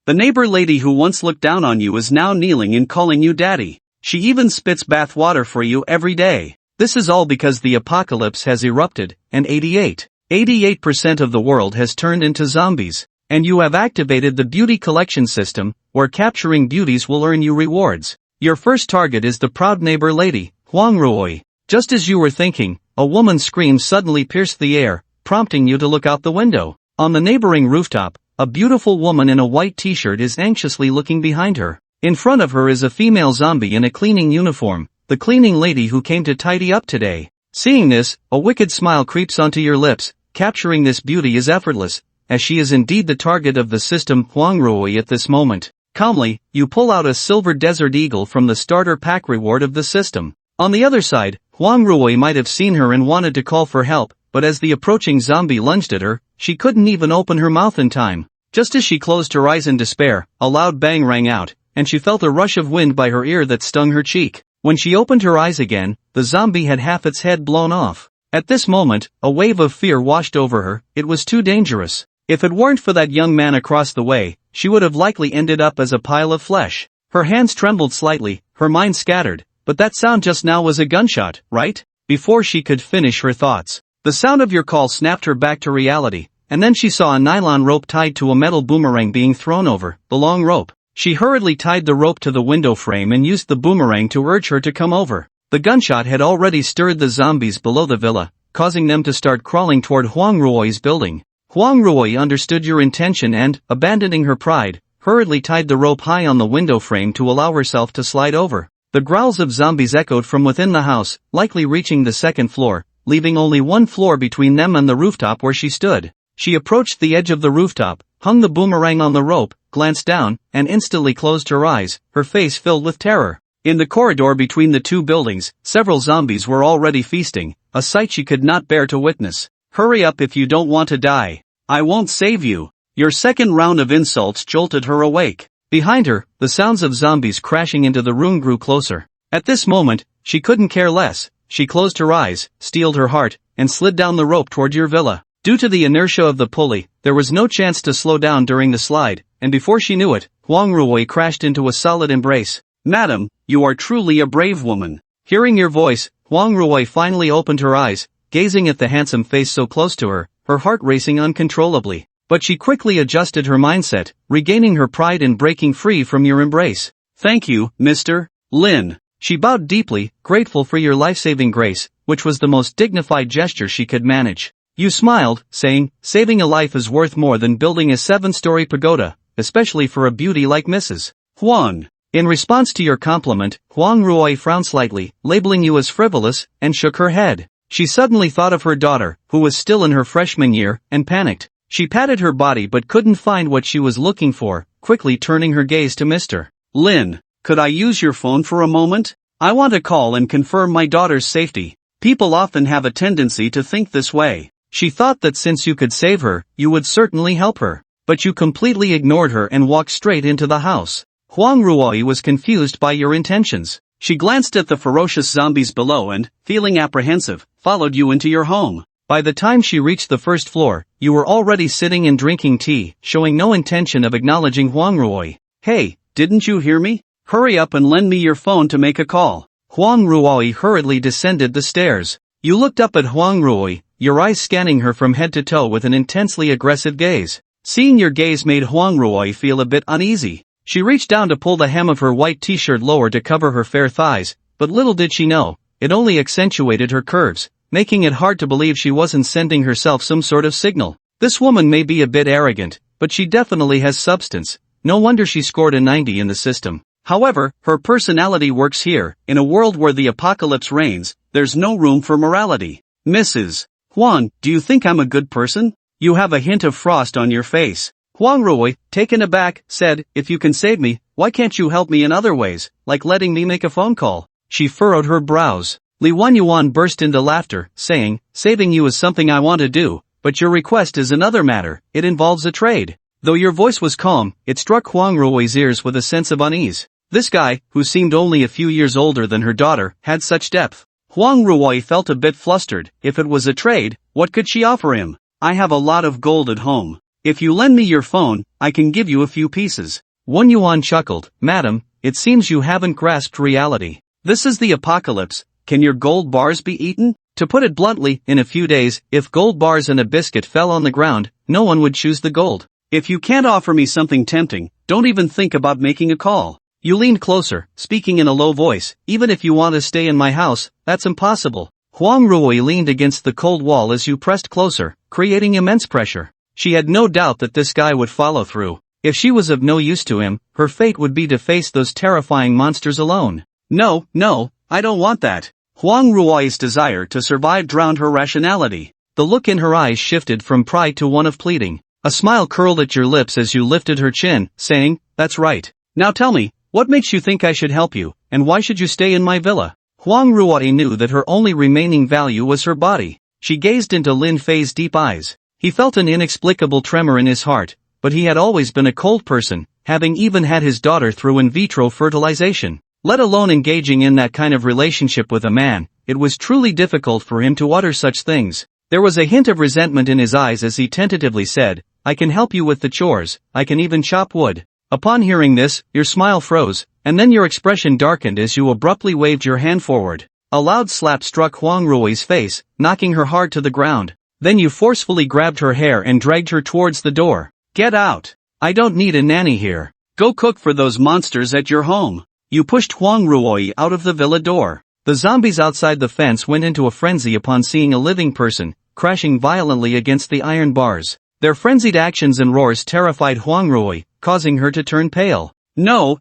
The neighbor lady who once looked down on you is now kneeling and calling you daddy. She even spits bath water for you every day. This is all because the apocalypse has erupted, and 88% of the world has turned into zombies. And you have activated the beauty collection system, where capturing beauties will earn you rewards. Your first target is the proud neighbor lady, Huang Ruoi. Just as you were thinking, a woman's scream suddenly pierced the air, prompting you to look out the window. On the neighboring rooftop, a beautiful woman in a white t-shirt is anxiously looking behind her. In front of her is a female zombie in a cleaning uniform, the cleaning lady who came to tidy up today. Seeing this, a wicked smile creeps onto your lips. Capturing this beauty is effortless, as she is indeed the target of the system. Huang Ruoi at this moment. Calmly, you pull out a silver desert eagle from the starter pack reward of the system. On the other side, Huang Ruoi might have seen her and wanted to call for help, but as the approaching zombie lunged at her, she couldn't even open her mouth in time. Just as she closed her eyes in despair, a loud bang rang out, and she felt a rush of wind by her ear that stung her cheek. When she opened her eyes again, the zombie had half its head blown off. At this moment, a wave of fear washed over her. It was too dangerous. If it weren't for that young man across the way, she would have likely ended up as a pile of flesh. Her hands trembled slightly, her mind scattered, but that sound just now was a gunshot, right? Before she could finish her thoughts, the sound of your call snapped her back to reality, and then she saw a nylon rope tied to a metal boomerang being thrown over the long rope. She hurriedly tied the rope to the window frame and used the boomerang to urge her to come over. The gunshot had already stirred the zombies below the villa, causing them to start crawling toward Huang Ruoi's building. Huang Ruoi understood your intention and, abandoning her pride, hurriedly tied the rope high on the window frame to allow herself to slide over. The growls of zombies echoed from within the house, likely reaching the second floor, leaving only one floor between them and the rooftop where she stood. She approached the edge of the rooftop, hung the boomerang on the rope, glanced down, and instantly closed her eyes, her face filled with terror. In the corridor between the two buildings, several zombies were already feasting, a sight she could not bear to witness. Hurry up if you don't want to die. I won't save you. Your second round of insults jolted her awake. Behind her, the sounds of zombies crashing into the room grew closer. At this moment, she couldn't care less. She closed her eyes, steeled her heart, and slid down the rope toward your villa. Due to the inertia of the pulley, there was no chance to slow down during the slide, and before she knew it, Huang Ruoi crashed into a solid embrace. Madam, you are truly a brave woman. Hearing your voice, Huang Ruoi finally opened her eyes, gazing at the handsome face so close to her, her heart racing uncontrollably. But she quickly adjusted her mindset, regaining her pride in breaking free from your embrace. Thank you, Mr. Lin. She bowed deeply, grateful for your life-saving grace, which was the most dignified gesture she could manage. You smiled, saying, saving a life is worth more than building a 7-story pagoda, especially for a beauty like Mrs. Huang. In response to your compliment, Huang Ruoi frowned slightly, labeling you as frivolous, and shook her head. She suddenly thought of her daughter, who was still in her freshman year, and panicked. She patted her body but couldn't find what she was looking for, quickly turning her gaze to Mr. Lin. Could I use your phone for a moment? I want to call and confirm my daughter's safety. People often have a tendency to think this way. She thought that since you could save her, you would certainly help her. But you completely ignored her and walked straight into the house. Huang Ruoi was confused by your intentions. She glanced at the ferocious zombies below and, feeling apprehensive, followed you into your home. By the time she reached the first floor, you were already sitting and drinking tea, showing no intention of acknowledging Huang Ruoi. Hey, didn't you hear me? Hurry up and lend me your phone to make a call. Huang Ruoi hurriedly descended the stairs. You looked up at Huang Ruoi, your eyes scanning her from head to toe with an intensely aggressive gaze. Seeing your gaze made Huang Ruoi feel a bit uneasy. She reached down to pull the hem of her white t-shirt lower to cover her fair thighs, but little did she know, it only accentuated her curves, making it hard to believe she wasn't sending herself some sort of signal. This woman may be a bit arrogant, but she definitely has substance. No wonder she scored a 90 in the system. However, her personality works here. In a world where the apocalypse reigns, there's no room for morality. Mrs. Huang, do you think I'm a good person? You have a hint of frost on your face. Huang Ruoi, taken aback, said, if you can save me, why can't you help me in other ways, like letting me make a phone call? She furrowed her brows. Li Wanyuan burst into laughter, saying, saving you is something I want to do, but your request is another matter. It involves a trade. Though your voice was calm, it struck Huang Ruoi's ears with a sense of unease. This guy, who seemed only a few years older than her daughter, had such depth. Huang Ruoi felt a bit flustered. If it was a trade, what could she offer him? I have a lot of gold at home. If you lend me your phone, I can give you a few pieces. 1 yuan chuckled. Madam, it seems you haven't grasped reality. This is the apocalypse. Can your gold bars be eaten? To put it bluntly, in a few days, if gold bars and a biscuit fell on the ground, no one would choose the gold. If you can't offer me something tempting, don't even think about making a call. You leaned closer, speaking in a low voice. Even if you want to stay in my house, that's impossible. Huang Ruoyi leaned against the cold wall as you pressed closer, creating immense pressure. She had no doubt that this guy would follow through. If she was of no use to him, her fate would be to face those terrifying monsters alone. No, I don't want that. Huang Ruoyi's desire to survive drowned her rationality. The look in her eyes shifted from pride to one of pleading. A smile curled at your lips as you lifted her chin, saying, that's right. Now tell me, what makes you think I should help you, and why should you stay in my villa? Huang Ruoyi knew that her only remaining value was her body. She gazed into Lin Fei's deep eyes. He felt an inexplicable tremor in his heart, but he had always been a cold person, having even had his daughter through in vitro fertilization. Let alone engaging in that kind of relationship with a man, it was truly difficult for him to utter such things. There was a hint of resentment in his eyes as he tentatively said, I can help you with the chores, I can even chop wood. Upon hearing this, your smile froze, and then your expression darkened as you abruptly waved your hand forward. A loud slap struck Huang Ruoyi's face, knocking her hard to the ground. Then you forcefully grabbed her hair and dragged her towards the door. Get out! I don't need a nanny here. Go cook for those monsters at your home. You pushed Huang Ruoyi out of the villa door. The zombies outside the fence went into a frenzy upon seeing a living person, crashing violently against the iron bars. Their frenzied actions and roars terrified Huang Ruoyi, causing her to turn pale. No,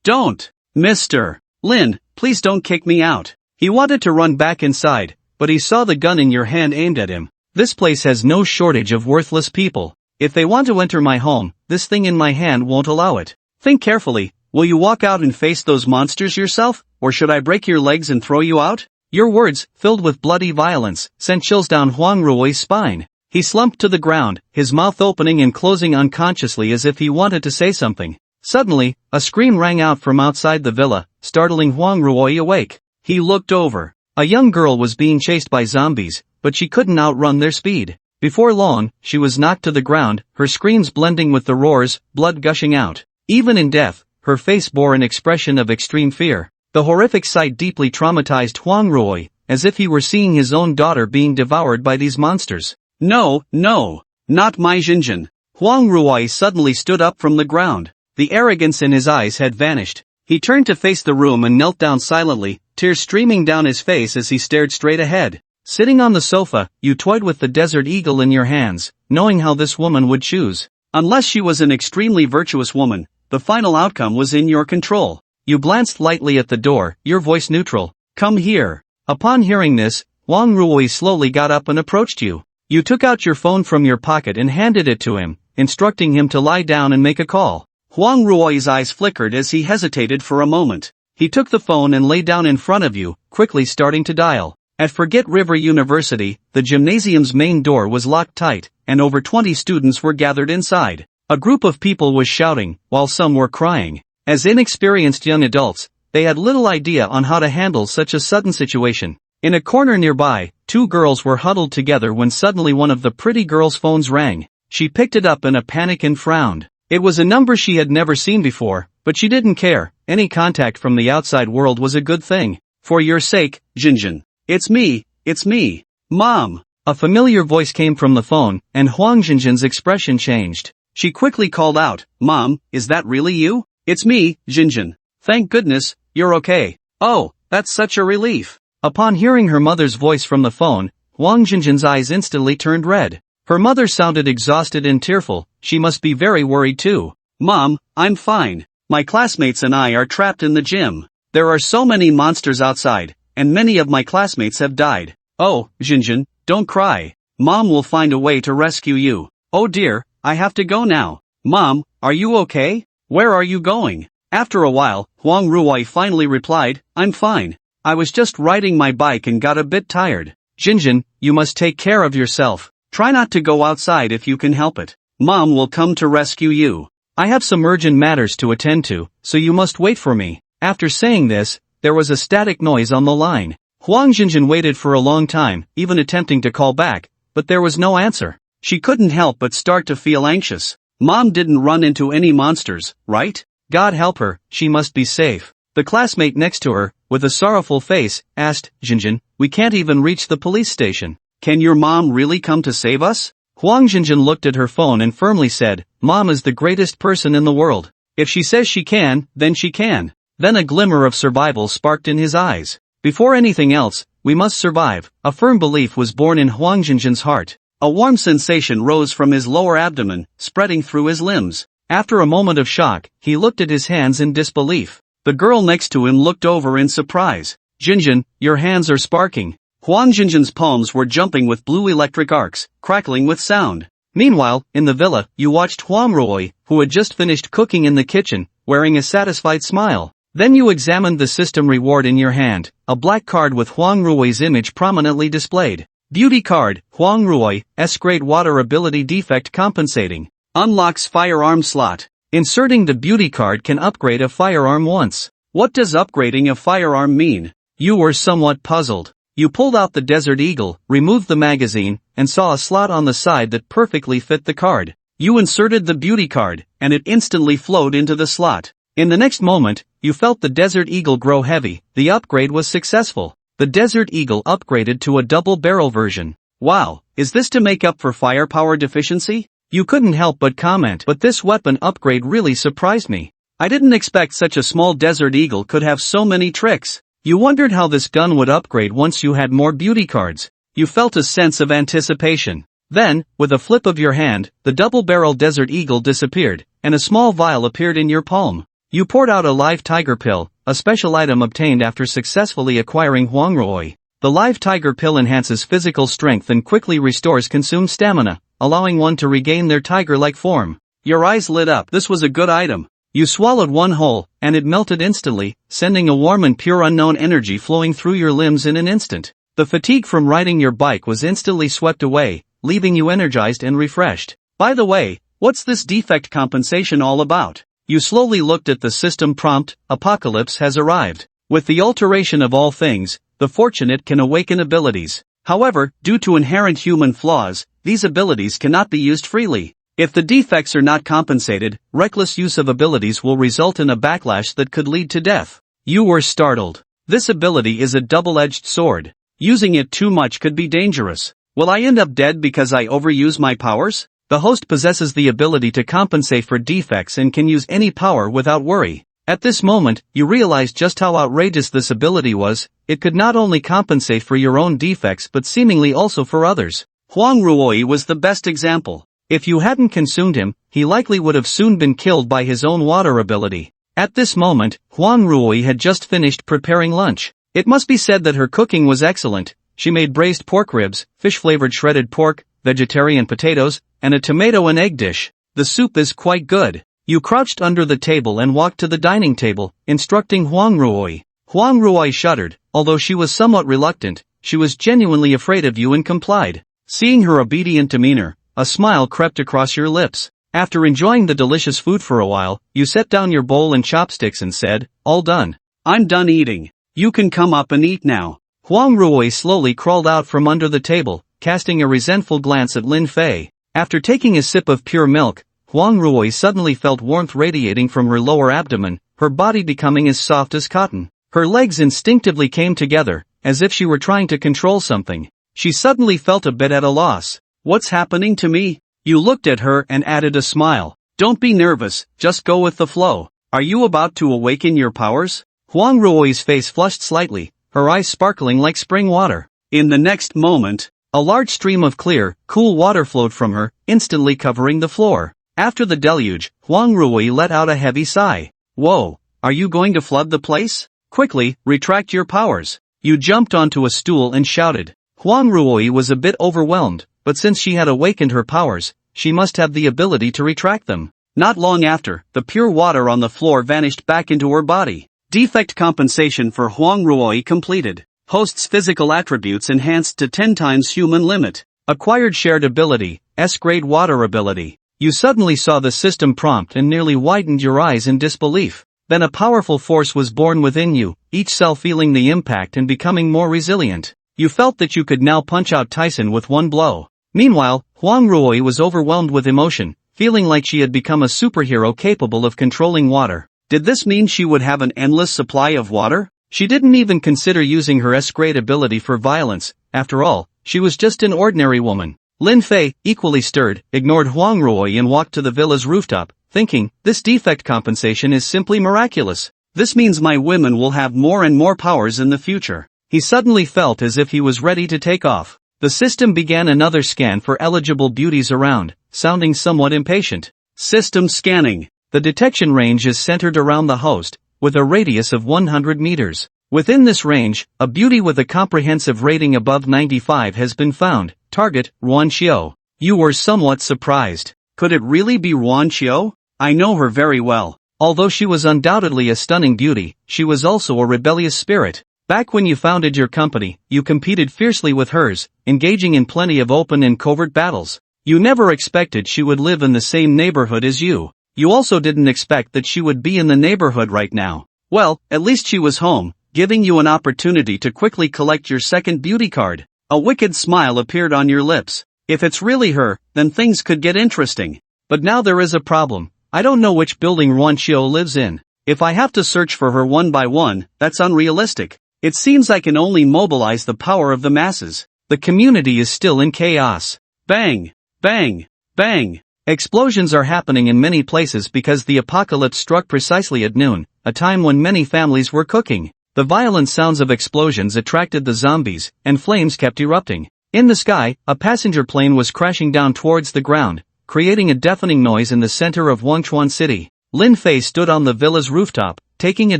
don't! Mr. Lin, please don't kick me out. He wanted to run back inside, but he saw the gun in your hand aimed at him. This place has no shortage of worthless people. If they want to enter my home, this thing in my hand won't allow it. Think carefully. Will you walk out and face those monsters yourself, or should I break your legs and throw you out? Your words, filled with bloody violence, sent chills down Huang Ruoyi's spine. He slumped to the ground, his mouth opening and closing unconsciously as if he wanted to say something. Suddenly, a scream rang out from outside the villa, startling Huang Ruoyi awake. He looked over. A young girl was being chased by zombies, but she couldn't outrun their speed. Before long, she was knocked to the ground, her screams blending with the roars, blood gushing out. Even in death, her face bore an expression of extreme fear. The horrific sight deeply traumatized Huang Ruoyi, as if he were seeing his own daughter being devoured by these monsters. No, not my Jinjin. Huang Ruoyi suddenly stood up from the ground. The arrogance in his eyes had vanished. He turned to face the room and knelt down silently, tears streaming down his face as he stared straight ahead. Sitting on the sofa, you toyed with the desert eagle in your hands, knowing how this woman would choose. Unless she was an extremely virtuous woman, the final outcome was in your control. You glanced lightly at the door, your voice neutral. Come here. Upon hearing this, Huang Ruoyi slowly got up and approached you. You took out your phone from your pocket and handed it to him, instructing him to lie down and make a call. Huang Ruoyi's eyes flickered as he hesitated for a moment. He took the phone and lay down in front of you, quickly starting to dial. At Forget River University, the gymnasium's main door was locked tight, and over 20 students were gathered inside. A group of people was shouting, while some were crying. As inexperienced young adults, they had little idea on how to handle such a sudden situation. In a corner nearby, two girls were huddled together when suddenly one of the pretty girl's phones rang. She picked it up in a panic and frowned. It was a number she had never seen before, but she didn't care. Any contact from the outside world was a good thing. For your sake, Jinjin. It's me. Mom. A familiar voice came from the phone, and Huang Jinjin's expression changed. She quickly called out, Mom, is that really you? It's me, Jinjin. Thank goodness, you're okay. Oh, that's such a relief. Upon hearing her mother's voice from the phone, Huang Jinjin's eyes instantly turned red. Her mother sounded exhausted and tearful. She must be very worried too. Mom, I'm fine. My classmates and I are trapped in the gym. There are so many monsters outside, and many of my classmates have died. Oh, Jinjin, don't cry. Mom will find a way to rescue you. Oh dear, I have to go now. Mom, are you okay? Where are you going? After a while, Huang Ruoyi finally replied, I'm fine. I was just riding my bike and got a bit tired. Jinjin, you must take care of yourself. Try not to go outside if you can help it. Mom will come to rescue you. I have some urgent matters to attend to, so you must wait for me. After saying this, there was a static noise on the line. Huang Jinjin waited for a long time, even attempting to call back, but there was no answer. She couldn't help but start to feel anxious. Mom didn't run into any monsters, right? God help her, she must be safe. The classmate next to her, with a sorrowful face, asked, Jinjin, we can't even reach the police station. Can your mom really come to save us? Huang Jinjin looked at her phone and firmly said, Mom is the greatest person in the world. If she says she can, then she can. Then a glimmer of survival sparked in his eyes. Before anything else, we must survive. A firm belief was born in Huang Jinjin's heart. A warm sensation rose from his lower abdomen, spreading through his limbs. After a moment of shock, he looked at his hands in disbelief. The girl next to him looked over in surprise. Jinjin, your hands are sparking. Huang Jinjin's palms were jumping with blue electric arcs, crackling with sound. Meanwhile, in the villa, you watched Huang Ruoyi, who had just finished cooking in the kitchen, wearing a satisfied smile. Then you examined the system reward in your hand, a black card with Huang Ruoyi's image prominently displayed. Beauty card, Huang Ruoyi, S-grade water ability defect compensating. Unlocks firearm slot. Inserting the beauty card can upgrade a firearm once. What does upgrading a firearm mean? You were somewhat puzzled. You pulled out the Desert Eagle, removed the magazine, and saw a slot on the side that perfectly fit the card. You inserted the beauty card, and it instantly flowed into the slot. In the next moment, you felt the Desert Eagle grow heavy. The upgrade was successful. The Desert Eagle upgraded to a double barrel version. Wow, is this to make up for firepower deficiency? You couldn't help but comment, but this weapon upgrade really surprised me. I didn't expect such a small Desert Eagle could have so many tricks. You wondered how this gun would upgrade once you had more beauty cards. You felt a sense of anticipation. Then, with a flip of your hand, the double-barrel Desert Eagle disappeared, and a small vial appeared in your palm. You poured out a live tiger pill, a special item obtained after successfully acquiring Huang Ruoyi. The live tiger pill enhances physical strength and quickly restores consumed stamina, allowing one to regain their tiger-like form. Your eyes lit up. This was a good item. You swallowed one whole, and it melted instantly, sending a warm and pure unknown energy flowing through your limbs in an instant. The fatigue from riding your bike was instantly swept away, leaving you energized and refreshed. By the way, what's this defect compensation all about? You slowly looked at the system prompt. Apocalypse has arrived. With the alteration of all things, the fortunate can awaken abilities. However, due to inherent human flaws, these abilities cannot be used freely. If the defects are not compensated, reckless use of abilities will result in a backlash that could lead to death. You were startled. This ability is a double-edged sword. Using it too much could be dangerous. Will I end up dead because I overuse my powers? The host possesses the ability to compensate for defects and can use any power without worry. At this moment, you realized just how outrageous this ability was. It could not only compensate for your own defects but seemingly also for others. Huang Ruoyi was the best example. If you hadn't consumed him, he likely would have soon been killed by his own water ability. At this moment, Huang Ruoyi had just finished preparing lunch. It must be said that her cooking was excellent. She made braised pork ribs, fish-flavored shredded pork, vegetarian potatoes, and a tomato and egg dish. The soup is quite good. You crouched under the table and walked to the dining table, instructing Huang Ruoyi. Huang Ruoyi shuddered. Although she was somewhat reluctant, she was genuinely afraid of you and complied. Seeing her obedient demeanor, a smile crept across your lips. After enjoying the delicious food for a while, you set down your bowl and chopsticks and said, all done. I'm done eating. You can come up and eat now. Huang Ruoyi slowly crawled out from under the table, casting a resentful glance at Lin Fei. After taking a sip of pure milk, Huang Ruoyi suddenly felt warmth radiating from her lower abdomen, her body becoming as soft as cotton. Her legs instinctively came together, as if she were trying to control something. She suddenly felt a bit at a loss. What's happening to me? You looked at her and added a smile. Don't be nervous, just go with the flow. Are you about to awaken your powers? Huang Ruoyi's face flushed slightly, her eyes sparkling like spring water. In the next moment, a large stream of clear, cool water flowed from her, instantly covering the floor. After the deluge, Huang Ruoyi let out a heavy sigh. Whoa, are you going to flood the place? Quickly, retract your powers. You jumped onto a stool and shouted. Huang Ruoyi was a bit overwhelmed, but since she had awakened her powers, she must have the ability to retract them. Not long after, the pure water on the floor vanished back into her body. Defect compensation for Huang Ruoyi completed. Host's physical attributes enhanced to 10 times human limit. Acquired shared ability, S-grade water ability. You suddenly saw the system prompt and nearly widened your eyes in disbelief. Then a powerful force was born within you, each cell feeling the impact and becoming more resilient. You felt that you could now punch out Tyson with one blow. Meanwhile, Huang Ruoyi was overwhelmed with emotion, feeling like she had become a superhero capable of controlling water. Did this mean she would have an endless supply of water? She didn't even consider using her S-grade ability for violence. After all, she was just an ordinary woman. Lin Fei, equally stirred, ignored Huang Ruoyi and walked to the villa's rooftop, thinking, this defect compensation is simply miraculous. This means my women will have more and more powers in the future. He suddenly felt as if he was ready to take off. The system began another scan for eligible beauties around, sounding somewhat impatient. System scanning. The detection range is centered around the host, with a radius of 100 meters. Within this range, a beauty with a comprehensive rating above 95 has been found. Target, Ruan Xiao. You were somewhat surprised. Could it really be Ruan Xiao? I know her very well. Although she was undoubtedly a stunning beauty, she was also a rebellious spirit. Back when you founded your company, you competed fiercely with hers, engaging in plenty of open and covert battles. You never expected she would live in the same neighborhood as you. You also didn't expect that she would be in the neighborhood right now. Well, at least she was home, giving you an opportunity to quickly collect your second beauty card. A wicked smile appeared on your lips. If it's really her, then things could get interesting. But now there is a problem. I don't know which building Ruan Xiao lives in. If I have to search for her one by one, that's unrealistic. It seems I can only mobilize the power of the masses. The community is still in chaos. Bang! Bang! Bang! Explosions are happening in many places because the apocalypse struck precisely at noon, a time when many families were cooking. The violent sounds of explosions attracted the zombies, and flames kept erupting. In the sky, a passenger plane was crashing down towards the ground, creating a deafening noise in the center of Wangchuan City. Lin Fei stood on the villa's rooftop, taking a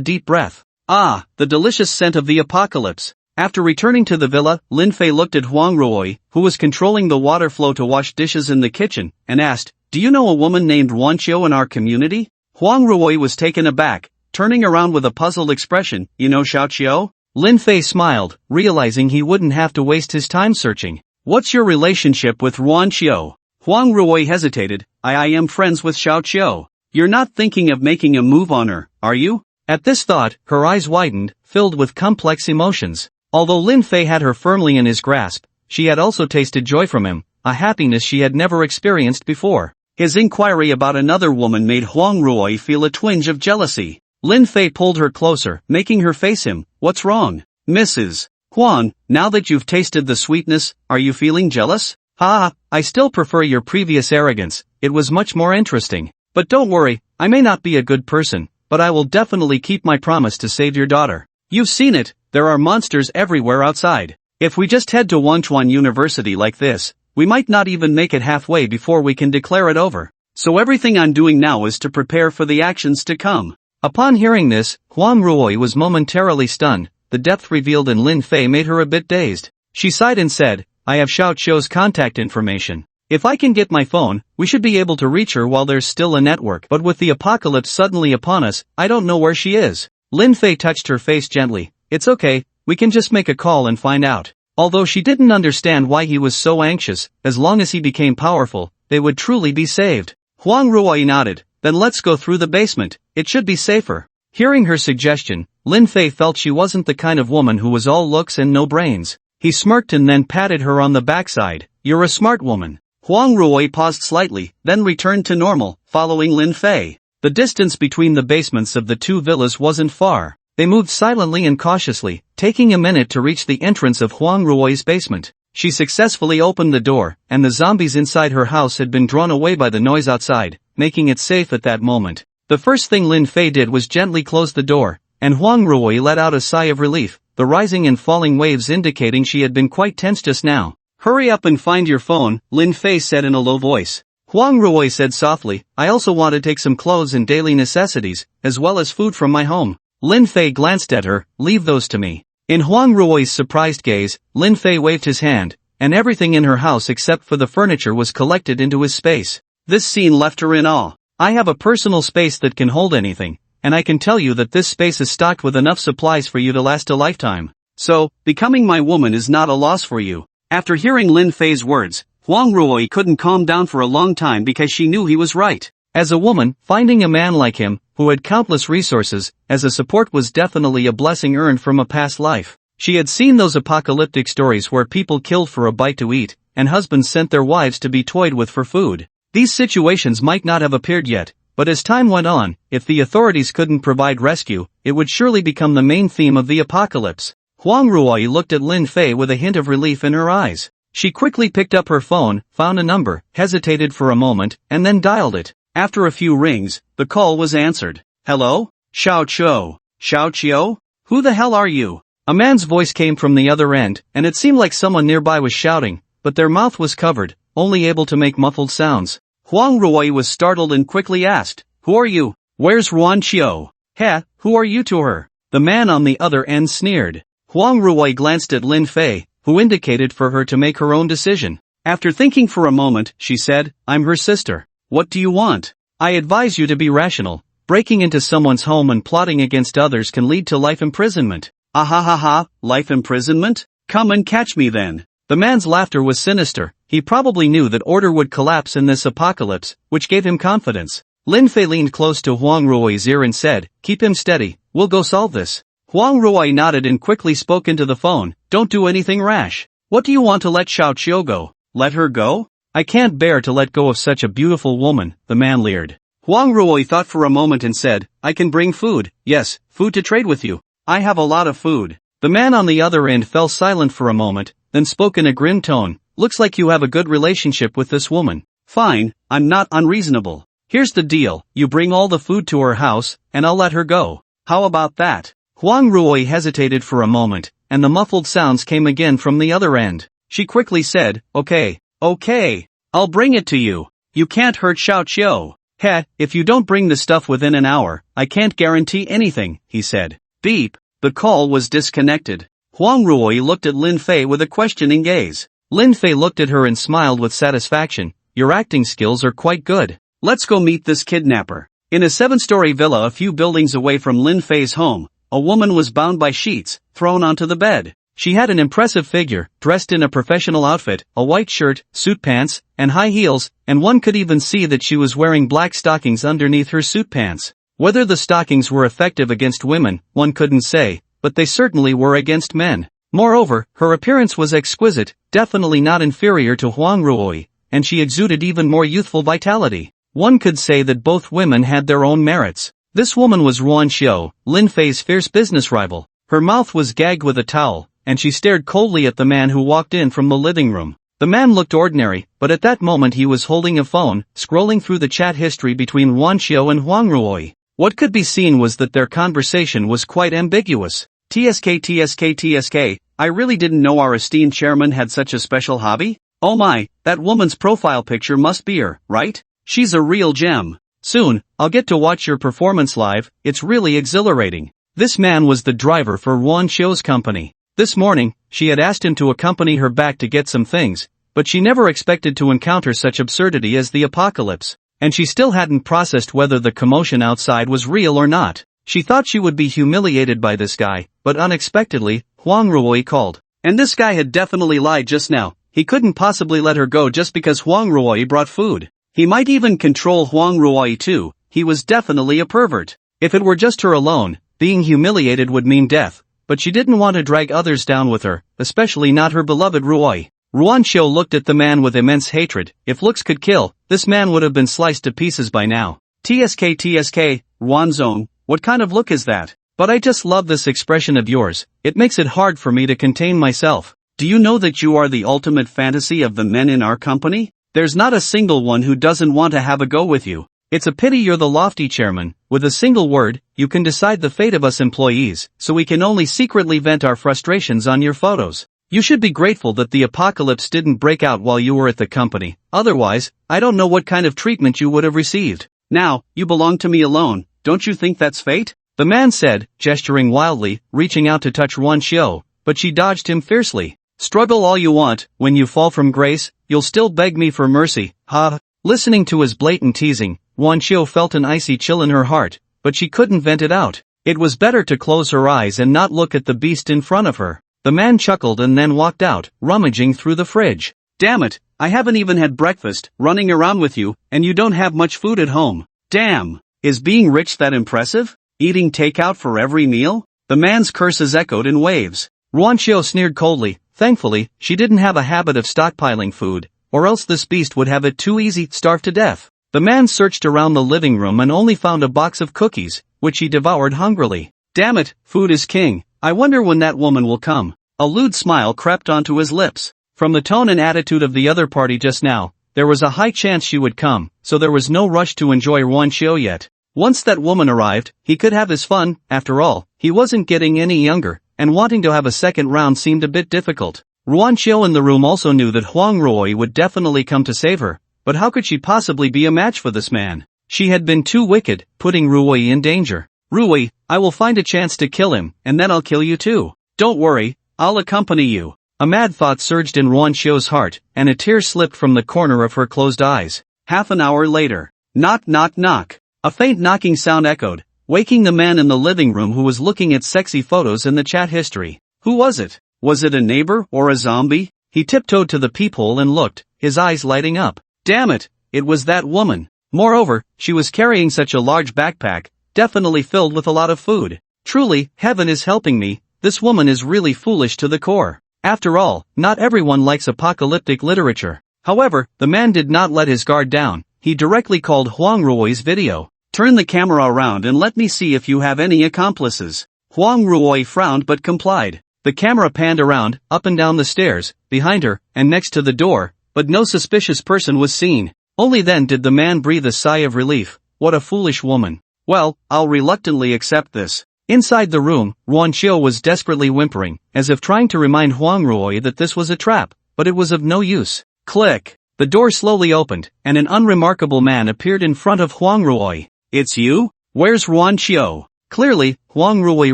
deep breath. Ah, the delicious scent of the apocalypse. After returning to the villa, Lin Fei looked at Huang Ruoyi, who was controlling the water flow to wash dishes in the kitchen, and asked, do you know a woman named Ruan Xiao in our community? Huang Ruoyi was taken aback, turning around with a puzzled expression. You know Xiao Qiao? Lin Fei smiled, realizing he wouldn't have to waste his time searching. What's your relationship with Ruan Xiao? Huang Ruoyi hesitated. I am friends with Xiao Qiao. You're not thinking of making a move on her, are you? At this thought, her eyes widened, filled with complex emotions. Although Lin Fei had her firmly in his grasp, she had also tasted joy from him, a happiness she had never experienced before. His inquiry about another woman made Huang Ruoyi feel a twinge of jealousy. Lin Fei pulled her closer, making her face him. What's wrong? Mrs. Huang, now that you've tasted the sweetness, are you feeling jealous? Ha, I still prefer your previous arrogance, it was much more interesting. But don't worry, I may not be a good person, but I will definitely keep my promise to save your daughter. You've seen it, there are monsters everywhere outside. If we just head to Wangchuan University like this, we might not even make it halfway before we can declare it over. So everything I'm doing now is to prepare for the actions to come. Upon hearing this, Huang Ruoyi was momentarily stunned. The depth revealed in Lin Fei made her a bit dazed. She sighed and said, I have Xiao Qiao's contact information. If I can get my phone, we should be able to reach her while there's still a network. But with the apocalypse suddenly upon us, I don't know where she is. Lin Fei touched her face gently. It's okay, we can just make a call and find out. Although she didn't understand why he was so anxious, as long as he became powerful, they would truly be saved. Huang Ruoyi nodded. Then let's go through the basement, it should be safer. Hearing her suggestion, Lin Fei felt she wasn't the kind of woman who was all looks and no brains. He smirked and then patted her on the backside. You're a smart woman. Huang Ruoyi paused slightly, then returned to normal, following Lin Fei. The distance between the basements of the two villas wasn't far. They moved silently and cautiously, taking a minute to reach the entrance of Huang Ruoyi's basement. She successfully opened the door, and the zombies inside her house had been drawn away by the noise outside, making it safe at that moment. The first thing Lin Fei did was gently close the door, and Huang Ruoyi let out a sigh of relief, the rising and falling waves indicating she had been quite tense just now. Hurry up and find your phone, Lin Fei said in a low voice. Huang Ruoyi said softly, I also want to take some clothes and daily necessities, as well as food from my home. Lin Fei glanced at her, leave those to me. In Huang Ruoyi's surprised gaze, Lin Fei waved his hand, and everything in her house except for the furniture was collected into his space. This scene left her in awe. I have a personal space that can hold anything, and I can tell you that this space is stocked with enough supplies for you to last a lifetime. So, becoming my woman is not a loss for you. After hearing Lin Fei's words, Huang Ruoyi couldn't calm down for a long time because she knew he was right. As a woman, finding a man like him, who had countless resources, as a support was definitely a blessing earned from a past life. She had seen those apocalyptic stories where people killed for a bite to eat, and husbands sent their wives to be toyed with for food. These situations might not have appeared yet, but as time went on, if the authorities couldn't provide rescue, it would surely become the main theme of the apocalypse. Huang Ruoyi looked at Lin Fei with a hint of relief in her eyes. She quickly picked up her phone, found a number, hesitated for a moment, and then dialed it. After a few rings, the call was answered. Hello? Xiao Qiu. Xiao Qiu? Who the hell are you? A man's voice came from the other end, and it seemed like someone nearby was shouting, but their mouth was covered, only able to make muffled sounds. Huang Ruoyi was startled and quickly asked, Who are you? Where's Ruan Qiu? Heh, who are you to her? The man on the other end sneered. Huang Ruoyi glanced at Lin Fei, who indicated for her to make her own decision. After thinking for a moment, she said, I'm her sister. What do you want? I advise you to be rational. Breaking into someone's home and plotting against others can lead to life imprisonment. Ah ha ha ha, life imprisonment? Come and catch me then. The man's laughter was sinister. He probably knew that order would collapse in this apocalypse, which gave him confidence. Lin Fei leaned close to Huang Ruoyi's ear and said, Keep him steady, we'll go solve this. Huang Ruoyi nodded and quickly spoke into the phone, Don't do anything rash. What do you want to let Xiao Qiu go? Let her go? I can't bear to let go of such a beautiful woman, the man leered. Huang Ruoyi thought for a moment and said, I can bring food, yes, food to trade with you. I have a lot of food. The man on the other end fell silent for a moment, then spoke in a grim tone, Looks like you have a good relationship with this woman. Fine, I'm not unreasonable. Here's the deal, you bring all the food to her house, and I'll let her go. How about that? Huang Ruoyi hesitated for a moment, and the muffled sounds came again from the other end. She quickly said, Okay, I'll bring it to you. You can't hurt Xiao Qiu. Heh, if you don't bring the stuff within an hour, I can't guarantee anything, he said. Beep. The call was disconnected. Huang Ruoyi looked at Lin Fei with a questioning gaze. Lin Fei looked at her and smiled with satisfaction. Your acting skills are quite good. Let's go meet this kidnapper. In a 7-story villa a few buildings away from Lin Fei's home, a woman was bound by sheets, thrown onto the bed. She had an impressive figure, dressed in a professional outfit, a white shirt, suit pants, and high heels, and one could even see that she was wearing black stockings underneath her suit pants. Whether the stockings were effective against women, one couldn't say, but they certainly were against men. Moreover, her appearance was exquisite, definitely not inferior to Huang Ruoyi, and she exuded even more youthful vitality. One could say that both women had their own merits. This woman was Ruan Qiu, Lin Fei's fierce business rival. Her mouth was gagged with a towel, and she stared coldly at the man who walked in from the living room. The man looked ordinary, but at that moment he was holding a phone, scrolling through the chat history between Ruan Qiu and Huang Ruoyi. What could be seen was that their conversation was quite ambiguous. TSK, I really didn't know our esteemed chairman had such a special hobby. Oh my, that woman's profile picture must be her, right? She's a real gem. Soon, I'll get to watch your performance live, it's really exhilarating. This man was the driver for Ruan Qiu's company. This morning, she had asked him to accompany her back to get some things, but she never expected to encounter such absurdity as the apocalypse, and she still hadn't processed whether the commotion outside was real or not. She thought she would be humiliated by this guy, but unexpectedly, Huang Ruoyi called. And this guy had definitely lied just now. He couldn't possibly let her go just because Huang Ruoyi brought food. He might even control Huang Ruoyi too. He was definitely a pervert. If it were just her alone, being humiliated would mean death, but she didn't want to drag others down with her, especially not her beloved Ruoyi. Ruan Qiu looked at the man with immense hatred. If looks could kill, this man would have been sliced to pieces by now. TSK, Ruanzong, what kind of look is that? But I just love this expression of yours, it makes it hard for me to contain myself. Do you know that you are the ultimate fantasy of the men in our company? There's not a single one who doesn't want to have a go with you. It's a pity you're the lofty chairman. With a single word, you can decide the fate of us employees, so we can only secretly vent our frustrations on your photos. You should be grateful that the apocalypse didn't break out while you were at the company, otherwise, I don't know what kind of treatment you would have received. Now, you belong to me alone, don't you think that's fate? The man said, gesturing wildly, reaching out to touch Ruan Qiu, but she dodged him fiercely. Struggle all you want, when you fall from grace, you'll still beg me for mercy, ha. Listening to his blatant teasing, Ruan Qiu felt an icy chill in her heart, but she couldn't vent it out. It was better to close her eyes and not look at the beast in front of her. The man chuckled and then walked out, rummaging through the fridge. Damn it, I haven't even had breakfast, running around with you, and you don't have much food at home. Damn, is being rich that impressive? Eating takeout for every meal? The man's curses echoed in waves. Ruan Qiu sneered coldly, Thankfully, she didn't have a habit of stockpiling food, or else this beast would have it too easy, starve to death. The man searched around the living room and only found a box of cookies, which he devoured hungrily. Damn it, food is king. I wonder when that woman will come. A lewd smile crept onto his lips. From the tone and attitude of the other party just now, there was a high chance she would come, so there was no rush to enjoy Ruanxiu yet. Once that woman arrived, he could have his fun. After all, he wasn't getting any younger, and wanting to have a second round seemed a bit difficult. Ruanxiu in the room also knew that Huang Ruoyi would definitely come to save her, but how could she possibly be a match for this man? She had been too wicked, putting Ruoyi in danger. Ruoyi, I will find a chance to kill him, and then I'll kill you too. Don't worry, I'll accompany you. A mad thought surged in Ruanxiu's heart, and a tear slipped from the corner of her closed eyes. Half an hour later. Knock knock knock. A faint knocking sound echoed, waking the man in the living room who was looking at sexy photos in the chat history. Who was it? Was it a neighbor or a zombie? He tiptoed to the peephole and looked, his eyes lighting up. Damn it, it was that woman. Moreover, she was carrying such a large backpack, definitely filled with a lot of food. Truly, heaven is helping me, this woman is really foolish to the core. After all, not everyone likes apocalyptic literature. However, the man did not let his guard down. He directly called Huang Ruoyi's video. Turn the camera around and let me see if you have any accomplices. Huang Ruoyi frowned but complied. The camera panned around, up and down the stairs, behind her, and next to the door, but no suspicious person was seen. Only then did the man breathe a sigh of relief. What a foolish woman. Well, I'll reluctantly accept this. Inside the room, Ruanxiu was desperately whimpering, as if trying to remind Huang Ruoyi that this was a trap, but it was of no use. Click. The door slowly opened, and an unremarkable man appeared in front of Huang Ruoyi. It's you? Where's Ruanxiu? Clearly, Huang Ruoyi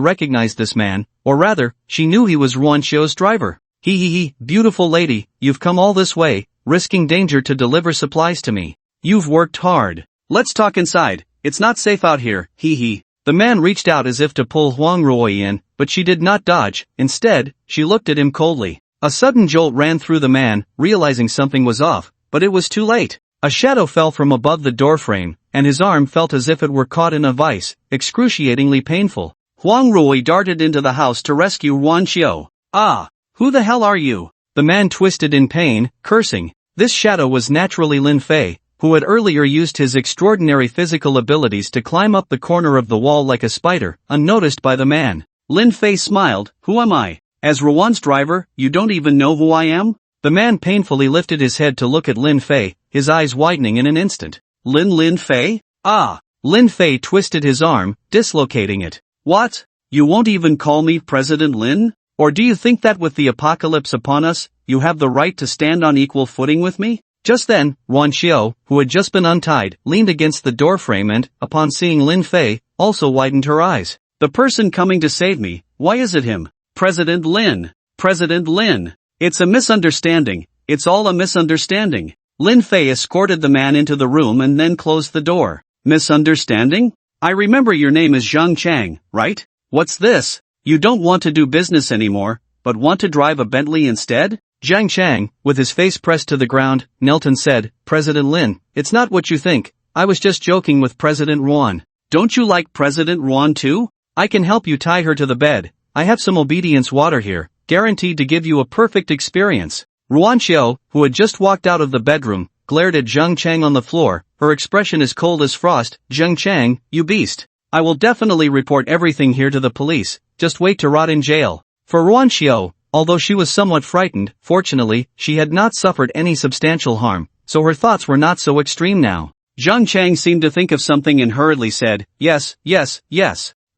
recognized this man, or rather, she knew he was Ruanxiu's driver. He, beautiful lady, you've come all this way, risking danger to deliver supplies to me. You've worked hard. Let's talk inside, it's not safe out here, he. The man reached out as if to pull Huang Ruoyi in, but she did not dodge. Instead, she looked at him coldly. A sudden jolt ran through the man, realizing something was off, but it was too late. A shadow fell from above the doorframe, and his arm felt as if it were caught in a vice, excruciatingly painful. Huang Ruoyi darted into the house to rescue Ruanxiu. Ah! Who the hell are you? The man twisted in pain, cursing. This shadow was naturally Lin Fei, who had earlier used his extraordinary physical abilities to climb up the corner of the wall like a spider, unnoticed by the man. Lin Fei smiled. Who am I? As Ruan's driver, you don't even know who I am? The man painfully lifted his head to look at Lin Fei, his eyes widening in an instant. Lin Fei? Ah! Lin Fei twisted his arm, dislocating it. What? You won't even call me President Lin? Or do you think that with the apocalypse upon us, you have the right to stand on equal footing with me? Just then, Ruanxiu, who had just been untied, leaned against the doorframe and, upon seeing Lin Fei, also widened her eyes. The person coming to save me, why is it him? President Lin. President Lin. It's a misunderstanding. It's all a misunderstanding. Lin Fei escorted the man into the room and then closed the door. Misunderstanding? I remember your name is Zhang Chang, right? What's this? You don't want to do business anymore, but want to drive a Bentley instead? Zhang Chang, with his face pressed to the ground, knelt and said, President Lin, it's not what you think. I was just joking with President Ruan. Don't you like President Ruan too? I can help you tie her to the bed. I have some obedience water here, guaranteed to give you a perfect experience. Ruanxiu, who had just walked out of the bedroom, glared at Zhang Chang on the floor, her expression as cold as frost. Zhang Chang, you beast. I will definitely report everything here to the police, just wait to rot in jail. For Ruanxiu, although she was somewhat frightened, fortunately, she had not suffered any substantial harm, so her thoughts were not so extreme now. Zhang Chang seemed to think of something and hurriedly said, Yes.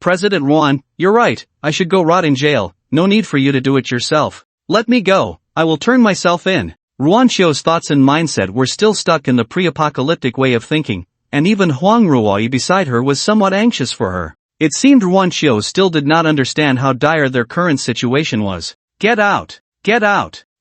President Ruan, you're right, I should go rot in jail, no need for you to do it yourself. Let me go, I will turn myself in. Ruanxiu's thoughts and mindset were still stuck in the pre-apocalyptic way of thinking, and even Huang Ruoyi beside her was somewhat anxious for her. It seemed Ruanxiu still did not understand how dire their current situation was. Get out!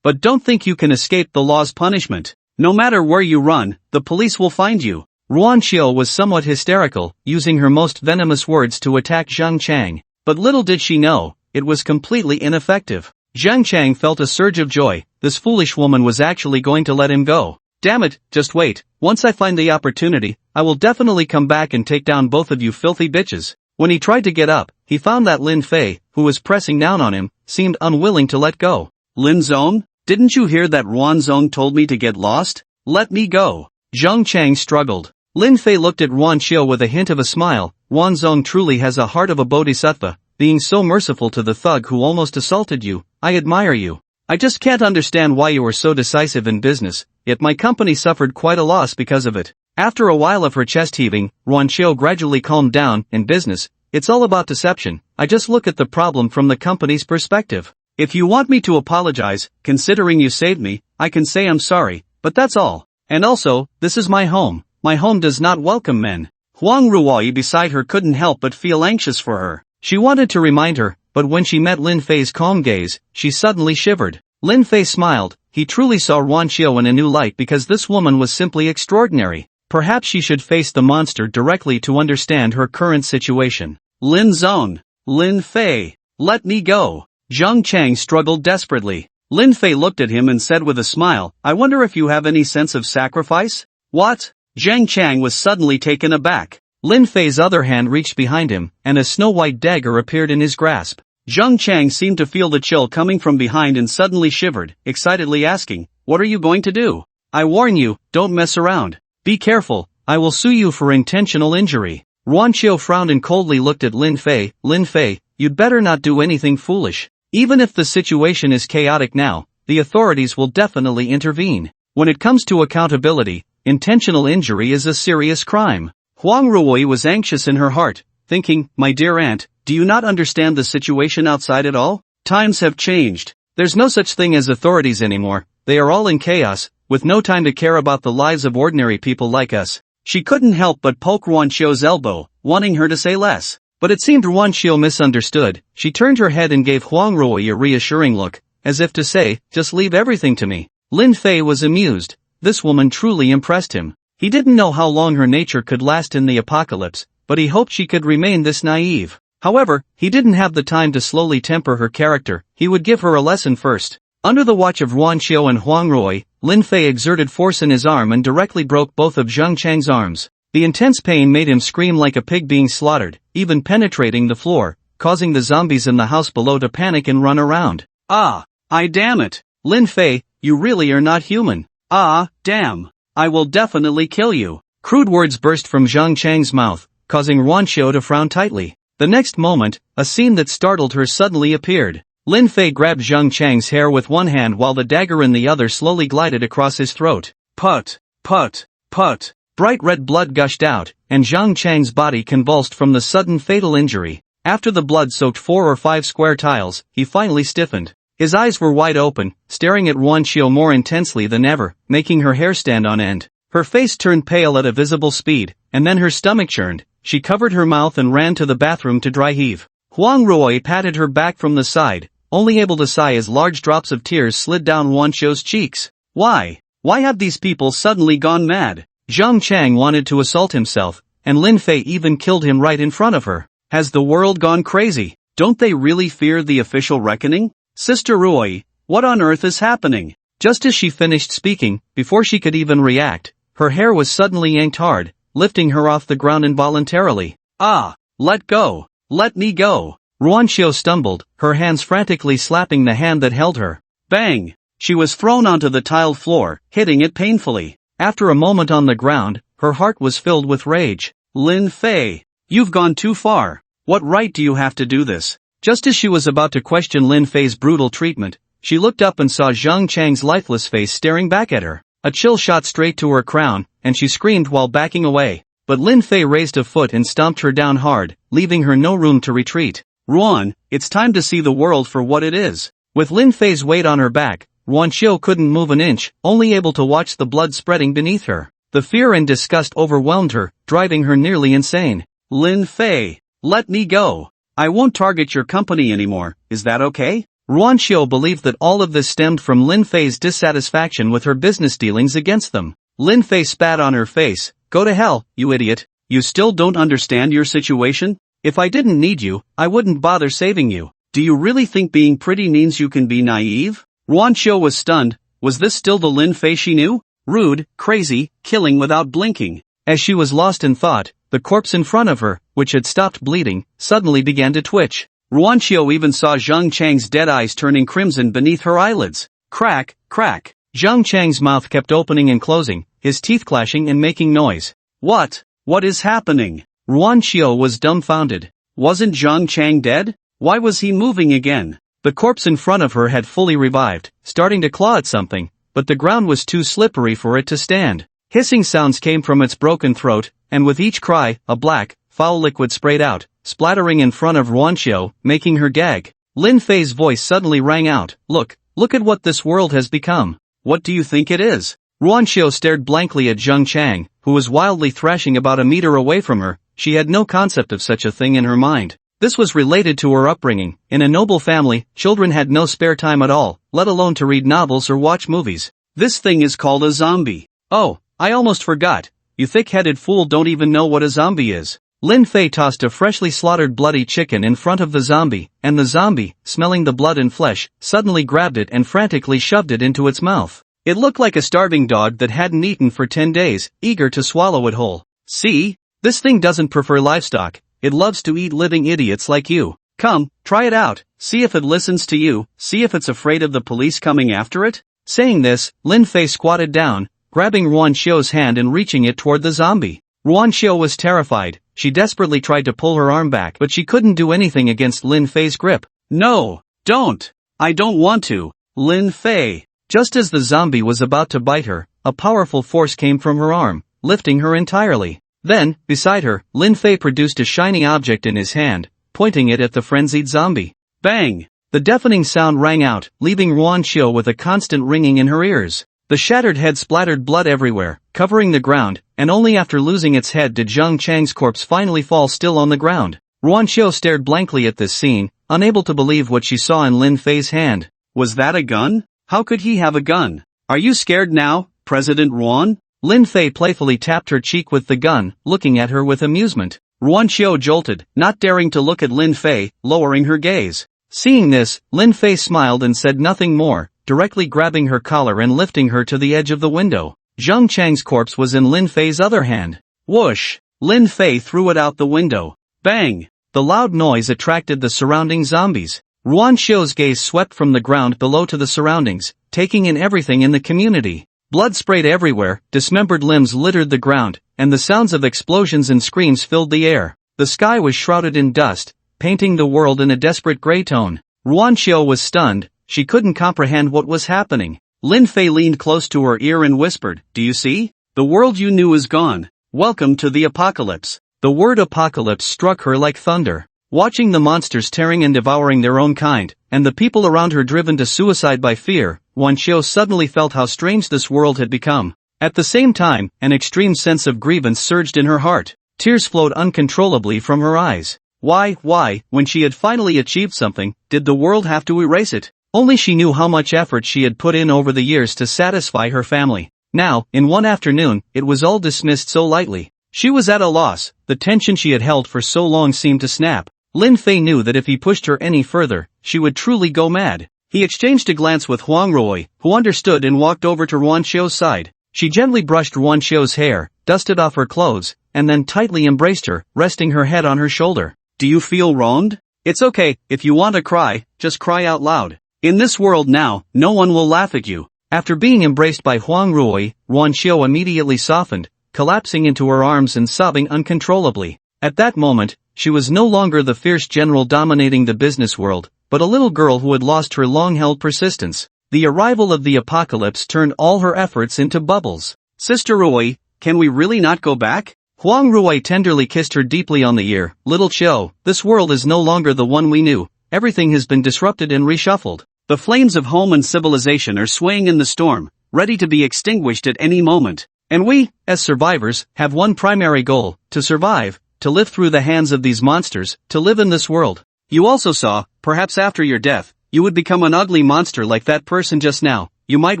But don't think you can escape the law's punishment. No matter where you run, the police will find you. Ruanxiu was somewhat hysterical, using her most venomous words to attack Zhang Chang. But little did she know, it was completely ineffective. Zhang Chang felt a surge of joy. This foolish woman was actually going to let him go. Damn it, just wait. Once I find the opportunity, I will definitely come back and take down both of you filthy bitches. When he tried to get up, he found that Lin Fei, who was pressing down on him, seemed unwilling to let go. Lin Zong? Didn't you hear that Ruan Zong told me to get lost? Let me go. Zhang Chang struggled. Lin Fei looked at Ruan Xiao with a hint of a smile. Ruan Zong truly has a heart of a bodhisattva, being so merciful to the thug who almost assaulted you. I admire you. I just can't understand why you were so decisive in business, yet my company suffered quite a loss because of it. After a while of her chest heaving, Ruan Xiao gradually calmed down. In business, it's all about deception. I just look at the problem from the company's perspective. If you want me to apologize, considering you saved me, I can say I'm sorry, but that's all. And also, this is my home. My home does not welcome men. Huang Ruoyi beside her couldn't help but feel anxious for her. She wanted to remind her, but when she met Lin Fei's calm gaze, she suddenly shivered. Lin Fei smiled. He truly saw Ruan Xiao in a new light because this woman was simply extraordinary. Perhaps she should face the monster directly to understand her current situation. Lin Zong. Lin Fei. Let me go. Zhang Chang struggled desperately. Lin Fei looked at him and said with a smile, I wonder if you have any sense of sacrifice? What? Zhang Chang was suddenly taken aback. Lin Fei's other hand reached behind him, and a snow-white dagger appeared in his grasp. Zhang Chang seemed to feel the chill coming from behind and suddenly shivered, excitedly asking, What are you going to do? I warn you, don't mess around. Be careful, I will sue you for intentional injury. Ruan Xiao frowned and coldly looked at Lin Fei. Lin Fei, you'd better not do anything foolish. Even if the situation is chaotic now, the authorities will definitely intervene. When it comes to accountability, intentional injury is a serious crime. Huang Ruoyi was anxious in her heart, thinking, My dear aunt, do you not understand the situation outside at all? Times have changed. There's no such thing as authorities anymore. They are all in chaos, with no time to care about the lives of ordinary people like us. She couldn't help but poke Ruan Xiao's elbow, wanting her to say less. But it seemed Ruan Xiao misunderstood. She turned her head and gave Huang Ruoyi a reassuring look, as if to say, just leave everything to me. Lin Fei was amused. This woman truly impressed him. He didn't know how long her nature could last in the apocalypse, but he hoped she could remain this naive. However, he didn't have the time to slowly temper her character. He would give her a lesson first. Under the watch of Ruan Xiao and Huang Ruoyi, Lin Fei exerted force in his arm and directly broke both of Zhang Chang's arms. The intense pain made him scream like a pig being slaughtered, even penetrating the floor, causing the zombies in the house below to panic and run around. Ah, damn it. Lin Fei, you really are not human. Ah, damn. I will definitely kill you. Crude words burst from Zhang Chang's mouth, causing Ruan Xiao to frown tightly. The next moment, a scene that startled her suddenly appeared. Lin Fei grabbed Zhang Chang's hair with one hand while the dagger in the other slowly glided across his throat. Put, put, put. Bright red blood gushed out, and Zhang Chang's body convulsed from the sudden fatal injury. After the blood soaked 4 or 5 square tiles, he finally stiffened. His eyes were wide open, staring at Ruan Xiao more intensely than ever, making her hair stand on end. Her face turned pale at a visible speed, and then her stomach churned. She covered her mouth and ran to the bathroom to dry heave. Huang Ruoyi patted her back from the side, only able to sigh as large drops of tears slid down Ruan Xiao's cheeks. Why have these people suddenly gone mad? Zhang Chang wanted to assault himself, and Lin Fei even killed him right in front of her. Has the world gone crazy? Don't they really fear the official reckoning? Sister Ruoyi, what on earth is happening? Just as she finished speaking, before she could even react, her hair was suddenly yanked hard, lifting her off the ground involuntarily. Ah, let go. Let me go. Ruan Xiao stumbled, her hands frantically slapping the hand that held her. Bang! She was thrown onto the tiled floor, hitting it painfully. After a moment on the ground, her heart was filled with rage. Lin Fei, you've gone too far. What right do you have to do this? Just as she was about to question Lin Fei's brutal treatment, she looked up and saw Zhang Chang's lifeless face staring back at her. A chill shot straight to her crown, and she screamed while backing away. But Lin Fei raised a foot and stomped her down hard, leaving her no room to retreat. Ruan, it's time to see the world for what it is. With Lin Fei's weight on her back, Ruan Xiao couldn't move an inch, only able to watch the blood spreading beneath her. The fear and disgust overwhelmed her, driving her nearly insane. Lin Fei, let me go. I won't target your company anymore, is that okay? Ruan Xiao believed that all of this stemmed from Lin Fei's dissatisfaction with her business dealings against them. Lin Fei spat on her face. Go to hell, you idiot. You still don't understand your situation? If I didn't need you, I wouldn't bother saving you. Do you really think being pretty means you can be naive? Ruan Xiao was stunned. Was this still the Lin Fei she knew? Rude, crazy, killing without blinking. As she was lost in thought, the corpse in front of her, which had stopped bleeding, suddenly began to twitch. Ruanqiu even saw Zheng Chang's dead eyes turning crimson beneath her eyelids. Crack, crack. Zheng Chang's mouth kept opening and closing, his teeth clashing and making noise. What? What is happening? Ruanqiu was dumbfounded. Wasn't Zheng Chang dead? Why was he moving again? The corpse in front of her had fully revived, starting to claw at something, but the ground was too slippery for it to stand. Hissing sounds came from its broken throat, and with each cry, a black, foul liquid sprayed out, splattering in front of Ruanqiu, making her gag. Lin Fei's voice suddenly rang out. Look at what this world has become. What do you think it is? Ruanqiu stared blankly at Zheng Chang, who was wildly thrashing about a meter away from her. She had no concept of such a thing in her mind. This was related to her upbringing. In a noble family, children had no spare time at all, let alone to read novels or watch movies. This thing is called a zombie. Oh, I almost forgot. You thick-headed fool don't even know what a zombie is. Lin Fei tossed a freshly slaughtered bloody chicken in front of the zombie, and the zombie, smelling the blood and flesh, suddenly grabbed it and frantically shoved it into its mouth. It looked like a starving dog that hadn't eaten for 10 days, eager to swallow it whole. See? This thing doesn't prefer livestock, it loves to eat living idiots like you. Come, try it out, see if it listens to you, see if it's afraid of the police coming after it. Saying this, Lin Fei squatted down, grabbing Ruanqiu's hand and reaching it toward the zombie. Ruanqiu was terrified. She desperately tried to pull her arm back, but she couldn't do anything against Lin Fei's grip. No, don't. I don't want to. Lin Fei. Just as the zombie was about to bite her, a powerful force came from her arm, lifting her entirely. Then, beside her, Lin Fei produced a shiny object in his hand, pointing it at the frenzied zombie. Bang! The deafening sound rang out, leaving Ruanqiu with a constant ringing in her ears. The shattered head splattered blood everywhere, covering the ground, and only after losing its head did Zheng Chang's corpse finally fall still on the ground. Ruanqiu stared blankly at this scene, unable to believe what she saw in Lin Fei's hand. Was that a gun? How could he have a gun? Are you scared now, President Ruan? Lin Fei playfully tapped her cheek with the gun, looking at her with amusement. Ruanqiu jolted, not daring to look at Lin Fei, lowering her gaze. Seeing this, Lin Fei smiled and said nothing more, directly grabbing her collar and lifting her to the edge of the window. Zheng Chang's corpse was in Lin Fei's other hand. Whoosh! Lin Fei threw it out the window. Bang! The loud noise attracted the surrounding zombies. Ruanqiu's gaze swept from the ground below to the surroundings, taking in everything in the community. Blood sprayed everywhere, dismembered limbs littered the ground, and the sounds of explosions and screams filled the air. The sky was shrouded in dust, painting the world in a desperate gray tone. Ruanqiu was stunned. She couldn't comprehend what was happening. Lin Fei leaned close to her ear and whispered, "Do you see? The world you knew is gone. Welcome to the apocalypse." The word apocalypse struck her like thunder. Watching the monsters tearing and devouring their own kind, and the people around her driven to suicide by fear, Ruanqiu suddenly felt how strange this world had become. At the same time, an extreme sense of grievance surged in her heart. Tears flowed uncontrollably from her eyes. Why, when she had finally achieved something, did the world have to erase it? Only she knew how much effort she had put in over the years to satisfy her family. Now, in one afternoon, it was all dismissed so lightly. She was at a loss. The tension she had held for so long seemed to snap. Lin Fei knew that if he pushed her any further, she would truly go mad. He exchanged a glance with Huang Rui, who understood and walked over to Ruanqiu's side. She gently brushed Ruanqiu's hair, dusted off her clothes, and then tightly embraced her, resting her head on her shoulder. Do you feel wronged? It's okay, if you want to cry, just cry out loud. In this world now, no one will laugh at you. After being embraced by Huang Rui, Ruanqiu immediately softened, collapsing into her arms and sobbing uncontrollably. At that moment, she was no longer the fierce general dominating the business world, but a little girl who had lost her long-held persistence. The arrival of the apocalypse turned all her efforts into bubbles. Sister Rui, can we really not go back? Huang Rui tenderly kissed her deeply on the ear. Little Qiu, this world is no longer the one we knew. Everything has been disrupted and reshuffled. The flames of home and civilization are swaying in the storm, ready to be extinguished at any moment. And we, as survivors, have one primary goal: to survive, to live through the hands of these monsters, to live in this world. You also saw, perhaps after your death, you would become an ugly monster like that person just now. You might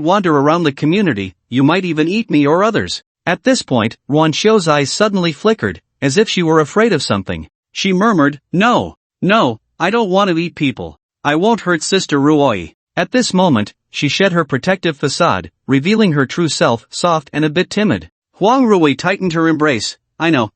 wander around the community, you might even eat me or others. At this point, Ruanqiu's eyes suddenly flickered, as if she were afraid of something. She murmured, No, I don't want to eat people. I won't hurt Sister Rui. At this moment, she shed her protective facade, revealing her true self, soft and a bit timid. Huang Rui tightened her embrace. I know,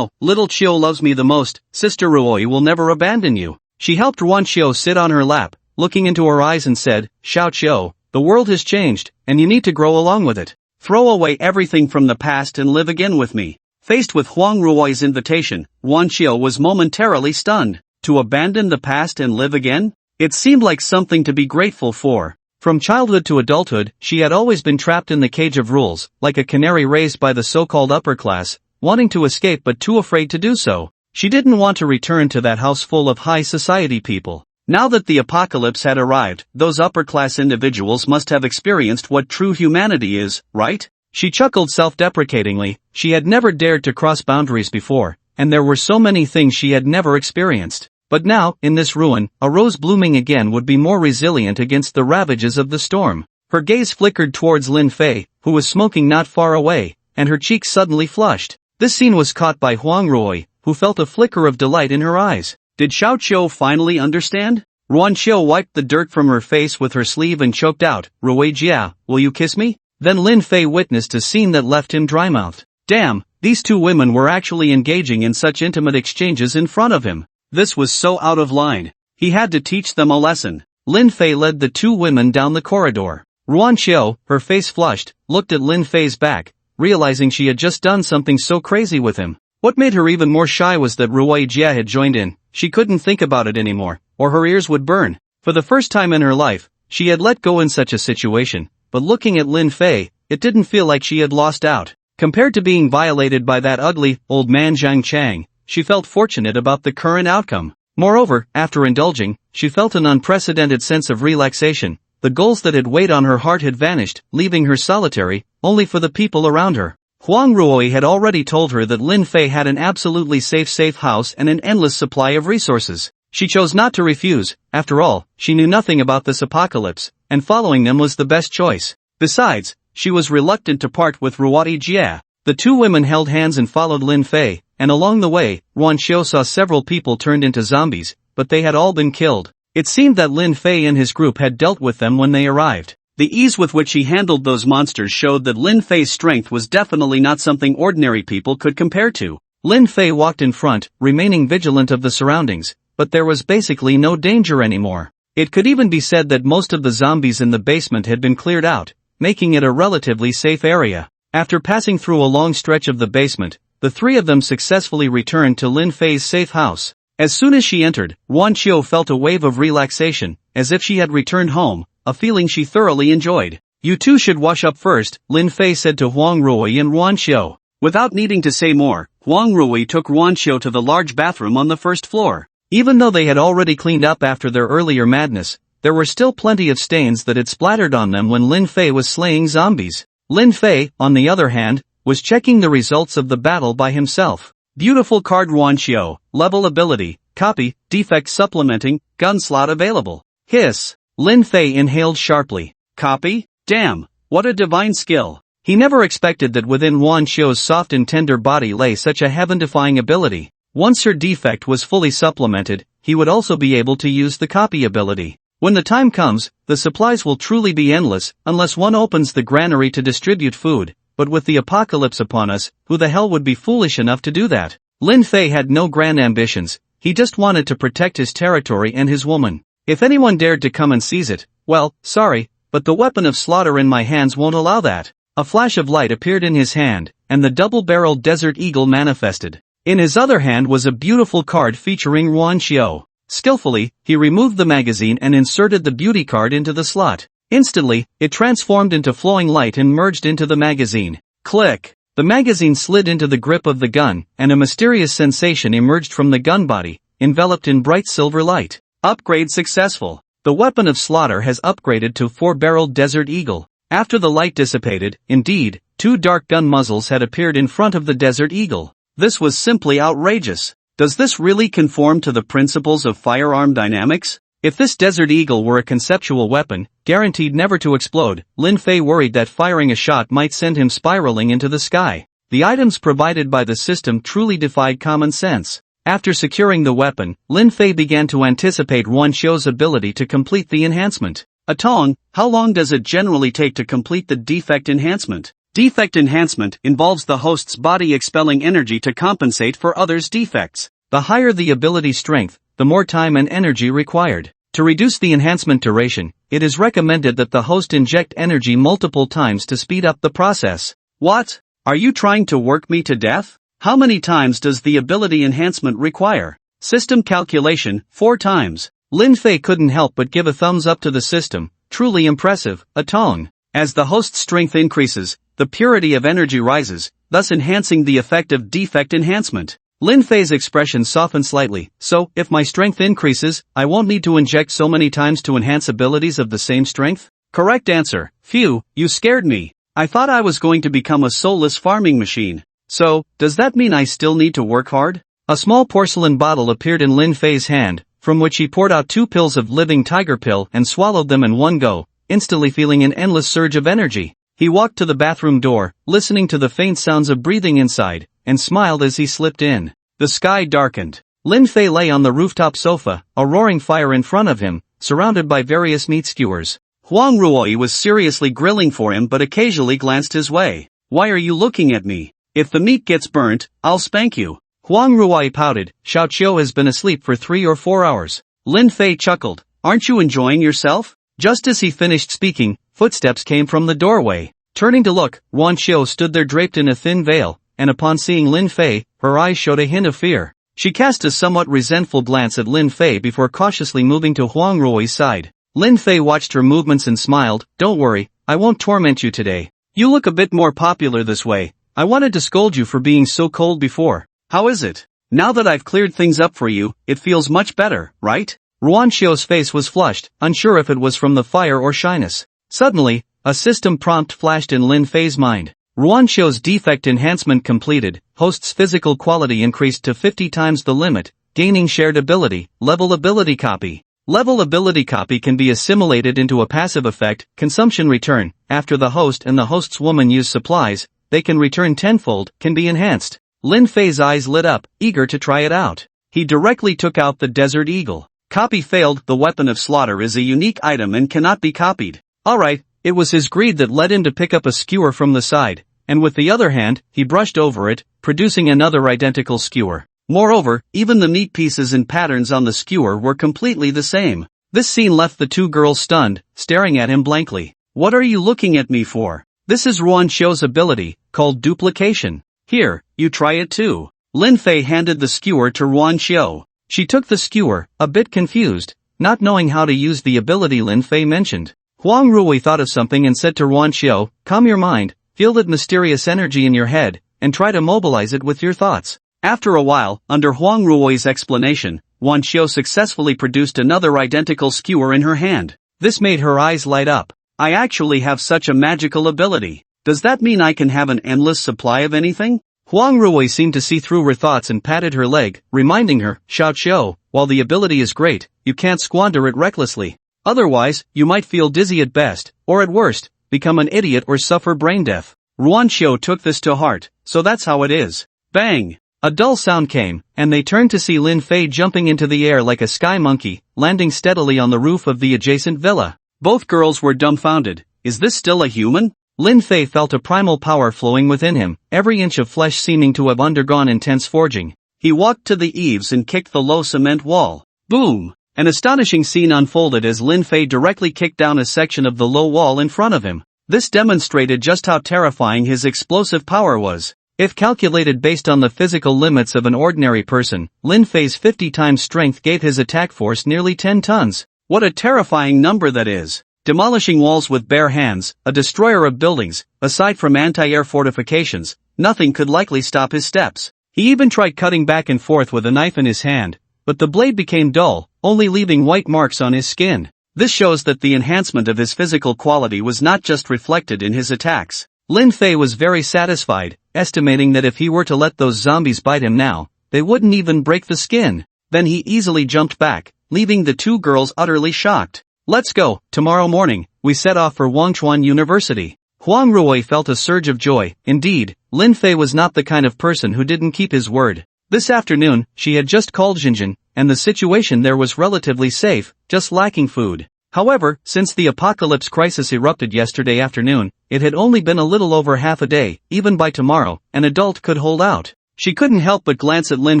little Qiu loves me the most. Sister Rui will never abandon you. She helped Ruan Xiao sit on her lap, looking into her eyes and said, "Xiao Qiu, the world has changed, and you need to grow along with it. Throw away everything from the past and live again with me." Faced with Huang Ruoi's invitation, Ruan Xiao was momentarily stunned. To abandon the past and live again? It seemed like something to be grateful for. From childhood to adulthood, she had always been trapped in the cage of rules, like a canary raised by the so-called upper class, wanting to escape but too afraid to do so. She didn't want to return to that house full of high society people. Now that the apocalypse had arrived, those upper-class individuals must have experienced what true humanity is, right? She chuckled self-deprecatingly. She had never dared to cross boundaries before, and there were so many things she had never experienced. But now, in this ruin, a rose blooming again would be more resilient against the ravages of the storm. Her gaze flickered towards Lin Fei, who was smoking not far away, and her cheeks suddenly flushed. This scene was caught by Huang Ruoi, who felt a flicker of delight in her eyes. Did Xiao Qiu finally understand? Ruan Qiu wiped the dirt from her face with her sleeve and choked out, "Ruoi Jia, will you kiss me?" Then Lin Fei witnessed a scene that left him dry-mouthed. Damn, these two women were actually engaging in such intimate exchanges in front of him. This was so out of line. He had to teach them a lesson. Lin Fei led the two women down the corridor. Ruan Xiao, her face flushed, looked at Lin Fei's back, realizing she had just done something so crazy with him. What made her even more shy was that Ruoi Jia had joined in. She couldn't think about it anymore, or her ears would burn. For the first time in her life, she had let go in such a situation, but looking at Lin Fei, it didn't feel like she had lost out. Compared to being violated by that ugly, old man Zhang Chang, she felt fortunate about the current outcome. Moreover, after indulging, she felt an unprecedented sense of relaxation. The goals that had weighed on her heart had vanished, leaving her solitary, only for the people around her. Huang Ruoi had already told her that Lin Fei had an absolutely safe house and an endless supply of resources. She chose not to refuse. After all, she knew nothing about this apocalypse, and following them was the best choice. Besides, she was reluctant to part with Ruoi Jia. The two women held hands and followed Lin Fei, and along the way, Ruan Xiao saw several people turned into zombies, but they had all been killed. It seemed that Lin Fei and his group had dealt with them when they arrived. The ease with which he handled those monsters showed that Lin Fei's strength was definitely not something ordinary people could compare to. Lin Fei walked in front, remaining vigilant of the surroundings, but there was basically no danger anymore. It could even be said that most of the zombies in the basement had been cleared out, making it a relatively safe area. After passing through a long stretch of the basement, the three of them successfully returned to Lin Fei's safe house. As soon as she entered, Ruan Qiu felt a wave of relaxation, as if she had returned home, a feeling she thoroughly enjoyed. "You two should wash up first," Lin Fei said to Huang Ruoi and Ruan Qiu. Without needing to say more, Huang Ruoi took Ruan Qiu to the large bathroom on the first floor. Even though they had already cleaned up after their earlier madness, there were still plenty of stains that had splattered on them when Lin Fei was slaying zombies. Lin Fei, on the other hand, was checking the results of the battle by himself. Beautiful card Ruan Qiu, level ability, copy, defect supplementing, gun slot available. Hiss. Lin Fei inhaled sharply. Copy? Damn, what a divine skill. He never expected that within Ruan Qiu's soft and tender body lay such a heaven-defying ability. Once her defect was fully supplemented, he would also be able to use the copy ability. When the time comes, the supplies will truly be endless, unless one opens the granary to distribute food, but with the apocalypse upon us, who the hell would be foolish enough to do that? Lin Fei had no grand ambitions, he just wanted to protect his territory and his woman. If anyone dared to come and seize it, well, sorry, but the weapon of slaughter in my hands won't allow that. A flash of light appeared in his hand, and the double-barreled Desert Eagle manifested. In his other hand was a beautiful card featuring Ruan Qiu. Skillfully, he removed the magazine and inserted the beauty card into the slot. Instantly, it transformed into flowing light and merged into the magazine. Click! The magazine slid into the grip of the gun, and a mysterious sensation emerged from the gun body, enveloped in bright silver light. Upgrade successful. The weapon of slaughter has upgraded to 4-barreled Desert Eagle. After the light dissipated, indeed, 2 dark gun muzzles had appeared in front of the Desert Eagle. This was simply outrageous. Does this really conform to the principles of firearm dynamics? If this Desert Eagle were a conceptual weapon, guaranteed never to explode, Lin Fei worried that firing a shot might send him spiraling into the sky. The items provided by the system truly defied common sense. After securing the weapon, Lin Fei began to anticipate Ruan Qiu's ability to complete the enhancement. Atong, how long does it generally take to complete the defect enhancement? Defect enhancement involves the host's body expelling energy to compensate for others' defects. The higher the ability strength, the more time and energy required. To reduce the enhancement duration, it is recommended that the host inject energy multiple times to speed up the process. What? Are you trying to work me to death? How many times does the ability enhancement require? System calculation, 4 times. Lin Fei couldn't help but give a thumbs up to the system. Truly impressive, a tone. As the host's strength increases, the purity of energy rises, thus enhancing the effect of defect enhancement. Lin Fei's expression softened slightly. So, if my strength increases, I won't need to inject so many times to enhance abilities of the same strength? Correct answer. Phew, you scared me. I thought I was going to become a soulless farming machine. So, does that mean I still need to work hard? A small porcelain bottle appeared in Lin Fei's hand, from which he poured out 2 pills of living tiger pill and swallowed them in one go, instantly feeling an endless surge of energy. He walked to the bathroom door, listening to the faint sounds of breathing inside, and smiled as he slipped in. The sky darkened. Lin Fei lay on the rooftop sofa, a roaring fire in front of him, surrounded by various meat skewers. Huang Ruoyi was seriously grilling for him but occasionally glanced his way. Why are you looking at me? If the meat gets burnt, I'll spank you. Huang Ruoyi pouted. Xiao Qiu has been asleep for 3 or 4 hours. Lin Fei chuckled. Aren't you enjoying yourself? Just as he finished speaking, footsteps came from the doorway. Turning to look, Wan Qiu stood there draped in a thin veil, and upon seeing Lin Fei, her eyes showed a hint of fear. She cast a somewhat resentful glance at Lin Fei before cautiously moving to Huang Ruoyi's side. Lin Fei watched her movements and smiled. Don't worry, I won't torment you today. You look a bit more popular this way. I wanted to scold you for being so cold before. How is it? Now that I've cleared things up for you, it feels much better, right? Ruan Xiu's face was flushed, unsure if it was from the fire or shyness. Suddenly, a system prompt flashed in Lin Fei's mind. Ruan Xiu's defect enhancement completed, host's physical quality increased to 50 times the limit, gaining shared ability, level ability copy. Level ability copy can be assimilated into a passive effect, consumption return. After the host and the host's woman use supplies, they can return tenfold, can be enhanced. Lin Fei's eyes lit up, eager to try it out. He directly took out the Desert Eagle. Copy failed. The weapon of slaughter is a unique item and cannot be copied. Alright, it was his greed that led him to pick up a skewer from the side, and with the other hand, he brushed over it, producing another identical skewer. Moreover, even the meat pieces and patterns on the skewer were completely the same. This scene left the 2 girls stunned, staring at him blankly. What are you looking at me for? This is Ruan Xiu's ability, called duplication. Here, you try it too. Lin Fei handed the skewer to Ruan Xiu. She took the skewer, a bit confused, not knowing how to use the ability Lin Fei mentioned. Huang Ruoyi thought of something and said to Ruan Xiu, calm your mind, feel that mysterious energy in your head, and try to mobilize it with your thoughts. After a while, under Huang Ruoyi's explanation, Wan Xiu successfully produced another identical skewer in her hand. This made her eyes light up. I actually have such a magical ability. Does that mean I can have an endless supply of anything? Huang Ruoyi seemed to see through her thoughts and patted her leg, reminding her, Xiao Qiu, while the ability is great, you can't squander it recklessly. Otherwise, you might feel dizzy at best, or at worst, become an idiot or suffer brain death. Ruan Xiu took this to heart, so that's how it is. Bang! A dull sound came, and they turned to see Lin Fei jumping into the air like a sky monkey, landing steadily on the roof of the adjacent villa. Both girls were dumbfounded. Is this still a human? Lin Fei felt a primal power flowing within him, every inch of flesh seeming to have undergone intense forging. He walked to the eaves and kicked the low cement wall. Boom! An astonishing scene unfolded as Lin Fei directly kicked down a section of the low wall in front of him. This demonstrated just how terrifying his explosive power was. If calculated based on the physical limits of an ordinary person, Lin Fei's 50 times strength gave his attack force nearly 10 tons. What a terrifying number that is. Demolishing walls with bare hands, a destroyer of buildings, aside from anti-air fortifications, nothing could likely stop his steps. He even tried cutting back and forth with a knife in his hand, but the blade became dull, only leaving white marks on his skin. This shows that the enhancement of his physical quality was not just reflected in his attacks. Lin Fei was very satisfied, estimating that if he were to let those zombies bite him now, they wouldn't even break the skin. Then he easily jumped back, leaving the 2 girls utterly shocked. Let's go. Tomorrow morning, we set off for Wangchuan University. Huang Ruoyi felt a surge of joy. Indeed, Lin Fei was not the kind of person who didn't keep his word. This afternoon, she had just called Xinjin, and the situation there was relatively safe, just lacking food. However, since the apocalypse crisis erupted yesterday afternoon, it had only been a little over half a day. Even by tomorrow, an adult could hold out. She couldn't help but glance at Lin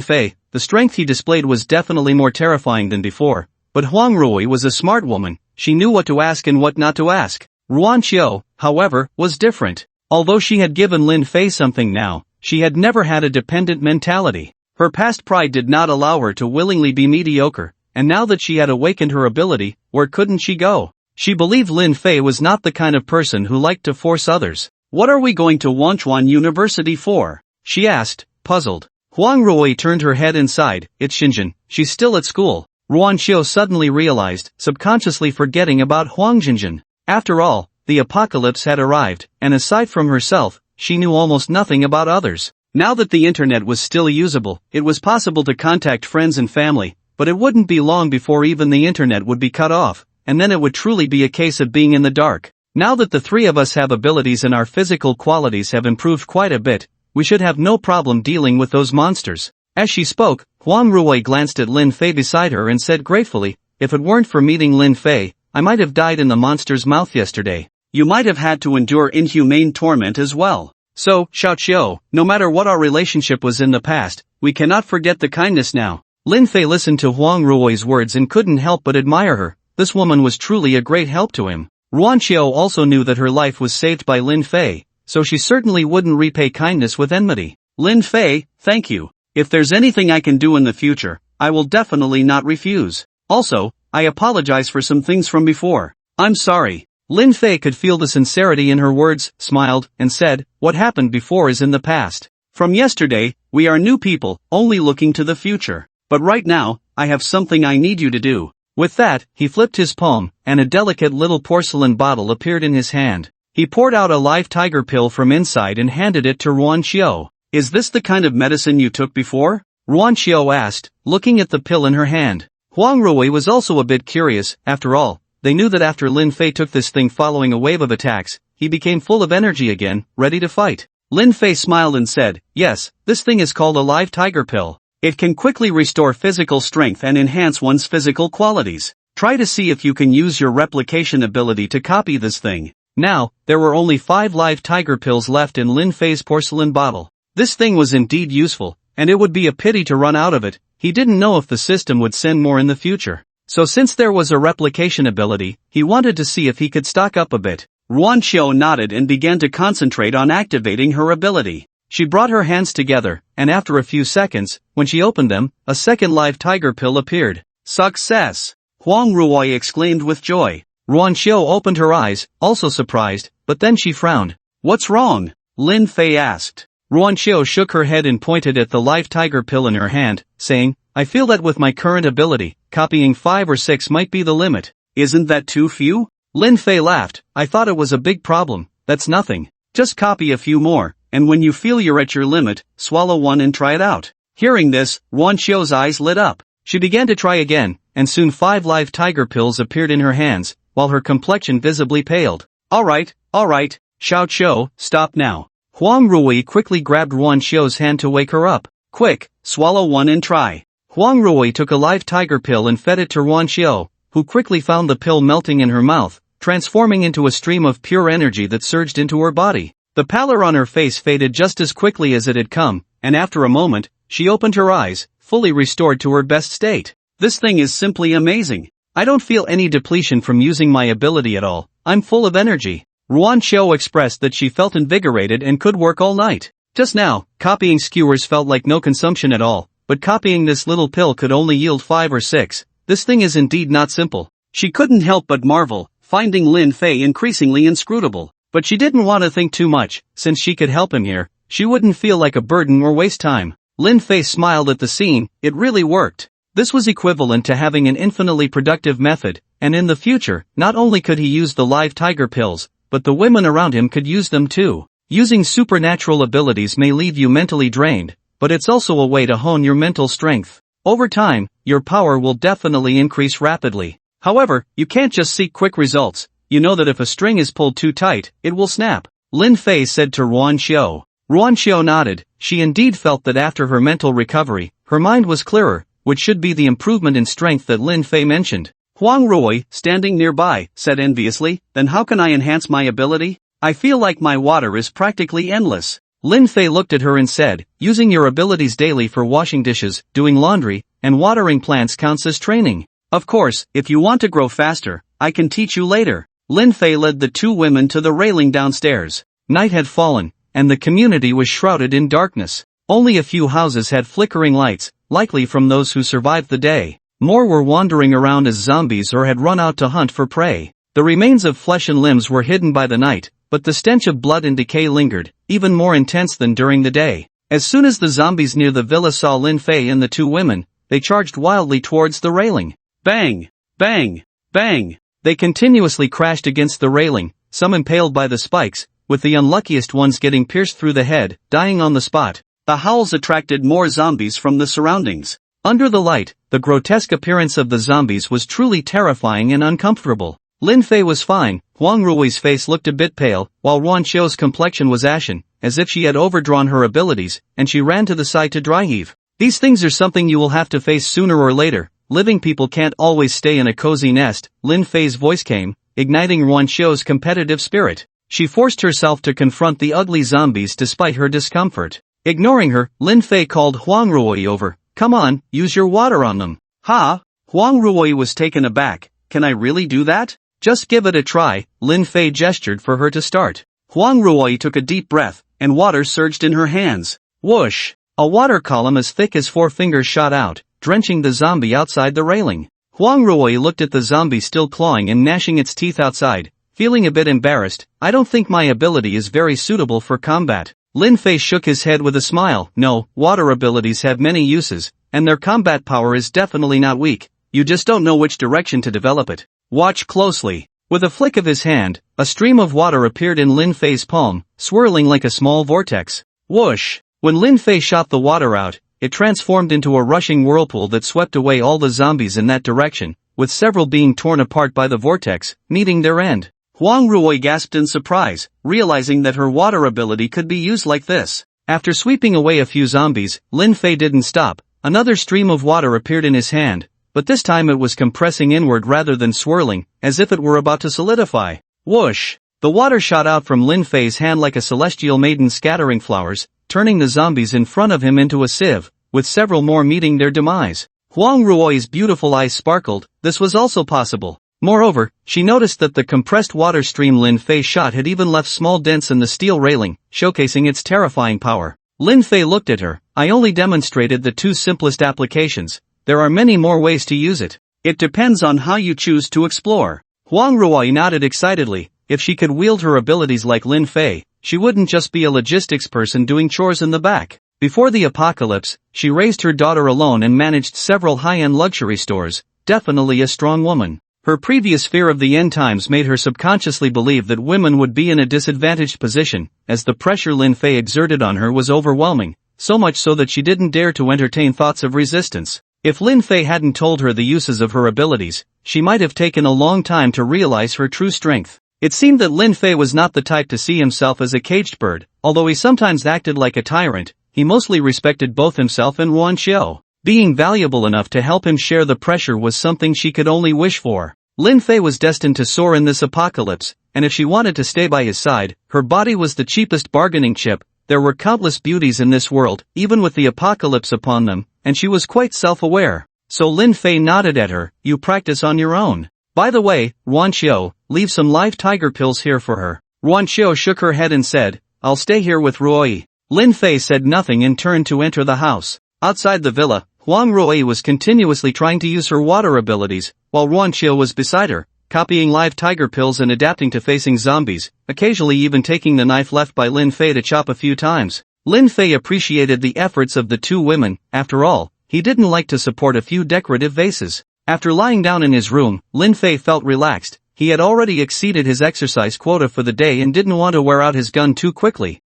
Fei, the strength he displayed was definitely more terrifying than before. But Huang Rui was a smart woman, she knew what to ask and what not to ask. Ruan Qiu, however, was different. Although she had given Lin Fei something now, she had never had a dependent mentality. Her past pride did not allow her to willingly be mediocre, and now that she had awakened her ability, where couldn't she go? She believed Lin Fei was not the kind of person who liked to force others. What are we going to Wanchuan University for? She asked, puzzled. Huang Rui turned her head inside. It's Xinjin, she's still at school. Ruan Qiu suddenly realized, subconsciously forgetting about Huang Xinjin. After all, the apocalypse had arrived, and aside from herself, she knew almost nothing about others. Now that the internet was still usable, it was possible to contact friends and family, but it wouldn't be long before even the internet would be cut off, and then it would truly be a case of being in the dark. Now that the three of us have abilities and our physical qualities have improved quite a bit, we should have no problem dealing with those monsters. As she spoke, Huang Rui glanced at Lin Fei beside her and said gratefully, if it weren't for meeting Lin Fei, I might have died in the monster's mouth yesterday. You might have had to endure inhumane torment as well. So, Xiao Qiu, no matter what our relationship was in the past, we cannot forget the kindness now. Lin Fei listened to Huang Rui's words and couldn't help but admire her. This woman was truly a great help to him. Ruan Qiu also knew that her life was saved by Lin Fei, so she certainly wouldn't repay kindness with enmity. Lin Fei, thank you. If there's anything I can do in the future, I will definitely not refuse. Also, I apologize for some things from before. I'm sorry. Lin Fei could feel the sincerity in her words, smiled, and said, what happened before is in the past. From yesterday, we are new people, only looking to the future. But right now, I have something I need you to do. With that, he flipped his palm, and a delicate little porcelain bottle appeared in his hand. He poured out a live tiger pill from inside and handed it to Ruan Qiu. Is this the kind of medicine you took before? Ruan Qiu asked, looking at the pill in her hand. Huang Rui was also a bit curious. After all, they knew that after Lin Fei took this thing following a wave of attacks, he became full of energy again, ready to fight. Lin Fei smiled and said, yes, this thing is called a live tiger pill. It can quickly restore physical strength and enhance one's physical qualities. Try to see if you can use your replication ability to copy this thing. Now, there were only 5 live tiger pills left in Lin Fei's porcelain bottle. This thing was indeed useful, and it would be a pity to run out of it. He didn't know if the system would send more in the future. So since there was a replication ability, he wanted to see if he could stock up a bit. Ruan Qiu nodded and began to concentrate on activating her ability. She brought her hands together, and after a few seconds, when she opened them, a second live tiger pill appeared. Success! Huang Rui exclaimed with joy. Ruan Qiu opened her eyes, also surprised, but then she frowned. What's wrong? Lin Fei asked. Ruan Qiu shook her head and pointed at the live tiger pill in her hand, saying, I feel that with my current ability, copying 5 or 6 might be the limit. Isn't that too few? Lin Fei laughed. I thought it was a big problem. That's nothing. Just copy a few more, and when you feel you're at your limit, swallow one and try it out. Hearing this, Ruan Qiu's eyes lit up. She began to try again, and soon 5 live tiger pills appeared in her hands, while her complexion visibly paled. Alright, Xiao Qiu, stop now. Huang Rui quickly grabbed Ruan Qiu's hand to wake her up. Quick, swallow one and try. Huang Rui took a live tiger pill and fed it to Ruan Qiu, who quickly found the pill melting in her mouth, transforming into a stream of pure energy that surged into her body. The pallor on her face faded just as quickly as it had come, and after a moment, she opened her eyes, fully restored to her best state. This thing is simply amazing. I don't feel any depletion from using my ability at all. I'm full of energy. Ruan Qiu expressed that she felt invigorated and could work all night. Just now, copying skewers felt like no consumption at all, but copying this little pill could only yield 5 or 6. This thing is indeed not simple. She couldn't help but marvel, finding Lin Fei increasingly inscrutable. But she didn't want to think too much, since she could help him here. She wouldn't feel like a burden or waste time. Lin Fei smiled at the scene. It really worked. This was equivalent to having an infinitely productive method, and in the future, not only could he use the live tiger pills, but the women around him could use them too. Using supernatural abilities may leave you mentally drained, but it's also a way to hone your mental strength. Over time, your power will definitely increase rapidly. However, you can't just seek quick results. You know that if a string is pulled too tight, it will snap. Lin Fei said to Ruan Qiu. Ruan Qiu nodded. She indeed felt that after her mental recovery, her mind was clearer, which should be the improvement in strength that Lin Fei mentioned. Huang Rui, standing nearby, said enviously, then how can I enhance my ability? I feel like my water is practically endless. Lin Fei looked at her and said, using your abilities daily for washing dishes, doing laundry, and watering plants counts as training. Of course, if you want to grow faster, I can teach you later. Lin Fei led the two women to the railing downstairs. Night had fallen, and the community was shrouded in darkness. Only a few houses had flickering lights, likely from those who survived the day. More were wandering around as zombies or had run out to hunt for prey. The remains of flesh and limbs were hidden by the night, but the stench of blood and decay lingered, even more intense than during the day. As soon as the zombies near the villa saw Lin Fei and the two women, they charged wildly towards the railing. Bang! Bang! Bang! They continuously crashed against the railing, some impaled by the spikes, with the unluckiest ones getting pierced through the head, dying on the spot. The howls attracted more zombies from the surroundings. Under the light, the grotesque appearance of the zombies was truly terrifying and uncomfortable. Lin Fei was fine. Huang Ruo's face looked a bit pale, while Ruan Xiu's complexion was ashen, as if she had overdrawn her abilities, and she ran to the side to dry heave. These things are something you will have to face sooner or later. Living people can't always stay in a cozy nest. Lin Fei's voice came, igniting Ruan Xiu's competitive spirit. She forced herself to confront the ugly zombies despite her discomfort. Ignoring her, Lin Fei called Huang Ruo over. Come on, use your water on them. Ha! Huang Ruo was taken aback. Can I really do that? Just give it a try. Lin Fei gestured for her to start. Huang Ruo took a deep breath, and water surged in her hands. Whoosh! A water column as thick as 4 fingers shot out, drenching the zombie outside the railing. Huang Ruo looked at the zombie still clawing and gnashing its teeth outside, feeling a bit embarrassed. I don't think my ability is very suitable for combat. Lin Fei shook his head with a smile. No, water abilities have many uses, and their combat power is definitely not weak. You just don't know which direction to develop it. Watch closely. With a flick of his hand, a stream of water appeared in Lin Fei's palm, swirling like a small vortex. Whoosh! When Lin Fei shot the water out, it transformed into a rushing whirlpool that swept away all the zombies in that direction, with several being torn apart by the vortex, meeting their end. Huang Ruo gasped in surprise, realizing that her water ability could be used like this. After sweeping away a few zombies, Lin Fei didn't stop. Another stream of water appeared in his hand, but this time it was compressing inward rather than swirling, as if it were about to solidify. Whoosh! The water shot out from Lin Fei's hand like a celestial maiden scattering flowers, turning the zombies in front of him into a sieve, with several more meeting their demise. Huang Ruo's beautiful eyes sparkled. This was also possible. Moreover, she noticed that the compressed water stream Lin Fei shot had even left small dents in the steel railing, showcasing its terrifying power. Lin Fei looked at her. I only demonstrated the 2 simplest applications. There are many more ways to use it. It depends on how you choose to explore. Huang Ruo nodded excitedly. If she could wield her abilities like Lin Fei, she wouldn't just be a logistics person doing chores in the back. Before the apocalypse, she raised her daughter alone and managed several high-end luxury stores. Definitely a strong woman. Her previous fear of the end times made her subconsciously believe that women would be in a disadvantaged position, as the pressure Lin Fei exerted on her was overwhelming, so much so that she didn't dare to entertain thoughts of resistance. If Lin Fei hadn't told her the uses of her abilities, she might have taken a long time to realize her true strength. It seemed that Lin Fei was not the type to see himself as a caged bird. Although he sometimes acted like a tyrant, he mostly respected both himself and Ruan Xiu. Being valuable enough to help him share the pressure was something she could only wish for. Lin Fei was destined to soar in this apocalypse, and if she wanted to stay by his side, her body was the cheapest bargaining chip. There were countless beauties in this world, even with the apocalypse upon them, and she was quite self-aware. So Lin Fei nodded at her. You practice on your own. By the way, Ruan Xiu, leave some live tiger pills here for her. Ruan Xiu shook her head and said, I'll stay here with Ruoyi. Lin Fei said nothing and turned to enter the house. Outside the villa, Huang Ruoyi was continuously trying to use her water abilities, while Ruan Xiu was beside her, copying live tiger pills and adapting to facing zombies, occasionally even taking the knife left by Lin Fei to chop a few times. Lin Fei appreciated the efforts of the 2 women. After all, he didn't like to support a few decorative vases. After lying down in his room, Lin Fei felt relaxed. He had already exceeded his exercise quota for the day and didn't want to wear out his gun too quickly.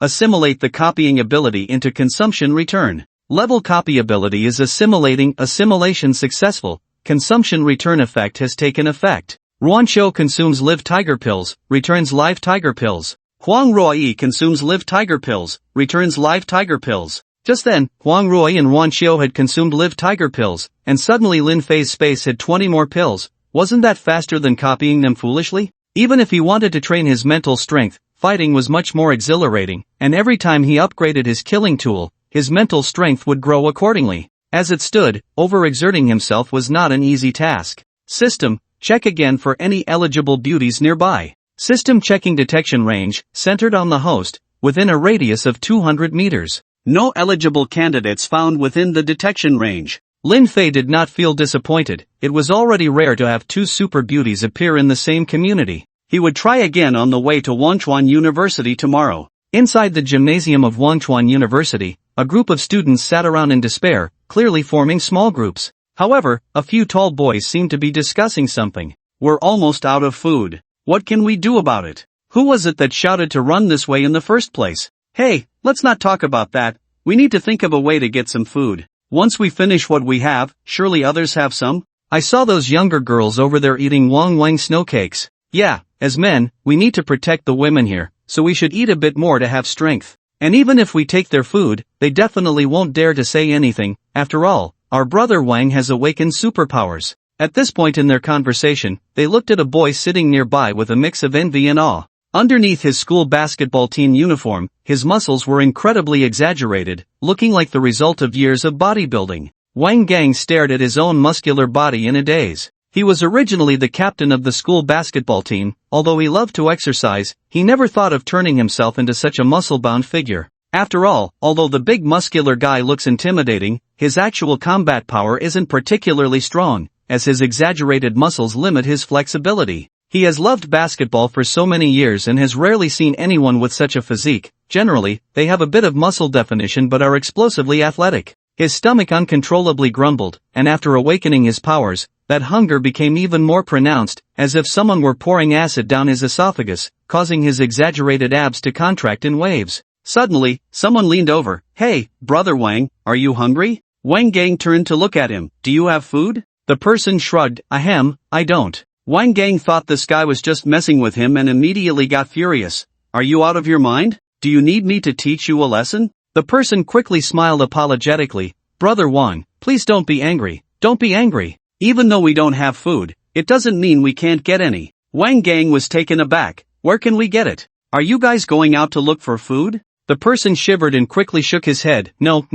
Assimilate the copying ability into consumption return. Level copy ability is assimilation successful. Consumption return effect has taken effect. Ruan Xiu consumes live tiger pills, returns live tiger pills. Huang Ruoyi consumes live tiger pills, returns live tiger pills. Just then, Huang Ruoyi and Ruan Xiu had consumed live tiger pills, and suddenly Lin Fei's space had 20 more pills. Wasn't that faster than copying them foolishly? Even if he wanted to train his mental strength, fighting was much more exhilarating, and every time he upgraded his killing tool, his mental strength would grow accordingly. As it stood, overexerting himself was not an easy task. System, check again for any eligible beauties nearby. System checking detection range, centered on the host, within a radius of 200 meters. No eligible candidates found within the detection range. Lin Fei did not feel disappointed. It was already rare to have two super beauties appear in the same community. He would try again on the way to Wangchuan University tomorrow. Inside the gymnasium of Wangchuan University, a group of students sat around in despair, clearly forming small groups. However, a few tall boys seemed to be discussing something. We're almost out of food. What can we do about it? Who was it that shouted to run this way in the first place? Hey, let's not talk about that. We need to think of a way to get some food. Once we finish what we have, surely others have some? I saw those younger girls over there eating Wang Wang snowcakes. Yeah, as men, we need to protect the women here, so we should eat a bit more to have strength. And even if we take their food, they definitely won't dare to say anything. After all, our brother Wang has awakened superpowers. At this point in their conversation, they looked at a boy sitting nearby with a mix of envy and awe. Underneath his school basketball team uniform, his muscles were incredibly exaggerated, looking like the result of years of bodybuilding. Wang Gang stared at his own muscular body in a daze. He was originally the captain of the school basketball team. Although he loved to exercise, he never thought of turning himself into such a muscle-bound figure. After all, although the big muscular guy looks intimidating, his actual combat power isn't particularly strong, as his exaggerated muscles limit his flexibility. He has loved basketball for so many years and has rarely seen anyone with such a physique. Generally, they have a bit of muscle definition but are explosively athletic. His stomach uncontrollably grumbled, and after awakening his powers, that hunger became even more pronounced, as if someone were pouring acid down his esophagus, causing his exaggerated abs to contract in waves. Suddenly, someone leaned over. Hey, brother Wang, are you hungry? Wang Gang turned to look at him. Do you have food? The person shrugged. Ahem, I don't. Wang Gang thought this guy was just messing with him and immediately got furious. Are you out of your mind? Do you need me to teach you a lesson? The person quickly smiled apologetically. Brother Wang, please don't be angry. Don't be angry. Even though we don't have food, it doesn't mean we can't get any. Wang Gang was taken aback. Where can we get it? Are you guys going out to look for food? The person shivered and quickly shook his head. No,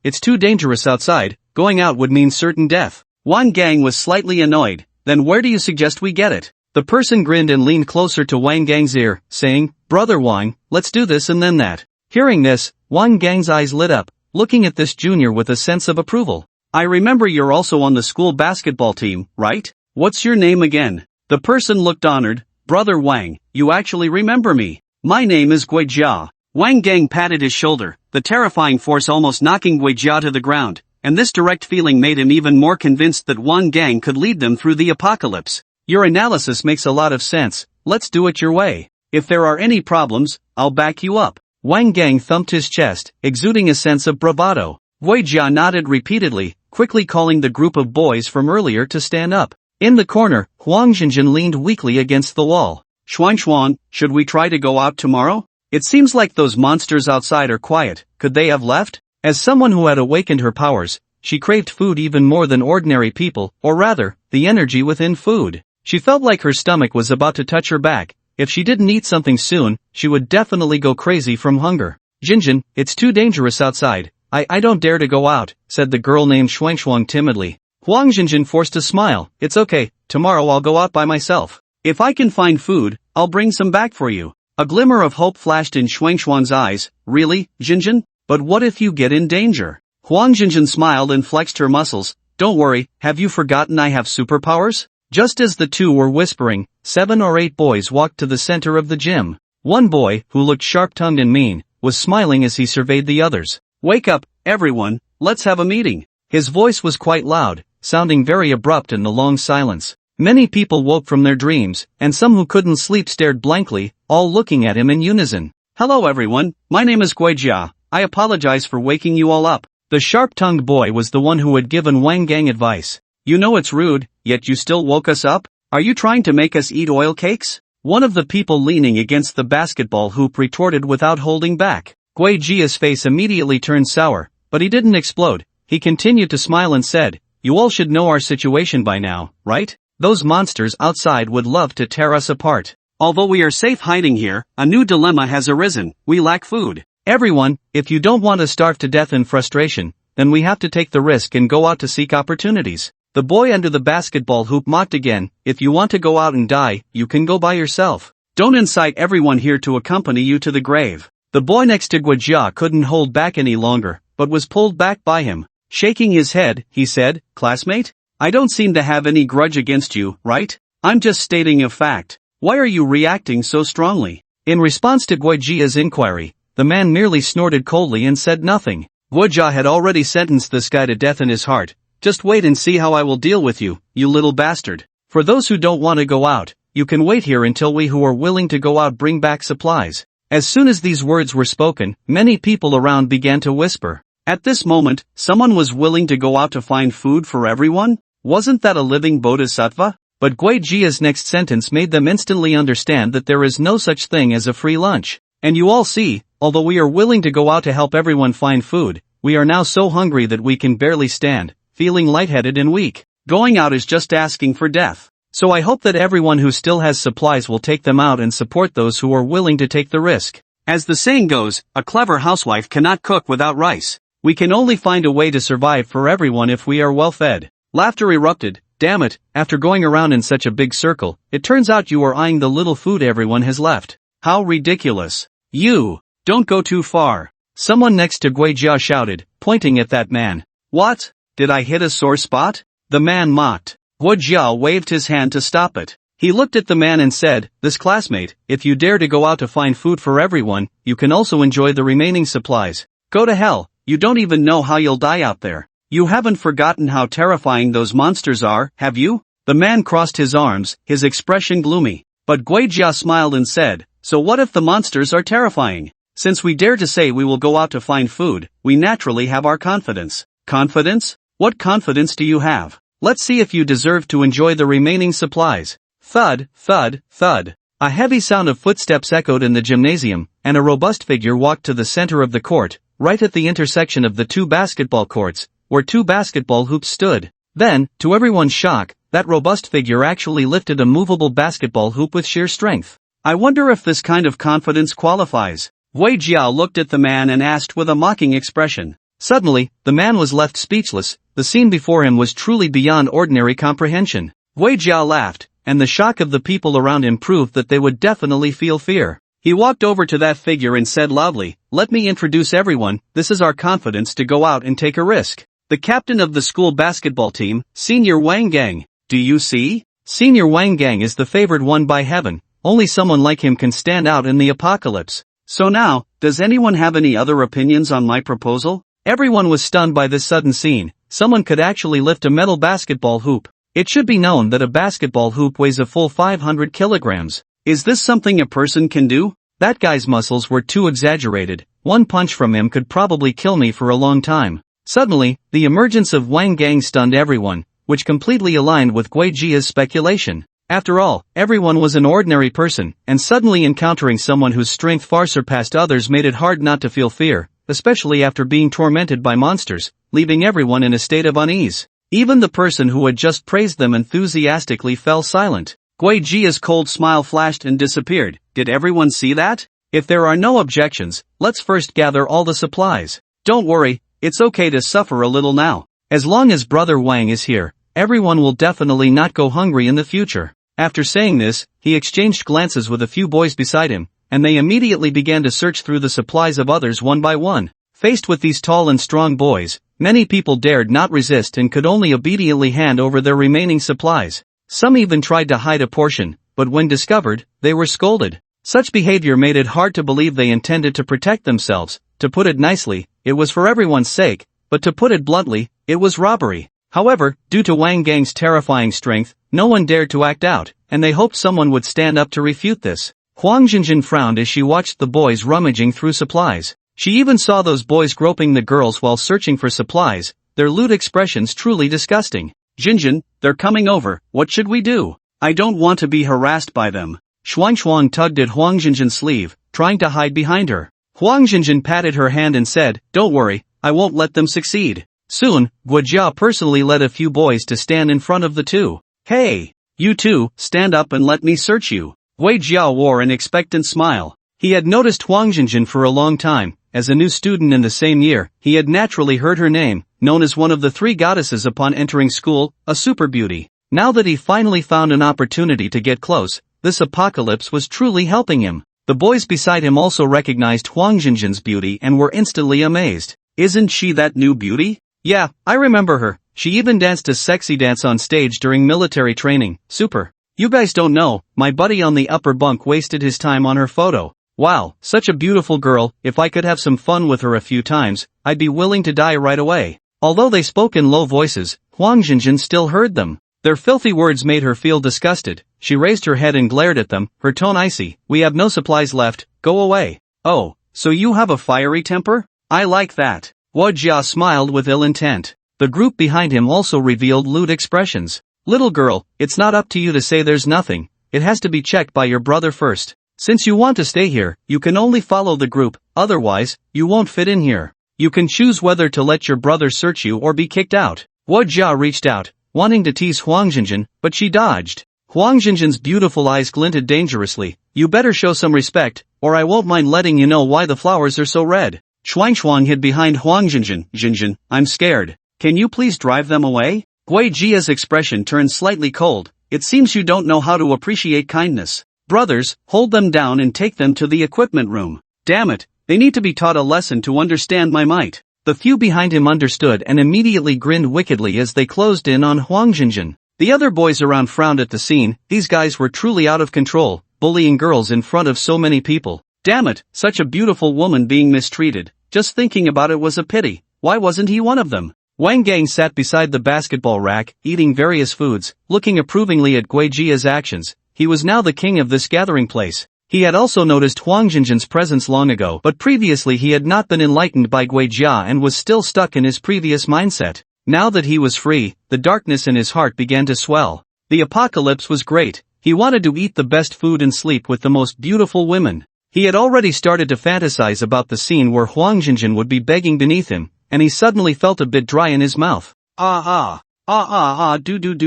it's too dangerous outside. Going out would mean certain death. Wang Gang was slightly annoyed. Then where do you suggest we get it? The person grinned and leaned closer to Wang Gang's ear, saying, Brother Wang, let's do this and then that. Hearing this, Wang Gang's eyes lit up, looking at this junior with a sense of approval. I remember you're also on the school basketball team, right? What's your name again? The person looked honored. Brother Wang, you actually remember me. My name is Guijia. Wang Gang patted his shoulder, the terrifying force almost knocking Guijia to the ground. And this direct feeling made him even more convinced that Wang Gang could lead them through the apocalypse. Your analysis makes a lot of sense. Let's do it your way. If there are any problems, I'll back you up. Wang Gang thumped his chest, exuding a sense of bravado. Wei Jia nodded repeatedly, quickly calling the group of boys from earlier to stand up. In the corner, Huang Zhenjin leaned weakly against the wall. Xuan, should we try to go out tomorrow? It seems like those monsters outside are quiet. Could they have left? As someone who had awakened her powers, she craved food even more than ordinary people, or rather, the energy within food. She felt like her stomach was about to touch her back. If she didn't eat something soon, she would definitely go crazy from hunger. Jinjin, it's too dangerous outside. I don't dare to go out, said the girl named Shuangshuang timidly. Huang Jinjin forced a smile. It's okay, tomorrow I'll go out by myself. If I can find food, I'll bring some back for you. A glimmer of hope flashed in Shuangshuang's eyes. Really, Jinjin? But what if you get in danger? Huang Jinjin smiled and flexed her muscles. Don't worry, have you forgotten I have superpowers? Just as the two were whispering, 7 or 8 boys walked to the center of the gym. One boy, who looked sharp-tongued and mean, was smiling as he surveyed the others. Wake up, everyone, let's have a meeting. His voice was quite loud, sounding very abrupt in the long silence. Many people woke from their dreams, and some who couldn't sleep stared blankly, all looking at him in unison. Hello everyone, my name is Guijia. I apologize for waking you all up. The sharp-tongued boy was the one who had given Wang Gang advice. You know it's rude, yet you still woke us up? Are you trying to make us eat oil cakes? One of the people leaning against the basketball hoop retorted without holding back. Guijia's face immediately turned sour, but he didn't explode. He continued to smile and said, You all should know our situation by now, right? Those monsters outside would love to tear us apart. Although we are safe hiding here, a new dilemma has arisen. We lack food. Everyone, if you don't want to starve to death in frustration, then we have to take the risk and go out to seek opportunities. The boy under the basketball hoop mocked again. If you want to go out and die, you can go by yourself. Don't incite everyone here to accompany you to the grave. The boy next to Guojia couldn't hold back any longer, but was pulled back by him. Shaking his head, he said, "Classmate? I don't seem to have any grudge against you, right? I'm just stating a fact. Why are you reacting so strongly?" In response to Guojia's inquiry, the man merely snorted coldly and said nothing. Guojia had already sentenced this guy to death in his heart. "Just wait and see how I will deal with you, you little bastard. For those who don't want to go out, you can wait here until we who are willing to go out bring back supplies." As soon as these words were spoken, many people around began to whisper. At this moment, someone was willing to go out to find food for everyone? Wasn't that a living bodhisattva? But Guojia's next sentence made them instantly understand that there is no such thing as a free lunch. And you all see, although we are willing to go out to help everyone find food, we are now so hungry that we can barely stand, feeling lightheaded and weak. Going out is just asking for death. So I hope that everyone who still has supplies will take them out and support those who are willing to take the risk. As the saying goes, a clever housewife cannot cook without rice. We can only find a way to survive for everyone if we are well fed. Laughter erupted. Damn it, after going around in such a big circle, it turns out you are eyeing the little food everyone has left. How ridiculous. You, don't go too far. Someone next to Guojia shouted, pointing at that man. What? Did I hit a sore spot? The man mocked. Guojia waved his hand to stop it. He looked at the man and said, "This classmate, if you dare to go out to find food for everyone, you can also enjoy the remaining supplies. Go to hell, you don't even know how you'll die out there. You haven't forgotten how terrifying those monsters are, have you?" The man crossed his arms, his expression gloomy. But Guojia smiled and said, "So what if the monsters are terrifying? Since we dare to say we will go out to find food, we naturally have our confidence." Confidence? What confidence do you have? Let's see if you deserve to enjoy the remaining supplies. Thud, thud, thud. A heavy sound of footsteps echoed in the gymnasium, and a robust figure walked to the center of the court, right at the intersection of the two basketball courts, where two basketball hoops stood. Then, to everyone's shock, that robust figure actually lifted a movable basketball hoop with sheer strength. I wonder if this kind of confidence qualifies. Wei Jiao looked at the man and asked with a mocking expression. Suddenly, the man was left speechless. The scene before him was truly beyond ordinary comprehension. Wei Jiao laughed, and the shock of the people around him proved that they would definitely feel fear. He walked over to that figure and said loudly, "Let me introduce everyone, this is our confidence to go out and take a risk. The captain of the school basketball team, Senior Wang Gang. Do you see? Senior Wang Gang is the favored one by heaven, only someone like him can stand out in the apocalypse. So now, does anyone have any other opinions on my proposal?" Everyone was stunned by this sudden scene. Someone could actually lift a metal basketball hoop. It should be known that a basketball hoop weighs a full 500 kilograms. Is this something a person can do? That guy's muscles were too exaggerated. One punch from him could probably kill me for a long time. Suddenly, the emergence of Wang Gang stunned everyone, which completely aligned with Guijia's speculation. After all, everyone was an ordinary person, and suddenly encountering someone whose strength far surpassed others made it hard not to feel fear, especially after being tormented by monsters, leaving everyone in a state of unease. Even the person who had just praised them enthusiastically fell silent. Guijia's cold smile flashed and disappeared. Did everyone see that? If there are no objections, let's first gather all the supplies. Don't worry, it's okay to suffer a little now. As long as Brother Wang is here, everyone will definitely not go hungry in the future. After saying this, he exchanged glances with a few boys beside him, and they immediately began to search through the supplies of others one by one. Faced with these tall and strong boys, many people dared not resist and could only obediently hand over their remaining supplies. Some even tried to hide a portion, but when discovered, they were scolded. Such behavior made it hard to believe they intended to protect themselves. To put it nicely, it was for everyone's sake, but to put it bluntly, it was robbery. However, due to Wang Gang's terrifying strength, no one dared to act out, and they hoped someone would stand up to refute this. Huang Jinjin frowned as she watched the boys rummaging through supplies. She even saw those boys groping the girls while searching for supplies, their lewd expressions truly disgusting. "Jinjin, they're coming over, what should we do? I don't want to be harassed by them." Shuang tugged at Huang Jinjin's sleeve, trying to hide behind her. Huang Jinjin patted her hand and said, "Don't worry, I won't let them succeed." Soon, Guojia personally led a few boys to stand in front of the two. "Hey, you two, stand up and let me search you." Gui Jia wore an expectant smile. He had noticed Huang Jinjin for a long time. As a new student in the same year, he had naturally heard her name, known as one of the three goddesses upon entering school, a super beauty. Now that he finally found an opportunity to get close, this apocalypse was truly helping him. The boys beside him also recognized Huang Jinjin's beauty and were instantly amazed. Isn't she that new beauty? Yeah, I remember her. She even danced a sexy dance on stage during military training. Super. You guys don't know, my buddy on the upper bunk wasted his time on her photo. Wow, such a beautiful girl. If I could have some fun with her a few times, I'd be willing to die right away. Although they spoke in low voices, Huang Jinjin still heard them. Their filthy words made her feel disgusted. She raised her head and glared at them, her tone icy. We have no supplies left, go away. Oh, so you have a fiery temper? I like that. Guo Jia smiled with ill intent. The group behind him also revealed lewd expressions. Little girl, it's not up to you to say there's nothing. It has to be checked by your brother first. Since you want to stay here, you can only follow the group, otherwise, you won't fit in here. You can choose whether to let your brother search you or be kicked out. Guo Jia reached out, wanting to tease Huang Jinjin, but she dodged. Huang Jinjin's beautiful eyes glinted dangerously. You better show some respect, or I won't mind letting you know why the flowers are so red. Shuang hid behind Huang Jinjin. Jinjin, I'm scared. Can you please drive them away? Gui Jia's expression turned slightly cold. It seems you don't know how to appreciate kindness. Brothers, hold them down and take them to the equipment room. Damn it, they need to be taught a lesson to understand my might. The few behind him understood and immediately grinned wickedly as they closed in on Huang Jinjin. The other boys around frowned at the scene. These guys were truly out of control, bullying girls in front of so many people. Damn it, such a beautiful woman being mistreated. Just thinking about it was a pity. Why wasn't he one of them? Wang Gang sat beside the basketball rack, eating various foods, looking approvingly at Gui Jia's actions. He was now the king of this gathering place. He had also noticed Huang Jinjin's presence long ago, but previously he had not been enlightened by Gui Jia and was still stuck in his previous mindset. Now that he was free, the darkness in his heart began to swell. The apocalypse was great. He wanted to eat the best food and sleep with the most beautiful women. He had already started to fantasize about the scene where Huang Jinjin would be begging beneath him, and he suddenly felt a bit dry in his mouth.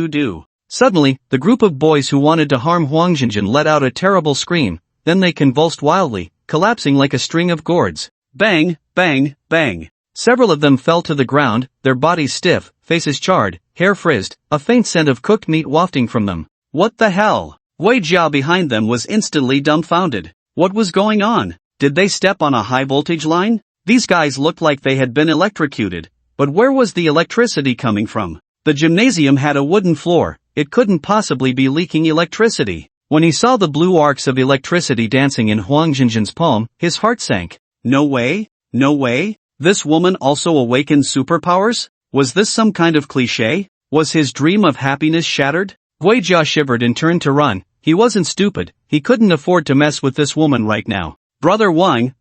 Do. Suddenly, the group of boys who wanted to harm Huang Jinjin let out a terrible scream, then they convulsed wildly, collapsing like a string of gourds. Bang, bang, bang. Several of them fell to the ground, their bodies stiff, faces charred, hair frizzed, a faint scent of cooked meat wafting from them. What the hell? Wei Jiao behind them was instantly dumbfounded. What was going on? Did they step on a high-voltage line? These guys looked like they had been electrocuted, but where was the electricity coming from? The gymnasium had a wooden floor. It couldn't possibly be leaking electricity. When he saw the blue arcs of electricity dancing in Huang Jinjin's palm, his heart sank. No way, no way. This woman also awakened superpowers? Was this some kind of cliché? Was his dream of happiness shattered? Gui Jia shivered and turned to run. He wasn't stupid. He couldn't afford to mess with this woman right now. Brother Wang,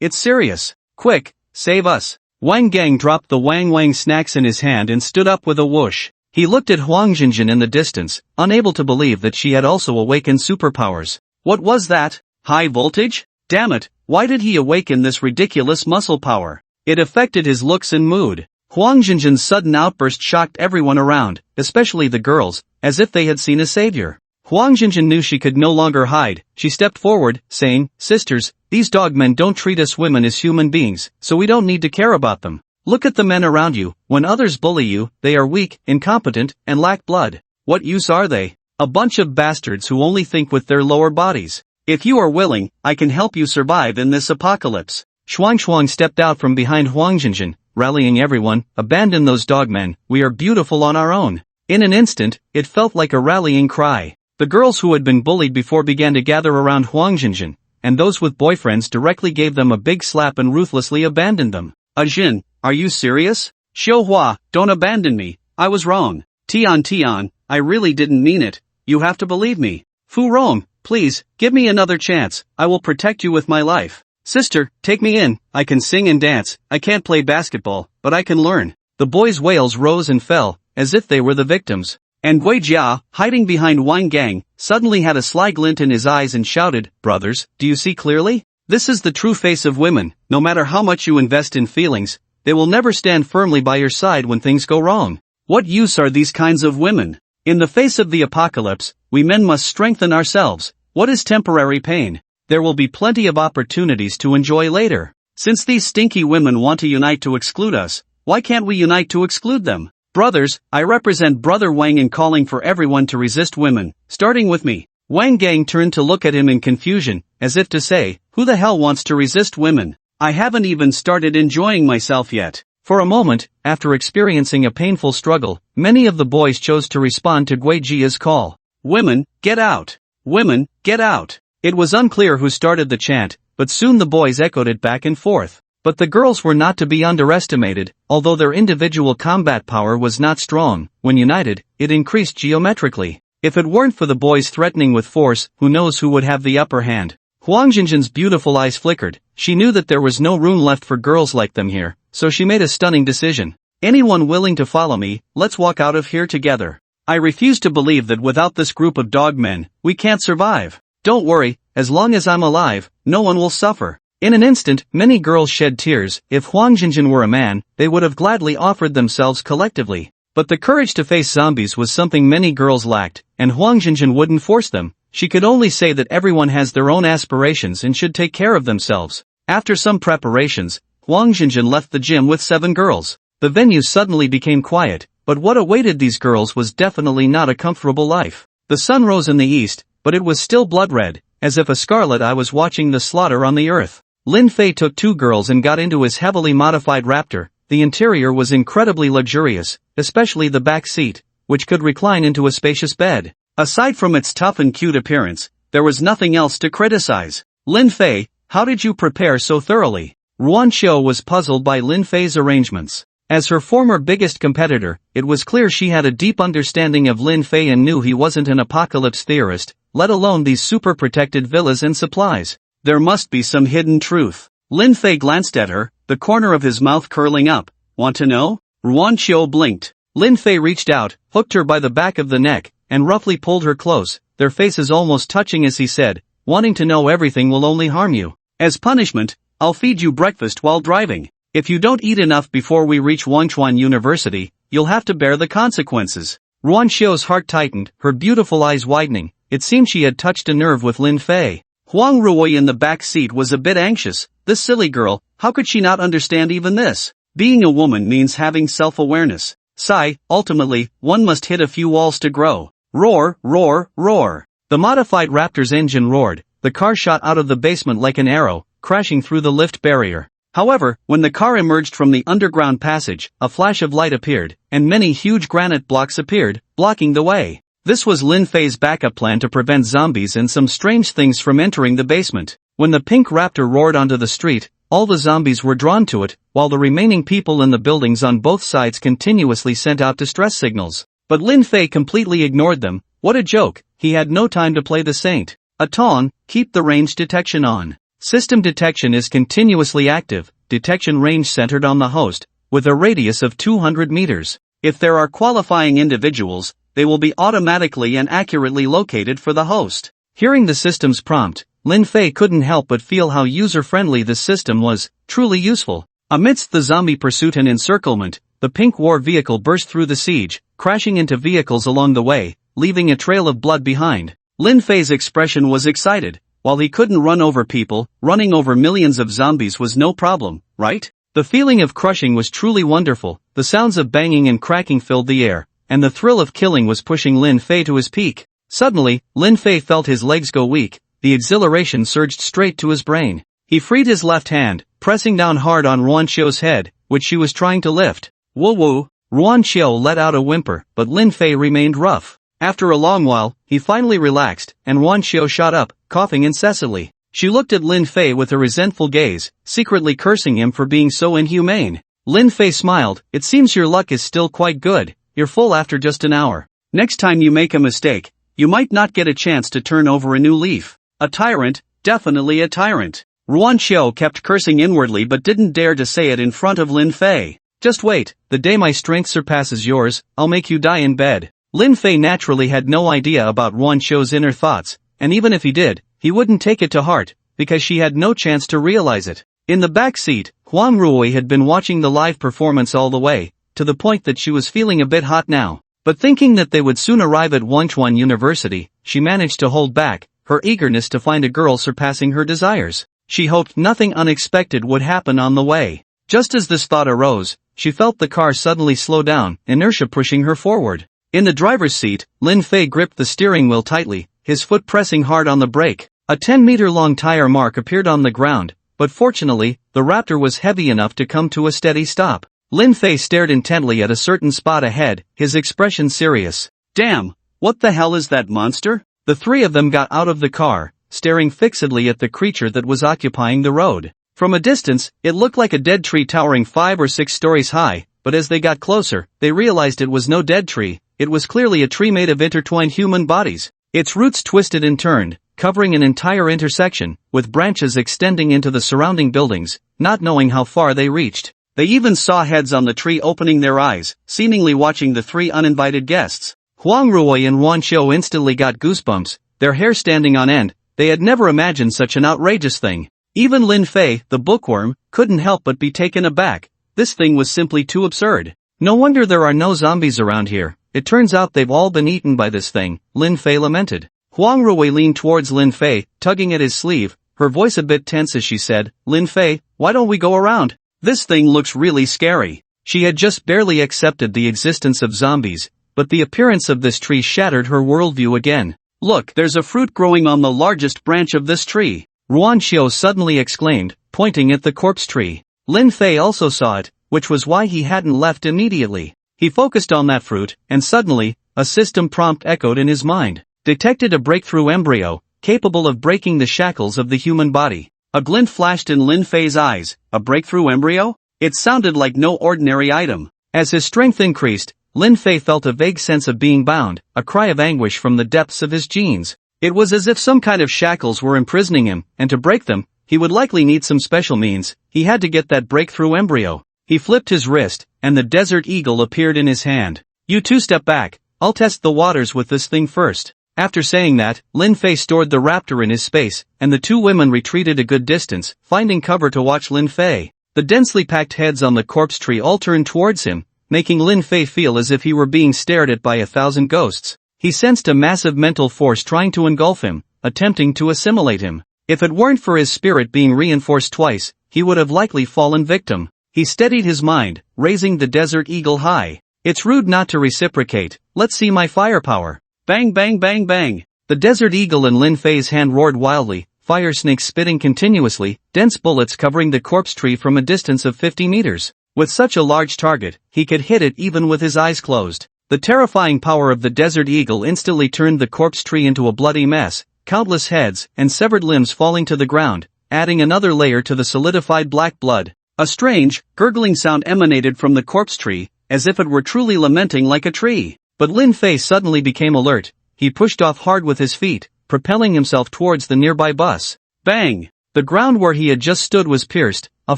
it's serious. Quick, save us. Wang Gang dropped the Wang snacks in his hand and stood up with a whoosh. He looked at Huang Jinjin in the distance, unable to believe that she had also awakened superpowers. What was that? High voltage? Damn it, why did he awaken this ridiculous muscle power? It affected his looks and mood. Huang Jinjin's sudden outburst shocked everyone around, especially the girls, as if they had seen a savior. Huang Jinjin knew she could no longer hide. She stepped forward, saying, Sisters, these dogmen don't treat us women as human beings, so we don't need to care about them. Look at the men around you. When others bully you, they are weak, incompetent, and lack blood. What use are they? A bunch of bastards who only think with their lower bodies. If you are willing, I can help you survive in this apocalypse. Shuang stepped out from behind Huang Jinjin, rallying everyone. Abandon those dogmen, we are beautiful on our own. In an instant, it felt like a rallying cry. The girls who had been bullied before began to gather around Huang Jinjin, and those with boyfriends directly gave them a big slap and ruthlessly abandoned them. Jin, are you serious? Xiu Hua, don't abandon me, I was wrong. Tian, I really didn't mean it, you have to believe me. Fu Rong, please, give me another chance, I will protect you with my life. Sister, take me in, I can sing and dance, I can't play basketball, but I can learn. The boys' wails rose and fell, as if they were the victims. And Gui Jia, hiding behind Wang Gang, suddenly had a sly glint in his eyes and shouted, Brothers, do you see clearly? This is the true face of women. No matter how much you invest in feelings, they will never stand firmly by your side when things go wrong. What use are these kinds of women? In the face of the apocalypse, we men must strengthen ourselves. What is temporary pain? There will be plenty of opportunities to enjoy later. Since these stinky women want to unite to exclude us, why can't we unite to exclude them? Brothers, I represent Brother Wang in calling for everyone to resist women, starting with me. Wang Gang turned to look at him in confusion, as if to say, who the hell wants to resist women? I haven't even started enjoying myself yet. For a moment, after experiencing a painful struggle, many of the boys chose to respond to Gui Jia's call. Women, get out! Women, get out! It was unclear who started the chant, but soon the boys echoed it back and forth. But the girls were not to be underestimated. Although their individual combat power was not strong, when united, it increased geometrically. If it weren't for the boys threatening with force, who knows who would have the upper hand? Huang Jinjin's beautiful eyes flickered. She knew that there was no room left for girls like them here, so she made a stunning decision. Anyone willing to follow me, let's walk out of here together. I refuse to believe that without this group of dog men, we can't survive. Don't worry, as long as I'm alive, no one will suffer. In an instant, many girls shed tears. If Huang Jinjin were a man, they would have gladly offered themselves collectively. But the courage to face zombies was something many girls lacked, and Huang Jinjin wouldn't force them. She could only say that everyone has their own aspirations and should take care of themselves. After some preparations, Huang Jinjin left the gym with 7 girls. The venue suddenly became quiet, but what awaited these girls was definitely not a comfortable life. The sun rose in the east, but it was still blood red, as if a scarlet eye was watching the slaughter on the earth. Lin Fei took 2 girls and got into his heavily modified Raptor. The interior was incredibly luxurious, especially the back seat, which could recline into a spacious bed. Aside from its tough and cute appearance, there was nothing else to criticize. Lin Fei, how did you prepare so thoroughly? Ruan Xiao was puzzled by Lin Fei's arrangements. As her former biggest competitor, it was clear she had a deep understanding of Lin Fei and knew he wasn't an apocalypse theorist, let alone these super-protected villas and supplies. There must be some hidden truth. Lin Fei glanced at her, the corner of his mouth curling up. Want to know? Ruan Xiao blinked. Lin Fei reached out, hooked her by the back of the neck, and roughly pulled her close, their faces almost touching as he said, wanting to know everything will only harm you. As punishment, I'll feed you breakfast while driving. If you don't eat enough before we reach Wangchuan University, you'll have to bear the consequences. Ruan Xiao's heart tightened, her beautiful eyes widening. It seemed she had touched a nerve with Lin Fei. Huang Ruoyi in the back seat was a bit anxious. This silly girl, how could she not understand even this? Being a woman means having self-awareness. Sigh, ultimately, one must hit a few walls to grow. Roar, roar, roar. The modified Raptor's engine roared. The car shot out of the basement like an arrow, crashing through the lift barrier. However, when the car emerged from the underground passage, a flash of light appeared, and many huge granite blocks appeared, blocking the way. This was Lin Fei's backup plan to prevent zombies and some strange things from entering the basement. When the pink Raptor roared onto the street, all the zombies were drawn to it, while the remaining people in the buildings on both sides continuously sent out distress signals. But Lin Fei completely ignored them. What a joke, he had no time to play the saint. A tong, keep the range detection on. System detection is continuously active, detection range centered on the host, with a radius of 200 meters. If there are qualifying individuals, they will be automatically and accurately located for the host. Hearing the system's prompt, Lin Fei couldn't help but feel how user-friendly this system was, truly useful. Amidst the zombie pursuit and encirclement, the pink war vehicle burst through the siege, crashing into vehicles along the way, leaving a trail of blood behind. Lin Fei's expression was excited. While he couldn't run over people, running over millions of zombies was no problem, right? The feeling of crushing was truly wonderful. The sounds of banging and cracking filled the air, and the thrill of killing was pushing Lin Fei to his peak. Suddenly, Lin Fei felt his legs go weak. The exhilaration surged straight to his brain. He freed his left hand, pressing down hard on Ruan Xiao's head, which she was trying to lift. Woo-woo! Ruan Xiao let out a whimper, but Lin Fei remained rough. After a long while, he finally relaxed, and Ruan Xiao shot up, coughing incessantly. She looked at Lin Fei with a resentful gaze, secretly cursing him for being so inhumane. Lin Fei smiled. It seems your luck is still quite good. You're full after just an hour. Next time you make a mistake, you might not get a chance to turn over a new leaf. A tyrant, definitely a tyrant. Ruan Xiao kept cursing inwardly but didn't dare to say it in front of Lin Fei. Just wait, the day my strength surpasses yours, I'll make you die in bed. Lin Fei naturally had no idea about Ruan Xiao's inner thoughts, and even if he did, he wouldn't take it to heart, because she had no chance to realize it. In the back seat, Huang Ruoyi had been watching the live performance all the way, to the point that she was feeling a bit hot now. But thinking that they would soon arrive at Wangchuan University, she managed to hold back. her eagerness to find a girl surpassing her desires. She hoped nothing unexpected would happen on the way. Just as this thought arose, she felt the car suddenly slow down, inertia pushing her forward. In the driver's seat, Lin Fei gripped the steering wheel tightly, his foot pressing hard on the brake. A 10-meter-long tire mark appeared on the ground, but fortunately, the Raptor was heavy enough to come to a steady stop. Lin Fei stared intently at a certain spot ahead, his expression serious. Damn, what the hell is that monster? The three of them got out of the car, staring fixedly at the creature that was occupying the road. From a distance, it looked like a dead tree towering 5 or 6 stories high, but as they got closer, they realized it was no dead tree. It was clearly a tree made of intertwined human bodies. Its roots twisted and turned, covering an entire intersection, with branches extending into the surrounding buildings, not knowing how far they reached. They even saw heads on the tree opening their eyes, seemingly watching the three uninvited guests. Huang Ruoyi and Wan Qiu instantly got goosebumps, their hair standing on end. They had never imagined such an outrageous thing. Even Lin Fei, the bookworm, couldn't help but be taken aback. This thing was simply too absurd. No wonder there are no zombies around here. It turns out they've all been eaten by this thing, Lin Fei lamented. Huang Ruoyi leaned towards Lin Fei, tugging at his sleeve, her voice a bit tense as she said, Lin Fei, why don't we go around? This thing looks really scary. She had just barely accepted the existence of zombies, but the appearance of this tree shattered her worldview again. Look, there's a fruit growing on the largest branch of this tree. Ruan Qiu suddenly exclaimed, pointing at the corpse tree. Lin Fei also saw it, which was why he hadn't left immediately. He focused on that fruit, and suddenly, a system prompt echoed in his mind. Detected a breakthrough embryo, capable of breaking the shackles of the human body. A glint flashed in Lin Fei's eyes. A breakthrough embryo? It sounded like no ordinary item. As his strength increased, Lin Fei felt a vague sense of being bound, a cry of anguish from the depths of his genes. It was as if some kind of shackles were imprisoning him, and to break them, he would likely need some special means. He had to get that breakthrough embryo. He flipped his wrist, and the desert eagle appeared in his hand. You two step back, I'll test the waters with this thing first. After saying that, Lin Fei stored the raptor in his space, and the two women retreated a good distance, finding cover to watch Lin Fei. The densely packed heads on the corpse tree all turned towards him, making Lin Fei feel as if he were being stared at by 1,000 ghosts. He sensed a massive mental force trying to engulf him, attempting to assimilate him. If it weren't for his spirit being reinforced twice, he would have likely fallen victim. He steadied his mind, raising the desert eagle high. It's rude not to reciprocate, let's see my firepower. Bang bang bang bang. The desert eagle in Lin Fei's hand roared wildly, fire snakes spitting continuously, dense bullets covering the corpse tree from a distance of 50 meters. With such a large target, he could hit it even with his eyes closed. The terrifying power of the desert eagle instantly turned the corpse tree into a bloody mess, countless heads and severed limbs falling to the ground, adding another layer to the solidified black blood. A strange, gurgling sound emanated from the corpse tree, as if it were truly lamenting like a tree. But Lin Fei suddenly became alert. He pushed off hard with his feet, propelling himself towards the nearby bus. Bang! The ground where he had just stood was pierced, a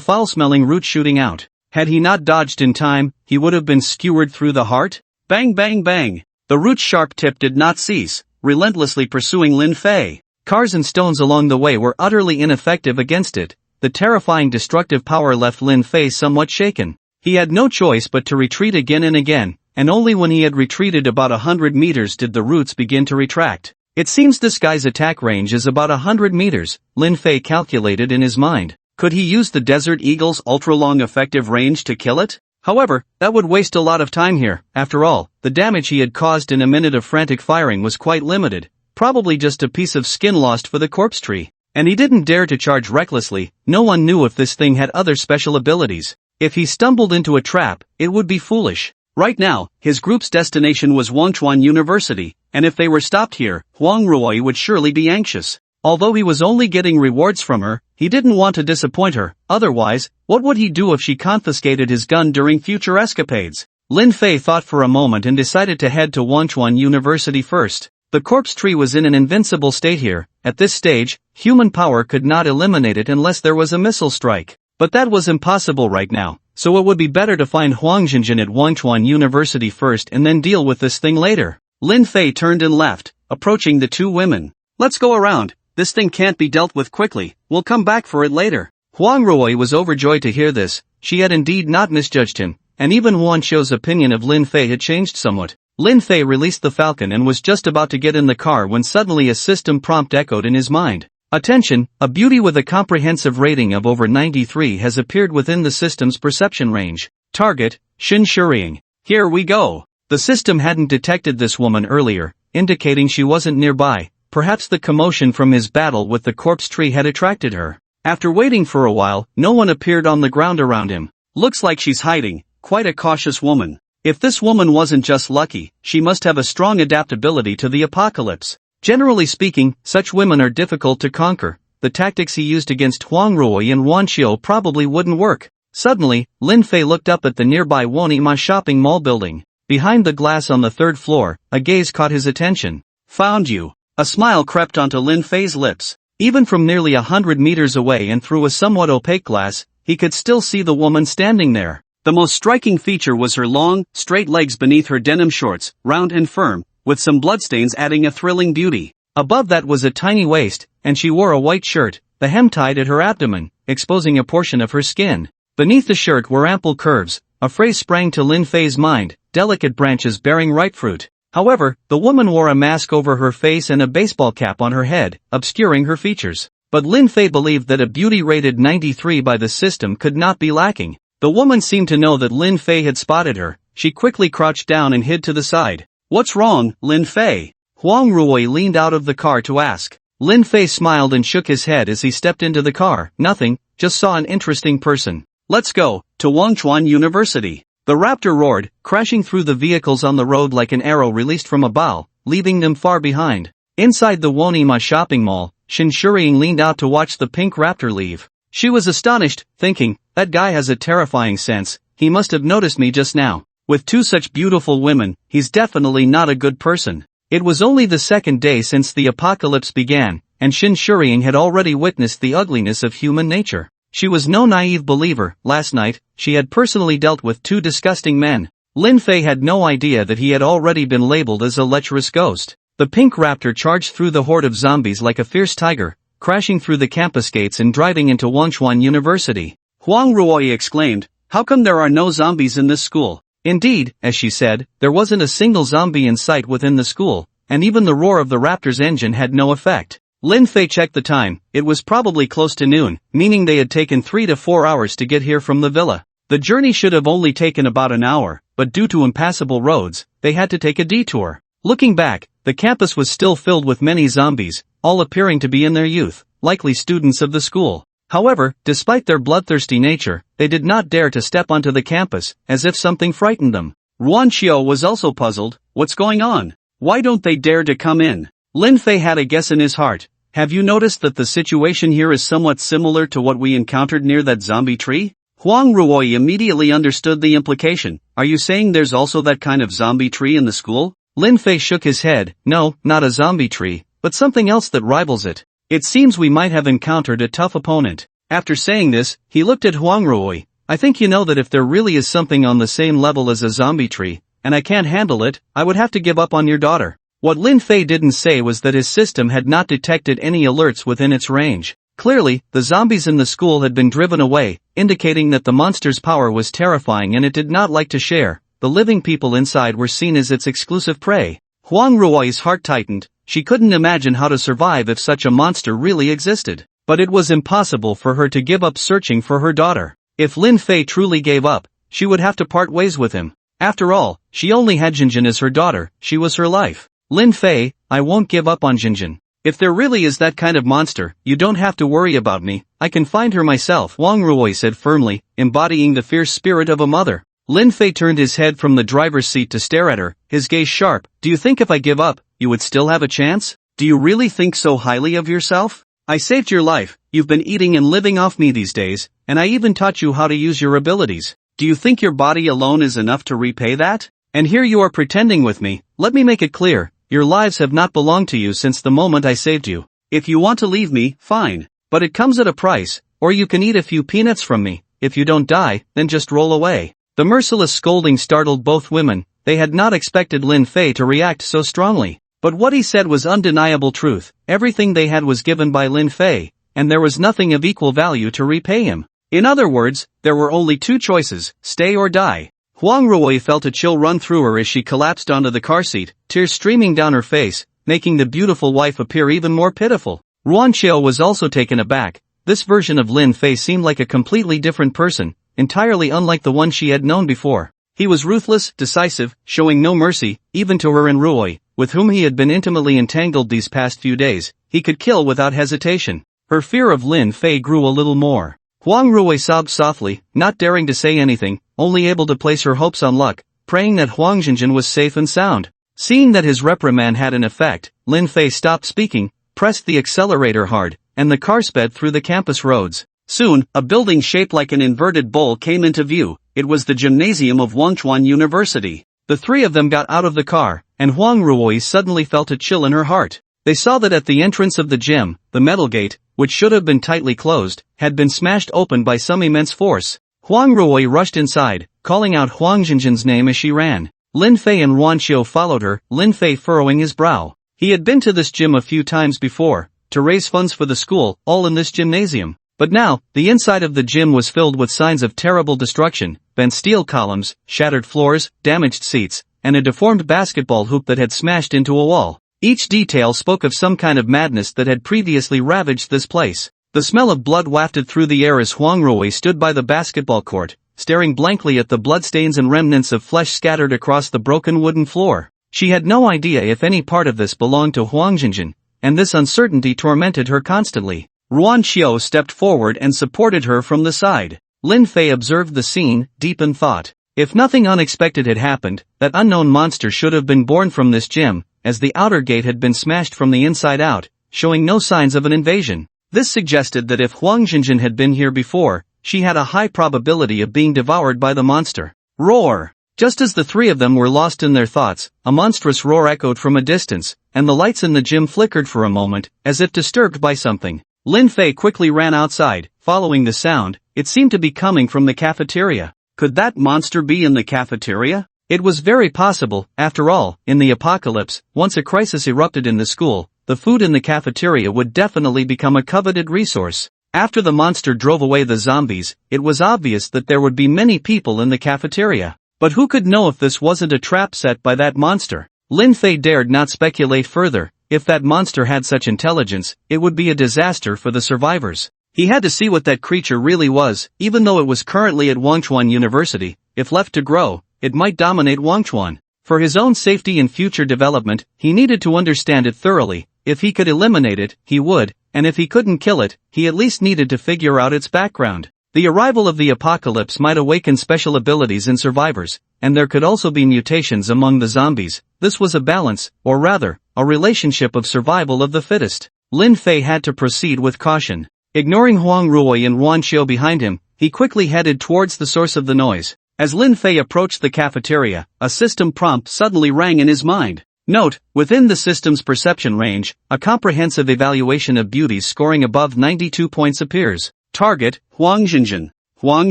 foul-smelling root shooting out. Had he not dodged in time, he would have been skewered through the heart. Bang bang bang! The root's sharp tip did not cease, relentlessly pursuing Lin Fei. Cars and stones along the way were utterly ineffective against it. The terrifying destructive power left Lin Fei somewhat shaken. He had no choice but to retreat again and again, and only when he had retreated about 100 meters did the roots begin to retract. It seems this guy's attack range is about 100 meters, Lin Fei calculated in his mind. Could he use the Desert Eagle's ultra-long effective range to kill it? However, that would waste a lot of time here. After all, the damage he had caused in a minute of frantic firing was quite limited, probably just a piece of skin lost for the corpse tree. And he didn't dare to charge recklessly. No one knew if this thing had other special abilities. If he stumbled into a trap, it would be foolish. Right now, his group's destination was Wangchuan University, and if they were stopped here, Huang Ruoyi would surely be anxious. Although he was only getting rewards from her, he didn't want to disappoint her. Otherwise, what would he do if she confiscated his gun during future escapades? Lin Fei thought for a moment and decided to head to Wangchuan University first. The corpse tree was in an invincible state here. At this stage, human power could not eliminate it unless there was a missile strike. But that was impossible right now, so it would be better to find Huang Jinjin at Wangchuan University first and then deal with this thing later. Lin Fei turned and left, approaching the two women. Let's go around. This thing can't be dealt with quickly. We'll come back for it later. Huang Ruoyi was overjoyed to hear this. She had indeed not misjudged him, and even Wan Qiu's opinion of Lin Fei had changed somewhat. Lin Fei released the falcon and was just about to get in the car when suddenly a system prompt echoed in his mind. Attention, a beauty with a comprehensive rating of over 93 has appeared within the system's perception range. Target, Xin Shuriying. Here we go. The system hadn't detected this woman earlier, indicating she wasn't nearby. Perhaps the commotion from his battle with the corpse tree had attracted her. After waiting for a while, no one appeared on the ground around him. Looks like she's hiding. Quite a cautious woman. If this woman wasn't just lucky, she must have a strong adaptability to the apocalypse. Generally speaking, such women are difficult to conquer. The tactics he used against Huang Ruoyi and Wan Qiu probably wouldn't work. Suddenly, Lin Fei looked up at the nearby Wonima shopping mall building. Behind the glass on the third floor, a gaze caught his attention. Found you. A smile crept onto Lin Fei's lips. Even from nearly 100 meters away and through a somewhat opaque glass, he could still see the woman standing there. The most striking feature was her long, straight legs beneath her denim shorts, round and firm, with some bloodstains adding a thrilling beauty. Above that was a tiny waist, and she wore a white shirt, the hem tied at her abdomen, exposing a portion of her skin. Beneath the shirt were ample curves. A phrase sprang to Lin Fei's mind, delicate branches bearing ripe fruit. However, the woman wore a mask over her face and a baseball cap on her head, obscuring her features. But Lin Fei believed that a beauty rated 93 by the system could not be lacking. The woman seemed to know that Lin Fei had spotted her. She quickly crouched down and hid to the side. What's wrong, Lin Fei? Huang Ruoyi leaned out of the car to ask. Lin Fei smiled and shook his head as he stepped into the car. Nothing, just saw an interesting person. Let's go, to Wangchuan University. The raptor roared, crashing through the vehicles on the road like an arrow released from a bow, leaving them far behind. Inside the Wonima shopping mall, Xin Shuriying leaned out to watch the pink raptor leave. She was astonished, thinking, that guy has a terrifying sense. He must have noticed me just now. With two such beautiful women, he's definitely not a good person. It was only the second day since the apocalypse began, and Xin Shuriying had already witnessed the ugliness of human nature. She was no naive believer. Last night, she had personally dealt with two disgusting men. Lin Fei had no idea that he had already been labeled as a lecherous ghost. The pink raptor charged through the horde of zombies like a fierce tiger, crashing through the campus gates and driving into Wangchuan University. Huang Ruoyi exclaimed, "How come there are no zombies in this school?" Indeed, as she said, there wasn't a single zombie in sight within the school, and even the roar of the raptor's engine had no effect. Lin Fei checked the time. It was probably close to noon, meaning they had taken 3 to 4 hours to get here from the villa. The journey should have only taken about an hour, but due to impassable roads, they had to take a detour. Looking back, the campus was still filled with many zombies, all appearing to be in their youth, likely students of the school. However, despite their bloodthirsty nature, they did not dare to step onto the campus, as if something frightened them. Ruan Qiu was also puzzled. What's going on? Why don't they dare to come in? Lin Fei had a guess in his heart. Have you noticed that the situation here is somewhat similar to what we encountered near that zombie tree? Huang Ruoyi immediately understood the implication. Are you saying there's also that kind of zombie tree in the school? Lin Fei shook his head. No, not a zombie tree, but something else that rivals it. It seems we might have encountered a tough opponent. After saying this, he looked at Huang Ruoyi. I think you know that if there really is something on the same level as a zombie tree, and I can't handle it, I would have to give up on your daughter. What Lin Fei didn't say was that his system had not detected any alerts within its range. Clearly, the zombies in the school had been driven away, indicating that the monster's power was terrifying and it did not like to share. The living people inside were seen as its exclusive prey. Huang Ruoyi's heart tightened. She couldn't imagine how to survive if such a monster really existed. But it was impossible for her to give up searching for her daughter. If Lin Fei truly gave up, she would have to part ways with him. After all, she only had Jinjin as her daughter. She was her life. Lin Fei, I won't give up on Jinjin. If there really is that kind of monster, you don't have to worry about me. I can find her myself, Huang Ruoyi said firmly, embodying the fierce spirit of a mother. Lin Fei turned his head from the driver's seat to stare at her, his gaze sharp. Do you think if I give up, you would still have a chance? Do you really think so highly of yourself? I saved your life, you've been eating and living off me these days, and I even taught you how to use your abilities. Do you think your body alone is enough to repay that? And here you are pretending with me. Let me make it clear. Your lives have not belonged to you since the moment I saved you. If you want to leave me, fine. But it comes at a price, or you can eat a few peanuts from me. If you don't die, then just roll away. The merciless scolding startled both women. They had not expected Lin Fei to react so strongly. But what he said was undeniable truth. Everything they had was given by Lin Fei, and there was nothing of equal value to repay him. In other words, there were only two choices, stay or die. Huang Ruoyi felt a chill run through her as she collapsed onto the car seat, tears streaming down her face, making the beautiful wife appear even more pitiful. Ruan Xiao was also taken aback. This version of Lin Fei seemed like a completely different person, entirely unlike the one she had known before. He was ruthless, decisive, showing no mercy, even to her and Ruoyi, with whom he had been intimately entangled these past few days. He could kill without hesitation. Her fear of Lin Fei grew a little more. Huang Ruoyi sobbed softly, not daring to say anything, only able to place her hopes on luck, praying that Huang Jinjin was safe and sound. Seeing that his reprimand had an effect, Lin Fei stopped speaking, pressed the accelerator hard, and the car sped through the campus roads. Soon, a building shaped like an inverted bowl came into view. It was the gymnasium of Wangchuan University. The three of them got out of the car, and Huang Ruoyi suddenly felt a chill in her heart. They saw that at the entrance of the gym, the metal gate, which should have been tightly closed, had been smashed open by some immense force. Huang Ruoyi rushed inside, calling out Huang Jinjin's name as she ran. Lin Fei and Ruan Xiao followed her, Lin Fei furrowing his brow. He had been to this gym a few times before, to raise funds for the school, all in this gymnasium. But now, the inside of the gym was filled with signs of terrible destruction, bent steel columns, shattered floors, damaged seats, and a deformed basketball hoop that had smashed into a wall. Each detail spoke of some kind of madness that had previously ravaged this place. The smell of blood wafted through the air as Huang Ruoyi stood by the basketball court, staring blankly at the bloodstains and remnants of flesh scattered across the broken wooden floor. She had no idea if any part of this belonged to Huang Jinjin, and this uncertainty tormented her constantly. Ruan Xiao stepped forward and supported her from the side. Lin Fei observed the scene, deep in thought. If nothing unexpected had happened, that unknown monster should have been born from this gym, as the outer gate had been smashed from the inside out, showing no signs of an invasion. This suggested that if Huang Jinjin had been here before, she had a high probability of being devoured by the monster. Roar! Just as the three of them were lost in their thoughts, a monstrous roar echoed from a distance, and the lights in the gym flickered for a moment, as if disturbed by something. Lin Fei quickly ran outside, following the sound. It seemed to be coming from the cafeteria. Could that monster be in the cafeteria? It was very possible. After all, in the apocalypse, once a crisis erupted in the school, the food in the cafeteria would definitely become a coveted resource. After the monster drove away the zombies, it was obvious that there would be many people in the cafeteria. But who could know if this wasn't a trap set by that monster? Lin Fei dared not speculate further. If that monster had such intelligence, it would be a disaster for the survivors. He had to see what that creature really was. Even though it was currently at Wangchuan University, if left to grow, it might dominate Wangchuan. For his own safety and future development, he needed to understand it thoroughly. If he could eliminate it, he would, and if he couldn't kill it, he at least needed to figure out its background. The arrival of the apocalypse might awaken special abilities in survivors, and there could also be mutations among the zombies. This was a balance, or rather, a relationship of survival of the fittest. Lin Fei had to proceed with caution. Ignoring Huang Ruoyi and Ruan Xiao behind him, he quickly headed towards the source of the noise. As Lin Fei approached the cafeteria, a system prompt suddenly rang in his mind. Note, within the system's perception range, a comprehensive evaluation of beauties scoring above 92 points appears. Target, Huang Jinjin. Huang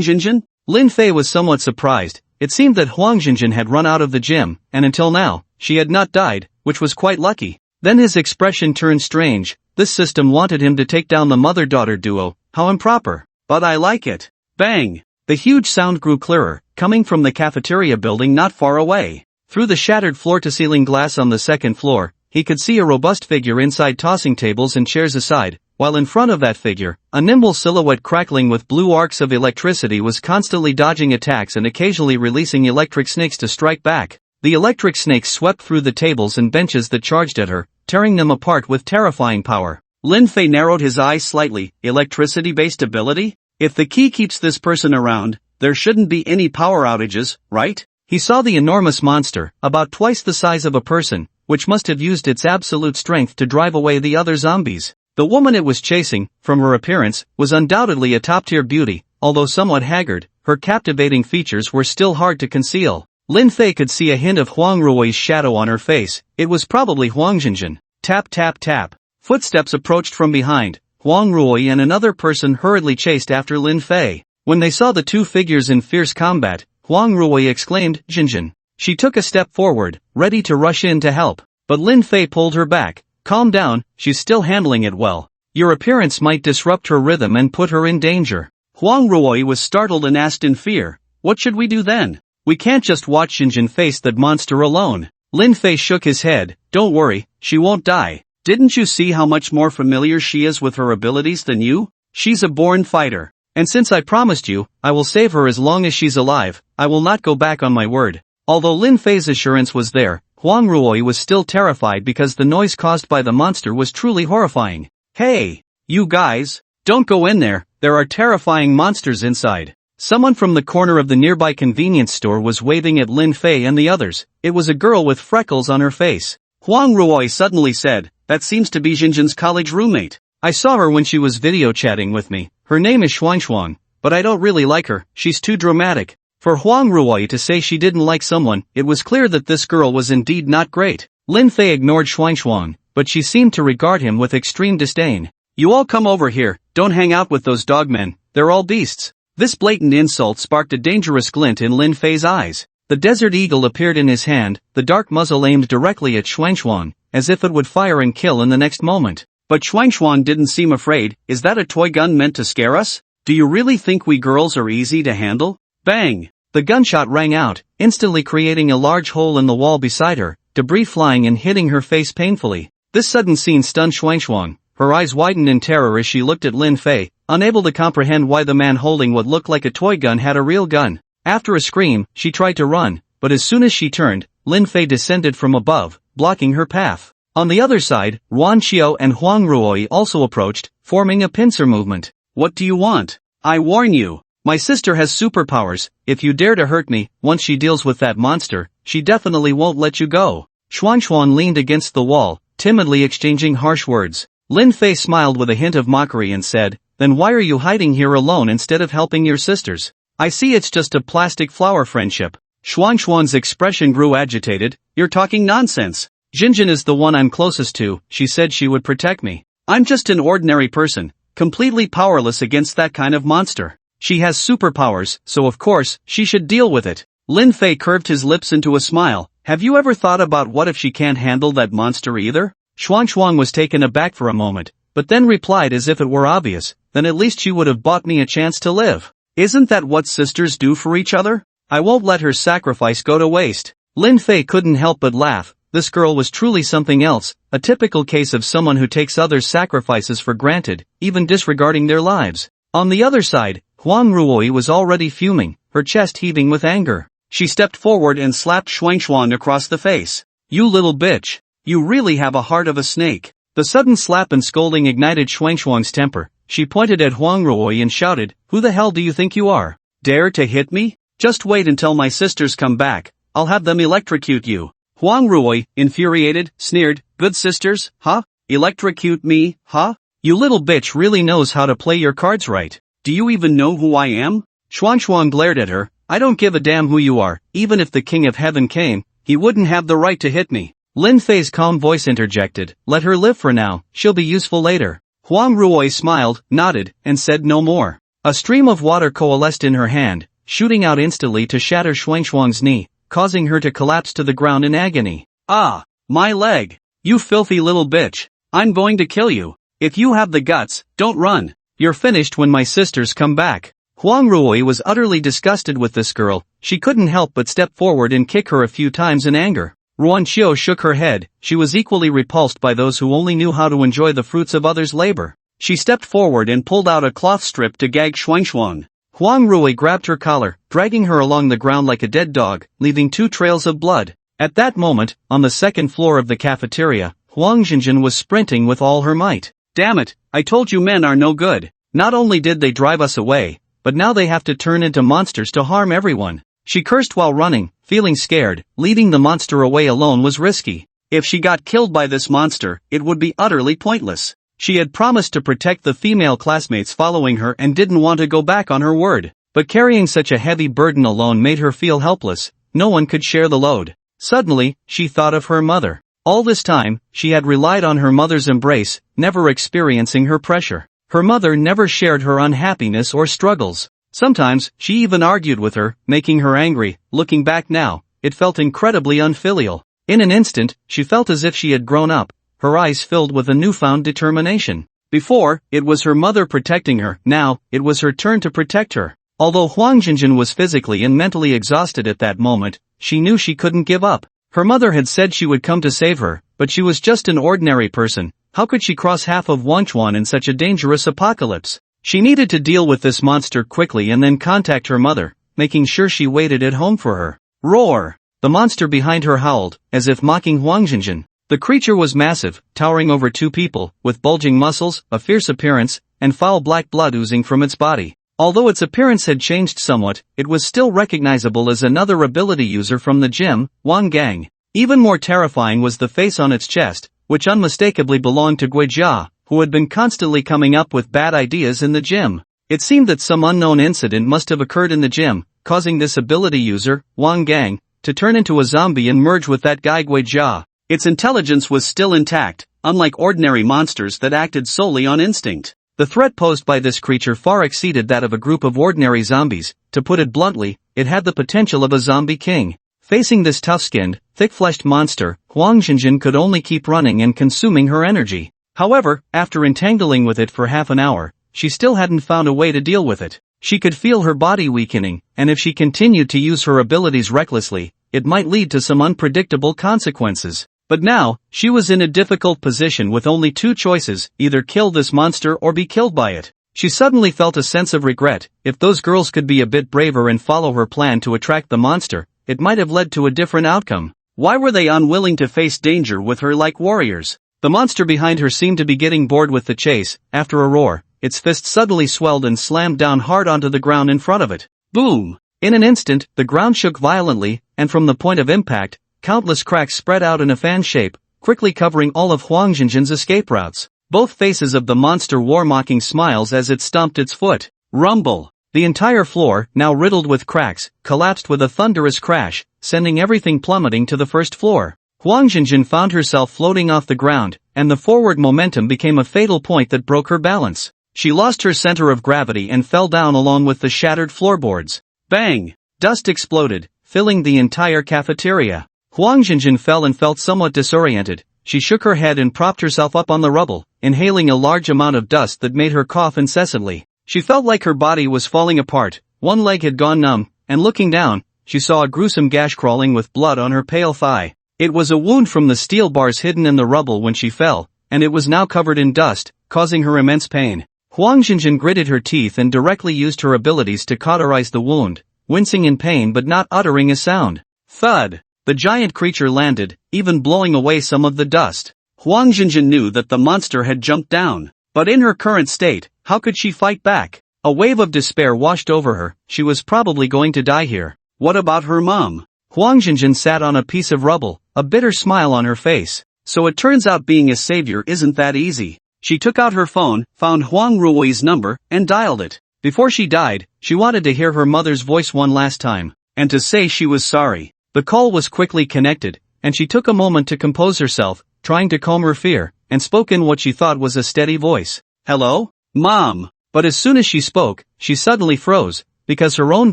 Jinjin? Lin Fei was somewhat surprised. It seemed that Huang Jinjin had run out of the gym, and until now, she had not died, which was quite lucky. Then his expression turned strange. This system wanted him to take down the mother-daughter duo. How improper. But I like it. Bang! The huge sound grew clearer, coming from the cafeteria building not far away. Through the shattered floor-to-ceiling glass on the second floor, he could see a robust figure inside, tossing tables and chairs aside, while in front of that figure, a nimble silhouette crackling with blue arcs of electricity was constantly dodging attacks and occasionally releasing electric snakes to strike back. The electric snakes swept through the tables and benches that charged at her, tearing them apart with terrifying power. Lin Fei narrowed his eyes slightly. Electricity-based ability? If the key keeps this person around, there shouldn't be any power outages, right? He saw the enormous monster, about twice the size of a person, which must have used its absolute strength to drive away the other zombies. The woman it was chasing, from her appearance, was undoubtedly a top-tier beauty. Although somewhat haggard, her captivating features were still hard to conceal. Lin Fei could see a hint of Huang Ruoyi's shadow on her face. It was probably Huang Jinjin. Tap tap tap. Footsteps approached from behind. Huang Ruoyi and another person hurriedly chased after Lin Fei. When they saw the two figures in fierce combat, Huang Ruoyi exclaimed, "Jinjin." She took a step forward, ready to rush in to help. But Lin Fei pulled her back. "Calm down, she's still handling it well. Your appearance might disrupt her rhythm and put her in danger." Huang Ruoyi was startled and asked in fear, "What should we do then?" We can't just watch Xinjin face that monster alone. Lin Fei shook his head. Don't worry, she won't die. Didn't you see how much more familiar she is with her abilities than you? She's a born fighter. And since I promised you, I will save her as long as she's alive, I will not go back on my word. Although Lin Fei's assurance was there, Huang Ruoyi was still terrified because the noise caused by the monster was truly horrifying. Hey! You guys! Don't go in there, there are terrifying monsters inside. Someone from the corner of the nearby convenience store was waving at Lin Fei and the others. It was a girl with freckles on her face. Huang Ruoyi suddenly said, that seems to be Xinjin's college roommate. I saw her when she was video chatting with me. Her name is Xuanxuan, but I don't really like her, she's too dramatic. For Huang Ruoyi to say she didn't like someone, it was clear that this girl was indeed not great. Lin Fei ignored Xuanxuan, but she seemed to regard him with extreme disdain. You all come over here, don't hang out with those dogmen, they're all beasts. This blatant insult sparked a dangerous glint in Lin Fei's eyes. The desert eagle appeared in his hand, the dark muzzle aimed directly at Xuanxuan, as if it would fire and kill in the next moment. But Xuanxuan didn't seem afraid. Is that a toy gun meant to scare us? Do you really think we girls are easy to handle? Bang! The gunshot rang out, instantly creating a large hole in the wall beside her, debris flying and hitting her face painfully. This sudden scene stunned Xuanxuan. Her eyes widened in terror as she looked at Lin Fei, unable to comprehend why the man holding what looked like a toy gun had a real gun. After a scream, she tried to run, but as soon as she turned, Lin Fei descended from above, blocking her path. On the other side, Ruan Xiao and Huang Ruoyi also approached, forming a pincer movement. What do you want? I warn you. My sister has superpowers. If you dare to hurt me, once she deals with that monster, she definitely won't let you go. Xuanxuan leaned against the wall, timidly exchanging harsh words. Lin Fei smiled with a hint of mockery and said, then why are you hiding here alone instead of helping your sisters? I see it's just a plastic flower friendship. Xuanxuan's expression grew agitated. You're talking nonsense. Xinjin is the one I'm closest to, she said she would protect me. I'm just an ordinary person, completely powerless against that kind of monster. She has superpowers, so of course, she should deal with it. Lin Fei curved his lips into a smile. Have you ever thought about what if she can't handle that monster either? Xuanxuan was taken aback for a moment, but then replied as if it were obvious, then at least she would have bought me a chance to live. Isn't that what sisters do for each other? I won't let her sacrifice go to waste. Lin Fei couldn't help but laugh. This girl was truly something else, a typical case of someone who takes others' sacrifices for granted, even disregarding their lives. On the other side, Huang Ruoyi was already fuming, her chest heaving with anger. She stepped forward and slapped Xuanxuan across the face. You little bitch. You really have a heart of a snake. The sudden slap and scolding ignited Xuanxuan's temper. She pointed at Huang Ruoyi and shouted, who the hell do you think you are? Dare to hit me? Just wait until my sisters come back. I'll have them electrocute you. Huang Ruoyi, infuriated, sneered, good sisters, huh? Electrocute me, huh? You little bitch really knows how to play your cards right. Do you even know who I am? Xuanxuan glared at her. I don't give a damn who you are. Even if the King of Heaven came, he wouldn't have the right to hit me. Lin Fei's calm voice interjected, let her live for now, she'll be useful later. Huang Ruoyi smiled, nodded, and said no more. A stream of water coalesced in her hand, shooting out instantly to shatter Xuanxuan's knee, causing her to collapse to the ground in agony. Ah, my leg! You filthy little bitch! I'm going to kill you. If you have the guts, don't run. You're finished when my sisters come back. Huang Ruoyi was utterly disgusted with this girl. She couldn't help but step forward and kick her a few times in anger. Ruan Xiao shook her head. She was equally repulsed by those who only knew how to enjoy the fruits of others' labor. She stepped forward and pulled out a cloth strip to gag Xuanxuan. Huang Ruoyi grabbed her collar, dragging her along the ground like a dead dog, leaving 2 trails of blood. At that moment, on the second floor of the cafeteria, Huang Xinjin was sprinting with all her might. Damn it, I told you men are no good. Not only did they drive us away, but now they have to turn into monsters to harm everyone. She cursed while running, feeling scared. Leading the monster away alone was risky. If she got killed by this monster, it would be utterly pointless. She had promised to protect the female classmates following her and didn't want to go back on her word. But carrying such a heavy burden alone made her feel helpless. No one could share the load. Suddenly, she thought of her mother. All this time, she had relied on her mother's embrace, never experiencing her pressure. Her mother never shared her unhappiness or struggles. Sometimes, she even argued with her, making her angry. Looking back now, it felt incredibly unfilial. In an instant, she felt as if she had grown up, her eyes filled with a newfound determination. Before, it was her mother protecting her, now, it was her turn to protect her. Although Huang Jinjin was physically and mentally exhausted at that moment, she knew she couldn't give up. Her mother had said she would come to save her, but she was just an ordinary person. How could she cross half of Wanchuan in such a dangerous apocalypse? She needed to deal with this monster quickly and then contact her mother, making sure she waited at home for her. Roar! The monster behind her howled, as if mocking Huang Jinjin. The creature was massive, towering over 2 people, with bulging muscles, a fierce appearance, and foul black blood oozing from its body. Although its appearance had changed somewhat, it was still recognizable as another ability user from the gym, Wang Gang. Even more terrifying was the face on its chest, which unmistakably belonged to Guijia, who had been constantly coming up with bad ideas in the gym. It seemed that some unknown incident must have occurred in the gym, causing this ability user, Wang Gang, to turn into a zombie and merge with that guy Guijia. Its intelligence was still intact, unlike ordinary monsters that acted solely on instinct. The threat posed by this creature far exceeded that of a group of ordinary zombies. To put it bluntly, it had the potential of a zombie king. Facing this tough-skinned, thick-fleshed monster, Huang Jinjin could only keep running and consuming her energy. However, after entangling with it for half an hour, she still hadn't found a way to deal with it. She could feel her body weakening, and if she continued to use her abilities recklessly, it might lead to some unpredictable consequences. But now, she was in a difficult position with only 2 choices, either kill this monster or be killed by it. She suddenly felt a sense of regret. If those girls could be a bit braver and follow her plan to attract the monster, it might have led to a different outcome. Why were they unwilling to face danger with her like warriors? The monster behind her seemed to be getting bored with the chase. After a roar, its fist suddenly swelled and slammed down hard onto the ground in front of it. Boom! In an instant, the ground shook violently, and from the point of impact, countless cracks spread out in a fan shape, quickly covering all of Huang Jinjin's escape routes. Both faces of the monster wore mocking smiles as it stomped its foot. Rumble! The entire floor, now riddled with cracks, collapsed with a thunderous crash, sending everything plummeting to the first floor. Huang Jinjin found herself floating off the ground, and the forward momentum became a fatal point that broke her balance. She lost her center of gravity and fell down along with the shattered floorboards. Bang! Dust exploded, filling the entire cafeteria. Huang Jinjin fell and felt somewhat disoriented. She shook her head and propped herself up on the rubble, inhaling a large amount of dust that made her cough incessantly. She felt like her body was falling apart. One leg had gone numb, and looking down, she saw a gruesome gash crawling with blood on her pale thigh. It was a wound from the steel bars hidden in the rubble when she fell, and it was now covered in dust, causing her immense pain. Huang Jinjin gritted her teeth and directly used her abilities to cauterize the wound, wincing in pain but not uttering a sound. Thud! The giant creature landed, even blowing away some of the dust. Huang Jinjin knew that the monster had jumped down, but in her current state, how could she fight back? A wave of despair washed over her. She was probably going to die here. What about her mom? Huang Jinjin sat on a piece of rubble, a bitter smile on her face. So it turns out being a savior isn't that easy. She took out her phone, found Huang Ruoi's number, and dialed it. Before she died, she wanted to hear her mother's voice one last time, and to say she was sorry. The call was quickly connected, and she took a moment to compose herself, trying to calm her fear, and spoke in what she thought was a steady voice. Hello? Mom! But as soon as she spoke, she suddenly froze, because her own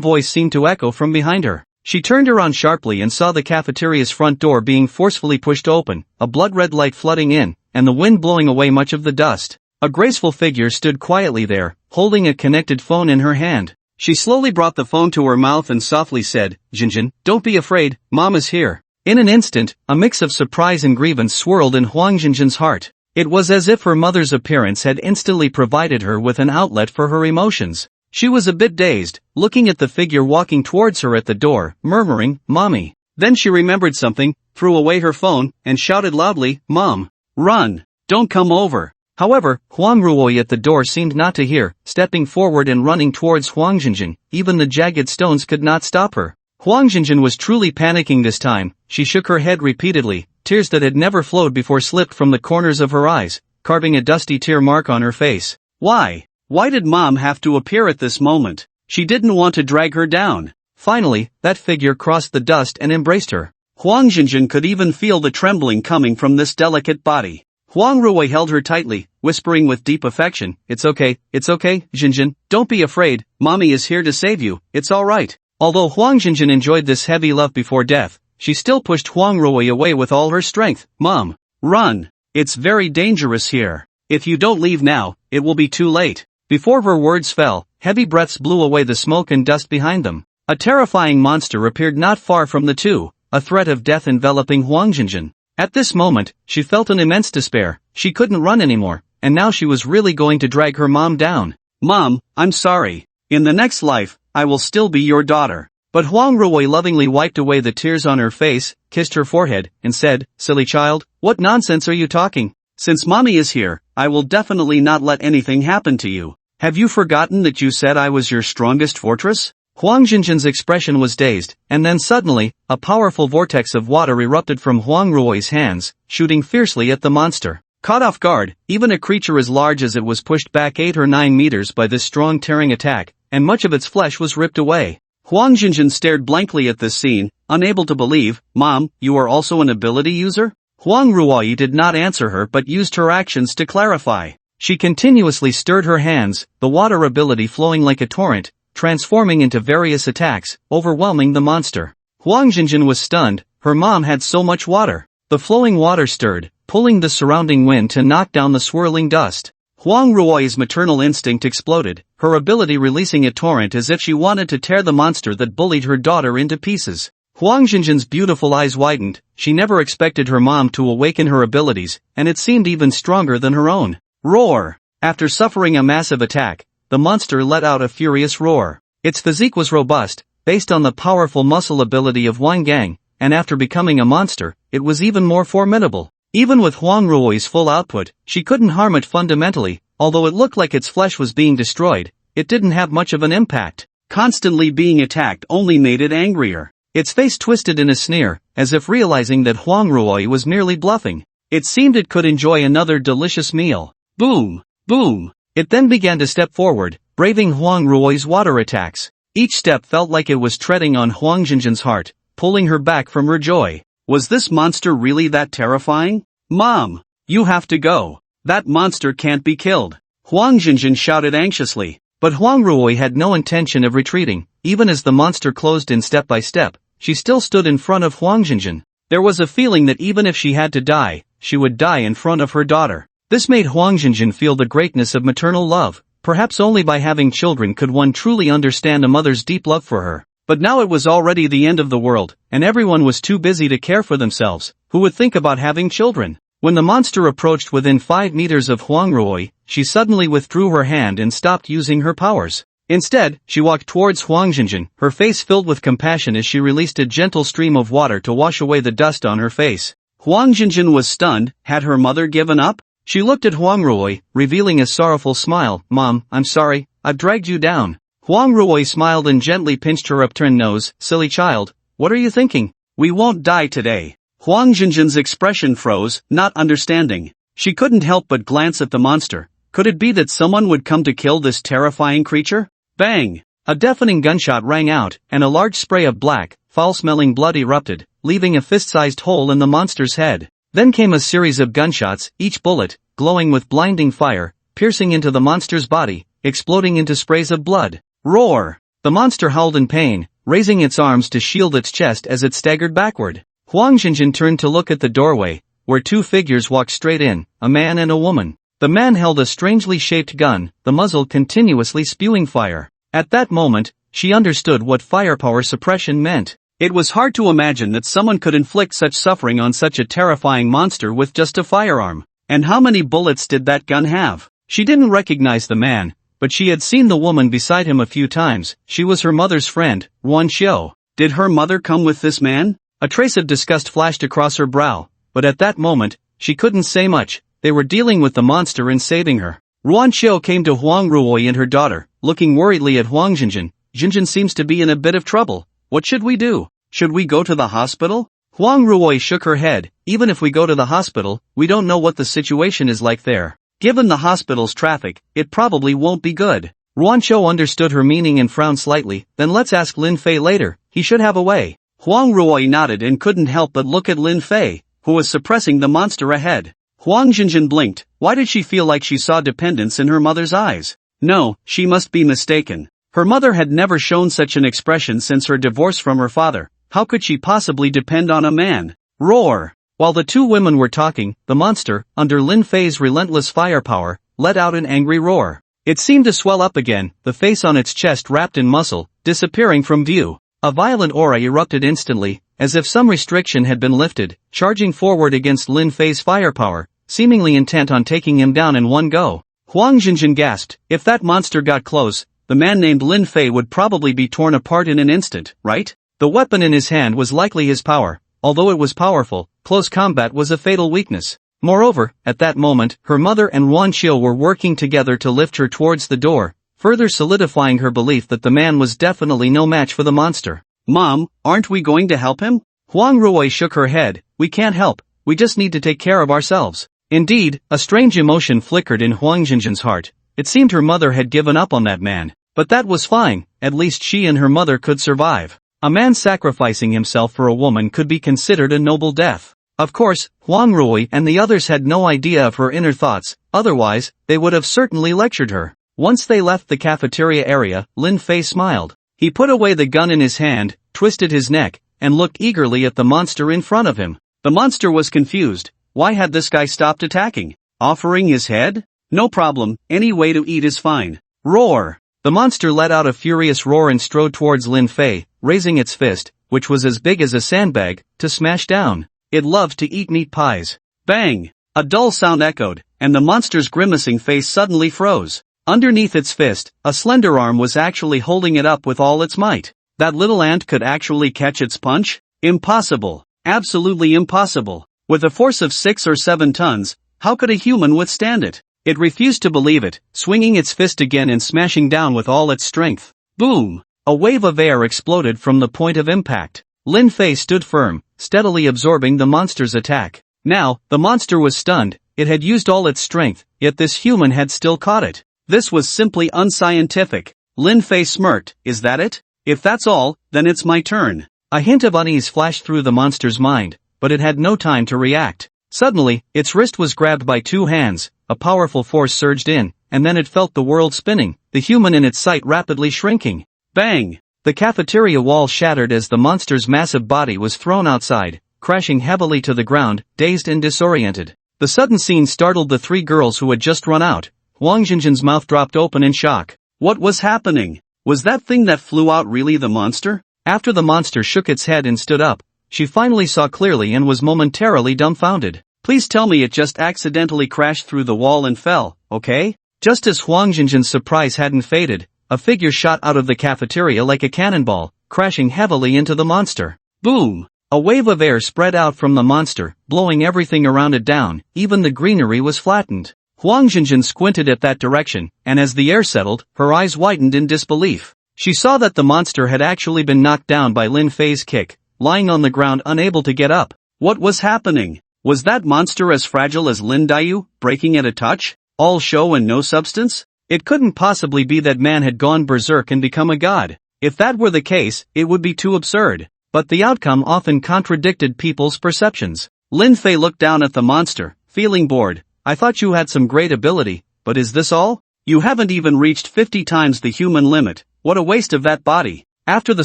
voice seemed to echo from behind her. She turned around sharply and saw the cafeteria's front door being forcefully pushed open, a blood-red light flooding in, and the wind blowing away much of the dust. A graceful figure stood quietly there, holding a connected phone in her hand. She slowly brought the phone to her mouth and softly said, Jinjin, don't be afraid, Mom is here. In an instant, a mix of surprise and grievance swirled in Huang Jinjin's heart. It was as if her mother's appearance had instantly provided her with an outlet for her emotions. She was a bit dazed, looking at the figure walking towards her at the door, murmuring, Mommy. Then she remembered something, threw away her phone, and shouted loudly, Mom! Run! Don't come over! However, Huang Ruoi at the door seemed not to hear, stepping forward and running towards Huang Jinjin. Even the jagged stones could not stop her. Huang Jinjin was truly panicking this time. She shook her head repeatedly. Tears that had never flowed before slipped from the corners of her eyes, carving a dusty tear mark on her face. Why? Why did Mom have to appear at this moment? She didn't want to drag her down. Finally, that figure crossed the dust and embraced her. Huang Jinjin could even feel the trembling coming from this delicate body. Huang Ruoi held her tightly, whispering with deep affection, It's okay, Jinjin, don't be afraid, Mommy is here to save you, it's alright. Although Huang Jinjin enjoyed this heavy love before death, she still pushed Huang Ruoi away with all her strength. Mom! Run! It's very dangerous here. If you don't leave now, it will be too late. Before her words fell, heavy breaths blew away the smoke and dust behind them. A terrifying monster appeared not far from the two, a threat of death enveloping Huang Jinjin. At this moment, she felt an immense despair. She couldn't run anymore, and now she was really going to drag her mom down. "Mom, I'm sorry. In the next life, I will still be your daughter." But Huang Ruoyi lovingly wiped away the tears on her face, kissed her forehead, and said, "Silly child, what nonsense are you talking? Since mommy is here, I will definitely not let anything happen to you. Have you forgotten that you said I was your strongest fortress?" Huang Jinjin's expression was dazed, and then suddenly, a powerful vortex of water erupted from Huang Ruoyi's hands, shooting fiercely at the monster. Caught off guard, even a creature as large as it was pushed back 8 or 9 meters by this strong tearing attack, and much of its flesh was ripped away. Huang Jinjin stared blankly at this scene, unable to believe. "Mom, you are also an ability user?" Huang Ruoyi did not answer her but used her actions to clarify. She continuously stirred her hands, the water ability flowing like a torrent, transforming into various attacks, overwhelming the monster. Huang Jinjin was stunned. Her mom had so much water. The flowing water stirred, pulling the surrounding wind to knock down the swirling dust. Huang Ruoyi's maternal instinct exploded, her ability releasing a torrent as if she wanted to tear the monster that bullied her daughter into pieces. Huang Jinjin's beautiful eyes widened. She never expected her mom to awaken her abilities, and it seemed even stronger than her own. Roar! After suffering a massive attack, the monster let out a furious roar. Its physique was robust, based on the powerful muscle ability of Wang Gang, and after becoming a monster, it was even more formidable. Even with Huang Ruoyi's full output, she couldn't harm it fundamentally. Although it looked like its flesh was being destroyed, it didn't have much of an impact. Constantly being attacked only made it angrier. Its face twisted in a sneer, as if realizing that Huang Ruoyi was merely bluffing. It seemed it could enjoy another delicious meal. Boom! Boom! It then began to step forward, braving Huang Ruoyi's water attacks. Each step felt like it was treading on Huang Jinjin's heart, pulling her back from her joy. Was this monster really that terrifying? "Mom! You have to go. That monster can't be killed," Huang Jinjin shouted anxiously. But Huang Ruoyi had no intention of retreating. Even as the monster closed in step by step, she still stood in front of Huang Jinjin. There was a feeling that even if she had to die, she would die in front of her daughter. This made Huang Jinjin feel the greatness of maternal love. Perhaps only by having children could one truly understand a mother's deep love for her. But now it was already the end of the world, and everyone was too busy to care for themselves. Who would think about having children? When the monster approached within 5 meters of Huang Ruoyi, she suddenly withdrew her hand and stopped using her powers. Instead, she walked towards Huang Jinjin, her face filled with compassion as she released a gentle stream of water to wash away the dust on her face. Huang Jinjin was stunned. Had her mother given up? She looked at Huang Ruoyi, revealing a sorrowful smile. "Mom, I'm sorry, I've dragged you down." Huang Ruoyi smiled and gently pinched her upturned nose. "Silly child, what are you thinking? We won't die today." Huang Jinjin's expression froze, not understanding. She couldn't help but glance at the monster. Could it be that someone would come to kill this terrifying creature? Bang! A deafening gunshot rang out, and a large spray of black, foul-smelling blood erupted, leaving a fist-sized hole in the monster's head. Then came a series of gunshots, each bullet, glowing with blinding fire, piercing into the monster's body, exploding into sprays of blood. Roar! The monster howled in pain, raising its arms to shield its chest as it staggered backward. Huang Jinjin turned to look at the doorway, where 2 figures walked straight in, a man and a woman. The man held a strangely shaped gun, the muzzle continuously spewing fire. At that moment, she understood what firepower suppression meant. It was hard to imagine that someone could inflict such suffering on such a terrifying monster with just a firearm. And how many bullets did that gun have? She didn't recognize the man, but she had seen the woman beside him a few times. She was her mother's friend, Ruan Xiao. Did her mother come with this man? A trace of disgust flashed across her brow, but at that moment, she couldn't say much. They were dealing with the monster and saving her. Ruan Xiao came to Huang Ruoyi and her daughter, looking worriedly at Huang Jinjin. "Jinjin seems to be in a bit of trouble. What should we do? Should we go to the hospital?" Huang Ruoyi shook her head. "Even if we go to the hospital, we don't know what the situation is like there. Given the hospital's traffic, it probably won't be good." Ruan Xiao understood her meaning and frowned slightly. "Then let's ask Lin Fei later, he should have a way." Huang Ruoyi nodded and couldn't help but look at Lin Fei, who was suppressing the monster ahead. Huang Jinjin blinked. Why did she feel like she saw dependence in her mother's eyes? No, she must be mistaken. Her mother had never shown such an expression since her divorce from her father. How could she possibly depend on a man? Roar! While the 2 women were talking, the monster, under Lin Fei's relentless firepower, let out an angry roar. It seemed to swell up again, the face on its chest wrapped in muscle, disappearing from view. A violent aura erupted instantly, as if some restriction had been lifted, charging forward against Lin Fei's firepower, seemingly intent on taking him down in one go. Huang Jinjin gasped, if that monster got close, the man named Lin Fei would probably be torn apart in an instant, right? The weapon in his hand was likely his power. Although it was powerful, close combat was a fatal weakness. Moreover, at that moment, her mother and Wan Qiu were working together to lift her towards the door, further solidifying her belief that the man was definitely no match for the monster. Mom, aren't we going to help him? Huang Ruoyi shook her head, we can't help, we just need to take care of ourselves. Indeed, a strange emotion flickered in Huang Jinjin's heart. It seemed her mother had given up on that man. But that was fine, at least she and her mother could survive. A man sacrificing himself for a woman could be considered a noble death. Of course, Huang Ruoyi and the others had no idea of her inner thoughts, otherwise, they would have certainly lectured her. Once they left the cafeteria area, Lin Fei smiled. He put away the gun in his hand, twisted his neck, and looked eagerly at the monster in front of him. The monster was confused. Why had this guy stopped attacking? Offering his head? No problem, any way to eat is fine. Roar! The monster let out a furious roar and strode towards Lin Fei, raising its fist, which was as big as a sandbag, to smash down. It loved to eat meat pies. Bang! A dull sound echoed, and the monster's grimacing face suddenly froze. Underneath its fist, a slender arm was actually holding it up with all its might. That little ant could actually catch its punch? Impossible. Absolutely impossible. With a force of 6 or 7 tons, how could a human withstand it? It refused to believe it, swinging its fist again and smashing down with all its strength. Boom! A wave of air exploded from the point of impact. Lin Fei stood firm, steadily absorbing the monster's attack. Now, the monster was stunned, it had used all its strength, yet this human had still caught it. This was simply unscientific. Lin Fei smirked, is that it? If that's all, then it's my turn. A hint of unease flashed through the monster's mind, but it had no time to react. Suddenly, its wrist was grabbed by 2 hands, a powerful force surged in, and then it felt the world spinning, the human in its sight rapidly shrinking. Bang! The cafeteria wall shattered as the monster's massive body was thrown outside, crashing heavily to the ground, dazed and disoriented. The sudden scene startled the 3 girls who had just run out. Huang Jinjin's mouth dropped open in shock. What was happening? Was that thing that flew out really the monster? After the monster shook its head and stood up, she finally saw clearly and was momentarily dumbfounded. Please tell me it just accidentally crashed through the wall and fell, okay? Just as Huang Jinjin's surprise hadn't faded, a figure shot out of the cafeteria like a cannonball, crashing heavily into the monster. Boom! A wave of air spread out from the monster, blowing everything around it down, even the greenery was flattened. Huang Jinjin squinted at that direction, and as the air settled, her eyes widened in disbelief. She saw that the monster had actually been knocked down by Lin Fei's kick, lying on the ground unable to get up. What was happening? Was that monster as fragile as Lin Dayu, breaking at a touch? All show and no substance? It couldn't possibly be that man had gone berserk and become a god. If that were the case, it would be too absurd. But the outcome often contradicted people's perceptions. Lin Fei looked down at the monster, feeling bored. I thought you had some great ability, but is this all? You haven't even reached 50 times the human limit. What a waste of that body. After the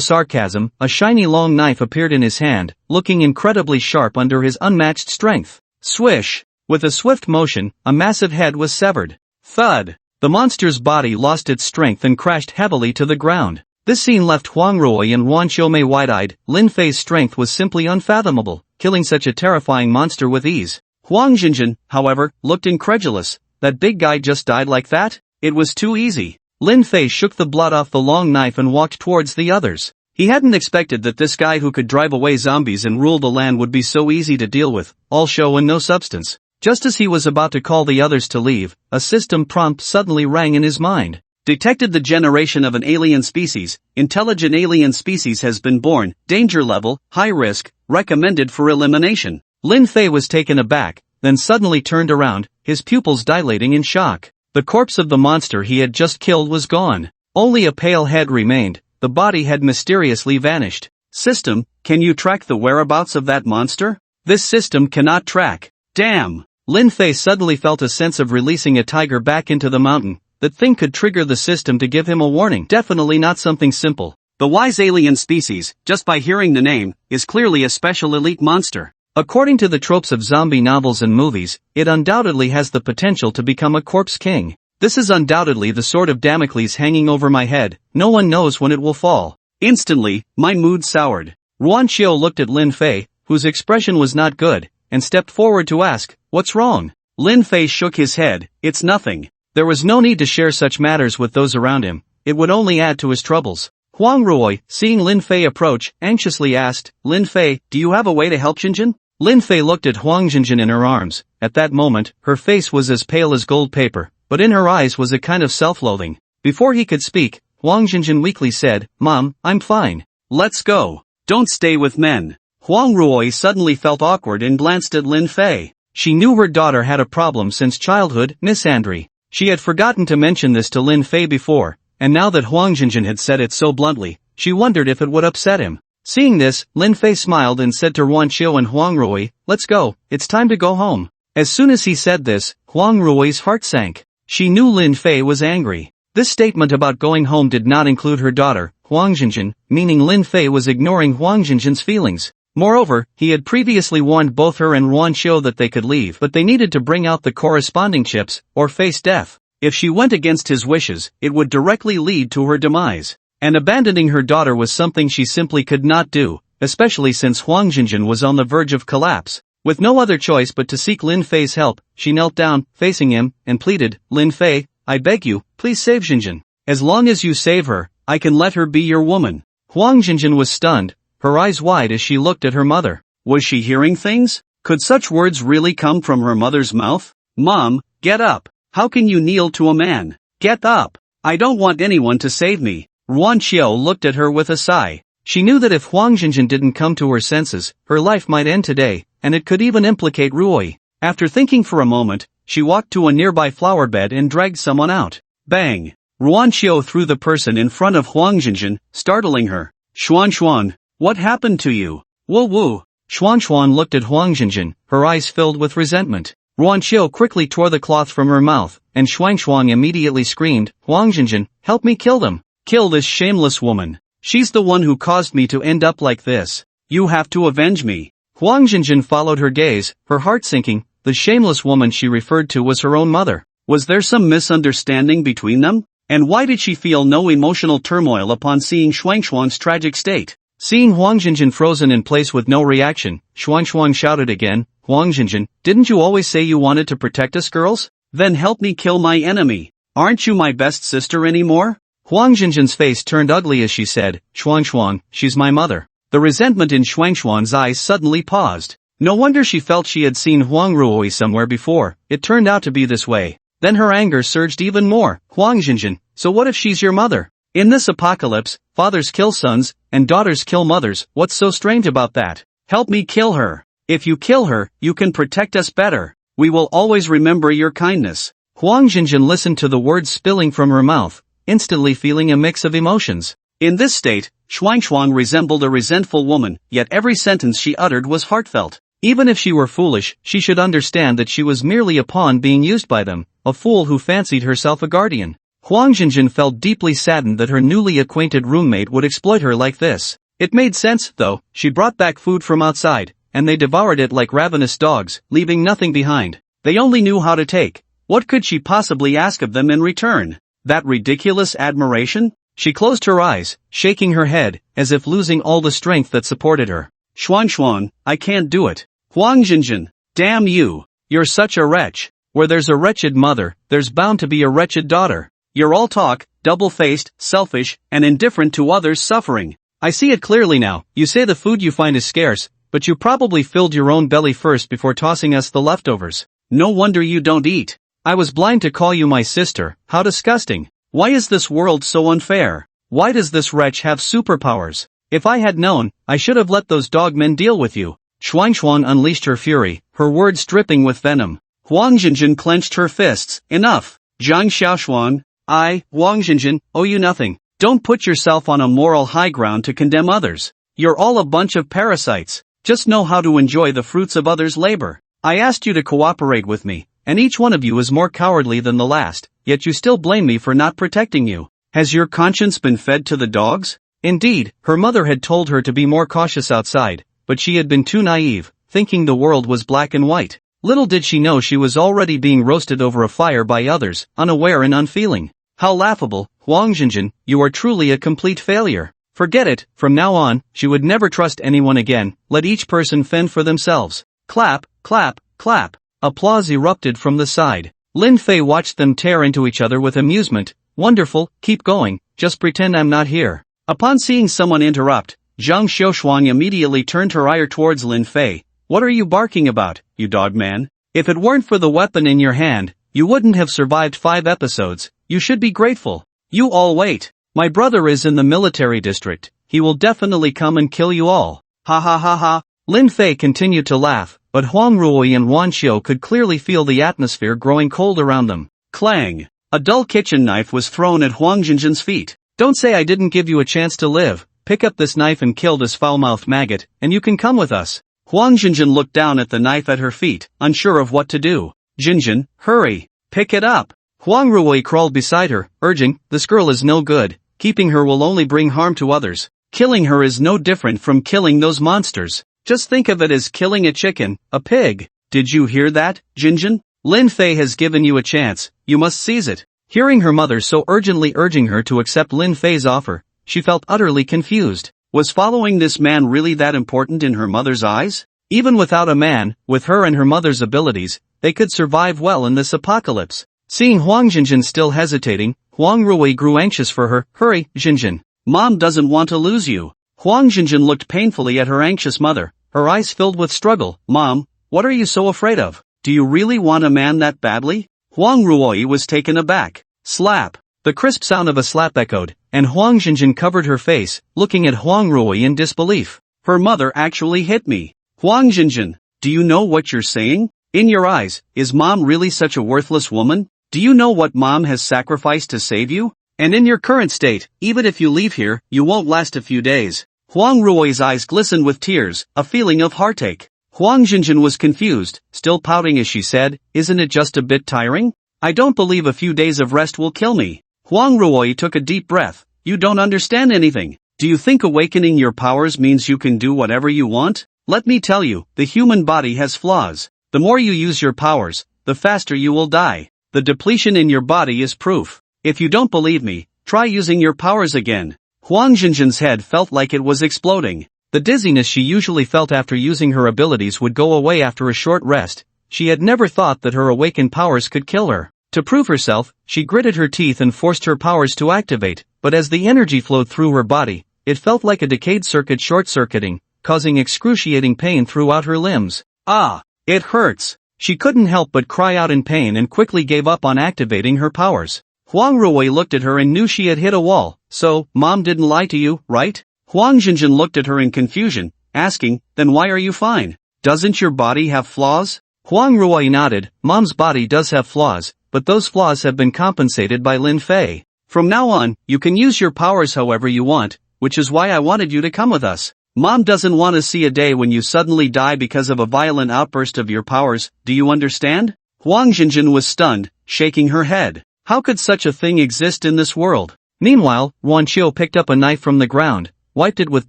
sarcasm, a shiny long knife appeared in his hand, looking incredibly sharp under his unmatched strength. Swish! With a swift motion, a massive head was severed. Thud! The monster's body lost its strength and crashed heavily to the ground. This scene left Huang Ruoyi and Wan Qiumei wide-eyed. Lin Fei's strength was simply unfathomable, killing such a terrifying monster with ease. Huang Jinjin, however, looked incredulous. That big guy just died like that? It was too easy. Lin Fei shook the blood off the long knife and walked towards the others. He hadn't expected that this guy who could drive away zombies and rule the land would be so easy to deal with, all show and no substance. Just as he was about to call the others to leave, a system prompt suddenly rang in his mind. Detected the generation of an alien species. Intelligent alien species has been born. Danger level, high risk, recommended for elimination. Lin Fei was taken aback, then suddenly turned around, his pupils dilating in shock. The corpse of the monster he had just killed was gone. Only a pale head remained, the body had mysteriously vanished. System, can you track the whereabouts of that monster? This system cannot track. Damn! Lin Fei suddenly felt a sense of releasing a tiger back into the mountain. That thing could trigger the system to give him a warning. Definitely not something simple. The wise alien species, just by hearing the name, is clearly a special elite monster. According to the tropes of zombie novels and movies, it undoubtedly has the potential to become a corpse king. This is undoubtedly the sword of Damocles hanging over my head, no one knows when it will fall. Instantly, my mood soured. Ruan Xiao looked at Lin Fei, whose expression was not good, and stepped forward to ask, "What's wrong?" Lin Fei shook his head, "It's nothing." There was no need to share such matters with those around him, it would only add to his troubles. Huang Ruoy, seeing Lin Fei approach, anxiously asked, "Lin Fei, do you have a way to help Jinjin?" Lin Fei looked at Huang Jinjin in her arms. At that moment, her face was as pale as gold paper, but in her eyes was a kind of self-loathing. Before he could speak, Huang Jinjin weakly said, "Mom, I'm fine. Let's go. Don't stay with men." Huang Ruoy suddenly felt awkward and glanced at Lin Fei. She knew her daughter had a problem since childhood, misandry. She had forgotten to mention this to Lin Fei before, and now that Huang Jinjin had said it so bluntly, she wondered if it would upset him. Seeing this, Lin Fei smiled and said to Ruan Qiu and Huang Ruoy, "Let's go, it's time to go home." As soon as he said this, Huang Ruoy's heart sank. She knew Lin Fei was angry. This statement about going home did not include her daughter, Huang Jinjin, meaning Lin Fei was ignoring Huang Jinjin's feelings. Moreover, he had previously warned both her and Ruan Qiu that they could leave, but they needed to bring out the corresponding chips, or face death. If she went against his wishes, it would directly lead to her demise. And abandoning her daughter was something she simply could not do, especially since Huang Jinjin was on the verge of collapse. With no other choice but to seek Lin Fei's help, she knelt down, facing him, and pleaded, "Lin Fei, I beg you, please save Jinjin. As long as you save her, I can let her be your woman." Huang Jinjin was stunned, her eyes wide as she looked at her mother. Was she hearing things? Could such words really come from her mother's mouth? "Mom, get up. How can you kneel to a man? Get up. I don't want anyone to save me." Ruan Qiu looked at her with a sigh. She knew that if Huang Jinjin didn't come to her senses, her life might end today, and it could even implicate Ruoy. After thinking for a moment, she walked to a nearby flower bed and dragged someone out. Bang! Ruan Qiu threw the person in front of Huang Jinjin, startling her. "Xuan, what happened to you?" "Woo woo." Xuan looked at Huang Jinjin, her eyes filled with resentment. Ruan Qiu quickly tore the cloth from her mouth, and Xuan immediately screamed, "Huang Jinjin, help me kill them. Kill this shameless woman. She's the one who caused me to end up like this. You have to avenge me." Huang Jinjin followed her gaze, her heart sinking. The shameless woman she referred to was her own mother. Was there some misunderstanding between them? And why did she feel no emotional turmoil upon seeing Xuan's tragic state? Seeing Huang Jinjin frozen in place with no reaction, Xuan shouted again, "Huang Jinjin, didn't you always say you wanted to protect us girls? Then help me kill my enemy. Aren't you my best sister anymore?" Huang Jinjin's face turned ugly as she said, "Xuan, she's my mother." The resentment in Xuan's eyes suddenly paused. No wonder she felt she had seen Huang Ruoy somewhere before, it turned out to be this way. Then her anger surged even more. "Huang Jinjin, so what if she's your mother? In this apocalypse, fathers kill sons, and daughters kill mothers, what's so strange about that? Help me kill her. If you kill her, you can protect us better. We will always remember your kindness." Huang Jinjin listened to the words spilling from her mouth, instantly feeling a mix of emotions. In this state, Xuan resembled a resentful woman, yet every sentence she uttered was heartfelt. Even if she were foolish, she should understand that she was merely a pawn being used by them, a fool who fancied herself a guardian. Huang Jinjin felt deeply saddened that her newly acquainted roommate would exploit her like this. It made sense, though. She brought back food from outside, and they devoured it like ravenous dogs, leaving nothing behind. They only knew how to take. What could she possibly ask of them in return? That ridiculous admiration? She closed her eyes, shaking her head, as if losing all the strength that supported her. "Xuan, I can't do it. Huang Jinjin, damn you. You're such a wretch. Where there's a wretched mother, there's bound to be a wretched daughter. You're all talk, double-faced, selfish, and indifferent to others' suffering. I see it clearly now. You say the food you find is scarce, but you probably filled your own belly first before tossing us the leftovers. No wonder you don't eat. I was blind to call you my sister. How disgusting. Why is this world so unfair? Why does this wretch have superpowers? If I had known, I should have let those dogmen deal with you." Xuan unleashed her fury, her words dripping with venom. Huang Jinjin clenched her fists. "Enough. Zhang Xiaoshuan, I, Huang Jinjin, owe you nothing. Don't put yourself on a moral high ground to condemn others. You're all a bunch of parasites. Just know how to enjoy the fruits of others' labor. I asked you to cooperate with me, and each one of you is more cowardly than the last, yet you still blame me for not protecting you. Has your conscience been fed to the dogs?" Indeed, her mother had told her to be more cautious outside, but she had been too naive, thinking the world was black and white. Little did she know she was already being roasted over a fire by others, unaware and unfeeling. How laughable, Huang Jinjin, you are truly a complete failure. Forget it, from now on, she would never trust anyone again, let each person fend for themselves. Clap, clap, clap. Applause erupted from the side. Lin Fei watched them tear into each other with amusement. Wonderful, keep going, just pretend I'm not here. Upon seeing someone interrupt, Zhang Xiaoshuang immediately turned her ire towards Lin Fei. What are you barking about, you dog man? If it weren't for the weapon in your hand, you wouldn't have survived 5 episodes, you should be grateful. You all wait. My brother is in the military district, he will definitely come and kill you all. Ha ha ha ha. Lin Fei continued to laugh, but Huang Ruoyi and Wan Xiu could clearly feel the atmosphere growing cold around them. Clang! A dull kitchen knife was thrown at Huang Jinjin's feet. Don't say I didn't give you a chance to live. Pick up this knife and kill this foul-mouthed maggot, and you can come with us. Huang Jinjin looked down at the knife at her feet, unsure of what to do. Jinjin, hurry! Pick it up! Huang Ruoyi crawled beside her, urging, this girl is no good, keeping her will only bring harm to others. Killing her is no different from killing those monsters. Just think of it as killing a chicken, a pig. Did you hear that, Jinjin? Lin Fei has given you a chance, you must seize it. Hearing her mother so urgently urging her to accept Lin Fei's offer, she felt utterly confused. Was following this man really that important in her mother's eyes? Even without a man, with her and her mother's abilities, they could survive well in this apocalypse. Seeing Huang Jinjin still hesitating, Huang Ruoyi grew anxious for her. Hurry, Jinjin. Mom doesn't want to lose you. Huang Jinjin looked painfully at her anxious mother, her eyes filled with struggle. Mom, what are you so afraid of? Do you really want a man that badly? Huang Ruoyi was taken aback. Slap. The crisp sound of a slap echoed, and Huang Jinjin covered her face, looking at Huang Ruoyi in disbelief. Her mother actually hit me. Huang Jinjin, do you know what you're saying? In your eyes, is mom really such a worthless woman? Do you know what mom has sacrificed to save you? And in your current state, even if you leave here, you won't last a few days. Huang Ruoyi's eyes glistened with tears, a feeling of heartache. Huang Jinjin was confused, still pouting as she said, isn't it just a bit tiring? I don't believe a few days of rest will kill me. Huang Ruoyi took a deep breath. You don't understand anything. Do you think awakening your powers means you can do whatever you want? Let me tell you, the human body has flaws. The more you use your powers, the faster you will die. The depletion in your body is proof. If you don't believe me, try using your powers again. Huang Jinjin's head felt like it was exploding. The dizziness she usually felt after using her abilities would go away after a short rest. She had never thought that her awakened powers could kill her. To prove herself, she gritted her teeth and forced her powers to activate, but as the energy flowed through her body, it felt like a decayed circuit short-circuiting, causing excruciating pain throughout her limbs. Ah! It hurts! She couldn't help but cry out in pain and quickly gave up on activating her powers. Huang Ruoyi looked at her and knew she had hit a wall. So, mom didn't lie to you, right? Huang Jinjin looked at her in confusion, asking, then why are you fine? Doesn't your body have flaws? Huang Ruoyi nodded. Mom's body does have flaws, but those flaws have been compensated by Lin Fei. From now on, you can use your powers however you want, which is why I wanted you to come with us. Mom doesn't want to see a day when you suddenly die because of a violent outburst of your powers, do you understand? Huang Jinjin was stunned, shaking her head. How could such a thing exist in this world? Meanwhile, Wan Qiu picked up a knife from the ground, wiped it with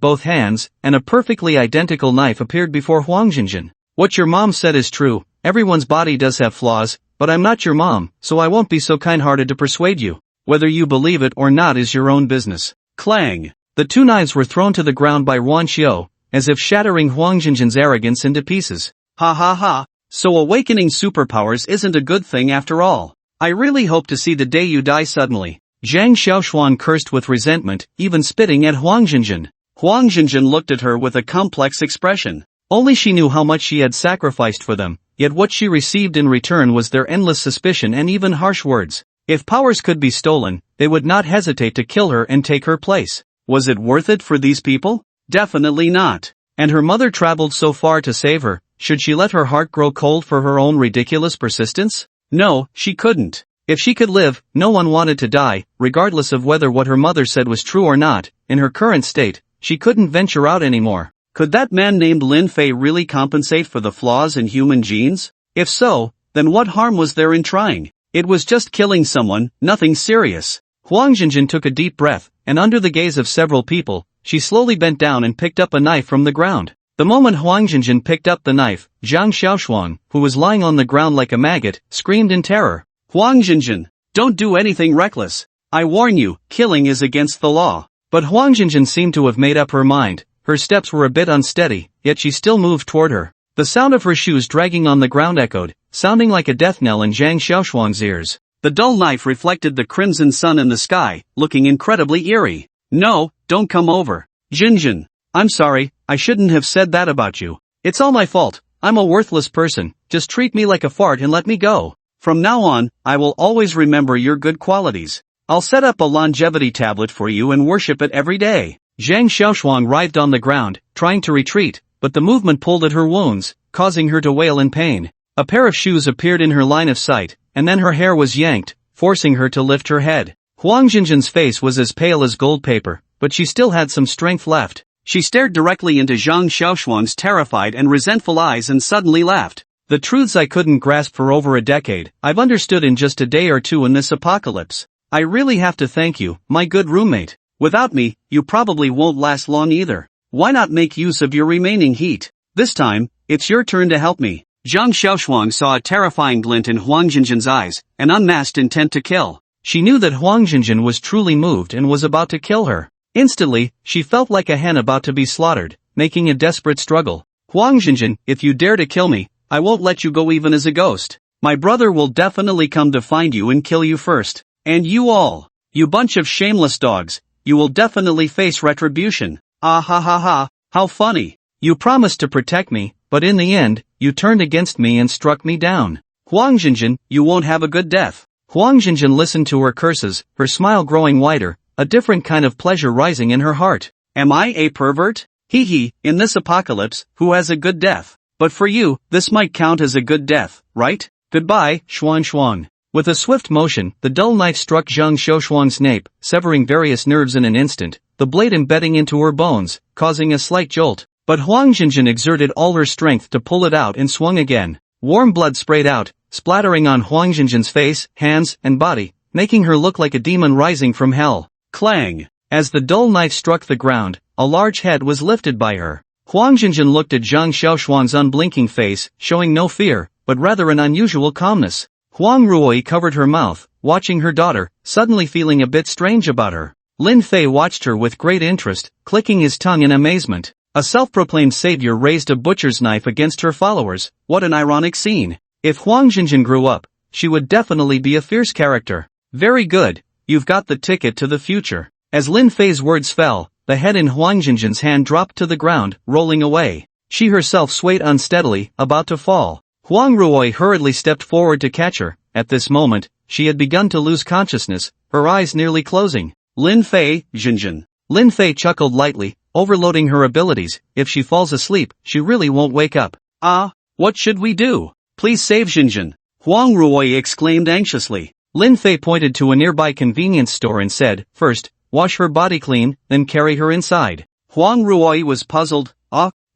both hands, and a perfectly identical knife appeared before Huang Jinjin. What your mom said is true, everyone's body does have flaws, but I'm not your mom, so I won't be so kind-hearted to persuade you. Whether you believe it or not is your own business. Clang! The 2 knives were thrown to the ground by Wan Qiu, as if shattering Huang Jinjin's arrogance into pieces. Ha ha ha, so awakening superpowers isn't a good thing after all. I really hope to see the day you die suddenly. Zhang Xiaoshuan cursed with resentment, even spitting at Huang Jinjin. Huang Jinjin looked at her with a complex expression. Only she knew how much she had sacrificed for them, yet what she received in return was their endless suspicion and even harsh words. If powers could be stolen, they would not hesitate to kill her and take her place. Was it worth it for these people? Definitely not. And her mother traveled so far to save her, should she let her heart grow cold for her own ridiculous persistence? No, she couldn't. If she could live, no one wanted to die, regardless of whether what her mother said was true or not. In her current state, she couldn't venture out anymore. Could that man named Lin Fei really compensate for the flaws in human genes? If so, then what harm was there in trying? It was just killing someone, nothing serious. Huang Jinjin took a deep breath, and under the gaze of several people, she slowly bent down and picked up a knife from the ground. The moment Huang Jinjin picked up the knife, Zhang Xiaoshuang, who was lying on the ground like a maggot, screamed in terror. Huang Jinjin, don't do anything reckless. I warn you, killing is against the law. But Huang Jinjin seemed to have made up her mind. Her steps were a bit unsteady, yet she still moved toward her. The sound of her shoes dragging on the ground echoed, sounding like a death knell in Zhang Xiaoshuang's ears. The dull knife reflected the crimson sun in the sky, looking incredibly eerie. No, don't come over. Jinjin. I'm sorry, I shouldn't have said that about you. It's all my fault, I'm a worthless person, just treat me like a fart and let me go. From now on, I will always remember your good qualities. I'll set up a longevity tablet for you and worship it every day. Zhang Xiaoshuang writhed on the ground, trying to retreat, but the movement pulled at her wounds, causing her to wail in pain. A pair of shoes appeared in her line of sight, and then her hair was yanked, forcing her to lift her head. Huang Jinjin's face was as pale as gold paper, but she still had some strength left. She stared directly into Zhang Xiaoshuang's terrified and resentful eyes and suddenly laughed. The truths I couldn't grasp for over a decade, I've understood in just a day or two in this apocalypse. I really have to thank you, my good roommate. Without me, you probably won't last long either. Why not make use of your remaining heat? This time, it's your turn to help me. Zhang Xiaoshuang saw a terrifying glint in Huang Jinjin's eyes, an unmasked intent to kill. She knew that Huang Jinjin was truly moved and was about to kill her. Instantly, she felt like a hen about to be slaughtered, making a desperate struggle. Huang Jinjin, if you dare to kill me, I won't let you go even as a ghost. My brother will definitely come to find you and kill you first. And you all, you bunch of shameless dogs, you will definitely face retribution. Ah ha ha ha, how funny. You promised to protect me, but in the end, you turned against me and struck me down. Huang Jinjin, you won't have a good death. Huang Jinjin listened to her curses, her smile growing wider, a different kind of pleasure rising in her heart. Am I a pervert? Hee hee, in this apocalypse, who has a good death? But for you, this might count as a good death, right? Goodbye, Xuan Xuan. With a swift motion, the dull knife struck Zhang Xiaoshuang's nape, severing various nerves in an instant, the blade embedding into her bones, causing a slight jolt. But Huang Jinjin exerted all her strength to pull it out and swung again. Warm blood sprayed out, splattering on Huang Jinjin's face, hands, and body, making her look like a demon rising from hell. Clang! As the dull knife struck the ground, a large head was lifted by her. Huang Jinjin looked at Zhang Xiaoshuang's unblinking face, showing no fear, but rather an unusual calmness. Huang Ruoyi covered her mouth, watching her daughter, suddenly feeling a bit strange about her. Lin Fei watched her with great interest, clicking his tongue in amazement. A self-proclaimed savior raised a butcher's knife against her followers. What an ironic scene. If Huang Jinjin grew up, she would definitely be a fierce character. Very good, you've got the ticket to the future. As Lin Fei's words fell, the head in Huang Jinjin's hand dropped to the ground, rolling away. She herself swayed unsteadily, about to fall. Huang Ruoyi hurriedly stepped forward to catch her. At this moment, she had begun to lose consciousness, her eyes nearly closing. Lin Fei, Jinjin. Lin Fei chuckled lightly, overloading her abilities. If she falls asleep, she really won't wake up. What should we do? Please save Jinjin. Huang Ruoyi exclaimed anxiously. Lin Fei pointed to a nearby convenience store and said, first, wash her body clean, then carry her inside. Huang Ruoyi was puzzled.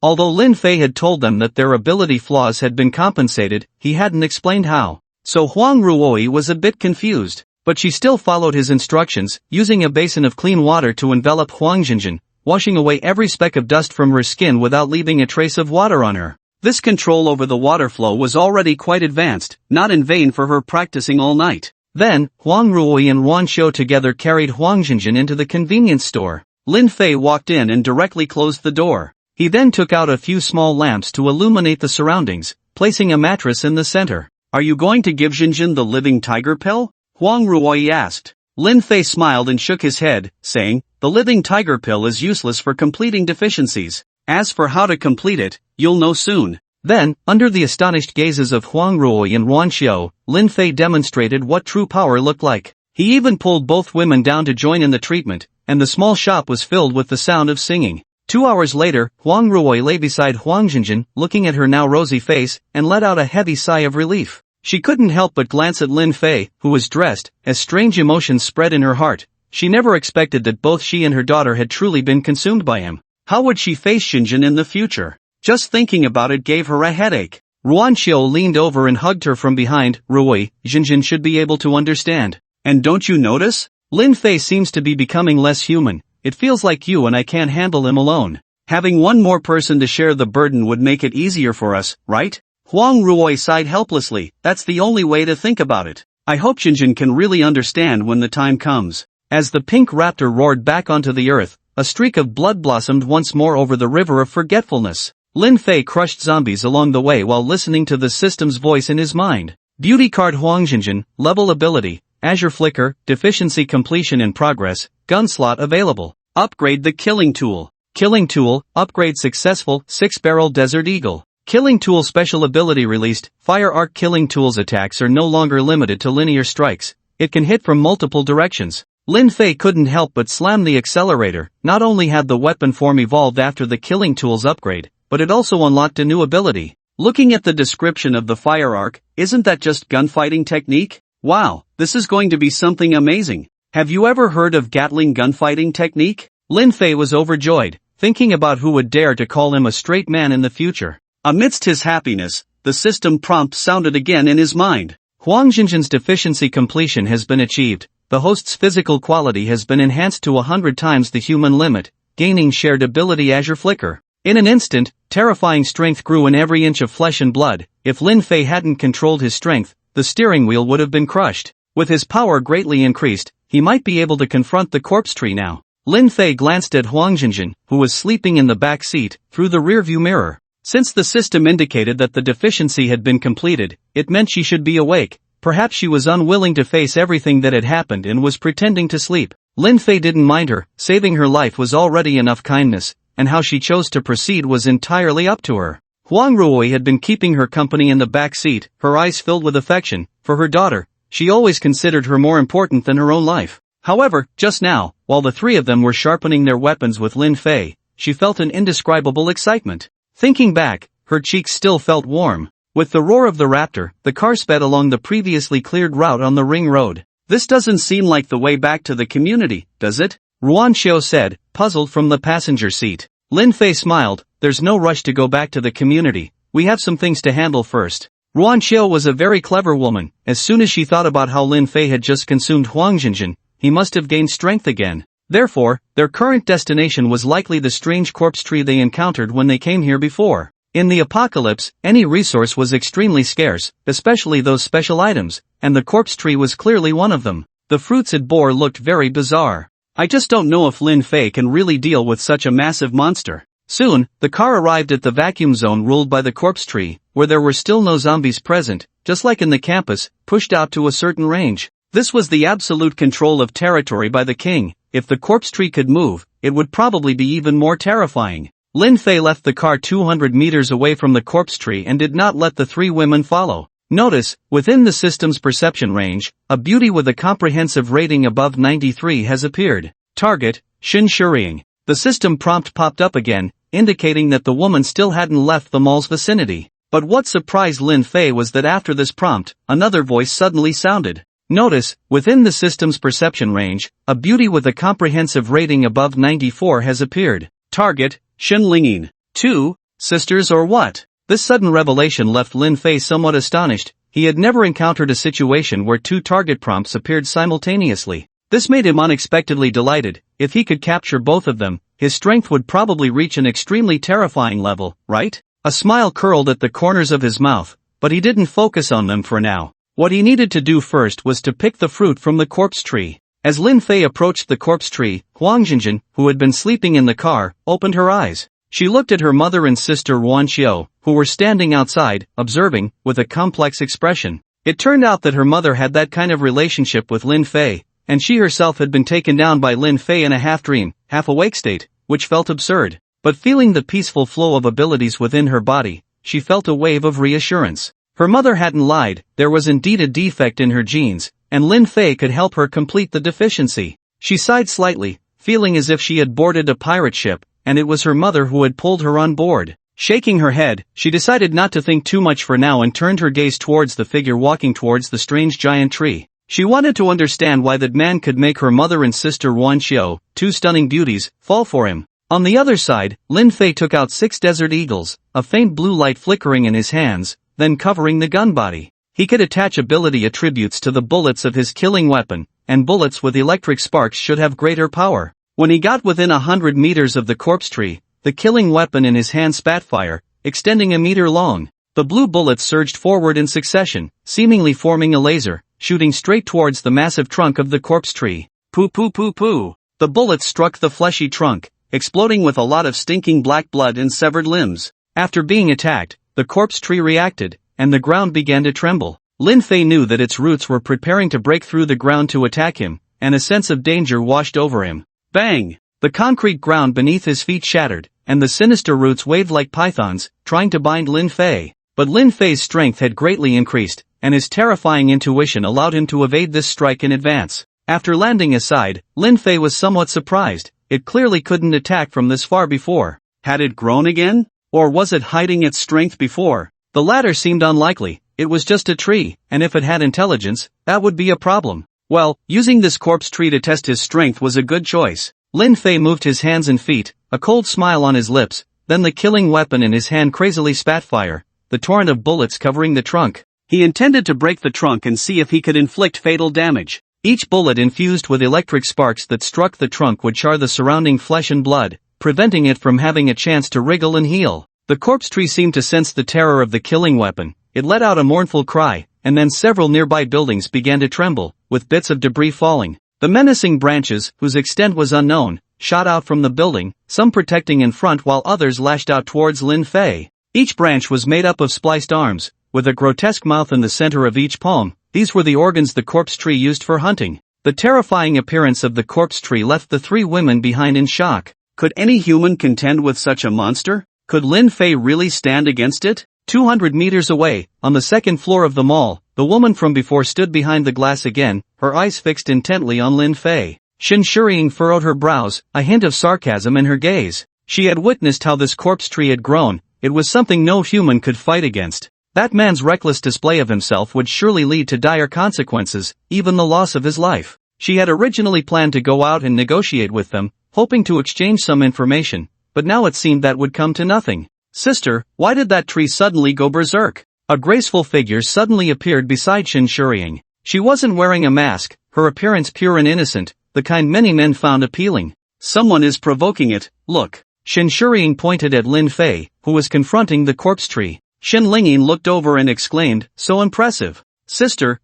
Although Lin Fei had told them that their ability flaws had been compensated, he hadn't explained how. So Huang Ruoyi was a bit confused, but she still followed his instructions, using a basin of clean water to envelop Huang Jinjin, washing away every speck of dust from her skin without leaving a trace of water on her. This control over the water flow was already quite advanced, not in vain for her practicing all night. Then, Huang Ruoyi and Wan Xiu together carried Huang Jinjin into the convenience store. Lin Fei walked in and directly closed the door. He then took out a few small lamps to illuminate the surroundings, placing a mattress in the center. Are you going to give Jinjin the living tiger pill? Huang Ruoyi asked. Lin Fei smiled and shook his head, saying, the living tiger pill is useless for completing deficiencies. As for how to complete it, you'll know soon. Then, under the astonished gazes of Huang Ruoyi and Wan Xiu, Lin Fei demonstrated what true power looked like. He even pulled both women down to join in the treatment, and the small shop was filled with the sound of singing. 2 hours later, Huang Ruoyi lay beside Huang Jinjin, looking at her now rosy face, and let out a heavy sigh of relief. She couldn't help but glance at Lin Fei, who was dressed, as strange emotions spread in her heart. She never expected that both she and her daughter had truly been consumed by him. How would she face Jinjin in the future? Just thinking about it gave her a headache. Ruan Xiu leaned over and hugged her from behind. Ruoyi, Jinjin should be able to understand. And don't you notice? Lin Fei seems to be becoming less human. It feels like you and I can't handle him alone. Having one more person to share the burden would make it easier for us, right? Huang Ruoi sighed helplessly. That's the only way to think about it. I hope Jinjin can really understand when the time comes. As the pink raptor roared back onto the earth, a streak of blood blossomed once more over the river of forgetfulness. Lin Fei crushed zombies along the way while listening to the system's voice in his mind. Beauty card Huang Jinjin, level ability, Azure Flicker, deficiency completion in progress, gun slot available. Upgrade the killing tool. Killing tool, upgrade successful, 6-barrel Desert Eagle. Killing tool special ability released, Fire Arc Killing tool's attacks are no longer limited to linear strikes. It can hit from multiple directions. Lin Fei couldn't help but slam the accelerator. Not only had the weapon form evolved after the killing tool's upgrade, but it also unlocked a new ability. Looking at the description of the Fire Arc, isn't that just gunfighting technique? Wow, this is going to be something amazing. Have you ever heard of Gatling gunfighting technique? Lin Fei was overjoyed, thinking about who would dare to call him a straight man in the future. Amidst his happiness, the system prompt sounded again in his mind. Huang Jinjin's deficiency completion has been achieved. The host's physical quality has been enhanced to 100 times the human limit, gaining shared ability Azure Flicker. In an instant, terrifying strength grew in every inch of flesh and blood. If Lin Fei hadn't controlled his strength, the steering wheel would have been crushed. With his power greatly increased, he might be able to confront the corpse tree now. Lin Fei glanced at Huang Jinjin, who was sleeping in the back seat, through the rearview mirror. Since the system indicated that the deficiency had been completed, it meant she should be awake. Perhaps she was unwilling to face everything that had happened and was pretending to sleep. Lin Fei didn't mind her. Saving her life was already enough kindness, and how she chose to proceed was entirely up to her. Huang Ruoi had been keeping her company in the back seat, her eyes filled with affection. For her daughter, she always considered her more important than her own life. However, just now, while the three of them were sharpening their weapons with Lin Fei, she felt an indescribable excitement. Thinking back, her cheeks still felt warm. With the roar of the raptor, the car sped along the previously cleared route on the ring road. This doesn't seem like the way back to the community, does it? Ruan Xiao said, puzzled from the passenger seat. Lin Fei smiled. There's no rush to go back to the community. We have some things to handle first. Ruan Xiao was a very clever woman. As soon as she thought about how Lin Fei had just consumed Huang Jinjin, he must have gained strength again. Therefore, their current destination was likely the strange corpse tree they encountered when they came here before. In the apocalypse, any resource was extremely scarce, especially those special items, and the corpse tree was clearly one of them. The fruits it bore looked very bizarre. I just don't know if Lin Fei can really deal with such a massive monster. Soon, the car arrived at the vacuum zone ruled by the corpse tree, where there were still no zombies present, just like in the campus, pushed out to a certain range. This was the absolute control of territory by the king. If the corpse tree could move, it would probably be even more terrifying. Lin Fei left the car 200 meters away from the corpse tree and did not let the three women follow. Notice, within the system's perception range, a beauty with a comprehensive rating above 93 has appeared. Target, Shin Shurying. The system prompt popped up again, indicating that the woman still hadn't left the mall's vicinity. But what surprised Lin Fei was that after this prompt, another voice suddenly sounded. Notice, within the system's perception range, a beauty with a comprehensive rating above 94 has appeared. Target, Shin Linging. 2 sisters or what? This sudden revelation left Lin Fei somewhat astonished. He had never encountered a situation where two target prompts appeared simultaneously. This made him unexpectedly delighted. If he could capture both of them, his strength would probably reach an extremely terrifying level, right? A smile curled at the corners of his mouth, but he didn't focus on them for now. What he needed to do first was to pick the fruit from the corpse tree. As Lin Fei approached the corpse tree, Huang Jinjin, who had been sleeping in the car, opened her eyes. She looked at her mother and sister Ruan Xiao, who were standing outside, observing, with a complex expression. It turned out that her mother had that kind of relationship with Lin Fei, and she herself had been taken down by Lin Fei in a half-dream, half-awake state, which felt absurd. But feeling the peaceful flow of abilities within her body, she felt a wave of reassurance. Her mother hadn't lied, there was indeed a defect in her genes, and Lin Fei could help her complete the deficiency. She sighed slightly, feeling as if she had boarded a pirate ship, and it was her mother who had pulled her on board. Shaking her head, she decided not to think too much for now and turned her gaze towards the figure walking towards the strange giant tree. She wanted to understand why that man could make her mother and sister Ruan Xiao, two stunning beauties, fall for him. On the other side, Lin Fei took out 6 desert eagles, a faint blue light flickering in his hands, then covering the gun body. He could attach ability attributes to the bullets of his killing weapon, and bullets with electric sparks should have greater power. When he got within 100 meters of the corpse tree, the killing weapon in his hand spat fire, extending a meter long. The blue bullets surged forward in succession, seemingly forming a laser, shooting straight towards the massive trunk of the corpse tree. Poo poo poo poo. The bullets struck the fleshy trunk, exploding with a lot of stinking black blood and severed limbs. After being attacked, the corpse tree reacted, and the ground began to tremble. Lin Fei knew that its roots were preparing to break through the ground to attack him, and a sense of danger washed over him. Bang! The concrete ground beneath his feet shattered, and the sinister roots waved like pythons, trying to bind Lin Fei. But Lin Fei's strength had greatly increased, and his terrifying intuition allowed him to evade this strike in advance. After landing aside, Lin Fei was somewhat surprised. It clearly couldn't attack from this far before. Had it grown again? Or was it hiding its strength before? The latter seemed unlikely. It was just a tree, and if it had intelligence, that would be a problem. Well, using this corpse tree to test his strength was a good choice. Lin Fei moved his hands and feet, a cold smile on his lips, then the killing weapon in his hand crazily spat fire, the torrent of bullets covering the trunk. He intended to break the trunk and see if he could inflict fatal damage. Each bullet infused with electric sparks that struck the trunk would char the surrounding flesh and blood, preventing it from having a chance to wriggle and heal. The corpse tree seemed to sense the terror of the killing weapon. It let out a mournful cry, and then several nearby buildings began to tremble, with bits of debris falling. The menacing branches, whose extent was unknown, shot out from the building, some protecting in front while others lashed out towards Lin Fei. Each branch was made up of spliced arms, with a grotesque mouth in the center of each palm. These were the organs the corpse tree used for hunting. The terrifying appearance of the corpse tree left the three women behind in shock. Could any human contend with such a monster? Could Lin Fei really stand against it? 200 meters away, on the second floor of the mall, the woman from before stood behind the glass again, her eyes fixed intently on Lin Fei. Shin Shuriying furrowed her brows, a hint of sarcasm in her gaze. She had witnessed how this corpse tree had grown. It was something no human could fight against. That man's reckless display of himself would surely lead to dire consequences, even the loss of his life. She had originally planned to go out and negotiate with them, hoping to exchange some information, but now it seemed that would come to nothing. Sister, why did that tree suddenly go berserk? A graceful figure suddenly appeared beside Shin Shuriying. She wasn't wearing a mask, her appearance pure and innocent, the kind many men found appealing. Someone is provoking it, look. Shin Shuriying pointed at Lin Fei, who was confronting the corpse tree. Shin Lingyin looked over and exclaimed, so impressive. Sister,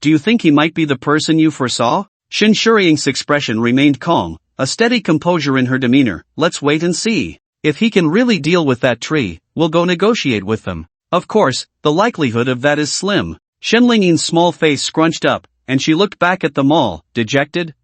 do you think he might be the person you foresaw? Shin Shuriying's expression remained calm, a steady composure in her demeanor. Let's wait and see. If he can really deal with that tree, we'll go negotiate with them. Of course, the likelihood of that is slim. Shin Lingyin's small face scrunched up, and she looked back at the mall, dejected.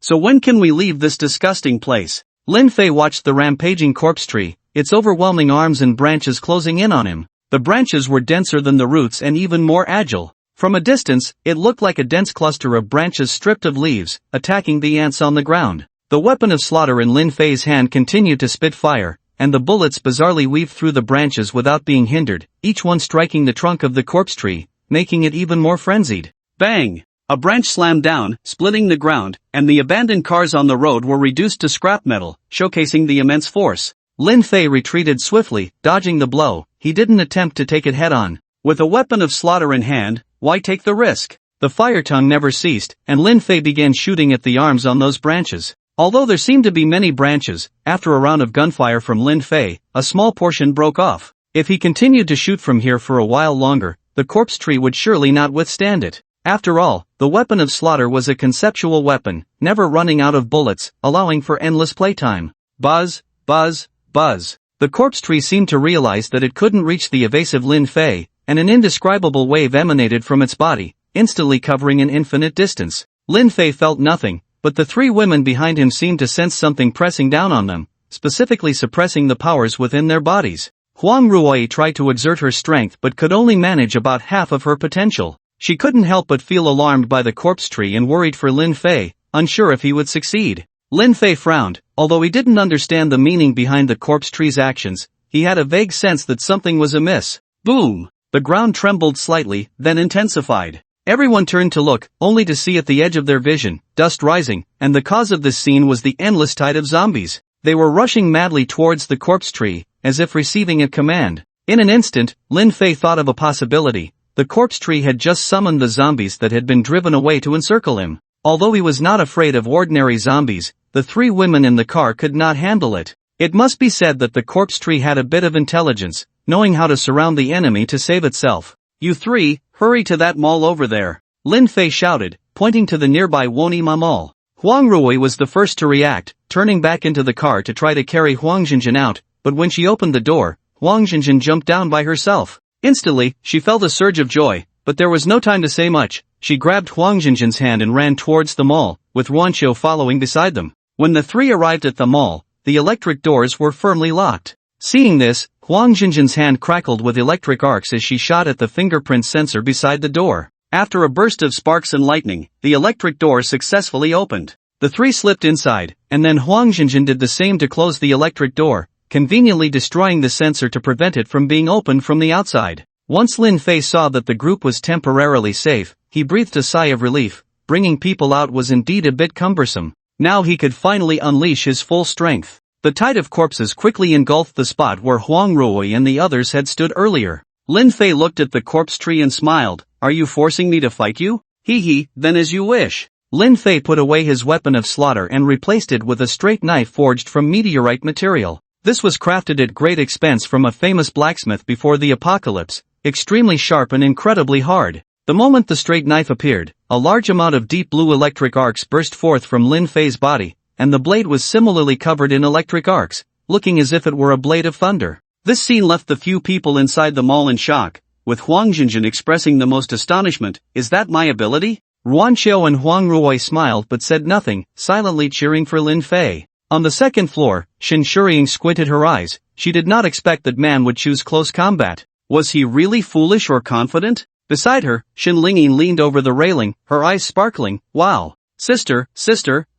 So when can we leave this disgusting place? Lin Fei watched the rampaging corpse tree, its overwhelming arms and branches closing in on him. The branches were denser than the roots and even more agile. From a distance, it looked like a dense cluster of branches stripped of leaves, attacking the ants on the ground. The weapon of slaughter in Lin Fei's hand continued to spit fire, and the bullets bizarrely weaved through the branches without being hindered, each one striking the trunk of the corpse tree, making it even more frenzied. Bang! A branch slammed down, splitting the ground, and the abandoned cars on the road were reduced to scrap metal, showcasing the immense force. Lin Fei retreated swiftly, dodging the blow. He didn't attempt to take it head-on. With a weapon of slaughter in hand, why take the risk? The fire tongue never ceased, and Lin Fei began shooting at the arms on those branches. Although there seemed to be many branches, after a round of gunfire from Lin Fei, a small portion broke off. If he continued to shoot from here for a while longer, the corpse tree would surely not withstand it. After all, the weapon of slaughter was a conceptual weapon, never running out of bullets, allowing for endless playtime. Buzz, buzz, buzz. The corpse tree seemed to realize that it couldn't reach the evasive Lin Fei, and an indescribable wave emanated from its body, instantly covering an infinite distance. Lin Fei felt nothing, but the three women behind him seemed to sense something pressing down on them, specifically suppressing the powers within their bodies. Huang Ruoyi tried to exert her strength but could only manage about half of her potential. She couldn't help but feel alarmed by the corpse tree and worried for Lin Fei, unsure if he would succeed. Lin Fei frowned. Although he didn't understand the meaning behind the corpse tree's actions, he had a vague sense that something was amiss. Boom! The ground trembled slightly, then intensified. Everyone turned to look, only to see at the edge of their vision, dust rising, and the cause of this scene was the endless tide of zombies. They were rushing madly towards the corpse tree, as if receiving a command. In an instant, Lin Fei thought of a possibility. The corpse tree had just summoned the zombies that had been driven away to encircle him. Although he was not afraid of ordinary zombies, the three women in the car could not handle it. It must be said that the corpse tree had a bit of intelligence, knowing how to surround the enemy to save itself. "You three, hurry to that mall over there," Lin Fei shouted, pointing to the nearby Wonima Mall. Huang Ruoyi was the first to react, turning back into the car to try to carry Huang Jinjin out, but when she opened the door, Huang Jinjin jumped down by herself. Instantly, she felt a surge of joy, but there was no time to say much. She grabbed Huang Jinjin's hand and ran towards the mall, with Ruanqiu following beside them. When the three arrived at the mall, the electric doors were firmly locked. Seeing this, Huang Jinjin's hand crackled with electric arcs as she shot at the fingerprint sensor beside the door. After a burst of sparks and lightning, the electric door successfully opened. The three slipped inside, and then Huang Jinjin did the same to close the electric door, conveniently destroying the sensor to prevent it from being opened from the outside. Once Lin Fei saw that the group was temporarily safe, he breathed a sigh of relief. Bringing people out was indeed a bit cumbersome. Now he could finally unleash his full strength. The tide of corpses quickly engulfed the spot where Huang Ruoyi and the others had stood earlier. Lin Fei looked at the corpse tree and smiled. "Are you forcing me to fight you? Hee, then as you wish." Lin Fei put away his weapon of slaughter and replaced it with a straight knife forged from meteorite material. This was crafted at great expense from a famous blacksmith before the apocalypse, extremely sharp and incredibly hard. The moment the straight knife appeared, a large amount of deep blue electric arcs burst forth from Lin Fei's body, and the blade was similarly covered in electric arcs, looking as if it were a blade of thunder. This scene left the few people inside the mall in shock, with Huang Jinjin expressing the most astonishment. "Is that my ability?" Ruanqiu and Huang Ruoyi smiled but said nothing, silently cheering for Lin Fei. On the second floor, Shin Shuriying squinted her eyes. She did not expect that man would choose close combat. Was he really foolish or confident? Beside her, Shin Lingyin leaned over the railing, her eyes sparkling. "Wow. Sister,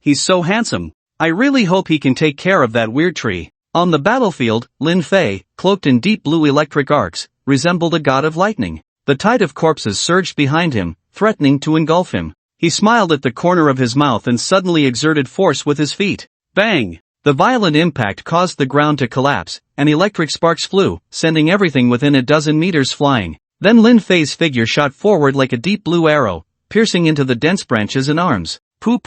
he's so handsome. I really hope he can take care of that weird tree." On the battlefield, Lin Fei, cloaked in deep blue electric arcs, resembled a god of lightning. The tide of corpses surged behind him, threatening to engulf him. He smiled at the corner of his mouth and suddenly exerted force with his feet. Bang! The violent impact caused the ground to collapse, and electric sparks flew, sending everything within a dozen meters flying. Then Lin Fei's figure shot forward like a deep blue arrow, piercing into the dense branches and arms. Poo.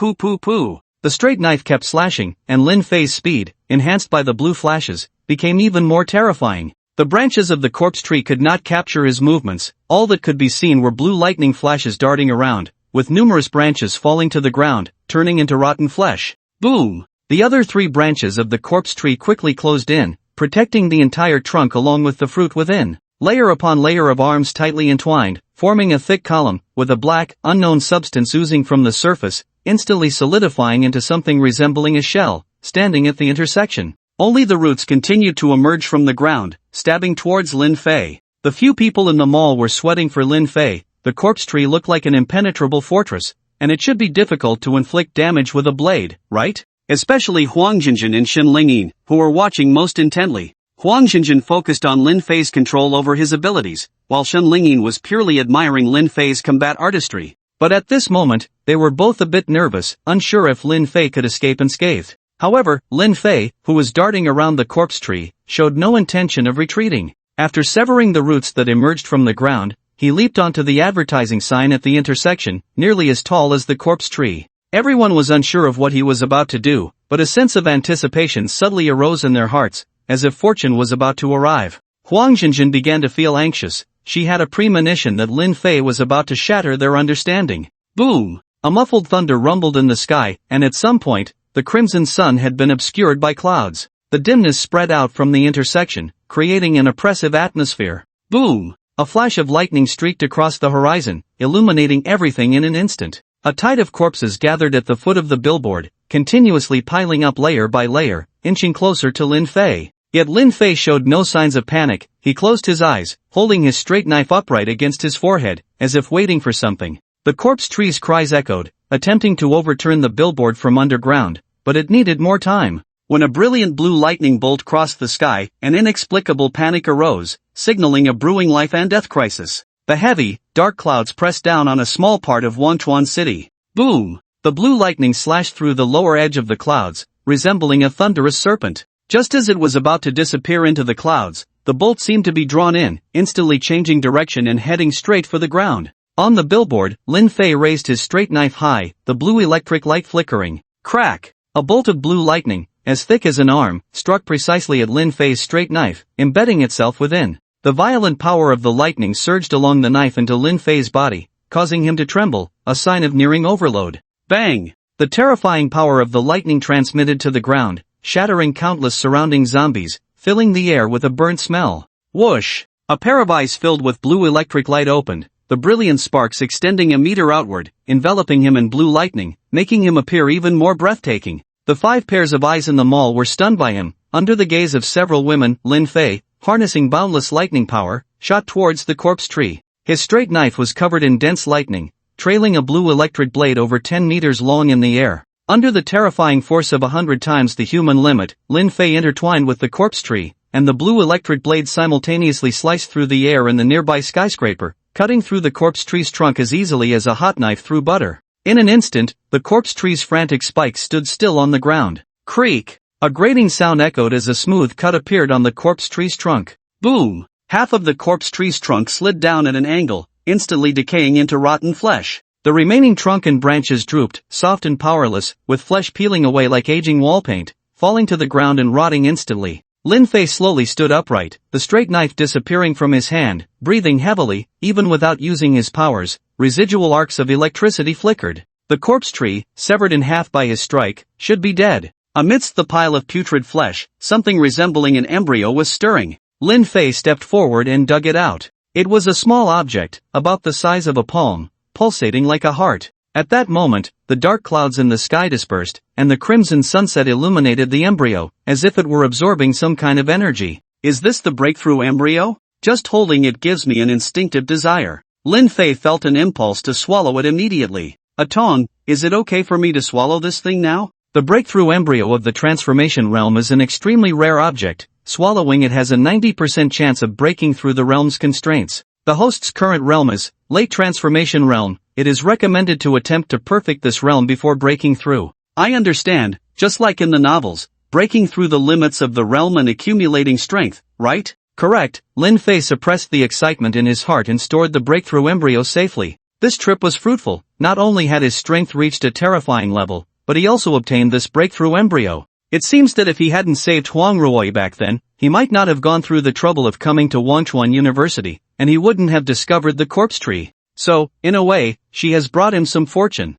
The straight knife kept slashing, and Lin Fei's speed, enhanced by the blue flashes, became even more terrifying. The branches of the corpse tree could not capture his movements. All that could be seen were blue lightning flashes darting around, with numerous branches falling to the ground, turning into rotten flesh. Boom! The other three branches of the corpse tree quickly closed in, protecting the entire trunk along with the fruit within. Layer upon layer of arms tightly entwined, forming a thick column, with a black, unknown substance oozing from the surface, instantly solidifying into something resembling a shell, standing at the intersection. Only the roots continued to emerge from the ground, stabbing towards Lin Fei. The few people in the mall were sweating for Lin Fei. The corpse tree looked like an impenetrable fortress, and it should be difficult to inflict damage with a blade, right? Especially Huang Jinjin and Shin Lingyin, who were watching most intently. Huang Jinjin focused on Lin Fei's control over his abilities, while Shin Lingyin was purely admiring Lin Fei's combat artistry. But at this moment, they were both a bit nervous, unsure if Lin Fei could escape unscathed. However, Lin Fei, who was darting around the corpse tree, showed no intention of retreating. After severing the roots that emerged from the ground, he leaped onto the advertising sign at the intersection, nearly as tall as the corpse tree. Everyone was unsure of what he was about to do, but a sense of anticipation subtly arose in their hearts, as if fortune was about to arrive. Huang Jinjin began to feel anxious. She had a premonition that Lin Fei was about to shatter their understanding. Boom! A muffled thunder rumbled in the sky, and at some point, the crimson sun had been obscured by clouds. The dimness spread out from the intersection, creating an oppressive atmosphere. Boom! A flash of lightning streaked across the horizon, illuminating everything in an instant. A tide of corpses gathered at the foot of the billboard, continuously piling up layer by layer, inching closer to Lin Fei. Yet Lin Fei showed no signs of panic. He closed his eyes, holding his straight knife upright against his forehead, as if waiting for something. The corpse tree's cries echoed, attempting to overturn the billboard from underground, but it needed more time. When a brilliant blue lightning bolt crossed the sky, an inexplicable panic arose, signaling a brewing life and death crisis. The heavy, dark clouds pressed down on a small part of Wanchuan City. Boom! The blue lightning slashed through the lower edge of the clouds, resembling a thunderous serpent. Just as it was about to disappear into the clouds, the bolt seemed to be drawn in, instantly changing direction and heading straight for the ground. On the billboard, Lin Fei raised his straight knife high, the blue electric light flickering. Crack! A bolt of blue lightning, as thick as an arm, struck precisely at Lin Fei's straight knife, embedding itself within. The violent power of the lightning surged along the knife into Lin Fei's body, causing him to tremble, a sign of nearing overload. Bang! The terrifying power of the lightning transmitted to the ground, shattering countless surrounding zombies, filling the air with a burnt smell. Whoosh! A pair of eyes filled with blue electric light opened, the brilliant sparks extending a meter outward, enveloping him in blue lightning, making him appear even more breathtaking. The 5 pairs of eyes in the mall were stunned by him. Under the gaze of several women, Lin Fei, harnessing boundless lightning power, shot towards the corpse tree. His straight knife was covered in dense lightning, trailing a blue electric blade over 10 meters long in the air. Under the terrifying force of 100 times the human limit, Lin Fei intertwined with the corpse tree, and the blue electric blade simultaneously sliced through the air in the nearby skyscraper, cutting through the corpse tree's trunk as easily as a hot knife through butter. In an instant, the corpse tree's frantic spikes stood still on the ground. Creak! A grating sound echoed as a smooth cut appeared on the corpse tree's trunk. Boom! Half of the corpse tree's trunk slid down at an angle, instantly decaying into rotten flesh. The remaining trunk and branches drooped, soft and powerless, with flesh peeling away like aging wall paint, falling to the ground and rotting instantly. Lin Fei slowly stood upright, the straight knife disappearing from his hand, breathing heavily, even without using his powers. Residual arcs of electricity flickered. The corpse tree, severed in half by his strike, should be dead. Amidst the pile of putrid flesh, something resembling an embryo was stirring. Lin Fei stepped forward and dug it out. It was a small object, about the size of a palm, pulsating like a heart. At that moment, the dark clouds in the sky dispersed, and the crimson sunset illuminated the embryo, as if it were absorbing some kind of energy. Is this the breakthrough embryo? Just holding it gives me an instinctive desire. Lin Fei felt an impulse to swallow it immediately. Atong, is it okay for me to swallow this thing now? The breakthrough embryo of the transformation realm is an extremely rare object. Swallowing it has a 90% chance of breaking through the realm's constraints. The host's current realm is late transformation realm. It is recommended to attempt to perfect this realm before breaking through. I understand, just like in the novels, breaking through the limits of the realm and accumulating strength, right? Correct. Lin Fei suppressed the excitement in his heart and stored the breakthrough embryo safely. This trip was fruitful. Not only had his strength reached a terrifying level, but he also obtained this breakthrough embryo. It seems that if he hadn't saved Huang Ruoyi back then, he might not have gone through the trouble of coming to Wangchuan University, and he wouldn't have discovered the corpse tree. So, in a way, she has brought him some fortune.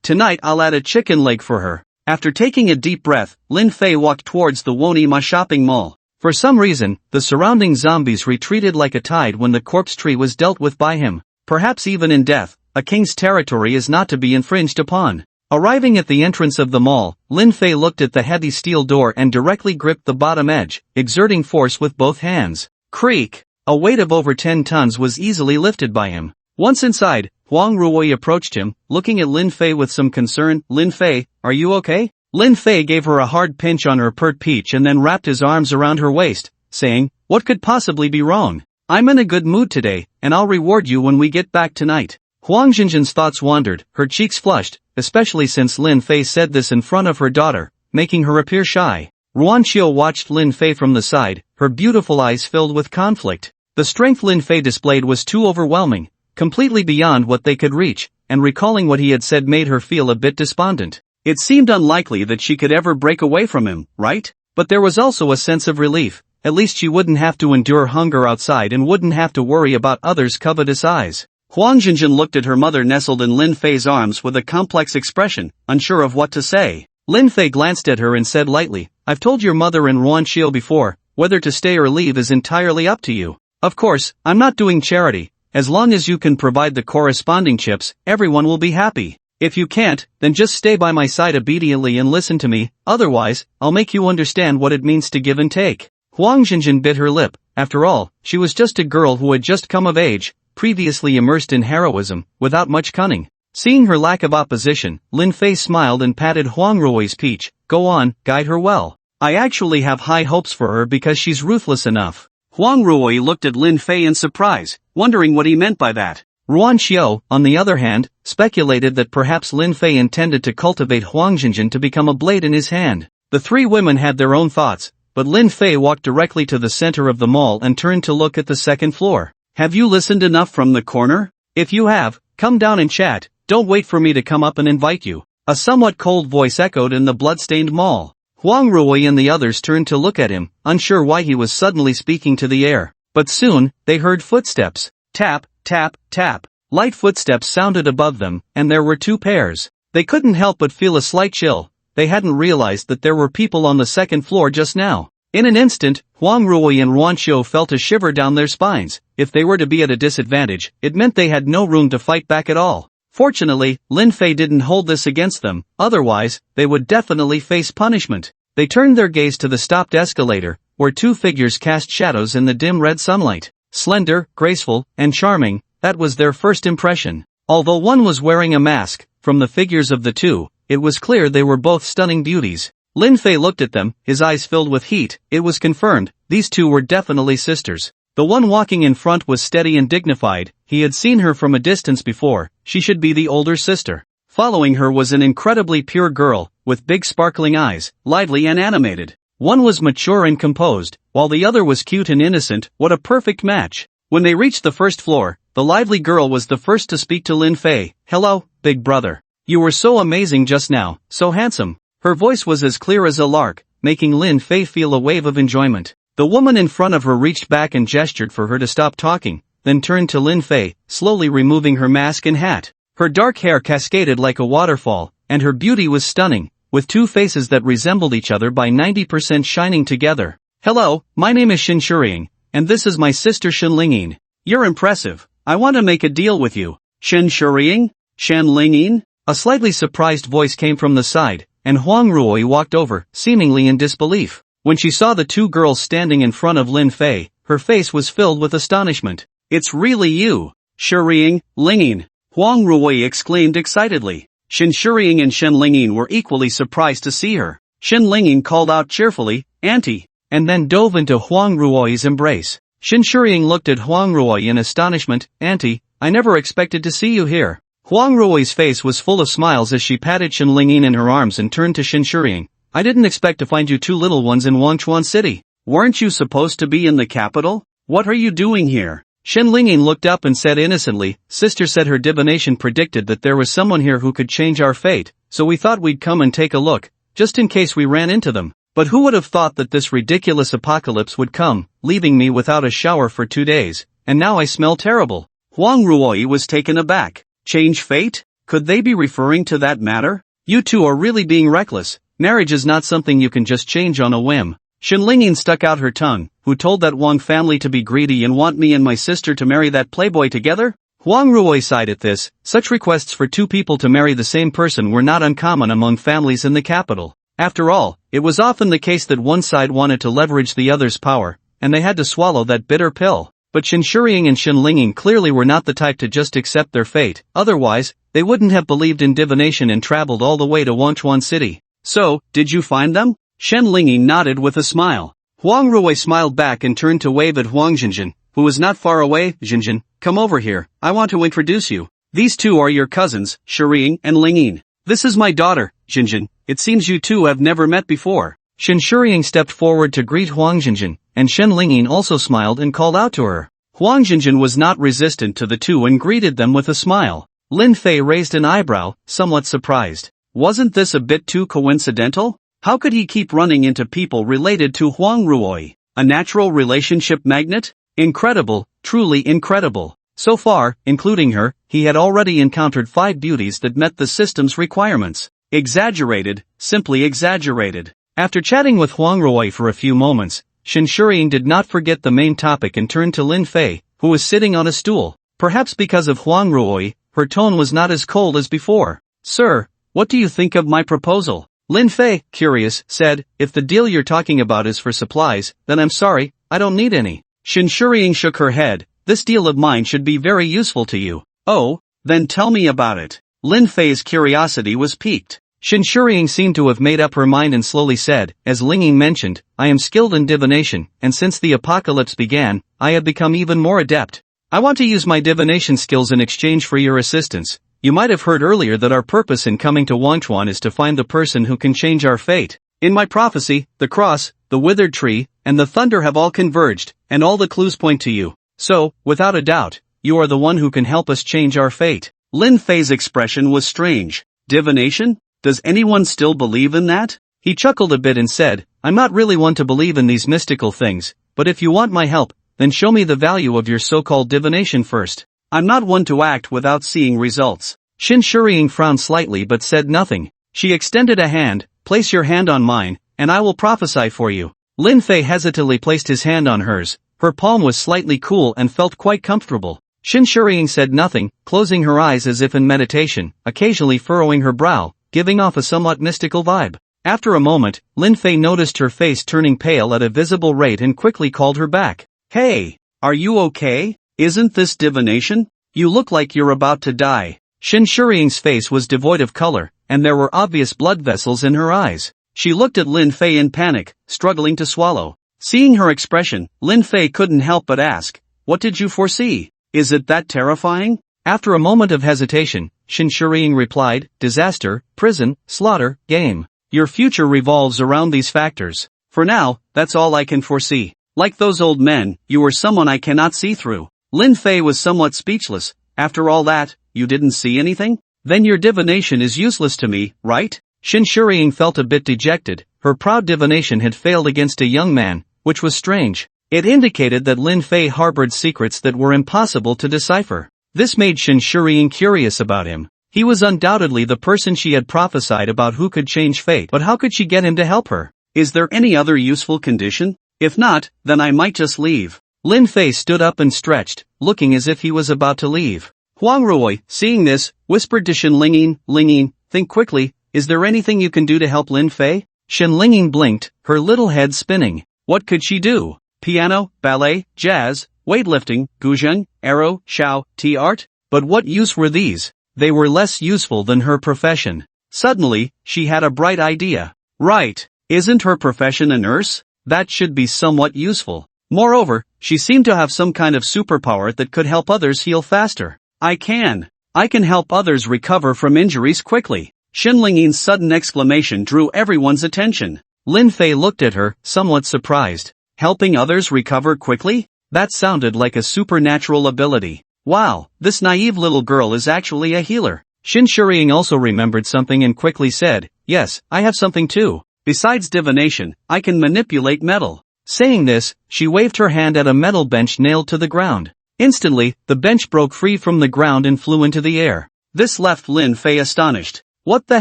Tonight I'll add a chicken leg for her. After taking a deep breath, Lin Fei walked towards the Wonima shopping mall. For some reason, the surrounding zombies retreated like a tide when the corpse tree was dealt with by him. Perhaps even in death, a king's territory is not to be infringed upon. Arriving at the entrance of the mall, Lin Fei looked at the heavy steel door and directly gripped the bottom edge, exerting force with both hands. Creak! A weight of over 10 tons was easily lifted by him. Once inside, Huang Ruoyi approached him, looking at Lin Fei with some concern. Lin Fei, are you okay? Lin Fei gave her a hard pinch on her pert peach and then wrapped his arms around her waist, saying, what could possibly be wrong? I'm in a good mood today, and I'll reward you when we get back tonight. Huang Jinjin's thoughts wandered, her cheeks flushed, especially since Lin Fei said this in front of her daughter, making her appear shy. Ruan Qiu watched Lin Fei from the side, her beautiful eyes filled with conflict. The strength Lin Fei displayed was too overwhelming, completely beyond what they could reach, and recalling what he had said made her feel a bit despondent. It seemed unlikely that she could ever break away from him, right? But there was also a sense of relief. At least she wouldn't have to endure hunger outside and wouldn't have to worry about others' covetous eyes. Huang Jinjin looked at her mother nestled in Lin Fei's arms with a complex expression, unsure of what to say. Lin Fei glanced at her and said lightly, I've told your mother and Ruan Qiu before, whether to stay or leave is entirely up to you. Of course, I'm not doing charity. As long as you can provide the corresponding chips, everyone will be happy. If you can't, then just stay by my side obediently and listen to me, otherwise, I'll make you understand what it means to give and take. Huang Jinjin bit her lip. After all, she was just a girl who had just come of age, previously immersed in heroism, without much cunning. Seeing her lack of opposition, Lin Fei smiled and patted Huang Ruoyi's peach. Go on, guide her well. I actually have high hopes for her because she's ruthless enough. Huang Ruoyi looked at Lin Fei in surprise, wondering what he meant by that. Ruan Qiu, on the other hand, speculated that perhaps Lin Fei intended to cultivate Huang Jinjin to become a blade in his hand. The three women had their own thoughts, but Lin Fei walked directly to the center of the mall and turned to look at the second floor. Have you listened enough from the corner? If you have, come down and chat, don't wait for me to come up and invite you. A somewhat cold voice echoed in the blood-stained mall. Huang Ruoyi and the others turned to look at him, unsure why he was suddenly speaking to the air. But soon, they heard footsteps. Tap, tap, tap. Light footsteps sounded above them, and there were 2 pairs. They couldn't help but feel a slight chill. They hadn't realized that there were people on the second floor just now. In an instant, Huang Ruoyi and Ruan Xiu felt a shiver down their spines. If they were to be at a disadvantage, it meant they had no room to fight back at all. Fortunately, Lin Fei didn't hold this against them, otherwise, they would definitely face punishment. They turned their gaze to the stopped escalator, where 2 figures cast shadows in the dim red sunlight. Slender, graceful, and charming, that was their first impression. Although one was wearing a mask, from the figures of the 2, it was clear they were both stunning beauties. Lin Fei looked at them, his eyes filled with heat. It was confirmed, these 2 were definitely sisters. The one walking in front was steady and dignified. He had seen her from a distance before. She should be the older sister. Following her was an incredibly pure girl, with big sparkling eyes, lively and animated. One was mature and composed, while the other was cute and innocent. What a perfect match. When they reached the first floor, the lively girl was the first to speak to Lin Fei. "Hello, big brother. You were so amazing just now, so handsome." Her voice was as clear as a lark, making Lin Fei feel a wave of enjoyment. The woman in front of her reached back and gestured for her to stop talking, then turned to Lin Fei, slowly removing her mask and hat. Her dark hair cascaded like a waterfall, and her beauty was stunning, with 2 faces that resembled each other by 90% shining together. "Hello, my name is Shin Shuriying, and this is my sister Shin Lingyin. You're impressive. I want to make a deal with you." "Shin Shuriying? Shin Lingyin?" A slightly surprised voice came from the side, and Huang Ruoyi walked over, seemingly in disbelief. When she saw the 2 girls standing in front of Lin Fei, her face was filled with astonishment. "It's really you, Shuriying, Lingyin!" Huang Ruoyi exclaimed excitedly. Shin Shuriying and Shen Lingyin were equally surprised to see her. Shen Lingyin called out cheerfully, "Auntie," and then dove into Huang Ruoyi's embrace. Shin Shuriying looked at Huang Ruoyi in astonishment. "Auntie, I never expected to see you here." Huang Ruoyi's face was full of smiles as she patted Shen Lingyin in her arms and turned to Shin Shuriying. "I didn't expect to find you 2 little ones in Wangchuan City. Weren't you supposed to be in the capital? What are you doing here?" Shen Lingyin looked up and said innocently, "Sister said her divination predicted that there was someone here who could change our fate, so we thought we'd come and take a look, just in case we ran into them. But who would have thought that this ridiculous apocalypse would come, leaving me without a shower for 2 days, and now I smell terrible." Huang Ruoyi was taken aback. Change fate? Could they be referring to that matter? "You 2 are really being reckless. Marriage is not something you can just change on a whim." Shen Lingyin stuck out her tongue. "Who told that Wang family to be greedy and want me and my sister to marry that playboy together?" Huang Ruoyi sighed at this. Such requests for 2 people to marry the same person were not uncommon among families in the capital. After all, it was often the case that one side wanted to leverage the other's power, and they had to swallow that bitter pill. But Shin Shuriying and Shin Lingyin clearly were not the type to just accept their fate. Otherwise, they wouldn't have believed in divination and traveled all the way to Wangchuan City. "So, did you find them?" Shen Lingyin nodded with a smile. Huang Ruoyi smiled back and turned to wave at Huang Jinjin, who was not far away. "Jinjin, come over here. I want to introduce you. These 2 are your cousins, Shuriying and Lingyin. This is my daughter, Jinjin. It seems you 2 have never met before." Shin Shuriying stepped forward to greet Huang Jinjin, and Shen Lingyin also smiled and called out to her. Huang Jinjin was not resistant to the 2 and greeted them with a smile. Lin Fei raised an eyebrow, somewhat surprised. Wasn't this a bit too coincidental? How could he keep running into people related to Huang Ruoyi? A natural relationship magnet? Incredible, truly incredible. So far, including her, he had already encountered 5 beauties that met the system's requirements. Exaggerated, simply exaggerated. After chatting with Huang Ruoyi for a few moments, Shin Shuriying did not forget the main topic and turned to Lin Fei, who was sitting on a stool. Perhaps because of Huang Ruoyi, her tone was not as cold as before. "Sir, what do you think of my proposal?" Lin Fei, curious, said, "If the deal you're talking about is for supplies, then I'm sorry, I don't need any." Shin Shuriying shook her head. "This deal of mine should be very useful to you." "Oh, then tell me about it." Lin Fei's curiosity was piqued. Shin Shuriying seemed to have made up her mind and slowly said, "As Lingyin mentioned, I am skilled in divination, and since the apocalypse began, I have become even more adept. I want to use my divination skills in exchange for your assistance. You might have heard earlier that our purpose in coming to Wangchuan is to find the person who can change our fate. In my prophecy, the cross, the withered tree, and the thunder have all converged, and all the clues point to you. So, without a doubt, you are the one who can help us change our fate." Lin Fei's expression was strange. Divination? Does anyone still believe in that? He chuckled a bit and said, I'm not really one to believe in these mystical things, but if you want my help, then show me the value of your so-called divination first. I'm not one to act without seeing results. Shin Shuriying frowned slightly but said nothing. She extended a hand, place your hand on mine, and I will prophesy for you. Lin Fei hesitantly placed his hand on hers. Her palm was slightly cool and felt quite comfortable. Shin Shuriying said nothing, closing her eyes as if in meditation, occasionally furrowing her brow, giving off a somewhat mystical vibe. After a moment, Lin Fei noticed her face turning pale at a visible rate and quickly called her back. Hey, are you okay? Isn't this divination? You look like you're about to die. Shin Shuriying's face was devoid of color, and there were obvious blood vessels in her eyes. She looked at Lin Fei in panic, struggling to swallow. Seeing her expression, Lin Fei couldn't help but ask, what did you foresee? Is it that terrifying? After a moment of hesitation, Shin Shuriying replied, disaster, prison, slaughter, game. Your future revolves around these factors. For now, that's all I can foresee. Like those old men, you are someone I cannot see through. Lin Fei was somewhat speechless. After all that, you didn't see anything? Then your divination is useless to me, right? Shin Shuriying felt a bit dejected. Her proud divination had failed against a young man, which was strange. It indicated that Lin Fei harbored secrets that were impossible to decipher. This made Shin Shuriying curious about him. He was undoubtedly the person she had prophesied about who could change fate, but how could she get him to help her? Is there any other useful condition? If not, then I might just leave. Lin Fei stood up and stretched, looking as if he was about to leave. Huang Ruoy, seeing this, whispered to Shin Lingyin, think quickly, is there anything you can do to help Lin Fei? Shin Lingyin blinked, her little head spinning. What could she do? Piano, ballet, jazz, weightlifting, guzheng, arrow, shao, tea art? But what use were these? They were less useful than her profession. Suddenly, she had a bright idea. Right, isn't her profession a nurse? That should be somewhat useful. Moreover, she seemed to have some kind of superpower that could help others heal faster. I can help others recover from injuries quickly. Shin Lingyin's sudden exclamation drew everyone's attention. Lin Fei looked at her, somewhat surprised. Helping others recover quickly? That sounded like a supernatural ability. Wow, this naive little girl is actually a healer. Shin Shuriying also remembered something and quickly said, yes, I have something too. Besides divination, I can manipulate metal. Saying this, she waved her hand at a metal bench nailed to the ground. Instantly, the bench broke free from the ground and flew into the air. This left Lin Fei astonished. What the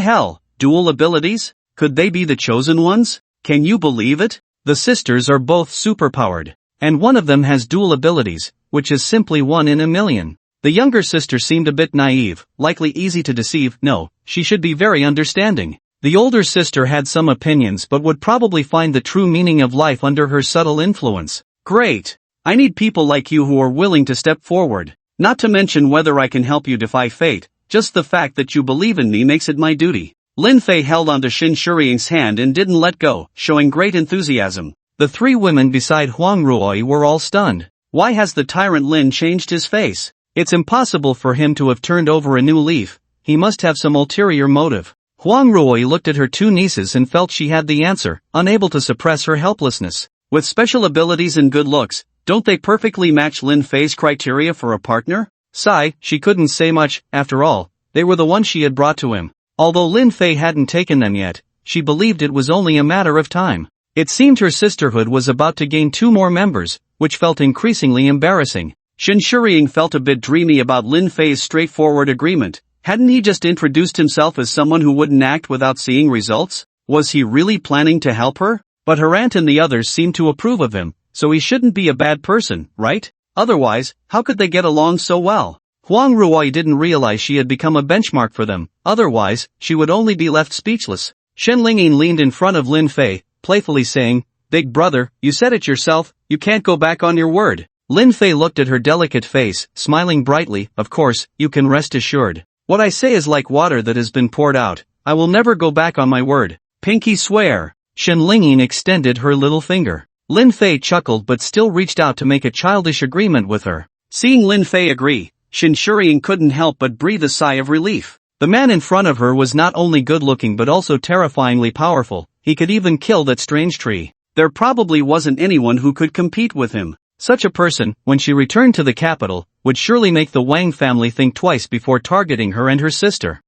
hell? Dual abilities? Could they be the chosen ones? Can you believe it? The sisters are both superpowered. And one of them has dual abilities, which is simply 1 in a million. The younger sister seemed a bit naive, likely easy to deceive. No, she should be very understanding. The older sister had some opinions but would probably find the true meaning of life under her subtle influence. Great! I need people like you who are willing to step forward. Not to mention whether I can help you defy fate, just the fact that you believe in me makes it my duty. Lin Fei held onto Shin Shuriying's hand and didn't let go, showing great enthusiasm. The 3 women beside Huang Ruoy were all stunned. Why has the tyrant Lin changed his face? It's impossible for him to have turned over a new leaf. He must have some ulterior motive. Huang Ruoy looked at her 2 nieces and felt she had the answer, unable to suppress her helplessness. With special abilities and good looks, don't they perfectly match Lin Fei's criteria for a partner? Sigh, she couldn't say much. After all, they were the ones she had brought to him. Although Lin Fei hadn't taken them yet, she believed it was only a matter of time. It seemed her sisterhood was about to gain 2 more members, which felt increasingly embarrassing. Shin Shuriying felt a bit dreamy about Lin Fei's straightforward agreement. Hadn't he just introduced himself as someone who wouldn't act without seeing results? Was he really planning to help her? But her aunt and the others seemed to approve of him, so he shouldn't be a bad person, right? Otherwise, how could they get along so well? Huang Ruoy didn't realize she had become a benchmark for them, otherwise, she would only be left speechless. Shen Lingyin leaned in front of Lin Fei, playfully saying, Big brother, you said it yourself, you can't go back on your word. Lin Fei looked at her delicate face, smiling brightly. Of course, you can rest assured. What I say is like water that has been poured out. I will never go back on my word. Pinky swear. Shen Lingyin extended her little finger. Lin Fei chuckled but still reached out to make a childish agreement with her. Seeing Lin Fei agree, Shin Shuriying couldn't help but breathe a sigh of relief. The man in front of her was not only good-looking but also terrifyingly powerful. He could even kill that strange tree. There probably wasn't anyone who could compete with him. Such a person, when she returned to the capital, would surely make the Wang family think twice before targeting her and her sister.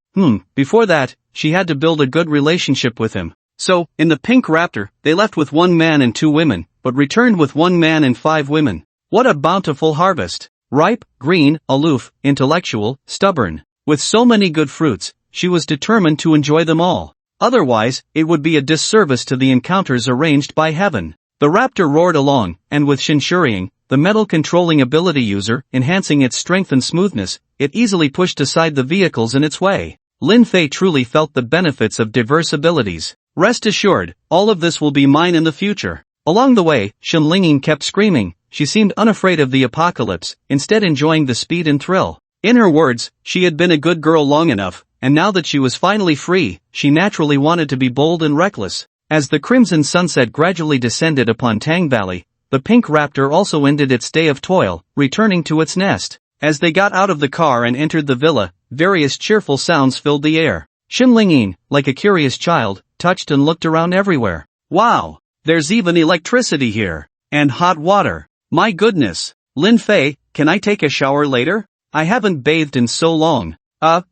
Before that, she had to build a good relationship with him. So, in the Pink Raptor, they left with 1 man and 2 women, but returned with 1 man and 5 women. What a bountiful harvest! Ripe, green, aloof, intellectual, stubborn. With so many good fruits, she was determined to enjoy them all. Otherwise, it would be a disservice to the encounters arranged by heaven. The raptor roared along, and with Shinshuriing, the metal-controlling ability user, enhancing its strength and smoothness, it easily pushed aside the vehicles in its way. Lin Fei truly felt the benefits of diverse abilities. Rest assured, all of this will be mine in the future. Along the way, Shinlinging kept screaming. She seemed unafraid of the apocalypse, instead enjoying the speed and thrill. In her words, she had been a good girl long enough, and now that she was finally free, she naturally wanted to be bold and reckless. As the crimson sunset gradually descended upon Tang Valley, the pink raptor also ended its day of toil, returning to its nest. As they got out of the car and entered the villa, various cheerful sounds filled the air. Shinlingyin, like a curious child, touched and looked around everywhere. Wow! There's even electricity here. And hot water. My goodness. Lin Fei, can I take a shower later? I haven't bathed in so long.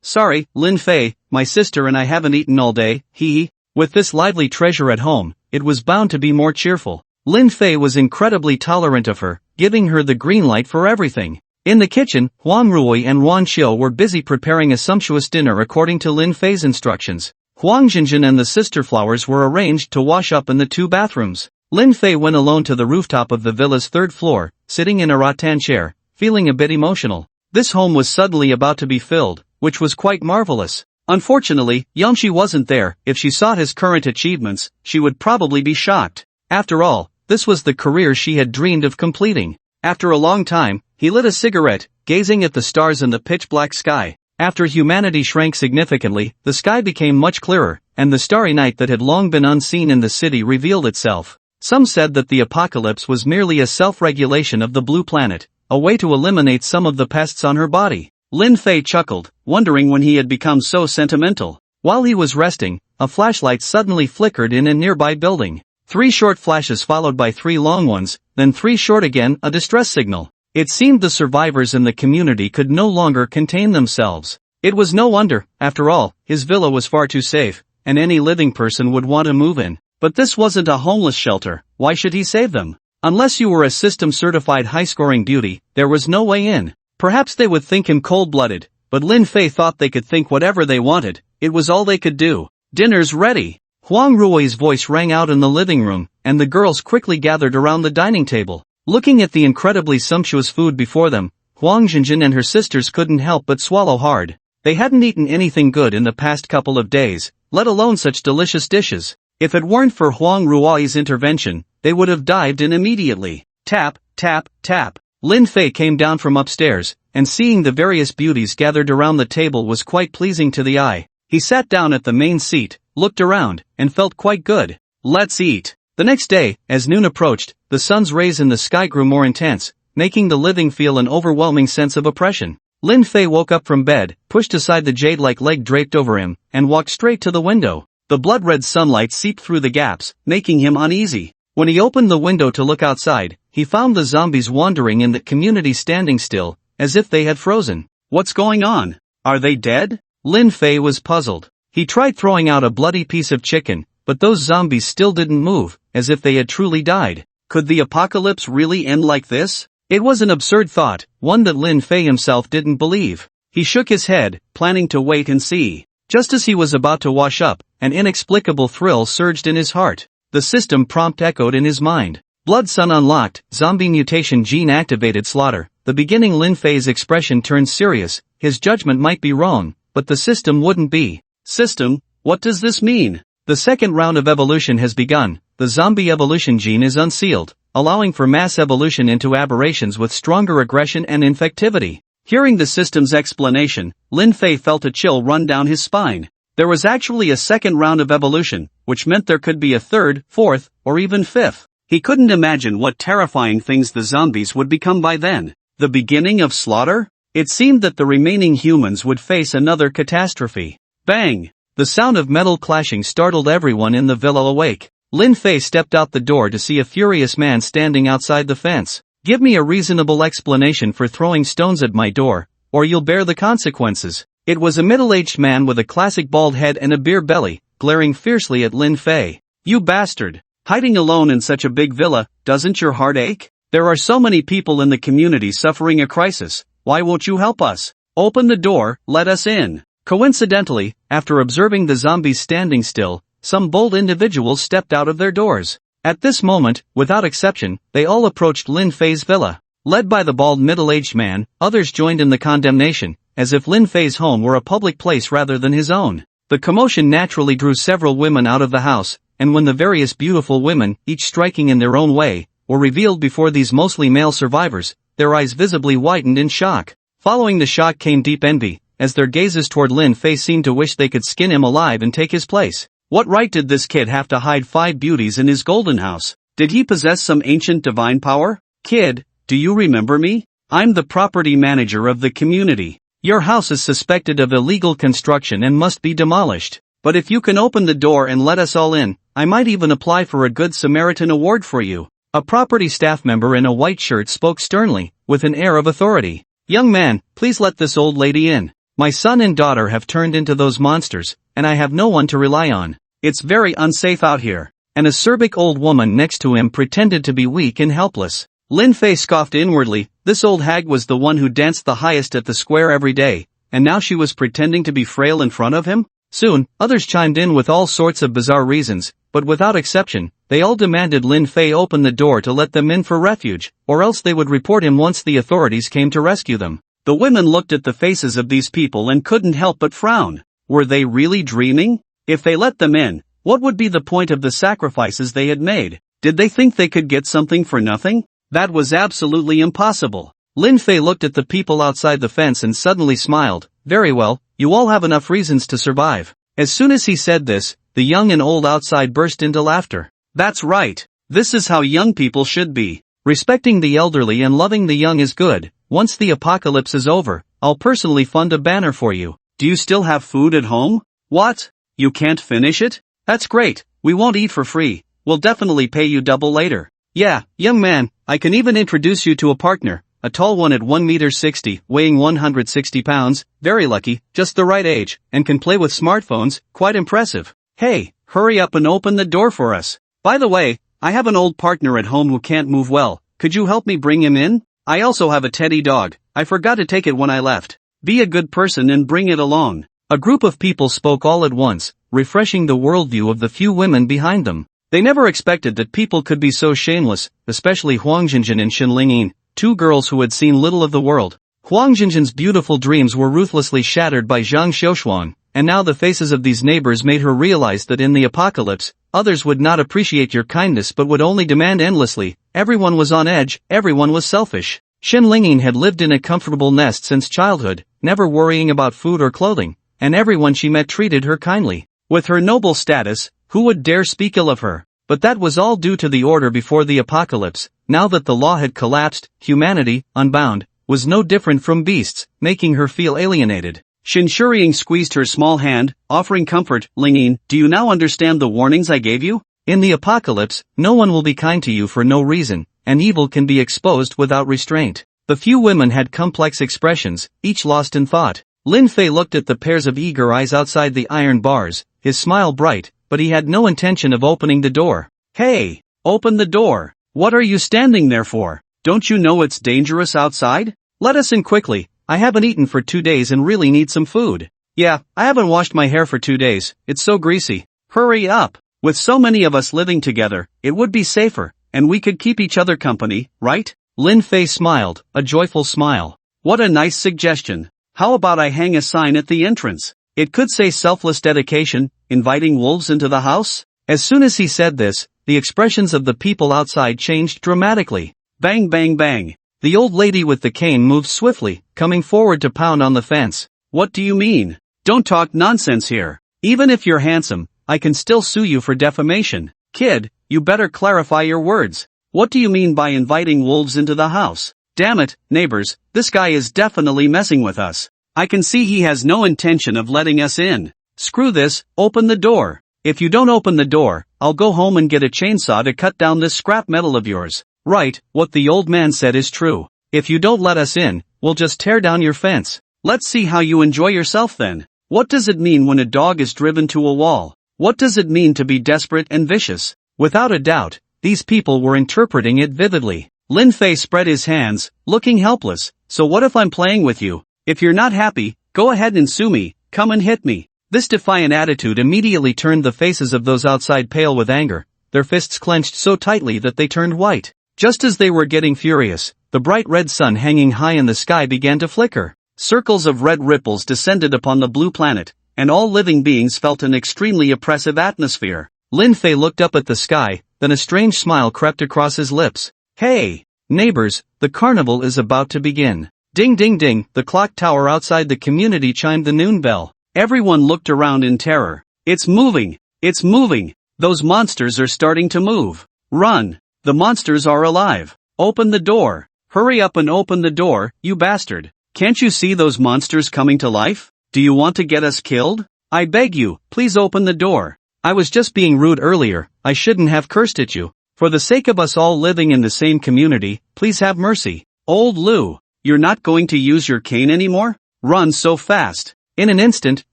Sorry, Lin Fei, my sister and I haven't eaten all day, hee. With this lively treasure at home, it was bound to be more cheerful. Lin Fei was incredibly tolerant of her, giving her the green light for everything. In the kitchen, Huang Rui and Wan Xiu were busy preparing a sumptuous dinner according to Lin Fei's instructions. Huang Jinjin and the sister flowers were arranged to wash up in the 2 bathrooms. Lin Fei went alone to the rooftop of the villa's 3rd floor, sitting in a rattan chair, feeling a bit emotional. This home was suddenly about to be filled, which was quite marvelous. Unfortunately, Yamshi wasn't there. If she saw his current achievements, she would probably be shocked. After all, this was the career she had dreamed of completing. After a long time, he lit a cigarette, gazing at the stars in the pitch-black sky. After humanity shrank significantly, the sky became much clearer, and the starry night that had long been unseen in the city revealed itself. Some said that the apocalypse was merely a self-regulation of the blue planet, a way to eliminate some of the pests on her body. Lin Fei chuckled, wondering when he had become so sentimental. While he was resting, a flashlight suddenly flickered in a nearby building. 3 short flashes followed by 3 long ones, then 3 short again, a distress signal. It seemed the survivors in the community could no longer contain themselves. It was no wonder, after all, his villa was far too safe, and any living person would want to move in. But this wasn't a homeless shelter. Why should he save them? Unless you were a system-certified high-scoring beauty, there was no way in. Perhaps they would think him cold-blooded, but Lin Fei thought they could think whatever they wanted. It was all they could do. Dinner's ready. Huang Rui's voice rang out in the living room, and the girls quickly gathered around the dining table. Looking at the incredibly sumptuous food before them, Huang Jinjin and her sisters couldn't help but swallow hard. They hadn't eaten anything good in the past couple of days, let alone such delicious dishes. If it weren't for Huang Rui's intervention, they would have dived in immediately. Tap, tap, tap. Lin Fei came down from upstairs, and seeing the various beauties gathered around the table was quite pleasing to the eye. He sat down at the main seat, looked around, and felt quite good. Let's eat. The next day, as noon approached, the sun's rays in the sky grew more intense, making the living feel an overwhelming sense of oppression. Lin Fei woke up from bed, pushed aside the jade-like leg draped over him, and walked straight to the window. The blood-red sunlight seeped through the gaps, making him uneasy. When he opened the window to look outside, he found the zombies wandering in the community standing still, as if they had frozen. What's going on? Are they dead? Lin Fei was puzzled. He tried throwing out a bloody piece of chicken, but those zombies still didn't move, as if they had truly died. Could the apocalypse really end like this? It was an absurd thought, one that Lin Fei himself didn't believe. He shook his head, planning to wait and see. Just as he was about to wash up, an inexplicable thrill surged in his heart. The system prompt echoed in his mind. Blood Sun unlocked, zombie mutation gene activated slaughter. The beginning Lin Fei's expression turned serious. His judgment might be wrong, but the system wouldn't be. System, what does this mean? The second round of evolution has begun. The zombie evolution gene is unsealed, allowing for mass evolution into aberrations with stronger aggression and infectivity. Hearing the system's explanation, Lin Fei felt a chill run down his spine. There was actually a second round of evolution, which meant there could be a third, fourth, or even fifth. He couldn't imagine what terrifying things the zombies would become by then. The beginning of slaughter? It seemed that the remaining humans would face another catastrophe. Bang! The sound of metal clashing startled everyone in the villa awake. Lin Fei stepped out the door to see a furious man standing outside the fence. Give me a reasonable explanation for throwing stones at my door, or you'll bear the consequences. It was a middle-aged man with a classic bald head and a beer belly, glaring fiercely at Lin Fei. You bastard! Hiding alone in such a big villa, doesn't your heart ache? There are so many people in the community suffering a crisis, why won't you help us? Open the door, let us in. Coincidentally, after observing the zombies standing still, some bold individuals stepped out of their doors. At this moment, without exception, they all approached Lin Fei's villa. Led by the bald middle-aged man, others joined in the condemnation, as if Lin Fei's home were a public place rather than his own. The commotion naturally drew several women out of the house, and when the various beautiful women, each striking in their own way, were revealed before these mostly male survivors, their eyes visibly widened in shock. Following the shock came deep envy, as their gazes toward Lin Fei seemed to wish they could skin him alive and take his place. What right did this kid have to hide 5 beauties in his golden house? Did he possess some ancient divine power? Kid, do you remember me? I'm the property manager of the community. Your house is suspected of illegal construction and must be demolished. But if you can open the door and let us all in, I might even apply for a Good Samaritan award for you. A property staff member in a white shirt spoke sternly, with an air of authority. Young man, please let this old lady in. My son and daughter have turned into those monsters, and I have no one to rely on. It's very unsafe out here. An acerbic old woman next to him pretended to be weak and helpless. Lin Fei scoffed inwardly. This old hag was the one who danced the highest at the square every day, and now she was pretending to be frail in front of him? Soon, others chimed in with all sorts of bizarre reasons, but without exception, they all demanded Lin Fei open the door to let them in for refuge, or else they would report him once the authorities came to rescue them. The women looked at the faces of these people and couldn't help but frown. Were they really dreaming? If they let them in, what would be the point of the sacrifices they had made? Did they think they could get something for nothing? That was absolutely impossible. Lin Fei looked at the people outside the fence and suddenly smiled. Very well, you all have enough reasons to survive. As soon as he said this, the young and old outside burst into laughter. That's right. This is how young people should be. Respecting the elderly and loving the young is good. Once the apocalypse is over, I'll personally fund a banner for you. Do you still have food at home? What? You can't finish it? That's great. We won't eat for free. We'll definitely pay you double later. Yeah, young man, I can even introduce you to a partner, a tall one at 1.60 m, weighing 160 pounds, very lucky, just the right age, and can play with smartphones, quite impressive. Hey, hurry up and open the door for us. By the way, I have an old partner at home who can't move well, could you help me bring him in? I also have a teddy dog, I forgot to take it when I left. Be a good person and bring it along. A group of people spoke all at once, refreshing the worldview of the few women behind them. They never expected that people could be so shameless, especially Huang Jinjin and Xin Lingyin, 2 girls who had seen little of the world. Huang Jinjin's beautiful dreams were ruthlessly shattered by Zhang Xiaoshuang, and now the faces of these neighbors made her realize that in the apocalypse, others would not appreciate your kindness but would only demand endlessly. Everyone was on edge, everyone was selfish. Xin Lingyin had lived in a comfortable nest since childhood, never worrying about food or clothing, and everyone she met treated her kindly. With her noble status, who would dare speak ill of her? But that was all due to the order before the apocalypse. Now that the law had collapsed, humanity, unbound, was no different from beasts, making her feel alienated. Xin Shuriying squeezed her small hand, offering comfort. Lingyin, do you now understand the warnings I gave you? In the apocalypse, no one will be kind to you for no reason, and evil can be exposed without restraint. The few women had complex expressions, each lost in thought. Lin Fei looked at the pairs of eager eyes outside the iron bars, his smile bright, but he had no intention of opening the door. Hey, open the door. What are you standing there for? Don't you know it's dangerous outside? Let us in quickly. I haven't eaten for 2 days and really need some food. Yeah, I haven't washed my hair for 2 days, it's so greasy. Hurry up. With so many of us living together, it would be safer, and we could keep each other company, right? Lin Fei smiled, a joyful smile. What a nice suggestion. How about I hang a sign at the entrance? It could say selfless dedication, inviting wolves into the house? As soon as he said this, the expressions of the people outside changed dramatically. Bang bang bang. The old lady with the cane moved swiftly, coming forward to pound on the fence. What do you mean? Don't talk nonsense here. Even if you're handsome, I can still sue you for defamation. Kid, you better clarify your words. What do you mean by inviting wolves into the house? Damn it, neighbors, this guy is definitely messing with us. I can see he has no intention of letting us in. Screw this, open the door. If you don't open the door, I'll go home and get a chainsaw to cut down this scrap metal of yours. Right, what the old man said is true. If you don't let us in, we'll just tear down your fence. Let's see how you enjoy yourself then. What does it mean when a dog is driven to a wall? What does it mean to be desperate and vicious? Without a doubt, these people were interpreting it vividly. Lin Fei spread his hands, looking helpless. So what if I'm playing with you? If you're not happy, go ahead and sue me, come and hit me. This defiant attitude immediately turned the faces of those outside pale with anger, their fists clenched so tightly that they turned white. Just as they were getting furious, the bright red sun hanging high in the sky began to flicker. Circles of red ripples descended upon the blue planet, and all living beings felt an extremely oppressive atmosphere. Lin Fei looked up at the sky, then a strange smile crept across his lips. Hey, neighbors, the carnival is about to begin. Ding ding ding, the clock tower outside the community chimed the noon bell. Everyone looked around in terror. It's moving! It's moving! Those monsters are starting to move. Run! The monsters are alive. Open the door. Hurry up and open the door, you bastard. Can't you see those monsters coming to life? Do you want to get us killed? I beg you, please open the door. I was just being rude earlier, I shouldn't have cursed at you. For the sake of us all living in the same community, please have mercy. Old Lou, you're not going to use your cane anymore? Run so fast. In an instant,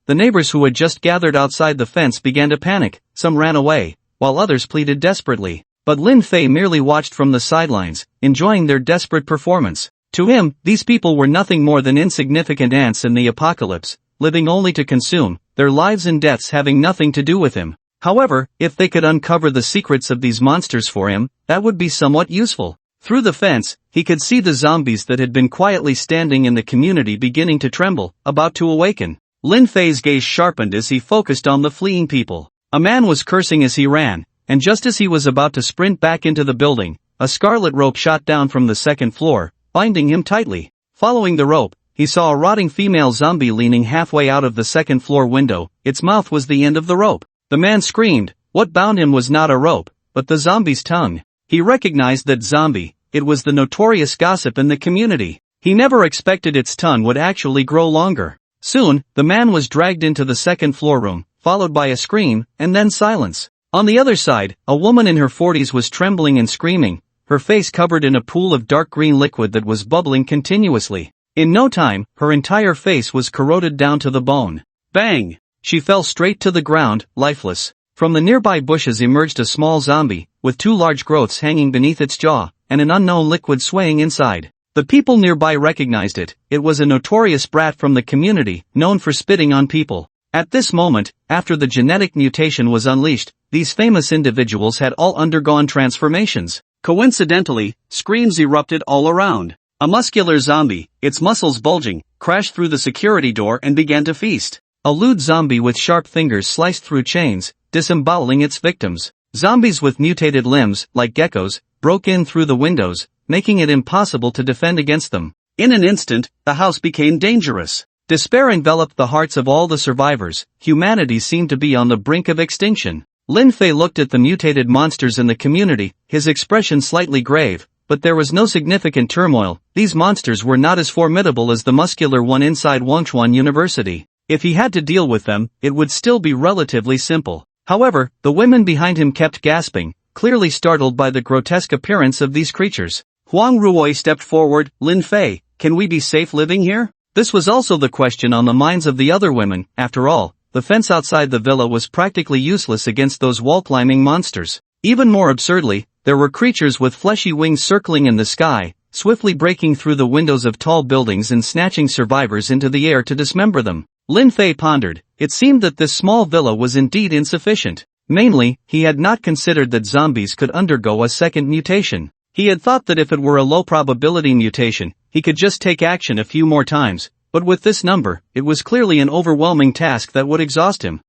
the neighbors who had just gathered outside the fence began to panic, some ran away, while others pleaded desperately. But Lin Fei merely watched from the sidelines, enjoying their desperate performance. To him, these people were nothing more than insignificant ants in the apocalypse, living only to consume, their lives and deaths having nothing to do with him. However, if they could uncover the secrets of these monsters for him, that would be somewhat useful. Through the fence, he could see the zombies that had been quietly standing in the community beginning to tremble, about to awaken. Lin Fei's gaze sharpened as he focused on the fleeing people. A man was cursing as he ran, and just as he was about to sprint back into the building, a scarlet rope shot down from the second floor, binding him tightly. Following the rope, he saw a rotting female zombie leaning halfway out of the second floor window. Its mouth was the end of the rope. The man screamed. What bound him was not a rope, but the zombie's tongue. He recognized that zombie. It was the notorious gossip in the community. He never expected its tongue would actually grow longer. Soon, the man was dragged into the second floor room, followed by a scream, and then silence. On the other side, a woman in her 40s was trembling and screaming, her face covered in a pool of dark green liquid that was bubbling continuously. In no time, her entire face was corroded down to the bone. Bang! She fell straight to the ground, lifeless. From the nearby bushes emerged a small zombie, with two large growths hanging beneath its jaw, and an unknown liquid swaying inside. The people nearby recognized it. It was a notorious brat from the community, known for spitting on people. At this moment, after the genetic mutation was unleashed, these famous individuals had all undergone transformations. Coincidentally, screams erupted all around. A muscular zombie, its muscles bulging, crashed through the security door and began to feast. A lewd zombie with sharp fingers sliced through chains, disemboweling its victims. Zombies with mutated limbs, like geckos, broke in through the windows, making it impossible to defend against them. In an instant, the house became dangerous. Despair enveloped the hearts of all the survivors. Humanity seemed to be on the brink of extinction. Lin Fei looked at the mutated monsters in the community, his expression slightly grave, but there was no significant turmoil. These monsters were not as formidable as the muscular one inside Wangchuan University. If he had to deal with them, it would still be relatively simple. However, the women behind him kept gasping, clearly startled by the grotesque appearance of these creatures. Huang Ruoi stepped forward. Lin Fei, can we be safe living here? This was also the question on the minds of the other women. After all, the fence outside the villa was practically useless against those wall-climbing monsters. Even more absurdly, there were creatures with fleshy wings circling in the sky, swiftly breaking through the windows of tall buildings and snatching survivors into the air to dismember them. Lin Fei pondered. It seemed that this small villa was indeed insufficient. Mainly, he had not considered that zombies could undergo a second mutation. He had thought that if it were a low-probability mutation, he could just take action a few more times, but with this number, it was clearly an overwhelming task that would exhaust him.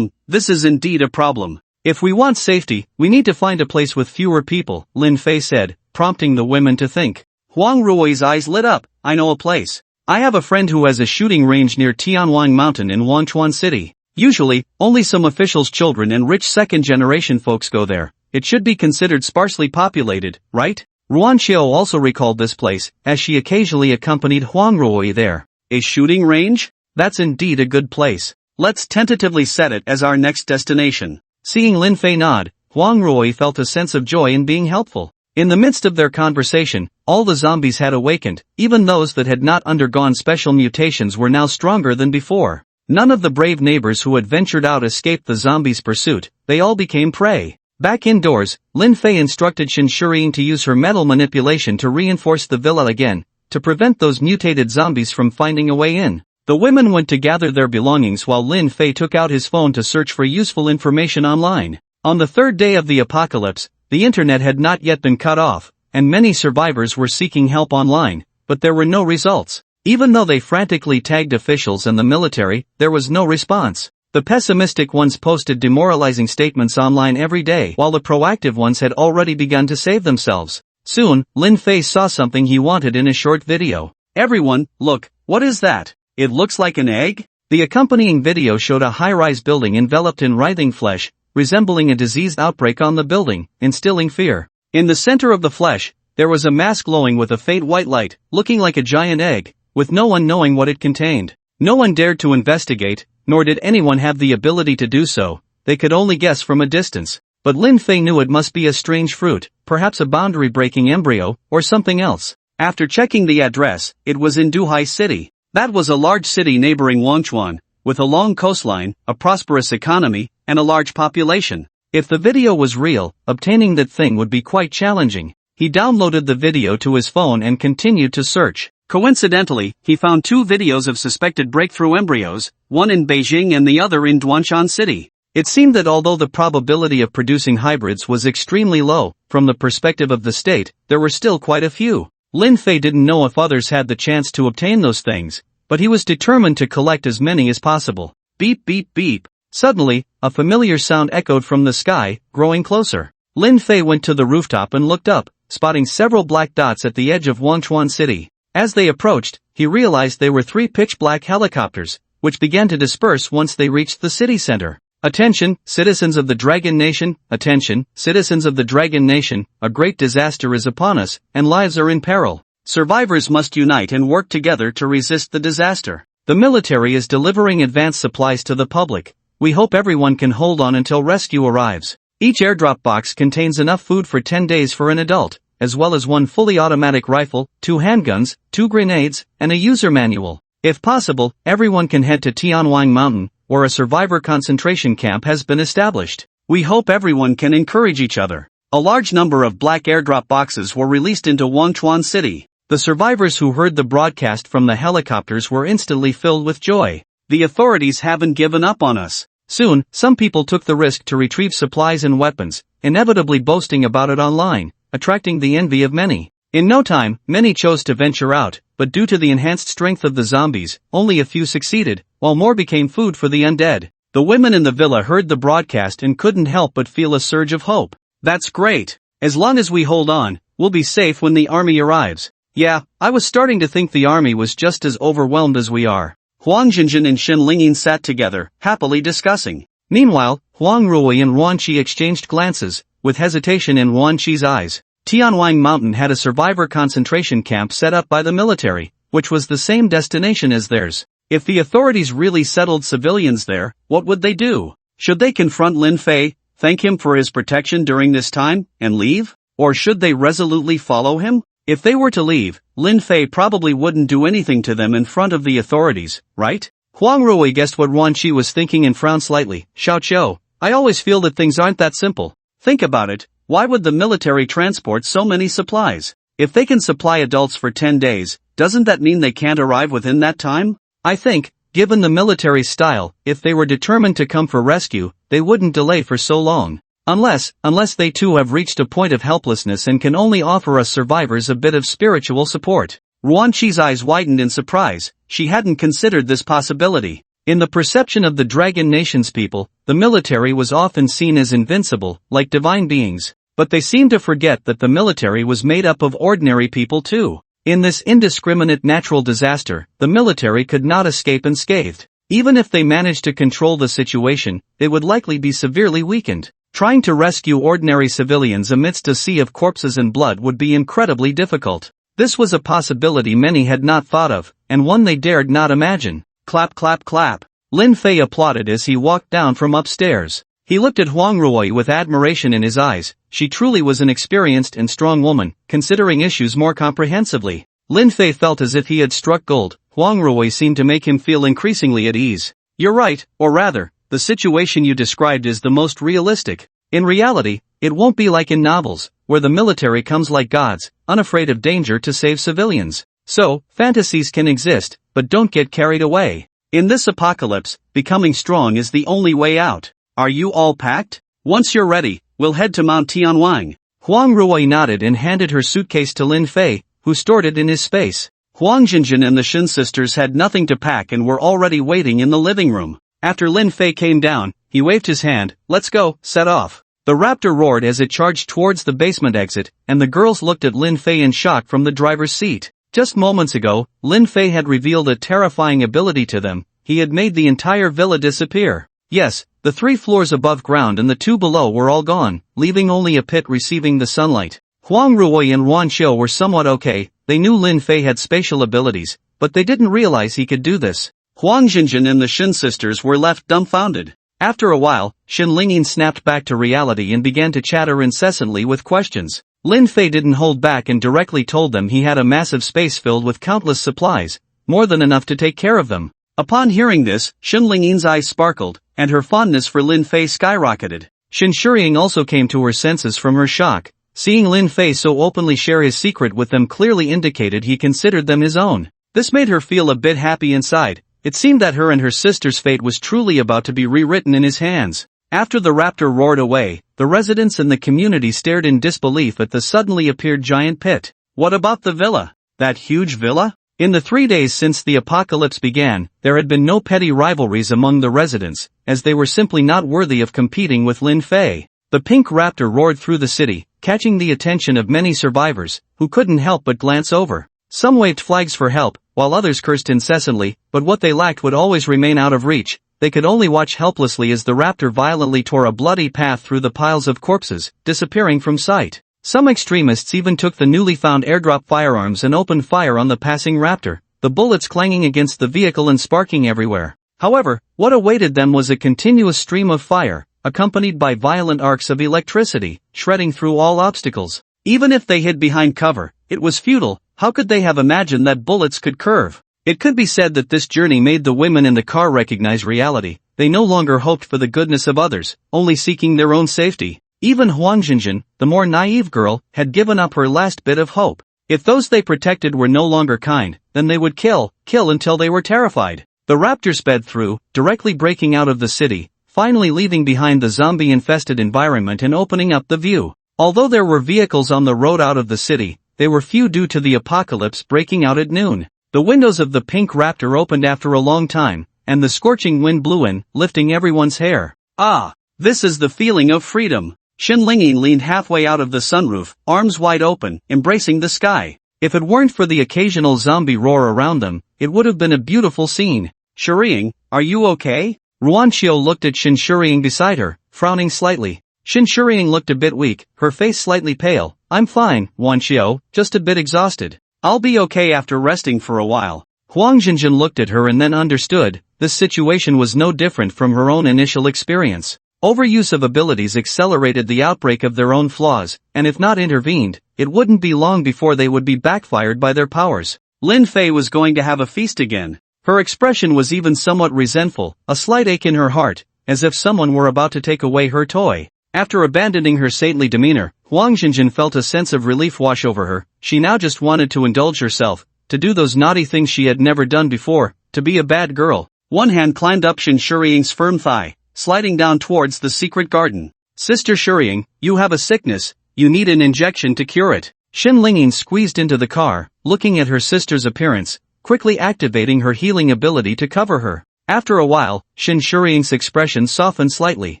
This is indeed a problem. If we want safety, we need to find a place with fewer people, Lin Fei said, prompting the women to think. Huang Ruoi's eyes lit up. I know a place. I have a friend who has a shooting range near Tianwang Mountain in Wangchuan City. Usually, only some officials' children and rich second-generation folks go there. It should be considered sparsely populated, right? Ruan Xiao also recalled this place, as she occasionally accompanied Huang Ruoi there. A shooting range? That's indeed a good place. Let's tentatively set it as our next destination. Seeing Lin Fei nod, Huang Ruoi felt a sense of joy in being helpful. In the midst of their conversation, all the zombies had awakened. Even those that had not undergone special mutations were now stronger than before. None of the brave neighbors who had ventured out escaped the zombies' pursuit, they all became prey. Back indoors, Lin Fei instructed Shin Shireen to use her metal manipulation to reinforce the villa again, to prevent those mutated zombies from finding a way in. The women went to gather their belongings while Lin Fei took out his phone to search for useful information online. On the third day of the apocalypse, the internet had not yet been cut off, and many survivors were seeking help online, but there were no results. Even though they frantically tagged officials and the military, there was no response. The pessimistic ones posted demoralizing statements online every day, while the proactive ones had already begun to save themselves. Soon, Lin Fei saw something he wanted in a short video. Everyone, look, what is that? It looks like an egg? The accompanying video showed a high-rise building enveloped in writhing flesh, resembling a diseased outbreak on the building, instilling fear. In the center of the flesh, there was a mass glowing with a faint white light, looking like a giant egg, with no one knowing what it contained. No one dared to investigate, nor did anyone have the ability to do so, they could only guess from a distance. But Lin Fei knew it must be a strange fruit, perhaps a boundary-breaking embryo, or something else. After checking the address, it was in Duhai City. That was a large city neighboring Wanchuan, with a long coastline, a prosperous economy, and a large population. If the video was real, obtaining that thing would be quite challenging. He downloaded the video to his phone and continued to search. Coincidentally, he found 2 videos of suspected breakthrough embryos, one in Beijing and the other in Duanshan City. It seemed that although the probability of producing hybrids was extremely low, from the perspective of the state, there were still quite a few. Lin Fei didn't know if others had the chance to obtain those things, but he was determined to collect as many as possible. Beep beep beep. Suddenly, a familiar sound echoed from the sky, growing closer. Lin Fei went to the rooftop and looked up, spotting several black dots at the edge of Wanchuan City. As they approached, he realized they were 3 pitch-black helicopters, which began to disperse once they reached the city center. Attention, citizens of the Dragon Nation, attention, citizens of the Dragon Nation, a great disaster is upon us, and lives are in peril. Survivors must unite and work together to resist the disaster. The military is delivering advanced supplies to the public. We hope everyone can hold on until rescue arrives. Each airdrop box contains enough food for 10 days for an adult, as well as 1 fully automatic rifle, 2 handguns, 2 grenades, and a user manual. If possible, everyone can head to Tianwang Mountain, where a survivor concentration camp has been established. We hope everyone can encourage each other. A large number of black airdrop boxes were released into Wanchuan City. The survivors who heard the broadcast from the helicopters were instantly filled with joy. The authorities haven't given up on us. Soon, some people took the risk to retrieve supplies and weapons, inevitably boasting about it online, attracting the envy of many. In no time, many chose to venture out, but due to the enhanced strength of the zombies, only a few succeeded, while more became food for the undead. The women in the villa heard the broadcast and couldn't help but feel a surge of hope. That's great. As long as we hold on, we'll be safe when the army arrives. Yeah, I was starting to think the army was just as overwhelmed as we are. Huang Jinjin and Shin Lingyin sat together, happily discussing. Meanwhile, Huang Ruoyi and Ruan Qi exchanged glances, with hesitation in Ruan Qi's eyes. Tianwang Mountain had a survivor concentration camp set up by the military, which was the same destination as theirs. If the authorities really settled civilians there, what would they do? Should they confront Lin Fei, thank him for his protection during this time, and leave? Or should they resolutely follow him? If they were to leave, Lin Fei probably wouldn't do anything to them in front of the authorities, right? Huang Ruoyi guessed what Ruan Qi was thinking and frowned slightly. Xiao Qiu, I always feel that things aren't that simple. Think about it. Why would the military transport so many supplies? If they can supply adults for 10 days, doesn't that mean they can't arrive within that time? I think, given the military style, if they were determined to come for rescue, they wouldn't delay for so long. Unless they too have reached a point of helplessness and can only offer us survivors a bit of spiritual support. Ruan Qi's eyes widened in surprise. She hadn't considered this possibility. In the perception of the Dragon Nation's people, the military was often seen as invincible, like divine beings. But they seemed to forget that the military was made up of ordinary people too. In this indiscriminate natural disaster, the military could not escape unscathed. Even if they managed to control the situation, they would likely be severely weakened. Trying to rescue ordinary civilians amidst a sea of corpses and blood would be incredibly difficult. This was a possibility many had not thought of, and one they dared not imagine. Clap clap clap. Lin Fei applauded as he walked down from upstairs. He looked at Huang Ruoyi with admiration in his eyes. She truly was an experienced and strong woman, considering issues more comprehensively. Lin Fei felt as if he had struck gold. Huang Ruoyi seemed to make him feel increasingly at ease. You're right, or rather, the situation you described is the most realistic. In reality, it won't be like in novels, where the military comes like gods, unafraid of danger to save civilians. So, fantasies can exist, but don't get carried away. In this apocalypse, becoming strong is the only way out. Are you all packed? Once you're ready, we'll head to Mount Tianwang. Huang Ruoyi nodded and handed her suitcase to Lin Fei, who stored it in his space. Huang Jinjin and the Shin sisters had nothing to pack and were already waiting in the living room. After Lin Fei came down, he waved his hand. Let's go, set off. The raptor roared as it charged towards the basement exit, and the girls looked at Lin Fei in shock from the driver's seat. Just moments ago, Lin Fei had revealed a terrifying ability to them. He had made the entire villa disappear. Yes, the 3 floors above ground and the 2 below were all gone, leaving only a pit receiving the sunlight. Huang Ruoyi and Wan Xiu were somewhat okay. They knew Lin Fei had spatial abilities, but they didn't realize he could do this. Huang Jinjin and the Shin sisters were left dumbfounded. After a while, Shin Lingyin snapped back to reality and began to chatter incessantly with questions. Lin Fei didn't hold back and directly told them he had a massive space filled with countless supplies, more than enough to take care of them. Upon hearing this, Shin Lingyin's eyes sparkled, and her fondness for Lin Fei skyrocketed. Shin Shuriying also came to her senses from her shock. Seeing Lin Fei so openly share his secret with them clearly indicated he considered them his own. This made her feel a bit happy inside. It seemed that her and her sister's fate was truly about to be rewritten in his hands. After the raptor roared away, the residents and the community stared in disbelief at the suddenly appeared giant pit. What about the villa? That huge villa? In the 3 days since the apocalypse began, there had been no petty rivalries among the residents, as they were simply not worthy of competing with Lin Fei. The pink raptor roared through the city, catching the attention of many survivors, who couldn't help but glance over. Some waved flags for help, while others cursed incessantly, but what they lacked would always remain out of reach. They could only watch helplessly as the raptor violently tore a bloody path through the piles of corpses, disappearing from sight. Some extremists even took the newly found airdrop firearms and opened fire on the passing raptor, the bullets clanging against the vehicle and sparking everywhere. However, what awaited them was a continuous stream of fire, accompanied by violent arcs of electricity, shredding through all obstacles. Even if they hid behind cover, it was futile. How could they have imagined that bullets could curve? It could be said that this journey made the women in the car recognize reality. They no longer hoped for the goodness of others, only seeking their own safety. Even Huang Jinjin, the more naive girl, had given up her last bit of hope. If those they protected were no longer kind, then they would kill until they were terrified. The raptor sped through, directly breaking out of the city, finally leaving behind the zombie-infested environment and opening up the view. Although there were vehicles on the road out of the city, they were few due to the apocalypse breaking out at noon. The windows of the pink raptor opened after a long time, and the scorching wind blew in, lifting everyone's hair. Ah, this is the feeling of freedom. Shin Lingyin leaned halfway out of the sunroof, arms wide open, embracing the sky. If it weren't for the occasional zombie roar around them, it would have been a beautiful scene. Shuriying, are you okay? Ruan Xiu looked at Shin Shuriying beside her, frowning slightly. Shin Shuriying looked a bit weak, her face slightly pale. I'm fine, Wan Xiu, just a bit exhausted. I'll be okay after resting for a while. Huang Jinjin looked at her and then understood. This situation was no different from her own initial experience. Overuse of abilities accelerated the outbreak of their own flaws, and if not intervened, it wouldn't be long before they would be backfired by their powers. Lin Fei was going to have a feast again. Her expression was even somewhat resentful, a slight ache in her heart, as if someone were about to take away her toy. After abandoning her saintly demeanor, Huang Jinjin felt a sense of relief wash over her. She now just wanted to indulge herself, to do those naughty things she had never done before, to be a bad girl. One hand climbed up Shin Shuriying's firm thigh, sliding down towards the secret garden. Sister Shuriying, you have a sickness, you need an injection to cure it. Shin Lingyin squeezed into the car, looking at her sister's appearance, quickly activating her healing ability to cover her. After a while, Shin Shuriying's expression softened slightly.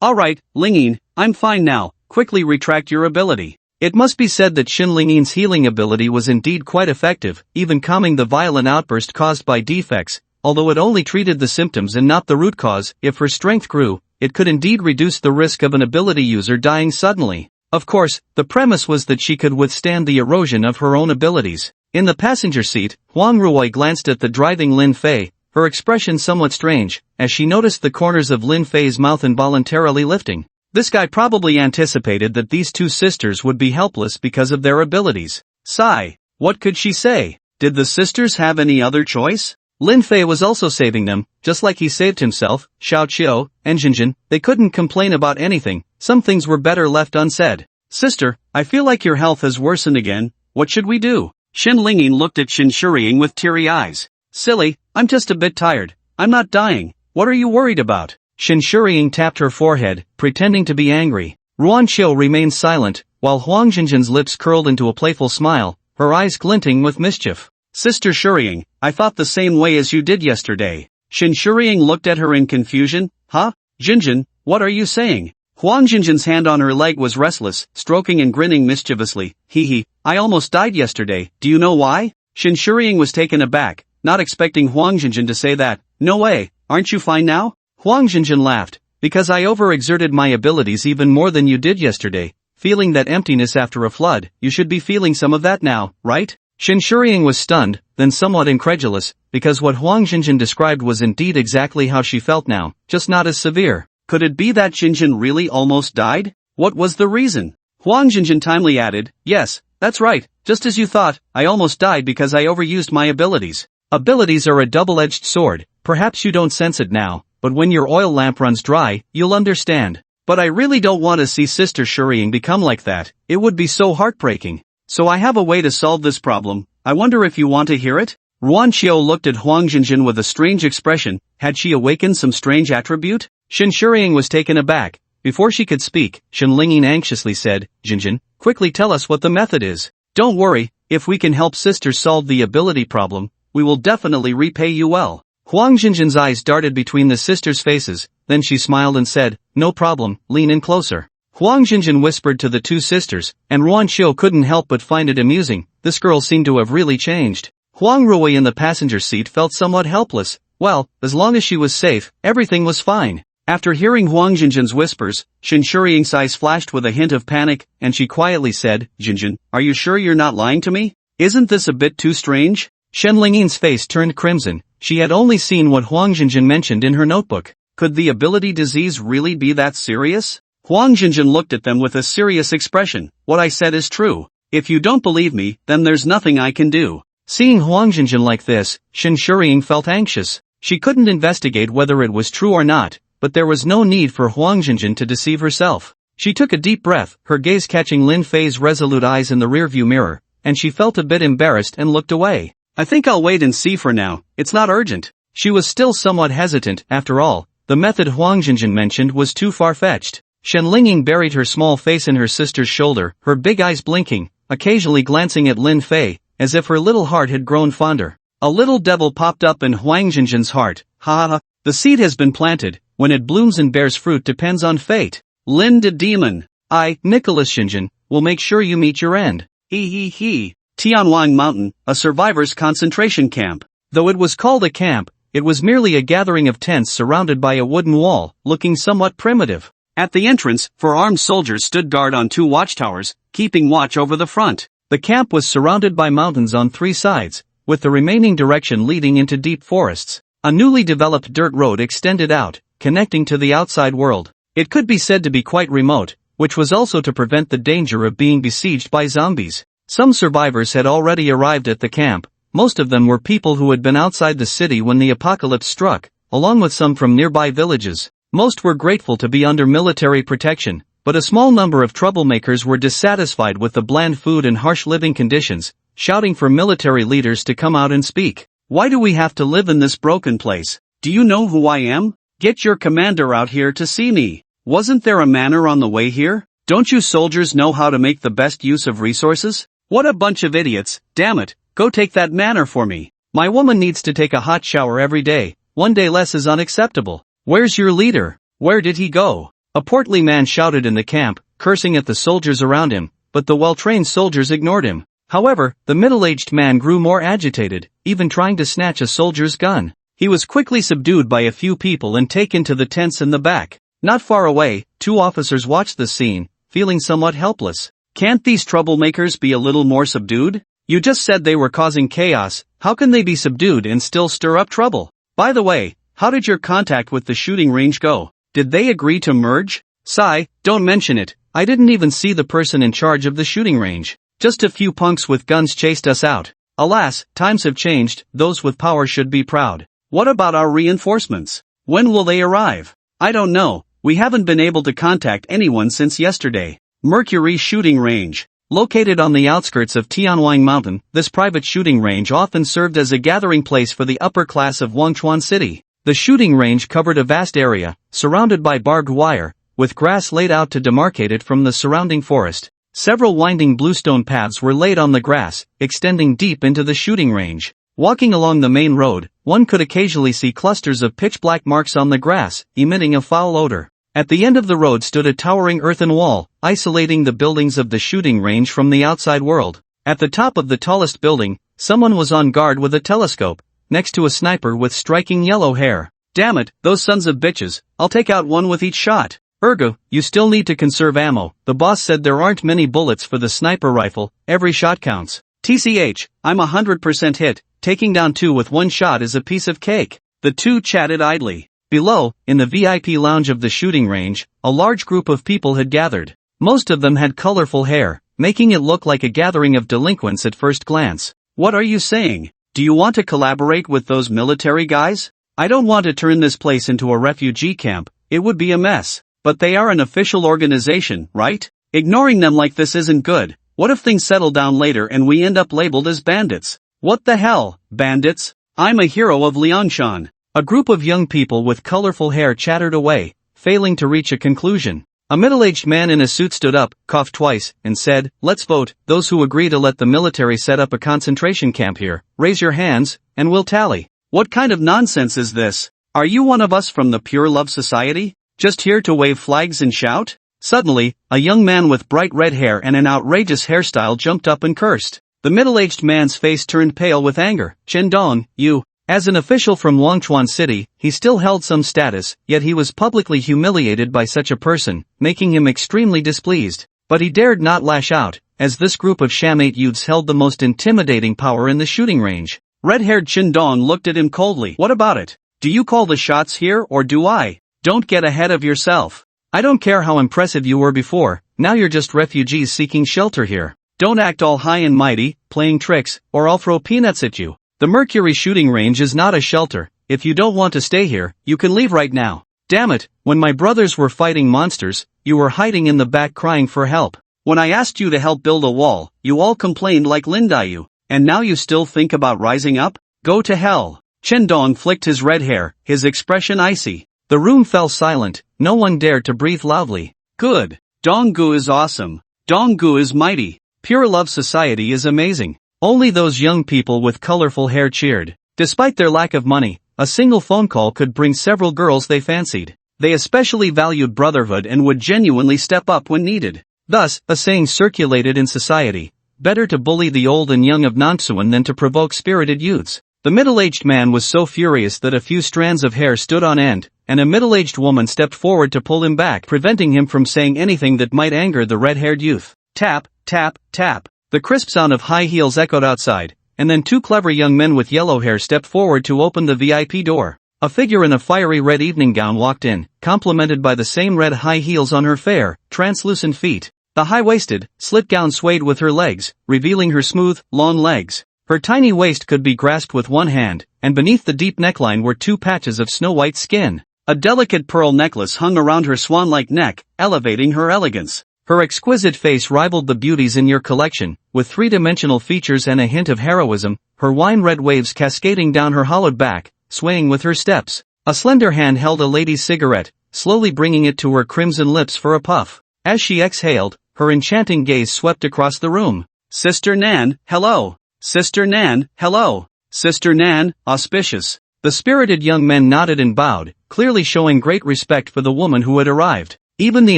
Alright, Lingyin, I'm fine now, quickly retract your ability. It must be said that Shin Lingyin's healing ability was indeed quite effective, even calming the violent outburst caused by defects, although it only treated the symptoms and not the root cause. If her strength grew, it could indeed reduce the risk of an ability user dying suddenly. Of course, the premise was that she could withstand the erosion of her own abilities. In the passenger seat, Huang Ruoyi glanced at the driving Lin Fei, her expression somewhat strange, as she noticed the corners of Lin Fei's mouth involuntarily lifting. This guy probably anticipated that these two sisters would be helpless because of their abilities. Sigh. What could she say? Did the sisters have any other choice? Lin Fei was also saving them, just like he saved himself. Xiao Qiu and Jinjin, they couldn't complain about anything, some things were better left unsaid. Sister, I feel like your health has worsened again, what should we do? Shen Lingyin looked at Shen Shuriying with teary eyes. Silly, I'm just a bit tired, I'm not dying, what are you worried about? Shen Shuriying tapped her forehead, pretending to be angry. Ruan Qiu remained silent, while Huang Jinjin's lips curled into a playful smile, her eyes glinting with mischief. Sister Shuriying, I thought the same way as you did yesterday. Shen Shuriying looked at her in confusion. Huh? Jinjin, what are you saying? Huang Jinjin's hand on her leg was restless, stroking and grinning mischievously. Hee, I almost died yesterday, do you know why? Shen Shuriying was taken aback, not expecting Huang Jinjin to say that. No way, aren't you fine now? Huang Jinjin laughed. Because I overexerted my abilities even more than you did yesterday, feeling that emptiness after a flood, you should be feeling some of that now, right? Shen Shuriying was stunned, then somewhat incredulous, because what Huang Jinjin described was indeed exactly how she felt now, just not as severe. Could it be that Jinjin really almost died? What was the reason? Huang Jinjin timely added, yes, that's right, just as you thought, I almost died because I overused my abilities. Abilities are a double-edged sword, perhaps you don't sense it now, but when your oil lamp runs dry, you'll understand. But I really don't want to see Sister Shuriying become like that, it would be so heartbreaking. So I have a way to solve this problem, I wonder if you want to hear it? Ruan Qiu looked at Huang Jinjin with a strange expression, had she awakened some strange attribute? Shen Shuriying was taken aback. Before she could speak, Shen Lingyin anxiously said, Jinjin, quickly tell us what the method is. Don't worry, if we can help sisters solve the ability problem, we will definitely repay you well. Huang Jinjin's eyes darted between the sisters' faces, then she smiled and said, no problem, lean in closer. Huang Jinjin whispered to the two sisters, and Ruan Qiu couldn't help but find it amusing, this girl seemed to have really changed. Huang Rui in the passenger seat felt somewhat helpless, well, as long as she was safe, everything was fine. After hearing Huang Jinjin's whispers, Shen Shuriying's eyes flashed with a hint of panic, and she quietly said, Jinjin, are you sure you're not lying to me? Isn't this a bit too strange? Shen Lingyin's face turned crimson, she had only seen what Huang Jinjin mentioned in her notebook. Could the ability disease really be that serious? Huang Jinjin looked at them with a serious expression, what I said is true. If you don't believe me, then there's nothing I can do. Seeing Huang Jinjin like this, Shen Shuriying felt anxious. She couldn't investigate whether it was true or not, but there was no need for Huang Jinjin to deceive herself. She took a deep breath, her gaze catching Lin Fei's resolute eyes in the rearview mirror, and she felt a bit embarrassed and looked away. I think I'll wait and see for now, it's not urgent. She was still somewhat hesitant, after all, the method Huang Jinjin mentioned was too far-fetched. Shen Lingyin buried her small face in her sister's shoulder, her big eyes blinking, occasionally glancing at Lin Fei, as if her little heart had grown fonder. A little devil popped up in Huang Jinjin's heart, ha ha, the seed has been planted, when it blooms and bears fruit depends on fate. Lin the demon, I, Nicholas Jinjin, will make sure you meet your end. He. Tianwang Mountain, a survivors' concentration camp. Though it was called a camp, it was merely a gathering of tents surrounded by a wooden wall, looking somewhat primitive. At the entrance, 4 armed soldiers stood guard on 2 watchtowers, keeping watch over the front. The camp was surrounded by mountains on 3 sides, with the remaining direction leading into deep forests. A newly developed dirt road extended out, connecting to the outside world. It could be said to be quite remote, which was also to prevent the danger of being besieged by zombies. Some survivors had already arrived at the camp, most of them were people who had been outside the city when the apocalypse struck, along with some from nearby villages. Most were grateful to be under military protection, but a small number of troublemakers were dissatisfied with the bland food and harsh living conditions, shouting for military leaders to come out and speak. Why do we have to live in this broken place? Do you know who I am? Get your commander out here to see me. Wasn't there a manor on the way here? Don't you soldiers know how to make the best use of resources? What a bunch of idiots, damn it, go take that manor for me. My woman needs to take a hot shower every day, 1 day less is unacceptable. Where's your leader? Where did he go? A portly man shouted in the camp, cursing at the soldiers around him, but the well-trained soldiers ignored him. However, the middle-aged man grew more agitated, even trying to snatch a soldier's gun. He was quickly subdued by a few people and taken to the tents in the back. Not far away, 2 officers watched the scene, feeling somewhat helpless. Can't these troublemakers be a little more subdued? You just said they were causing chaos, how can they be subdued and still stir up trouble? By the way, how did your contact with the shooting range go? Did they agree to merge? Sigh, don't mention it, I didn't even see the person in charge of the shooting range. Just a few punks with guns chased us out. Alas, times have changed, those with power should be proud. What about our reinforcements? When will they arrive? I don't know, we haven't been able to contact anyone since yesterday. Mercury Shooting Range. Located on the outskirts of Tianwang Mountain, this private shooting range often served as a gathering place for the upper class of Wangchuan City. The shooting range covered a vast area, surrounded by barbed wire, with grass laid out to demarcate it from the surrounding forest. Several winding bluestone paths were laid on the grass, extending deep into the shooting range. Walking along the main road, one could occasionally see clusters of pitch-black marks on the grass, emitting a foul odor. At the end of the road stood a towering earthen wall, isolating the buildings of the shooting range from the outside world. At the top of the tallest building, someone was on guard with a telescope, next to a sniper with striking yellow hair. Damn it, those sons of bitches, I'll take out one with each shot. Ergo, you still need to conserve ammo. The boss said there aren't many bullets for the sniper rifle, every shot counts. TCH, I'm 100% hit, taking down two with one shot is a piece of cake. The two chatted idly. Below, in the VIP lounge of the shooting range, a large group of people had gathered. Most of them had colorful hair, making it look like a gathering of delinquents at first glance. What are you saying? Do you want to collaborate with those military guys? I don't want to turn this place into a refugee camp, it would be a mess. But they are an official organization, right? Ignoring them like this isn't good. What if things settle down later and we end up labeled as bandits? What the hell, bandits? I'm a hero of Liangshan. A group of young people with colorful hair chattered away, failing to reach a conclusion. A middle-aged man in a suit stood up, coughed twice, and said, "Let's vote. Those who agree to let the military set up a concentration camp here, raise your hands, and we'll tally." What kind of nonsense is this? Are you one of us from the Pure Love Society? Just here to wave flags and shout? Suddenly, a young man with bright red hair and an outrageous hairstyle jumped up and cursed. The middle-aged man's face turned pale with anger. "Chen Dong, you..." As an official from Wangchuan City, he still held some status, yet he was publicly humiliated by such a person, making him extremely displeased. But he dared not lash out, as this group of shamate youths held the most intimidating power in the shooting range. Red-haired Chen Dong looked at him coldly. "What about it? Do you call the shots here or do I? Don't get ahead of yourself. I don't care how impressive you were before, now you're just refugees seeking shelter here. Don't act all high and mighty, playing tricks, or I'll throw peanuts at you. The Mercury shooting range is not a shelter. If you don't want to stay here, you can leave right now. Damn it, when my brothers were fighting monsters, you were hiding in the back crying for help. When I asked you to help build a wall, you all complained like Lindayu. And now you still think about rising up? Go to hell." Chen Dong flicked his red hair, his expression icy. The room fell silent, no one dared to breathe loudly. Good. Donggu is awesome. Donggu is mighty. Pure Love Society is amazing. Only those young people with colorful hair cheered. Despite their lack of money, a single phone call could bring several girls they fancied. They especially valued brotherhood and would genuinely step up when needed. Thus, a saying circulated in society: better to bully the old and young of Nantsuan than to provoke spirited youths. The middle-aged man was so furious that a few strands of hair stood on end, and a middle-aged woman stepped forward to pull him back, preventing him from saying anything that might anger the red-haired youth. Tap, tap, tap. The crisp sound of high heels echoed outside, and then two clever young men with yellow hair stepped forward to open the VIP door. A figure in a fiery red evening gown walked in, complemented by the same red high heels on her fair, translucent feet. The high-waisted, slit gown swayed with her legs, revealing her smooth, long legs. Her tiny waist could be grasped with one hand, and beneath the deep neckline were two patches of snow-white skin. A delicate pearl necklace hung around her swan-like neck, elevating her elegance. Her exquisite face rivaled the beauties in your collection, with three-dimensional features and a hint of heroism, her wine-red waves cascading down her hollowed back, swaying with her steps. A slender hand held a lady's cigarette, slowly bringing it to her crimson lips for a puff. As she exhaled, her enchanting gaze swept across the room. "Sister Nan, hello. Sister Nan, hello. Sister Nan, auspicious." The spirited young men nodded and bowed, clearly showing great respect for the woman who had arrived. Even the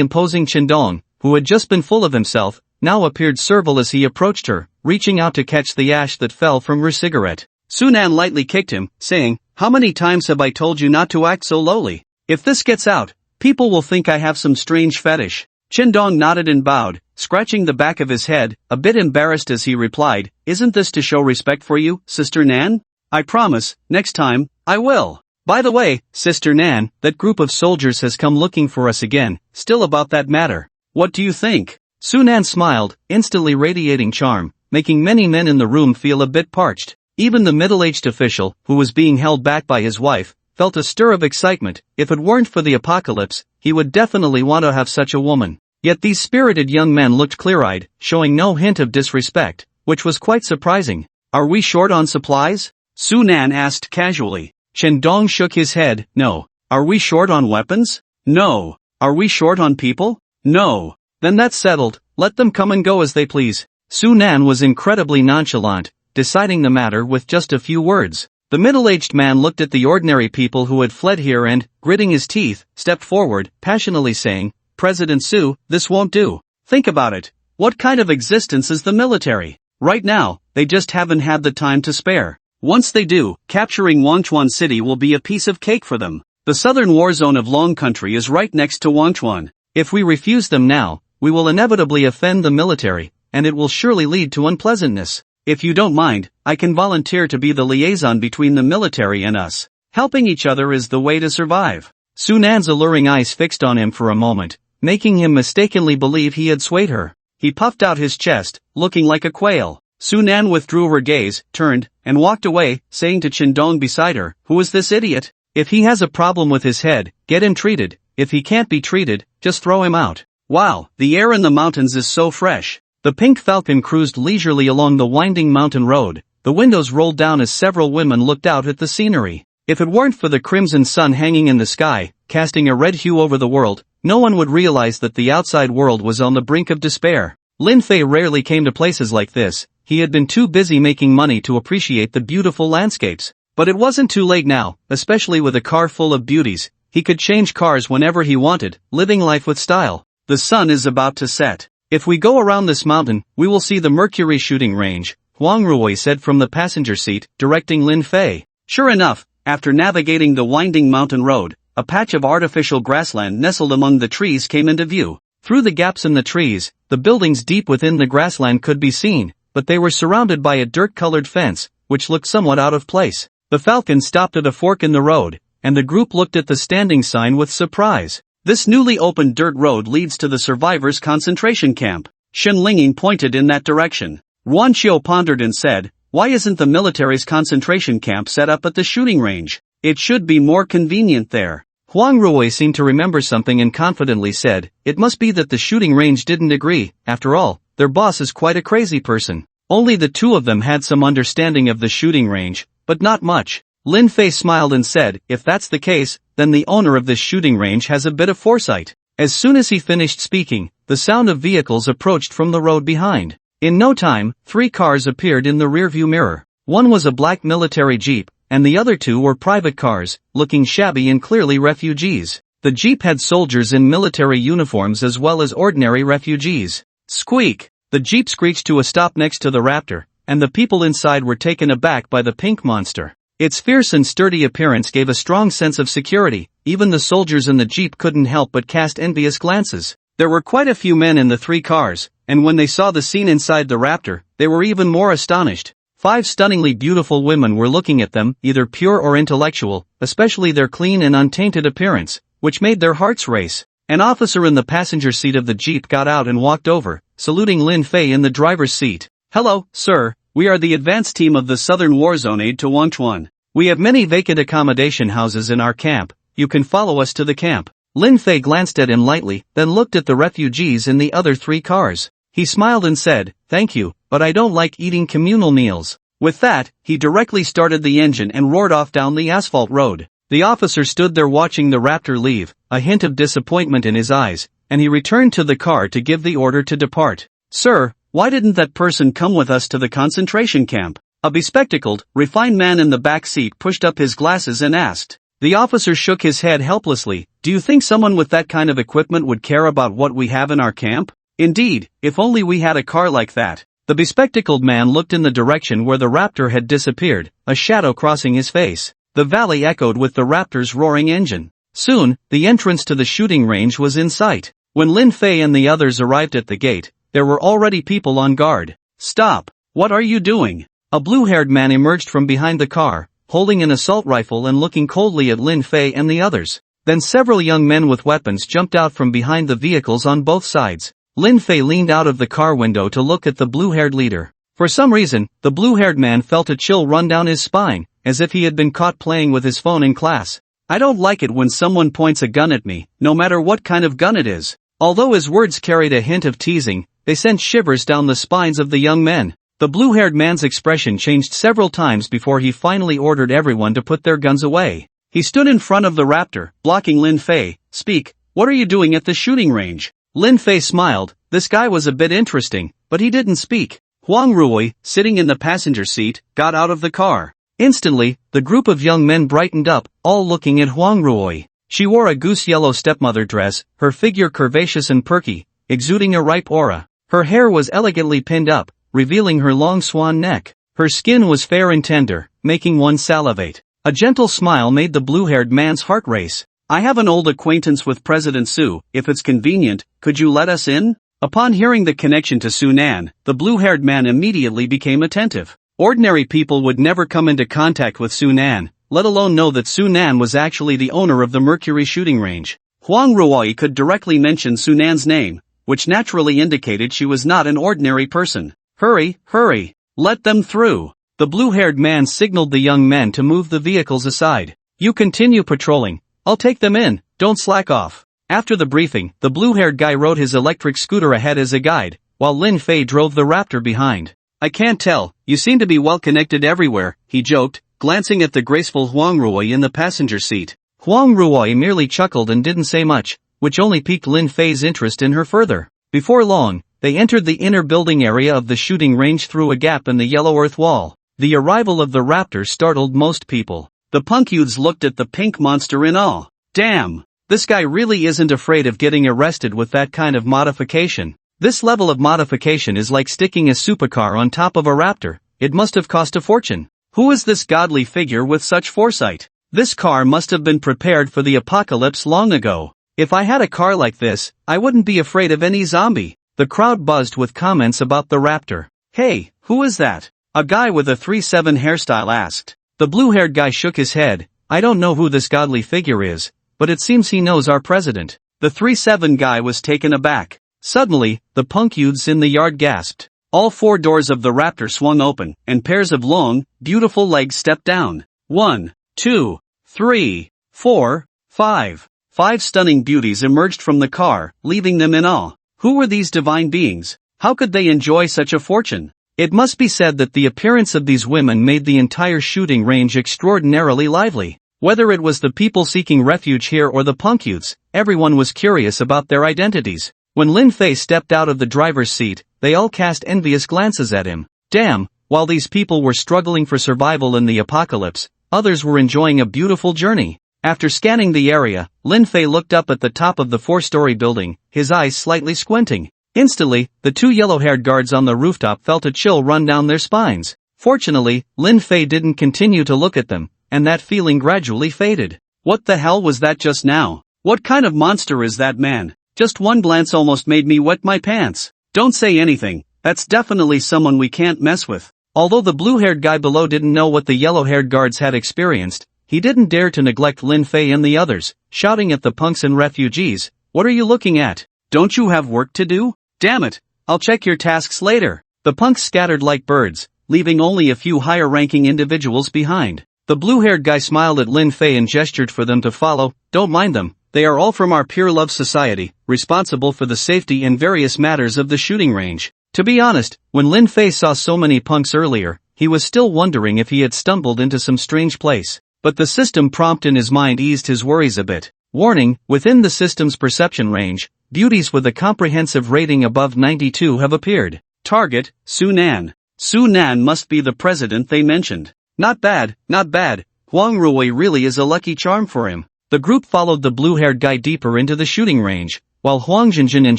imposing Chendong, who had just been full of himself, now appeared servile as he approached her, reaching out to catch the ash that fell from her cigarette. Sunan lightly kicked him, saying, "How many times have I told you not to act so lowly? If this gets out, people will think I have some strange fetish." Chendong nodded and bowed, scratching the back of his head, a bit embarrassed as he replied, "Isn't this to show respect for you, Sister Nan? I promise, next time, I will. By the way, Sister Nan, that group of soldiers has come looking for us again, still about that matter. What do you think?" Sunan smiled, instantly radiating charm, making many men in the room feel a bit parched. Even the middle-aged official, who was being held back by his wife, felt a stir of excitement. If it weren't for the apocalypse, he would definitely want to have such a woman. Yet these spirited young men looked clear-eyed, showing no hint of disrespect, which was quite surprising. Are we short on supplies? Su Nan asked casually. Chen Dong shook his head. No. Are we short on weapons? No. Are we short on people? No. Then that's settled, let them come and go as they please. Su Nan was incredibly nonchalant, deciding the matter with just a few words. The middle-aged man looked at the ordinary people who had fled here and, gritting his teeth, stepped forward, passionately saying, President Su, this won't do. Think about it. What kind of existence is the military? Right now, they just haven't had the time to spare. Once they do, capturing Wangchuan City will be a piece of cake for them. The southern war zone of Long Country is right next to Wangchuan. If we refuse them now, we will inevitably offend the military, and it will surely lead to unpleasantness. If you don't mind, I can volunteer to be the liaison between the military and us. Helping each other is the way to survive. Su Nan's alluring eyes fixed on him for a moment, making him mistakenly believe he had swayed her. He puffed out his chest, looking like a quail. Su Nan withdrew her gaze, turned, and walked away, saying to Chen Dong beside her, Who is this idiot? If he has a problem with his head, get him treated. If he can't be treated, just throw him out. Wow, the air in the mountains is so fresh. The Pink Falcon cruised leisurely along the winding mountain road. The windows rolled down as several women looked out at the scenery. If it weren't for the crimson sun hanging in the sky, casting a red hue over the world, no one would realize that the outside world was on the brink of despair. Lin Fei rarely came to places like this. He had been too busy making money to appreciate the beautiful landscapes. But it wasn't too late now, especially with a car full of beauties. He could change cars whenever he wanted, living life with style. The sun is about to set. If we go around this mountain, we will see the Mercury shooting range, Huang Ruoyi said from the passenger seat, directing Lin Fei. Sure enough, after navigating the winding mountain road, a patch of artificial grassland nestled among the trees came into view. Through the gaps in the trees, the buildings deep within the grassland could be seen, but they were surrounded by a dirt-colored fence, which looked somewhat out of place. The Falcon stopped at a fork in the road, and the group looked at the standing sign with surprise. This newly opened dirt road leads to the survivors' concentration camp. Shen Linging pointed in that direction. Ruan Qiu pondered and said, Why isn't the military's concentration camp set up at the shooting range? It should be more convenient there. Huang Ruoyi seemed to remember something and confidently said, It must be that the shooting range didn't agree. After all, their boss is quite a crazy person. Only the two of them had some understanding of the shooting range, but not much. Lin Fei smiled and said, If that's the case, then the owner of this shooting range has a bit of foresight. As soon as he finished speaking, the sound of vehicles approached from the road behind. In no time, 3 cars appeared in the rearview mirror. One was a black military jeep, and the other 2 were private cars, looking shabby and clearly refugees. The jeep had soldiers in military uniforms as well as ordinary refugees. Squeak! The jeep screeched to a stop next to the Raptor, and the people inside were taken aback by the pink monster. Its fierce and sturdy appearance gave a strong sense of security. Even the soldiers in the jeep couldn't help but cast envious glances. There were quite a few men in the 3 cars, and when they saw the scene inside the Raptor, they were even more astonished. 5 stunningly beautiful women were looking at them, either pure or intellectual, especially their clean and untainted appearance, which made their hearts race. An officer in the passenger seat of the jeep got out and walked over, saluting Lin Fei in the driver's seat. Hello, sir. We are the advance team of the Southern War Zone aid to Wangchuan. We have many vacant accommodation houses in our camp. You can follow us to the camp. Lin Fei glanced at him lightly, then looked at the refugees in the other 3 cars. He smiled and said, Thank you, but I don't like eating communal meals. With that, he directly started the engine and roared off down the asphalt road. The officer stood there watching the Raptor leave, a hint of disappointment in his eyes, and he returned to the car to give the order to depart. Sir, why didn't that person come with us to the concentration camp? A bespectacled, refined man in the back seat pushed up his glasses and asked. The officer shook his head helplessly. Do you think someone with that kind of equipment would care about what we have in our camp? Indeed, if only we had a car like that. The bespectacled man looked in the direction where the Raptor had disappeared, a shadow crossing his face. The valley echoed with the Raptor's roaring engine. Soon, the entrance to the shooting range was in sight. When Lin Fei and the others arrived at the gate, there were already people on guard. Stop! What are you doing? A blue-haired man emerged from behind the car, holding an assault rifle and looking coldly at Lin Fei and the others. Then several young men with weapons jumped out from behind the vehicles on both sides. Lin Fei leaned out of the car window to look at the blue-haired leader. For some reason, the blue-haired man felt a chill run down his spine, as if he had been caught playing with his phone in class. I don't like it when someone points a gun at me, no matter what kind of gun it is. Although his words carried a hint of teasing, they sent shivers down the spines of the young men. The blue-haired man's expression changed several times before he finally ordered everyone to put their guns away. He stood in front of the raptor, blocking Lin Fei. "Speak, what are you doing at the shooting range?" Lin Fei smiled. This guy was a bit interesting, but he didn't speak. Huang Ruoyi, sitting in the passenger seat, got out of the car. Instantly, the group of young men brightened up, all looking at Huang Ruoyi. She wore a goose-yellow stepmother dress, her figure curvaceous and perky, exuding a ripe aura. Her hair was elegantly pinned up, revealing her long swan neck. Her skin was fair and tender, making one salivate. A gentle smile made the blue-haired man's heart race. "I have an old acquaintance with President Su. If it's convenient, could you let us in?" Upon hearing the connection to Su Nan, the blue-haired man immediately became attentive. Ordinary people would never come into contact with Su Nan, let alone know that Su Nan was actually the owner of the Mercury shooting range. Huang Ruoyi could directly mention Su Nan's name, which naturally indicated she was not an ordinary person. "Hurry, hurry! Let them through!" The blue-haired man signaled the young men to move the vehicles aside. "You continue patrolling. I'll take them in, don't slack off." After the briefing, the blue-haired guy rode his electric scooter ahead as a guide, while Lin Fei drove the raptor behind. "I can't tell, you seem to be well connected everywhere," he joked, glancing at the graceful Huang Ruoyi in the passenger seat. Huang Ruoyi merely chuckled and didn't say much, which only piqued Lin Fei's interest in her further. Before long, they entered the inner building area of the shooting range through a gap in the yellow earth wall. The arrival of the raptor startled most people. The punk youths looked at the pink monster in awe. "Damn! This guy really isn't afraid of getting arrested with that kind of modification. This level of modification is like sticking a supercar on top of a raptor. It must have cost a fortune. Who is this godly figure with such foresight? This car must have been prepared for the apocalypse long ago. If I had a car like this, I wouldn't be afraid of any zombie." The crowd buzzed with comments about the raptor. "Hey, who is that?" a guy with a 3-7 hairstyle asked. The blue-haired guy shook his head. "I don't know who this godly figure is, but it seems he knows our president." The 3-7 guy was taken aback. Suddenly, the punk youths in the yard gasped. All 4 doors of the raptor swung open, and pairs of long, beautiful legs stepped down. 1, 2, 3, 4, 5. 5 stunning beauties emerged from the car, leaving them in awe. Who were these divine beings? How could they enjoy such a fortune? It must be said that the appearance of these women made the entire shooting range extraordinarily lively. Whether it was the people seeking refuge here or the punk youths, everyone was curious about their identities. When Lin Fei stepped out of the driver's seat, they all cast envious glances at him. Damn, while these people were struggling for survival in the apocalypse, others were enjoying a beautiful journey. After scanning the area, Lin Fei looked up at the top of the 4-story building, his eyes slightly squinting. Instantly, the 2 yellow-haired guards on the rooftop felt a chill run down their spines. Fortunately, Lin Fei didn't continue to look at them, and that feeling gradually faded. What the hell was that just now? What kind of monster is that man? Just one glance almost made me wet my pants. Don't say anything, that's definitely someone we can't mess with. Although the blue-haired guy below didn't know what the yellow-haired guards had experienced, he didn't dare to neglect Lin Fei and the others, shouting at the punks and refugees, "What are you looking at? Don't you have work to do? Damn it, I'll check your tasks later." The punks scattered like birds, leaving only a few higher-ranking individuals behind. The blue-haired guy smiled at Lin Fei and gestured for them to follow. "Don't mind them, they are all from our Pure Love Society, responsible for the safety and various matters of the shooting range." To be honest, when Lin Fei saw so many punks earlier, he was still wondering if he had stumbled into some strange place. But the system prompt in his mind eased his worries a bit. Warning, within the system's perception range, beauties with a comprehensive rating above 92 have appeared. Target, Su Nan. Su Nan must be the president they mentioned. Not bad, not bad. Huang Ruoyi really is a lucky charm for him. The group followed the blue-haired guy deeper into the shooting range, while Huang Jinjin and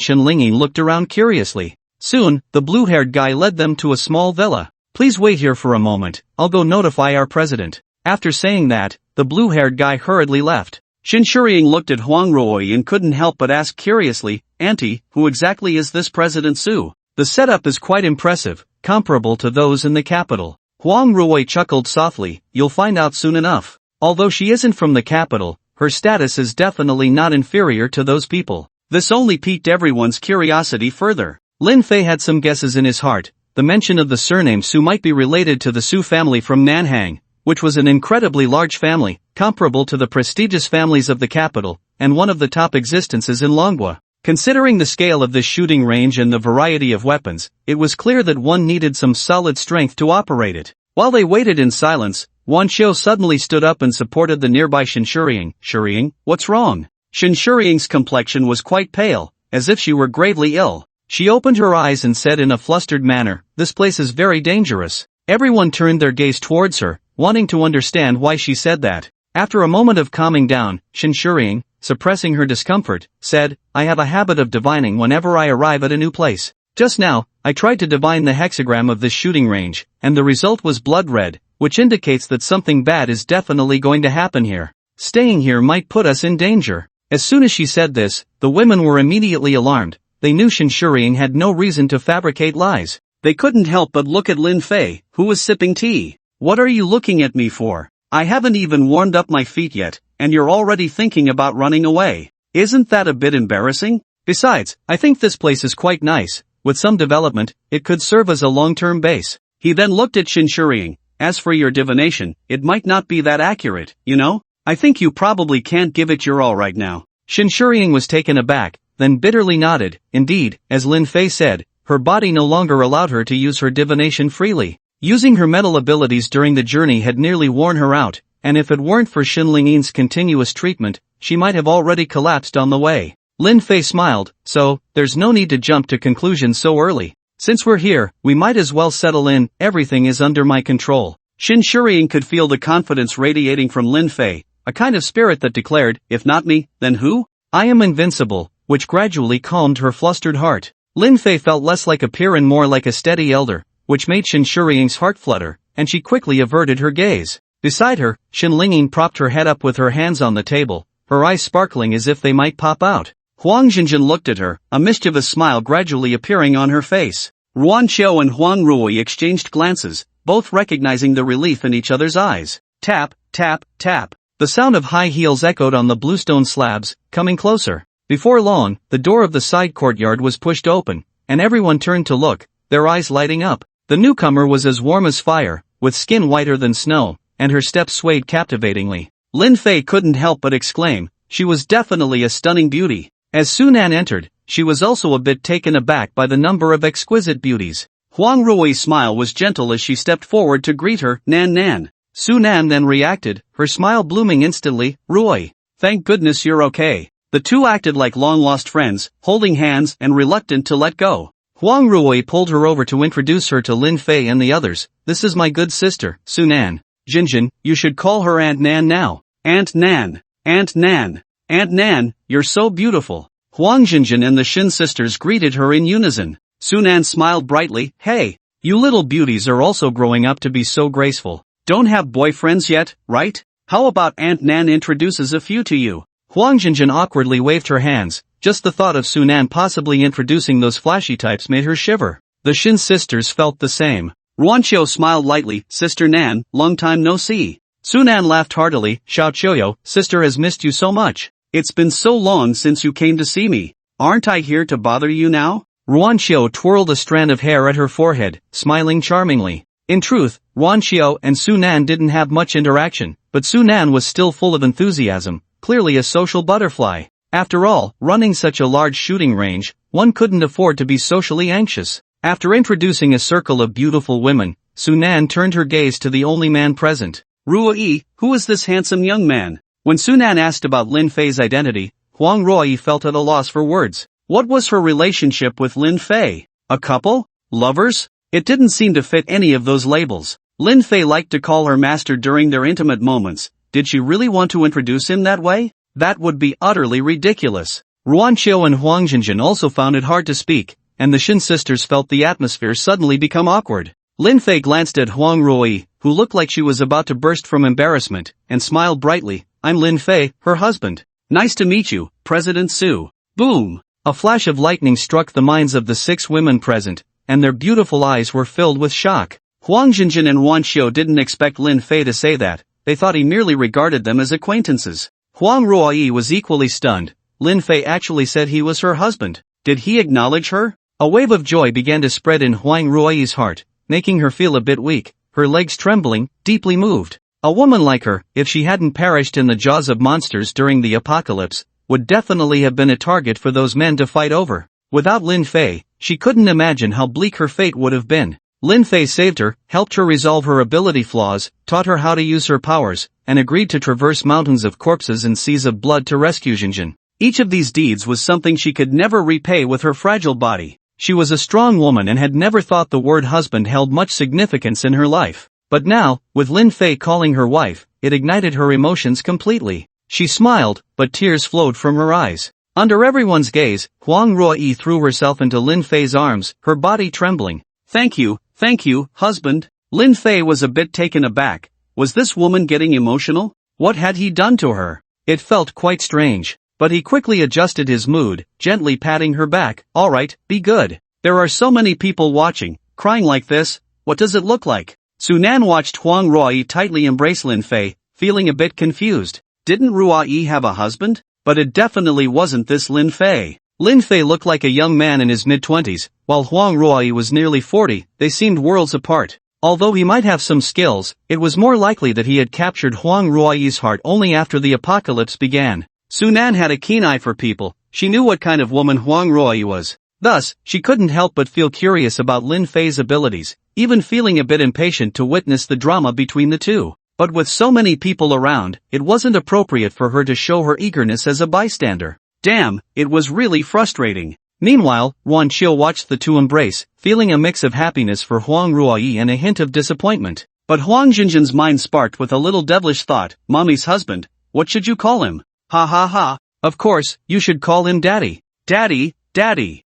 Shen Lingyi looked around curiously. Soon, the blue-haired guy led them to a small villa. "Please wait here for a moment, I'll go notify our president." After saying that, the blue-haired guy hurriedly left. Shin Shuriying looked at Huang Ruoyi and couldn't help but ask curiously, "Auntie, who exactly is this President Su?" The setup is quite impressive, comparable to those in the capital. Huang Ruoyi chuckled softly, "You'll find out soon enough. Although she isn't from the capital, her status is definitely not inferior to those people." This only piqued everyone's curiosity further. Lin Fei had some guesses in his heart. the mention of the surname Su might be related to the Su family from Nanhang, which was an incredibly large family, comparable to the prestigious families of the capital, and one of the top existences in Longwa. Considering the scale of this shooting range and the variety of weapons, it was clear that one needed some solid strength to operate it. While they waited in silence, Wan Xiu suddenly stood up and supported the nearby Shinshuriying. Shuriying, what's wrong? Shinshuriying's complexion was quite pale, as if she were gravely ill. She opened her eyes and said in a flustered manner, "This place is very dangerous." Everyone turned their gaze towards her, wanting to understand why she said that. After a moment of calming down, Shinshuriying, suppressing her discomfort, said, "I have a habit of divining whenever I arrive at a new place. Just now, I tried to divine the hexagram of this shooting range, and the result was blood red, which indicates that something bad is definitely going to happen here. Staying here might put us in danger." As soon as she said this, the women were immediately alarmed. They knew Shinshuriying had no reason to fabricate lies. They couldn't help but look at Lin Fei, who was sipping tea. "What are you looking at me for? I haven't even warmed up my feet yet, and you're already thinking about running away. Isn't that a bit embarrassing? Besides, I think this place is quite nice. With some development, it could serve as a long-term base." He then looked at Shinshuriying. "As for your divination, it might not be that accurate, you know? I think you probably can't give it your all right now." Shinshuriying was taken aback, then bitterly nodded. Indeed, as Lin Fei said, her body no longer allowed her to use her divination freely. Using her mental abilities during the journey had nearly worn her out, and if it weren't for Xinlingyan's continuous treatment, she might have already collapsed on the way. Lin Fei smiled, "So, there's no need to jump to conclusions so early. Since we're here, we might as well settle in. Everything is under my control." Shinshuriying could feel the confidence radiating from Lin Fei, a kind of spirit that declared, "If not me, then who? I am invincible," which gradually calmed her flustered heart. Lin Fei felt less like a peer and more like a steady elder, which made Shinshuriying's heart flutter, and she quickly averted her gaze. Beside her, Xinlingyan propped her head up with her hands on the table, her eyes sparkling as if they might pop out. Huang Jinjin looked at her, a mischievous smile gradually appearing on her face. Ruan Qiu and Huang Rui exchanged glances, both recognizing the relief in each other's eyes. Tap, tap, tap. The sound of high heels echoed on the bluestone slabs, coming closer. Before long, the door of the side courtyard was pushed open, and everyone turned to look, their eyes lighting up. The newcomer was as warm as fire, with skin whiter than snow, and her steps swayed captivatingly. Lin Fei couldn't help but exclaim, she was definitely a stunning beauty. As Sunan entered, she was also a bit taken aback by the number of exquisite beauties. Huang Rui's smile was gentle as she stepped forward to greet her, "Nan Nan." Sunan then reacted, her smile blooming instantly, "Rui, thank goodness you're okay." The two acted like long-lost friends, holding hands and reluctant to let go. Huang Rui pulled her over to introduce her to Lin Fei and the others. "This is my good sister, Sunan. Jinjin, you should call her Aunt Nan now." "Aunt Nan, Aunt Nan, Aunt Nan, you're so beautiful." Huang Jinjin and the Shin sisters greeted her in unison. Sunan smiled brightly, "Hey, you little beauties are also growing up to be so graceful. Don't have boyfriends yet, right? How about Aunt Nan introduces a few to you?" Huang Jinjin awkwardly waved her hands. Just the thought of Sunan possibly introducing those flashy types made her shiver. The Shin sisters felt the same. Ruanqiu smiled lightly, "Sister Nan, long time no see." Sunan laughed heartily, "Xiao Choyo, sister has missed you so much. It's been so long since you came to see me. Aren't I here to bother you now?" Ruanqiu twirled a strand of hair at her forehead, smiling charmingly. In truth, Ruanqiu and Sunan didn't have much interaction, but Sunan was still full of enthusiasm, clearly a social butterfly. After all, running such a large shooting range, one couldn't afford to be socially anxious. After introducing a circle of beautiful women, Sunan turned her gaze to the only man present. "Rui, who is this handsome young man?" When Sunan asked about Lin Fei's identity, Huang Rui felt at a loss for words. What was her relationship with Lin Fei? A couple? Lovers? It didn't seem to fit any of those labels. Lin Fei liked to call her master during their intimate moments. Did she really want to introduce him that way? That would be utterly ridiculous. Ruanqiu and Huang Jinjin also found it hard to speak, and the Shin sisters felt the atmosphere suddenly become awkward. Lin Fei glanced at Huang Rui, who looked like she was about to burst from embarrassment, and smiled brightly. "I'm Lin Fei, her husband. Nice to meet you, President Su." Boom! A flash of lightning struck the minds of the 6 women present, and their beautiful eyes were filled with shock. Huang Jinjin and Ruanqiu didn't expect Lin Fei to say that. They thought he merely regarded them as acquaintances. Huang Rui was equally stunned. Lin Fei actually said he was her husband. Did he acknowledge her? A wave of joy began to spread in Huang Ruoyi's heart, making her feel a bit weak, her legs trembling, deeply moved. A woman like her, if she hadn't perished in the jaws of monsters during the apocalypse, would definitely have been a target for those men to fight over. Without Lin Fei, she couldn't imagine how bleak her fate would have been. Lin Fei saved her, helped her resolve her ability flaws, taught her how to use her powers, and agreed to traverse mountains of corpses and seas of blood to rescue Jinjin. Each of these deeds was something she could never repay with her fragile body. She was a strong woman and had never thought the word husband held much significance in her life. But now, with Lin Fei calling her wife, it ignited her emotions completely. She smiled, but tears flowed from her eyes. Under everyone's gaze, Huang Ruoyi threw herself into Lin Fei's arms, her body trembling. Thank you, husband." Lin Fei was a bit taken aback. Was this woman getting emotional? What had he done to her? It felt quite strange. But he quickly adjusted his mood, gently patting her back. "Alright, be good. There are so many people watching. Crying like this, what does it look like?" Sunan watched Huang Ruoyi tightly embrace Lin Fei, feeling a bit confused. Didn't Ruoyi have a husband? But it definitely wasn't this Lin Fei. Lin Fei looked like a young man in his mid-20s, while Huang Ruoyi was nearly 40, they seemed worlds apart. Although he might have some skills, it was more likely that he had captured Huang Ruoyi's heart only after the apocalypse began. Sunan had a keen eye for people, she knew what kind of woman Huang Ruoyi was. Thus, she couldn't help but feel curious about Lin Fei's abilities, even feeling a bit impatient to witness the drama between the two. But with so many people around, it wasn't appropriate for her to show her eagerness as a bystander. Damn, it was really frustrating. Meanwhile, Ruan Qiu watched the two embrace, feeling a mix of happiness for Huang Ruoyi and a hint of disappointment. But Huang Jinjin's mind sparked with a little devilish thought, "Mommy's husband, what should you call him?" "Ha ha ha, of course, you should call him Daddy." "Daddy, Daddy.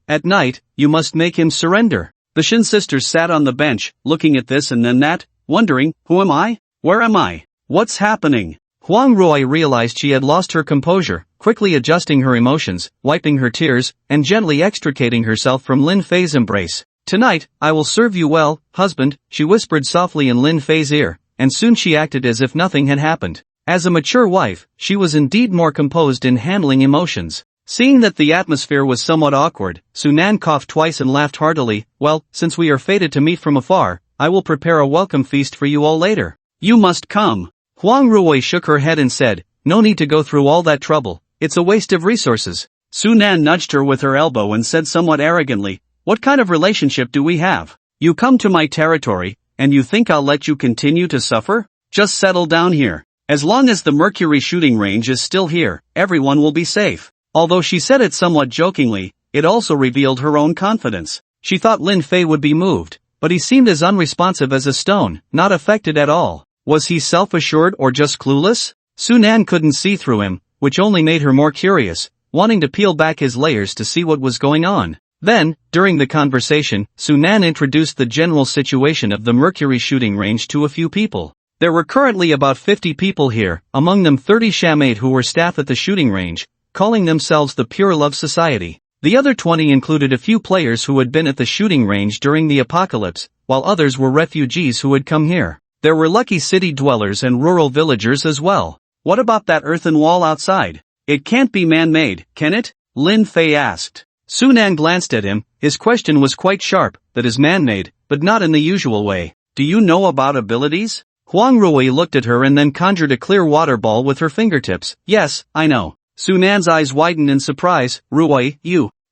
At night, you must make him surrender." The Shin sisters sat on the bench, looking at this and then that, wondering, who am I? Where am I? What's happening? Huang Ruoyi realized she had lost her composure, quickly adjusting her emotions, wiping her tears, and gently extricating herself from Lin Fei's embrace. "Tonight, I will serve you well, husband," she whispered softly in Lin Fei's ear, and soon she acted as if nothing had happened. As a mature wife, she was indeed more composed in handling emotions. Seeing that the atmosphere was somewhat awkward, Sunan coughed twice and laughed heartily. "Well, since we are fated to meet from afar, I will prepare a welcome feast for you all later. You must come." Huang Ruoyi shook her head and said, "No need to go through all that trouble, it's a waste of resources." Sunan nudged her with her elbow and said somewhat arrogantly, "What kind of relationship do we have? You come to my territory, and you think I'll let you continue to suffer? Just settle down here. As long as the Mercury shooting range is still here, everyone will be safe." Although she said it somewhat jokingly, it also revealed her own confidence. She thought Lin Fei would be moved, but he seemed as unresponsive as a stone, not affected at all. Was he self-assured or just clueless? Sunan couldn't see through him, which only made her more curious, wanting to peel back his layers to see what was going on. Then, during the conversation, Sunan introduced the general situation of the Mercury shooting range to a few people. There were currently about 50 people here, among them 30 shamate who were staff at the shooting range, calling themselves the Pure Love Society. The other 20 included a few players who had been at the shooting range during the apocalypse, while others were refugees who had come here. There were lucky city dwellers and rural villagers as well. "What about that earthen wall outside? It can't be man-made, can it?" Lin Fei asked. Sunan glanced at him, his question was quite sharp. "That is man-made, but not in the usual way. Do you know about abilities?" Huang Ruoyi looked at her and then conjured a clear water ball with her fingertips. "Yes, I know." Sunan's eyes widened in surprise. "Ruoyi,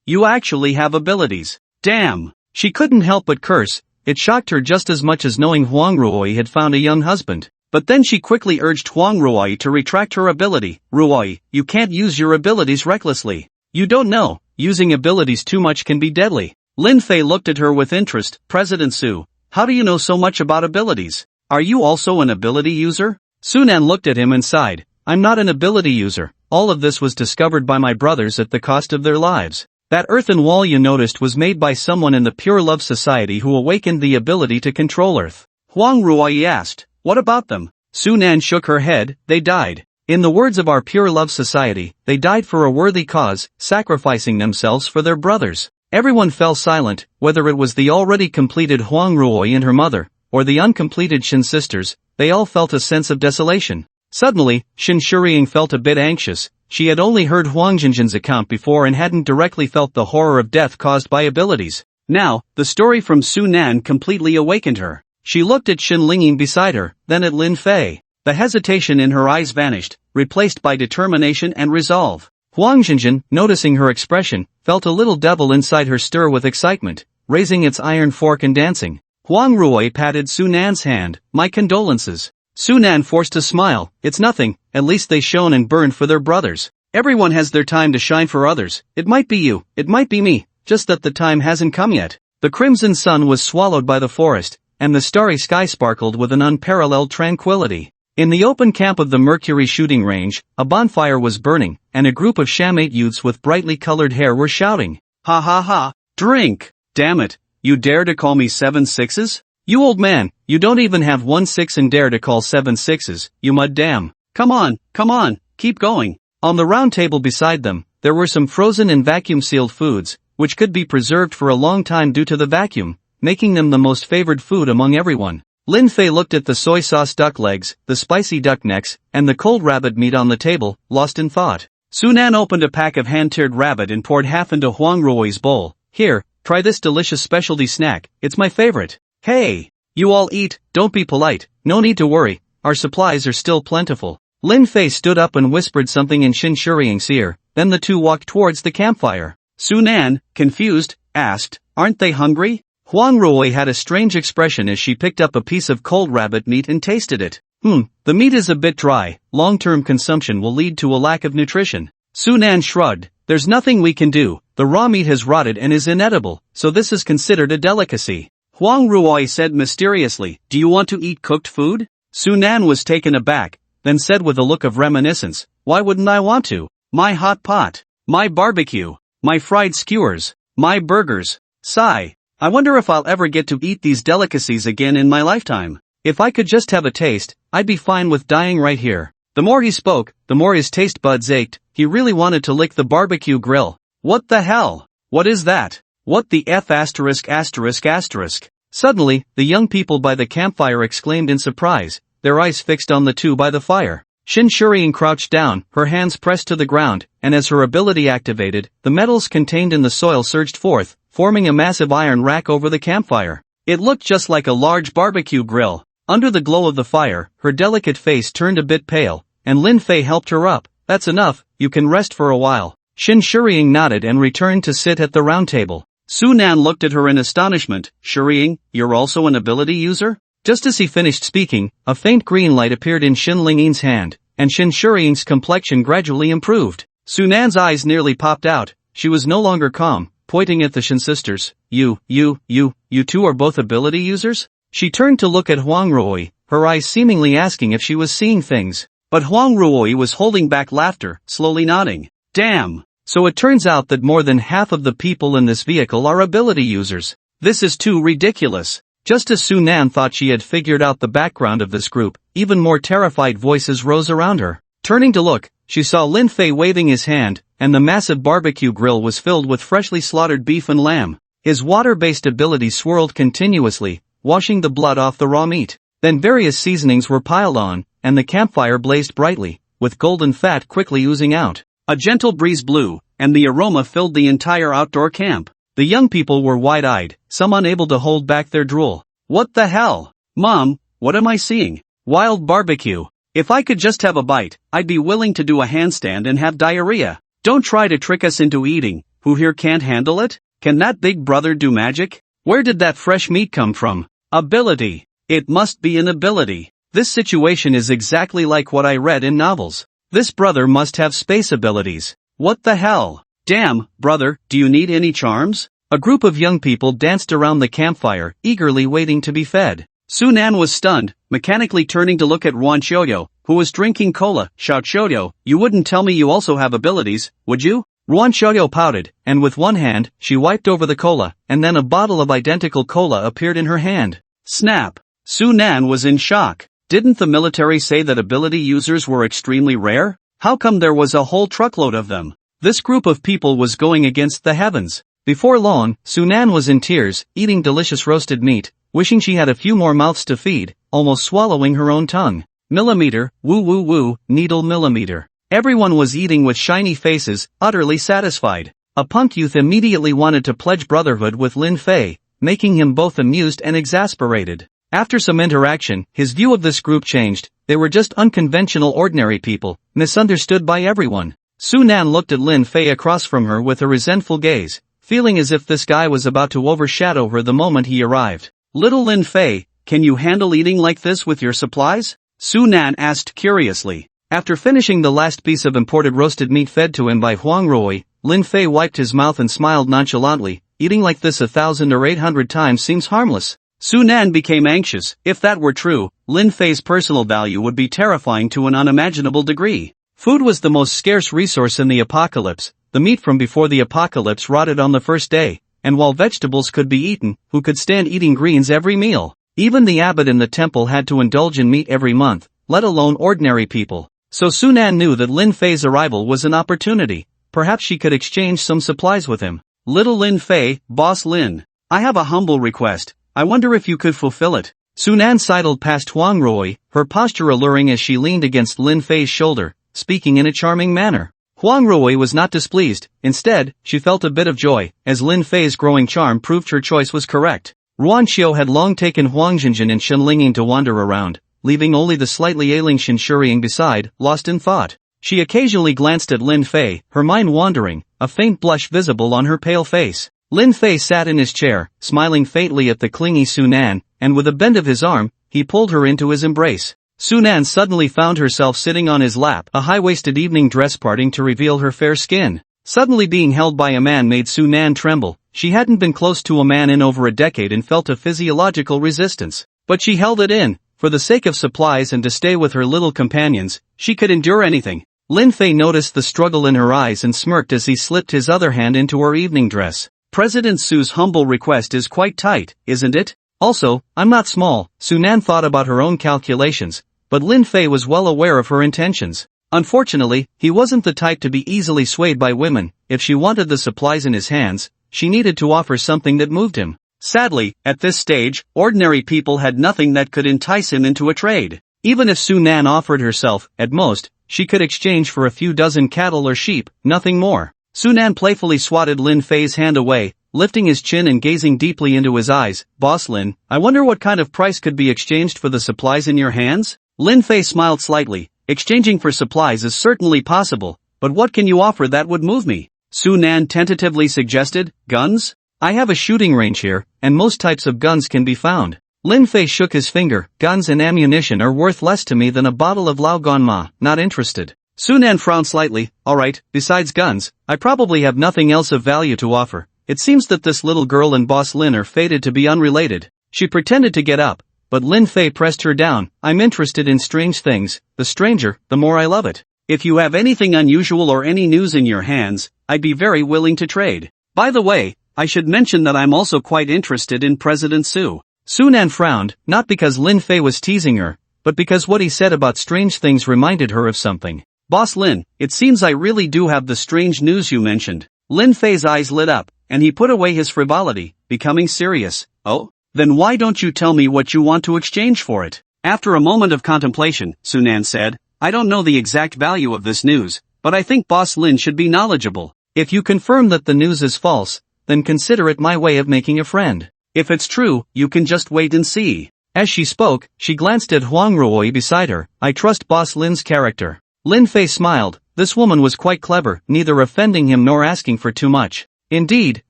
you actually have abilities. Damn!" She couldn't help but curse. It shocked her just as much as knowing Huang Ruoyi had found a young husband. But then she quickly urged Huang Ruoyi to retract her ability. "Ruoyi, you can't use your abilities recklessly. You don't know, using abilities too much can be deadly." Lin Fei looked at her with interest. "President Su, how do you know so much about abilities? Are you also an ability user?" Sunan looked at him and sighed. "I'm not an ability user. All of this was discovered by my brothers at the cost of their lives. That earthen wall you noticed was made by someone in the Pure Love Society who awakened the ability to control Earth." Huang Ruoyi asked, "What about them?" Sunan shook her head. "They died. In the words of our Pure Love Society, they died for a worthy cause, sacrificing themselves for their brothers." Everyone fell silent, whether it was the already completed Huang Ruoyi and her mother, or the uncompleted Shin sisters, they all felt a sense of desolation. Suddenly, Shin Shuriying felt a bit anxious. she had only heard Huang Jinjin's account before and hadn't directly felt the horror of death caused by abilities. Now, the story from Su Nan completely awakened her. She looked at Xin Lingyin beside her, then at Lin Fei. The hesitation in her eyes vanished, replaced by determination and resolve. Huang Jinjin, noticing her expression, felt a little devil inside her stir with excitement, raising its iron fork and dancing. Huang Ruoyi patted Su Nan's hand. "My condolences." Su Nan forced a smile. "It's nothing, at least they shone and burned for their brothers. Everyone has their time to shine for others. It might be you, it might be me, just that the time hasn't come yet." The crimson sun was swallowed by the forest, and the starry sky sparkled with an unparalleled tranquility. In the open camp of the Mercury shooting range, a bonfire was burning, and a group of Shamate youths with brightly colored hair were shouting, "Ha ha ha, drink! Damn it, you dare to call me 7 6s? You old man, you don't even have 1 6 and dare to call 7 6s, you mud damn. Come on, keep going." On the round table beside them, there were some frozen and vacuum-sealed foods, which could be preserved for a long time due to the vacuum, making them the most favored food among everyone. Lin Fei looked at the soy sauce duck legs, the spicy duck necks, and the cold rabbit meat on the table, lost in thought. Su Nan opened a pack of hand-tiered rabbit and poured half into Huang Ruoyi's bowl. "Here, try this delicious specialty snack, it's my favorite." "Hey! You all eat, don't be polite, no need to worry, our supplies are still plentiful." Lin Fei stood up and whispered something in Xin Shuriying's ear, then the two walked towards the campfire. Su Nan, confused, asked, "Aren't they hungry?" Huang Ruoyi had a strange expression as she picked up a piece of cold rabbit meat and tasted it. The meat is a bit dry, long-term consumption will lead to a lack of nutrition." Su Nan shrugged, "There's nothing we can do, the raw meat has rotted and is inedible, so this is considered a delicacy." Huang Ruoyi said mysteriously, "Do you want to eat cooked food?" Su Nan was taken aback, then said with a look of reminiscence, "Why wouldn't I want to? My hot pot, my barbecue, my fried skewers, my burgers. Sigh. I wonder if I'll ever get to eat these delicacies again in my lifetime. If I could just have a taste, I'd be fine with dying right here." The more he spoke, the more his taste buds ached. He really wanted to lick the barbecue grill. "What the hell? What is that? What the F ******? Suddenly, the young people by the campfire exclaimed in surprise, their eyes fixed on the two by the fire. Xin Shuriying crouched down, her hands pressed to the ground, and as her ability activated, the metals contained in the soil surged forth, forming a massive iron rack over the campfire. It looked just like a large barbecue grill. Under the glow of the fire, her delicate face turned a bit pale, and Lin Fei helped her up. "That's enough, you can rest for a while." Xin Shuriying nodded and returned to sit at the round table. Su Nan looked at her in astonishment. "Shuriying, you're also an ability user?" Just as he finished speaking, a faint green light appeared in Xin Lingyi's hand, and Xin Shuriying's complexion gradually improved. Su Nan's eyes nearly popped out. She was no longer calm, pointing at the Xin sisters. You two are both ability users?" She turned to look at Huang Ruoyi, her eyes seemingly asking if she was seeing things. But Huang Ruoyi was holding back laughter, slowly nodding. "Damn! So it turns out that more than half of the people in this vehicle are ability users. This is too ridiculous." Just as Su Nan thought she had figured out the background of this group, even more terrified voices rose around her. Turning to look, she saw Lin Fei waving his hand, and the massive barbecue grill was filled with freshly slaughtered beef and lamb. His water-based ability swirled continuously, washing the blood off the raw meat. Then various seasonings were piled on, and the campfire blazed brightly, with golden fat quickly oozing out. A gentle breeze blew, and the aroma filled the entire outdoor camp. The young people were wide-eyed, some unable to hold back their drool. "What the hell? Mom, what am I seeing? Wild barbecue. If I could just have a bite, I'd be willing to do a handstand and have diarrhea. Don't try to trick us into eating. Who here can't handle it? Can that big brother do magic? Where did that fresh meat come from? Ability. It must be an ability. This situation is exactly like what I read in novels. This brother must have space abilities. What the hell? Damn, brother, do you need any charms?" A group of young people danced around the campfire, eagerly waiting to be fed. Su Nan was stunned, mechanically turning to look at Ruan Xiaoyou, who was drinking cola. "Shout Xiaoyou, you wouldn't tell me you also have abilities, would you?" Ruan Xiaoyou pouted, and with one hand, she wiped over the cola, and then a bottle of identical cola appeared in her hand. Snap! Su Nan was in shock. Didn't the military say that ability users were extremely rare? How come there was a whole truckload of them? This group of people was going against the heavens. Before long, Su Nan was in tears, eating delicious roasted meat, wishing she had a few more mouths to feed, almost swallowing her own tongue. Millimeter, woo woo woo, needle millimeter. Everyone was eating with shiny faces, utterly satisfied. A punk youth immediately wanted to pledge brotherhood with Lin Fei, making him both amused and exasperated. After some interaction, his view of this group changed. They were just unconventional ordinary people, misunderstood by everyone. Su Nan looked at Lin Fei across from her with a resentful gaze, feeling as if this guy was about to overshadow her the moment he arrived. Little Lin Fei, can you handle eating like this with your supplies? Su Nan asked curiously. After finishing the last piece of imported roasted meat fed to him by Huang Rui, Lin Fei wiped his mouth and smiled nonchalantly. Eating like this 1,000 or 800 times seems harmless. Su Nan became anxious. If that were true, Lin Fei's personal value would be terrifying to an unimaginable degree. Food was the most scarce resource in the apocalypse. The meat from before the apocalypse rotted on the first day, and while vegetables could be eaten, who could stand eating greens every meal? Even the abbot in the temple had to indulge in meat every month, let alone ordinary people. So Su Nan knew that Lin Fei's arrival was an opportunity. Perhaps she could exchange some supplies with him. Little Lin Fei, Boss Lin. I have a humble request. I wonder if you could fulfill it. Su Nan sidled past Huang Rui, her posture alluring as she leaned against Lin Fei's shoulder, speaking in a charming manner. Huang Rui was not displeased. Instead, she felt a bit of joy, as Lin Fei's growing charm proved her choice was correct. Ruan Qiu had long taken Huang Jinjin and Shen Linging to wander around, leaving only the slightly ailing Shen Shuriying beside, lost in thought. She occasionally glanced at Lin Fei, her mind wandering, a faint blush visible on her pale face. Lin Fei sat in his chair, smiling faintly at the clingy Su Nan, and with a bend of his arm, he pulled her into his embrace. Su Nan suddenly found herself sitting on his lap, a high-waisted evening dress parting to reveal her fair skin. Suddenly being held by a man made Su Nan tremble. She hadn't been close to a man in over a decade and felt a physiological resistance. But she held it in. For the sake of supplies and to stay with her little companions, she could endure anything. Lin Fei noticed the struggle in her eyes and smirked as he slipped his other hand into her evening dress. President Su's humble request is quite tight, isn't it? Also, I'm not small. Su Nan thought about her own calculations, but Lin Fei was well aware of her intentions. Unfortunately, he wasn't the type to be easily swayed by women. If she wanted the supplies in his hands, she needed to offer something that moved him. Sadly, at this stage, ordinary people had nothing that could entice him into a trade. Even if Su Nan offered herself, at most, she could exchange for a few dozen cattle or sheep, nothing more. Su Nan playfully swatted Lin Fei's hand away, lifting his chin and gazing deeply into his eyes. Boss Lin, I wonder what kind of price could be exchanged for the supplies in your hands? Lin Fei smiled slightly. Exchanging for supplies is certainly possible, but what can you offer that would move me? Su Nan tentatively suggested. Guns? I have a shooting range here, and most types of guns can be found. Lin Fei shook his finger. Guns and ammunition are worth less to me than a bottle of Lao Gan Ma. Not interested. Su Nan frowned slightly. Alright, besides guns, I probably have nothing else of value to offer. It seems that this little girl and Boss Lin are fated to be unrelated. She pretended to get up, but Lin Fei pressed her down. I'm interested in strange things. The stranger, the more I love it. If you have anything unusual or any news in your hands, I'd be very willing to trade. By the way, I should mention that I'm also quite interested in President Su. Su Nan frowned, not because Lin Fei was teasing her, but because what he said about strange things reminded her of something. Boss Lin, it seems I really do have the strange news you mentioned. Lin Fei's eyes lit up, and he put away his frivolity, becoming serious. Oh? Then why don't you tell me what you want to exchange for it? After a moment of contemplation, Su Nan said, I don't know the exact value of this news, but I think Boss Lin should be knowledgeable. If you confirm that the news is false, then consider it my way of making a friend. If it's true, you can just wait and see. As she spoke, she glanced at Huang Rui beside her. I trust Boss Lin's character. Lin Fei smiled. This woman was quite clever, neither offending him nor asking for too much. Indeed,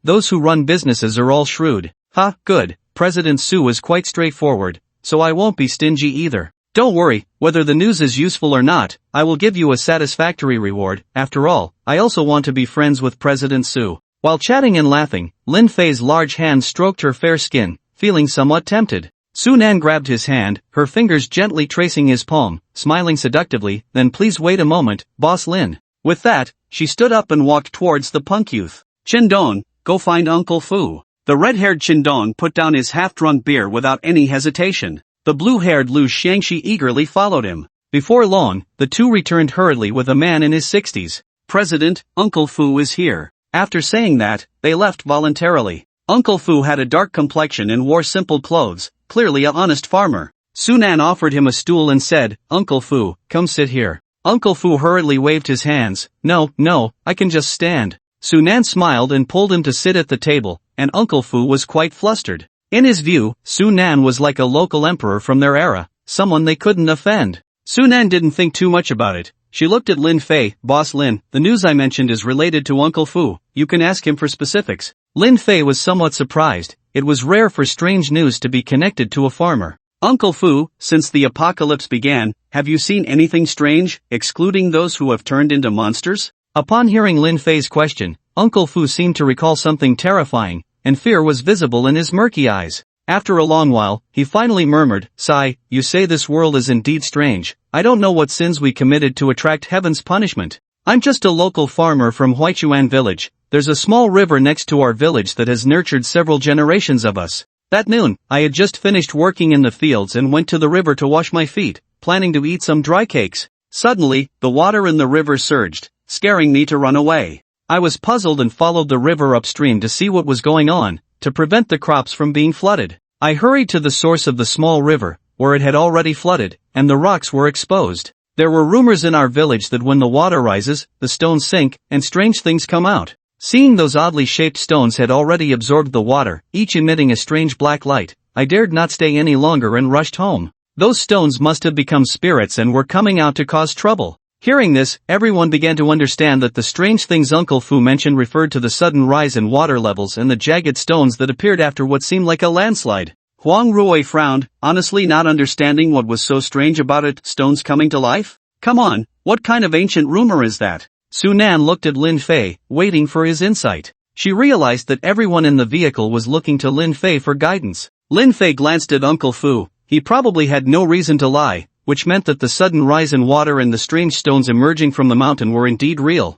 those who run businesses are all shrewd. Ha, good. President Su is quite straightforward, so I won't be stingy either. Don't worry, whether the news is useful or not, I will give you a satisfactory reward. After all, I also want to be friends with President Su. While chatting and laughing, Lin Fei's large hand stroked her fair skin, feeling somewhat tempted. Su Nan grabbed his hand, her fingers gently tracing his palm, smiling seductively. Then please wait a moment, Boss Lin. With that, she stood up and walked towards the punk youth. Qindong, go find Uncle Fu. The red-haired Qindong put down his half-drunk beer without any hesitation. The blue-haired Lu Xiangxi eagerly followed him. Before long, the two returned hurriedly with a man in his 60s. President, Uncle Fu is here. After saying that, they left voluntarily. Uncle Fu had a dark complexion and wore simple clothes, clearly an honest farmer. Su Nan offered him a stool and said, Uncle Fu, come sit here. Uncle Fu hurriedly waved his hands. No, I can just stand. Su Nan smiled and pulled him to sit at the table, and Uncle Fu was quite flustered. In his view, Su Nan was like a local emperor from their era, someone they couldn't offend. Su Nan didn't think too much about it. She looked at Lin Fei. Boss Lin, the news I mentioned is related to Uncle Fu. You can ask him for specifics. Lin Fei was somewhat surprised. It was rare for strange news to be connected to a farmer. Uncle Fu, since the apocalypse began, have you seen anything strange, excluding those who have turned into monsters? Upon hearing Lin Fei's question, Uncle Fu seemed to recall something terrifying, and fear was visible in his murky eyes. After a long while, he finally murmured, "Sigh, you say this world is indeed strange. I don't know what sins we committed to attract heaven's punishment. I'm just a local farmer from Huichuan village. There's a small river next to our village that has nurtured several generations of us. That noon, I had just finished working in the fields and went to the river to wash my feet, planning to eat some dry cakes. Suddenly, the water in the river surged, scaring me to run away. I was puzzled and followed the river upstream to see what was going on, to prevent the crops from being flooded. I hurried to the source of the small river, where it had already flooded, and the rocks were exposed. There were rumors in our village that when the water rises, the stones sink, and strange things come out. Seeing those oddly shaped stones had already absorbed the water, each emitting a strange black light, I dared not stay any longer and rushed home. Those stones must have become spirits and were coming out to cause trouble." Hearing this, everyone began to understand that the strange things Uncle Fu mentioned referred to the sudden rise in water levels and the jagged stones that appeared after what seemed like a landslide. Huang Ruoy frowned, honestly not understanding what was so strange about it. Stones coming to life? Come on, what kind of ancient rumor is that? Su Nan looked at Lin Fei, waiting for his insight. She realized that everyone in the vehicle was looking to Lin Fei for guidance. Lin Fei glanced at Uncle Fu. He probably had no reason to lie, which meant that the sudden rise in water and the strange stones emerging from the mountain were indeed real.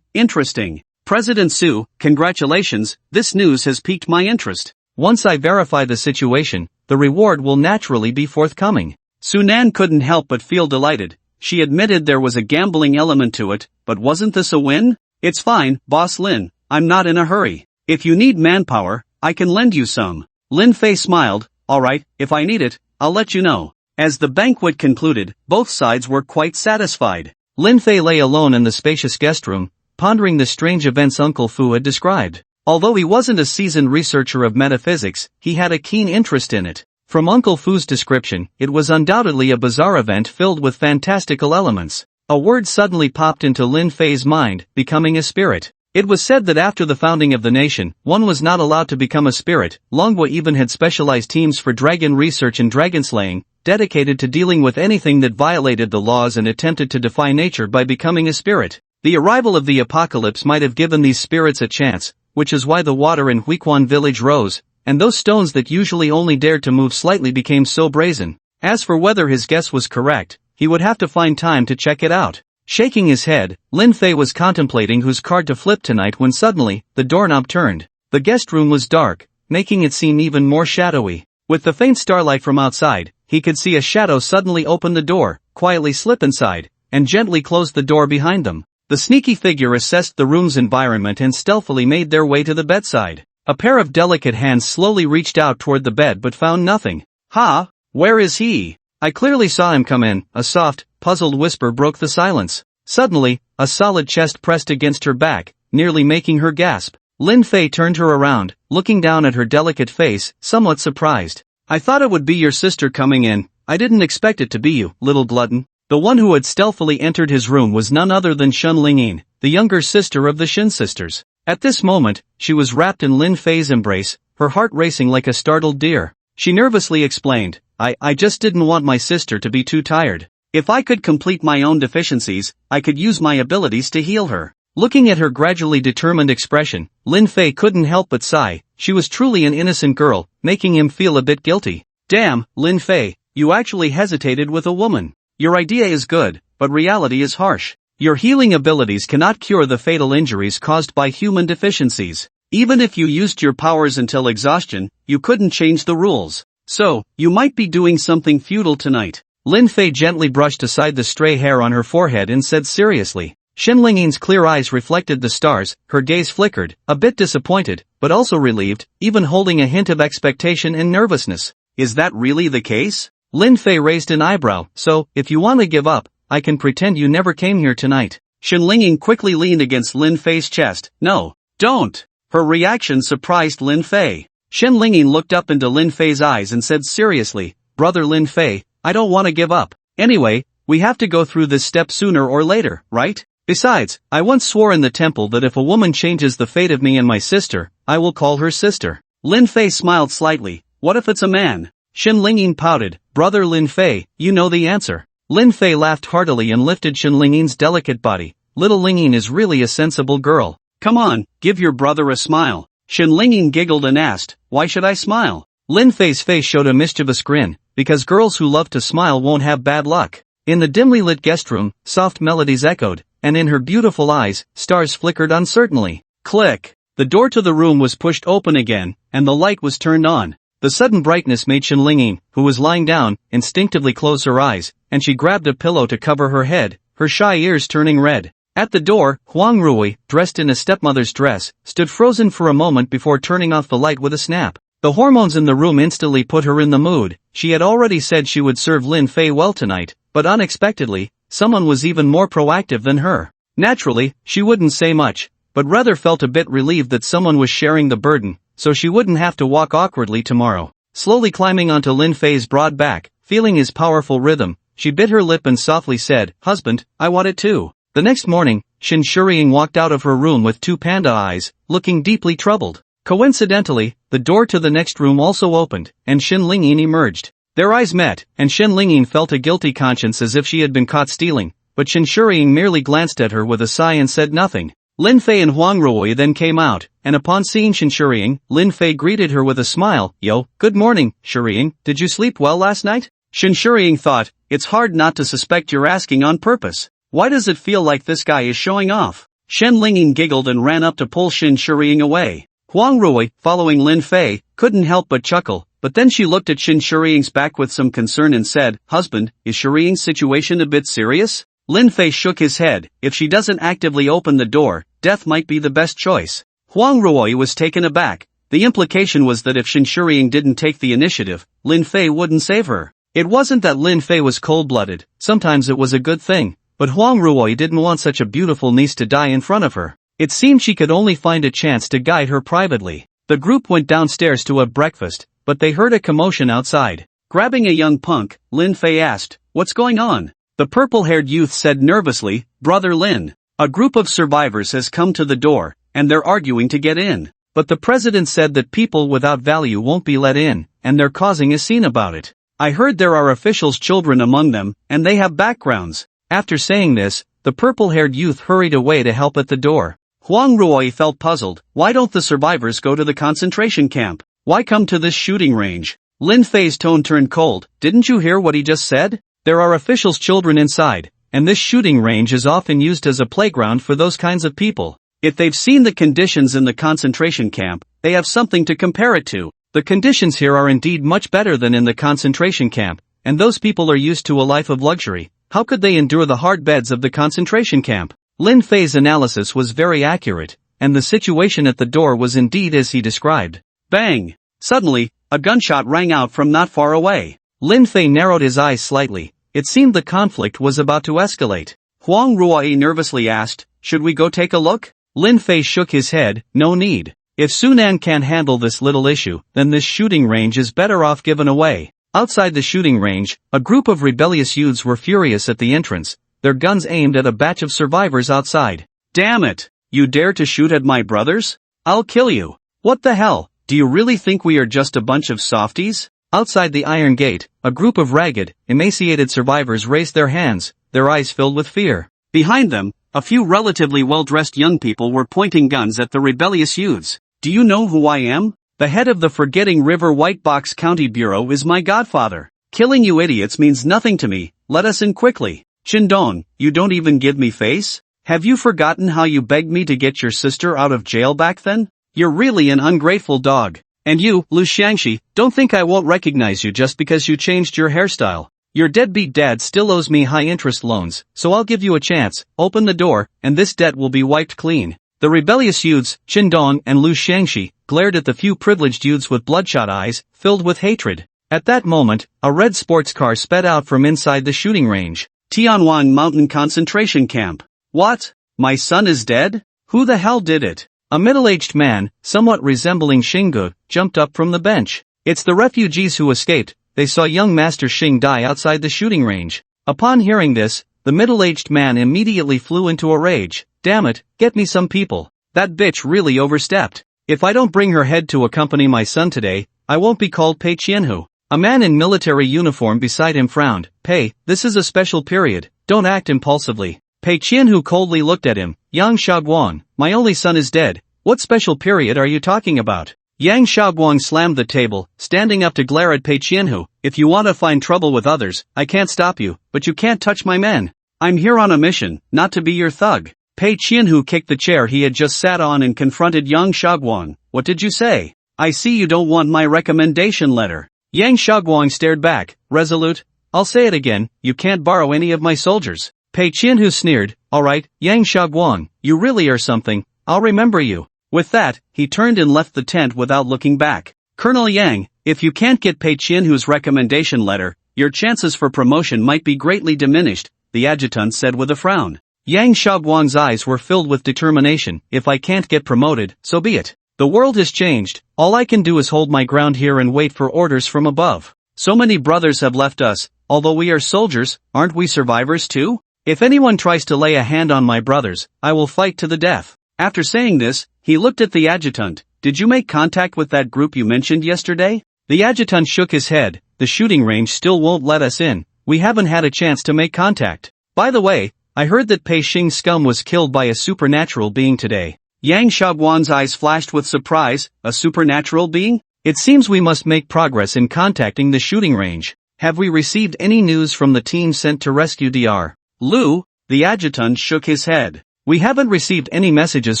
Interesting. President Su, congratulations, this news has piqued my interest. Once I verify the situation, the reward will naturally be forthcoming. Su Nan couldn't help but feel delighted. She admitted there was a gambling element to it, but wasn't this a win? It's fine, Boss Lin, I'm not in a hurry. If you need manpower, I can lend you some. Lin Fei smiled. Alright, if I need it, I'll let you know. As the banquet concluded, both sides were quite satisfied. Lin Fei lay alone in the spacious guest room, pondering the strange events Uncle Fu had described. Although he wasn't a seasoned researcher of metaphysics, he had a keen interest in it. From Uncle Fu's description, it was undoubtedly a bizarre event filled with fantastical elements. A word suddenly popped into Lin Fei's mind, becoming a spirit. It was said that after the founding of the nation, one was not allowed to become a spirit. Longwa even had specialized teams for dragon research and dragon slaying, dedicated to dealing with anything that violated the laws and attempted to defy nature by becoming a spirit. The arrival of the apocalypse might have given these spirits a chance, which is why the water in Huiquan village rose, and those stones that usually only dared to move slightly became so brazen. As for whether his guess was correct, he would have to find time to check it out. Shaking his head, Lin Fei was contemplating whose card to flip tonight when suddenly, the doorknob turned. The guest room was dark, making it seem even more shadowy. With the faint starlight from outside, he could see a shadow suddenly open the door, quietly slip inside, and gently close the door behind them. The sneaky figure assessed the room's environment and stealthily made their way to the bedside. A pair of delicate hands slowly reached out toward the bed but found nothing. "Ha? Where is he? I clearly saw him come in." A soft, puzzled whisper broke the silence. Suddenly, a solid chest pressed against her back, nearly making her gasp. Lin Fei turned her around, looking down at her delicate face, somewhat surprised. "I thought it would be your sister coming in. I didn't expect it to be you, little glutton." The one who had stealthily entered his room was none other than Shun Lingyin, the younger sister of the Shin sisters. At this moment, she was wrapped in Lin Fei's embrace, her heart racing like a startled deer. She nervously explained, I just didn't want my sister to be too tired. If I could complete my own deficiencies, I could use my abilities to heal her." Looking at her gradually determined expression, Lin Fei couldn't help but sigh. She was truly an innocent girl, making him feel a bit guilty. "Damn, Lin Fei, you actually hesitated with a woman. Your idea is good, but reality is harsh. Your healing abilities cannot cure the fatal injuries caused by human deficiencies. Even if you used your powers until exhaustion, you couldn't change the rules. So, you might be doing something futile tonight." Lin Fei gently brushed aside the stray hair on her forehead and said seriously. Shin Lingyin's clear eyes reflected the stars, her gaze flickered, a bit disappointed, but also relieved, even holding a hint of expectation and nervousness. "Is that really the case?" Lin Fei raised an eyebrow. "So, if you want to give up, I can pretend you never came here tonight. Shen Lingying quickly leaned against Lin Fei's chest. No, don't. Her reaction surprised Lin Fei. Shen Lingying looked up into Lin Fei's eyes and said seriously, Brother Lin Fei, I don't want to give up. Anyway, we have to go through this step sooner or later, right? Besides, I once swore in the temple that if a woman changes the fate of me and my sister, I will call her sister. Lin Fei smiled slightly. What if it's a man? Shen Lingying pouted. Brother Lin Fei, you know the answer. Lin Fei laughed heartily and lifted Shen Lingying's delicate body. Little Lingying is really a sensible girl. Come on, give your brother a smile. Shen Lingying giggled and asked, why should I smile? Lin Fei's face showed a mischievous grin, because girls who love to smile won't have bad luck. In the dimly lit guest room, soft melodies echoed, and in her beautiful eyes, stars flickered uncertainly. Click! The door to the room was pushed open again, and the light was turned on. The sudden brightness made Shen Lingying, who was lying down, instinctively close her eyes, and she grabbed a pillow to cover her head, her shy ears turning red. At the door, Huang Rui, dressed in a stepmother's dress, stood frozen for a moment before turning off the light with a snap. The hormones in the room instantly put her in the mood. She had already said she would serve Lin Fei well tonight, but unexpectedly, someone was even more proactive than her. Naturally, she wouldn't say much, but rather felt a bit relieved that someone was sharing the burden, so she wouldn't have to walk awkwardly tomorrow. Slowly climbing onto Lin Fei's broad back, feeling his powerful rhythm, she bit her lip and softly said, Husband, I want it too. The next morning, Shen Shuriying walked out of her room with two panda eyes, looking deeply troubled. Coincidentally, the door to the next room also opened, and Shen Lingying emerged. Their eyes met, and Shen Lingying felt a guilty conscience as if she had been caught stealing, but Shen Shuriying merely glanced at her with a sigh and said nothing. Lin Fei and Huang Rui then came out, and upon seeing Shen Shuriying, Lin Fei greeted her with a smile. Yo, good morning, Shuriying, did you sleep well last night? Shen Shuriying thought, it's hard not to suspect you're asking on purpose. Why does it feel like this guy is showing off? Shen Lingying giggled and ran up to pull Shen Shuriying away. Huang Rui, following Lin Fei, couldn't help but chuckle, but then she looked at Shen Shuriying's back with some concern and said, Husband, is Shuriying's situation a bit serious? Lin Fei shook his head. If she doesn't actively open the door, death might be the best choice. Huang Rui was taken aback. The implication was that if Shen Shuriying didn't take the initiative, Lin Fei wouldn't save her. It wasn't that Lin Fei was cold-blooded, sometimes it was a good thing, but Huang Rui didn't want such a beautiful niece to die in front of her. It seemed she could only find a chance to guide her privately. The group went downstairs to have breakfast, but they heard a commotion outside. Grabbing a young punk, Lin Fei asked, what's going on? The purple-haired youth said nervously, Brother Lin. A group of survivors has come to the door, and they're arguing to get in. But the president said that people without value won't be let in, and they're causing a scene about it. I heard there are officials' children among them, and they have backgrounds. After saying this, the purple-haired youth hurried away to help at the door. Huang Rui felt puzzled. Why don't the survivors go to the concentration camp? Why come to this shooting range? Lin Fei's tone turned cold. Didn't you hear what he just said? There are officials' children inside, and this shooting range is often used as a playground for those kinds of people. If they've seen the conditions in the concentration camp, they have something to compare it to. The conditions here are indeed much better than in the concentration camp, and those people are used to a life of luxury. How could they endure the hard beds of the concentration camp? Lin Fei's analysis was very accurate, and the situation at the door was indeed as he described. Bang! Suddenly, a gunshot rang out from not far away. Lin Fei narrowed his eyes slightly. It seemed the conflict was about to escalate. Huang Rui nervously asked, should we go take a look? Lin Fei shook his head, no need. If Sunan can't handle this little issue, then this shooting range is better off given away. Outside the shooting range, a group of rebellious youths were furious at the entrance, their guns aimed at a batch of survivors outside. Damn it! You dare to shoot at my brothers? I'll kill you. What the hell? Do you really think we are just a bunch of softies? Outside the iron gate, a group of ragged, emaciated survivors raised their hands, their eyes filled with fear. Behind them, a few relatively well-dressed young people were pointing guns at the rebellious youths. Do you know who I am? The head of the Forgetting River White Box County Bureau is my godfather. Killing you idiots means nothing to me. Let us in quickly. Shindong, you don't even give me face? Have you forgotten how you begged me to get your sister out of jail back then? You're really an ungrateful dog. And you, Lu Xiangxi, don't think I won't recognize you just because you changed your hairstyle. Your deadbeat dad still owes me high-interest loans, so I'll give you a chance. Open the door, and this debt will be wiped clean. The rebellious youths, Qindong and Lu Xiangxi, glared at the few privileged youths with bloodshot eyes, filled with hatred. At that moment, a red sports car sped out from inside the shooting range. Tianwang Mountain Concentration Camp. What? My son is dead? Who the hell did it? A middle-aged man, somewhat resembling Xinggu, jumped up from the bench. It's the refugees who escaped. They saw young Master Xing die outside the shooting range. Upon hearing this, the middle-aged man immediately flew into a rage. Damn it, get me some people. That bitch really overstepped. If I don't bring her head to accompany my son today, I won't be called Pei Qianhu. A man in military uniform beside him frowned. Pei, this is a special period, don't act impulsively. Pei Qianhu coldly looked at him. Yang Shaoguang, my only son is dead. What special period are you talking about? Yang Shaoguang slammed the table, standing up to glare at Pei Qianhu. If you want to find trouble with others, I can't stop you, but you can't touch my men. I'm here on a mission, not to be your thug. Pei Qianhu kicked the chair he had just sat on and confronted Yang Shaoguang. What did you say? I see you don't want my recommendation letter. Yang Shaoguang stared back, resolute. I'll say it again, you can't borrow any of my soldiers. Pei Qianhu sneered. Alright, Yang Shaoguang, you really are something, I'll remember you. With that, he turned and left the tent without looking back. Colonel Yang, if you can't get Pei Qianhu's recommendation letter, your chances for promotion might be greatly diminished, the adjutant said with a frown. Yang Shaoguang's eyes were filled with determination. If I can't get promoted, so be it. The world has changed, all I can do is hold my ground here and wait for orders from above. So many brothers have left us, although we are soldiers, aren't we survivors too? If anyone tries to lay a hand on my brothers, I will fight to the death. After saying this, he looked at the adjutant. Did you make contact with that group you mentioned yesterday? The adjutant shook his head. The shooting range still won't let us in. We haven't had a chance to make contact. By the way, I heard that Pei Xing's scum was killed by a supernatural being today. Yang Shaoguang's eyes flashed with surprise. A supernatural being? It seems we must make progress in contacting the shooting range. Have we received any news from the team sent to rescue Dr. Lu? The adjutant shook his head. We haven't received any messages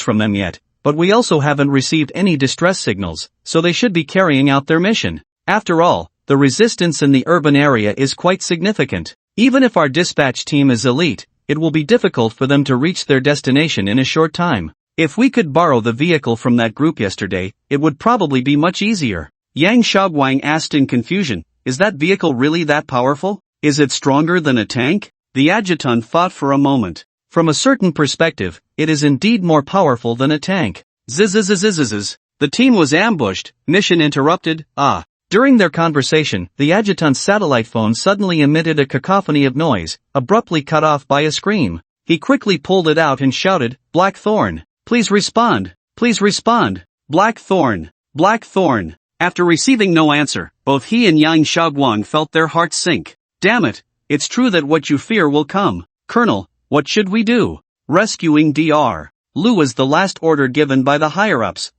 from them yet, but we also haven't received any distress signals, so they should be carrying out their mission. After all, the resistance in the urban area is quite significant. Even if our dispatch team is elite, it will be difficult for them to reach their destination in a short time. If we could borrow the vehicle from that group yesterday, it would probably be much easier. Yang Shaoguang asked in confusion, is that vehicle really that powerful? Is it stronger than a tank? The adjutant thought for a moment. From a certain perspective, it is indeed more powerful than a tank. Zzzzzzzzz. The team was ambushed, mission interrupted, During their conversation, the adjutant's satellite phone suddenly emitted a cacophony of noise, abruptly cut off by a scream. He quickly pulled it out and shouted, Blackthorn. Please respond. Please respond. Blackthorn. Blackthorn. After receiving no answer, both he and Yang Shaoguang felt their hearts sink. Damn it. It's true that what you fear will come. Colonel, what should we do? Rescuing Dr. Lu was the last order given by the higher-ups.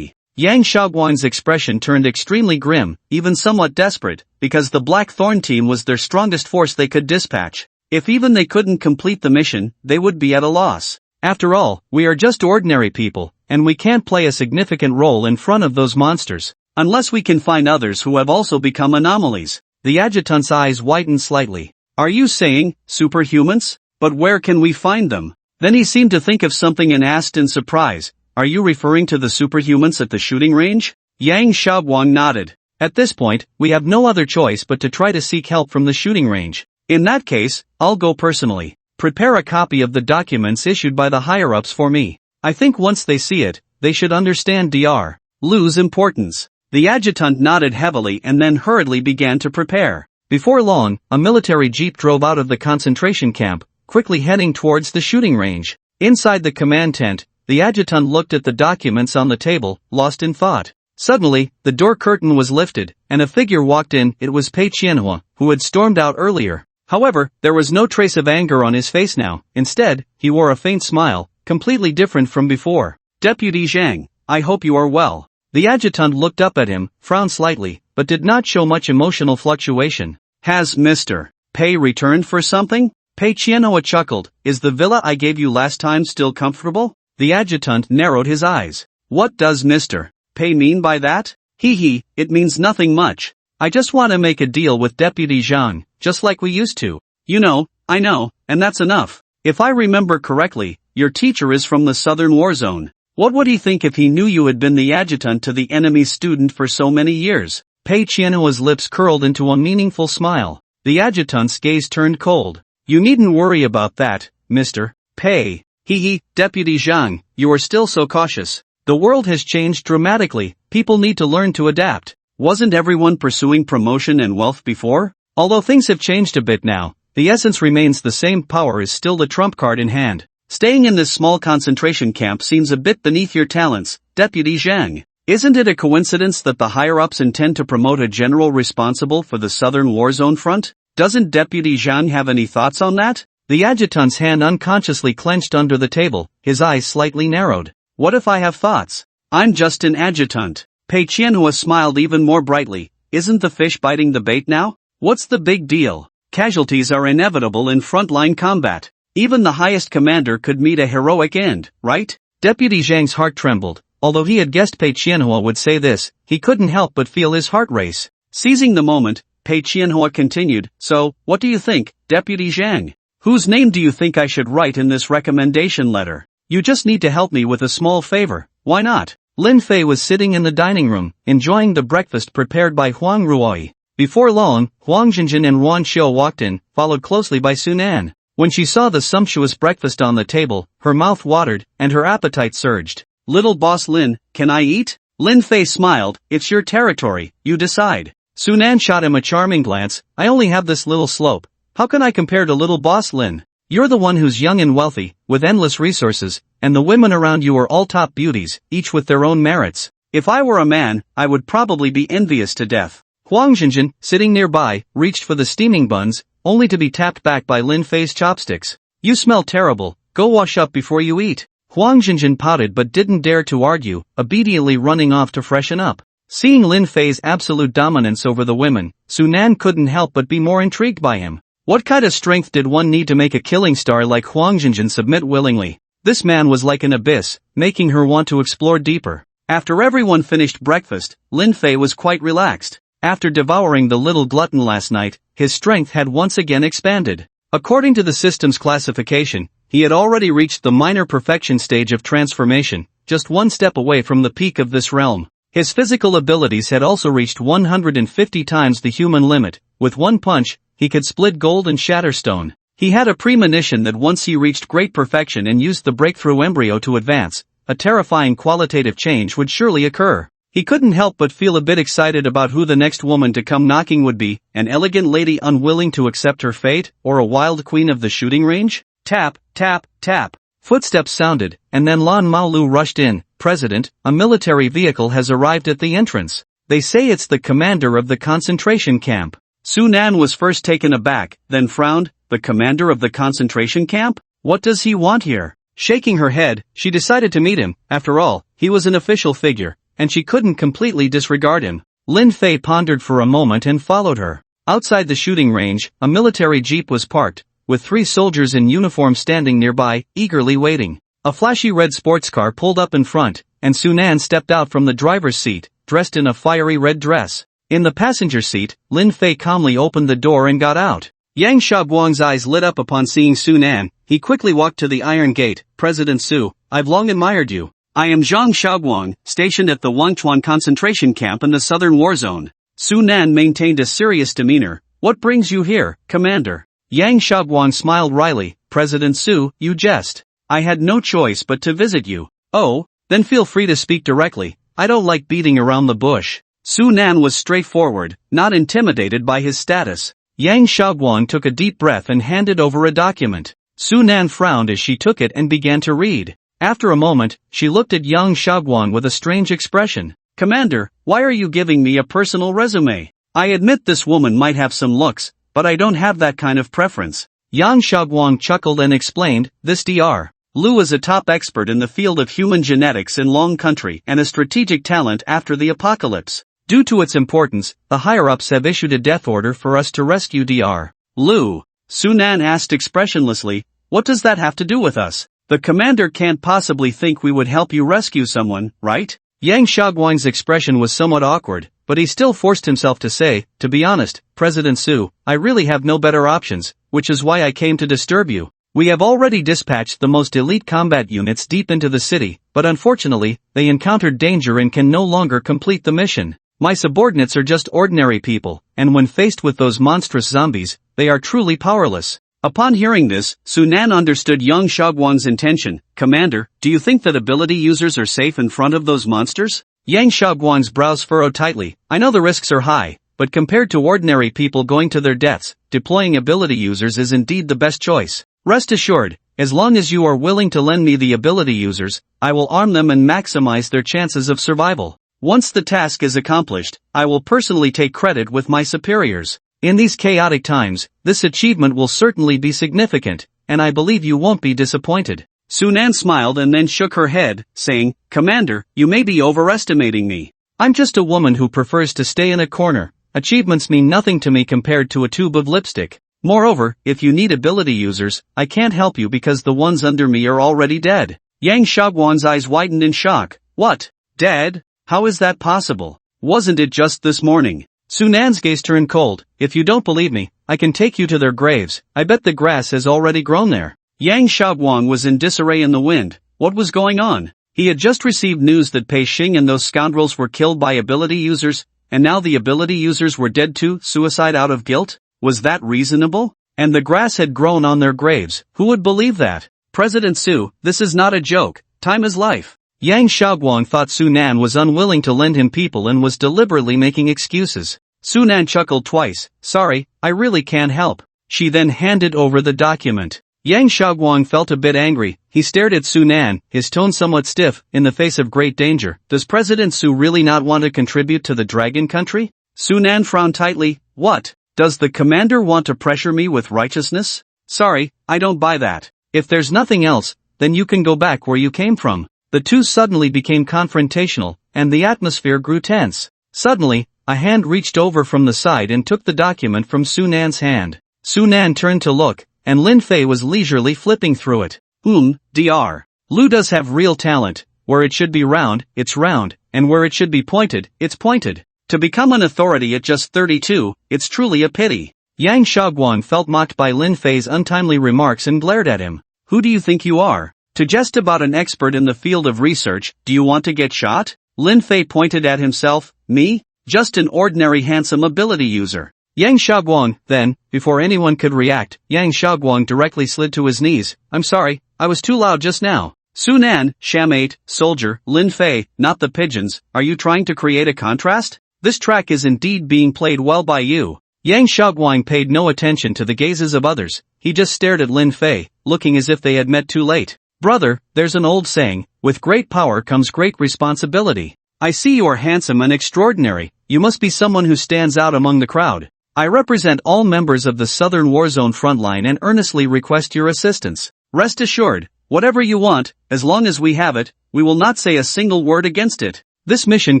Yang Shaoguang's expression turned extremely grim, even somewhat desperate, because the Blackthorn team was their strongest force they could dispatch. If even they couldn't complete the mission, they would be at a loss. After all, we are just ordinary people, and we can't play a significant role in front of those monsters, unless we can find others who have also become anomalies. The adjutant's eyes widened slightly. Are you saying, superhumans? But where can we find them? Then he seemed to think of something and asked in surprise, are you referring to the superhumans at the shooting range? Yang Shaoguang nodded. At this point, we have no other choice but to try to seek help from the shooting range. In that case, I'll go personally. Prepare a copy of the documents issued by the higher-ups for me. I think once they see it, they should understand Dr. Lu's importance. The adjutant nodded heavily and then hurriedly began to prepare. Before long, a military jeep drove out of the concentration camp, quickly heading towards the shooting range. Inside the command tent, the adjutant looked at the documents on the table, lost in thought. Suddenly, the door curtain was lifted, and a figure walked in. It was Pei Qianhu, who had stormed out earlier. However, there was no trace of anger on his face now. Instead, he wore a faint smile, completely different from before. Deputy Zhang, I hope you are well. The adjutant looked up at him, frowned slightly, but did not show much emotional fluctuation. Has Mr. Pei returned for something? Pei Qianhu chuckled. Is the villa I gave you last time still comfortable? The adjutant narrowed his eyes. What does Mr. Pei mean by that? It means nothing much. I just want to make a deal with Deputy Zhang, just like we used to. You know, I know, and that's enough. If I remember correctly, your teacher is from the southern war zone. What would he think if he knew you had been the adjutant to the enemy's student for so many years? Pei Qianhua's lips curled into a meaningful smile. The adjutant's gaze turned cold. You needn't worry about that, Mr. Pei. Hee, Deputy Zhang, you are still so cautious. The world has changed dramatically, people need to learn to adapt. Wasn't everyone pursuing promotion and wealth before? Although things have changed a bit now, the essence remains the same. Power is still the trump card in hand. Staying in this small concentration camp seems a bit beneath your talents, Deputy Zhang. Isn't it a coincidence that the higher-ups intend to promote a general responsible for the southern war zone front? Doesn't Deputy Zhang have any thoughts on that? The adjutant's hand unconsciously clenched under the table, his eyes slightly narrowed. What if I have thoughts? I'm just an adjutant. Pei Qianhua smiled even more brightly. Isn't the fish biting the bait now? What's the big deal? Casualties are inevitable in frontline combat. Even the highest commander could meet a heroic end, right? Deputy Zhang's heart trembled. Although he had guessed Pei Qianhua would say this, he couldn't help but feel his heart race. Seizing the moment, Pei Qianhua continued, so, what do you think, Deputy Zhang? Whose name do you think I should write in this recommendation letter? You just need to help me with a small favor, why not? Lin Fei was sitting in the dining room, enjoying the breakfast prepared by Huang Ruoi. Before long, Huang Jinjin and Wan Xiu walked in, followed closely by Sunan. When she saw the sumptuous breakfast on the table, her mouth watered, and her appetite surged. Little boss Lin, can I eat? Lin Fei smiled, it's your territory, you decide. Sunan shot him a charming glance, I only have this little slope. How can I compare to little boss Lin? You're the one who's young and wealthy, with endless resources, and the women around you are all top beauties, each with their own merits. If I were a man, I would probably be envious to death. Huang Jinjin, sitting nearby, reached for the steaming buns, only to be tapped back by Lin Fei's chopsticks. You smell terrible, go wash up before you eat. Huang Jinjin pouted but didn't dare to argue, obediently running off to freshen up. Seeing Lin Fei's absolute dominance over the women, Sunan couldn't help but be more intrigued by him. What kind of strength did one need to make a killing star like Huang Jinjin submit willingly? This man was like an abyss, making her want to explore deeper. After everyone finished breakfast, Lin Fei was quite relaxed. After devouring the little glutton last night, his strength had once again expanded. According to the system's classification, he had already reached the minor perfection stage of transformation, just one step away from the peak of this realm. His physical abilities had also reached 150 times the human limit. With one punch, he could split gold and shatter stone. He had a premonition that once he reached great perfection and used the breakthrough embryo to advance, a terrifying qualitative change would surely occur. He couldn't help but feel a bit excited about who the next woman to come knocking would be, an elegant lady unwilling to accept her fate, or a wild queen of the shooting range? Tap, tap, tap. Footsteps sounded, and then Lan Maolu rushed in. President, a military vehicle has arrived at the entrance. They say it's the commander of the concentration camp. Sunan was first taken aback, then frowned. The commander of the concentration camp? What does he want here? Shaking her head, she decided to meet him. After all, he was an official figure, and she couldn't completely disregard him. Lin Fei pondered for a moment and followed her. Outside the shooting range, a military jeep was parked, with 3 soldiers in uniform standing nearby, eagerly waiting. A flashy red sports car pulled up in front, and Sunan stepped out from the driver's seat, dressed in a fiery red dress. In the passenger seat, Lin Fei calmly opened the door and got out. Yang Shaoguang's eyes lit up upon seeing Sunan. He quickly walked to the iron gate. President Su, I've long admired you. I am Zhang Shaoguang, stationed at the Wangchuan concentration camp in the southern war zone. Sunan maintained a serious demeanor. What brings you here, Commander? Yang Shaoguang smiled wryly. President Su, you jest. I had no choice but to visit you. Oh, then feel free to speak directly. I don't like beating around the bush. Sunan was straightforward, not intimidated by his status. Yang Shaoguang took a deep breath and handed over a document. Sunan frowned as she took it and began to read. After a moment, she looked at Yang Shaoguang with a strange expression. Commander, why are you giving me a personal resume? I admit this woman might have some looks, but I don't have that kind of preference. Yang Shaoguang chuckled and explained, this Dr. Lu is a top expert in the field of human genetics in Long Country and a strategic talent after the apocalypse. Due to its importance, the higher-ups have issued a death order for us to rescue Dr. Lu. Sunan asked expressionlessly, what does that have to do with us? The commander can't possibly think we would help you rescue someone, right? Yang Shaoguang's expression was somewhat awkward, but he still forced himself to say, to be honest, President Su, I really have no better options, which is why I came to disturb you. We have already dispatched the most elite combat units deep into the city, but unfortunately, they encountered danger and can no longer complete the mission. My subordinates are just ordinary people, and when faced with those monstrous zombies, they are truly powerless. Upon hearing this, Sunan understood Yang Shaoguang's intention. Commander, do you think that ability users are safe in front of those monsters? Yang Shaoguang's brows furrowed tightly. I know the risks are high, but compared to ordinary people going to their deaths, deploying ability users is indeed the best choice. Rest assured, as long as you are willing to lend me the ability users, I will arm them and maximize their chances of survival. Once the task is accomplished, I will personally take credit with my superiors. In these chaotic times, this achievement will certainly be significant, and I believe you won't be disappointed. Sunan smiled and then shook her head, saying, Commander, you may be overestimating me. I'm just a woman who prefers to stay in a corner. Achievements mean nothing to me compared to a tube of lipstick. Moreover, if you need ability users, I can't help you because the ones under me are already dead. Yang Shaoguang's eyes widened in shock. What? Dead? How is that possible? Wasn't it just this morning? Sunan's gaze turned cold. If you don't believe me, I can take you to their graves. I bet the grass has already grown there. Yang Shaoguang was in disarray in the wind. What was going on? He had just received news that Pei Xing and those scoundrels were killed by ability users, and now the ability users were dead too, suicide out of guilt? Was that reasonable? And the grass had grown on their graves. Who would believe that? President Su, this is not a joke. Time is life. Yang Shaoguang thought Sunan was unwilling to lend him people and was deliberately making excuses. Sunan chuckled twice. Sorry, I really can't help. She then handed over the document. Yang Shaoguang felt a bit angry. He stared at Sunan, his tone somewhat stiff, in the face of great danger. Does President Su really not want to contribute to the dragon country? Sunan frowned tightly. What? Does the commander want to pressure me with righteousness? Sorry, I don't buy that. If there's nothing else, then you can go back where you came from. The two suddenly became confrontational, and the atmosphere grew tense. Suddenly, a hand reached over from the side and took the document from Sunan's hand. Sunan turned to look, and Lin Fei was leisurely flipping through it. Dr. Lu does have real talent. Where it should be round, it's round, and where it should be pointed, it's pointed. To become an authority at just 32, it's truly a pity. Yang Shaoguang felt mocked by Lin Fei's untimely remarks and glared at him. Who do you think you are? To jest about an expert in the field of research, do you want to get shot? Lin Fei pointed at himself. Me? Just an ordinary handsome ability user. Yang Shaoguang, then, before anyone could react, Yang Shaoguang directly slid to his knees. I'm sorry, I was too loud just now. Sunan, Shamate, Soldier, Lin Fei, not the pigeons, are you trying to create a contrast? This track is indeed being played well by you. Yang Shaoguang paid no attention to the gazes of others, he just stared at Lin Fei, looking as if they had met too late. Brother, there's an old saying, with great power comes great responsibility. I see you are handsome and extraordinary, you must be someone who stands out among the crowd. I represent all members of the Southern Warzone frontline and earnestly request your assistance. Rest assured, whatever you want, as long as we have it, we will not say a single word against it. This mission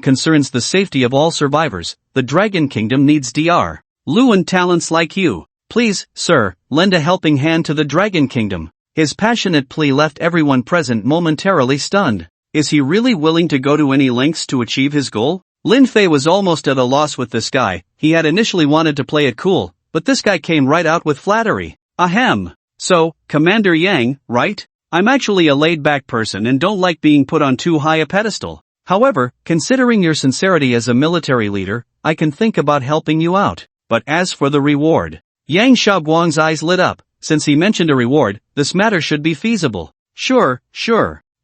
concerns the safety of all survivors. The Dragon Kingdom needs Dr. Lu and talents like you. Please, sir, lend a helping hand to the Dragon Kingdom. His passionate plea left everyone present momentarily stunned. Is he really willing to go to any lengths to achieve his goal? Lin Fei was almost at a loss with this guy. He had initially wanted to play it cool, but this guy came right out with flattery. Ahem. So, Commander Yang, right? I'm actually a laid-back person and don't like being put on too high a pedestal. However, considering your sincerity as a military leader, I can think about helping you out. But as for the reward, Yang Shaoguang's eyes lit up. Since he mentioned a reward, this matter should be feasible. Sure.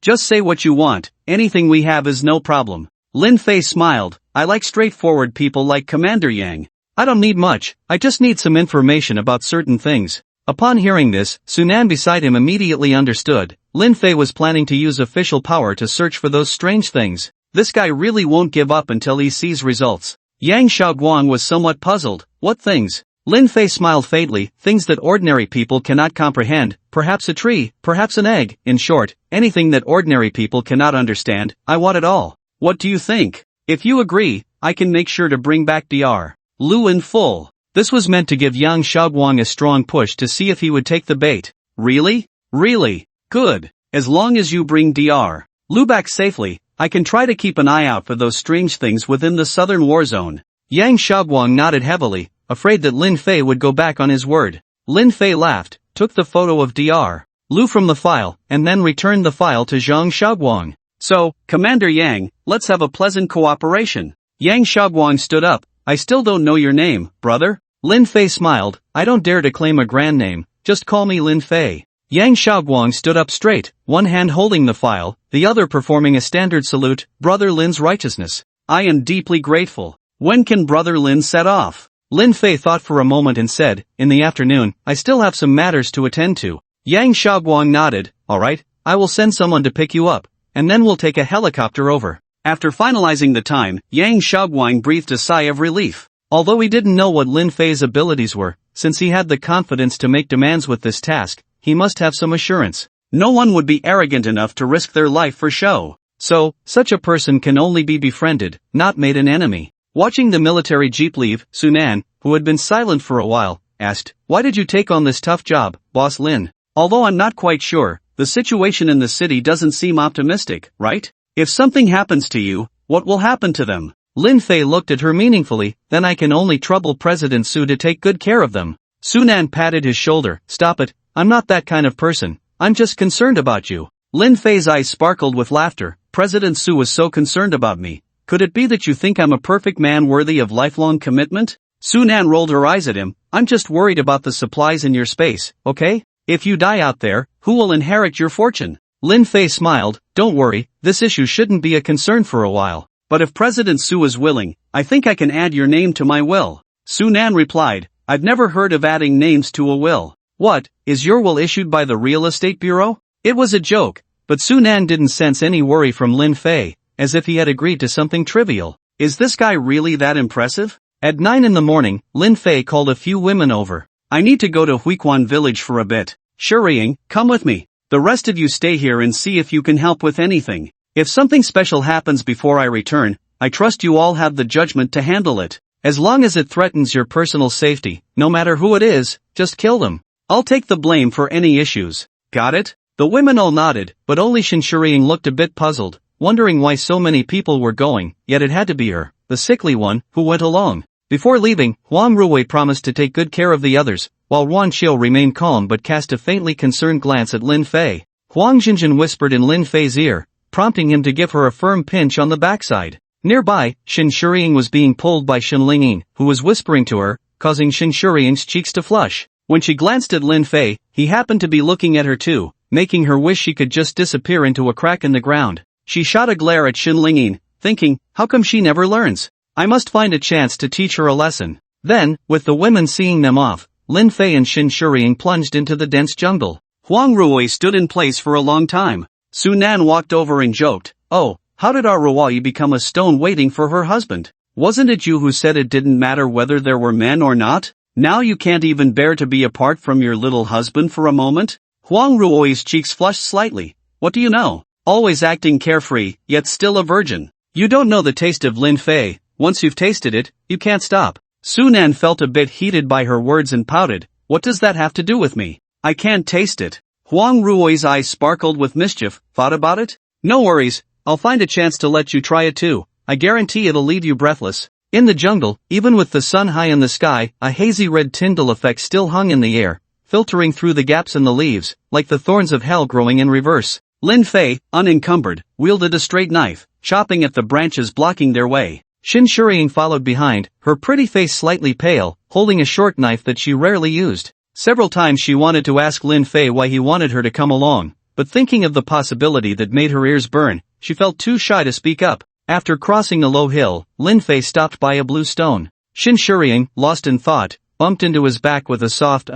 Just say what you want, anything we have is no problem. Lin Fei smiled. I like straightforward people like Commander Yang. I don't need much, I just need some information about certain things. Upon hearing this, Sunan beside him immediately understood. Lin Fei was planning to use official power to search for those strange things. This guy really won't give up until he sees results. Yang Shaoguang was somewhat puzzled. What things? Lin Fei smiled faintly. Things that ordinary people cannot comprehend. Perhaps a tree, perhaps an egg. In short, anything that ordinary people cannot understand. I want it all. What do you think? If you agree, I can make sure to bring back Dr. Lu in full. This was meant to give Yang Shaoguang a strong push to see if he would take the bait. Really? Really? Good. As long as you bring Dr. Lu back safely, I can try to keep an eye out for those strange things within the Southern Warzone. Yang Shaoguang nodded heavily, afraid that Lin Fei would go back on his word. Lin Fei laughed, took the photo of Dr. Lu from the file, and then returned the file to Yang Shaoguang. So, Commander Yang, let's have a pleasant cooperation. Yang Shaoguang stood up. I still don't know your name, brother. Lin Fei smiled. I don't dare to claim a grand name, just call me Lin Fei. Yang Xiaoguang stood up straight, one hand holding the file, the other performing a standard salute, Brother Lin's righteousness. I am deeply grateful. When can Brother Lin set off? Lin Fei thought for a moment and said, in the afternoon, I still have some matters to attend to. Yang Xiaoguang nodded, alright, I will send someone to pick you up, and then we'll take a helicopter over. After finalizing the time, Yang Xiaoguang breathed a sigh of relief. Although he didn't know what Lin Fei's abilities were, since he had the confidence to make demands with this task, he must have some assurance. No one would be arrogant enough to risk their life for show. So, such a person can only be befriended, not made an enemy. Watching the military jeep leave, Sunan, who had been silent for a while, asked, why did you take on this tough job, Boss Lin? Although I'm not quite sure, the situation in the city doesn't seem optimistic, right? If something happens to you, what will happen to them? Lin Fei looked at her meaningfully, then I can only trouble President Su to take good care of them. Sunan patted his shoulder, stop it, I'm not that kind of person, I'm just concerned about you. Lin Fei's eyes sparkled with laughter, President Su was so concerned about me. Could it be that you think I'm a perfect man worthy of lifelong commitment? Sunan rolled her eyes at him, I'm just worried about the supplies in your space, okay? If you die out there, who will inherit your fortune? Lin Fei smiled, don't worry, this issue shouldn't be a concern for a while. But if President Su is willing, I think I can add your name to my will. Sunan replied, I've never heard of adding names to a will. What, is your will issued by the Real Estate Bureau? It was a joke, but Sunan didn't sense any worry from Lin Fei, as if he had agreed to something trivial. Is this guy really that impressive? At 9 in the morning, Lin Fei called a few women over. I need to go to Huiquan village for a bit. Shiriying, come with me. The rest of you stay here and see if you can help with anything. If something special happens before I return, I trust you all have the judgment to handle it. As long as it threatens your personal safety, no matter who it is, just kill them. I'll take the blame for any issues. Got it? The women all nodded, but only Shinshuriying looked a bit puzzled, wondering why so many people were going, yet it had to be her, the sickly one, who went along. Before leaving, Huang Ruwei promised to take good care of the others, while Wan Qiu remained calm but cast a faintly concerned glance at Lin Fei. Huang Jinjin whispered in Lin Fei's ear, prompting him to give her a firm pinch on the backside. Nearby, Shinshuriying was being pulled by Shinlingyin, who was whispering to her, causing Shinshuriying's cheeks to flush. When she glanced at Lin Fei, he happened to be looking at her too, making her wish she could just disappear into a crack in the ground. She shot a glare at Shinlingyin, thinking, how come she never learns? I must find a chance to teach her a lesson. Then, with the women seeing them off, Lin Fei and Shinshuriying plunged into the dense jungle. Huang Ruwei stood in place for a long time. Sunan walked over and joked, oh, how did our Ruwei become a stone waiting for her husband? Wasn't it you who said it didn't matter whether there were men or not? Now you can't even bear to be apart from your little husband for a moment? Huang Ruoi's cheeks flushed slightly. What do you know? Always acting carefree, yet still a virgin. You don't know the taste of Lin Fei. Once you've tasted it, you can't stop. Sunan felt a bit heated by her words and pouted, what does that have to do with me? I can't taste it. Huang Ruoi's eyes sparkled with mischief, thought about it? No worries, I'll find a chance to let you try it too. I guarantee it'll leave you breathless. In the jungle, even with the sun high in the sky, a hazy red Tyndall effect still hung in the air, filtering through the gaps in the leaves, like the thorns of hell growing in reverse. Lin Fei, unencumbered, wielded a straight knife, chopping at the branches blocking their way. Shinshuriying followed behind, her pretty face slightly pale, holding a short knife that she rarely used. Several times she wanted to ask Lin Fei why he wanted her to come along, but thinking of the possibility that made her ears burn, she felt too shy to speak up. After crossing a low hill, Lin Fei stopped by a blue stone. Shinshuriying, lost in thought, bumped into his back with a soft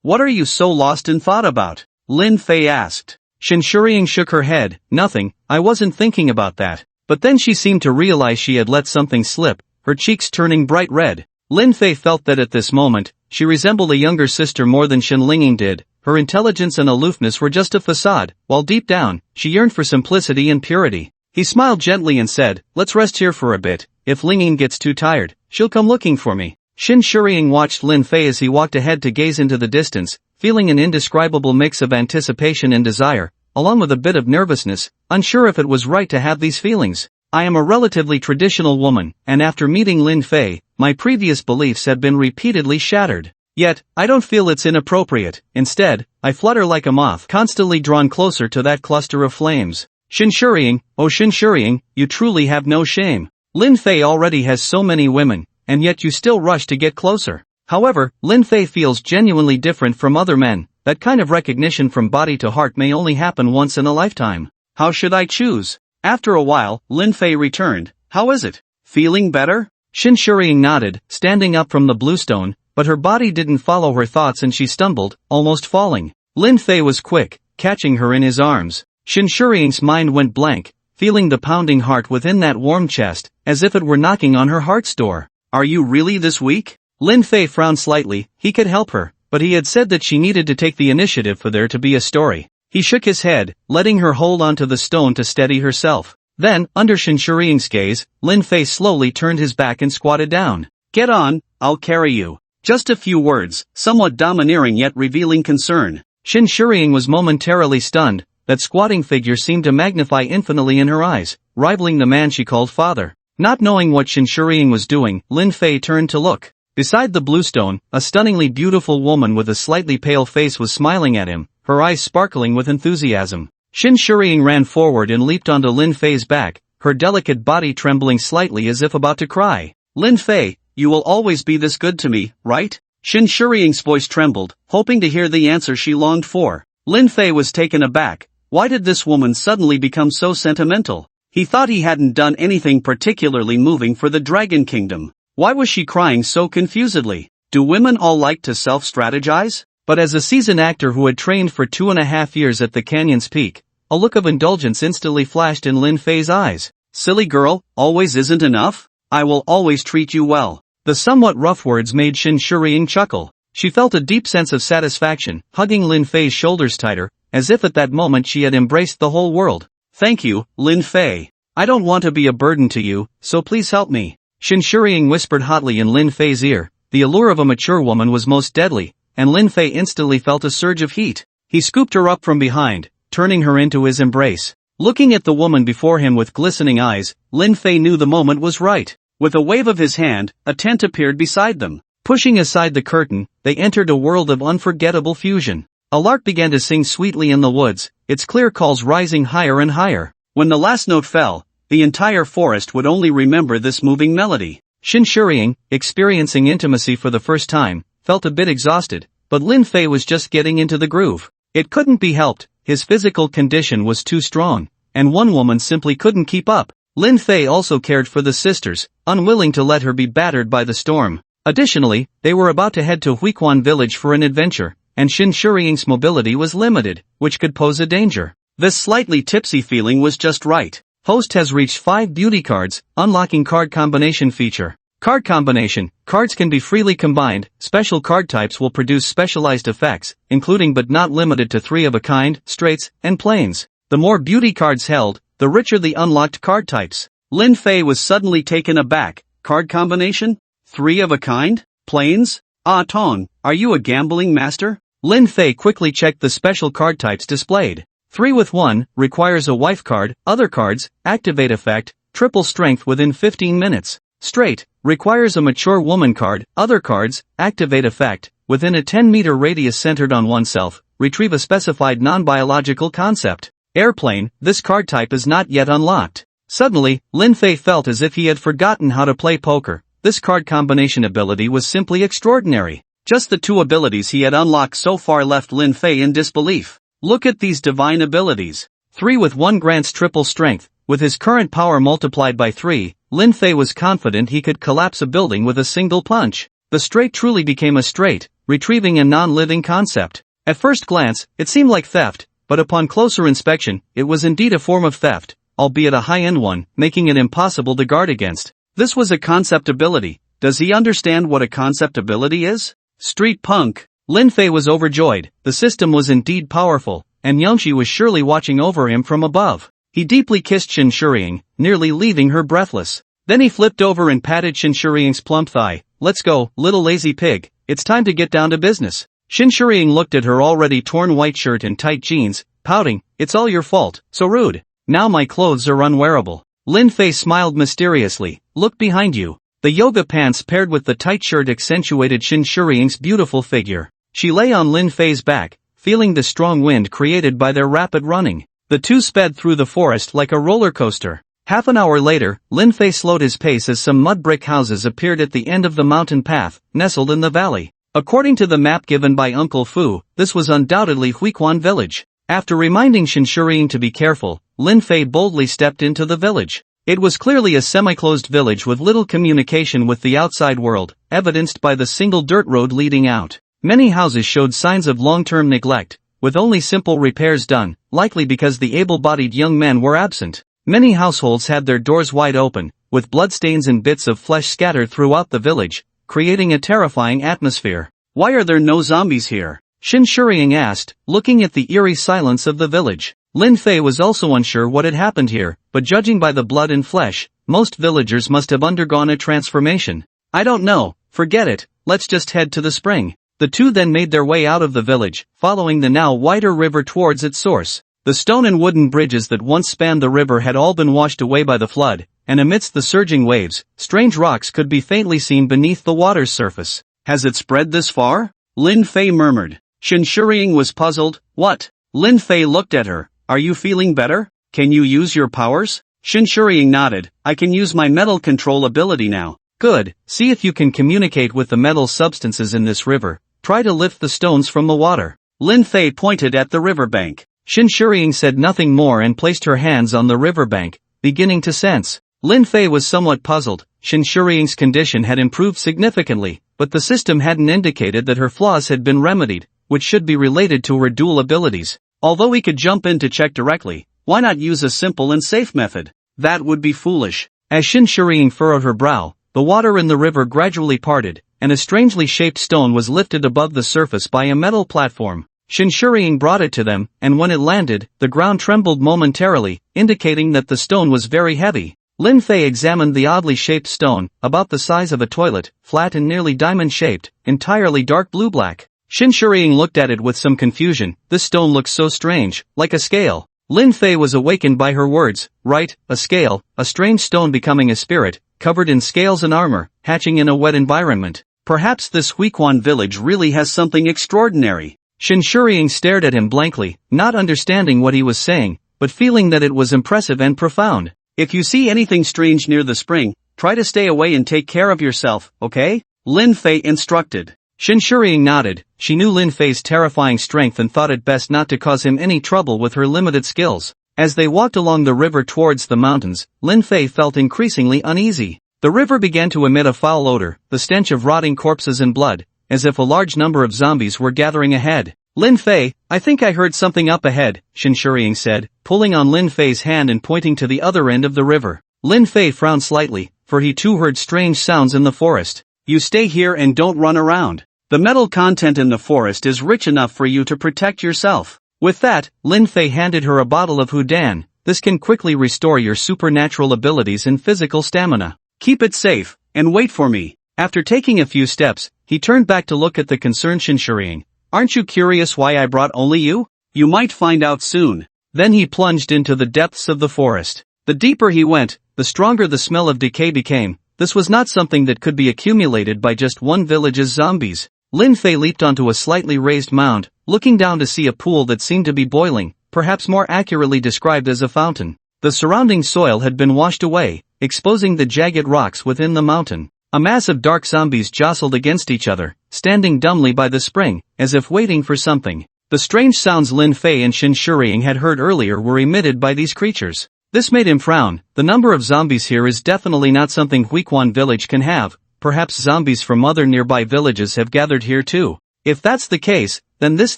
What are you so lost in thought about? Lin Fei asked. Shinshuriying shook her head, nothing, I wasn't thinking about that. But then she seemed to realize she had let something slip, her cheeks turning bright red. Lin Fei felt that at this moment, she resembled a younger sister more than Shinlingyin did. Her intelligence and aloofness were just a facade, while deep down, she yearned for simplicity and purity. He smiled gently and said, let's rest here for a bit. If Lingyin gets too tired, she'll come looking for me. Shinshuriying watched Lin Fei as he walked ahead to gaze into the distance, feeling an indescribable mix of anticipation and desire, along with a bit of nervousness, unsure if it was right to have these feelings. I am a relatively traditional woman, and after meeting Lin Fei, my previous beliefs have been repeatedly shattered. Yet, I don't feel it's inappropriate. Instead, I flutter like a moth constantly drawn closer to that cluster of flames. Shinshuriying, oh Shinshuriying, you truly have no shame. Lin Fei already has so many women, and yet you still rush to get closer. However, Lin Fei feels genuinely different from other men, That kind of recognition from body to heart may only happen once in a lifetime. How should I choose? After a while, Lin Fei returned. How is it? Feeling better? Shin Shurying nodded, standing up from the bluestone, but her body didn't follow her thoughts and she stumbled, almost falling. Lin Fei was quick, catching her in his arms. Shin Shurying's mind went blank, feeling the pounding heart within that warm chest, as if it were knocking on her heart's door. Are you really this weak? Lin Fei frowned slightly. He could help her, but he had said that she needed to take the initiative for there to be a story. He shook his head, letting her hold onto the stone to steady herself. Then, under Shin Shurying's gaze, Lin Fei slowly turned his back and squatted down. Get on, I'll carry you. Just a few words, somewhat domineering yet revealing concern. Shin Shurying was momentarily stunned. That squatting figure seemed to magnify infinitely in her eyes, rivaling the man she called father. Not knowing what Shin Shurying was doing, Lin Fei turned to look. Beside the bluestone, a stunningly beautiful woman with a slightly pale face was smiling at him, her eyes sparkling with enthusiasm. Shin Shurying ran forward and leaped onto Lin Fei's back, her delicate body trembling slightly as if about to cry. Lin Fei, you will always be this good to me, right? Shin Shurying's voice trembled, hoping to hear the answer she longed for. Lin Fei was taken aback. Why did this woman suddenly become so sentimental? He thought he hadn't done anything particularly moving for the Dragon Kingdom. Why was she crying so confusedly? Do women all like to self-strategize? But as a seasoned actor who had trained for 2.5 years at the canyon's peak, a look of indulgence instantly flashed in Lin Fei's eyes. Silly girl, always isn't enough? I will always treat you well. The somewhat rough words made Shin Shurying chuckle. She felt a deep sense of satisfaction, hugging Lin Fei's shoulders tighter, as if at that moment she had embraced the whole world. Thank you, Lin Fei. I don't want to be a burden to you, so please help me. Shin Shurying whispered hotly in Lin Fei's ear. The allure of a mature woman was most deadly, and Lin Fei instantly felt a surge of heat. He scooped her up from behind, turning her into his embrace. Looking at the woman before him with glistening eyes, Lin Fei knew the moment was right. With a wave of his hand, a tent appeared beside them. Pushing aside the curtain, they entered a world of unforgettable fusion. A lark began to sing sweetly in the woods, its clear calls rising higher and higher. When the last note fell, the entire forest would only remember this moving melody. Shin Shurying, experiencing intimacy for the first time, felt a bit exhausted, but Lin Fei was just getting into the groove. It couldn't be helped, his physical condition was too strong, and one woman simply couldn't keep up. Lin Fei also cared for the sisters, unwilling to let her be battered by the storm. Additionally, they were about to head to Huiquan village for an adventure, and Shin Shurying's mobility was limited, which could pose a danger. This slightly tipsy feeling was just right. Host has reached 5 beauty cards, unlocking card combination feature. Card combination. Cards can be freely combined. Special card types will produce specialized effects, including but not limited to 3 of a kind, straights, and planes. The more beauty cards held, the richer the unlocked card types. Lin Fei was suddenly taken aback. Card combination? 3 of a kind? Planes? Ah Tong, are you a gambling master? Lin Fei quickly checked the special card types displayed. 3 with 1, requires a wife card, other cards, activate effect, triple strength within 15 minutes. Straight, requires a mature woman card, other cards, activate effect, within a 10-meter radius centered on oneself, retrieve a specified non-biological concept. Airplane, this card type is not yet unlocked. Suddenly, Lin Fei felt as if he had forgotten how to play poker. This card combination ability was simply extraordinary. Just the 2 abilities he had unlocked so far left Lin Fei in disbelief. Look at these divine abilities. 3 with 1 grants triple strength. With his current power multiplied by 3, Lin Fei was confident he could collapse a building with a single punch. The straight truly became a straight, retrieving a non-living concept. At first glance, it seemed like theft, but upon closer inspection, it was indeed a form of theft, albeit a high-end one, making it impossible to guard against. This was a concept ability. Does he understand what a concept ability is? Street punk. Lin Fei was overjoyed. The system was indeed powerful, and Yangshi was surely watching over him from above. He deeply kissed Shin Shurying, nearly leaving her breathless. Then he flipped over and patted Shin Shurying's plump thigh. Let's go, little lazy pig. It's time to get down to business. Shin Shurying looked at her already torn white shirt and tight jeans, pouting. It's all your fault, so rude. Now my clothes are unwearable. Lin Fei smiled mysteriously. Look behind you. The yoga pants paired with the tight shirt accentuated Shin Shurying's beautiful figure. She lay on Lin Fei's back, feeling the strong wind created by their rapid running. The two sped through the forest like a roller coaster. Half an hour later, Lin Fei slowed his pace as some mud brick houses appeared at the end of the mountain path, nestled in the valley. According to the map given by Uncle Fu, this was undoubtedly Huiquan village. After reminding Shinshuriying to be careful, Lin Fei boldly stepped into the village. It was clearly a semi-closed village with little communication with the outside world, evidenced by the single dirt road leading out. Many houses showed signs of long-term neglect, with only simple repairs done, likely because the able-bodied young men were absent. Many households had their doors wide open, with bloodstains and bits of flesh scattered throughout the village, creating a terrifying atmosphere. Why are there no zombies here? Shinshuriying asked, looking at the eerie silence of the village. Lin Fei was also unsure what had happened here, but judging by the blood and flesh, most villagers must have undergone a transformation. I don't know, forget it, let's just head to the spring. The two then made their way out of the village, following the now wider river towards its source. The stone and wooden bridges that once spanned the river had all been washed away by the flood, and amidst the surging waves, strange rocks could be faintly seen beneath the water's surface. Has it spread this far? Lin Fei murmured. Shinshuriying was puzzled. What? Lin Fei looked at her. Are you feeling better? Can you use your powers? Shinshuriying nodded. I can use my metal control ability now. Good, see if you can communicate with the metal substances in this river. Try to lift the stones from the water. Lin Fei pointed at the riverbank. Shinshuriying said nothing more and placed her hands on the riverbank, beginning to sense. Lin Fei was somewhat puzzled. Shinshuriying's condition had improved significantly, but the system hadn't indicated that her flaws had been remedied, which should be related to her dual abilities. Although he could jump in to check directly, why not use a simple and safe method? That would be foolish. As Shinshuriying furrowed her brow, the water in the river gradually parted, and a strangely shaped stone was lifted above the surface by a metal platform. Shinshuriying brought it to them, and when it landed, the ground trembled momentarily, indicating that the stone was very heavy. Lin Fei examined the oddly shaped stone, about the size of a toilet, flat and nearly diamond-shaped, entirely dark blue-black. Shinshuriying looked at it with some confusion. This stone looks so strange, like a scale. Lin Fei was awakened by her words. Right, a scale, a strange stone becoming a spirit, covered in scales and armor, hatching in a wet environment. Perhaps this Huiquan village really has something extraordinary. Shinshuriying stared at him blankly, not understanding what he was saying, but feeling that it was impressive and profound. If you see anything strange near the spring, try to stay away and take care of yourself, okay? Lin Fei instructed. Shinshuriying nodded. She knew Lin Fei's terrifying strength and thought it best not to cause him any trouble with her limited skills. As they walked along the river towards the mountains, Lin Fei felt increasingly uneasy. The river began to emit a foul odor, the stench of rotting corpses and blood, as if a large number of zombies were gathering ahead. Lin Fei, I think I heard something up ahead, Shinshuriying said, pulling on Lin Fei's hand and pointing to the other end of the river. Lin Fei frowned slightly, for he too heard strange sounds in the forest. You stay here and don't run around. The metal content in the forest is rich enough for you to protect yourself. With that, Lin Fei handed her a bottle of Hudan. This can quickly restore your supernatural abilities and physical stamina. Keep it safe, and wait for me. After taking a few steps, he turned back to look at the concerned Shinshuriying. Aren't you curious why I brought only you? You might find out soon. Then he plunged into the depths of the forest. The deeper he went, the stronger the smell of decay became. This was not something that could be accumulated by just one village's zombies. Lin Fei leaped onto a slightly raised mound, looking down to see a pool that seemed to be boiling, perhaps more accurately described as a fountain. The surrounding soil had been washed away, exposing the jagged rocks within the mountain. A mass of dark zombies jostled against each other, standing dumbly by the spring, as if waiting for something. The strange sounds Lin Fei and Shinshuriying had heard earlier were emitted by these creatures. This made him frown. The number of zombies here is definitely not something Huiquan village can have. Perhaps zombies from other nearby villages have gathered here too. If that's the case, then this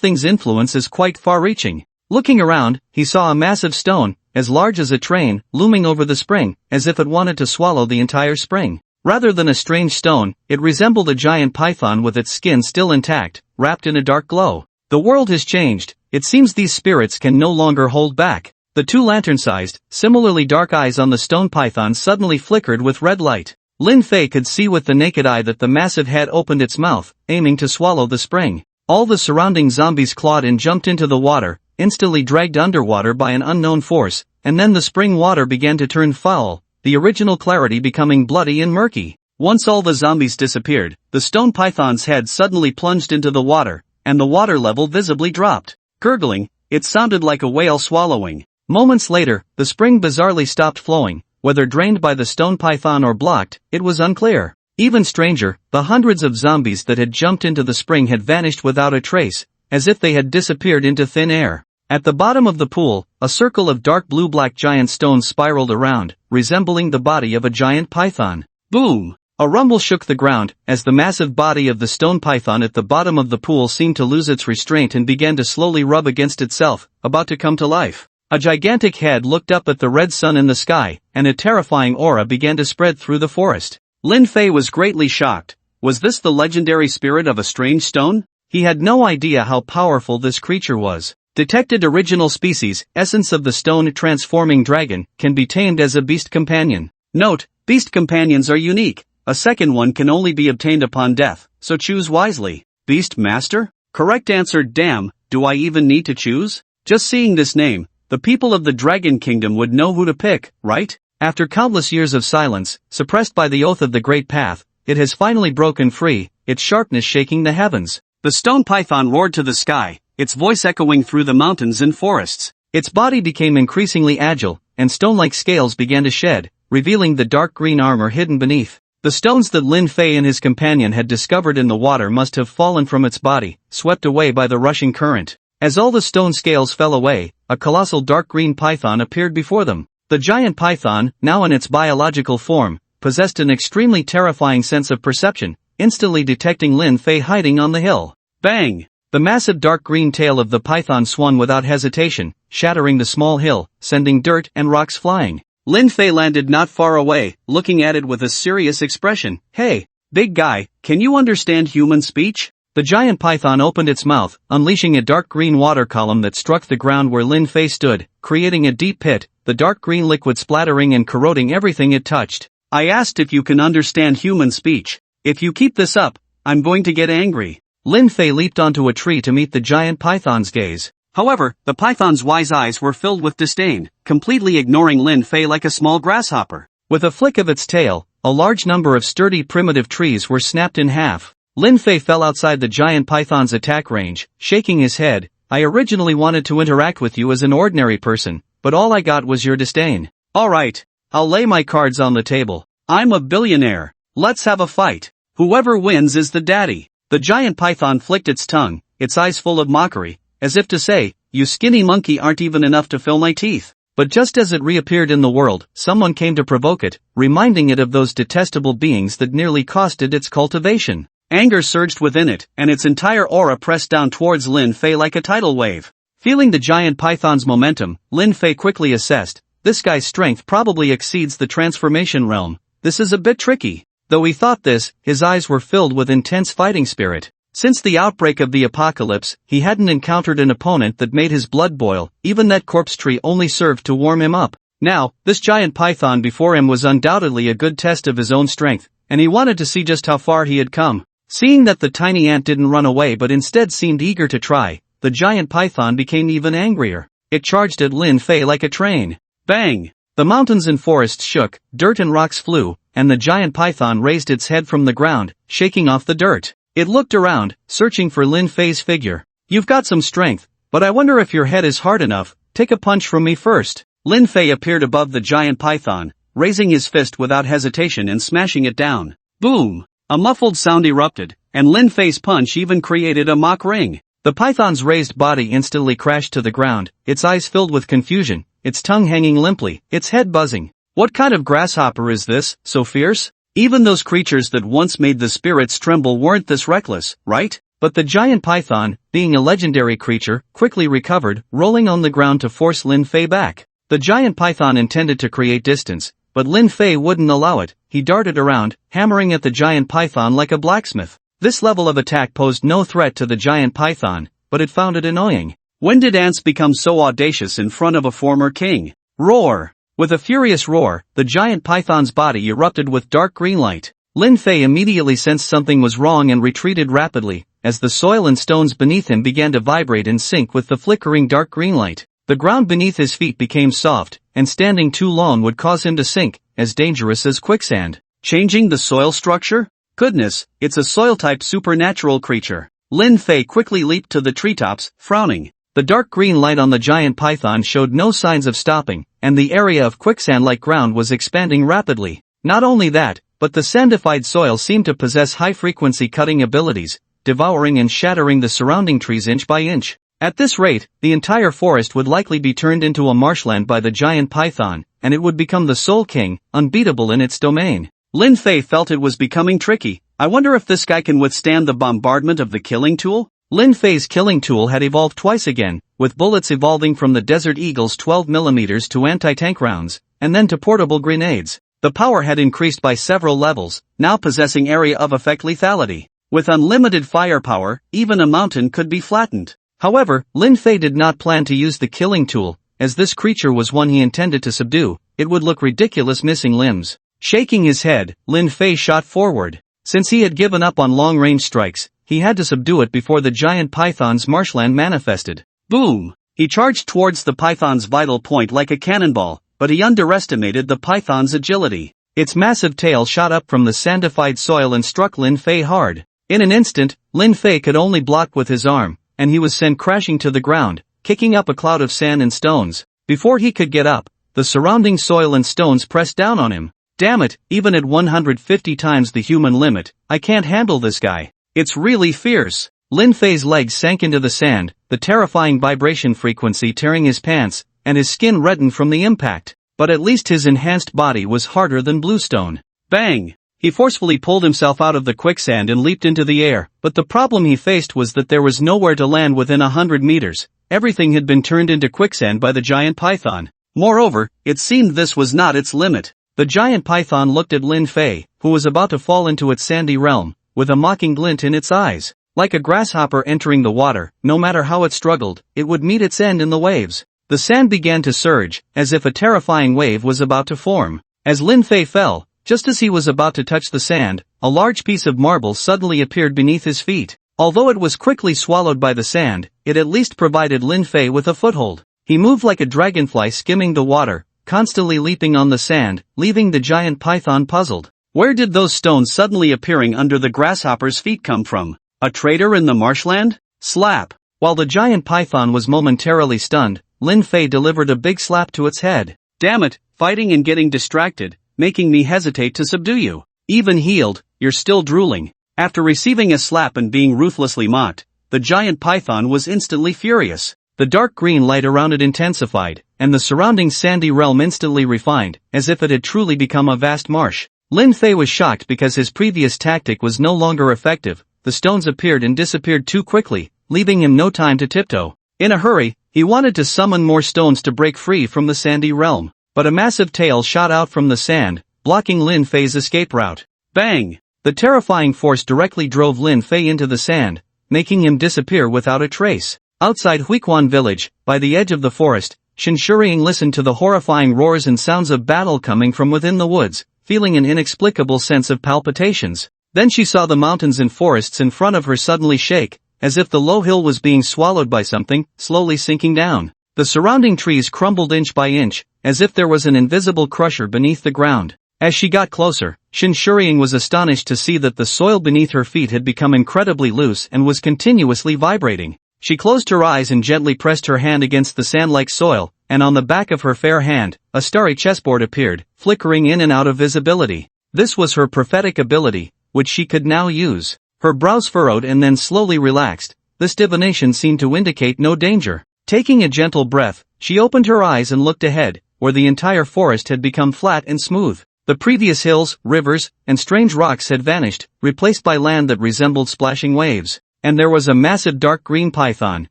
thing's influence is quite far-reaching. Looking around, he saw a massive stone, as large as a train, looming over the spring, as if it wanted to swallow the entire spring. Rather than a strange stone, it resembled a giant python with its skin still intact, wrapped in a dark glow. The world has changed. It seems these spirits can no longer hold back. The two lantern-sized, similarly dark eyes on the stone python suddenly flickered with red light. Lin Fei could see with the naked eye that the massive head opened its mouth, aiming to swallow the spring. All the surrounding zombies clawed and jumped into the water, instantly dragged underwater by an unknown force, and then the spring water began to turn foul, the original clarity becoming bloody and murky. Once all the zombies disappeared, the stone python's head suddenly plunged into the water, and the water level visibly dropped. Gurgling, it sounded like a whale swallowing. Moments later, the spring bizarrely stopped flowing. Whether drained by the stone python or blocked, it was unclear. Even stranger, the hundreds of zombies that had jumped into the spring had vanished without a trace, as if they had disappeared into thin air. At the bottom of the pool, a circle of dark blue-black giant stones spiraled around, resembling the body of a giant python. Boom! A rumble shook the ground, as the massive body of the stone python at the bottom of the pool seemed to lose its restraint and began to slowly rub against itself, about to come to life. A gigantic head looked up at the red sun in the sky, and a terrifying aura began to spread through the forest. Lin Fei was greatly shocked. Was this the legendary spirit of a strange stone? He had no idea how powerful this creature was. Detected original species, essence of the stone transforming dragon, can be tamed as a beast companion. Note, beast companions are unique. A second one can only be obtained upon death, so choose wisely. Beast Master? Correct answer. Damn, do I even need to choose? Just seeing this name, the people of the Dragon Kingdom would know who to pick, right? After countless years of silence, suppressed by the oath of the Great Path, it has finally broken free, its sharpness shaking the heavens. The stone python roared to the sky, its voice echoing through the mountains and forests. Its body became increasingly agile, and stone-like scales began to shed, revealing the dark green armor hidden beneath. The stones that Lin Fei and his companion had discovered in the water must have fallen from its body, swept away by the rushing current. As all the stone scales fell away, a colossal dark green python appeared before them. The giant python, now in its biological form, possessed an extremely terrifying sense of perception, instantly detecting Lin Fei hiding on the hill. Bang! The massive dark green tail of the python swung without hesitation, shattering the small hill, sending dirt and rocks flying. Lin Fei landed not far away, looking at it with a serious expression. Hey, big guy, can you understand human speech? The giant python opened its mouth, unleashing a dark green water column that struck the ground where Lin Fei stood, creating a deep pit, the dark green liquid splattering and corroding everything it touched. I asked if you can understand human speech. If you keep this up, I'm going to get angry. Lin Fei leaped onto a tree to meet the giant python's gaze. However, the python's wise eyes were filled with disdain, completely ignoring Lin Fei like a small grasshopper. With a flick of its tail, a large number of sturdy primitive trees were snapped in half. Lin Fei fell outside the giant python's attack range, shaking his head. I originally wanted to interact with you as an ordinary person, but all I got was your disdain. Alright, I'll lay my cards on the table. I'm a billionaire. Let's have a fight. Whoever wins is the daddy. The giant python flicked its tongue, its eyes full of mockery, as if to say, you skinny monkey aren't even enough to fill my teeth. But just as it reappeared in the world, someone came to provoke it, reminding it of those detestable beings that nearly costed its cultivation. Anger surged within it, and its entire aura pressed down towards Lin Fei like a tidal wave. Feeling the giant python's momentum, Lin Fei quickly assessed, this guy's strength probably exceeds the transformation realm. This is a bit tricky. Though he thought this, his eyes were filled with intense fighting spirit. Since the outbreak of the apocalypse, he hadn't encountered an opponent that made his blood boil, even that corpse tree only served to warm him up. Now, this giant python before him was undoubtedly a good test of his own strength, and he wanted to see just how far he had come. Seeing that the tiny ant didn't run away but instead seemed eager to try, the giant python became even angrier. It charged at Lin Fei like a train. Bang! The mountains and forests shook, dirt and rocks flew, and the giant python raised its head from the ground, shaking off the dirt. It looked around, searching for Lin Fei's figure. You've got some strength, but I wonder if your head is hard enough. Take a punch from me first. Lin Fei appeared above the giant python, raising his fist without hesitation and smashing it down. Boom! A muffled sound erupted, and Lin Fei's punch even created a mock ring. The python's raised body instantly crashed to the ground, its eyes filled with confusion, its tongue hanging limply, its head buzzing. What kind of grasshopper is this, so fierce? Even those creatures that once made the spirits tremble weren't this reckless, right? But the giant python, being a legendary creature, quickly recovered, rolling on the ground to force Lin Fei back. The giant python intended to create distance, but Lin Fei wouldn't allow it. He darted around, hammering at the giant python like a blacksmith. This level of attack posed no threat to the giant python, but it found it annoying. When did ants become so audacious in front of a former king? Roar! With a furious roar, the giant python's body erupted with dark green light. Lin Fei immediately sensed something was wrong and retreated rapidly, as the soil and stones beneath him began to vibrate in sync with the flickering dark green light. The ground beneath his feet became soft, and standing too long would cause him to sink, as dangerous as quicksand. Changing the soil structure? Goodness, it's a soil-type supernatural creature. Lin Fei quickly leaped to the treetops, frowning. The dark green light on the giant python showed no signs of stopping, and the area of quicksand-like ground was expanding rapidly. Not only that, but the sandified soil seemed to possess high-frequency cutting abilities, devouring and shattering the surrounding trees inch by inch. At this rate, the entire forest would likely be turned into a marshland by the giant python, and it would become the sole king, unbeatable in its domain. Lin Fei felt it was becoming tricky. I wonder if this guy can withstand the bombardment of the killing tool? Lin Fei's killing tool had evolved twice again, with bullets evolving from the Desert Eagle's 12mm to anti-tank rounds, and then to portable grenades. The power had increased by several levels, now possessing area of effect lethality. With unlimited firepower, even a mountain could be flattened. However, Lin Fei did not plan to use the killing tool, as this creature was one he intended to subdue. It would look ridiculous missing limbs. Shaking his head, Lin Fei shot forward. Since he had given up on long-range strikes, he had to subdue it before the giant python's marshland manifested. Boom! He charged towards the python's vital point like a cannonball, but he underestimated the python's agility. Its massive tail shot up from the sandified soil and struck Lin Fei hard. In an instant, Lin Fei could only block with his arm, and he was sent crashing to the ground, kicking up a cloud of sand and stones. Before he could get up, the surrounding soil and stones pressed down on him. Damn it, even at 150 times the human limit, I can't handle this guy. It's really fierce. Lin Fei's legs sank into the sand, the terrifying vibration frequency tearing his pants, and his skin reddened from the impact. But at least his enhanced body was harder than bluestone. Bang! He forcefully pulled himself out of the quicksand and leaped into the air, but the problem he faced was that there was nowhere to land within 100 meters. Everything had been turned into quicksand by the giant python. Moreover, it seemed this was not its limit. The giant python looked at Lin Fei, who was about to fall into its sandy realm, with a mocking glint in its eyes. Like a grasshopper entering the water, no matter how it struggled, it would meet its end in the waves. The sand began to surge, as if a terrifying wave was about to form. As Lin Fei fell, just as he was about to touch the sand, a large piece of marble suddenly appeared beneath his feet. Although it was quickly swallowed by the sand, it at least provided Lin Fei with a foothold. He moved like a dragonfly skimming the water, constantly leaping on the sand, leaving the giant python puzzled. Where did those stones suddenly appearing under the grasshopper's feet come from? A traitor in the marshland? Slap! While the giant python was momentarily stunned, Lin Fei delivered a big slap to its head. Damn it, fighting and getting distracted, making me hesitate to subdue you. Even healed, you're still drooling. After receiving a slap and being ruthlessly mocked, the giant python was instantly furious. The dark green light around it intensified, and the surrounding sandy realm instantly refined, as if it had truly become a vast marsh. Lin Fei was shocked because his previous tactic was no longer effective. The stones appeared and disappeared too quickly, leaving him no time to tiptoe. In a hurry, he wanted to summon more stones to break free from the sandy realm. But a massive tail shot out from the sand, blocking Lin Fei's escape route. Bang! The terrifying force directly drove Lin Fei into the sand, making him disappear without a trace. Outside Huiquan village, by the edge of the forest, Shinshuriying listened to the horrifying roars and sounds of battle coming from within the woods, feeling an inexplicable sense of palpitations. Then she saw the mountains and forests in front of her suddenly shake, as if the low hill was being swallowed by something, slowly sinking down. The surrounding trees crumbled inch by inch, as if there was an invisible crusher beneath the ground. As she got closer, Shinshuriying was astonished to see that the soil beneath her feet had become incredibly loose and was continuously vibrating. She closed her eyes and gently pressed her hand against the sand-like soil, and on the back of her fair hand, a starry chessboard appeared, flickering in and out of visibility. This was her prophetic ability, which she could now use. Her brows furrowed and then slowly relaxed. This divination seemed to indicate no danger. Taking a gentle breath, she opened her eyes and looked ahead, where the entire forest had become flat and smooth. The previous hills, rivers, and strange rocks had vanished, replaced by land that resembled splashing waves. And there was a massive dark green python,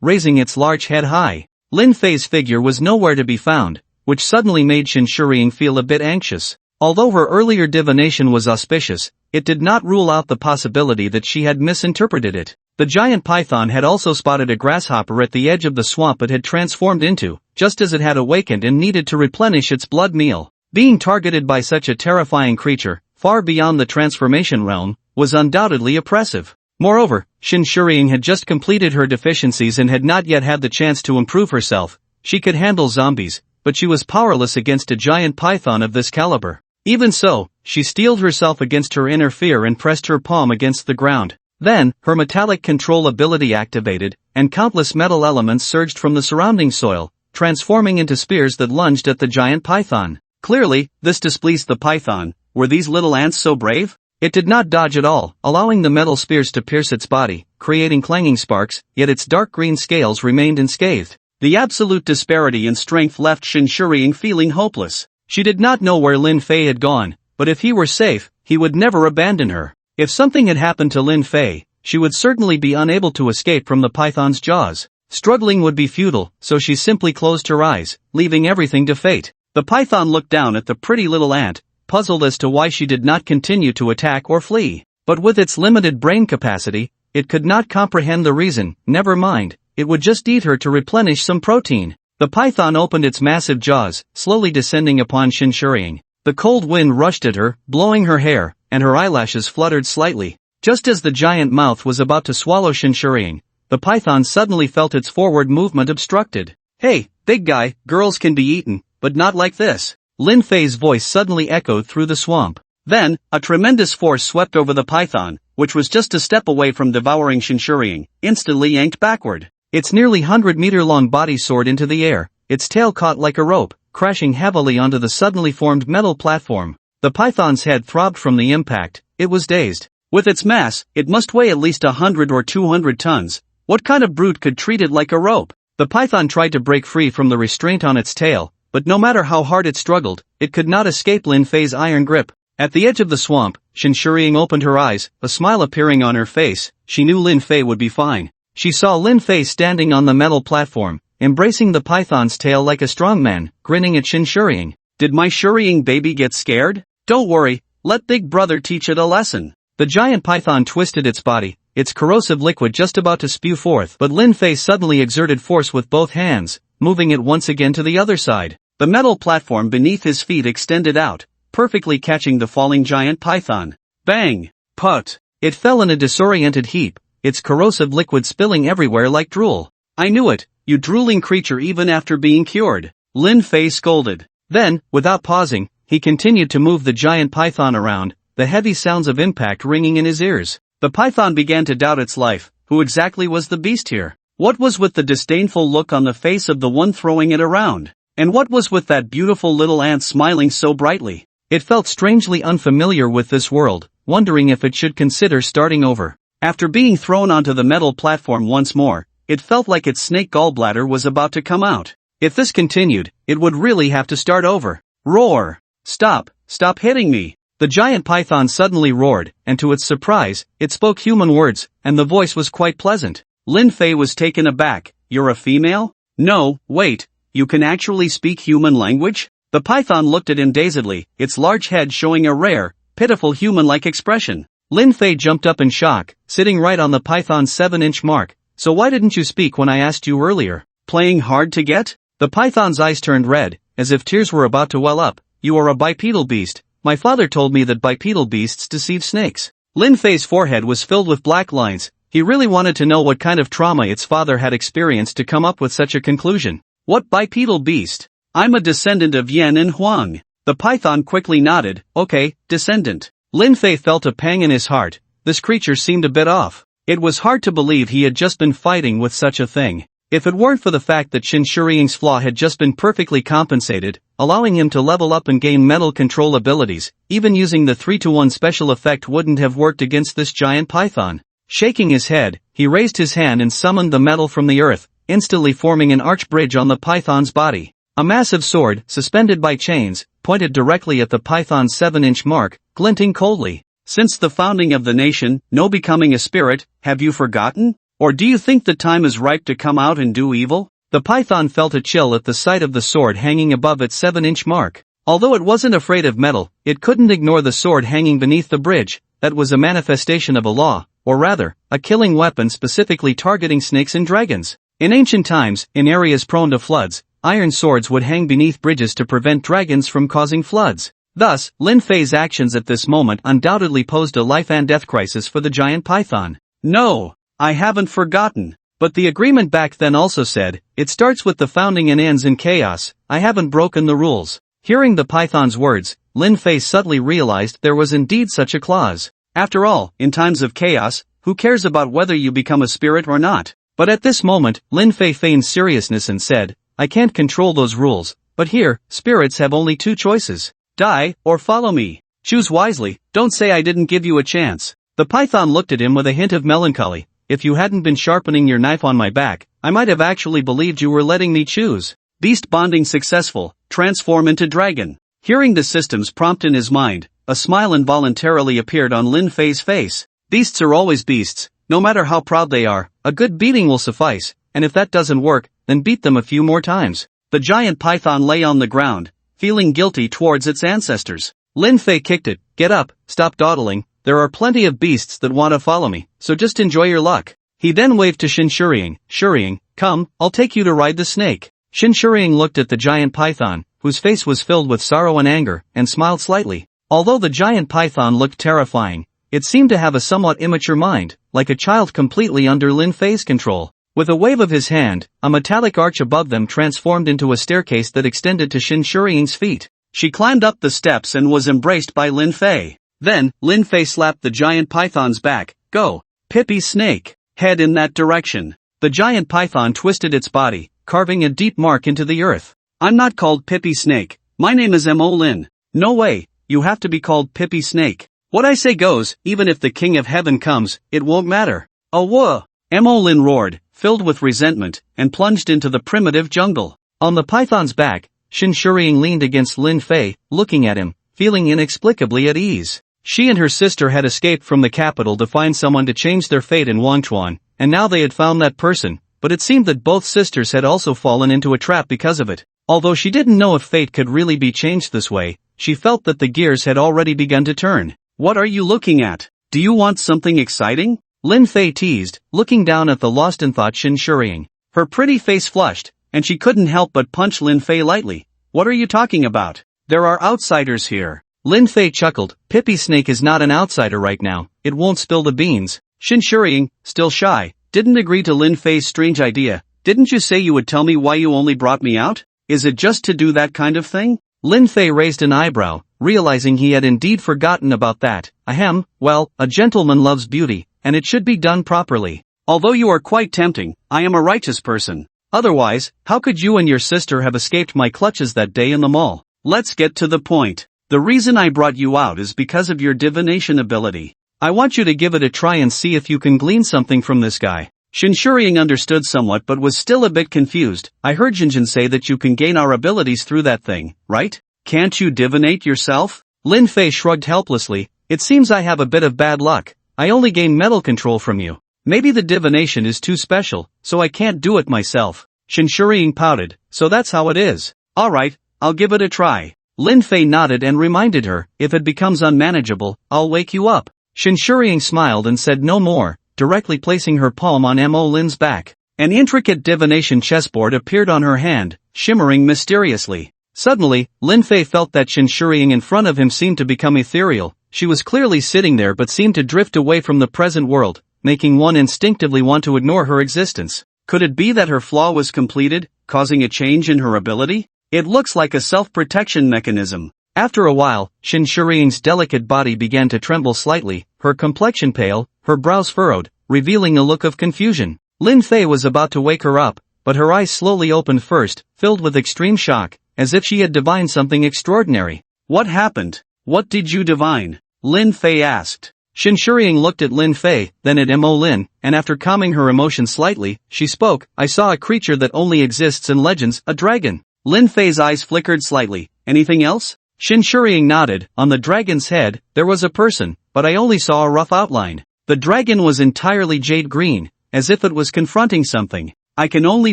raising its large head high. Lin Fei's figure was nowhere to be found, which suddenly made Shinshuriying feel a bit anxious. Although her earlier divination was auspicious, it did not rule out the possibility that she had misinterpreted it. The giant python had also spotted a grasshopper at the edge of the swamp it had transformed into, just as it had awakened and needed to replenish its blood meal. Being targeted by such a terrifying creature, far beyond the transformation realm, was undoubtedly oppressive. Moreover, Shinshuriying had just completed her deficiencies and had not yet had the chance to improve herself. She could handle zombies, but she was powerless against a giant python of this caliber. Even so, she steeled herself against her inner fear and pressed her palm against the ground. Then, her metallic control ability activated, and countless metal elements surged from the surrounding soil, transforming into spears that lunged at the giant python. Clearly, this displeased the python, Were these little ants so brave? It did not dodge at all, allowing the metal spears to pierce its body, creating clanging sparks, yet its dark green scales remained unscathed. The absolute disparity in strength left Shinshuriying feeling hopeless. She did not know where Lin Fei had gone, but if he were safe, he would never abandon her. If something had happened to Lin Fei, she would certainly be unable to escape from the python's jaws. Struggling would be futile, so she simply closed her eyes, leaving everything to fate. The python looked down at the pretty little ant, puzzled as to why she did not continue to attack or flee. But with its limited brain capacity, it could not comprehend the reason. Never mind, it would just eat her to replenish some protein. The python opened its massive jaws, slowly descending upon Shinshuriying. The cold wind rushed at her, blowing her hair, and her eyelashes fluttered slightly. Just as the giant mouth was about to swallow Shinshuriying, the python suddenly felt its forward movement obstructed. "Hey, big guy, girls can be eaten, but not like this." Lin Fei's voice suddenly echoed through the swamp. Then, a tremendous force swept over the python, which was just a step away from devouring Shinshuriying, instantly yanked backward. Its nearly 100-meter-long body soared into the air, its tail caught like a rope, crashing heavily onto the suddenly formed metal platform. The python's head throbbed from the impact. It was dazed. With its mass, it must weigh at least 100 or 200 tons. What kind of brute could treat it like a rope? The python tried to break free from the restraint on its tail, but no matter how hard it struggled, it could not escape Lin Fei's iron grip. At the edge of the swamp, Shinshuriying opened her eyes, a smile appearing on her face. She knew Lin Fei would be fine. She saw Lin Fei standing on the metal platform, embracing the python's tail like a strongman, grinning at Shinshuriying. "Did my Shuriying baby get scared? Don't worry, let Big Brother teach it a lesson." The giant python twisted its body, its corrosive liquid just about to spew forth, but Lin Fei suddenly exerted force with both hands, moving it once again to the other side. The metal platform beneath his feet extended out, perfectly catching the falling giant python. Bang! Put! It fell in a disoriented heap, its corrosive liquid spilling everywhere like drool. "I knew it, you drooling creature, even after being cured," Lin Fei scolded. Then, without pausing, he continued to move the giant python around, the heavy sounds of impact ringing in his ears. The python began to doubt its life. Who exactly was the beast here? What was with the disdainful look on the face of the one throwing it around? And what was with that beautiful little ant smiling so brightly? It felt strangely unfamiliar with this world, wondering if it should consider starting over. After being thrown onto the metal platform once more, it felt like its snake gallbladder was about to come out. If this continued, it would really have to start over. Roar! Stop! Stop hitting me! The giant python suddenly roared, and to its surprise, it spoke human words, and the voice was quite pleasant. Lin Fei was taken aback. "You're a female? No, wait, you can actually speak human language?" The python looked at him dazedly, its large head showing a rare, pitiful human-like expression. Lin Fei jumped up in shock, sitting right on the python's 7-inch mark. "So why didn't you speak when I asked you earlier? Playing hard to get?" The python's eyes turned red, as if tears were about to well up. "You are a bipedal beast. My father told me that bipedal beasts deceive snakes." Lin Fei's forehead was filled with black lines. He really wanted to know what kind of trauma its father had experienced to come up with such a conclusion. "What bipedal beast? I'm a descendant of Yan and Huang." The python quickly nodded. "Okay, descendant." Lin Fei felt a pang in his heart. This creature seemed a bit off. It was hard to believe he had just been fighting with such a thing. If it weren't for the fact that Shinshuriying's flaw had just been perfectly compensated, allowing him to level up and gain metal control abilities, even using the 3-to-1 special effect wouldn't have worked against this giant python. Shaking his head, he raised his hand and summoned the metal from the earth, instantly forming an arch bridge on the python's body. A massive sword, suspended by chains, pointed directly at the python's 7-inch mark, glinting coldly. "Since the founding of the nation, no becoming a spirit, have you forgotten? Or do you think the time is ripe to come out and do evil?" The python felt a chill at the sight of the sword hanging above its 7-inch mark. Although it wasn't afraid of metal, it couldn't ignore the sword hanging beneath the bridge. That was a manifestation of a law, or rather, a killing weapon specifically targeting snakes and dragons. In ancient times, in areas prone to floods, iron swords would hang beneath bridges to prevent dragons from causing floods. Thus, Lin Fei's actions at this moment undoubtedly posed a life and death crisis for the giant python. "No, I haven't forgotten. But the agreement back then also said, it starts with the founding and ends in chaos. I haven't broken the rules." Hearing the python's words, Lin Fei suddenly realized there was indeed such a clause. After all, in times of chaos, who cares about whether you become a spirit or not? But at this moment, Lin Fei feigned seriousness and said, "I can't control those rules, but here, spirits have only two choices. Die, or follow me." Choose wisely, don't say I didn't give you a chance. The python looked at him with a hint of melancholy. If you hadn't been sharpening your knife on my back, I might have actually believed you were letting me choose. Beast bonding successful, transform into dragon. Hearing the system's prompt in his mind, a smile involuntarily appeared on Lin Fei's face. Beasts are always beasts, no matter how proud they are, a good beating will suffice, and if that doesn't work, then beat them a few more times. The giant python lay on the ground, feeling guilty towards its ancestors. Lin Fei kicked it. Get up, stop dawdling, there are plenty of beasts that want to follow me, so just enjoy your luck. He then waved to Shinshuriying. Shuriying, come, I'll take you to ride the snake. Shinshuriying looked at the giant python, whose face was filled with sorrow and anger, and smiled slightly. Although the giant python looked terrifying, it seemed to have a somewhat immature mind, like a child completely under Lin Fei's control. With a wave of his hand, a metallic arch above them transformed into a staircase that extended to Shinshuriying's feet. She climbed up the steps and was embraced by Lin Fei. Then, Lin Fei slapped the giant python's back. Go, Pippi Snake, head in that direction. The giant python twisted its body, carving a deep mark into the earth. I'm not called Pippi Snake, my name is Mo Lin. No way, you have to be called Pippi Snake. What I say goes, even if the King of Heaven comes, it won't matter. Oh whoa! Mo Lin roared, filled with resentment, and plunged into the primitive jungle. On the python's back, Shinshuriying leaned against Lin Fei, looking at him, feeling inexplicably at ease. She and her sister had escaped from the capital to find someone to change their fate in Wangchuan, and now they had found that person, but it seemed that both sisters had also fallen into a trap because of it. Although she didn't know if fate could really be changed this way, she felt that the gears had already begun to turn. What are you looking at? Do you want something exciting? Lin Fei teased, looking down at the lost in thought Shinshuriying. Her pretty face flushed, and she couldn't help but punch Lin Fei lightly. What are you talking about? There are outsiders here. Lin Fei chuckled. Pippi Snake is not an outsider right now, it won't spill the beans. Shinshuriying, still shy, didn't agree to Lin Fei's strange idea. Didn't you say you would tell me why you only brought me out? Is it just to do that kind of thing? Lin Fei raised an eyebrow, realizing he had indeed forgotten about that. Ahem, well, a gentleman loves beauty, and it should be done properly. Although you are quite tempting, I am a righteous person. Otherwise, how could you and your sister have escaped my clutches that day in the mall? Let's get to the point. The reason I brought you out is because of your divination ability. I want you to give it a try and see if you can glean something from this guy. Shinshuriying understood somewhat but was still a bit confused. I heard Jinjin say that you can gain our abilities through that thing, right? Can't you divinate yourself? Lin Fei shrugged helplessly. It seems I have a bit of bad luck. I only gain mental control from you. Maybe the divination is too special, so I can't do it myself. Shinshuriying pouted. So that's how it is. Alright, I'll give it a try. Lin Fei nodded and reminded her, if it becomes unmanageable, I'll wake you up. Shinshuriying smiled and said no more, directly placing her palm on Mo Lin's back. An intricate divination chessboard appeared on her hand, shimmering mysteriously. Suddenly, Lin Fei felt that Shinshuriying in front of him seemed to become ethereal. She was clearly sitting there but seemed to drift away from the present world, making one instinctively want to ignore her existence. Could it be that her flaw was completed, causing a change in her ability? It looks like a self-protection mechanism. After a while, Shinshuriying's delicate body began to tremble slightly, her complexion pale, her brows furrowed, revealing a look of confusion. Lin Fei was about to wake her up, but her eyes slowly opened first, filled with extreme shock, as if she had divined something extraordinary. What happened? What did you divine? Lin Fei asked. Shinshuriying looked at Lin Fei, then at Mo Lin, and after calming her emotions slightly, she spoke. I saw a creature that only exists in legends, a dragon. Lin Fei's eyes flickered slightly. Anything else? Shinshuriying nodded. On the dragon's head, there was a person, but I only saw a rough outline. The dragon was entirely jade green, as if it was confronting something. I can only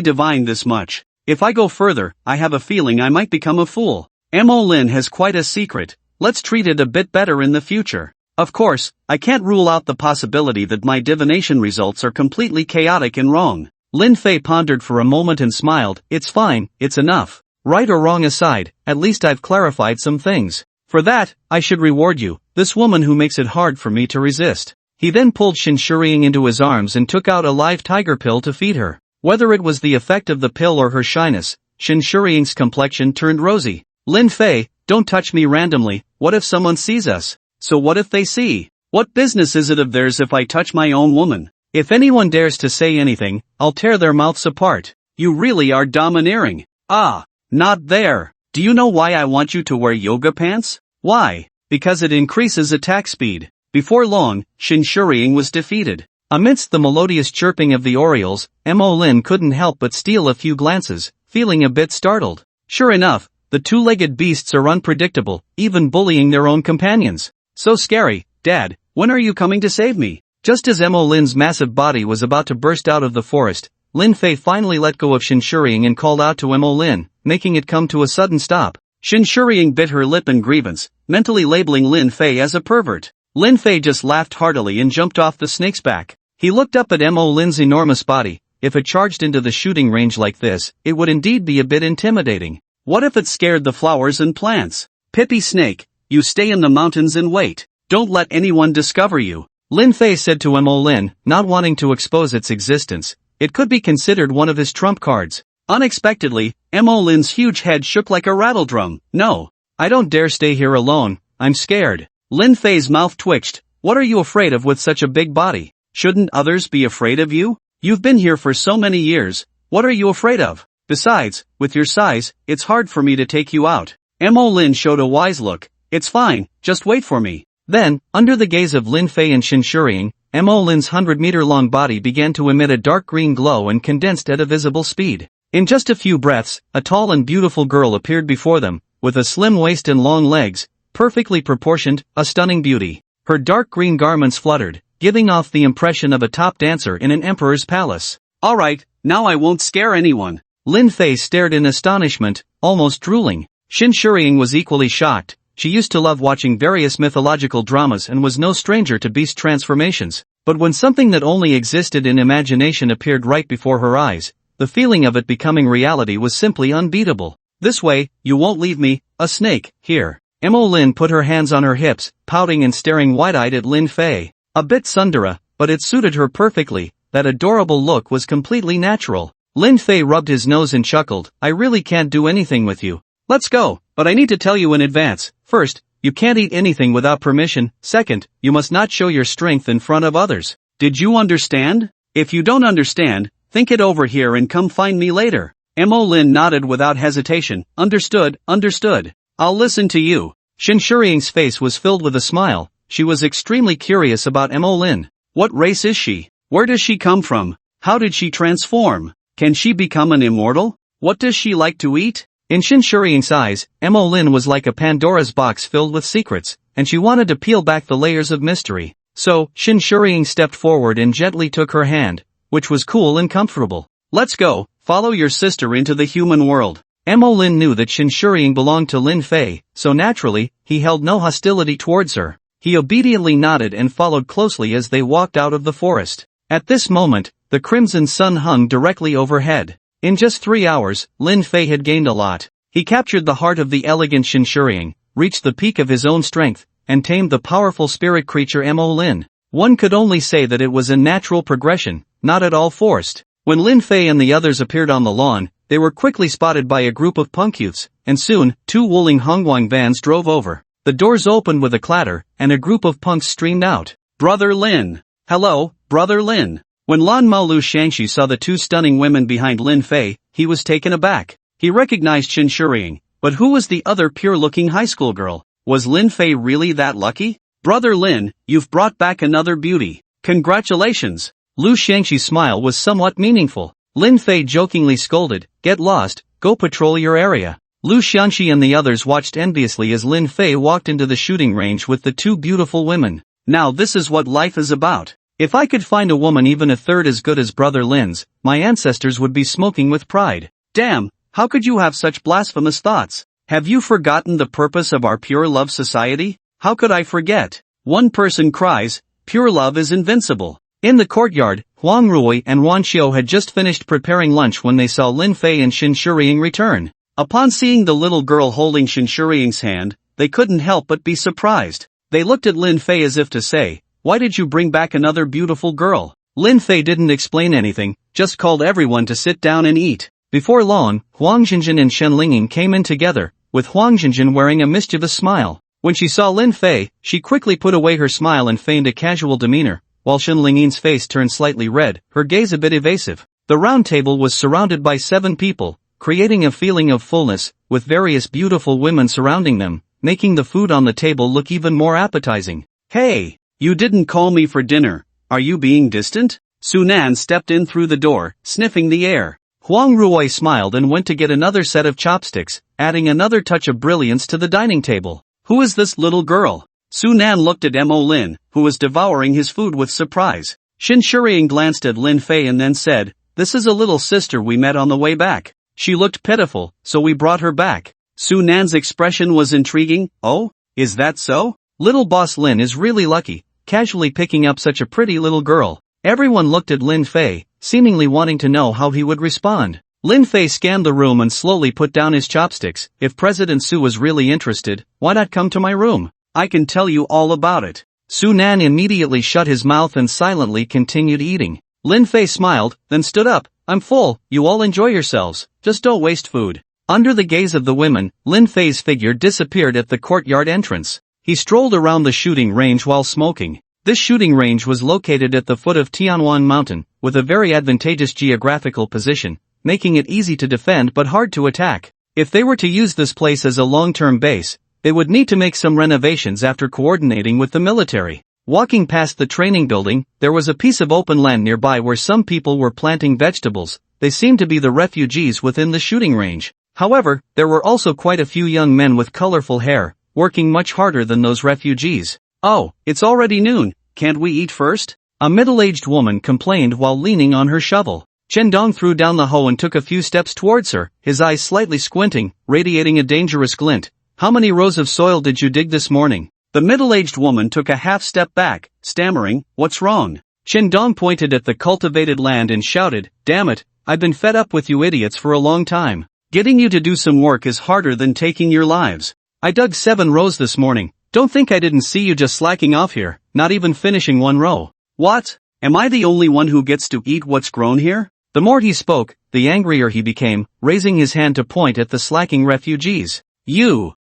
divine this much. If I go further, I have a feeling I might become a fool. Mo Lin has quite a secret. Let's treat it a bit better in the future. Of course, I can't rule out the possibility that my divination results are completely chaotic and wrong. Lin Fei pondered for a moment and smiled. It's fine, it's enough. Right or wrong aside, at least I've clarified some things. For that, I should reward you, this woman who makes it hard for me to resist. He then pulled Shinshuriying into his arms and took out a live tiger pill to feed her. Whether it was the effect of the pill or her shyness, Shinshuriying's complexion turned rosy. Lin Fei, don't touch me randomly, what if someone sees us? So what if they see? What business is it of theirs if I touch my own woman? If anyone dares to say anything, I'll tear their mouths apart. You really are domineering. Ah, not there. Do you know why I want you to wear yoga pants? Why? because it increases attack speed. Before long, Shinshuriying was defeated. Amidst the melodious chirping of the orioles, Mo Lin couldn't help but steal a few glances, feeling a bit startled. Sure enough, the two-legged beasts are unpredictable, even bullying their own companions. So scary, Dad, when are you coming to save me? Just as Mo Lin's massive body was about to burst out of the forest, Lin Fei finally let go of Shinshuriying and called out to Mo Lin, making it come to a sudden stop. Shinshuriying bit her lip in grievance, mentally labeling Lin Fei as a pervert. Lin Fei just laughed heartily and jumped off the snake's back. He looked up at Mo Lin's enormous body. If it charged into the shooting range like this, it would indeed be a bit intimidating. What if it scared the flowers and plants? Pippy snake, you stay in the mountains and wait. Don't let anyone discover you. Lin Fei said to Mo Lin, not wanting to expose its existence. It could be considered one of his trump cards. Unexpectedly, Mo Lin's huge head shook like a rattledrum. No, I don't dare stay here alone, I'm scared. Lin Fei's mouth twitched. What are you afraid of with such a big body? Shouldn't others be afraid of you? You've been here for so many years, what are you afraid of? Besides, with your size, it's hard for me to take you out. Mo Lin showed a wise look. It's fine, just wait for me. Then, under the gaze of Lin Fei and Shinshuriying, Mo Lin's 100-meter-long body began to emit a dark green glow and condensed at a visible speed. In just a few breaths, a tall and beautiful girl appeared before them, with a slim waist and long legs, perfectly proportioned, a stunning beauty. Her dark green garments fluttered, giving off the impression of a top dancer in an emperor's palace. Alright, now I won't scare anyone. Lin Fei stared in astonishment, almost drooling. Shinshuriying was equally shocked. She used to love watching various mythological dramas and was no stranger to beast transformations. But when something that only existed in imagination appeared right before her eyes, the feeling of it becoming reality was simply unbeatable. This way, you won't leave me, a snake, here. Mo Lin put her hands on her hips, pouting and staring wide-eyed at Lin Fei. A bit tsundere, but it suited her perfectly. That adorable look was completely natural. Lin Fei rubbed his nose and chuckled. I really can't do anything with you. Let's go, but I need to tell you in advance. First, you can't eat anything without permission. Second, you must not show your strength in front of others. Did you understand? If you don't understand, think it over here and come find me later. Mo Lin nodded without hesitation. Understood, understood. I'll listen to you. Shinshuriying's face was filled with a smile. She was extremely curious about Mo Lin. What race is she? Where does she come from? How did she transform? Can she become an immortal? What does she like to eat? In Shinshuriying's eyes, Mo Lin was like a Pandora's box filled with secrets, and she wanted to peel back the layers of mystery. So, Shinshuriying stepped forward and gently took her hand, which was cool and comfortable. Let's go, follow your sister into the human world. Mo Lin knew that Shinshuriying belonged to Lin Fei, so naturally, he held no hostility towards her. He obediently nodded and followed closely as they walked out of the forest. At this moment, the crimson sun hung directly overhead. In just 3 hours, Lin Fei had gained a lot. He captured the heart of the elegant Shinshuriying, reached the peak of his own strength, and tamed the powerful spirit creature Mo Lin. One could only say that it was a natural progression, not at all forced. When Lin Fei and the others appeared on the lawn, they were quickly spotted by a group of punk youths, and soon, 2 Wuling Hongguang vans drove over. The doors opened with a clatter, and a group of punks streamed out. Brother Lin! Hello, Brother Lin! When Lan Mao Lu Shangxi saw the 2 stunning women behind Lin Fei, he was taken aback. He recognized Shinshuriying, but who was the other pure-looking high school girl? Was Lin Fei really that lucky? Brother Lin, you've brought back another beauty. Congratulations! Lu Shangxi's smile was somewhat meaningful. Lin Fei jokingly scolded, get lost, go patrol your area. Lu Shangxi and the others watched enviously as Lin Fei walked into the shooting range with the 2 beautiful women. Now this is what life is about. If I could find a woman even a third as good as Brother Lin's, my ancestors would be smoking with pride. Damn, how could you have such blasphemous thoughts? Have you forgotten the purpose of our pure love society? How could I forget? One person cries, pure love is invincible. In the courtyard, Huang Rui and Wan Xiu had just finished preparing lunch when they saw Lin Fei and Shinshuriying return. Upon seeing the little girl holding Shinshuriying's hand, they couldn't help but be surprised. They looked at Lin Fei as if to say, why did you bring back another beautiful girl? Lin Fei didn't explain anything, just called everyone to sit down and eat. Before long, Huang Jinjin and Shen Linging came in together, with Huang Jinjin wearing a mischievous smile. When she saw Lin Fei, she quickly put away her smile and feigned a casual demeanor, while Shen Linging's face turned slightly red, her gaze a bit evasive. The round table was surrounded by 7 people, creating a feeling of fullness, with various beautiful women surrounding them, making the food on the table look even more appetizing. Hey, you didn't call me for dinner. Are you being distant? Sunan stepped in through the door, sniffing the air. Huang Ruoy smiled and went to get another set of chopsticks, adding another touch of brilliance to the dining table. Who is this little girl? Sunan looked at Mo Lin, who was devouring his food with surprise. Shin Shuriang glanced at Lin Fei and then said, "This is a little sister we met on the way back. She looked pitiful, so we brought her back." Sunan's expression was intriguing. "Oh, is that so? Little boss Lin is really lucky, casually picking up such a pretty little girl." Everyone looked at Lin Fei, seemingly wanting to know how he would respond. Lin Fei scanned the room and slowly put down his chopsticks. If President Su was really interested, why not come to my room? I can tell you all about it. Sunan immediately shut his mouth and silently continued eating. Lin Fei smiled, then stood up. "I'm full, you all enjoy yourselves, just don't waste food." Under the gaze of the women, Lin Fei's figure disappeared at the courtyard entrance. He strolled around the shooting range while smoking. This shooting range was located at the foot of Tianwan Mountain, with a very advantageous geographical position, making it easy to defend but hard to attack. If they were to use this place as a long-term base, they would need to make some renovations after coordinating with the military. Walking past the training building, there was a piece of open land nearby where some people were planting vegetables. They seemed to be the refugees within the shooting range. However, there were also quite a few young men with colorful hair, working much harder than those refugees. "Oh, it's already noon, can't we eat first?" a middle-aged woman complained while leaning on her shovel. Chen Dong threw down the hoe and took a few steps towards her, his eyes slightly squinting, radiating a dangerous glint. "How many rows of soil did you dig this morning?" The middle-aged woman took a half-step back, stammering, "What's wrong?" Chen Dong pointed at the cultivated land and shouted, "Damn it, I've been fed up with you idiots for a long time. Getting you to do some work is harder than taking your lives. I dug 7 rows this morning. Don't think I didn't see you just slacking off here, not even finishing 1 row. What? Am I the only one who gets to eat what's grown here?" The more he spoke, the angrier he became, raising his hand to point at the slacking refugees. You,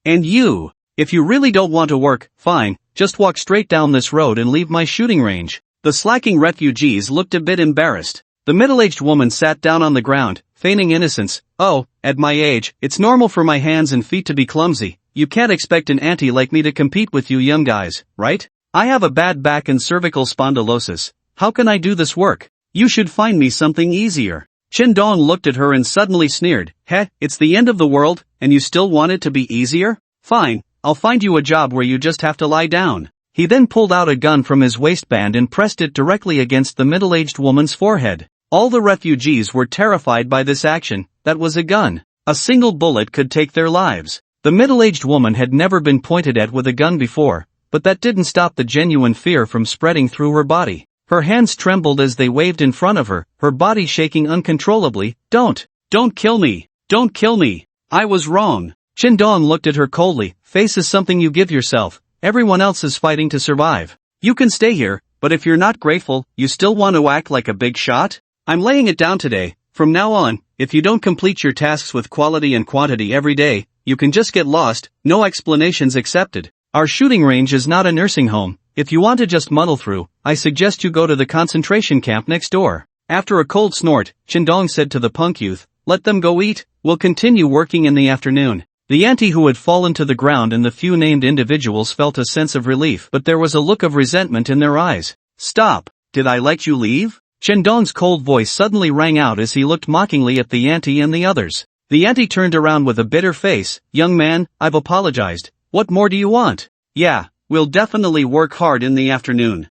and you. If you really don't want to work, fine, just walk straight down this road and leave my shooting range." The slacking refugees looked a bit embarrassed. The middle-aged woman sat down on the ground, feigning innocence. "Oh, at my age, it's normal for my hands and feet to be clumsy. You can't expect an auntie like me to compete with you young guys, right? I have a bad back and cervical spondylosis. How can I do this work? You should find me something easier." Chen Dong looked at her and suddenly sneered. "Heh, it's the end of the world, and you still want it to be easier? Fine, I'll find you a job where you just have to lie down." He then pulled out a gun from his waistband and pressed it directly against the middle-aged woman's forehead. All the refugees were terrified by this action. That was a gun. A single bullet could take their lives. The middle-aged woman had never been pointed at with a gun before, but that didn't stop the genuine fear from spreading through her body. Her hands trembled as they waved in front of her, her body shaking uncontrollably. Don't kill me, don't kill me. I was wrong." Chen Dong looked at her coldly. "Face is something you give yourself. Everyone else is fighting to survive. You can stay here, but if you're not grateful, you still want to act like a big shot? I'm laying it down today. From now on, if you don't complete your tasks with quality and quantity every day, you can just get lost, no explanations accepted. Our shooting range is not a nursing home. If you want to just muddle through, I suggest you go to the concentration camp next door." After a cold snort, Chen Dong said to the punk youth, "Let them go eat, we'll continue working in the afternoon." The auntie who had fallen to the ground and the few named individuals felt a sense of relief, but there was a look of resentment in their eyes. "Stop, did I let you leave?" Chen Dong's cold voice suddenly rang out as he looked mockingly at the auntie and the others. The auntie turned around with a bitter face. "Young man, I've apologized. What more do you want?" "Yeah, we'll definitely work hard in the afternoon."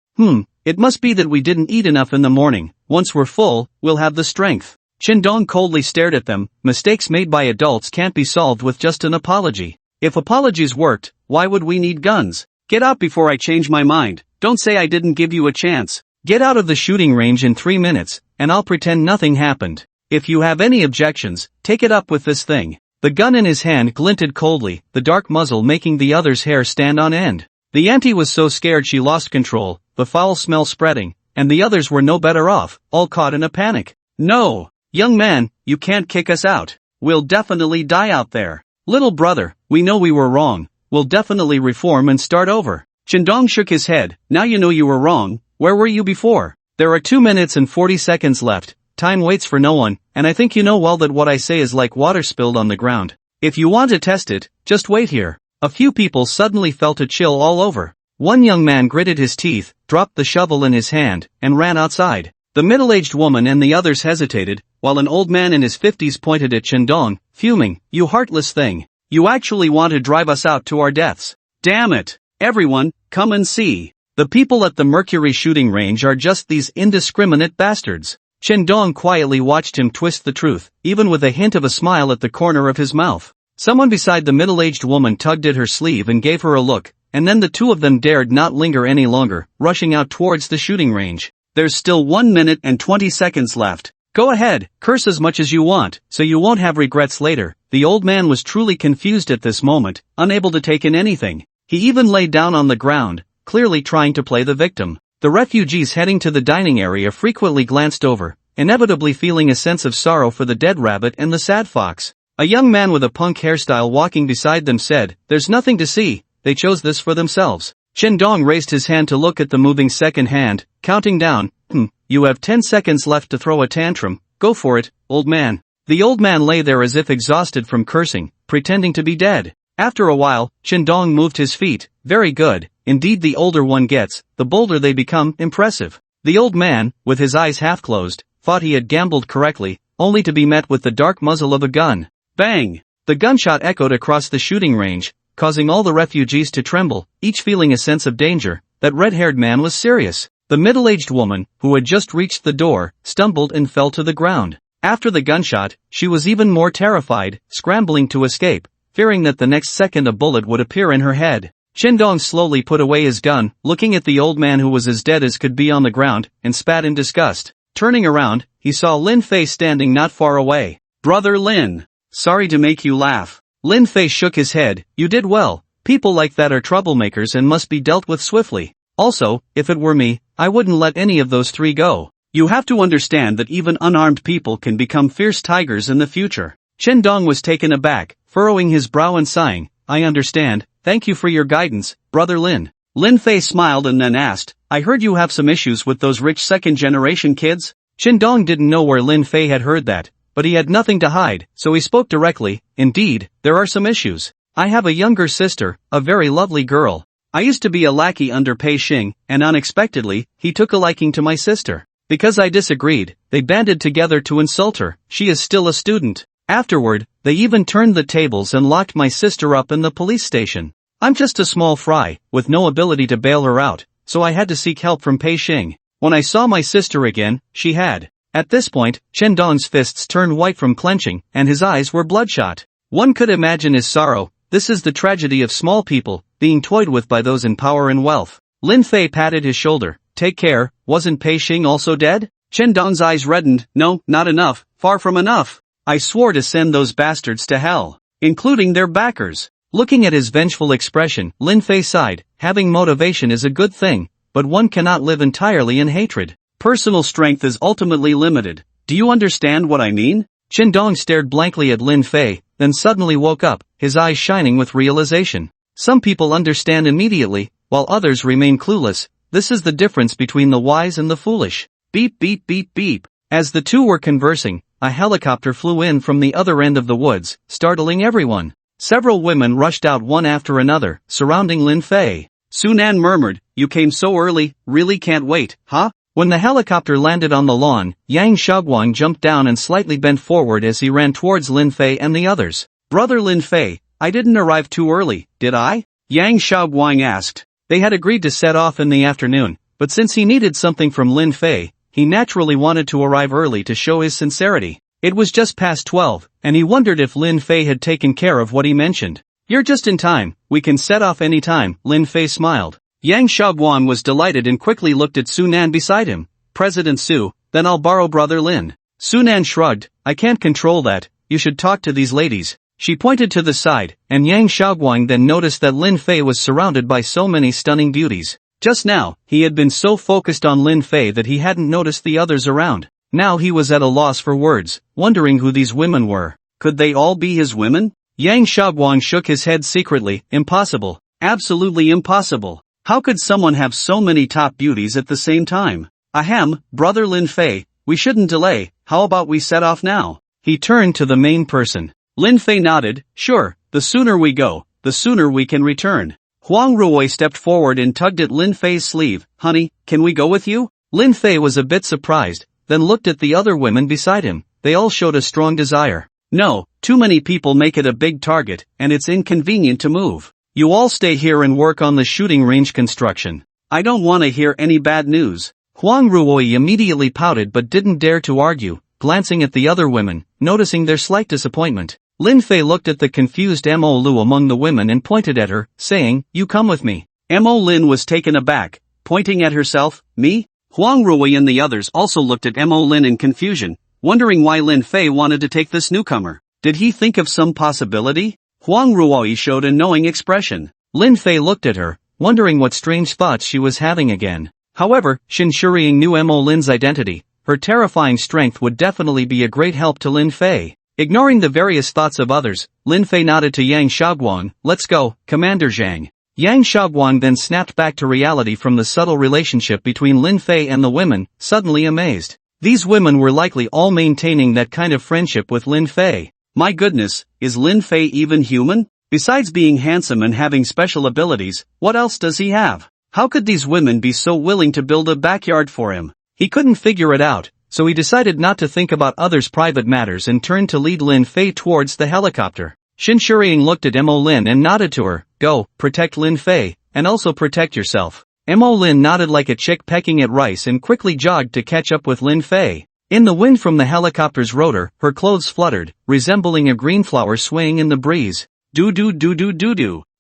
It must be that we didn't eat enough in the morning. Once we're full, we'll have the strength." Chen Dong coldly stared at them. Mistakes made by adults can't be solved with just an apology. If apologies worked, why would we need guns? Get out before I change my mind. Don't say I didn't give you a chance. Get out of the shooting range in 3 minutes, and I'll pretend nothing happened. If you have any objections, take it up with this thing. The gun in his hand glinted coldly, the dark muzzle making the other's hair stand on end. The auntie was so scared she lost control, the foul smell spreading, and the others were no better off, all caught in a panic. "No, young man, you can't kick us out. We'll definitely die out there. Little brother, we know we were wrong. We'll definitely reform and start over." Chen Dong shook his head. "Now you know you were wrong. Where were you before? There are 2 minutes and 40 seconds left. Time waits for no one, and I think you know well that what I say is like water spilled on the ground. If you want to test it, just wait here. A few people suddenly felt a chill all over. One young man gritted his teeth, dropped the shovel in his hand, and ran outside. The middle-aged woman and the others hesitated, while an old man in his 50s pointed at Shandong, fuming, "You heartless thing. You actually want to drive us out to our deaths. Damn it. Everyone, come and see. The people at the Mercury shooting range are just these indiscriminate bastards." Shandong quietly watched him twist the truth, even with a hint of a smile at the corner of his mouth. Someone beside the middle-aged woman tugged at her sleeve and gave her a look, and then the two of them dared not linger any longer, rushing out towards the shooting range. "There's still 1 minute and 20 seconds left. Go ahead, curse as much as you want, so you won't have regrets later." The old man was truly confused at this moment, unable to take in anything. He even lay down on the ground, clearly trying to play the victim. The refugees heading to the dining area frequently glanced over, inevitably feeling a sense of sorrow for the dead rabbit and the sad fox. A young man with a punk hairstyle walking beside them said, "There's nothing to see, they chose this for themselves." Shandong raised his hand to look at the moving second hand, counting down. You have 10 seconds left to throw a tantrum, go for it, old man." The old man lay there as if exhausted from cursing, pretending to be dead. After a while, Shandong moved his feet. "Very good, indeed the older one gets, the bolder they become, impressive." The old man, with his eyes half closed, thought he had gambled correctly, only to be met with the dark muzzle of a gun. Bang! The gunshot echoed across the shooting range, causing all the refugees to tremble, each feeling a sense of danger. That red-haired man was serious. The middle-aged woman, who had just reached the door, stumbled and fell to the ground. After the gunshot, she was even more terrified, scrambling to escape, fearing that the next second a bullet would appear in her head. Shandong slowly put away his gun, looking at the old man who was as dead as could be on the ground, and spat in disgust. Turning around, he saw Lin Fei standing not far away. "Brother Lin. Sorry to make you laugh." Lin Fei shook his head. "You did well. People like that are troublemakers and must be dealt with swiftly. Also, if it were me, I wouldn't let any of those three go. You have to understand that even unarmed people can become fierce tigers in the future." Shandong was taken aback, furrowing his brow and sighing. "I understand, thank you for your guidance, Brother Lin." Lin Fei smiled and then asked, "I heard you have some issues with those rich second-generation kids?" Shandong didn't know where Lin Fei had heard that, but he had nothing to hide, so he spoke directly. "Indeed, there are some issues. I have a younger sister, a very lovely girl. I used to be a lackey under Pei Xing, and unexpectedly, he took a liking to my sister. Because I disagreed, they banded together to insult her. She is still a student. Afterward, they even turned the tables and locked my sister up in the police station. I'm just a small fry, with no ability to bail her out, so I had to seek help from Pei Xing. When I saw my sister again, she had..." At this point, Shandong's fists turned white from clenching, and his eyes were bloodshot. One could imagine his sorrow. This is the tragedy of small people, being toyed with by those in power and wealth. Lin Fei patted his shoulder. "Take care, wasn't Pei Xing also dead?" Shandong's eyes reddened. "No, not enough, far from enough. I swore to send those bastards to hell, including their backers." Looking at his vengeful expression, Lin Fei sighed. "Having motivation is a good thing, but one cannot live entirely in hatred. Personal strength is ultimately limited. Do you understand what I mean?" Shandong stared blankly at Lin Fei, then suddenly woke up, his eyes shining with realization. Some people understand immediately, while others remain clueless. This is the difference between the wise and the foolish. Beep beep beep beep. As the two were conversing, a helicopter flew in from the other end of the woods, startling everyone. Several women rushed out one after another, surrounding Lin Fei. Sunan murmured, "You came so early, really can't wait, huh?" When the helicopter landed on the lawn, Yang Shaoguang jumped down and slightly bent forward as he ran towards Lin Fei and the others. "Brother Lin Fei, I didn't arrive too early, did I?" Yang Shaoguang asked. They had agreed to set off in the afternoon, but since he needed something from Lin Fei, he naturally wanted to arrive early to show his sincerity. It was just past 12, and he wondered if Lin Fei had taken care of what he mentioned. "You're just in time, we can set off any time," Lin Fei smiled. Yang Shaoguang was delighted and quickly looked at Sunan beside him. "President Su, then I'll borrow Brother Lin." Sunan shrugged. "I can't control that, you should talk to these ladies." She pointed to the side, and Yang Shaoguang then noticed that Lin Fei was surrounded by so many stunning beauties. Just now, he had been so focused on Lin Fei that he hadn't noticed the others around. Now he was at a loss for words, wondering who these women were. Could they all be his women? Yang Shaoguang shook his head secretly. Impossible. Absolutely impossible. How could someone have so many top beauties at the same time? Ahem, Brother Lin Fei, we shouldn't delay, how about we set off now? He turned to the main person. Lin Fei nodded, sure, the sooner we go, the sooner we can return. Huang Ruoyi stepped forward and tugged at Lin Fei's sleeve. Honey, can we go with you? Lin Fei was a bit surprised, then looked at the other women beside him. They all showed a strong desire. No, too many people make it a big target, and it's inconvenient to move. You all stay here and work on the shooting range construction. I don't want to hear any bad news. Huang Ruoyi immediately pouted but didn't dare to argue, glancing at the other women, noticing their slight disappointment. Lin Fei looked at the confused Mo Lu among the women and pointed at her, saying, you come with me. Mo Lin was taken aback, pointing at herself, me? Huang Ruoyi and the others also looked at Mo Lin in confusion, wondering why Lin Fei wanted to take this newcomer. Did he think of some possibility? Huang Ruoyi showed a knowing expression. Lin Fei looked at her, wondering what strange thoughts she was having again. However, Xin Shuriying knew Mo Lin's identity. Her terrifying strength would definitely be a great help to Lin Fei. Ignoring the various thoughts of others, Lin Fei nodded to Yang Shaoguang. Let's go, Commander Zhang. Yang Shaoguang then snapped back to reality from the subtle relationship between Lin Fei and the women, suddenly amazed. These women were likely all maintaining that kind of friendship with Lin Fei. My goodness, is Lin Fei even human? Besides being handsome and having special abilities, what else does he have? How could these women be so willing to build a backyard for him? He couldn't figure it out, so he decided not to think about others' private matters and turned to lead Lin Fei towards the helicopter. Xin Shuriying looked at Mo Lin and nodded to her. Go, protect Lin Fei, and also protect yourself. Mo Lin nodded like a chick pecking at rice and quickly jogged to catch up with Lin Fei. In the wind from the helicopter's rotor, her clothes fluttered, resembling a green flower swaying in the breeze. Do.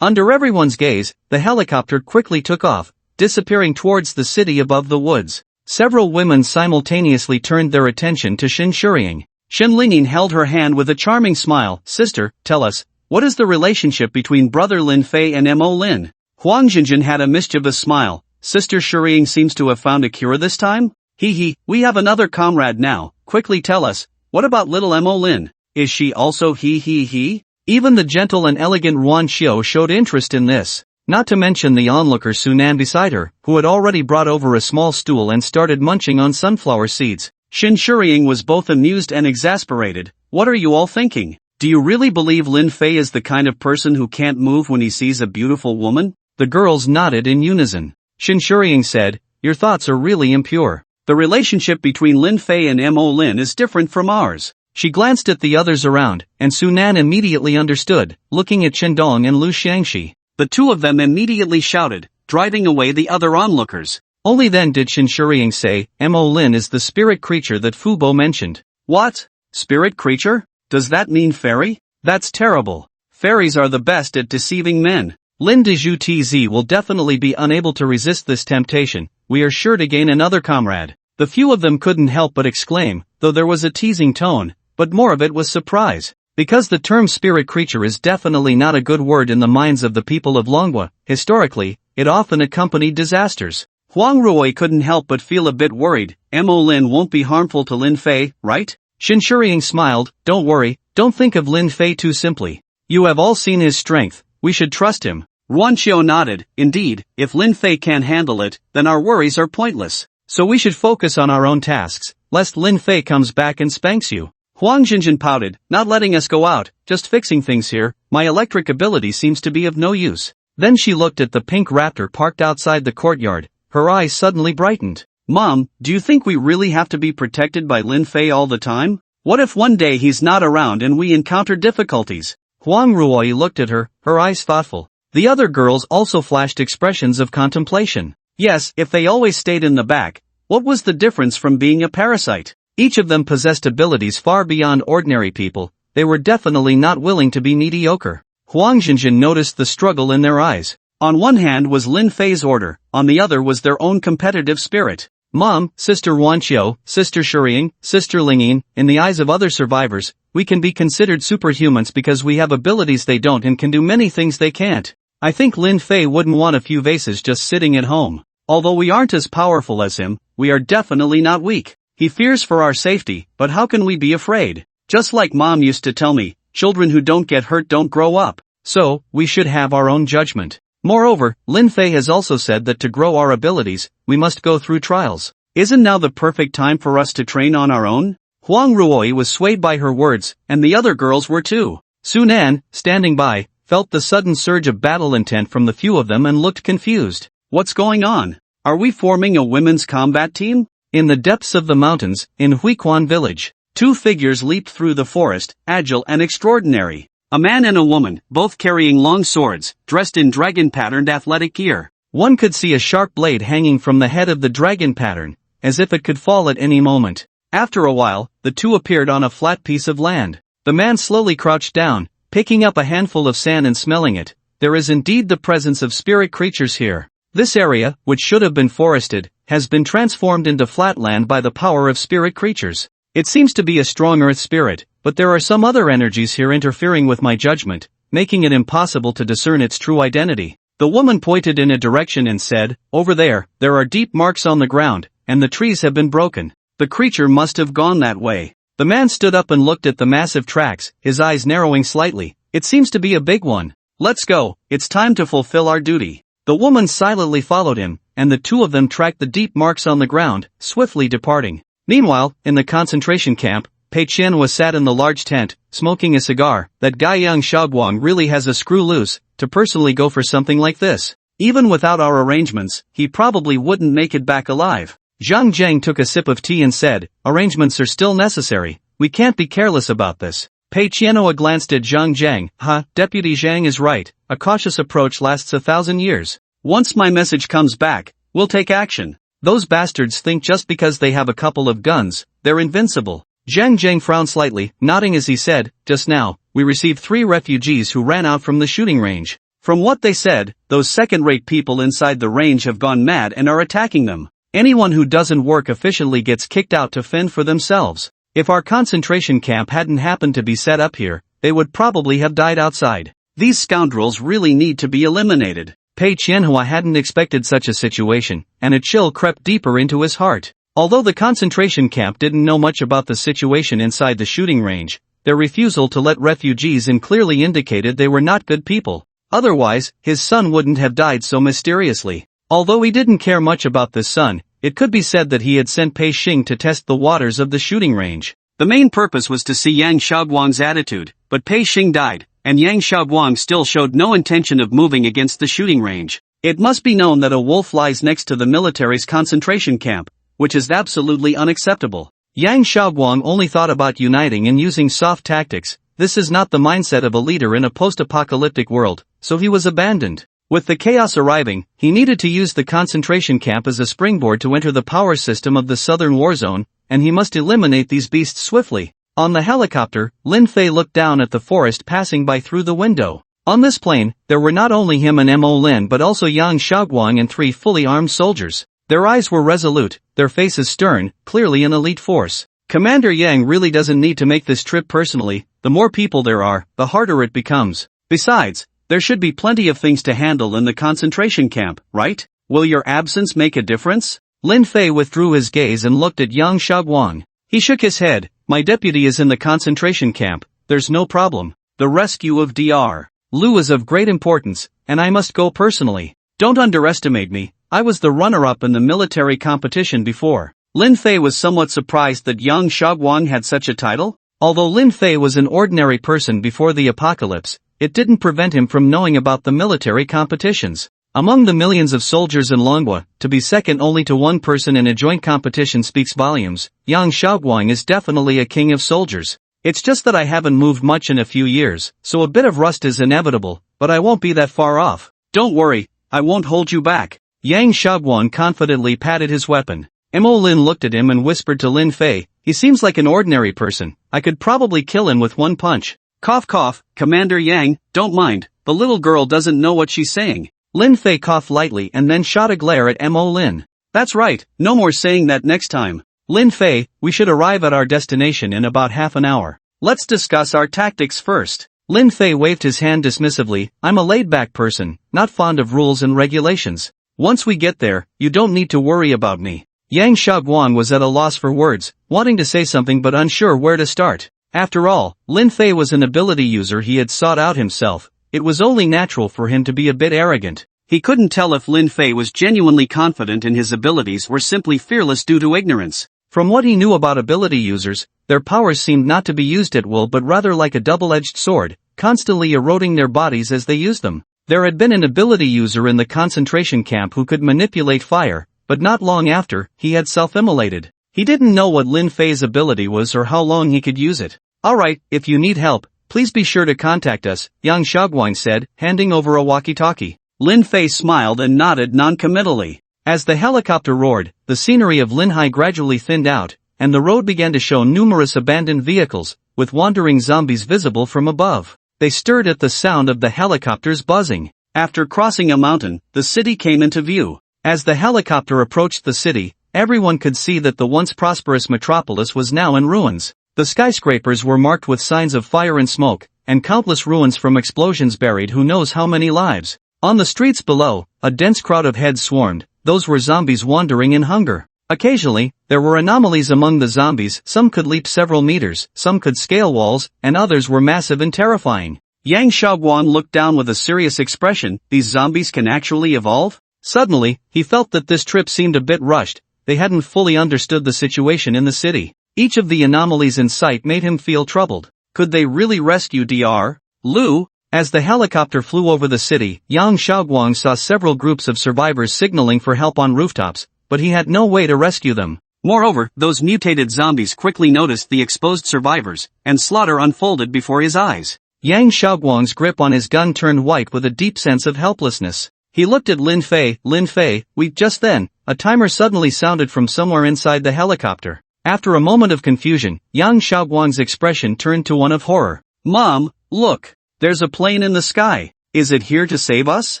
Under everyone's gaze, the helicopter quickly took off, disappearing towards the city above the woods. Several women simultaneously turned their attention to Xin Shuriying. Xin Lingyin held her hand with a charming smile. Sister, tell us, what is the relationship between brother Lin Fei and Mo Lin? Huang Jinjin had a mischievous smile. Sister Shuriying seems to have found a cure this time? We have another comrade now. Quickly tell us, what about little Mo Lin? Is she also he? Even the gentle and elegant Ruan Xiao showed interest in this. Not to mention the onlooker Sunan beside her, who had already brought over a small stool and started munching on sunflower seeds. Xin Shuriying was both amused and exasperated. What are you all thinking? Do you really believe Lin Fei is the kind of person who can't move when he sees a beautiful woman? The girls nodded in unison. Xin Shuriying said, your thoughts are really impure. The relationship between Lin Fei and Mo Lin is different from ours. She glanced at the others around, and Sunan immediately understood, looking at Qindong and Lu Xiangxi. The two of them immediately shouted, driving away the other onlookers. Only then did Xin Shuriying say, Mo Lin is the spirit creature that Fu Bo mentioned. What? Spirit creature? Does that mean fairy? That's terrible. Fairies are the best at deceiving men. Lin Dezhu TZ will definitely be unable to resist this temptation. We are sure to gain another comrade. The few of them couldn't help but exclaim, though there was a teasing tone, but more of it was surprise. Because the term spirit creature is definitely not a good word in the minds of the people of Longwa, historically, it often accompanied disasters. Huang Ruoyi couldn't help but feel a bit worried. Mo Lin won't be harmful to Lin Fei, right? Xin Shuriying smiled. Don't worry, don't think of Lin Fei too simply. You have all seen his strength, we should trust him. Ruan Xiao nodded. Indeed, if Lin Fei can't handle it, then our worries are pointless. So we should focus on our own tasks, lest Lin Fei comes back and spanks you. Huang Jinjin pouted, not letting us go out, just fixing things here. My electric ability seems to be of no use. Then she looked at the pink raptor parked outside the courtyard. Her eyes suddenly brightened. Mom, do you think we really have to be protected by Lin Fei all the time? What if one day he's not around and we encounter difficulties? Huang Ruoyi looked at her eyes thoughtful. The other girls also flashed expressions of contemplation. Yes, if they always stayed in the back, what was the difference from being a parasite? Each of them possessed abilities far beyond ordinary people. They were definitely not willing to be mediocre. Huang Jinjin noticed the struggle in their eyes. On one hand was Lin Fei's order, on the other was their own competitive spirit. Mom, Sister Wanqiu, Sister Shuriying, Sister Lingyin, in the eyes of other survivors, we can be considered superhumans because we have abilities they don't and can do many things they can't. I think Lin Fei wouldn't want a few vases just sitting at home. Although we aren't as powerful as him, we are definitely not weak. He fears for our safety, but how can we be afraid? Just like Mom used to tell me, children who don't get hurt don't grow up. So, we should have our own judgment. Moreover, Lin Fei has also said that to grow our abilities, we must go through trials. Isn't now the perfect time for us to train on our own? Huang Ruoi was swayed by her words, and the other girls were too. Sunan, standing by, felt the sudden surge of battle intent from the few of them and looked confused. What's going on? Are we forming a women's combat team? In the depths of the mountains, in Huiquan village, two figures leaped through the forest, agile and extraordinary. A man and a woman, both carrying long swords, dressed in dragon-patterned athletic gear. One could see a sharp blade hanging from the head of the dragon pattern, as if it could fall at any moment. After a while, the two appeared on a flat piece of land. The man slowly crouched down, picking up a handful of sand and smelling it. There is indeed the presence of spirit creatures here. This area, which should have been forested, has been transformed into flat land by the power of spirit creatures. It seems to be a strong earth spirit, but there are some other energies here interfering with my judgment, making it impossible to discern its true identity. The woman pointed in a direction and said, "Over there are deep marks on the ground, and the trees have been broken. The creature must have gone that way." The man stood up and looked at the massive tracks, his eyes narrowing slightly. "It seems to be a big one. Let's go, it's time to fulfill our duty." The woman silently followed him, and the two of them tracked the deep marks on the ground, swiftly departing. Meanwhile, in the concentration camp, Pei Qianhua sat in the large tent, smoking a cigar. That guy Yang Shaoguang really has a screw loose, to personally go for something like this. Even without our arrangements, he probably wouldn't make it back alive. Zhang Zheng took a sip of tea and said, "Arrangements are still necessary, we can't be careless about this." Pei Qianhua glanced at Zhang Zheng. Deputy Zhang is right, a cautious approach lasts 1,000 years. Once my message comes back, we'll take action. Those bastards think just because they have a couple of guns, they're invincible. Zhang Zheng frowned slightly, nodding as he said, "Just now, we received 3 refugees who ran out from the shooting range. From what they said, those second-rate people inside the range have gone mad and are attacking them. Anyone who doesn't work efficiently gets kicked out to fend for themselves. If our concentration camp hadn't happened to be set up here, they would probably have died outside. These scoundrels really need to be eliminated." Pei Qianhua hadn't expected such a situation, and a chill crept deeper into his heart. Although the concentration camp didn't know much about the situation inside the shooting range, their refusal to let refugees in clearly indicated they were not good people. Otherwise, his son wouldn't have died so mysteriously. Although he didn't care much about this son, it could be said that he had sent Pei Xing to test the waters of the shooting range. The main purpose was to see Yang Shaoguang's attitude, but Pei Xing died, and Yang Shaoguang still showed no intention of moving against the shooting range. It must be known that a wolf lies next to the military's concentration camp, which is absolutely unacceptable. Yang Shaoguang only thought about uniting and using soft tactics. This is not the mindset of a leader in a post-apocalyptic world, so he was abandoned. With the chaos arriving, he needed to use the concentration camp as a springboard to enter the power system of the southern war zone, and he must eliminate these beasts swiftly. On the helicopter, Lin Fei looked down at the forest passing by through the window. On this plane, there were not only him and Mo Lin but also Yang Shaoguang and 3 fully armed soldiers. Their eyes were resolute, their faces stern, clearly an elite force. Commander Yang really doesn't need to make this trip personally. The more people there are, the harder it becomes. Besides, there should be plenty of things to handle in the concentration camp, right? Will your absence make a difference? Lin Fei withdrew his gaze and looked at Yang Shaoguang. He shook his head. "My deputy is in the concentration camp, there's no problem. The rescue of Dr. Liu is of great importance, and I must go personally. Don't underestimate me, I was the runner-up in the military competition before." Lin Fei was somewhat surprised that Yang Shaoguang had such a title. Although Lin Fei was an ordinary person before the apocalypse, it didn't prevent him from knowing about the military competitions. Among the millions of soldiers in Longwa, to be second only to one person in a joint competition speaks volumes. Yang Shaoguang is definitely a king of soldiers. It's just that I haven't moved much in a few years, so a bit of rust is inevitable, but I won't be that far off. Don't worry, I won't hold you back. Yang Shaoguang confidently patted his weapon. Mo Lin looked at him and whispered to Lin Fei, "He seems like an ordinary person, I could probably kill him with one punch." Cough cough, Commander Yang, don't mind, the little girl doesn't know what she's saying. Lin Fei coughed lightly and then shot a glare at Mo Lin. "That's right, no more saying that next time. Lin Fei, we should arrive at our destination in about half an hour. Let's discuss our tactics first." Lin Fei waved his hand dismissively. "I'm a laid-back person, not fond of rules and regulations. Once we get there, you don't need to worry about me." Yang Shaoguang was at a loss for words, wanting to say something but unsure where to start. After all, Lin Fei was an ability user he had sought out himself. It was only natural for him to be a bit arrogant. He couldn't tell if Lin Fei was genuinely confident in his abilities or simply fearless due to ignorance. From what he knew about ability users, Their powers seemed not to be used at will but rather like a double-edged sword, constantly eroding their bodies as they used them. There had been an ability user in the concentration camp who could manipulate fire, but not long after, he had self-immolated. He didn't know what Lin Fei's ability was or how long he could use it. Alright, if you need help, please be sure to contact us, Yang Xiaoguang said, handing over a walkie-talkie. Lin Fei smiled and nodded non-committally. As the helicopter roared, the scenery of Linhai gradually thinned out, and the road began to show numerous abandoned vehicles, with wandering zombies visible from above. They stirred at the sound of the helicopter's buzzing. After crossing a mountain, the city came into view. As the helicopter approached the city, everyone could see that the once prosperous metropolis was now in ruins. The skyscrapers were marked with signs of fire and smoke, and countless ruins from explosions buried who knows how many lives. On the streets below, a dense crowd of heads swarmed. Those were zombies wandering in hunger. Occasionally, there were anomalies among the zombies. Some could leap several meters, some could scale walls, and others were massive and terrifying. Yang Xiaoguan looked down with a serious expression. These zombies can actually evolve? Suddenly, he felt that this trip seemed a bit rushed. They hadn't fully understood the situation in the city. Each of the anomalies in sight made him feel troubled. Could they really rescue Dr. Lu? As the helicopter flew over the city, Yang Xiaoguang saw several groups of survivors signaling for help on rooftops, but he had no way to rescue them. Moreover, those mutated zombies quickly noticed the exposed survivors, and slaughter unfolded before his eyes. Yang Xiaoguang's grip on his gun turned white with a deep sense of helplessness. He looked at Lin Fei. Lin Fei, just then, a timer suddenly sounded from somewhere inside the helicopter. After a moment of confusion, Yang Xiaoguang's expression turned to one of horror. Mom, look! There's a plane in the sky. Is it here to save us?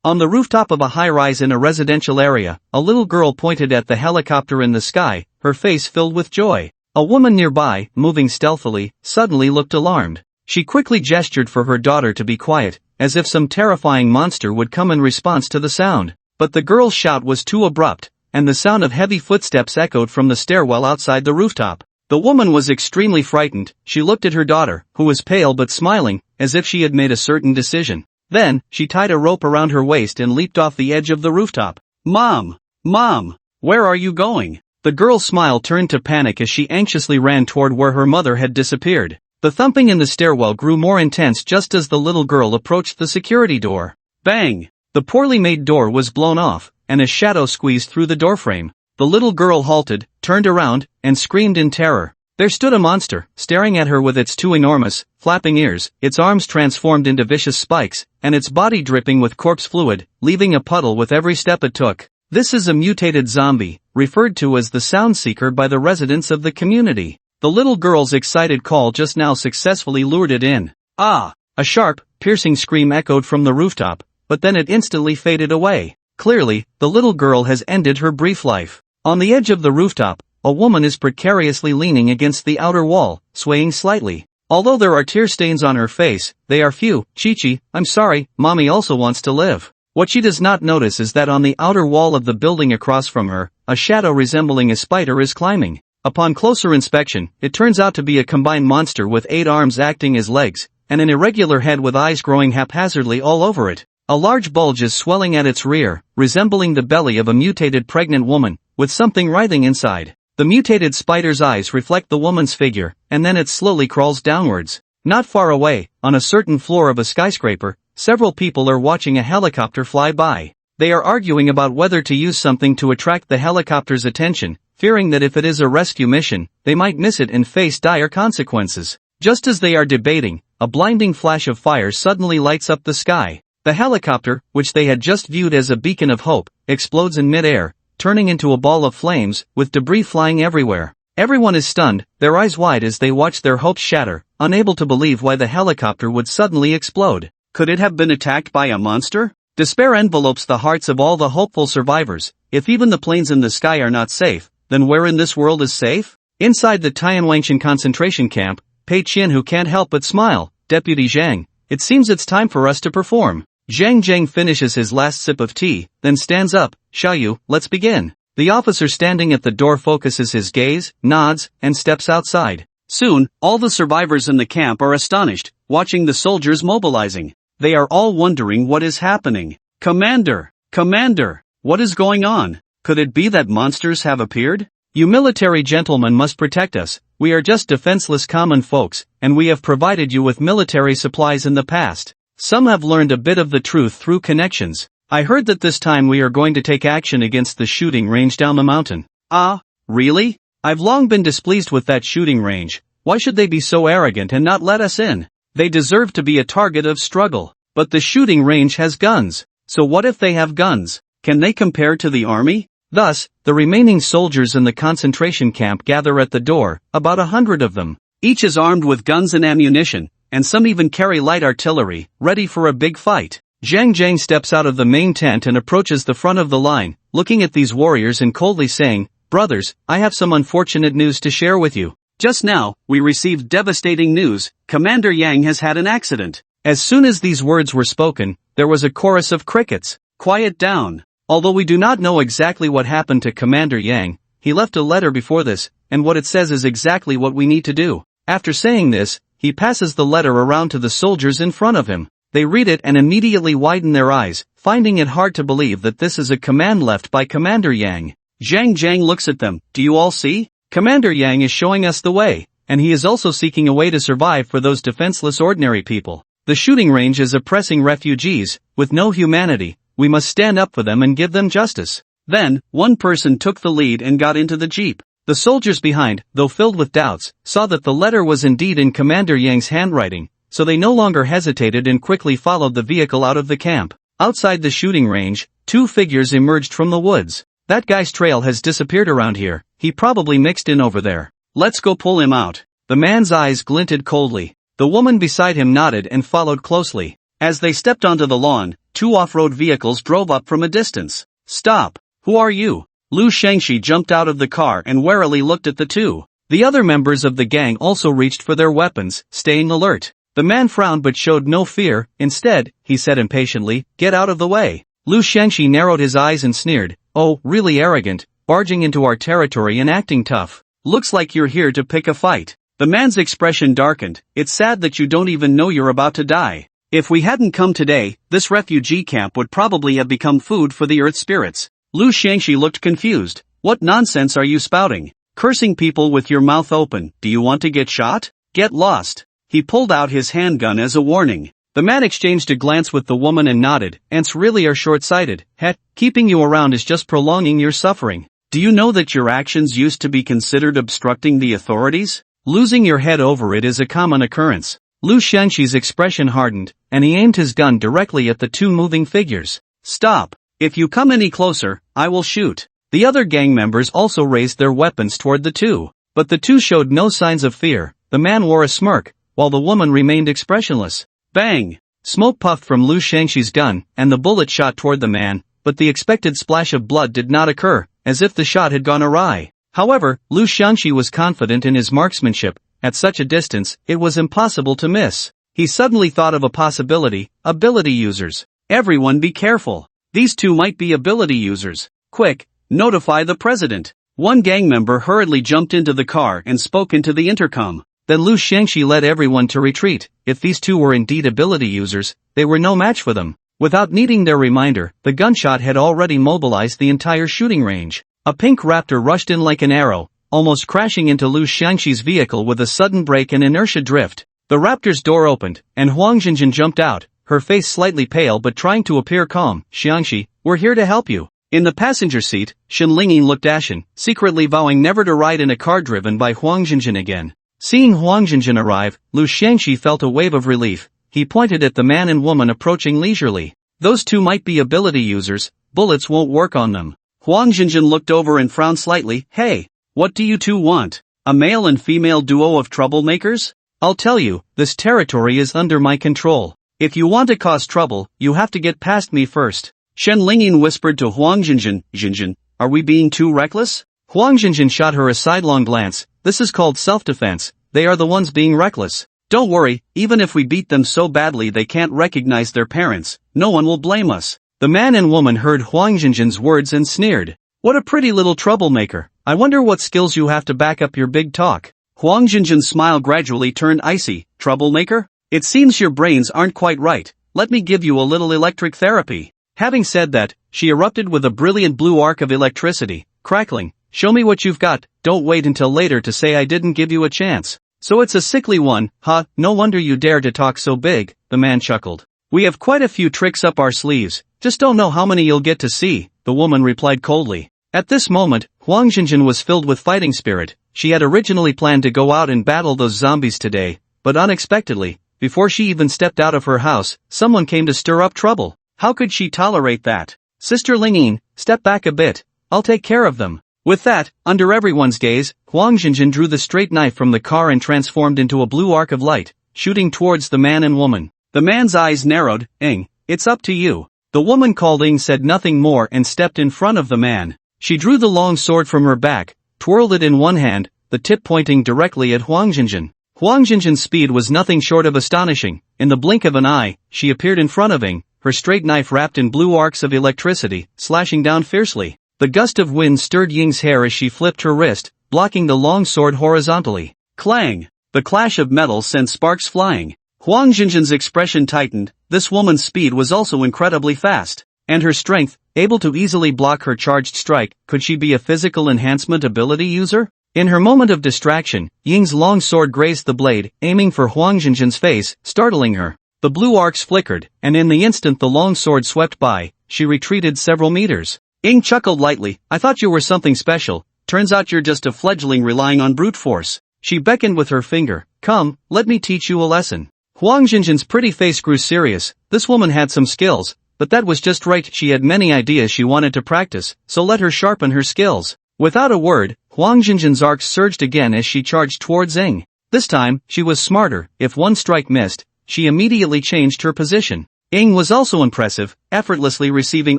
On the rooftop of a high-rise in a residential area, a little girl pointed at the helicopter in the sky, her face filled with joy. A woman nearby, moving stealthily, suddenly looked alarmed. She quickly gestured for her daughter to be quiet, as if some terrifying monster would come in response to the sound. But the girl's shout was too abrupt, and the sound of heavy footsteps echoed from the stairwell outside the rooftop. The woman was extremely frightened. She looked at her daughter, who was pale but smiling, as if she had made a certain decision. Then, she tied a rope around her waist and leaped off the edge of the rooftop. Mom! Mom! Where are you going? The girl's smile turned to panic as she anxiously ran toward where her mother had disappeared. The thumping in the stairwell grew more intense just as the little girl approached the security door. Bang! The poorly made door was blown off, and a shadow squeezed through the doorframe. The little girl halted, turned around, and screamed in terror. There stood a monster, staring at her with its two enormous, flapping ears, its arms transformed into vicious spikes, and its body dripping with corpse fluid, leaving a puddle with every step it took. This is a mutated zombie, referred to as the Sound Seeker by the residents of the community. The little girl's excited call just now successfully lured it in. Ah! A sharp, piercing scream echoed from the rooftop, but then it instantly faded away. Clearly, the little girl has ended her brief life. On the edge of the rooftop, a woman is precariously leaning against the outer wall, swaying slightly. Although there are tear stains on her face, they are few. Chi-Chi, I'm sorry, Mommy also wants to live. What she does not notice is that on the outer wall of the building across from her, a shadow resembling a spider is climbing. Upon closer inspection, it turns out to be a combined monster with 8 arms acting as legs, and an irregular head with eyes growing haphazardly all over it. A large bulge is swelling at its rear, resembling the belly of a mutated pregnant woman, with something writhing inside. The mutated spider's eyes reflect the woman's figure, and then it slowly crawls downwards. Not far away, on a certain floor of a skyscraper, several people are watching a helicopter fly by. They are arguing about whether to use something to attract the helicopter's attention, fearing that if it is a rescue mission, they might miss it and face dire consequences. Just as they are debating, a blinding flash of fire suddenly lights up the sky. The helicopter, which they had just viewed as a beacon of hope, explodes in mid-air, turning into a ball of flames, with debris flying everywhere. Everyone is stunned, their eyes wide as they watch their hopes shatter, unable to believe why the helicopter would suddenly explode. Could it have been attacked by a monster? Despair envelopes the hearts of all the hopeful survivors. If even the planes in the sky are not safe, then where in this world is safe? Inside the Tianwangshan concentration camp, Pei Qian, who can't help but smile. Deputy Zhang, it seems it's time for us to perform. Zhang finishes his last sip of tea, then stands up. Xiaoyu, let's begin. The officer standing at the door focuses his gaze, nods, and steps outside. Soon, all the survivors in the camp are astonished, watching the soldiers mobilizing. They are all wondering what is happening. Commander! Commander! What is going on? Could it be that monsters have appeared? You military gentlemen must protect us, we are just defenseless common folks, and we have provided you with military supplies in the past. Some have learned a bit of the truth through connections. I heard that this time we are going to take action against the shooting range down the mountain. Ah, really? I've long been displeased with that shooting range. Why should they be so arrogant and not let us in? They deserve to be a target of struggle. But the shooting range has guns. So what if they have guns? Can they compare to the army? Thus, the remaining soldiers in the concentration camp gather at the door, about 100 of them. Each is armed with guns and ammunition, and some even carry light artillery, ready for a big fight. Zhang Jiang steps out of the main tent and approaches the front of the line, looking at these warriors and coldly saying, "Brothers, I have some unfortunate news to share with you. Just now, we received devastating news. Commander Yang has had an accident." As soon as these words were spoken, there was a chorus of crickets. Quiet down. Although we do not know exactly what happened to Commander Yang, he left a letter before this, and what it says is exactly what we need to do. After saying this, he passes the letter around to the soldiers in front of him. They read it and immediately widen their eyes, finding it hard to believe that this is a command left by Commander Yang. Zhang Jiang looks at them. Do you all see? Commander Yang is showing us the way, and he is also seeking a way to survive for those defenseless ordinary people. The shooting range is oppressing refugees, with no humanity. We must stand up for them and give them justice. Then, one person took the lead and got into the jeep. The soldiers behind, though filled with doubts, saw that the letter was indeed in Commander Yang's handwriting, so they no longer hesitated and quickly followed the vehicle out of the camp. Outside the shooting range, two figures emerged from the woods. That guy's trail has disappeared around here. He probably mixed in over there. Let's go pull him out. The man's eyes glinted coldly. The woman beside him nodded and followed closely. As they stepped onto the lawn, two off-road vehicles drove up from a distance. Stop! Who are you? Lu Shangxi jumped out of the car and warily looked at the two. The other members of the gang also reached for their weapons, staying alert. The man frowned but showed no fear. Instead, he said impatiently, "Get out of the way." Lu Shangxi narrowed his eyes and sneered. "Oh, really arrogant, barging into our territory and acting tough. Looks like you're here to pick a fight." The man's expression darkened. "It's sad that you don't even know you're about to die. If we hadn't come today, this refugee camp would probably have become food for the earth spirits." Lu Shangxi looked confused. "What nonsense are you spouting? Cursing people with your mouth open, do you want to get shot? Get lost." He pulled out his handgun as a warning. The man exchanged a glance with the woman and nodded. "Ants really are short-sighted. Heck, keeping you around is just prolonging your suffering. Do you know that your actions used to be considered obstructing the authorities? Losing your head over it is a common occurrence." Lu Shangxi's expression hardened, and he aimed his gun directly at the two moving figures. "Stop! If you come any closer, I will shoot." The other gang members also raised their weapons toward the two. But the two showed no signs of fear. The man wore a smirk, while the woman remained expressionless. Bang! Smoke puffed from Lu Shangxi's gun, and the bullet shot toward the man, but the expected splash of blood did not occur, as if the shot had gone awry. However, Lu Shangxi was confident in his marksmanship. At such a distance, it was impossible to miss. He suddenly thought of a possibility: ability users. Everyone be careful. These two might be ability users. Quick, notify the president. One gang member hurriedly jumped into the car and spoke into the intercom. Then Lu Shangxi led everyone to retreat. If these two were indeed ability users, they were no match for them. Without needing their reminder, the gunshot had already mobilized the entire shooting range. A pink raptor rushed in like an arrow, almost crashing into Lu Shangxi's vehicle with a sudden brake and inertia drift. The raptor's door opened, and Huang Jinjin jumped out, her face slightly pale but trying to appear calm. "Xiangxi, we're here to help you." In the passenger seat, Shen Lingyin looked ashen, secretly vowing never to ride in a car driven by Huang Jinjin again. Seeing Huang Jinjin arrive, Lu Shangxi felt a wave of relief. He pointed at the man and woman approaching leisurely. Those two might be ability users, bullets won't work on them. Huang Jinjin looked over and frowned slightly. "Hey, what do you two want? A male and female duo of troublemakers? I'll tell you, this territory is under my control. If you want to cause trouble, you have to get past me first." Shen Lingyin whispered to Huang Jinjin. "Jinjin, are we being too reckless?" Huang Jinjin shot her a sidelong glance. "This is called self-defense. They are the ones being reckless. Don't worry, even if we beat them so badly they can't recognize their parents, no one will blame us." The man and woman heard Huang Jinjin's words and sneered. "What a pretty little troublemaker. I wonder what skills you have to back up your big talk." Huang Jinjin's smile gradually turned icy. "Troublemaker? It seems your brains aren't quite right. Let me give you a little electric therapy." Having said that, she erupted with a brilliant blue arc of electricity, crackling, show me what you've got, don't wait until later to say I didn't give you a chance. So it's a sickly one, huh? No wonder you dare to talk so big, the man chuckled. We have quite a few tricks up our sleeves, just don't know how many you'll get to see, the woman replied coldly. At this moment, Huang Jinjin was filled with fighting spirit. She had originally planned to go out and battle those zombies today, but unexpectedly, before she even stepped out of her house, someone came to stir up trouble. How could she tolerate that? Sister Lingyin, step back a bit, I'll take care of them. With that, under everyone's gaze, Huang Jinjin drew the straight knife from the car and transformed into a blue arc of light, shooting towards the man and woman. The man's eyes narrowed. Ing, it's up to you. The woman called Ing said nothing more and stepped in front of the man. She drew the long sword from her back, twirled it in one hand, the tip pointing directly at Huang Jinjin. Huang Jinjin's speed was nothing short of astonishing. In the blink of an eye, she appeared in front of Ing, her straight knife wrapped in blue arcs of electricity, slashing down fiercely. The gust of wind stirred Ying's hair as she flipped her wrist, blocking the long sword horizontally. Clang! The clash of metal sent sparks flying. Huang Jinjin's expression tightened. This woman's speed was also incredibly fast. And her strength, able to easily block her charged strike. Could she be a physical enhancement ability user? In her moment of distraction, Ying's long sword grazed the blade, aiming for Huang Jinjin's face, startling her. The blue arcs flickered, and in the instant the long sword swept by, she retreated several meters. Ying chuckled lightly. I thought you were something special, turns out you're just a fledgling relying on brute force. She beckoned with her finger. Come, let me teach you a lesson. Huang Jinjin's pretty face grew serious. This woman had some skills, but that was just right. She had many ideas she wanted to practice, so let her sharpen her skills. Without a word, Huang Jinjin's arcs surged again as she charged towards Ying. This time, she was smarter. If one strike missed, she immediately changed her position. Ying was also impressive, effortlessly receiving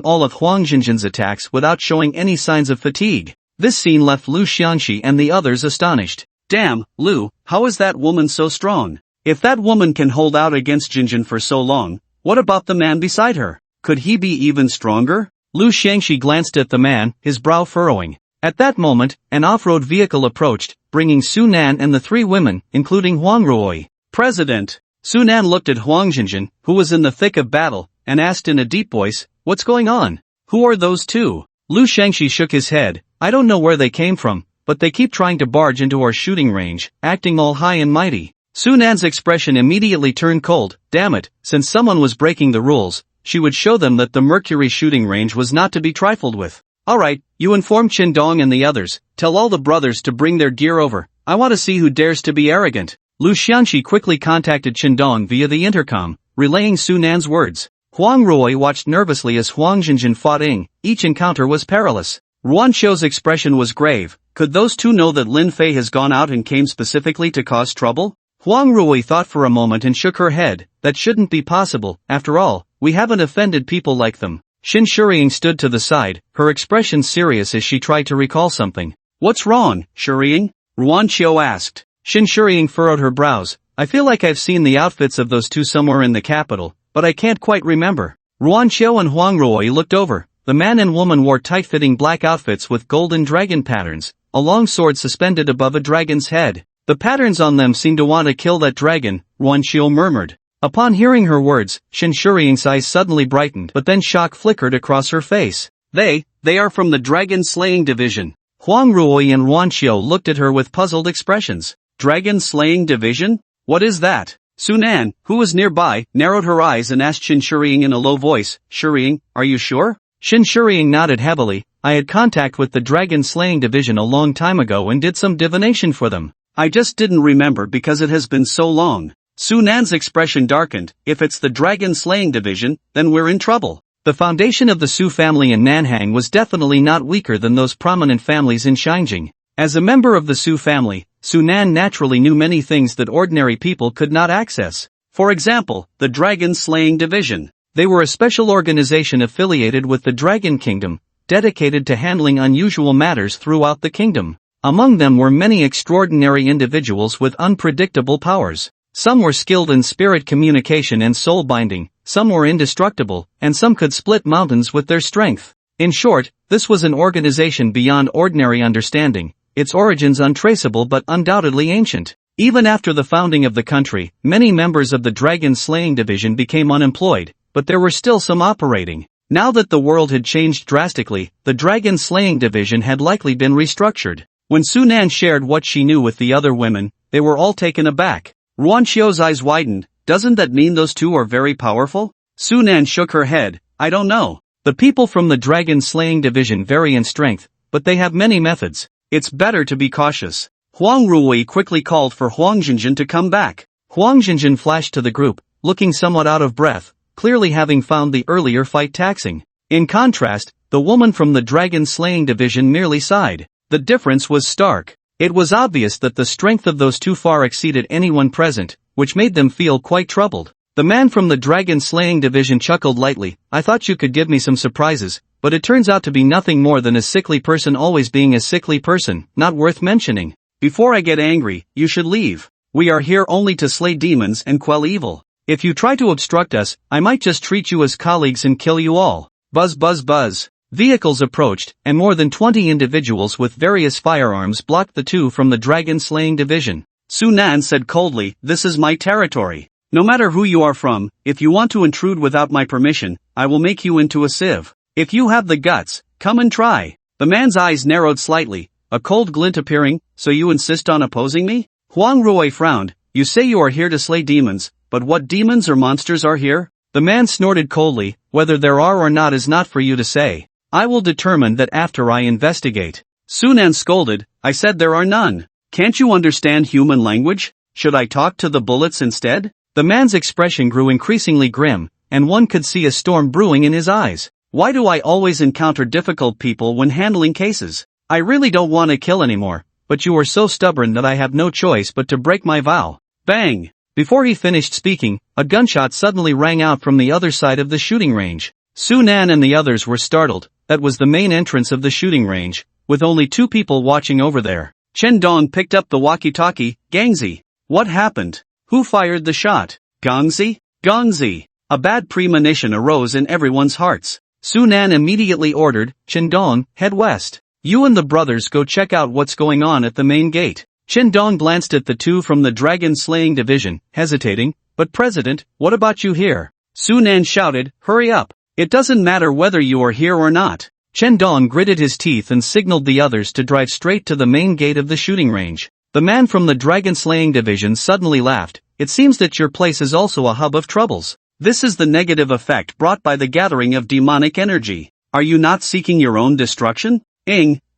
all of Huang Jinjin's attacks without showing any signs of fatigue. This scene left Lu Xianxi and the others astonished. Damn, Lu, how is that woman so strong? If that woman can hold out against Jinjin for so long, what about the man beside her? Could he be even stronger? Lu Xianxi glanced at the man, his brow furrowing. At that moment, an off-road vehicle approached, bringing Su Nan and the three women, including Huang Ruoyi. President. Su Nan looked at Huang Jinjin, who was in the thick of battle, and asked in a deep voice, what's going on? Who are those two? Lu Xianxi shook his head. I don't know where they came from, but they keep trying to barge into our shooting range, acting all high and mighty. Su Nan's expression immediately turned cold. Damn it, since someone was breaking the rules, she would show them that the Mercury shooting range was not to be trifled with. Alright, you inform Qindong and the others, tell all the brothers to bring their gear over. I want to see who dares to be arrogant. Lu Xianxi quickly contacted Qindong via the intercom, relaying Su Nan's words. Huang Ruoyi watched nervously as Huang Jinjin fought Ying. Each encounter was perilous. Ruan Qiu's expression was grave. Could those two know that Lin Fei has gone out and came specifically to cause trouble? Huang Ruoyi thought for a moment and shook her head. That shouldn't be possible. After all, we haven't offended people like them. Xin Shuriying stood to the side, her expression serious as she tried to recall something. What's wrong, Shuriying? Ruan Qiu asked. Xin Shuriying furrowed her brows. I feel like I've seen the outfits of those two somewhere in the capital, but I can't quite remember. Ruan Qiu and Huang Ruoyi looked over. The man and woman wore tight-fitting black outfits with golden dragon patterns, a long sword suspended above a dragon's head. The patterns on them seemed to want to kill that dragon, Ruan Qiu murmured. Upon hearing her words, Xin Shuriying's eyes suddenly brightened, but then shock flickered across her face. They are from the Dragon Slaying Division. Huang Ruoyi and Ruan Qiu looked at her with puzzled expressions. Dragon Slaying Division? What is that? Su Nan, who was nearby, narrowed her eyes and asked Xin Shuriying in a low voice, Shuriying, are you sure? Xin Shuriying nodded heavily. I had contact with the Dragon Slaying Division a long time ago and did some divination for them. I just didn't remember because it has been so long. Su Nan's expression darkened. If it's the Dragon Slaying Division, then we're in trouble. The foundation of the Su family in Nanhang was definitely not weaker than those prominent families in Shangjing. As a member of the Su family, Su Nan naturally knew many things that ordinary people could not access. For example, the Dragon Slaying Division. They were a special organization affiliated with the Dragon Kingdom, dedicated to handling unusual matters throughout the kingdom. Among them were many extraordinary individuals with unpredictable powers. Some were skilled in spirit communication and soul binding, some were indestructible, and some could split mountains with their strength. In short, this was an organization beyond ordinary understanding, its origins untraceable but undoubtedly ancient. Even after the founding of the country, many members of the Dragon Slaying Division became unemployed, but there were still some operating. Now that the world had changed drastically, the dragon slaying division had likely been restructured. When Sunan shared what she knew with the other women, they were all taken aback. Ruanxio's eyes widened. Doesn't that mean those two are very powerful? Sunan shook her head. I don't know. The people from the dragon slaying division vary in strength, but they have many methods. It's better to be cautious. Huang Ruoyi quickly called for Huang Jinjin to come back. Huang Jinjin flashed to the group, looking somewhat out of breath, clearly having found the earlier fight taxing. In contrast, the woman from the dragon slaying division merely sighed. The difference was stark. It was obvious that the strength of those two far exceeded anyone present, which made them feel quite troubled. The man from the dragon slaying division chuckled lightly. I thought you could give me some surprises, but it turns out to be nothing more than a sickly person always being a sickly person, not worth mentioning. Before I get angry, you should leave. We are here only to slay demons and quell evil. If you try to obstruct us, I might just treat you as colleagues and kill you all. Buzz buzz buzz. Vehicles approached, and more than 20 individuals with various firearms blocked the two from the dragon-slaying division. Sunan said coldly, this is my territory. No matter who you are from, if you want to intrude without my permission, I will make you into a sieve. If you have the guts, come and try. The man's eyes narrowed slightly, a cold glint appearing. So you insist on opposing me? Huang Ruoyi frowned. You say you are here to slay demons, but what demons or monsters are here? The man snorted coldly. Whether there are or not is not for you to say. I will determine that after I investigate. Sunan scolded. I said there are none. Can't you understand human language? Should I talk to the bullets instead? The man's expression grew increasingly grim, and one could see a storm brewing in his eyes. Why do I always encounter difficult people when handling cases? I really don't want to kill anymore, but you are so stubborn that I have no choice but to break my vow. Bang! Before he finished speaking, a gunshot suddenly rang out from the other side of the shooting range. Sunan and the others were startled. That was the main entrance of the shooting range, with only two people watching over there. Chen Dong picked up the walkie-talkie. Gangzi. What happened? Who fired the shot? Gangzi? Gangzi. A bad premonition arose in everyone's hearts. Sunan immediately ordered, Chen Dong, head west. You and the brothers go check out what's going on at the main gate. Chen Dong glanced at the two from the dragon-slaying division, hesitating. But President, what about you here? Sunan shouted, hurry up. It doesn't matter whether you are here or not. Chen Dong gritted his teeth and signaled the others to drive straight to the main gate of the shooting range. The man from the dragon-slaying division suddenly laughed. It seems that your place is also a hub of troubles. This is the negative effect brought by the gathering of demonic energy. Are you not seeking your own destruction?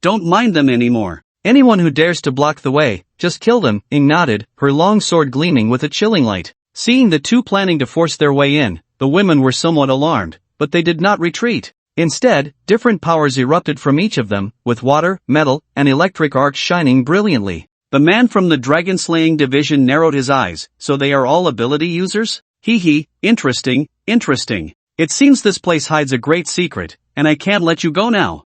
Don't mind them anymore. Anyone who dares to block the way, just kill them. Nodded, her long sword gleaming with a chilling light. Seeing the two planning to force their way in, the women were somewhat alarmed. But they did not retreat. Instead, different powers erupted from each of them, with water, metal, and electric arcs shining brilliantly. The man from the dragon-slaying division narrowed his eyes. So they are all ability users? Interesting. It seems this place hides a great secret, and I can't let you go now.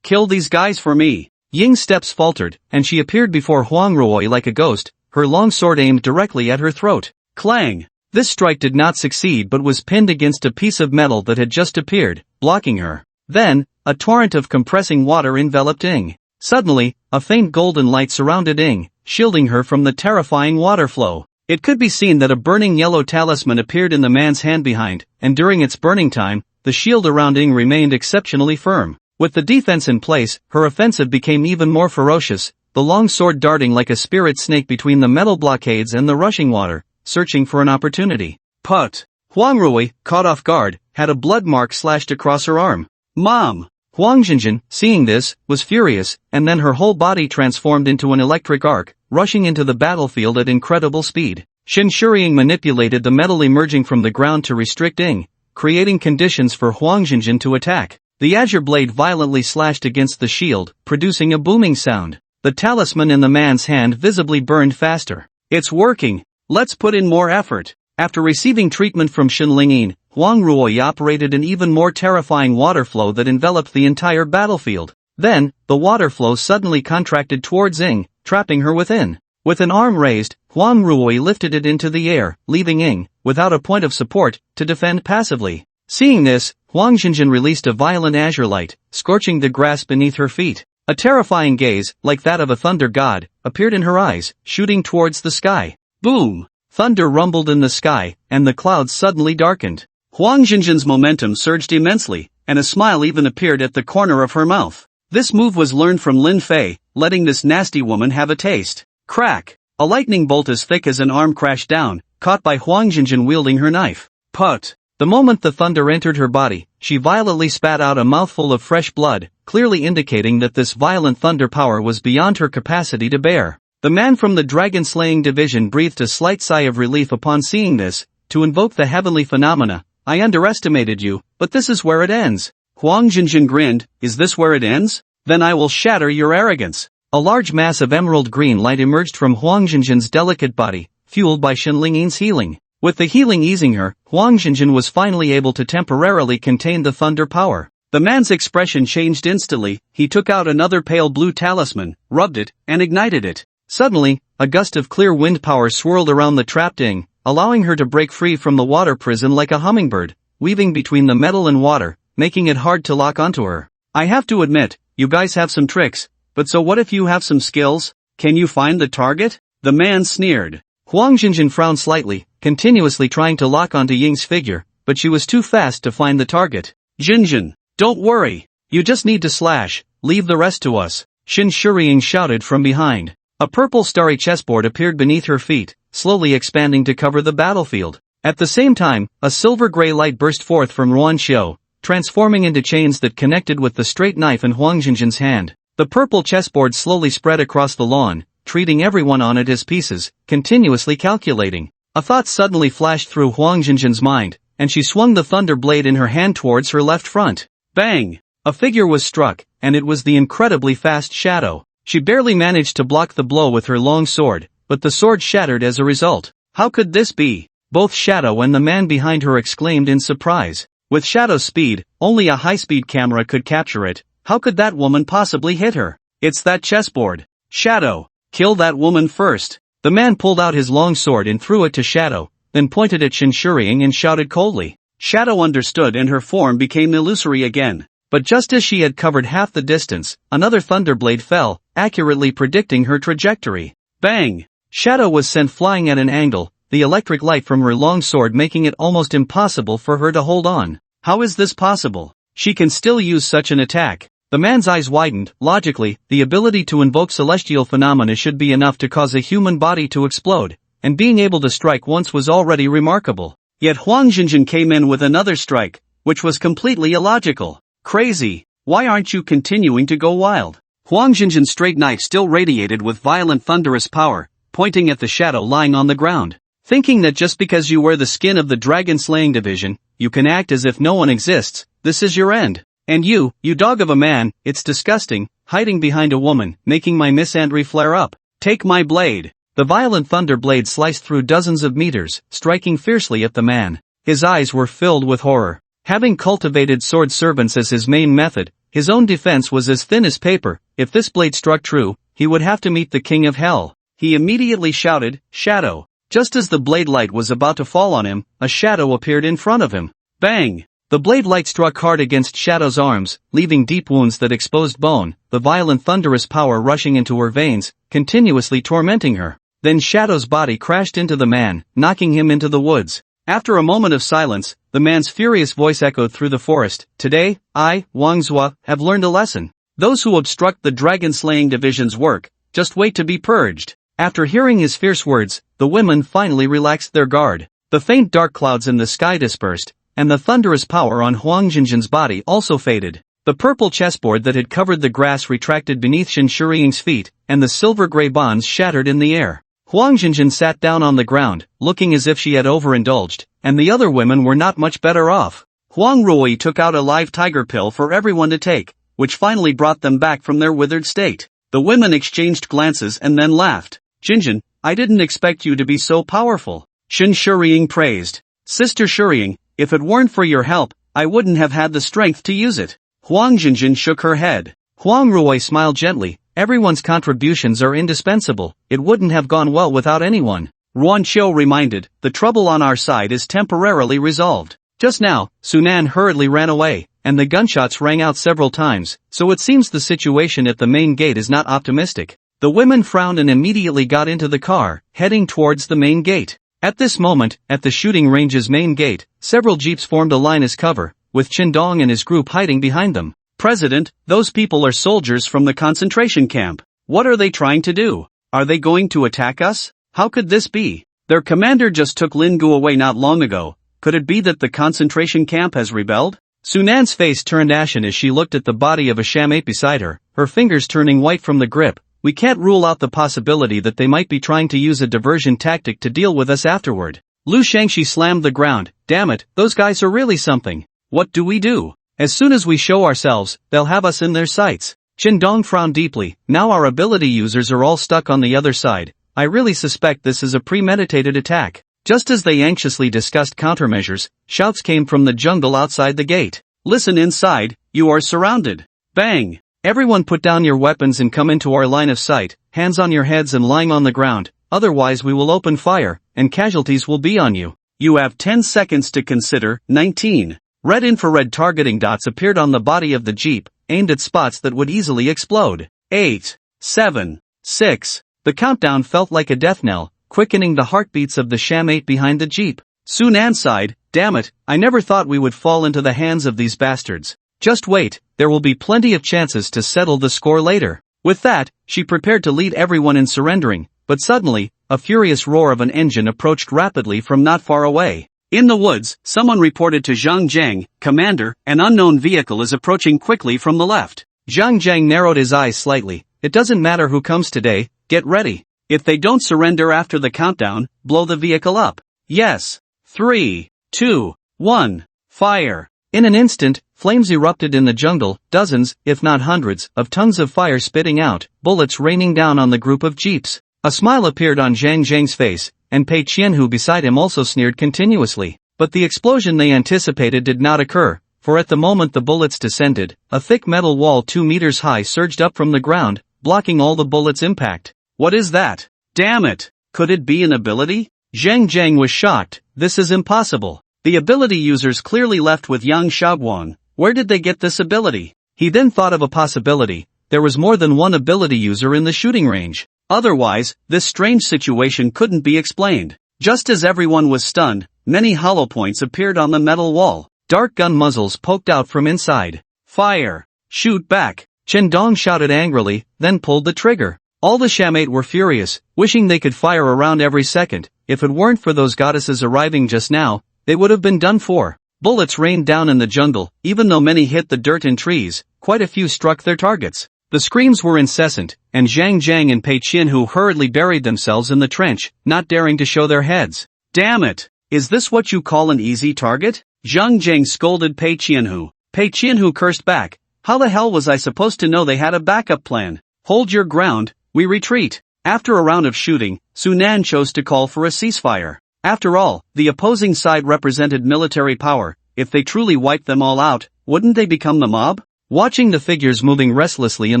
Kill these guys for me. Ying's steps faltered, and she appeared before Huang Ruoyi like a ghost, her long sword aimed directly at her throat. Clang! This strike did not succeed but was pinned against a piece of metal that had just appeared, blocking her. Then, a torrent of compressing water enveloped Ying. Suddenly, a faint golden light surrounded Ying, shielding her from the terrifying water flow. It could be seen that a burning yellow talisman appeared in the man's hand behind, and during its burning time, the shield around Ying remained exceptionally firm. With the defense in place, her offensive became even more ferocious, the long sword darting like a spirit snake between the metal blockades and the rushing water, searching for an opportunity. Put! Huang Ruoyi, caught off guard, had a blood mark slashed across her arm. Mom! Huang Jinjin, seeing this, was furious, and then her whole body transformed into an electric arc, rushing into the battlefield at incredible speed. Shen Shuriying manipulated the metal emerging from the ground to restrict Ying, creating conditions for Huang Jinjin to attack. The azure blade violently slashed against the shield, producing a booming sound. The talisman in the man's hand visibly burned faster. It's working! Let's put in more effort. After receiving treatment from Shen Lingyin, Huang Ruoyi operated an even more terrifying water flow that enveloped the entire battlefield. Then, the water flow suddenly contracted towards Ying, trapping her within. With an arm raised, Huang Ruoyi lifted it into the air, leaving Ying, without a point of support, to defend passively. Seeing this, Huang Jinjin released a violent azure light, scorching the grass beneath her feet. A terrifying gaze, like that of a thunder god, appeared in her eyes, shooting towards the sky. Boom! Thunder rumbled in the sky, and the clouds suddenly darkened. Huang Jinjin's momentum surged immensely, and a smile even appeared at the corner of her mouth. This move was learned from Lin Fei, letting this nasty woman have a taste. Crack! A lightning bolt as thick as an arm crashed down, caught by Huang Jinjin wielding her knife. Put! The moment the thunder entered her body, she violently spat out a mouthful of fresh blood, clearly indicating that this violent thunder power was beyond her capacity to bear. The man from the dragon-slaying division breathed a slight sigh of relief upon seeing this. To invoke the heavenly phenomena, I underestimated you, but this is where it ends. Huang Jinjin grinned, is this where it ends? Then I will shatter your arrogance. A large mass of emerald green light emerged from Huang Jinjin's delicate body, fueled by Shenlingyi's healing. With the healing easing her, Huang Jinjin was finally able to temporarily contain the thunder power. The man's expression changed instantly. He took out another pale blue talisman, rubbed it, and ignited it. Suddenly, a gust of clear wind power swirled around the trapped Ing, allowing her to break free from the water prison like a hummingbird, weaving between the metal and water, making it hard to lock onto her. I have to admit, you guys have some tricks, but so what if you have some skills? Can you find the target? The man sneered. Huang Jinjin frowned slightly, continuously trying to lock onto Ying's figure, but she was too fast to find the target. Jinjin, don't worry. You just need to slash, leave the rest to us. Shin Shuriying shouted from behind. A purple starry chessboard appeared beneath her feet, slowly expanding to cover the battlefield. At the same time, a silver-gray light burst forth from Ruan Xiu, transforming into chains that connected with the straight knife in Huang Jinjin's hand. The purple chessboard slowly spread across the lawn, treating everyone on it as pieces, continuously calculating. A thought suddenly flashed through Huang Jinjin's mind, and she swung the thunder blade in her hand towards her left front. Bang! A figure was struck, and it was the incredibly fast Shadow. She barely managed to block the blow with her long sword, but the sword shattered as a result. How could this be? Both Shadow and the man behind her exclaimed in surprise. With Shadow's speed, only a high-speed camera could capture it. How could that woman possibly hit her? It's that chessboard. Shadow, kill that woman first. The man pulled out his long sword and threw it to Shadow, then pointed at Shin Shuriying and shouted coldly. Shadow understood and her form became illusory again. But just as she had covered half the distance, another thunderblade fell, accurately predicting her trajectory. Bang! Shadow was sent flying at an angle, the electric light from her long sword making it almost impossible for her to hold on. How is this possible? She can still use such an attack. The man's eyes widened. Logically, the ability to invoke celestial phenomena should be enough to cause a human body to explode, and being able to strike once was already remarkable. Yet Huang Jinjin came in with another strike, which was completely illogical. Crazy. Why aren't you continuing to go wild? Huang Jinjin's straight knife still radiated with violent thunderous power, pointing at the Shadow lying on the ground. Thinking that just because you wear the skin of the dragon-slaying division, you can act as if no one exists, this is your end. And you dog of a man, it's disgusting, hiding behind a woman, making my misandry flare up. Take my blade. The violent thunder blade sliced through dozens of meters, striking fiercely at the man. His eyes were filled with horror. Having cultivated sword servants as his main method, his own defense was as thin as paper. If this blade struck true, he would have to meet the king of hell. He immediately shouted, Shadow. Just as the blade light was about to fall on him, a shadow appeared in front of him. Bang! The blade light struck hard against Shadow's arms, leaving deep wounds that exposed bone, the violent thunderous power rushing into her veins, continuously tormenting her. Then Shadow's body crashed into the man, knocking him into the woods. After a moment of silence, the man's furious voice echoed through the forest. Today, I, Wang Zhua, have learned a lesson. Those who obstruct the dragon-slaying division's work, just wait to be purged. After hearing his fierce words, the women finally relaxed their guard. The faint dark clouds in the sky dispersed, and the thunderous power on Huang Jinjin's body also faded. The purple chessboard that had covered the grass retracted beneath Shin Shuriying's feet, and the silver-gray bonds shattered in the air. Huang Jinjin sat down on the ground, looking as if she had overindulged, and the other women were not much better off. Huang Rui took out a live tiger pill for everyone to take, which finally brought them back from their withered state. The women exchanged glances and then laughed. Jinjin, I didn't expect you to be so powerful. Shin Shuriying praised. Sister Shuriying, if it weren't for your help, I wouldn't have had the strength to use it. Huang Jinjin shook her head. Huang Rui smiled gently. Everyone's contributions are indispensable. It wouldn't have gone well without anyone. Ruan Qiu reminded, the trouble on our side is temporarily resolved. Just now, Sunan hurriedly ran away, and the gunshots rang out several times, so it seems the situation at the main gate is not optimistic. The women frowned and immediately got into the car, heading towards the main gate. At this moment, at the shooting range's main gate, several jeeps formed a line as cover, with Qindong and his group hiding behind them. President, those people are soldiers from the concentration camp. What are they trying to do? Are they going to attack us? How could this be? Their commander just took Lin Gu away not long ago. Could it be that the concentration camp has rebelled? Sunan's face turned ashen as she looked at the body of a shammate beside her, her fingers turning white from the grip. We can't rule out the possibility that they might be trying to use a diversion tactic to deal with us afterward. Lu Shangxi slammed the ground. Damn it, those guys are really something. What do we do? As soon as we show ourselves, they'll have us in their sights. Qindong frowned deeply. Now our ability users are all stuck on the other side. I really suspect this is a premeditated attack. Just as they anxiously discussed countermeasures, shouts came from the jungle outside the gate. Listen inside, you are surrounded. Bang! Everyone put down your weapons and come into our line of sight, hands on your heads and lying on the ground, otherwise we will open fire, and casualties will be on you. You have 10 seconds to consider. 19. Red infrared targeting dots appeared on the body of the jeep, aimed at spots that would easily explode. 8. 7. 6. The countdown felt like a death knell, quickening the heartbeats of the shammate behind the jeep. Sunan sighed, damn it, I never thought we would fall into the hands of these bastards. Just wait, there will be plenty of chances to settle the score later. With that, she prepared to lead everyone in surrendering, but suddenly, a furious roar of an engine approached rapidly from not far away. In the woods, someone reported to Zhang Jiang, Commander, an unknown vehicle is approaching quickly from the left. Zhang Jiang narrowed his eyes slightly. It doesn't matter who comes today, get ready. If they don't surrender after the countdown, blow the vehicle up. Yes. 3, 2, 1, fire. In an instant, flames erupted in the jungle, dozens, if not hundreds, of tons of fire spitting out, bullets raining down on the group of jeeps. A smile appeared on Zhang Zhang's face, and Pei Qianhu beside him also sneered continuously. But the explosion they anticipated did not occur, for at the moment the bullets descended, a thick metal wall 2 meters high surged up from the ground, blocking all the bullets' impact. What is that? Damn it! Could it be an ability? Zhang Zhang was shocked. This is impossible. The ability users clearly left with Yang Shaoguang. Where did they get this ability? He then thought of a possibility. There was more than one ability user in the shooting range. Otherwise, this strange situation couldn't be explained. Just as everyone was stunned, many hollow points appeared on the metal wall. Dark gun muzzles poked out from inside. Fire! Shoot back! Qindong shouted angrily, then pulled the trigger. All the shammate were furious, wishing they could fire around every second. If it weren't for those goddesses arriving just now, they would have been done for. Bullets rained down in the jungle, even though many hit the dirt and trees, quite a few struck their targets. The screams were incessant, and Zhang Zhang and Pei Qianhu hurriedly buried themselves in the trench, not daring to show their heads. Damn it! Is this what you call an easy target? Zhang Zhang scolded Pei Qianhu. Pei Qianhu cursed back. How the hell was I supposed to know they had a backup plan? Hold your ground, we retreat. After a round of shooting, Sunan chose to call for a ceasefire. After all, the opposing side represented military power. If they truly wiped them all out, wouldn't they become the mob? Watching the figures moving restlessly in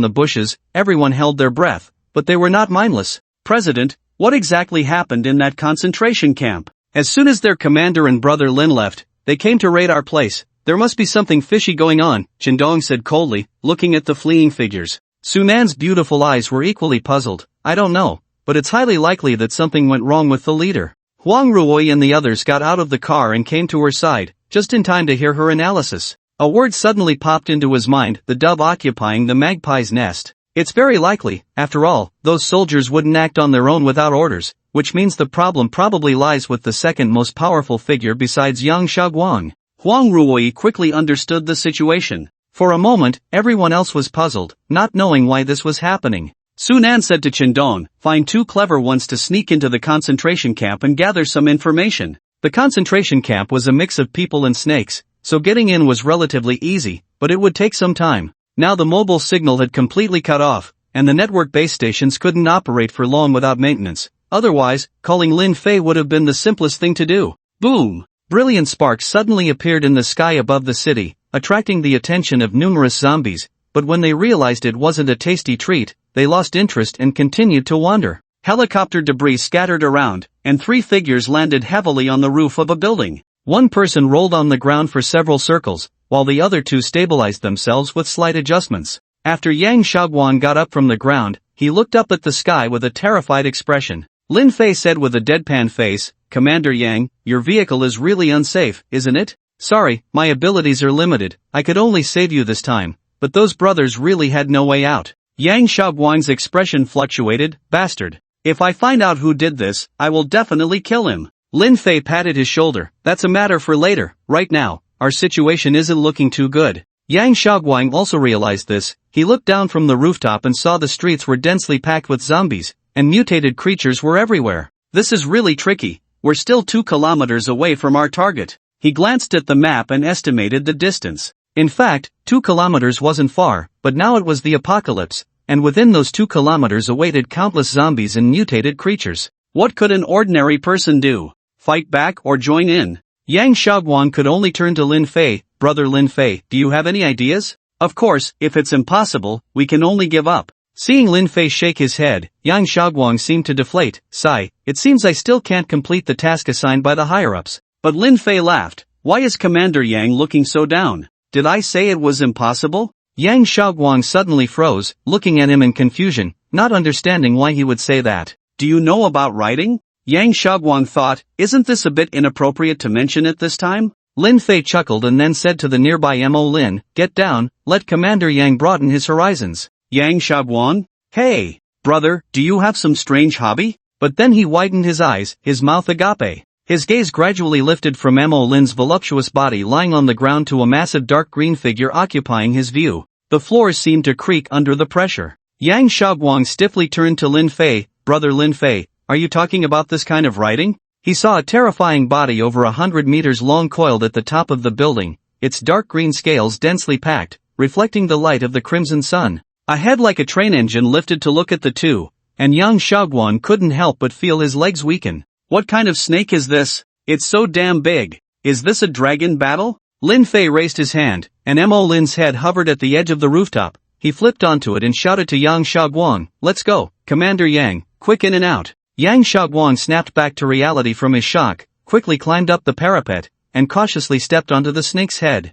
the bushes, everyone held their breath, but they were not mindless. President, what exactly happened in that concentration camp? As soon as their commander and brother Lin left, they came to raid our place. There must be something fishy going on, Qindong said coldly, looking at the fleeing figures. Sunan's beautiful eyes were equally puzzled. I don't know, but it's highly likely that something went wrong with the leader. Huang Ruoyi and the others got out of the car and came to her side, just in time to hear her analysis. A word suddenly popped into his mind, the dove occupying the magpie's nest. It's very likely, after all, those soldiers wouldn't act on their own without orders, which means the problem probably lies with the second most powerful figure besides Yang Shaoguang. Huang Ruoyi quickly understood the situation. For a moment, everyone else was puzzled, not knowing why this was happening. Sunan said to Qindong, find 2 clever ones to sneak into the concentration camp and gather some information. The concentration camp was a mix of people and snakes, so getting in was relatively easy, but it would take some time. Now the mobile signal had completely cut off, and the network base stations couldn't operate for long without maintenance. Otherwise, calling Lin Fei would have been the simplest thing to do. Boom! Brilliant sparks suddenly appeared in the sky above the city, attracting the attention of numerous zombies, but when they realized it wasn't a tasty treat, they lost interest and continued to wander. Helicopter debris scattered around, and 3 figures landed heavily on the roof of a building. One person rolled on the ground for several circles, while the other 2 stabilized themselves with slight adjustments. After Yang Shaoguang got up from the ground, he looked up at the sky with a terrified expression. Lin Fei said with a deadpan face, Commander Yang, your vehicle is really unsafe, isn't it? Sorry, my abilities are limited, I could only save you this time, but those brothers really had no way out. Yang Shaoguang's expression fluctuated. Bastard. If I find out who did this, I will definitely kill him. Lin Fei patted his shoulder. That's a matter for later. Right now, our situation isn't looking too good. Yang Shaoguang also realized this. He looked down from the rooftop and saw the streets were densely packed with zombies, and mutated creatures were everywhere. This is really tricky. We're still 2 kilometers away from our target. He glanced at the map and estimated the distance. In fact, 2 kilometers wasn't far, but now it was the apocalypse, and within those 2 kilometers awaited countless zombies and mutated creatures. What could an ordinary person do? Fight back or join in? Yang Shaoguang could only turn to Lin Fei. Brother Lin Fei, do you have any ideas? Of course, if it's impossible, we can only give up. Seeing Lin Fei shake his head, Yang Shaoguang seemed to deflate. Sigh, it seems I still can't complete the task assigned by the higher-ups. But Lin Fei laughed. Why is Commander Yang looking so down? Did I say it was impossible? Yang Shaoguang suddenly froze, looking at him in confusion, not understanding why he would say that. Do you know about writing? Yang Shaoguang thought, isn't this a bit inappropriate to mention at this time? Lin Fei chuckled and then said to the nearby Mo Lin, get down, let Commander Yang broaden his horizons. Yang Shaoguang? Hey, brother, do you have some strange hobby? But then he widened his eyes, his mouth agape. His gaze gradually lifted from Mo Lin's voluptuous body lying on the ground to a massive dark green figure occupying his view. The floors seemed to creak under the pressure. Yang Shaoguang stiffly turned to Lin Fei. Brother Lin Fei, are you talking about this kind of writing? He saw a terrifying body over 100 meters long coiled at the top of the building, its dark green scales densely packed, reflecting the light of the crimson sun. A head like a train engine lifted to look at the two, and Yang Shaoguang couldn't help but feel his legs weaken. What kind of snake is this? It's so damn big. Is this a dragon battle? Lin Fei raised his hand, and Mo Lin's head hovered at the edge of the rooftop. He flipped onto it and shouted to Yang Shaoguang, let's go, Commander Yang, quick in and out. Yang Shaoguang snapped back to reality from his shock, quickly climbed up the parapet, and cautiously stepped onto the snake's head.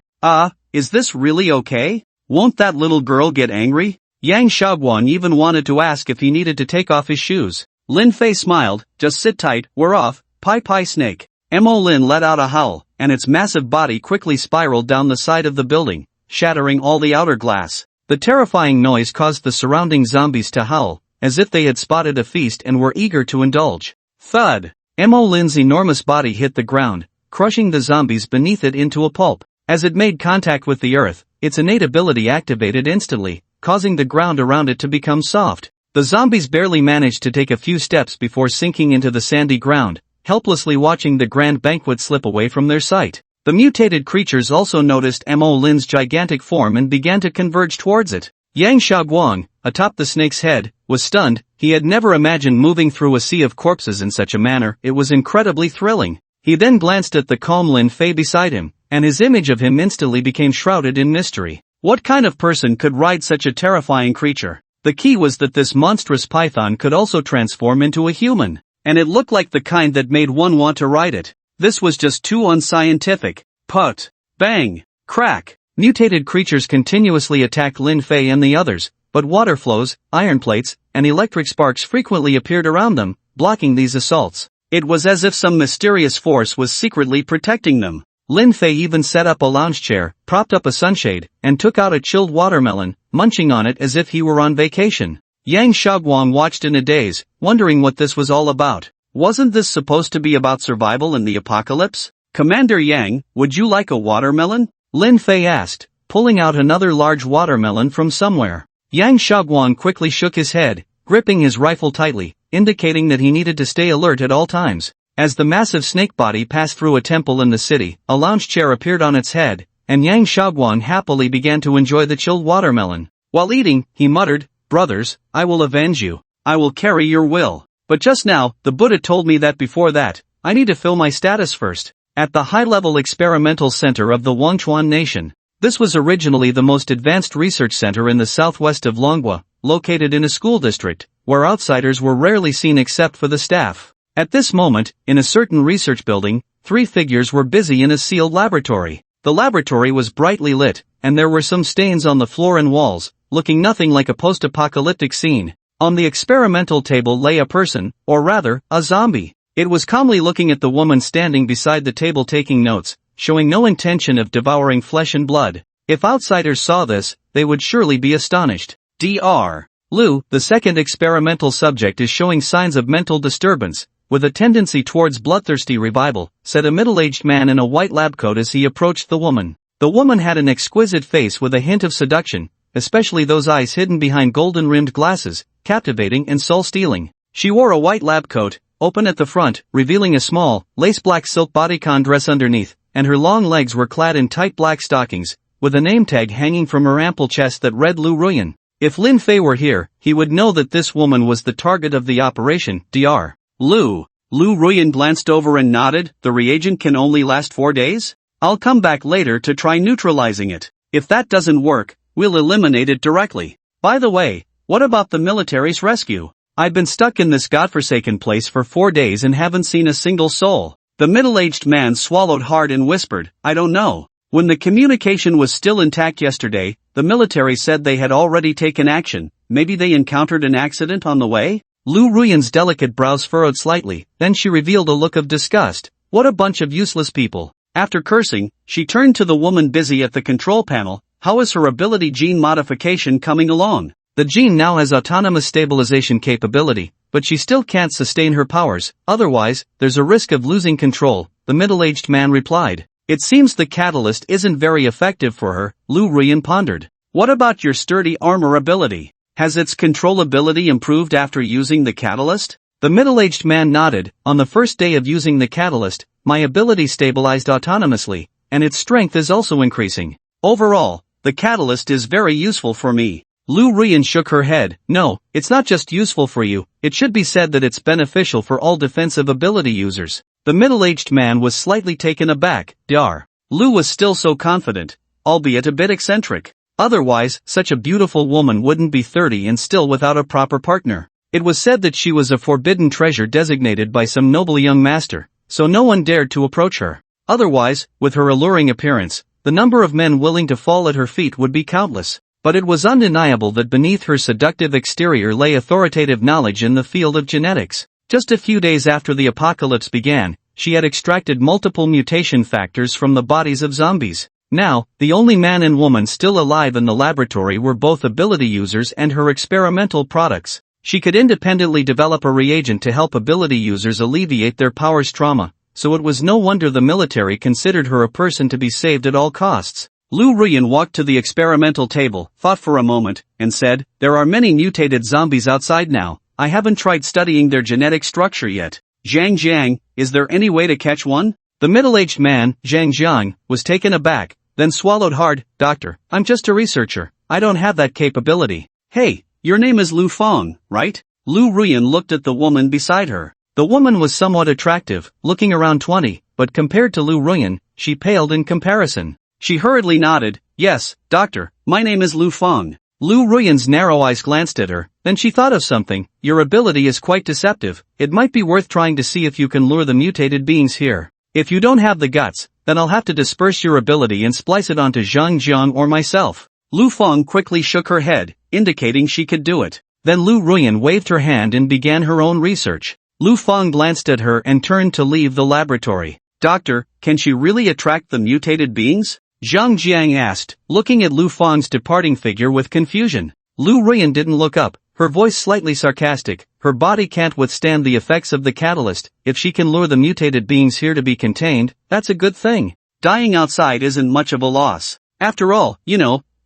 Is this really okay? Won't that little girl get angry? Yang Shaoguang even wanted to ask if he needed to take off his shoes. Lin Fei smiled, just sit tight, we're off, Pai snake. Mo Lin let out a howl, and its massive body quickly spiraled down the side of the building, shattering all the outer glass. The terrifying noise caused the surrounding zombies to howl, as if they had spotted a feast and were eager to indulge. Thud! Mo Lin's enormous body hit the ground, crushing the zombies beneath it into a pulp. As it made contact with the earth, its innate ability activated instantly, causing the ground around it to become soft. The zombies barely managed to take a few steps before sinking into the sandy ground, helplessly watching the grand banquet slip away from their sight. The mutated creatures also noticed Mo Lin's gigantic form and began to converge towards it. Yang Shaoguang, atop the snake's head, was stunned. He had never imagined moving through a sea of corpses in such a manner. It was incredibly thrilling. He then glanced at the calm Lin Fei beside him, and his image of him instantly became shrouded in mystery. What kind of person could ride such a terrifying creature? The key was that this monstrous python could also transform into a human, and it looked like the kind that made one want to ride it. This was just too unscientific. Put! Bang! Crack! Mutated creatures continuously attacked Lin Fei and the others, but water flows, iron plates, and electric sparks frequently appeared around them, blocking these assaults. It was as if some mysterious force was secretly protecting them. Lin Fei even set up a lounge chair, propped up a sunshade, and took out a chilled watermelon, munching on it as if he were on vacation. Yang Shaoguang watched in a daze, wondering what this was all about. Wasn't this supposed to be about survival in the apocalypse? Commander Yang, would you like a watermelon? Lin Fei asked, pulling out another large watermelon from somewhere. Yang Shaoguang quickly shook his head, gripping his rifle tightly, indicating that he needed to stay alert at all times. As the massive snake body passed through a temple in the city, a lounge chair appeared on its head, and Yang Shaoguang happily began to enjoy the chilled watermelon. While eating, he muttered, brothers, I will avenge you. I will carry your will. But just now, the Buddha told me that before that, I need to fill my status first. At the high-level experimental center of the Wangchuan nation. This was originally the most advanced research center in the southwest of Longwa, located in a school district, where outsiders were rarely seen except for the staff. At this moment, in a certain research building, 3 figures were busy in a sealed laboratory. The laboratory was brightly lit, and there were some stains on the floor and walls, looking nothing like a post-apocalyptic scene. On the experimental table lay a person, or rather, a zombie. It was calmly looking at the woman standing beside the table taking notes, showing no intention of devouring flesh and blood. If outsiders saw this, they would surely be astonished. Dr. Lu, the second experimental subject, is showing signs of mental disturbance, with a tendency towards bloodthirsty revival, said a middle-aged man in a white lab coat as he approached the woman. The woman had an exquisite face with a hint of seduction, especially those eyes hidden behind golden-rimmed glasses, captivating and soul-stealing. She wore a white lab coat, open at the front, revealing a small, lace-black silk bodycon dress underneath, and her long legs were clad in tight black stockings, with a name tag hanging from her ample chest that read Lu Ruyan. If Lin Fei were here, he would know that this woman was the target of the operation. Dr. Lu Ruyan glanced over and nodded. The reagent can only last 4 days? I'll come back later to try neutralizing it. If that doesn't work, we'll eliminate it directly. By the way, what about the military's rescue? I've been stuck in this godforsaken place for 4 days and haven't seen a single soul. The middle-aged man swallowed hard and whispered, I don't know. When the communication was still intact yesterday, the military said they had already taken action. Maybe they encountered an accident on the way? Lu Ruyan's delicate brows furrowed slightly, then she revealed a look of disgust. What a bunch of useless people. After cursing, she turned to the woman busy at the control panel. How is her ability gene modification coming along? The gene now has autonomous stabilization capability, but she still can't sustain her powers, otherwise, there's a risk of losing control, the middle-aged man replied. It seems the catalyst isn't very effective for her, Lu Ruyan pondered. What about your sturdy armor ability? Has its controllability improved after using the catalyst? The middle-aged man nodded. On the first day of using the catalyst, my ability stabilized autonomously, and its strength is also increasing. Overall, the catalyst is very useful for me. Lu Ruyan shook her head. No, it's not just useful for you, it should be said that it's beneficial for all defensive ability users. The middle-aged man was slightly taken aback. Dr. Lu was still so confident, albeit a bit eccentric. Otherwise, such a beautiful woman wouldn't be 30 and still without a proper partner. It was said that she was a forbidden treasure designated by some noble young master, so no one dared to approach her. Otherwise, with her alluring appearance, the number of men willing to fall at her feet would be countless. But it was undeniable that beneath her seductive exterior lay authoritative knowledge in the field of genetics. Just a few days after the apocalypse began, she had extracted multiple mutation factors from the bodies of zombies. Now, the only man and woman still alive in the laboratory were both ability users and her experimental products. She could independently develop a reagent to help ability users alleviate their powers trauma, so it was no wonder the military considered her a person to be saved at all costs. Lu Ruyan walked to the experimental table, thought for a moment, and said, There are many mutated zombies outside now. I haven't tried studying their genetic structure yet. Jiang, is there any way to catch one? The middle-aged man, Jiang, was taken aback, then swallowed hard. Doctor, I'm just a researcher. I don't have that capability. Hey, your name is Lu Fong, right? Lu Ruyan looked at the woman beside her. The woman was somewhat attractive, looking around 20, but compared to Lu Ruyan, she paled in comparison. She hurriedly nodded. Yes, doctor, my name is Lu Fong. Lu Ruyan's narrow eyes glanced at her, then she thought of something. Your ability is quite deceptive. It might be worth trying to see if you can lure the mutated beings here. If you don't have the guts, then I'll have to disperse your ability and splice it onto Jiang or myself. Lu Fong quickly shook her head, indicating she could do it. Then Lu Ruyan waved her hand and began her own research. Lu Fong glanced at her and turned to leave the laboratory. Doctor, can she really attract the mutated beings? Jiang asked, looking at Lu Fong's departing figure with confusion. Lu Ruyan didn't look up, her voice slightly sarcastic. Her body can't withstand the effects of the catalyst. If she can lure the mutated beings here to be contained, that's a good thing. Dying outside isn't much of a loss. After all,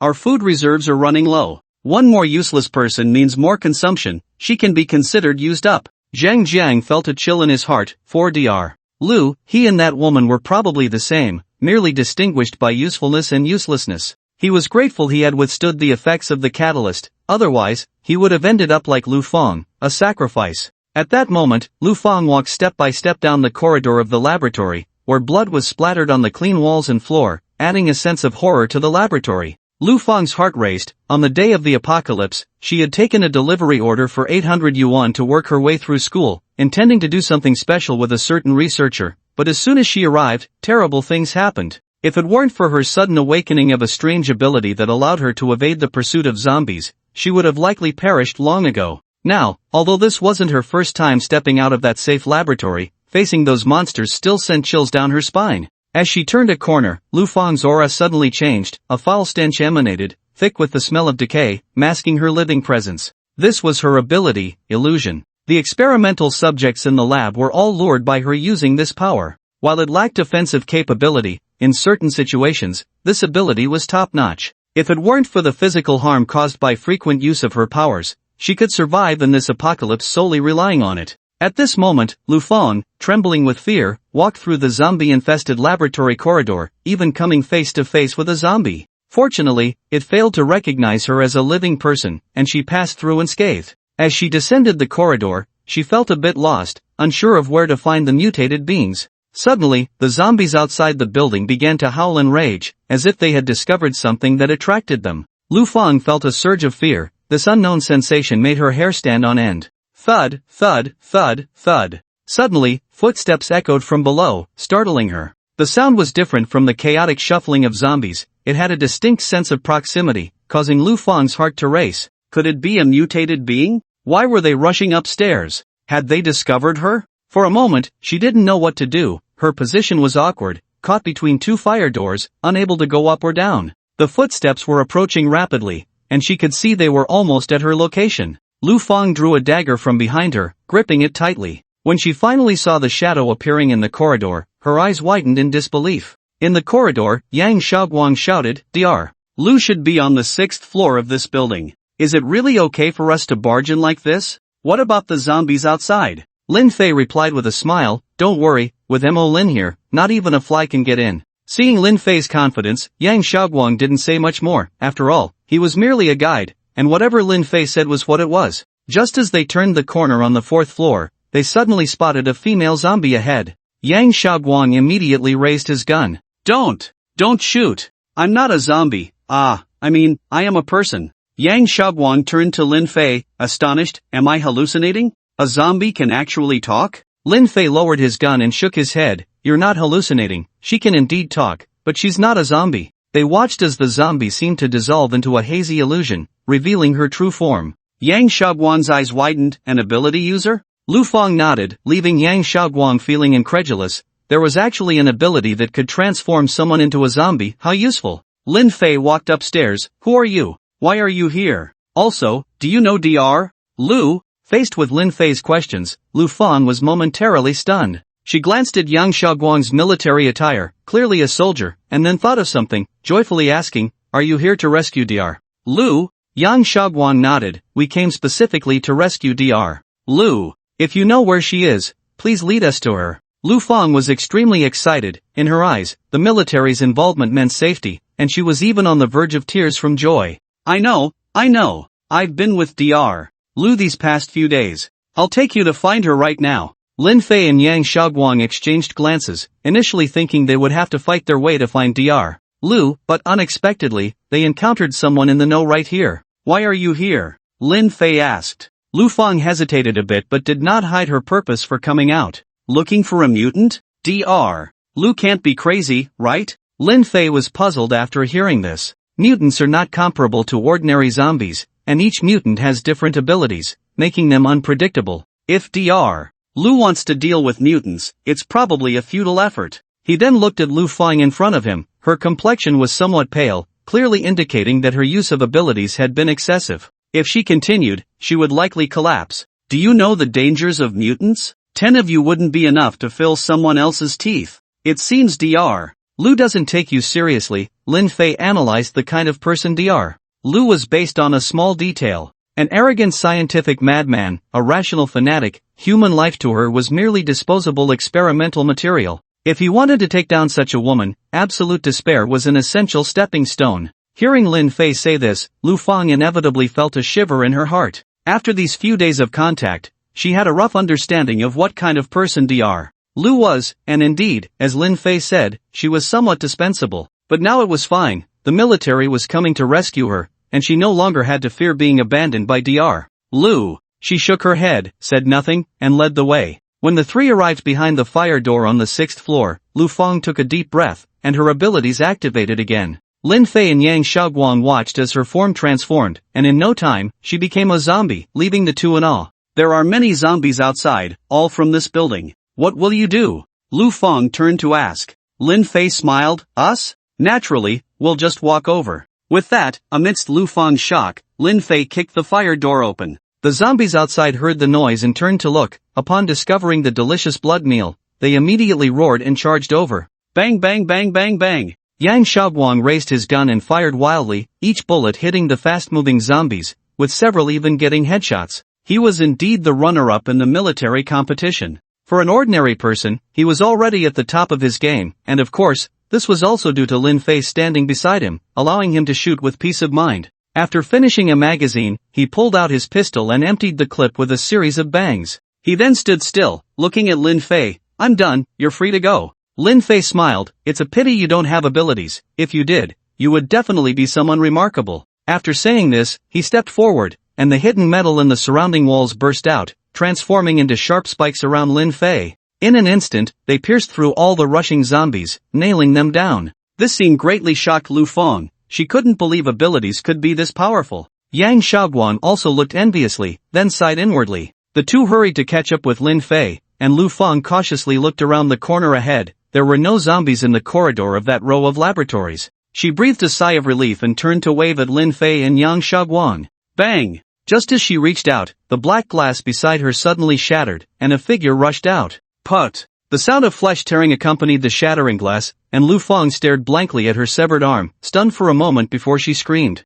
our food reserves are running low. One more useless person means more consumption. She can be considered used up. Jiang felt a chill in his heart. For Dr. Lu, he and that woman were probably the same, merely distinguished by usefulness and uselessness. He was grateful he had withstood the effects of the catalyst, otherwise, he would have ended up like Lu Fong, a sacrifice. At that moment, Lu Fong walked step by step down the corridor of the laboratory, where blood was splattered on the clean walls and floor, adding a sense of horror to the laboratory. Lu Fong's heart raced. On the day of the apocalypse, she had taken a delivery order for 800 yuan to work her way through school, intending to do something special with a certain researcher, but as soon as she arrived, terrible things happened. If it weren't for her sudden awakening of a strange ability that allowed her to evade the pursuit of zombies, she would have likely perished long ago. Now, although this wasn't her first time stepping out of that safe laboratory, facing those monsters still sent chills down her spine. As she turned a corner, Lu Fang's aura suddenly changed, a foul stench emanated, thick with the smell of decay, masking her living presence. This was her ability, illusion. The experimental subjects in the lab were all lured by her using this power. While it lacked offensive capability, in certain situations, this ability was top-notch. If it weren't for the physical harm caused by frequent use of her powers, she could survive in this apocalypse solely relying on it. At this moment, Lu Fang, trembling with fear, walked through the zombie-infested laboratory corridor, even coming face to face with a zombie. Fortunately, it failed to recognize her as a living person, and she passed through unscathed. As she descended the corridor, she felt a bit lost, unsure of where to find the mutated beings. Suddenly, the zombies outside the building began to howl in rage, as if they had discovered something that attracted them. Lu Fang felt a surge of fear. This unknown sensation made her hair stand on end. Thud, thud, thud, thud. Suddenly, footsteps echoed from below, startling her. The sound was different from the chaotic shuffling of zombies. It had a distinct sense of proximity, causing Lu Fang's heart to race. Could it be a mutated being? Why were they rushing upstairs? Had they discovered her? For a moment, she didn't know what to do. Her position was awkward, caught between two fire doors, unable to go up or down. The footsteps were approaching rapidly, and she could see they were almost at her location. Lu Fang drew a dagger from behind her, gripping it tightly. When she finally saw the shadow appearing in the corridor, her eyes widened in disbelief. In the corridor, Yang Xiaoguang shouted, "Dr. Lu should be on the 6th floor of this building. Is it really okay for us to barge in like this? What about the zombies outside?" Lin Fei replied with a smile, "Don't worry, with Mo Lin here, not even a fly can get in." Seeing Lin Fei's confidence, Yang Xiaoguang didn't say much more. After all, he was merely a guide, and whatever Lin Fei said was what it was. Just as they turned the corner on the 4th floor, they suddenly spotted a female zombie ahead. Yang Xiaoguang immediately raised his gun. Don't shoot. I'm not a zombie. I am a person." Yang Xiaoguang turned to Lin Fei, astonished. "Am I hallucinating? A zombie can actually talk?" Lin Fei lowered his gun and shook his head. "You're not hallucinating. She can indeed talk, but she's not a zombie." They watched as the zombie seemed to dissolve into a hazy illusion, revealing her true form. Yang Xiaoguang's eyes widened. "An ability user?" Lu Fang nodded, leaving Yang Xiaoguang feeling incredulous. There was actually an ability that could transform someone into a zombie. How useful. Lin Fei walked upstairs. "Who are you? Why are you here? Also, do you know Dr. Lu?" Faced with Lin Fei's questions, Lu Fang was momentarily stunned. She glanced at Yang Xiaoguang's military attire, clearly a soldier, and then thought of something, joyfully asking, "Are you here to rescue Dr. Lu?" Yang Xiaoguang nodded. "We came specifically to rescue Dr. Lu. If you know where she is, please lead us to her." Lu Fang was extremely excited. In her eyes, the military's involvement meant safety, and she was even on the verge of tears from joy. I know. I've been with Dr. Lu these past few days. I'll take you to find her right now." Lin Fei and Yang Xiaoguang exchanged glances, initially thinking they would have to fight their way to find Dr. Lu, but unexpectedly, they encountered someone in the know right here. "Why are you here?" Lin Fei asked. Lu Fang hesitated a bit but did not hide her purpose for coming out. "Looking for a mutant? Dr. Lu can't be crazy, right?" Lin Fei was puzzled after hearing this. Mutants are not comparable to ordinary zombies, and each mutant has different abilities, making them unpredictable. If Dr. Lu wants to deal with mutants, it's probably a futile effort. He then looked at Lu Fang in front of him. Her complexion was somewhat pale, clearly indicating that her use of abilities had been excessive. If she continued, she would likely collapse. "Do you know the dangers of mutants? 10 of you wouldn't be enough to fill someone else's teeth. It seems Dr. Lu doesn't take you seriously." Lin Fei analyzed the kind of person Dr. Lu was based on a small detail. An arrogant scientific madman, a rational fanatic. Human life to her was merely disposable experimental material. If he wanted to take down such a woman, absolute despair was an essential stepping stone. Hearing Lin Fei say this, Lu Fang inevitably felt a shiver in her heart. After these few days of contact, she had a rough understanding of what kind of person Dr. Lu was, and indeed, as Lin Fei said, she was somewhat dispensable. But now it was fine. The military was coming to rescue her, and she no longer had to fear being abandoned by Dr. Lu. She shook her head, said nothing, and led the way. When the three arrived behind the fire door on the 6th floor, Lu Fang took a deep breath, and her abilities activated again. Lin Fei and Yang Xiaoguang watched as her form transformed, and in no time, she became a zombie, leaving the two in awe. "There are many zombies outside, all from this building. What will you do? Lu Feng turned to ask. Lin Fei smiled, us? Naturally, we'll just walk over. With that, amidst Lu Feng's shock, Lin Fei kicked the fire door open. The zombies outside heard the noise and turned to look. Upon discovering the delicious blood meal, they immediately roared and charged over. Bang bang bang bang bang! Yang Shaoguang raised his gun and fired wildly, each bullet hitting the fast-moving zombies, with several even getting headshots. He was indeed the runner-up in the military competition. For an ordinary person, he was already at the top of his game, and of course, this was also due to Lin Fei standing beside him, allowing him to shoot with peace of mind. After finishing a magazine, he pulled out his pistol and emptied the clip with a series of bangs. He then stood still, looking at Lin Fei. I'm done, you're free to go. Lin Fei smiled. It's a pity you don't have abilities. If you did, you would definitely be someone remarkable. After saying this, he stepped forward, and the hidden metal in the surrounding walls burst out, transforming into sharp spikes around Lin Fei. In an instant, they pierced through all the rushing zombies, nailing them down. This scene greatly shocked Lu Feng. She couldn't believe abilities could be this powerful. Yang Shaoguang also looked enviously, then sighed inwardly. The two hurried to catch up with Lin Fei, and Lu Feng cautiously looked around the corner ahead. There were no zombies in the corridor of that row of laboratories. She breathed a sigh of relief and turned to wave at Lin Fei and Yang Shaoguang. Bang! Just as she reached out, the black glass beside her suddenly shattered, and a figure rushed out. Put! The sound of flesh tearing accompanied the shattering glass, and Lu Feng stared blankly at her severed arm, stunned for a moment before she screamed.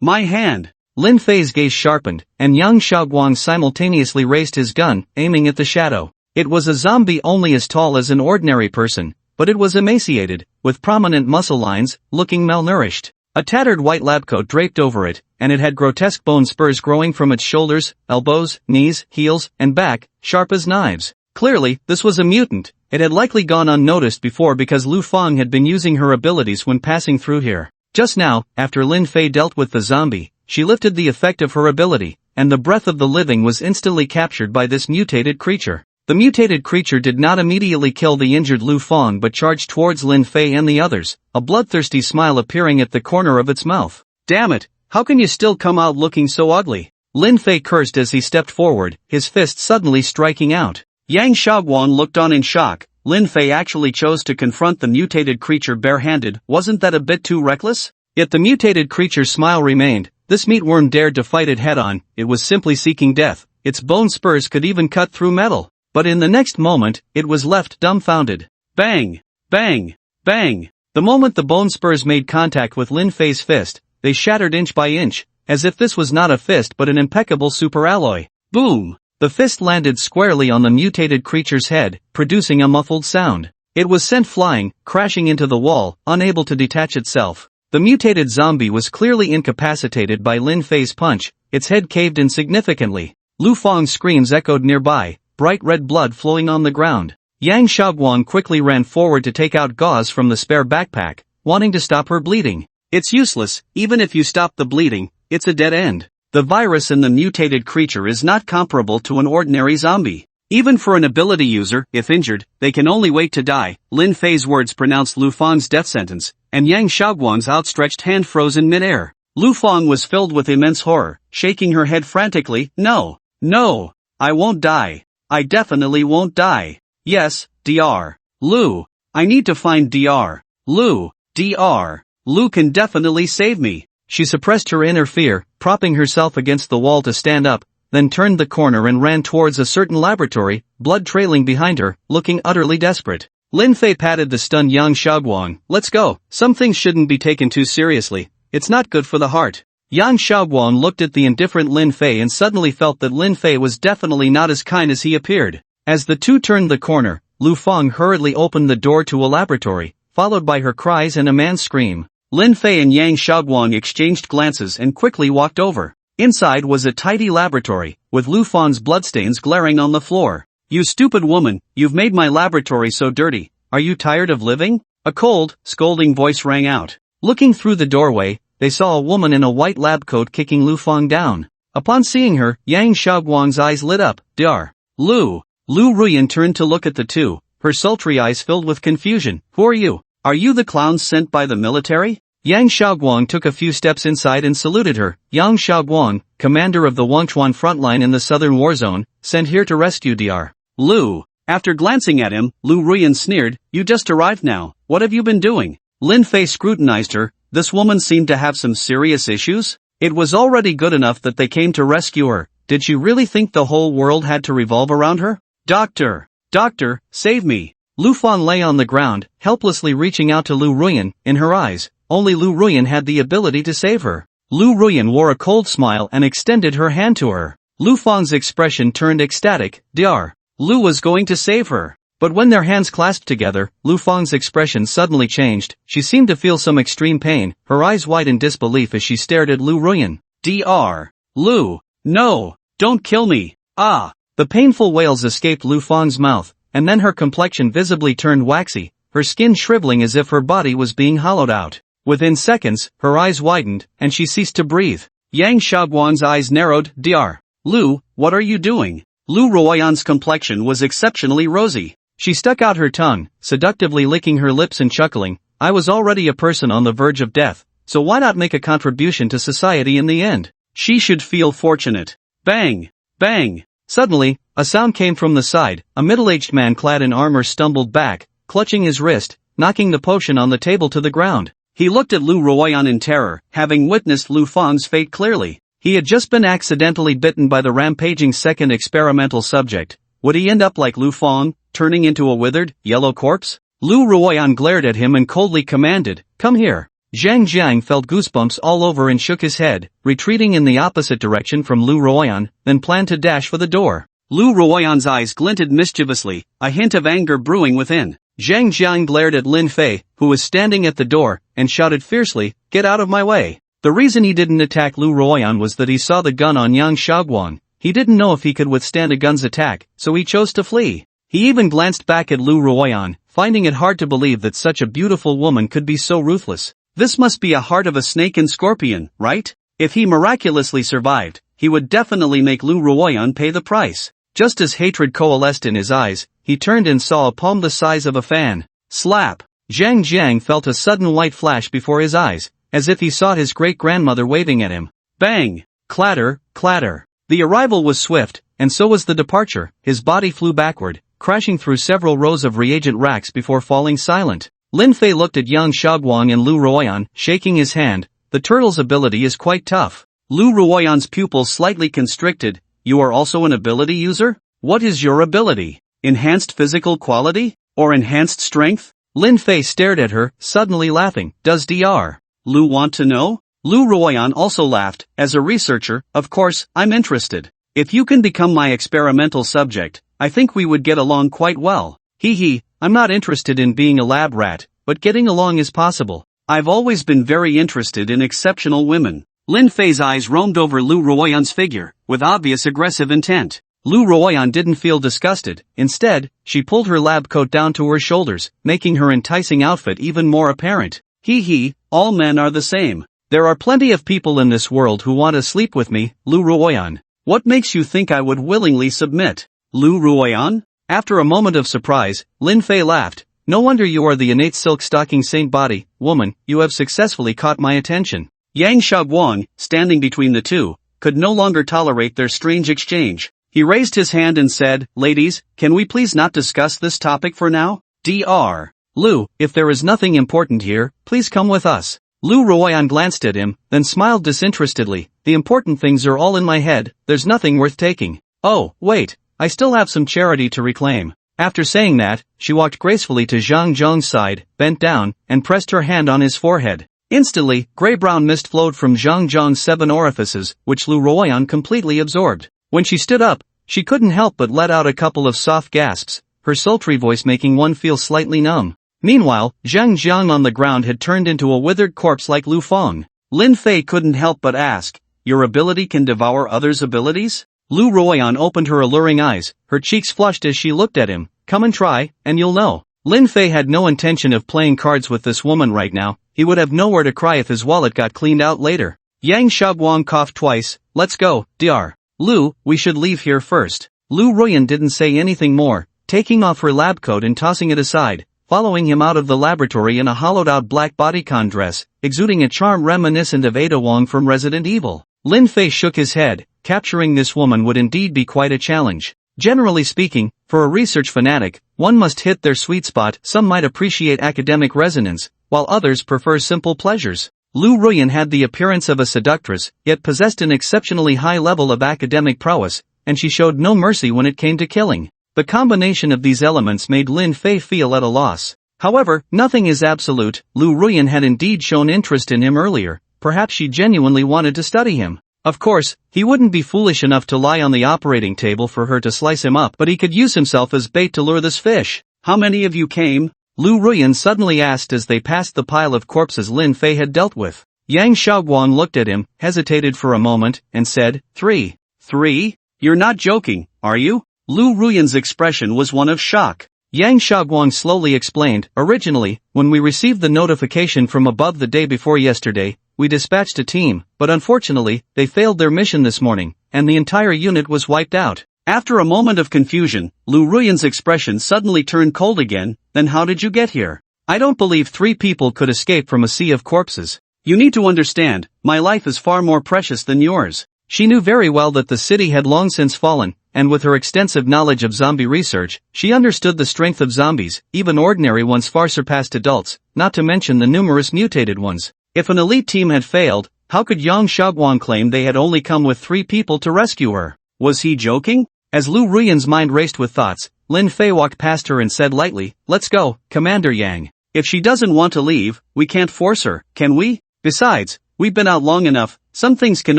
My hand! Lin Fei's gaze sharpened, and Yang Shaoguang simultaneously raised his gun, aiming at the shadow. It was a zombie only as tall as an ordinary person, but it was emaciated, with prominent muscle lines, looking malnourished. A tattered white lab coat draped over it, and it had grotesque bone spurs growing from its shoulders, elbows, knees, heels, and back, sharp as knives. Clearly, this was a mutant. It had likely gone unnoticed before because Lu Feng had been using her abilities when passing through here. Just now, after Lin Fei dealt with the zombie, she lifted the effect of her ability, and the breath of the living was instantly captured by this mutated creature. The mutated creature did not immediately kill the injured Lu Feng but charged towards Lin Fei and the others, a bloodthirsty smile appearing at the corner of its mouth. Damn it, how can you still come out looking so ugly? Lin Fei cursed as he stepped forward, his fist suddenly striking out. Yang Shaoguang looked on in shock. Lin Fei actually chose to confront the mutated creature barehanded. Wasn't that a bit too reckless? Yet the mutated creature's smile remained. This meatworm dared to fight it head-on. It was simply seeking death. Its bone spurs could even cut through metal. But in the next moment, it was left dumbfounded. Bang! Bang! Bang! The moment the bone spurs made contact with Lin Fei's fist, they shattered inch by inch, as if this was not a fist but an impeccable superalloy. Boom! The fist landed squarely on the mutated creature's head, producing a muffled sound. It was sent flying, crashing into the wall, unable to detach itself. The mutated zombie was clearly incapacitated by Lin Fei's punch, its head caved in significantly. Lu Feng's screams echoed nearby, bright red blood flowing on the ground. Yang Shaoguang quickly ran forward to take out gauze from the spare backpack, wanting to stop her bleeding. It's useless, even if you stop the bleeding, it's a dead end. The virus in the mutated creature is not comparable to an ordinary zombie. Even for an ability user, if injured, they can only wait to die. Lin Fei's words pronounced Lu Feng's death sentence, and Yang Shaoguang's outstretched hand froze in midair. Lu Feng was filled with immense horror, shaking her head frantically. No! No! I won't die. I definitely won't die. Yes, Dr. Lu. I need to find Dr. Lu. Dr. Lu can definitely save me. She suppressed her inner fear, propping herself against the wall to stand up, then turned the corner and ran towards a certain laboratory, blood trailing behind her, looking utterly desperate. Lin Fei patted the stunned Yang Shaoguang. Let's go. Some things shouldn't be taken too seriously. It's not good for the heart. Yang Shaoguang looked at the indifferent Lin Fei and suddenly felt that Lin Fei was definitely not as kind as he appeared. As the two turned the corner, Lu Feng hurriedly opened the door to a laboratory, followed by her cries and a man's scream. Lin Fei and Yang Shaoguang exchanged glances and quickly walked over. Inside was a tidy laboratory, with Lu Feng's bloodstains glaring on the floor. You stupid woman, you've made my laboratory so dirty. Are you tired of living? A cold, scolding voice rang out. Looking through the doorway, they saw a woman in a white lab coat kicking Lu Feng down. Upon seeing her, Yang Shaoguang's eyes lit up. Dr. Lu. Lu Ruyan turned to look at the two, her sultry eyes filled with confusion. Who are you? Are you the clowns sent by the military? Yang Shaoguang took a few steps inside and saluted her. Yang Shaoguang, commander of the Wangchuan frontline in the southern war zone, sent here to rescue Dr. Lu. After glancing at him, Lu Ruyan sneered, you just arrived now, what have you been doing? Lin Fei scrutinized her, this woman seemed to have some serious issues? It was already good enough that they came to rescue her, did she really think the whole world had to revolve around her? Doctor! Doctor, save me! Lu Fang lay on the ground, helplessly reaching out to Lu Ruyan, in her eyes, only Lu Ruyan had the ability to save her. Lu Ruyan wore a cold smile and extended her hand to her. Lu Fang's expression turned ecstatic, Dr. Lu was going to save her. But when their hands clasped together, Lu Fang's expression suddenly changed, she seemed to feel some extreme pain, her eyes wide in disbelief as she stared at Lu Ruyan. Dr. Lu, no, don't kill me, ah! The painful wails escaped Lu Fang's mouth, and then her complexion visibly turned waxy, her skin shriveling as if her body was being hollowed out. Within seconds, her eyes widened, and she ceased to breathe. Yang Shaoguang's eyes narrowed, Dr. Lu, what are you doing? Lu Ruoyan's complexion was exceptionally rosy. She stuck out her tongue, seductively licking her lips and chuckling, I was already a person on the verge of death, so why not make a contribution to society in the end? She should feel fortunate. Bang! Bang! Suddenly, a sound came from the side, a middle-aged man clad in armor stumbled back, clutching his wrist, knocking the potion on the table to the ground. He looked at Lu Ruoyan in terror, having witnessed Lu Fang's fate clearly. He had just been accidentally bitten by the rampaging second experimental subject. Would he end up like Lu Fang, turning into a withered, yellow corpse? Lu Ruoyan glared at him and coldly commanded, come here. Zhang Jiang felt goosebumps all over and shook his head, retreating in the opposite direction from Lu Ruoyan, then planned to dash for the door. Lu Ruoyan's eyes glinted mischievously, a hint of anger brewing within. Zhang Jiang glared at Lin Fei, who was standing at the door, and shouted fiercely, get out of my way. The reason he didn't attack Lu Ruoyan was that he saw the gun on Yang Shaoguang. He didn't know if he could withstand a gun's attack, so he chose to flee. He even glanced back at Lu Ruoyan, finding it hard to believe that such a beautiful woman could be so ruthless. This must be a heart of a snake and scorpion, right? If he miraculously survived, he would definitely make Lu Ruoyan pay the price. Just as hatred coalesced in his eyes, he turned and saw a palm the size of a fan. Slap! Zhang Jiang felt a sudden white flash before his eyes, as if he saw his great-grandmother waving at him. Bang! Clatter, clatter. The arrival was swift, and so was the departure. His body flew backward, crashing through several rows of reagent racks before falling silent. Lin Fei looked at Yang Shaoguang and Lu Ruoyan, shaking his hand. The turtle's ability is quite tough. Lu Ruoyan's pupils slightly constricted. You are also an ability user? What is your ability? Enhanced physical quality? Or enhanced strength? Lin Fei stared at her, suddenly laughing. Does Dr. Lu want to know? Lu Ruoyan also laughed. As a researcher, of course, I'm interested. If you can become my experimental subject, I think we would get along quite well. Hee, I'm not interested in being a lab rat, but getting along is possible. I've always been very interested in exceptional women. Lin Fei's eyes roamed over Lu Ruoyan's figure, with obvious aggressive intent. Lu Ruoyan didn't feel disgusted. Instead, she pulled her lab coat down to her shoulders, making her enticing outfit even more apparent. Hee, all men are the same. There are plenty of people in this world who want to sleep with me, Lu Ruoyan. What makes you think I would willingly submit? Lu Ruoyan? After a moment of surprise, Lin Fei laughed. No wonder you are the innate silk stocking saint body, woman, you have successfully caught my attention. Yang Shaoguang, standing between the two, could no longer tolerate their strange exchange. He raised his hand and said, ladies, can we please not discuss this topic for now? Dr. Lu, if there is nothing important here, please come with us. Lu Ruoyan glanced at him, then smiled disinterestedly. The important things are all in my head, there's nothing worth taking. Oh, wait, I still have some charity to reclaim. After saying that, she walked gracefully to Zhang Zhang's side, bent down, and pressed her hand on his forehead. Instantly, gray-brown mist flowed from Zhang Zhang's 7 orifices, which Lu Ruoyan completely absorbed. When she stood up, she couldn't help but let out a couple of soft gasps, her sultry voice making one feel slightly numb. Meanwhile, Zhang Zhang on the ground had turned into a withered corpse like Lu Fang. Lin Fei couldn't help but ask, your ability can devour others' abilities? Lu Ruoyan opened her alluring eyes, her cheeks flushed as she looked at him. Come and try, and you'll know. Lin Fei had no intention of playing cards with this woman right now. He would have nowhere to cry if his wallet got cleaned out later. Yang Shaoguang coughed twice. Let's go, Dr. Lu, we should leave here first. Lu Ruoyan didn't say anything more, taking off her lab coat and tossing it aside, following him out of the laboratory in a hollowed-out black bodycon dress, exuding a charm reminiscent of Ada Wong from Resident Evil. Lin Fei shook his head. Capturing this woman would indeed be quite a challenge. Generally speaking, for a research fanatic, one must hit their sweet spot. Some might appreciate academic resonance, while others prefer simple pleasures. Lu Ruyan had the appearance of a seductress, yet possessed an exceptionally high level of academic prowess, and she showed no mercy when it came to killing. The combination of these elements made Lin Fei feel at a loss. However, nothing is absolute. Lu Ruyan had indeed shown interest in him earlier. Perhaps she genuinely wanted to study him. Of course, he wouldn't be foolish enough to lie on the operating table for her to slice him up, but he could use himself as bait to lure this fish. How many of you came? Lu Ruyan suddenly asked as they passed the pile of corpses Lin Fei had dealt with. Yang Xiaoguang looked at him, hesitated for a moment, and said, 3. 3? You're not joking, are you? Lu Ruyan's expression was one of shock. Yang Xiaoguang slowly explained, originally, when we received the notification from above the day before yesterday, we dispatched a team, but unfortunately, they failed their mission this morning, and the entire unit was wiped out. After a moment of confusion, Lu Ruyan's expression suddenly turned cold again. Then how did you get here? I don't believe 3 people could escape from a sea of corpses. You need to understand, my life is far more precious than yours. She knew very well that the city had long since fallen, and with her extensive knowledge of zombie research, she understood the strength of zombies. Even ordinary ones far surpassed adults, not to mention the numerous mutated ones. If an elite team had failed, how could Yang Xiaoguang claim they had only come with 3 people to rescue her? Was he joking? As Lu Ruyan's mind raced with thoughts, Lin Fei walked past her and said lightly, let's go, Commander Yang. If she doesn't want to leave, we can't force her, can we? Besides, we've been out long enough, some things can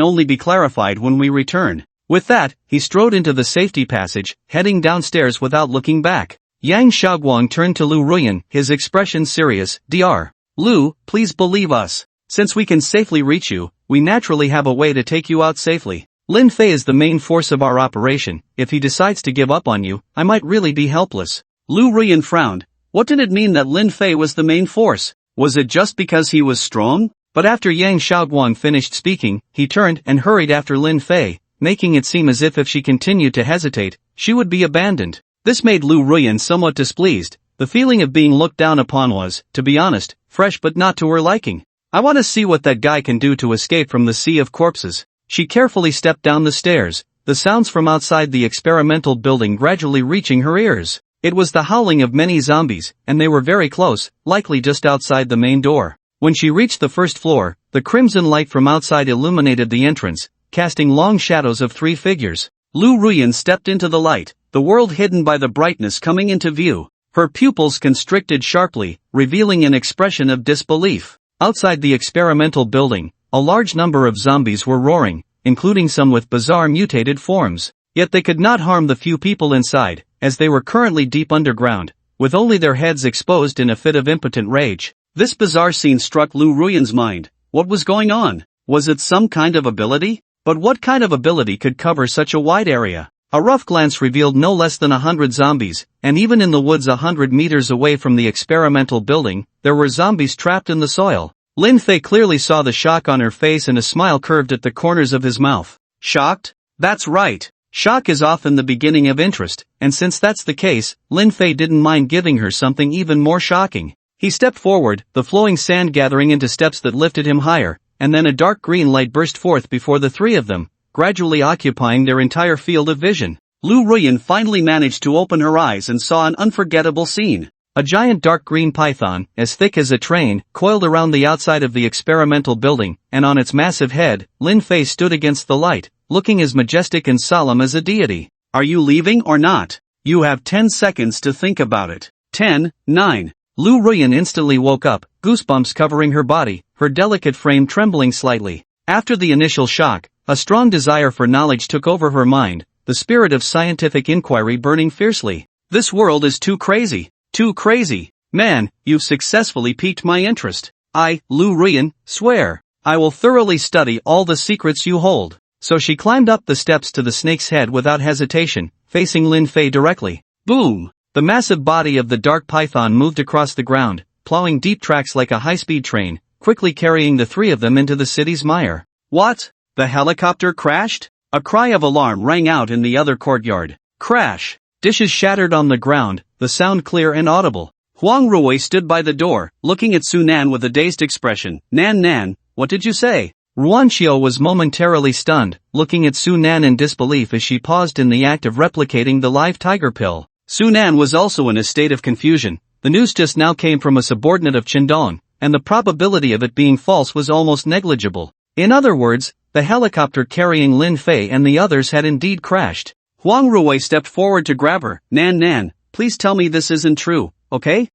only be clarified when we return. With that, he strode into the safety passage, heading downstairs without looking back. Yang Xiaoguang turned to Lu Ruyan, his expression serious. Dr. Lu, please believe us. Since we can safely reach you, we naturally have a way to take you out safely. Lin Fei is the main force of our operation. If he decides to give up on you, I might really be helpless. Lu Ruyan frowned. What did it mean that Lin Fei was the main force? Was it just because he was strong? But after Yang Xiaoguang finished speaking, he turned and hurried after Lin Fei, making it seem as if she continued to hesitate, she would be abandoned. This made Lu Ruyan somewhat displeased. The feeling of being looked down upon was, to be honest, fresh but not to her liking. I want to see what that guy can do to escape from the sea of corpses. She carefully stepped down the stairs, the sounds from outside the experimental building gradually reaching her ears. It was the howling of many zombies, and they were very close, likely just outside the main door. When she reached the first floor, the crimson light from outside illuminated the entrance, casting long shadows of 3 figures. Lu Ruyan stepped into the light, the world hidden by the brightness coming into view. Her pupils constricted sharply, revealing an expression of disbelief. Outside the experimental building, a large number of zombies were roaring, including some with bizarre mutated forms. Yet they could not harm the few people inside, as they were currently deep underground, with only their heads exposed in a fit of impotent rage. This bizarre scene struck Lu Ruyan's mind. What was going on? Was it some kind of ability? But what kind of ability could cover such a wide area? A rough glance revealed no less than 100 zombies, and even in the woods 100 meters away from the experimental building, there were zombies trapped in the soil. Lin Fei clearly saw the shock on her face and a smile curved at the corners of his mouth. Shocked? That's right. Shock is often the beginning of interest, and since that's the case, Lin Fei didn't mind giving her something even more shocking. He stepped forward, the flowing sand gathering into steps that lifted him higher, and then a dark green light burst forth before the 3 of them, gradually occupying their entire field of vision. Lu Ruyan finally managed to open her eyes and saw an unforgettable scene. A giant dark green python, as thick as a train, coiled around the outside of the experimental building, and on its massive head, Lin Fei stood against the light, looking as majestic and solemn as a deity. Are you leaving or not? You have 10 seconds to think about it. 10, 9. Lu Ruyan instantly woke up, goosebumps covering her body, her delicate frame trembling slightly. After the initial shock, a strong desire for knowledge took over her mind, the spirit of scientific inquiry burning fiercely. This world is too crazy. Too crazy. Man, you've successfully piqued my interest. I, Lu Ruyan, swear, I will thoroughly study all the secrets you hold. So she climbed up the steps to the snake's head without hesitation, facing Lin Fei directly. Boom! The massive body of the dark python moved across the ground, plowing deep tracks like a high-speed train, quickly carrying the 3 of them into the city's mire. What? The helicopter crashed? A cry of alarm rang out in the other courtyard. Crash! Dishes shattered on the ground, the sound clear and audible. Huang Ruwei stood by the door, looking at Su Nan with a dazed expression. Nan, what did you say? Ruanxiu was momentarily stunned, looking at Su Nan in disbelief as she paused in the act of replicating the live tiger pill. Su Nan was also in a state of confusion. The news just now came from a subordinate of Qingdong, and the probability of it being false was almost negligible. In other words, the helicopter carrying Lin Fei and the others had indeed crashed. Huang Ruoyi stepped forward to grab her. Nan, please tell me this isn't true, okay?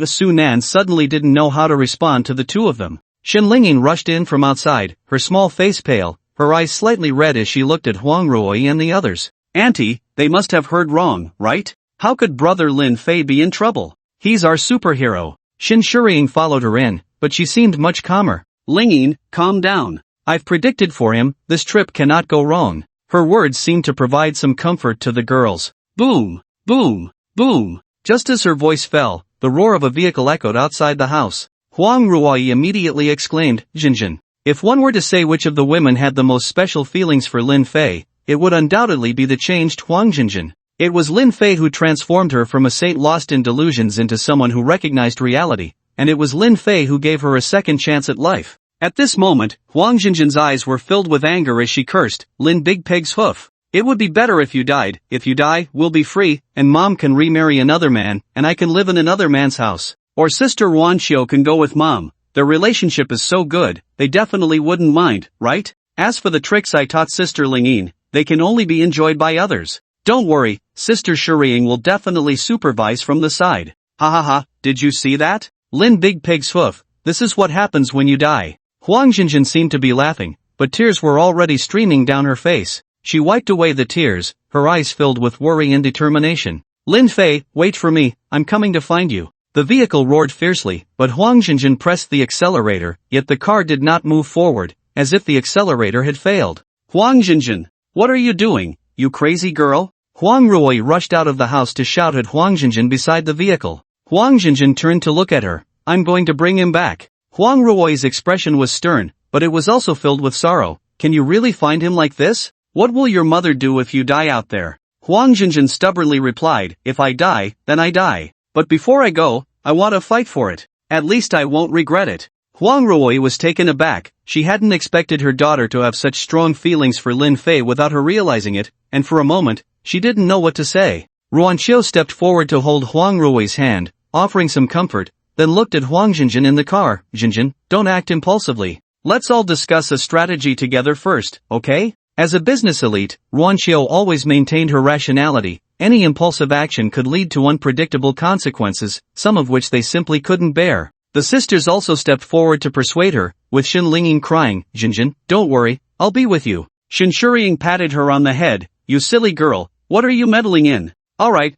Su Nan suddenly didn't know how to respond to the two of them. Shen Lingyin rushed in from outside, her small face pale, her eyes slightly red as she looked at Huang Ruoyi and the others. Auntie, they must have heard wrong, right? How could brother Lin Fei be in trouble? He's our superhero. Shen Shuriying followed her in, but she seemed much calmer. Lingyin, calm down. I've predicted for him, this trip cannot go wrong. Her words seemed to provide some comfort to the girls. Boom, boom, boom. Just as her voice fell, the roar of a vehicle echoed outside the house. Huang Ruoyi immediately exclaimed, Jinjin. If one were to say which of the women had the most special feelings for Lin Fei, it would undoubtedly be the changed Huang Jinjin. It was Lin Fei who transformed her from a saint lost in delusions into someone who recognized reality, and it was Lin Fei who gave her a second chance at life. At this moment, Huang Jinjin's eyes were filled with anger as she cursed, Lin Big Pig's hoof. It would be better if you died. If you die, we'll be free, and mom can remarry another man, and I can live in another man's house. Or sister Ruanxiu can go with mom. Their relationship is so good, they definitely wouldn't mind, right? As for the tricks I taught sister Lingyin, they can only be enjoyed by others. Don't worry, sister Shuriying will definitely supervise from the side. Ha ha ha, did you see that? Lin Big Pig's hoof, this is what happens when you die. Huang Jinjin seemed to be laughing, but tears were already streaming down her face. She wiped away the tears, her eyes filled with worry and determination. Lin Fei, wait for me, I'm coming to find you. The vehicle roared fiercely, but Huang Jinjin pressed the accelerator, yet the car did not move forward, as if the accelerator had failed. Huang Jinjin, what are you doing, you crazy girl? Huang Ruoyi rushed out of the house to shout at Huang Jinjin beside the vehicle. Huang Jinjin turned to look at her. I'm going to bring him back. Huang Ruoyi's expression was stern, but it was also filled with sorrow. Can you really find him like this? What will your mother do if you die out there? Huang Jinjin stubbornly replied, if I die, then I die. But before I go, I want to fight for it. At least I won't regret it. Huang Ruoyi was taken aback. She hadn't expected her daughter to have such strong feelings for Lin Fei without her realizing it, and for a moment, she didn't know what to say. Ruanxiu stepped forward to hold Huang Ruoyi's hand, offering some comfort, then looked at Huang Jinjin in the car. Jinjin, don't act impulsively. Let's all discuss a strategy together first, okay? As a business elite, Ruanxiu always maintained her rationality. Any impulsive action could lead to unpredictable consequences, some of which they simply couldn't bear. The sisters also stepped forward to persuade her, with Shen Lingyin crying, Jinjin, don't worry, I'll be with you. Shen Shuriying patted her on the head, you silly girl, what are you meddling in? Alright,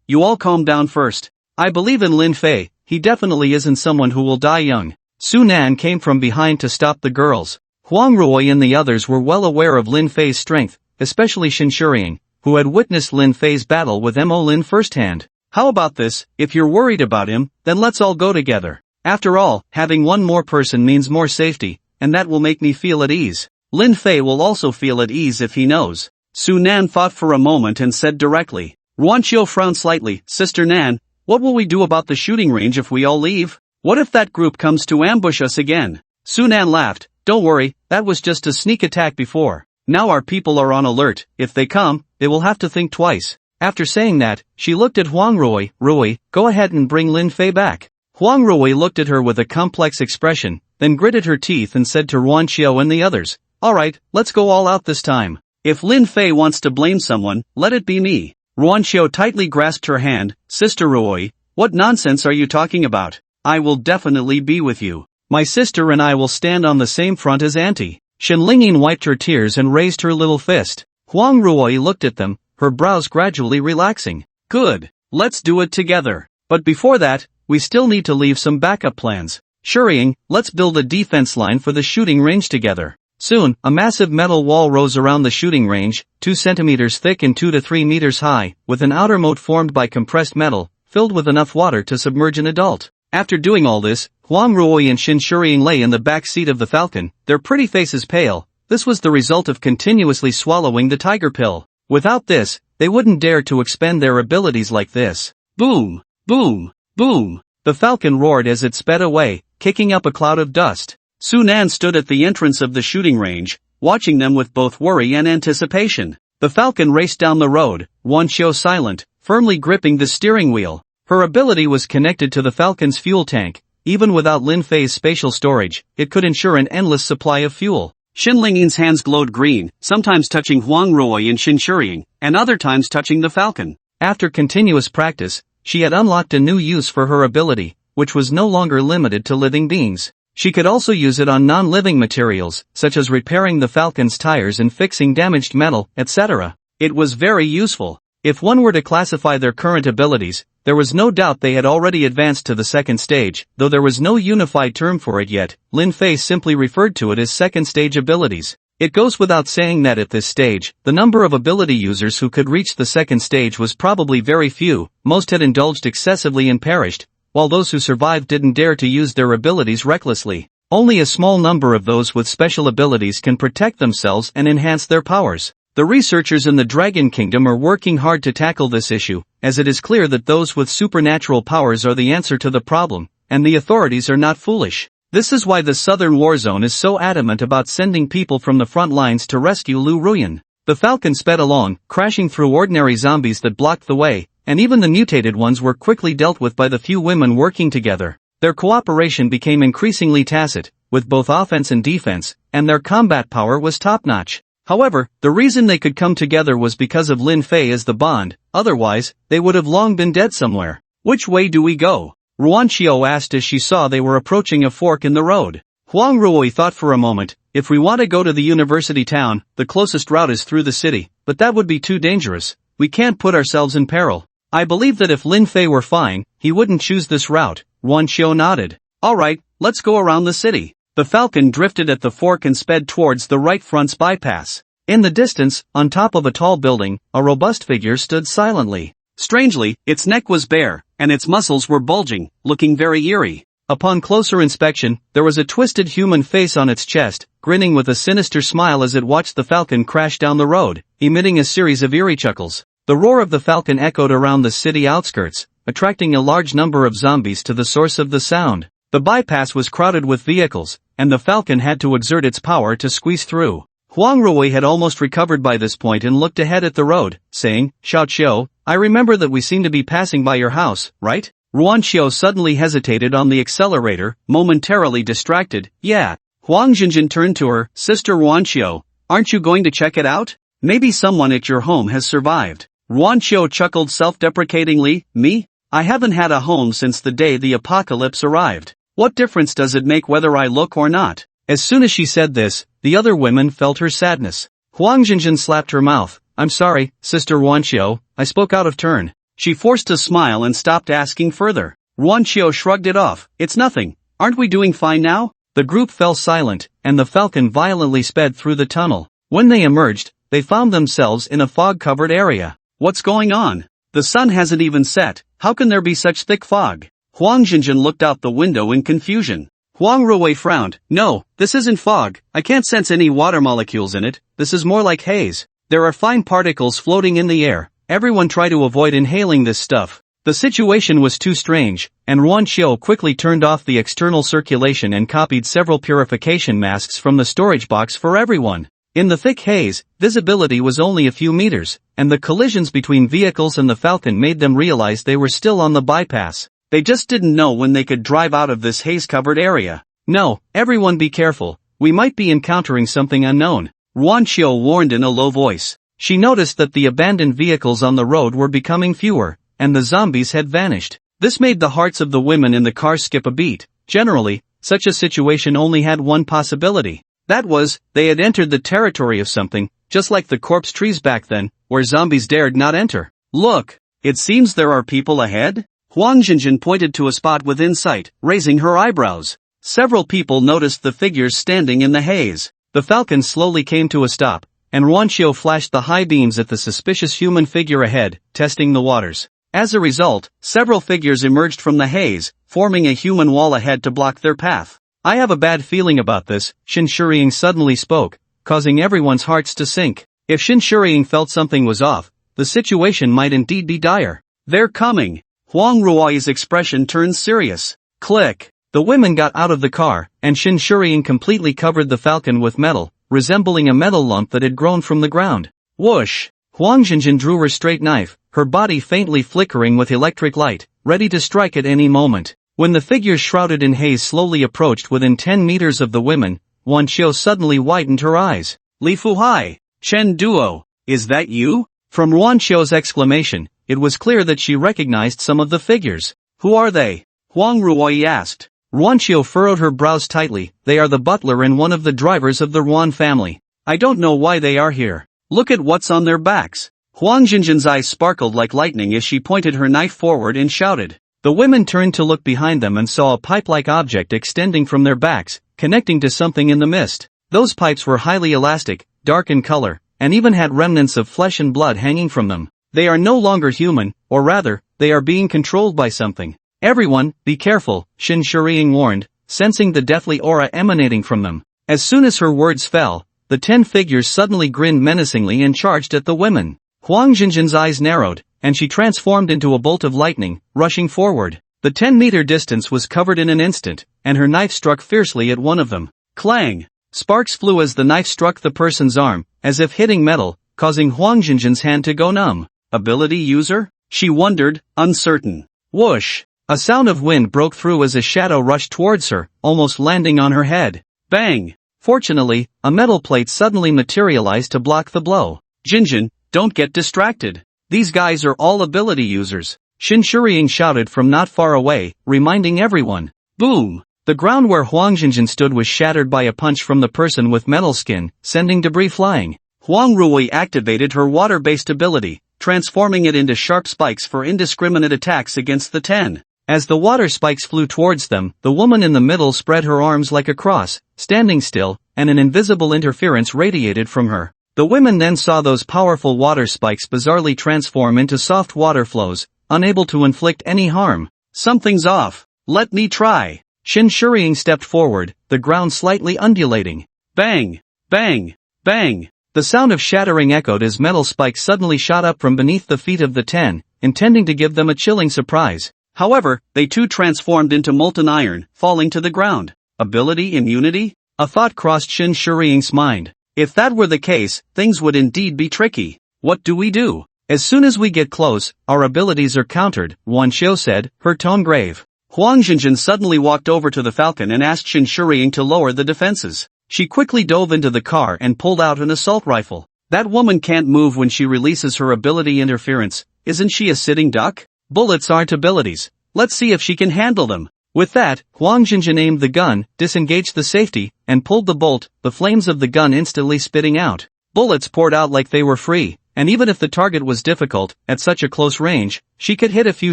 you all calm down first. I believe in Lin Fei, he definitely isn't someone who will die young. Su Nan came from behind to stop the girls. Huang Ruoyi and the others were well aware of Lin Fei's strength, especially Shen Shuriying, who had witnessed Lin Fei's battle with Mo Lin firsthand. How about this, if you're worried about him, then let's all go together. After all, having one more person means more safety, and that will make me feel at ease. Lin Fei will also feel at ease if he knows. Su Nan thought for a moment and said directly. Ruanxiu frowned slightly, Sister Nan, what will we do about the shooting range if we all leave? What if that group comes to ambush us again? Su Nan laughed, don't worry, that was just a sneak attack before. Now our people are on alert, if they come, they will have to think twice. After saying that, she looked at Huang Ruoyi, Ruoyi, go ahead and bring Lin Fei back. Huang Ruoyi looked at her with a complex expression, then gritted her teeth and said to Ruanxiu and the others, alright, let's go all out this time. If Lin Fei wants to blame someone, let it be me. Ruanxiu tightly grasped her hand, Sister Ruoyi, what nonsense are you talking about? I will definitely be with you. My sister and I will stand on the same front as Auntie. Shen Lingyin wiped her tears and raised her little fist. Huang Ruoyi looked at them, her brows gradually relaxing. Good, let's do it together. But before that, we still need to leave some backup plans. Shuriying, let's build a defense line for the shooting range together. Soon, a massive metal wall rose around the shooting range, 2 centimeters thick and 2 to 3 meters high, with an outer moat formed by compressed metal, filled with enough water to submerge an adult. After doing all this, Huang Ruoyi and Shen Shuriying lay in the back seat of the Falcon, their pretty faces pale. This was the result of continuously swallowing the tiger pill. Without this, they wouldn't dare to expend their abilities like this. Boom! Boom! Boom! The Falcon roared as it sped away, kicking up a cloud of dust. Su Nan stood at the entrance of the shooting range, watching them with both worry and anticipation. The Falcon raced down the road, Wan Xiao silent, firmly gripping the steering wheel. Her ability was connected to the Falcon's fuel tank. Even without Lin Fei's spatial storage, it could ensure an endless supply of fuel. Xin Lingyin's hands glowed green, sometimes touching Huang Ruoyi and Xin Shiying, and other times touching the Falcon. After continuous practice, she had unlocked a new use for her ability, which was no longer limited to living beings. She could also use it on non-living materials, such as repairing the Falcon's tires and fixing damaged metal, etc. It was very useful. If one were to classify their current abilities, there was no doubt they had already advanced to the second stage, though there was no unified term for it yet. Lin Fei simply referred to it as second stage abilities. It goes without saying that at this stage, the number of ability users who could reach the second stage was probably very few. Most had indulged excessively and perished, while those who survived didn't dare to use their abilities recklessly. Only a small number of those with special abilities can protect themselves and enhance their powers. The researchers in the Dragon Kingdom are working hard to tackle this issue, as it is clear that those with supernatural powers are the answer to the problem, and the authorities are not foolish. This is why the Southern War Zone is so adamant about sending people from the front lines to rescue Lu Ruyan. The Falcon sped along, crashing through ordinary zombies that blocked the way, and even the mutated ones were quickly dealt with by the few women working together. Their cooperation became increasingly tacit, with both offense and defense, and their combat power was top-notch. However, the reason they could come together was because of Lin Fei as the bond, otherwise, they would have long been dead somewhere. Which way do we go? Ruan Xiao asked as she saw they were approaching a fork in the road. Huang Ruoyi thought for a moment. If we want to go to the university town, the closest route is through the city, but that would be too dangerous. We can't put ourselves in peril. I believe that if Lin Fei were fine, he wouldn't choose this route. Ruan Xiao nodded. Alright, let's go around the city. The Falcon drifted at the fork and sped towards the right front's bypass. In the distance, on top of a tall building, a robust figure stood silently. Strangely, its neck was bare, and its muscles were bulging, looking very eerie. Upon closer inspection, there was a twisted human face on its chest, grinning with a sinister smile as it watched the Falcon crash down the road, emitting a series of eerie chuckles. The roar of the Falcon echoed around the city outskirts, attracting a large number of zombies to the source of the sound. The bypass was crowded with vehicles, and the Falcon had to exert its power to squeeze through. Huang Ruoyi had almost recovered by this point and looked ahead at the road, saying, Xiao Qiu, I remember that we seem to be passing by your house, right? Ruan Xiao suddenly hesitated on the accelerator, momentarily distracted. Yeah. Huang Jinjin turned to her, Sister Ruan Xiao, aren't you going to check it out? Maybe someone at your home has survived. Ruan Xiao chuckled self-deprecatingly, me? I haven't had a home since the day the apocalypse arrived. What difference does it make whether I look or not? As soon as she said this, the other women felt her sadness. Huang Jinjin slapped her mouth. I'm sorry, Sister Ruan Xiao, I spoke out of turn. She forced a smile and stopped asking further. Ruan Xiao shrugged it off. It's nothing. Aren't we doing fine now? The group fell silent, and the Falcon violently sped through the tunnel. When they emerged, they found themselves in a fog-covered area. What's going on? The sun hasn't even set. How can there be such thick fog? Huang Jinjin looked out the window in confusion. Huang Ruoyi frowned. No, this isn't fog. I can't sense any water molecules in it. This is more like haze. There are fine particles floating in the air. Everyone try to avoid inhaling this stuff. The situation was too strange, and Ruan Xiao quickly turned off the external circulation and copied several purification masks from the storage box for everyone. In the thick haze, visibility was only a few meters, and the collisions between vehicles and the Falcon made them realize they were still on the bypass. They just didn't know when they could drive out of this haze-covered area. No, everyone be careful. We might be encountering something unknown. Ruan Xiao warned in a low voice. She noticed that the abandoned vehicles on the road were becoming fewer, and the zombies had vanished. This made the hearts of the women in the car skip a beat. Generally, such a situation only had one possibility. That was, they had entered the territory of something, just like the corpse trees back then, where zombies dared not enter. Look, it seems there are people ahead? Huang Jinjin pointed to a spot within sight, raising her eyebrows. Several people noticed the figures standing in the haze. The Falcon slowly came to a stop, and Ruan Xiao flashed the high beams at the suspicious human figure ahead, testing the waters. As a result, several figures emerged from the haze, forming a human wall ahead to block their path. I have a bad feeling about this, Xin Shiying suddenly spoke, causing everyone's hearts to sink. If Xin Shiying felt something was off, the situation might indeed be dire. They're coming. Huang Ruoyi's expression turned serious. Click. The women got out of the car, and Shin Shurien completely covered the falcon with metal, resembling a metal lump that had grown from the ground. Whoosh! Huang Jinjin drew her straight knife, her body faintly flickering with electric light, ready to strike at any moment. When the figures shrouded in haze slowly approached within 10 meters of the women, Wan Qiu suddenly widened her eyes. Li Fuhai! Chen Duo! Is that you? From Wan Qiu's exclamation, it was clear that she recognized some of the figures. Who are they? Huang Ruoi asked. Wan Qiu furrowed her brows tightly. They are the butler and one of the drivers of the Ruan family. I don't know why they are here. Look at what's on their backs. Huang Jinjin's eyes sparkled like lightning as she pointed her knife forward and shouted. The women turned to look behind them and saw a pipe-like object extending from their backs, connecting to something in the mist. Those pipes were highly elastic, dark in color, and even had remnants of flesh and blood hanging from them. They are no longer human, or rather, they are being controlled by something. Everyone, be careful, Shin Shurien warned, sensing the deathly aura emanating from them. As soon as her words fell, the 10 figures suddenly grinned menacingly and charged at the women. Huang Jinjin's eyes narrowed, and she transformed into a bolt of lightning, rushing forward. The 10-meter distance was covered in an instant, and her knife struck fiercely at one of them. Clang! Sparks flew as the knife struck the person's arm, as if hitting metal, causing Huang Jinjin's hand to go numb. Ability user? She wondered, uncertain. Whoosh! A sound of wind broke through as a shadow rushed towards her, almost landing on her head. Bang! Fortunately, a metal plate suddenly materialized to block the blow. Jinjin, don't get distracted. These guys are all ability users. Shin Shurien shouted from not far away, reminding everyone. Boom! The ground where Huang Jinjin stood was shattered by a punch from the person with metal skin, sending debris flying. Huang Ruoi activated her water-based ability, transforming it into sharp spikes for indiscriminate attacks against the 10. As the water spikes flew towards them, the woman in the middle spread her arms like a cross, standing still, and an invisible interference radiated from her. The women then saw those powerful water spikes bizarrely transform into soft water flows, unable to inflict any harm. Something's off. Let me try. Shin Shurien stepped forward, the ground slightly undulating. Bang! Bang! Bang! The sound of shattering echoed as metal spikes suddenly shot up from beneath the feet of the 10, intending to give them a chilling surprise. However, they too transformed into molten iron, falling to the ground. Ability immunity? A thought crossed Shin Shurien's mind. If that were the case, things would indeed be tricky. What do we do? As soon as we get close, our abilities are countered, Wan Qiu said, her tone grave. Huang Jinjin suddenly walked over to the falcon and asked Shin Shurien to lower the defenses. She quickly dove into the car and pulled out an assault rifle. That woman can't move when she releases her ability interference. Isn't she a sitting duck? Bullets aren't abilities. Let's see if she can handle them. With that, Huang Jinjin aimed the gun, disengaged the safety, and pulled the bolt, the flames of the gun instantly spitting out. Bullets poured out like they were free, and even if the target was difficult, at such a close range, she could hit a few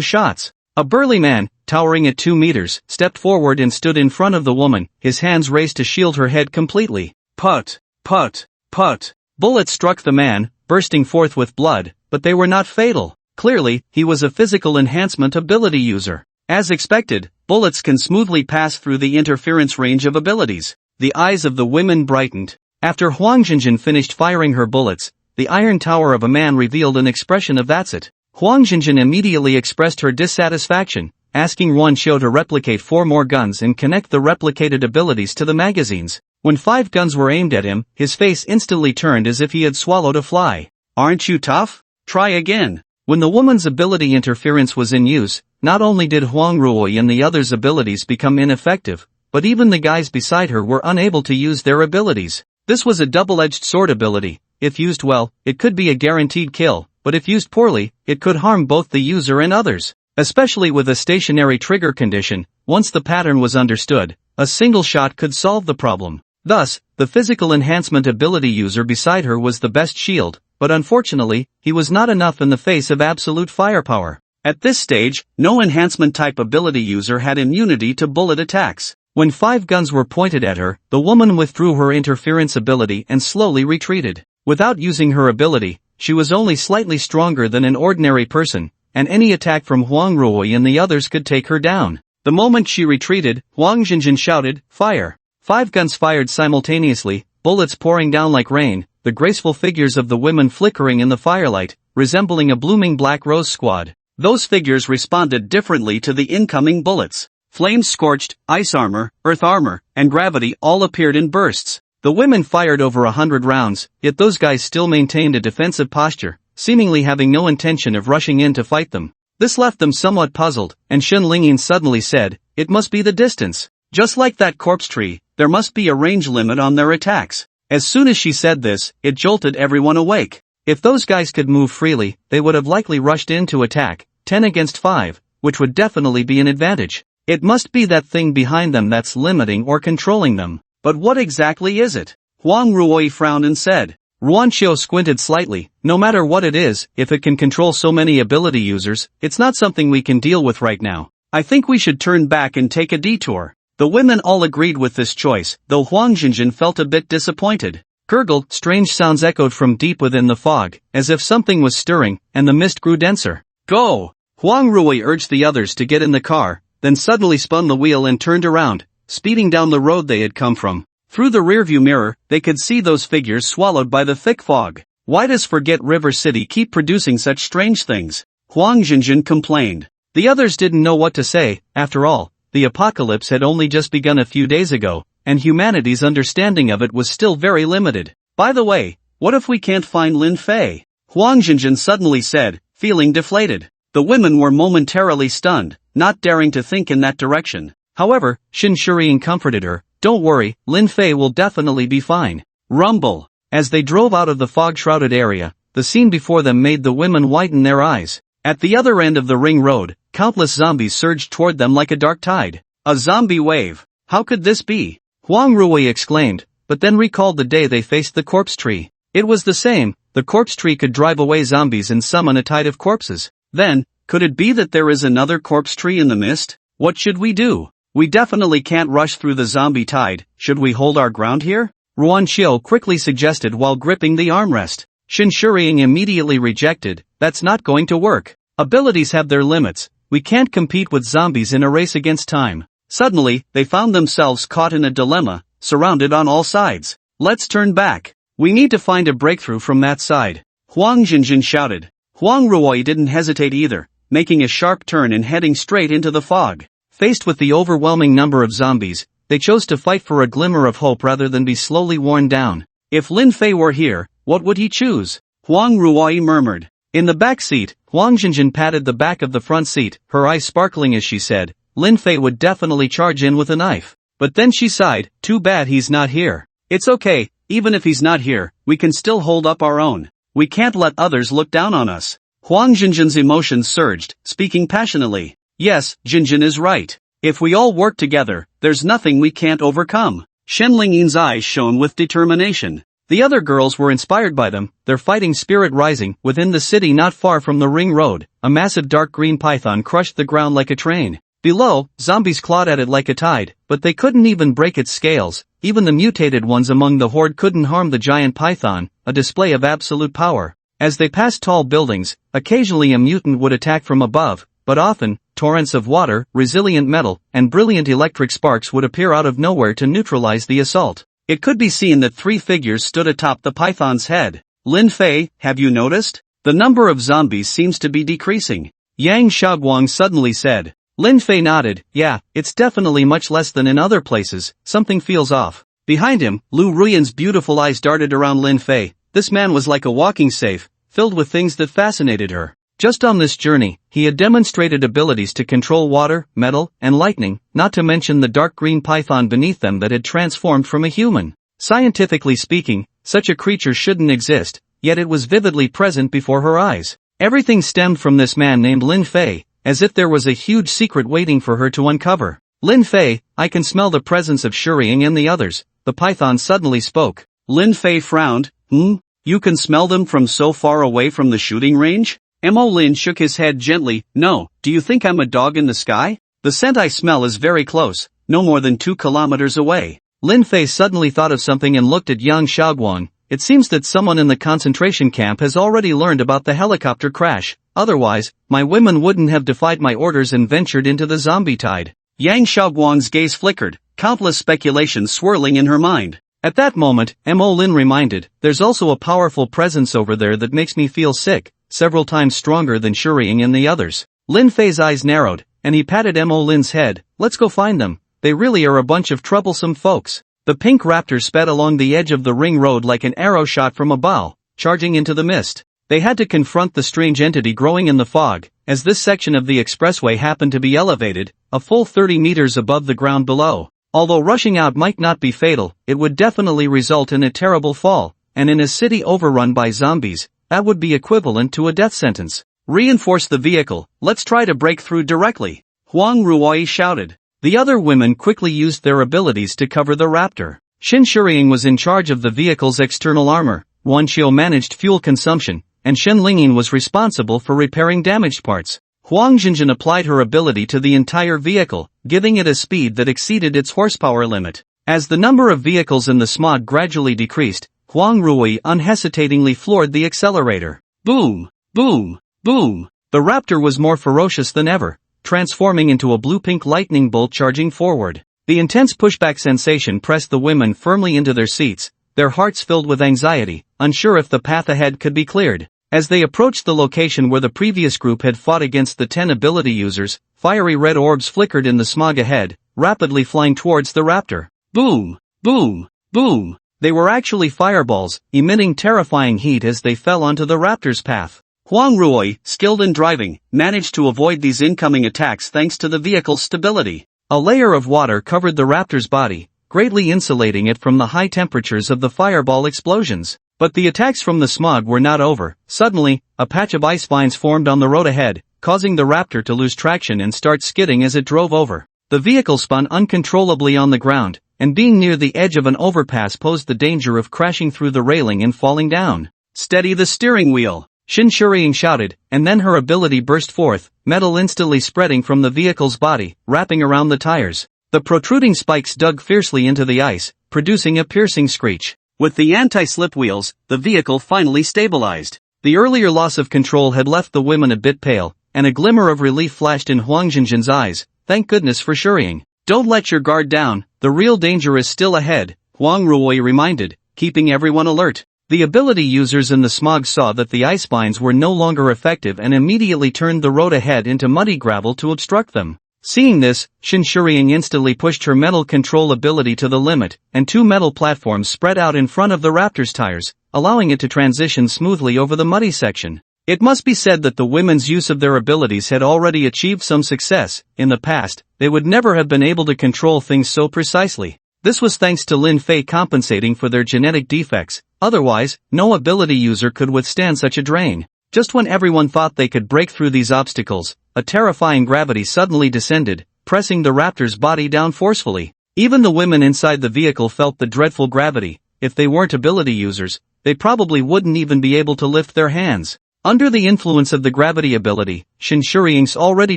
shots. A burly man, towering at 2 meters, stepped forward and stood in front of the woman, his hands raised to shield her head completely. Put, put, put. Bullets struck the man, bursting forth with blood, but they were not fatal. Clearly, he was a physical enhancement ability user. As expected, bullets can smoothly pass through the interference range of abilities. The eyes of the women brightened. After Huang Jinjin finished firing her bullets, the iron tower of a man revealed an expression of "That's it." Huang Jinjin immediately expressed her dissatisfaction, asking Wan Qiu to replicate 4 more guns and connect the replicated abilities to the magazines. When 5 guns were aimed at him, his face instantly turned as if he had swallowed a fly. Aren't you tough? Try again. When the woman's ability interference was in use, not only did Huang Ruoi and the others' abilities become ineffective, but even the guys beside her were unable to use their abilities. This was a double-edged sword ability. If used well, it could be a guaranteed kill, but if used poorly, it could harm both the user and others. Especially with a stationary trigger condition, once the pattern was understood, a single shot could solve the problem. Thus, the physical enhancement ability user beside her was the best shield, but unfortunately, he was not enough in the face of absolute firepower. At this stage, no enhancement-type ability user had immunity to bullet attacks. When 5 guns were pointed at her, the woman withdrew her interference ability and slowly retreated. Without using her ability, she was only slightly stronger than an ordinary person, and any attack from Huang Ruoi and the others could take her down. The moment she retreated, Huang Jinjin shouted, "Fire!" 5 guns fired simultaneously, bullets pouring down like rain, the graceful figures of the women flickering in the firelight, resembling a blooming black rose squad. Those figures responded differently to the incoming bullets. flame-scorched, ice armor, earth armor, and gravity all appeared in bursts. The women fired over 100 rounds, yet those guys still maintained a defensive posture, seemingly having no intention of rushing in to fight them. This left them somewhat puzzled, and Shen Lingyin suddenly said, "It must be the distance. Just like that corpse tree, there must be a range limit on their attacks." As soon as she said this, it jolted everyone awake. If those guys could move freely, they would have likely rushed in to attack, 10 against 5, which would definitely be an advantage. It must be that thing behind them that's limiting or controlling them. But what exactly is it? Huang Ruoyi frowned and said. Ruanqiu squinted slightly. No matter what it is, if it can control so many ability users, it's not something we can deal with right now. I think we should turn back and take a detour. The women all agreed with this choice, though Huang Jinjin felt a bit disappointed. Gurgled, strange sounds echoed from deep within the fog, as if something was stirring, and the mist grew denser. Go! Huang Ruoyi urged the others to get in the car, then suddenly spun the wheel and turned around, speeding down the road they had come from. Through the rearview mirror, they could see those figures swallowed by the thick fog. Why does Forget River City keep producing such strange things? Huang Jinjin complained. The others didn't know what to say. After all, the apocalypse had only just begun a few days ago, and humanity's understanding of it was still very limited. By the way, what if we can't find Lin Fei? Huang Jinjin suddenly said, feeling deflated. The women were momentarily stunned, not daring to think in that direction. However, Shin Shurien comforted her. Don't worry, Lin Fei will definitely be fine. Rumble. As they drove out of the fog-shrouded area, the scene before them made the women widen their eyes. At the other end of the ring road, countless zombies surged toward them like a dark tide. A zombie wave. How could this be? Huang Ruoyi exclaimed, but then recalled the day they faced the corpse tree. It was the same. The corpse tree could drive away zombies and summon a tide of corpses. Then, could it be that there is another corpse tree in the mist? What should we do? We definitely can't rush through the zombie tide. Should we hold our ground here? Ruanqiu quickly suggested while gripping the armrest. Shin Shurien immediately rejected. That's not going to work. Abilities have their limits. We can't compete with zombies in a race against time. Suddenly, they found themselves caught in a dilemma, surrounded on all sides. Let's turn back. We need to find a breakthrough from that side. Huang Jinjin shouted. Huang Ruoyi didn't hesitate either, making a sharp turn and heading straight into the fog. Faced with the overwhelming number of zombies, they chose to fight for a glimmer of hope rather than be slowly worn down. If Lin Fei were here, what would he choose? Huang Ruoyi murmured. In the back seat, Huang Jinjin patted the back of the front seat, her eyes sparkling as she said, Lin Fei would definitely charge in with a knife. But then she sighed, too bad he's not here. It's okay, even if he's not here, we can still hold up our own. We can't let others look down on us. Huang Jinjin's emotions surged, speaking passionately. Yes, Jinjin is right. If we all work together, there's nothing we can't overcome. Shen Lingyin's eyes shone with determination. The other girls were inspired by them, their fighting spirit rising. Within the city not far from the ring road, a massive dark green python crushed the ground like a train. Below, zombies clawed at it like a tide, but they couldn't even break its scales. Even the mutated ones among the horde couldn't harm the giant python, a display of absolute power. As they passed tall buildings, occasionally a mutant would attack from above, but often, torrents of water, resilient metal, and brilliant electric sparks would appear out of nowhere to neutralize the assault. It could be seen that 3 figures stood atop the python's head. Lin Fei, have you noticed? The number of zombies seems to be decreasing. Yang Xiaoguang suddenly said. Lin Fei nodded. Yeah, it's definitely much less than in other places. Something feels off. Behind him, Lu Ruyan's beautiful eyes darted around Lin Fei. This man was like a walking safe, filled with things that fascinated her. Just on this journey, he had demonstrated abilities to control water, metal, and lightning, not to mention the dark green python beneath them that had transformed from a human. Scientifically speaking, such a creature shouldn't exist, yet it was vividly present before her eyes. Everything stemmed from this man named Lin Fei, as if there was a huge secret waiting for her to uncover. Lin Fei, I can smell the presence of Shurien and the others, the python suddenly spoke. Lin Fei frowned. You can smell them from so far away from the shooting range? Mo Lin shook his head gently. No, do you think I'm a dog in the sky? The scent I smell is very close, no more than 2 kilometers away. Lin Fei suddenly thought of something and looked at Yang Xiaoguang. It seems that someone in the concentration camp has already learned about the helicopter crash. Otherwise, my women wouldn't have defied my orders and ventured into the zombie tide. Yang Xiaoguang's gaze flickered, countless speculations swirling in her mind. At that moment, Mo Lin reminded, there's also a powerful presence over there that makes me feel sick, several times stronger than Shurien and the others. Lin Fei's eyes narrowed. and he patted Mo Lin's head. Let's go find them. They really are a bunch of troublesome folks. The pink raptor sped along the edge of the ring road like an arrow shot from a bow, charging into the mist. They had to confront the strange entity growing in the fog, as this section of the expressway happened to be elevated, a full 30 meters above the ground below. Although rushing out might not be fatal, it would definitely result in a terrible fall, and in a city overrun by zombies, that would be equivalent to a death sentence. Reinforce the vehicle, let's try to break through directly, Huang Ruoi shouted. The other women quickly used their abilities to cover the raptor. Shin Shuriying was in charge of the vehicle's external armor, Wan Xiu managed fuel consumption, and Shen Lingyin was responsible for repairing damaged parts. Huang Jinjin applied her ability to the entire vehicle, giving it a speed that exceeded its horsepower limit. As the number of vehicles in the smog gradually decreased, Huang Rui unhesitatingly floored the accelerator. Boom! Boom! Boom! The raptor was more ferocious than ever, transforming into a blue-pink lightning bolt charging forward. The intense pushback sensation pressed the women firmly into their seats, their hearts filled with anxiety, unsure if the path ahead could be cleared. As they approached the location where the previous group had fought against the 10 ability users, fiery red orbs flickered in the smog ahead, rapidly flying towards the raptor. Boom! Boom! Boom! They were actually fireballs, emitting terrifying heat as they fell onto the raptor's path. Huang Ruoi, skilled in driving, managed to avoid these incoming attacks thanks to the vehicle's stability. A layer of water covered the raptor's body, greatly insulating it from the high temperatures of the fireball explosions. But the attacks from the smog were not over. Suddenly, a patch of ice vines formed on the road ahead, causing the raptor to lose traction and start skidding as it drove over. The vehicle spun uncontrollably on the ground, and being near the edge of an overpass posed the danger of crashing through the railing and falling down. Steady the steering wheel, Shin Shuriying shouted, and then her ability burst forth, metal instantly spreading from the vehicle's body, wrapping around the tires. The protruding spikes dug fiercely into the ice, producing a piercing screech. With the anti-slip wheels, the vehicle finally stabilized. The earlier loss of control had left the women a bit pale, and a glimmer of relief flashed in Huang Jinjin's eyes. Thank goodness for Shuriying. Don't let your guard down, the real danger is still ahead, Huang Ruoi reminded, keeping everyone alert. The ability users in the smog saw that the ice vines were no longer effective and immediately turned the road ahead into muddy gravel to obstruct them. Seeing this, Shin Shuriying instantly pushed her metal control ability to the limit, and two metal platforms spread out in front of the raptor's tires, allowing it to transition smoothly over the muddy section. It must be said that the women's use of their abilities had already achieved some success. In the past, they would never have been able to control things so precisely. This was thanks to Lin Fei compensating for their genetic defects, otherwise, no ability user could withstand such a drain. Just when everyone thought they could break through these obstacles, a terrifying gravity suddenly descended, pressing the raptor's body down forcefully. Even the women inside the vehicle felt the dreadful gravity. If they weren't ability users, they probably wouldn't even be able to lift their hands. Under the influence of the gravity ability, Shin Shuriying's already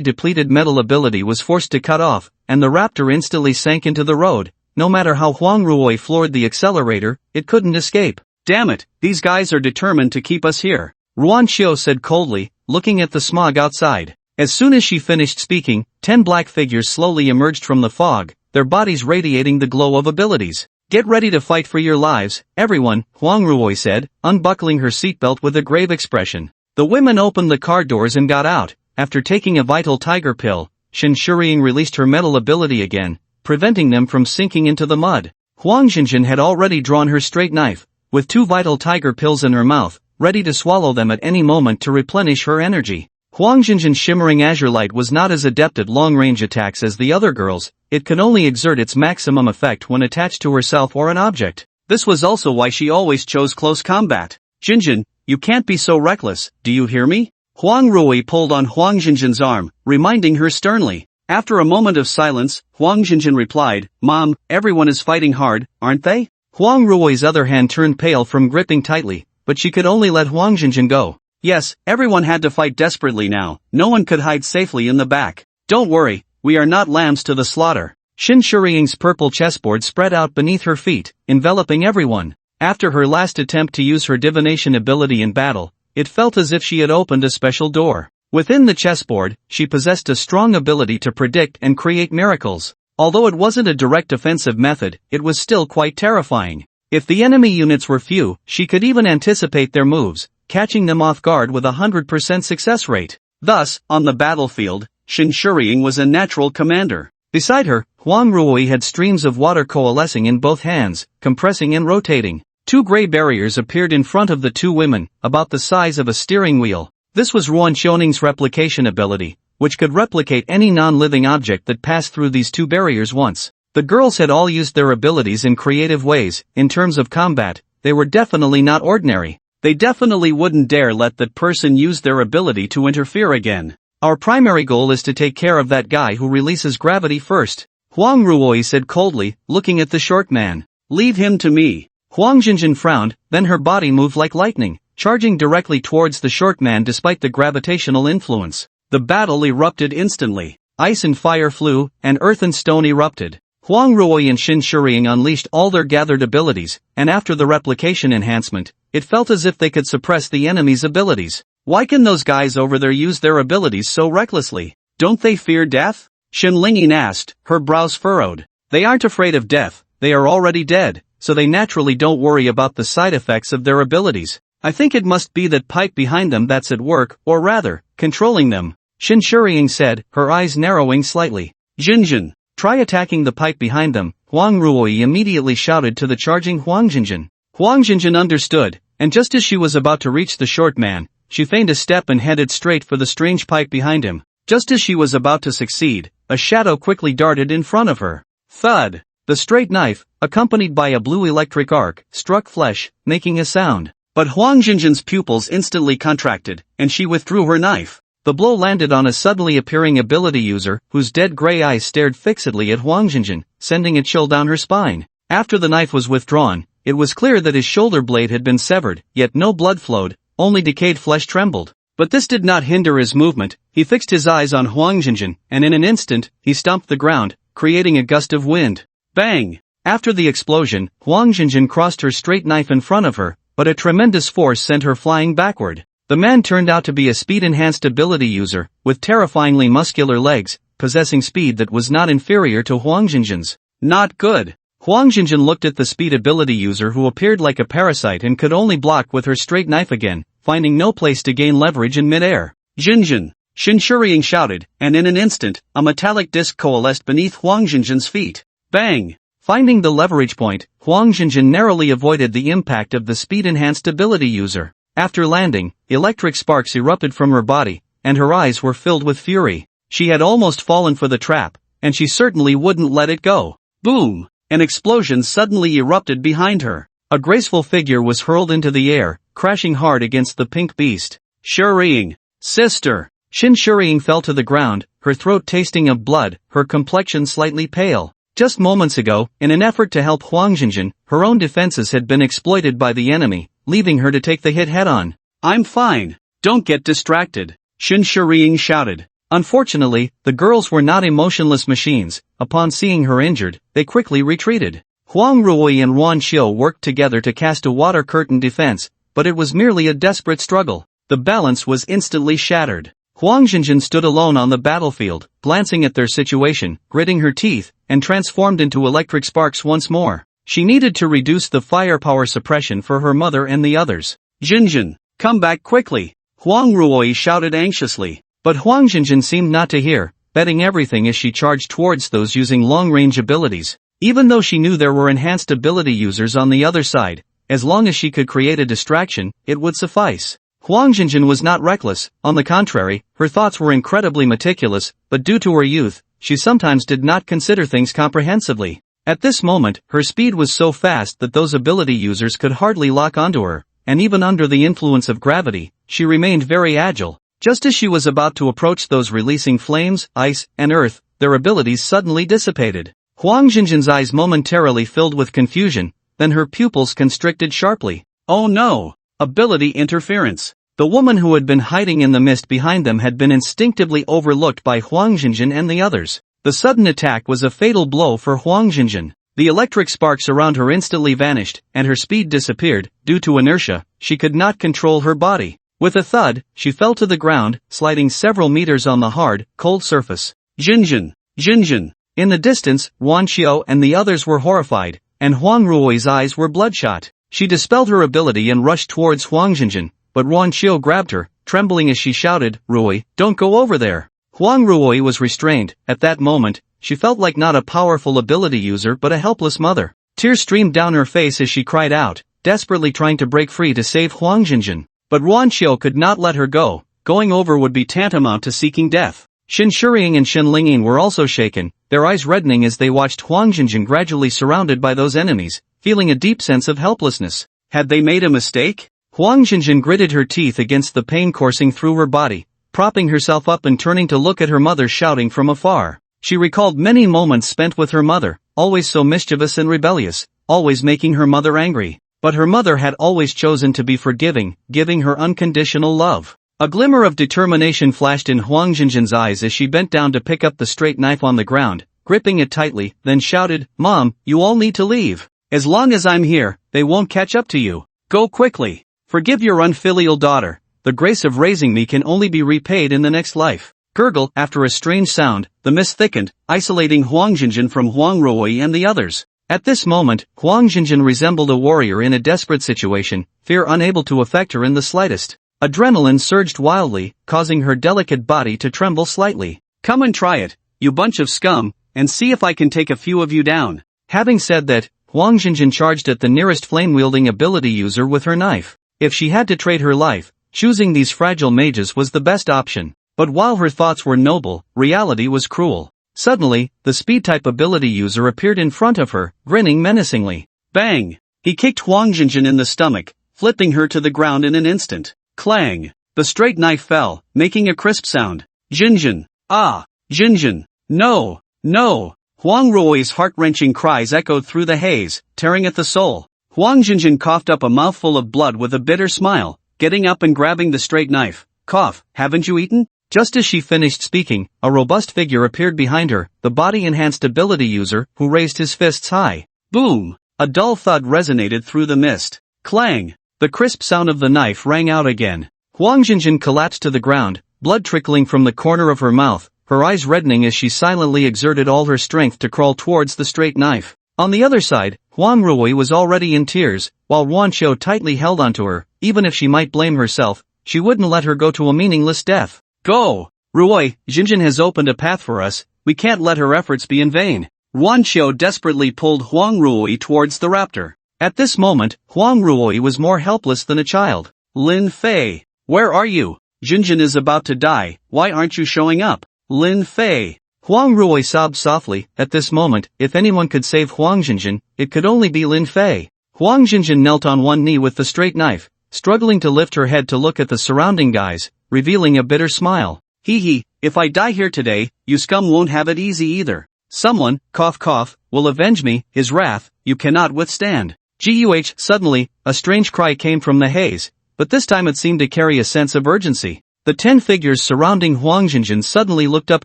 depleted metal ability was forced to cut off, and the raptor instantly sank into the road. No matter how Huang Ruoi floored the accelerator, it couldn't escape. Damn it, these guys are determined to keep us here, Ruan Xiu said coldly, looking at the smog outside. As soon as she finished speaking, 10 black figures slowly emerged from the fog, their bodies radiating the glow of abilities. Get ready to fight for your lives, everyone, Huang Ruoi said, unbuckling her seatbelt with a grave expression. The women opened the car doors and got out. After taking a vital tiger pill, Shin Shuriying released her metal ability again, preventing them from sinking into the mud. Huang Jinjin had already drawn her straight knife, with 2 vital tiger pills in her mouth, ready to swallow them at any moment to replenish her energy. Huang Jinjin's shimmering azure light was not as adept at long-range attacks as the other girls, it could only exert its maximum effect when attached to herself or an object. This was also why she always chose close combat. Jinjin, you can't be so reckless, do you hear me? Huang Rui pulled on Huang Jinjin's arm, reminding her sternly. After a moment of silence, Huang Jinjin replied, Mom, everyone is fighting hard, aren't they? Huang Rui's other hand turned pale from gripping tightly, but she could only let Huang Jinjin go. Yes, everyone had to fight desperately now, no one could hide safely in the back. Don't worry, we are not lambs to the slaughter. Shin Shuriying's purple chessboard spread out beneath her feet, enveloping everyone. After her last attempt to use her divination ability in battle, it felt as if she had opened a special door. Within the chessboard, she possessed a strong ability to predict and create miracles. Although it wasn't a direct offensive method, it was still quite terrifying. If the enemy units were few, she could even anticipate their moves, catching them off guard with a 100% success rate. Thus, on the battlefield, Shinshuriying was a natural commander. Beside her, Huang Ruoyi had streams of water coalescing in both hands, compressing and rotating. Two gray barriers appeared in front of the two women, about the size of a steering wheel. This was Ruan Xiaoning's replication ability, which could replicate any non-living object that passed through these two barriers once. The girls had all used their abilities in creative ways. In terms of combat, they were definitely not ordinary. They definitely wouldn't dare let that person use their ability to interfere again. Our primary goal is to take care of that guy who releases gravity first, Huang Ruoyi said coldly, looking at the short man. Leave him to me. Huang Jinjin frowned, then her body moved like lightning, charging directly towards the short man despite the gravitational influence. The battle erupted instantly. Ice and fire flew, and earth and stone erupted. Huang Ruoyi and Shinshuriying unleashed all their gathered abilities, and after the replication enhancement, it felt as if they could suppress the enemy's abilities. Why can those guys over there use their abilities so recklessly? Don't they fear death? Shin Lingyin asked, her brows furrowed. They aren't afraid of death, they are already dead, so they naturally don't worry about the side effects of their abilities. I think it must be that pipe behind them that's at work, or rather, controlling them. Shinshuriying said, her eyes narrowing slightly. Jinjin, try attacking the pipe behind them, Huang Ruoyi immediately shouted to the charging Huang Jinjin. Huang Jinjin understood, and just as she was about to reach the short man, she feigned a step and headed straight for the strange pipe behind him. Just as she was about to succeed, a shadow quickly darted in front of her. Thud! The straight knife, accompanied by a blue electric arc, struck flesh, making a sound. But Huang Jinjin's pupils instantly contracted, and she withdrew her knife. The blow landed on a suddenly appearing ability user, whose dead gray eyes stared fixedly at Huang Jinjin, sending a chill down her spine. After the knife was withdrawn, it was clear that his shoulder blade had been severed, yet no blood flowed, only decayed flesh trembled. But this did not hinder his movement. He fixed his eyes on Huang Jinjin, and in an instant, he stomped the ground, creating a gust of wind. Bang! After the explosion, Huang Jinjin crossed her straight knife in front of her, but a tremendous force sent her flying backward. The man turned out to be a speed-enhanced ability user, with terrifyingly muscular legs, possessing speed that was not inferior to Huang Jinjin's. Not good. Huang Jinjin looked at the speed ability user who appeared like a parasite and could only block with her straight knife again, finding no place to gain leverage in midair. Jinjin! Shinshuriying shouted, and in an instant, a metallic disc coalesced beneath Huang Jinjin's feet. Bang! Finding the leverage point, Huang Jinjin narrowly avoided the impact of the speed-enhanced ability user. After landing, electric sparks erupted from her body, and her eyes were filled with fury. She had almost fallen for the trap, and she certainly wouldn't let it go. Boom! An explosion suddenly erupted behind her. A graceful figure was hurled into the air, crashing hard against the pink beast. Shuriying! Sister! Shinshuriying fell to the ground, her throat tasting of blood, her complexion slightly pale. Just moments ago, in an effort to help Huang Jinjin, her own defenses had been exploited by the enemy, leaving her to take the hit head-on. I'm fine. Don't get distracted, Shinshuriying shouted. Unfortunately, the girls were not emotionless machines. Upon seeing her injured, they quickly retreated. Huang Ruoyi and Ruan Xiao worked together to cast a water curtain defense, but it was merely a desperate struggle. The balance was instantly shattered. Huang Jinjin stood alone on the battlefield, glancing at their situation, gritting her teeth, and transformed into electric sparks once more. She needed to reduce the firepower suppression for her mother and the others. Jinjin, come back quickly, Huang Ruoyi shouted anxiously. But Huang Jinjin seemed not to hear, betting everything as she charged towards those using long-range abilities. Even though she knew there were enhanced ability users on the other side, as long as she could create a distraction, it would suffice. Huang Jinjin was not reckless, on the contrary, her thoughts were incredibly meticulous, but due to her youth, she sometimes did not consider things comprehensively. At this moment, her speed was so fast that those ability users could hardly lock onto her, and even under the influence of gravity, she remained very agile. Just as she was about to approach those releasing flames, ice, and earth, their abilities suddenly dissipated. Huang Jinjin's eyes momentarily filled with confusion, then her pupils constricted sharply. Oh no! Ability interference. The woman who had been hiding in the mist behind them had been instinctively overlooked by Huang Jinjin and the others. The sudden attack was a fatal blow for Huang Jinjin. The electric sparks around her instantly vanished, and her speed disappeared. Due to inertia, she could not control her body. With a thud, she fell to the ground, sliding several meters on the hard, cold surface. Jinjin! Jinjin! In the distance, Ruan Xiao and the others were horrified, and Huang Ruoyi's eyes were bloodshot. She dispelled her ability and rushed towards Huang Jinjin, but Ruan Xiao grabbed her, trembling as she shouted, Ruoyi, don't go over there. Huang Ruoyi was restrained. At that moment, she felt like not a powerful ability user but a helpless mother. Tears streamed down her face as she cried out, desperately trying to break free to save Huang Jinjin. But Ruan Qiu could not let her go. Going over would be tantamount to seeking death. Xin Shiying and Xin Lingying were also shaken, their eyes reddening as they watched Huang Jinjin gradually surrounded by those enemies, feeling a deep sense of helplessness. Had they made a mistake? Huang Jinjin gritted her teeth against the pain coursing through her body, propping herself up and turning to look at her mother shouting from afar. She recalled many moments spent with her mother, always so mischievous and rebellious, always making her mother angry. But her mother had always chosen to be forgiving, giving her unconditional love. A glimmer of determination flashed in Huang Jinjin's eyes as she bent down to pick up the straight knife on the ground, gripping it tightly, then shouted, "Mom, you all need to leave. As long as I'm here, they won't catch up to you. Go quickly. Forgive your unfilial daughter. The grace of raising me can only be repaid in the next life." Gurgle, after a strange sound, the mist thickened, isolating Huang Jinjin from Huang Ruoyi and the others. At this moment, Huang Jinjin resembled a warrior in a desperate situation, fear unable to affect her in the slightest. Adrenaline surged wildly, causing her delicate body to tremble slightly. "Come and try it, you bunch of scum, and see if I can take a few of you down." Having said that, Huang Jinjin charged at the nearest flame-wielding ability user with her knife. If she had to trade her life, choosing these fragile mages was the best option. But while her thoughts were noble, reality was cruel. Suddenly, the speed-type ability user appeared in front of her, grinning menacingly. Bang! He kicked Huang Jinjin in the stomach, flipping her to the ground in an instant. Clang! The straight knife fell, making a crisp sound. Jinjin! Ah! Jinjin! No! No! Huang Ruoyi's heart-wrenching cries echoed through the haze, tearing at the soul. Huang Jinjin coughed up a mouthful of blood with a bitter smile, getting up and grabbing the straight knife. Cough, haven't you eaten? Just as she finished speaking, a robust figure appeared behind her, the body-enhanced ability user, who raised his fists high. Boom! A dull thud resonated through the mist. Clang! The crisp sound of the knife rang out again. Huang Jinjin collapsed to the ground, blood trickling from the corner of her mouth, her eyes reddening as she silently exerted all her strength to crawl towards the straight knife. On the other side, Huang Ruoyi was already in tears, while Ruan Qiu tightly held onto her. Even if she might blame herself, she wouldn't let her go to a meaningless death. Go! Ruoyi, Jinjin has opened a path for us, we can't let her efforts be in vain. Ruan Qiu desperately pulled Huang Ruoyi towards the raptor. At this moment, Huang Ruoyi was more helpless than a child. Lin Fei, where are you? Jinjin is about to die, why aren't you showing up? Lin Fei. Huang Ruoyi sobbed softly. At this moment, if anyone could save Huang Jinjin, it could only be Lin Fei. Huang Jinjin knelt on one knee with the straight knife, struggling to lift her head to look at the surrounding guys, revealing a bitter smile. Hee hee, if I die here today, you scum won't have it easy either. Someone, cough cough, will avenge me, his wrath, you cannot withstand. Guh, suddenly, a strange cry came from the haze, but this time it seemed to carry a sense of urgency. The 10 figures surrounding Huang Jinjin suddenly looked up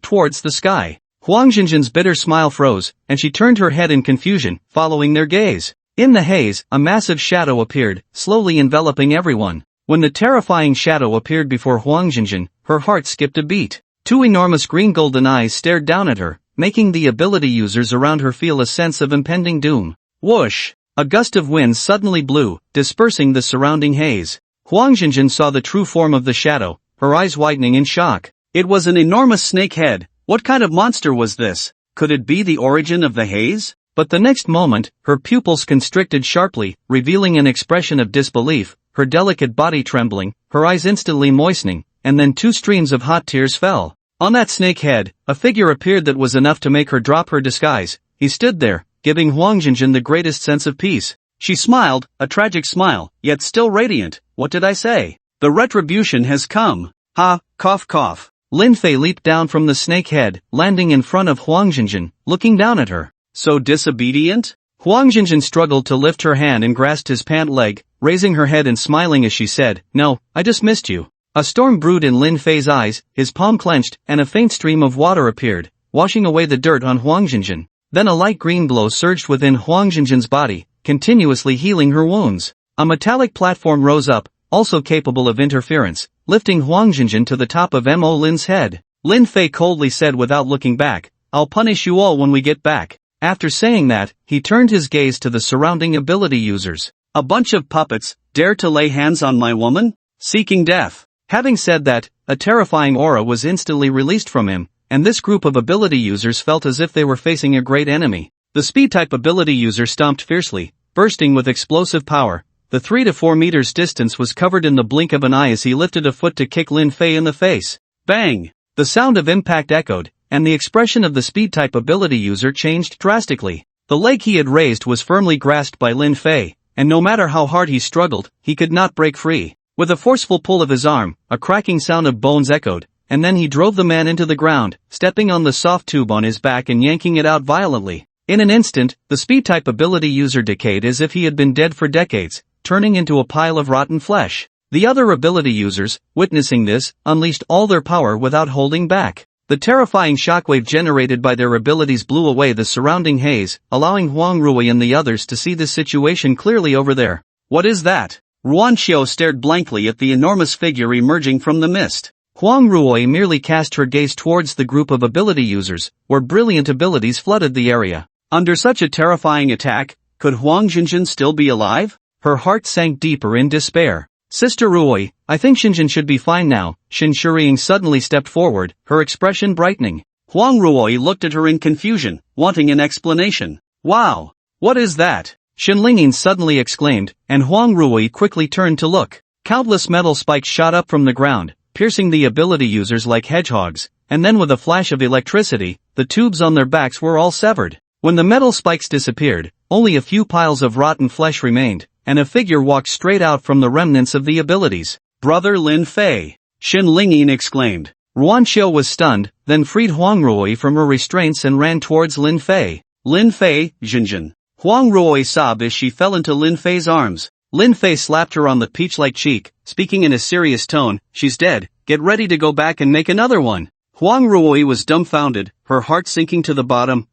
towards the sky. Huang Jinjin's bitter smile froze, and she turned her head in confusion, following their gaze. In the haze, a massive shadow appeared, slowly enveloping everyone. When the terrifying shadow appeared before Huang Jinjin, her heart skipped a beat. 2 enormous green-golden eyes stared down at her, making the ability users around her feel a sense of impending doom. Whoosh! A gust of wind suddenly blew, dispersing the surrounding haze. Huang Jinjin saw the true form of the shadow, her eyes widening in shock. It was an enormous snake head. What kind of monster was this? Could it be the origin of the haze? But the next moment, her pupils constricted sharply, revealing an expression of disbelief, her delicate body trembling, her eyes instantly moistening, and then 2 streams of hot tears fell. On that snake head, a figure appeared that was enough to make her drop her disguise. He stood there, giving Huang Jinjin the greatest sense of peace. She smiled, a tragic smile, yet still radiant. What did I say? The retribution has come. Ha, cough cough. Lin Fei leaped down from the snake head, landing in front of Huang Jinjin, looking down at her. So disobedient? Huang Jinjin struggled to lift her hand and grasped his pant leg, raising her head and smiling as she said, "No, I just missed you." A storm brewed in Lin Fei's eyes, his palm clenched, and a faint stream of water appeared, washing away the dirt on Huang Jinjin. Then a light green glow surged within Huang Jinjin's body, continuously healing her wounds. A metallic platform rose up, also capable of interference, lifting Huang Jinjin to the top of Mo Lin's head. Lin Fei coldly said without looking back, "I'll punish you all when we get back." After saying that, he turned his gaze to the surrounding ability users. A bunch of puppets, dare to lay hands on my woman? Seeking death. Having said that, a terrifying aura was instantly released from him, and this group of ability users felt as if they were facing a great enemy. The speed-type ability user stomped fiercely, bursting with explosive power. The 3 to 4 meters distance was covered in the blink of an eye as he lifted a foot to kick Lin Fei in the face. Bang! The sound of impact echoed, and the expression of the speed-type ability user changed drastically. The leg he had raised was firmly grasped by Lin Fei, and no matter how hard he struggled, he could not break free. With a forceful pull of his arm, a cracking sound of bones echoed, and then he drove the man into the ground, stepping on the soft tube on his back and yanking it out violently. In an instant, the speed-type ability user decayed as if he had been dead for decades, turning into a pile of rotten flesh. The other ability users, witnessing this, unleashed all their power without holding back. The terrifying shockwave generated by their abilities blew away the surrounding haze, allowing Huang Rui and the others to see the situation clearly over there. What is that? Ruan Xiao stared blankly at the enormous figure emerging from the mist. Huang Rui merely cast her gaze towards the group of ability users, where brilliant abilities flooded the area. Under such a terrifying attack, could Huang Xinjin still be alive? Her heart sank deeper in despair. Sister Rui, I think Xinjin should be fine now. Xin Shuriying suddenly stepped forward, her expression brightening. Huang Rui looked at her in confusion, wanting an explanation. Wow! What is that? Xin Lingyin suddenly exclaimed, and Huang Rui quickly turned to look. Countless metal spikes shot up from the ground, piercing the ability users like hedgehogs, and then with a flash of electricity, the tubes on their backs were all severed. When the metal spikes disappeared, only a few piles of rotten flesh remained, and a figure walked straight out from the remnants of the abilities. Brother Lin Fei! Xin Lingyin exclaimed. Ruan Xiao was stunned, then freed Huang Rui from her restraints and ran towards Lin Fei. Lin Fei, Xinjin. Huang Rui sobbed as she fell into Lin Fei's arms. Lin Fei slapped her on the peach-like cheek, speaking in a serious tone, "She's dead, get ready to go back and make another one." Huang Rui was dumbfounded, her heart sinking to the bottom.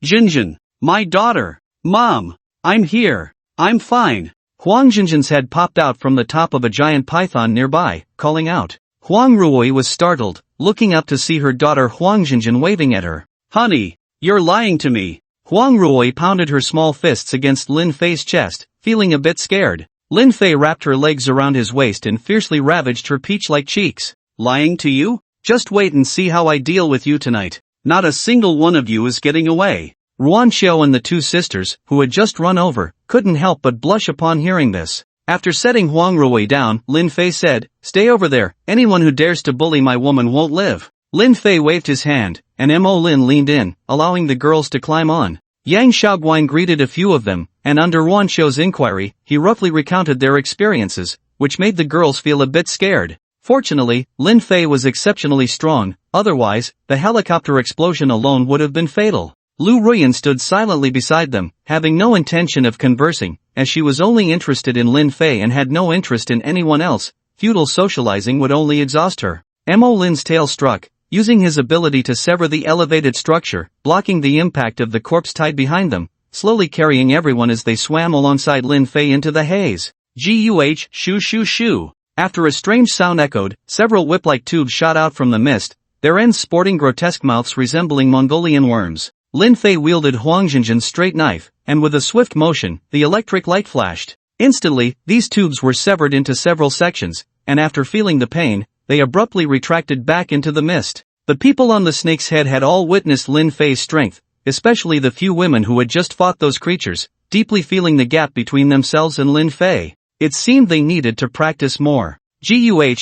Xinjin, my daughter. Mom, I'm here. I'm fine. Huang Xinjin's head popped out from the top of a giant python nearby, calling out. Huang Rui was startled, looking up to see her daughter Huang Xinjin waving at her. Honey, you're lying to me. Huang Rui pounded her small fists against Lin Fei's chest, feeling a bit scared. Lin Fei wrapped her legs around his waist and fiercely ravaged her peach-like cheeks. Lying to you? Just wait and see how I deal with you tonight. Not a single one of you is getting away. Ruan Xiao and the two sisters, who had just run over, couldn't help but blush upon hearing this. After setting Huang Rui down, Lin Fei said, "Stay over there, anyone who dares to bully my woman won't live." Lin Fei waved his hand, and Mo Lin leaned in, allowing the girls to climb on. Yang Shaoguan greeted a few of them, and under Ruan Xiao's inquiry, he roughly recounted their experiences, which made the girls feel a bit scared. Fortunately, Lin Fei was exceptionally strong, otherwise, the helicopter explosion alone would have been fatal. Lu Ruyan stood silently beside them, having no intention of conversing, as she was only interested in Lin Fei and had no interest in anyone else. Futile socializing would only exhaust her. Mo Lin's tail struck, using his ability to sever the elevated structure, blocking the impact of the corpse tied behind them, slowly carrying everyone as they swam alongside Lin Fei into the haze. Guh, shoo shoo shoo. After a strange sound echoed, several whip-like tubes shot out from the mist, their ends sporting grotesque mouths resembling Mongolian worms. Lin Fei wielded Huang Xinjin's straight knife, and with a swift motion, the electric light flashed. Instantly, these tubes were severed into several sections, and after feeling the pain, they abruptly retracted back into the mist. The people on the snake's head had all witnessed Lin Fei's strength, especially the few women who had just fought those creatures, deeply feeling the gap between themselves and Lin Fei. It seemed they needed to practice more.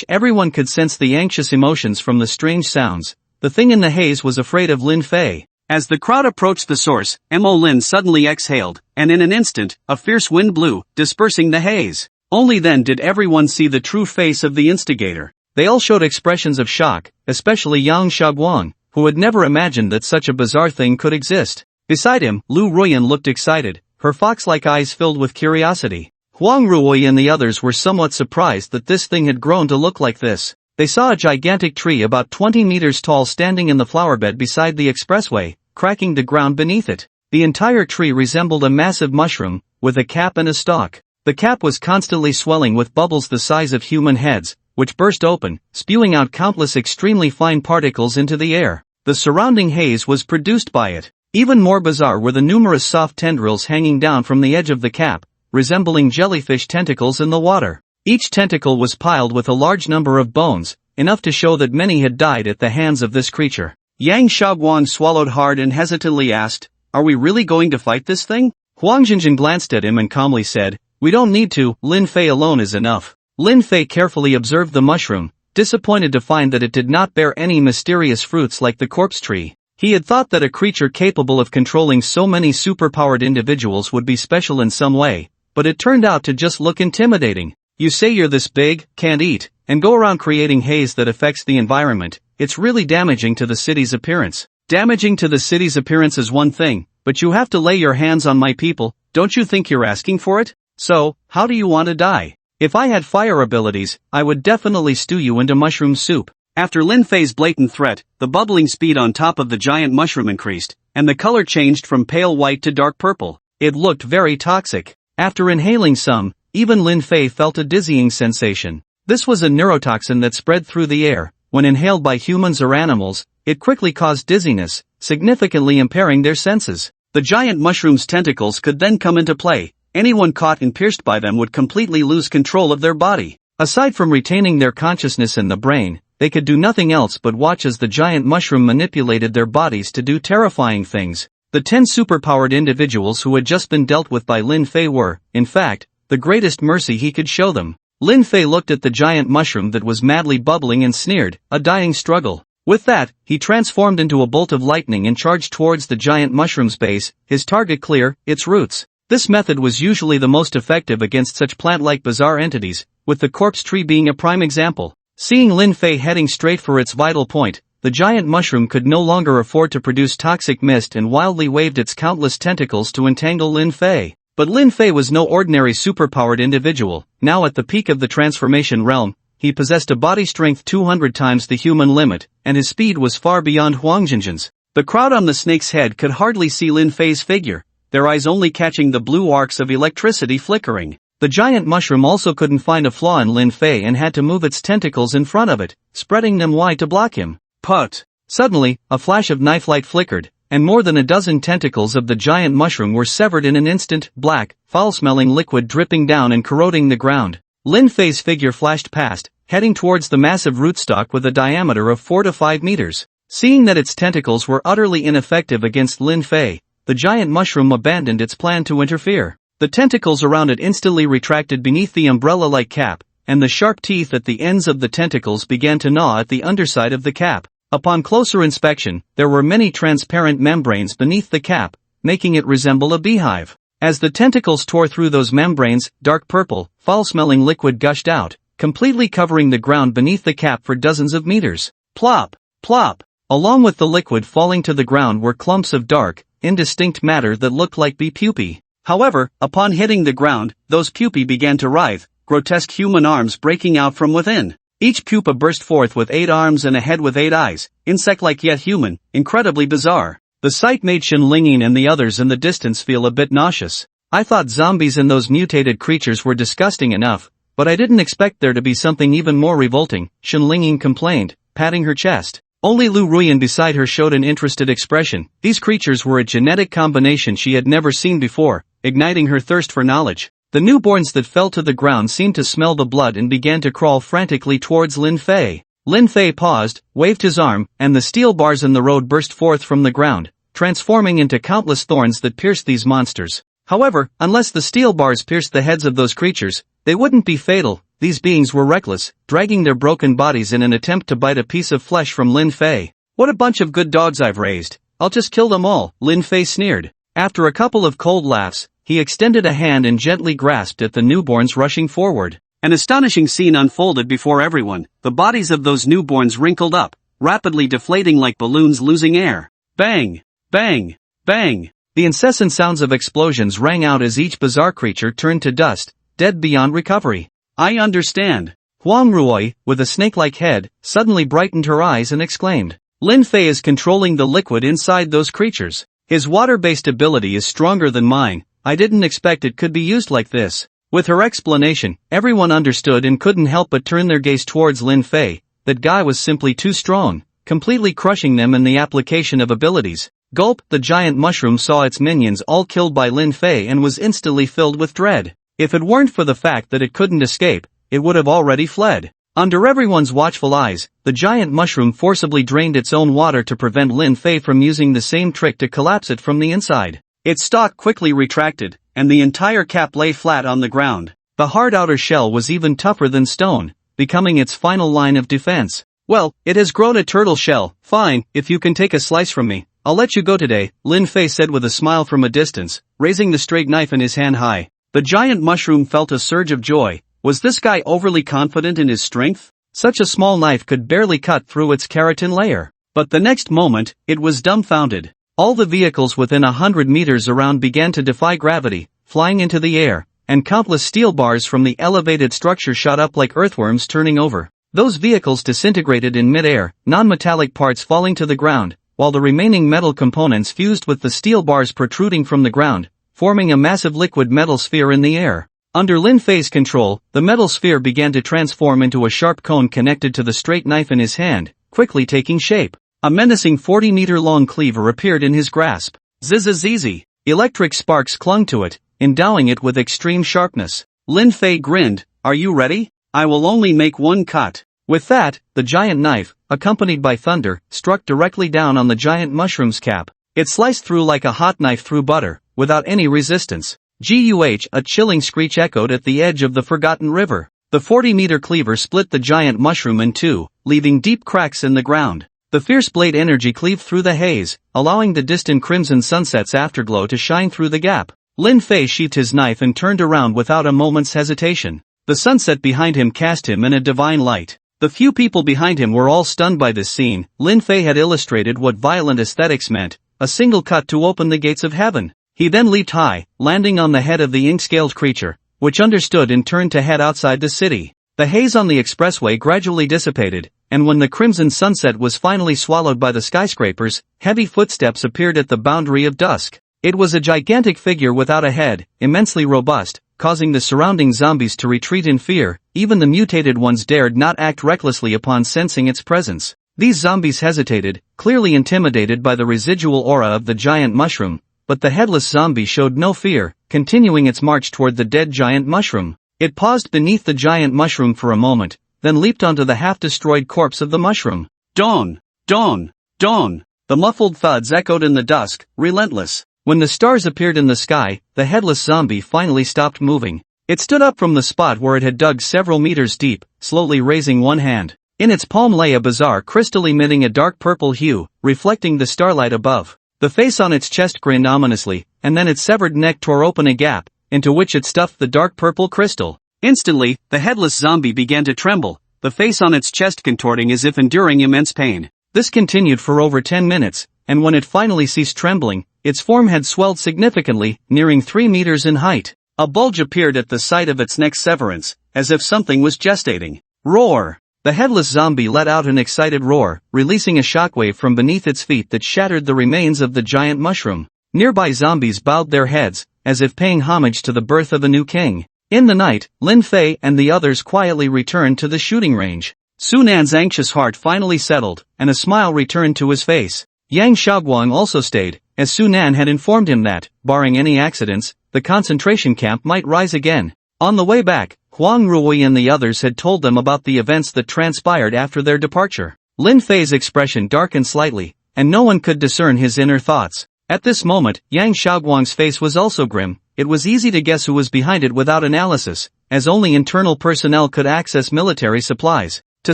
Everyone could sense the anxious emotions from the strange sounds. The thing in the haze was afraid of Lin Fei. As the crowd approached the source, Mo Lin suddenly exhaled, and in an instant, a fierce wind blew, dispersing the haze. Only then did everyone see the true face of the instigator. They all showed expressions of shock, especially Yang Shaoguang, who had never imagined that such a bizarre thing could exist. Beside him, Lu Ruyan looked excited, her fox-like eyes filled with curiosity. Huang Rui and the others were somewhat surprised that this thing had grown to look like this. They saw a gigantic tree about 20 meters tall standing in the flowerbed beside the expressway, cracking the ground beneath it. The entire tree resembled a massive mushroom, with a cap and a stalk. The cap was constantly swelling with bubbles the size of human heads, which burst open, spewing out countless extremely fine particles into the air. The surrounding haze was produced by it. Even more bizarre were the numerous soft tendrils hanging down from the edge of the cap, resembling jellyfish tentacles in the water. Each tentacle was piled with a large number of bones, enough to show that many had died at the hands of this creature. Yang Shaoguang swallowed hard and hesitantly asked, "Are we really going to fight this thing?" Huang Jinjin glanced at him and calmly said, "We don't need to, Lin Fei alone is enough." Lin Fei carefully observed the mushroom, disappointed to find that it did not bear any mysterious fruits like the corpse tree. He had thought that a creature capable of controlling so many superpowered individuals would be special in some way, but it turned out to just look intimidating. You say you're this big, can't eat, and go around creating haze that affects the environment. It's really damaging to the city's appearance. Damaging to the city's appearance is one thing, but you have to lay your hands on my people. Don't you think you're asking for it? So, how do you want to die? If I had fire abilities, I would definitely stew you into mushroom soup. After Lin Fei's blatant threat, the bubbling speed on top of the giant mushroom increased, and the color changed from pale white to dark purple. It looked very toxic. After inhaling some, even Lin Fei felt a dizzying sensation. This was a neurotoxin that spread through the air. When inhaled by humans or animals, it quickly caused dizziness, significantly impairing their senses. The giant mushroom's tentacles could then come into play. Anyone caught and pierced by them would completely lose control of their body. Aside from retaining their consciousness in the brain, they could do nothing else but watch as the giant mushroom manipulated their bodies to do terrifying things. The 10 superpowered individuals who had just been dealt with by Lin Fei were, in fact, the greatest mercy he could show them. Lin Fei looked at the giant mushroom that was madly bubbling and sneered, "A dying struggle." With that, he transformed into a bolt of lightning and charged towards the giant mushroom's base, his target clear, its roots. This method was usually the most effective against such plant-like bizarre entities, with the corpse tree being a prime example. Seeing Lin Fei heading straight for its vital point, the giant mushroom could no longer afford to produce toxic mist and wildly waved its countless tentacles to entangle Lin Fei. But Lin Fei was no ordinary superpowered individual. Now at the peak of the transformation realm, he possessed a body strength 200 times the human limit, and his speed was far beyond Huang Jinjin's. The crowd on the snake's head could hardly see Lin Fei's figure, their eyes only catching the blue arcs of electricity flickering. The giant mushroom also couldn't find a flaw in Lin Fei and had to move its tentacles in front of it, spreading them wide to block him. Put! Suddenly, a flash of knife light flickered, and more than a dozen tentacles of the giant mushroom were severed in an instant, black, foul-smelling liquid dripping down and corroding the ground. Lin Fei's figure flashed past, heading towards the massive rootstock with a diameter of 4 to 5 meters. Seeing that its tentacles were utterly ineffective against Lin Fei, the giant mushroom abandoned its plan to interfere. The tentacles around it instantly retracted beneath the umbrella-like cap, and the sharp teeth at the ends of the tentacles began to gnaw at the underside of the cap. Upon closer inspection, there were many transparent membranes beneath the cap, making it resemble a beehive. As the tentacles tore through those membranes, dark purple, foul-smelling liquid gushed out, completely covering the ground beneath the cap for dozens of meters. Plop! Plop! Along with the liquid falling to the ground were clumps of dark, indistinct matter that looked like bee pupae. However, upon hitting the ground, those pupae began to writhe, grotesque human arms breaking out from within. Each pupa burst forth with 8 arms and a head with 8 eyes, insect-like yet human, incredibly bizarre. The sight made Shenlingyin and the others in the distance feel a bit nauseous. I thought zombies and those mutated creatures were disgusting enough, but I didn't expect there to be something even more revolting, Shenlingyin complained, patting her chest. Only Lu Ruyan beside her showed an interested expression. These creatures were a genetic combination she had never seen before, igniting her thirst for knowledge. The newborns that fell to the ground seemed to smell the blood and began to crawl frantically towards Lin Fei. Lin Fei paused, waved his arm, and the steel bars in the road burst forth from the ground, transforming into countless thorns that pierced these monsters. However, unless the steel bars pierced the heads of those creatures, they wouldn't be fatal. These beings were reckless, dragging their broken bodies in an attempt to bite a piece of flesh from Lin Fei. "What a bunch of good dogs I've raised. I'll just kill them all," Lin Fei sneered. After a couple of cold laughs, he extended a hand and gently grasped at the newborns rushing forward. An astonishing scene unfolded before everyone. The bodies of those newborns wrinkled up, rapidly deflating like balloons losing air. Bang! Bang! Bang! The incessant sounds of explosions rang out as each bizarre creature turned to dust, dead beyond recovery. "I understand." Huang Ruoi, with a snake-like head, suddenly brightened her eyes and exclaimed, "Lin Fei is controlling the liquid inside those creatures. His water-based ability is stronger than mine. I didn't expect it could be used like this." With her explanation, everyone understood and couldn't help but turn their gaze towards Lin Fei. That guy was simply too strong, completely crushing them in the application of abilities. Gulp! The giant mushroom saw its minions all killed by Lin Fei and was instantly filled with dread. If it weren't for the fact that it couldn't escape, it would have already fled. Under everyone's watchful eyes, the giant mushroom forcibly drained its own water to prevent Lin Fei from using the same trick to collapse it from the inside. Its stalk quickly retracted, and the entire cap lay flat on the ground. The hard outer shell was even tougher than stone, becoming its final line of defense. Well, it has grown a turtle shell. Fine, if you can take a slice from me, I'll let you go today, Lin Fei said with a smile from a distance, raising the straight knife in his hand high. The giant mushroom felt a surge of joy. Was this guy overly confident in his strength? Such a small knife could barely cut through its keratin layer. But the next moment, it was dumbfounded. All the vehicles within 100 meters around began to defy gravity, flying into the air, and countless steel bars from the elevated structure shot up like earthworms turning over. Those vehicles disintegrated in mid-air, non-metallic parts falling to the ground, while the remaining metal components fused with the steel bars protruding from the ground, forming a massive liquid metal sphere in the air. Under Lin Fei's control, the metal sphere began to transform into a sharp cone connected to the straight knife in his hand, quickly taking shape. A menacing 40-meter-long cleaver appeared in his grasp. Zzzz. Electric sparks clung to it, endowing it with extreme sharpness. Lin Fei grinned. Are you ready? I will only make one cut. With that, the giant knife, accompanied by thunder, struck directly down on the giant mushroom's cap. It sliced through like a hot knife through butter, without any resistance. Guh, a chilling screech echoed at the edge of the forgotten river. The 40-meter cleaver split the giant mushroom in two, leaving deep cracks in the ground. The fierce blade energy cleaved through the haze, allowing the distant crimson sunset's afterglow to shine through the gap. Lin Fei sheathed his knife and turned around without a moment's hesitation. The sunset behind him cast him in a divine light. The few people behind him were all stunned by this scene. Lin Fei had illustrated what violent aesthetics meant, a single cut to open the gates of heaven. He then leaped high, landing on the head of the ink-scaled creature, which understood and turned to head outside the city. The haze on the expressway gradually dissipated, and when the crimson sunset was finally swallowed by the skyscrapers, heavy footsteps appeared at the boundary of dusk. It was a gigantic figure without a head, immensely robust, causing the surrounding zombies to retreat in fear. Even the mutated ones dared not act recklessly upon sensing its presence. These zombies hesitated, clearly intimidated by the residual aura of the giant mushroom, but the headless zombie showed no fear, continuing its march toward the dead giant mushroom. It paused beneath the giant mushroom for a moment, then leaped onto the half-destroyed corpse of the mushroom. Dawn! Dawn! Dawn! The muffled thuds echoed in the dusk, relentless. When the stars appeared in the sky, the headless zombie finally stopped moving. It stood up from the spot where it had dug several meters deep, slowly raising one hand. In its palm lay a bizarre crystal emitting a dark purple hue, reflecting the starlight above. The face on its chest grinned ominously, and then its severed neck tore open a gap, into which it stuffed the dark purple crystal. Instantly, the headless zombie began to tremble, the face on its chest contorting as if enduring immense pain. This continued for over 10 minutes, and when it finally ceased trembling, its form had swelled significantly, nearing 3 meters in height. A bulge appeared at the site of its neck's severance, as if something was gestating. Roar! The headless zombie let out an excited roar, releasing a shockwave from beneath its feet that shattered the remains of the giant mushroom. Nearby zombies bowed their heads, as if paying homage to the birth of a new king. In the night, Lin Fei and the others quietly returned to the shooting range. Su Nan's anxious heart finally settled, and a smile returned to his face. Yang Xiaoguang also stayed, as Su Nan had informed him that, barring any accidents, the concentration camp might rise again. On the way back, Huang Rui and the others had told them about the events that transpired after their departure. Lin Fei's expression darkened slightly, and no one could discern his inner thoughts. At this moment, Yang Xiaoguang's face was also grim. It was easy to guess who was behind it without analysis, as only internal personnel could access military supplies. To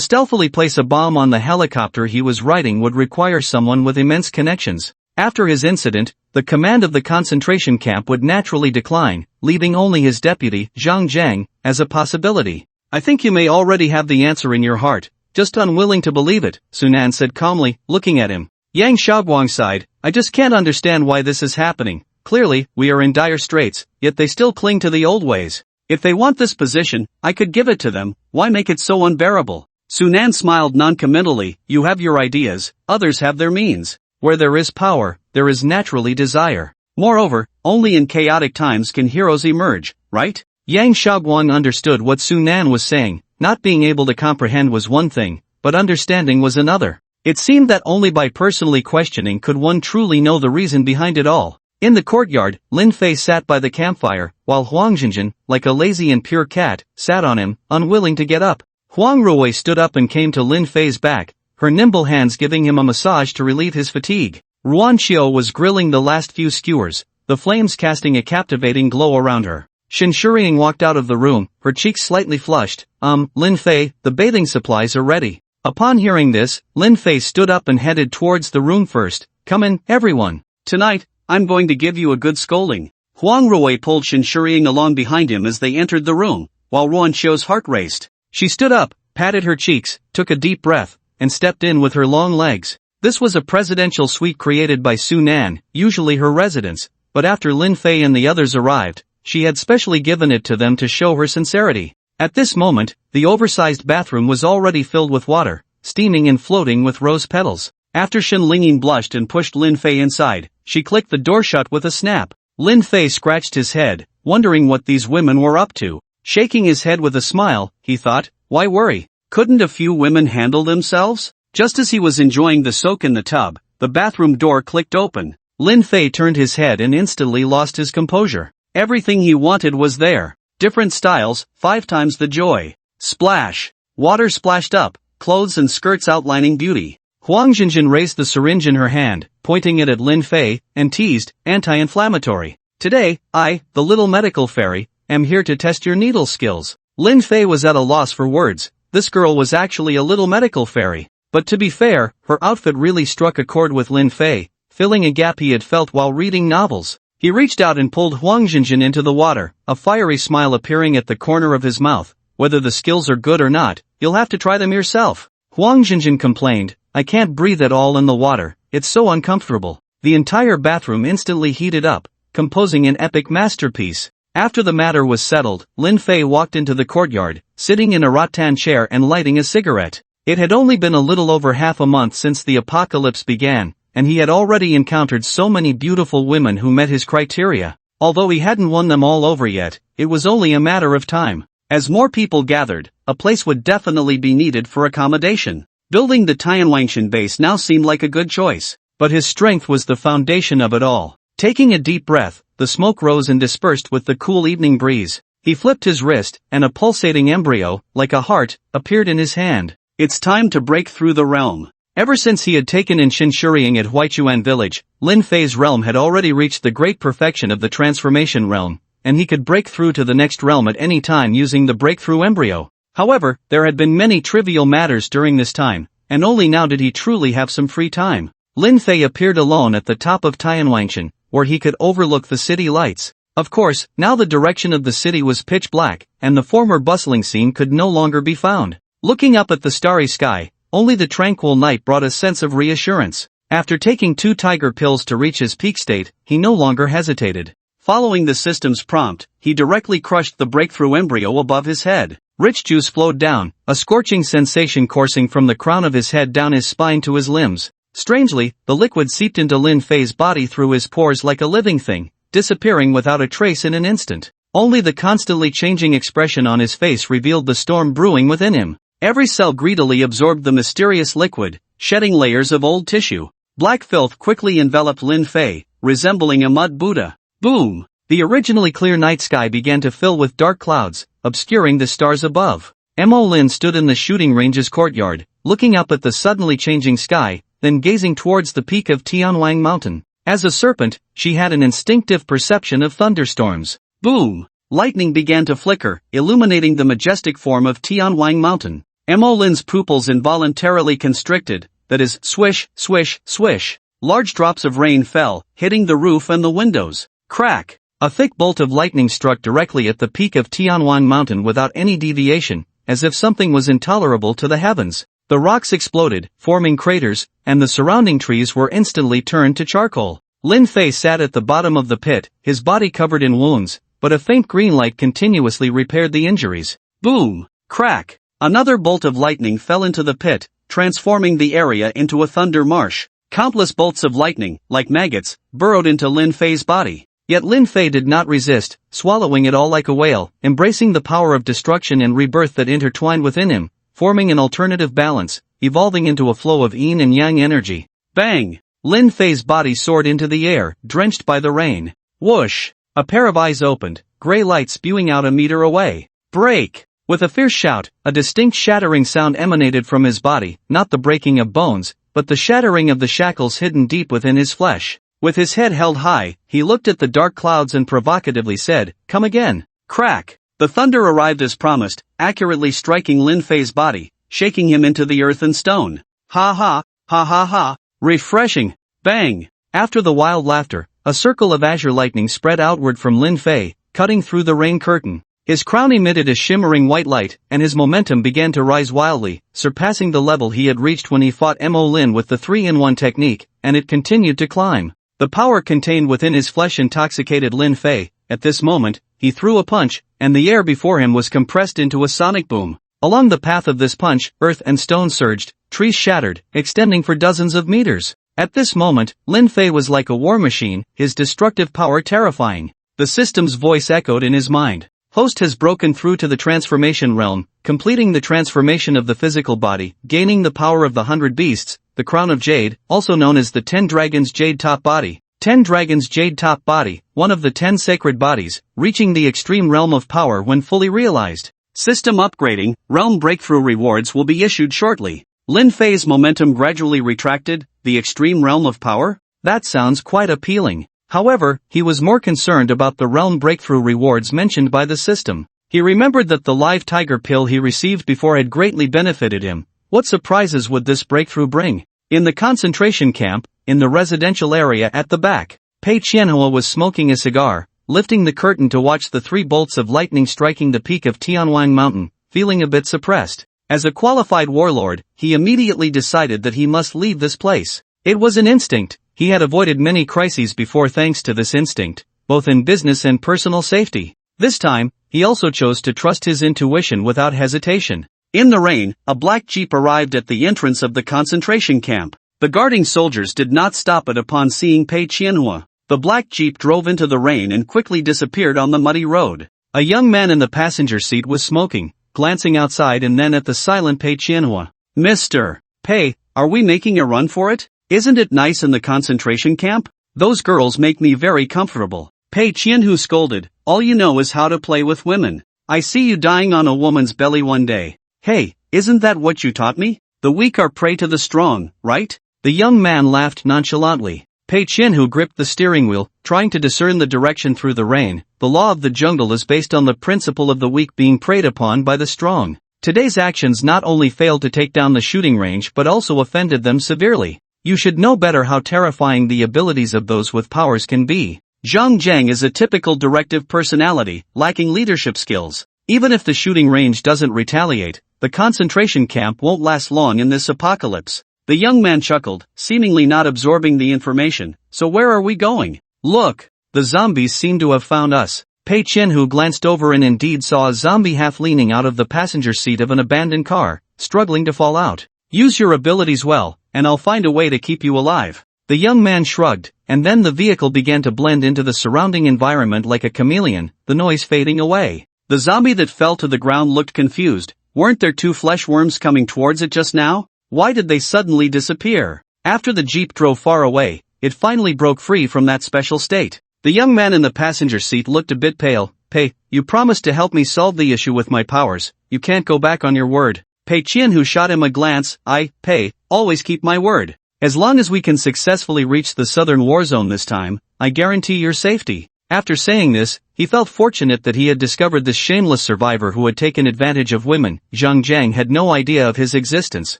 stealthily place a bomb on the helicopter he was riding would require someone with immense connections. After his incident, the command of the concentration camp would naturally decline, leaving only his deputy, Zhang Zhang, as a possibility. I think you may already have the answer in your heart, just unwilling to believe it, Su Nan said calmly, looking at him. Yang Xiaoguang sighed. I just can't understand why this is happening. Clearly, we are in dire straits, yet they still cling to the old ways. If they want this position, I could give it to them. Why make it so unbearable? Su Nan smiled noncommittally. You have your ideas, others have their means. Where there is power, there is naturally desire. Moreover, only in chaotic times can heroes emerge, right? Yang Xiaoguang understood what Su Nan was saying. Not being able to comprehend was one thing, but understanding was another. It seemed that only by personally questioning could one truly know the reason behind it all. In the courtyard, Lin Fei sat by the campfire, while Huang Jinjin, like a lazy and pure cat, sat on him, unwilling to get up. Huang Ruohui stood up and came to Lin Fei's back, her nimble hands giving him a massage to relieve his fatigue. Ruan Qiu was grilling the last few skewers, the flames casting a captivating glow around her. Shin Shuriying walked out of the room, her cheeks slightly flushed. Lin Fei, the bathing supplies are ready. Upon hearing this, Lin Fei stood up and headed towards the room first. Come in, everyone. Tonight, I'm going to give you a good scolding. Huang Ruohui pulled Shin Shuriying along behind him as they entered the room, while Ruan Qiu's heart raced. She stood up, patted her cheeks, took a deep breath, and stepped in with her long legs. This was a presidential suite created by Su Nan, usually her residence, but after Lin Fei and the others arrived, she had specially given it to them to show her sincerity. At this moment, the oversized bathroom was already filled with water, steaming and floating with rose petals. After Shin Linging blushed and pushed Lin Fei inside, she clicked the door shut with a snap. Lin Fei scratched his head, wondering what these women were up to. Shaking his head with a smile, he thought, why worry? Couldn't a few women handle themselves? Just as he was enjoying the soak in the tub, the bathroom door clicked open. Lin Fei turned his head and instantly lost his composure. Everything he wanted was there. Different styles, 5 times the joy. Splash! Water splashed up, clothes and skirts outlining beauty. Huang Jinjin raised the syringe in her hand, pointing it at Lin Fei, and teased, anti-inflammatory. Today, I, the little medical fairy, am here to test your needle skills. Lin Fei was at a loss for words. This girl was actually a little medical fairy. But to be fair, her outfit really struck a chord with Lin Fei, filling a gap he had felt while reading novels. He reached out and pulled Huang Jinjin into the water, a fiery smile appearing at the corner of his mouth. Whether the skills are good or not, you'll have to try them yourself. Huang Jinjin complained, I can't breathe at all in the water, it's so uncomfortable. The entire bathroom instantly heated up, composing an epic masterpiece. After the matter was settled, Lin Fei walked into the courtyard, sitting in a rattan chair and lighting a cigarette. It had only been a little over half a month since the apocalypse began, and he had already encountered so many beautiful women who met his criteria. Although he hadn't won them all over yet, it was only a matter of time. As more people gathered, a place would definitely be needed for accommodation. Building the Tianwangshan base now seemed like a good choice, but his strength was the foundation of it all. Taking a deep breath, the smoke rose and dispersed with the cool evening breeze. He flipped his wrist, and a pulsating embryo, like a heart, appeared in his hand. It's time to break through the realm. Ever since he had taken in Shinshuriying at Huichuan village, Lin Fei's realm had already reached the great perfection of the transformation realm, and he could break through to the next realm at any time using the breakthrough embryo. However, there had been many trivial matters during this time, and only now did he truly have some free time. Lin Fei appeared alone at the top of Tianwangshan, where he could overlook the city lights. Of course, now the direction of the city was pitch black, and the former bustling scene could no longer be found. Looking up at the starry sky, only the tranquil night brought a sense of reassurance. After taking 2 tiger pills to reach his peak state, he no longer hesitated. Following the system's prompt, he directly crushed the breakthrough embryo above his head. Rich juice flowed down, a scorching sensation coursing from the crown of his head down his spine to his limbs. Strangely, the liquid seeped into Lin Fei's body through his pores like a living thing, disappearing without a trace in an instant. Only the constantly changing expression on his face revealed the storm brewing within him. Every cell greedily absorbed the mysterious liquid, shedding layers of old tissue. Black filth quickly enveloped Lin Fei, resembling a mud Buddha. Boom! The originally clear night sky began to fill with dark clouds, obscuring the stars above. Mo Lin stood in the shooting range's courtyard, looking up at the suddenly changing sky, then gazing towards the peak of Tianwang Mountain. As a serpent, she had an instinctive perception of thunderstorms. Boom! Lightning began to flicker, illuminating the majestic form of Tianwang Mountain. Mo Lin's pupils involuntarily constricted, that is, swish, swish, swish. Large drops of rain fell, hitting the roof and the windows. Crack! A thick bolt of lightning struck directly at the peak of Tianwang Mountain without any deviation, as if something was intolerable to the heavens. The rocks exploded, forming craters, and the surrounding trees were instantly turned to charcoal. Lin Fei sat at the bottom of the pit, his body covered in wounds, but a faint green light continuously repaired the injuries. Boom! Crack! Another bolt of lightning fell into the pit, transforming the area into a thunder marsh. Countless bolts of lightning, like maggots, burrowed into Lin Fei's body. Yet Lin Fei did not resist, swallowing it all like a whale, embracing the power of destruction and rebirth that intertwined within him, forming an alternative balance, evolving into a flow of yin and yang energy. Bang! Lin Fei's body soared into the air, drenched by the rain. Whoosh! A pair of eyes opened, gray light spewing out a meter away. Break! With a fierce shout, a distinct shattering sound emanated from his body, not the breaking of bones, but the shattering of the shackles hidden deep within his flesh. With his head held high, he looked at the dark clouds and provocatively said, "Come again." Crack! The thunder arrived as promised, accurately striking Lin Fei's body, shaking him into the earth and stone. Ha ha, ha ha ha, refreshing, bang! After the wild laughter, a circle of azure lightning spread outward from Lin Fei, cutting through the rain curtain. His crown emitted a shimmering white light, and his momentum began to rise wildly, surpassing the level he had reached when he fought Mo Lin with the 3-in-1 technique, and it continued to climb. The power contained within his flesh intoxicated Lin Fei. At this moment, he threw a punch, and the air before him was compressed into a sonic boom. Along the path of this punch, earth and stone surged, trees shattered, extending for dozens of meters. At this moment, Lin Fei was like a war machine, his destructive power terrifying. The system's voice echoed in his mind. Host has broken through to the transformation realm, completing the transformation of the physical body, gaining the power of the 100 beasts, the crown of jade, also known as the 10 dragons jade top body. 10 dragons jade top body, one of the 10 sacred bodies, reaching the extreme realm of power when fully realized. System upgrading, realm breakthrough rewards will be issued shortly. Lin Fei's momentum gradually retracted, the extreme realm of power? That sounds quite appealing. However, he was more concerned about the realm breakthrough rewards mentioned by the system. He remembered that the live tiger pill he received before had greatly benefited him. What surprises would this breakthrough bring? In the concentration camp, in the residential area at the back, Pei Qianhua was smoking a cigar, lifting the curtain to watch the 3 bolts of lightning striking the peak of Tianwang Mountain, feeling a bit suppressed. As a qualified warlord, he immediately decided that he must leave this place. It was an instinct. He had avoided many crises before thanks to this instinct, both in business and personal safety. This time, he also chose to trust his intuition without hesitation. In the rain, a black jeep arrived at the entrance of the concentration camp. The guarding soldiers did not stop it upon seeing Pei Qianhua. The black jeep drove into the rain and quickly disappeared on the muddy road. A young man in the passenger seat was smoking, glancing outside and then at the silent Pei Qianhua. "Mr. Pei, are we making a run for it? Isn't it nice in the concentration camp? Those girls make me very comfortable." Pei Qianhua scolded, "All you know is how to play with women. I see you dying on a woman's belly one day. Hey, isn't that what you taught me? The weak are prey to the strong, right?" The young man laughed nonchalantly. Pei Qianhua gripped the steering wheel, trying to discern the direction through the rain. The law of the jungle is based on the principle of the weak being preyed upon by the strong. Today's actions not only failed to take down the shooting range but also offended them severely. You should know better how terrifying the abilities of those with powers can be. Zhang Zhang is a typical directive personality, lacking leadership skills. Even if the shooting range doesn't retaliate, the concentration camp won't last long in this apocalypse. The young man chuckled, seemingly not absorbing the information. "So where are we going?" "Look, the zombies seem to have found us." Pei Qianhua glanced over and indeed saw a zombie half leaning out of the passenger seat of an abandoned car, struggling to fall out. "Use your abilities well, and I'll find a way to keep you alive." The young man shrugged, and then the vehicle began to blend into the surrounding environment like a chameleon, the noise fading away. The zombie that fell to the ground looked confused. Weren't there 2 flesh worms coming towards it just now? Why did they suddenly disappear? After the jeep drove far away, it finally broke free from that special state. The young man in the passenger seat looked a bit pale. "Pei, you promised to help me solve the issue with my powers. You can't go back on your word." Pei Qianhua shot him a glance. "Pei, always keep my word. As long as we can successfully reach the southern war zone this time, I guarantee your safety." After saying this, he felt fortunate that he had discovered this shameless survivor who had taken advantage of women. Zhang Zhang had no idea of his existence.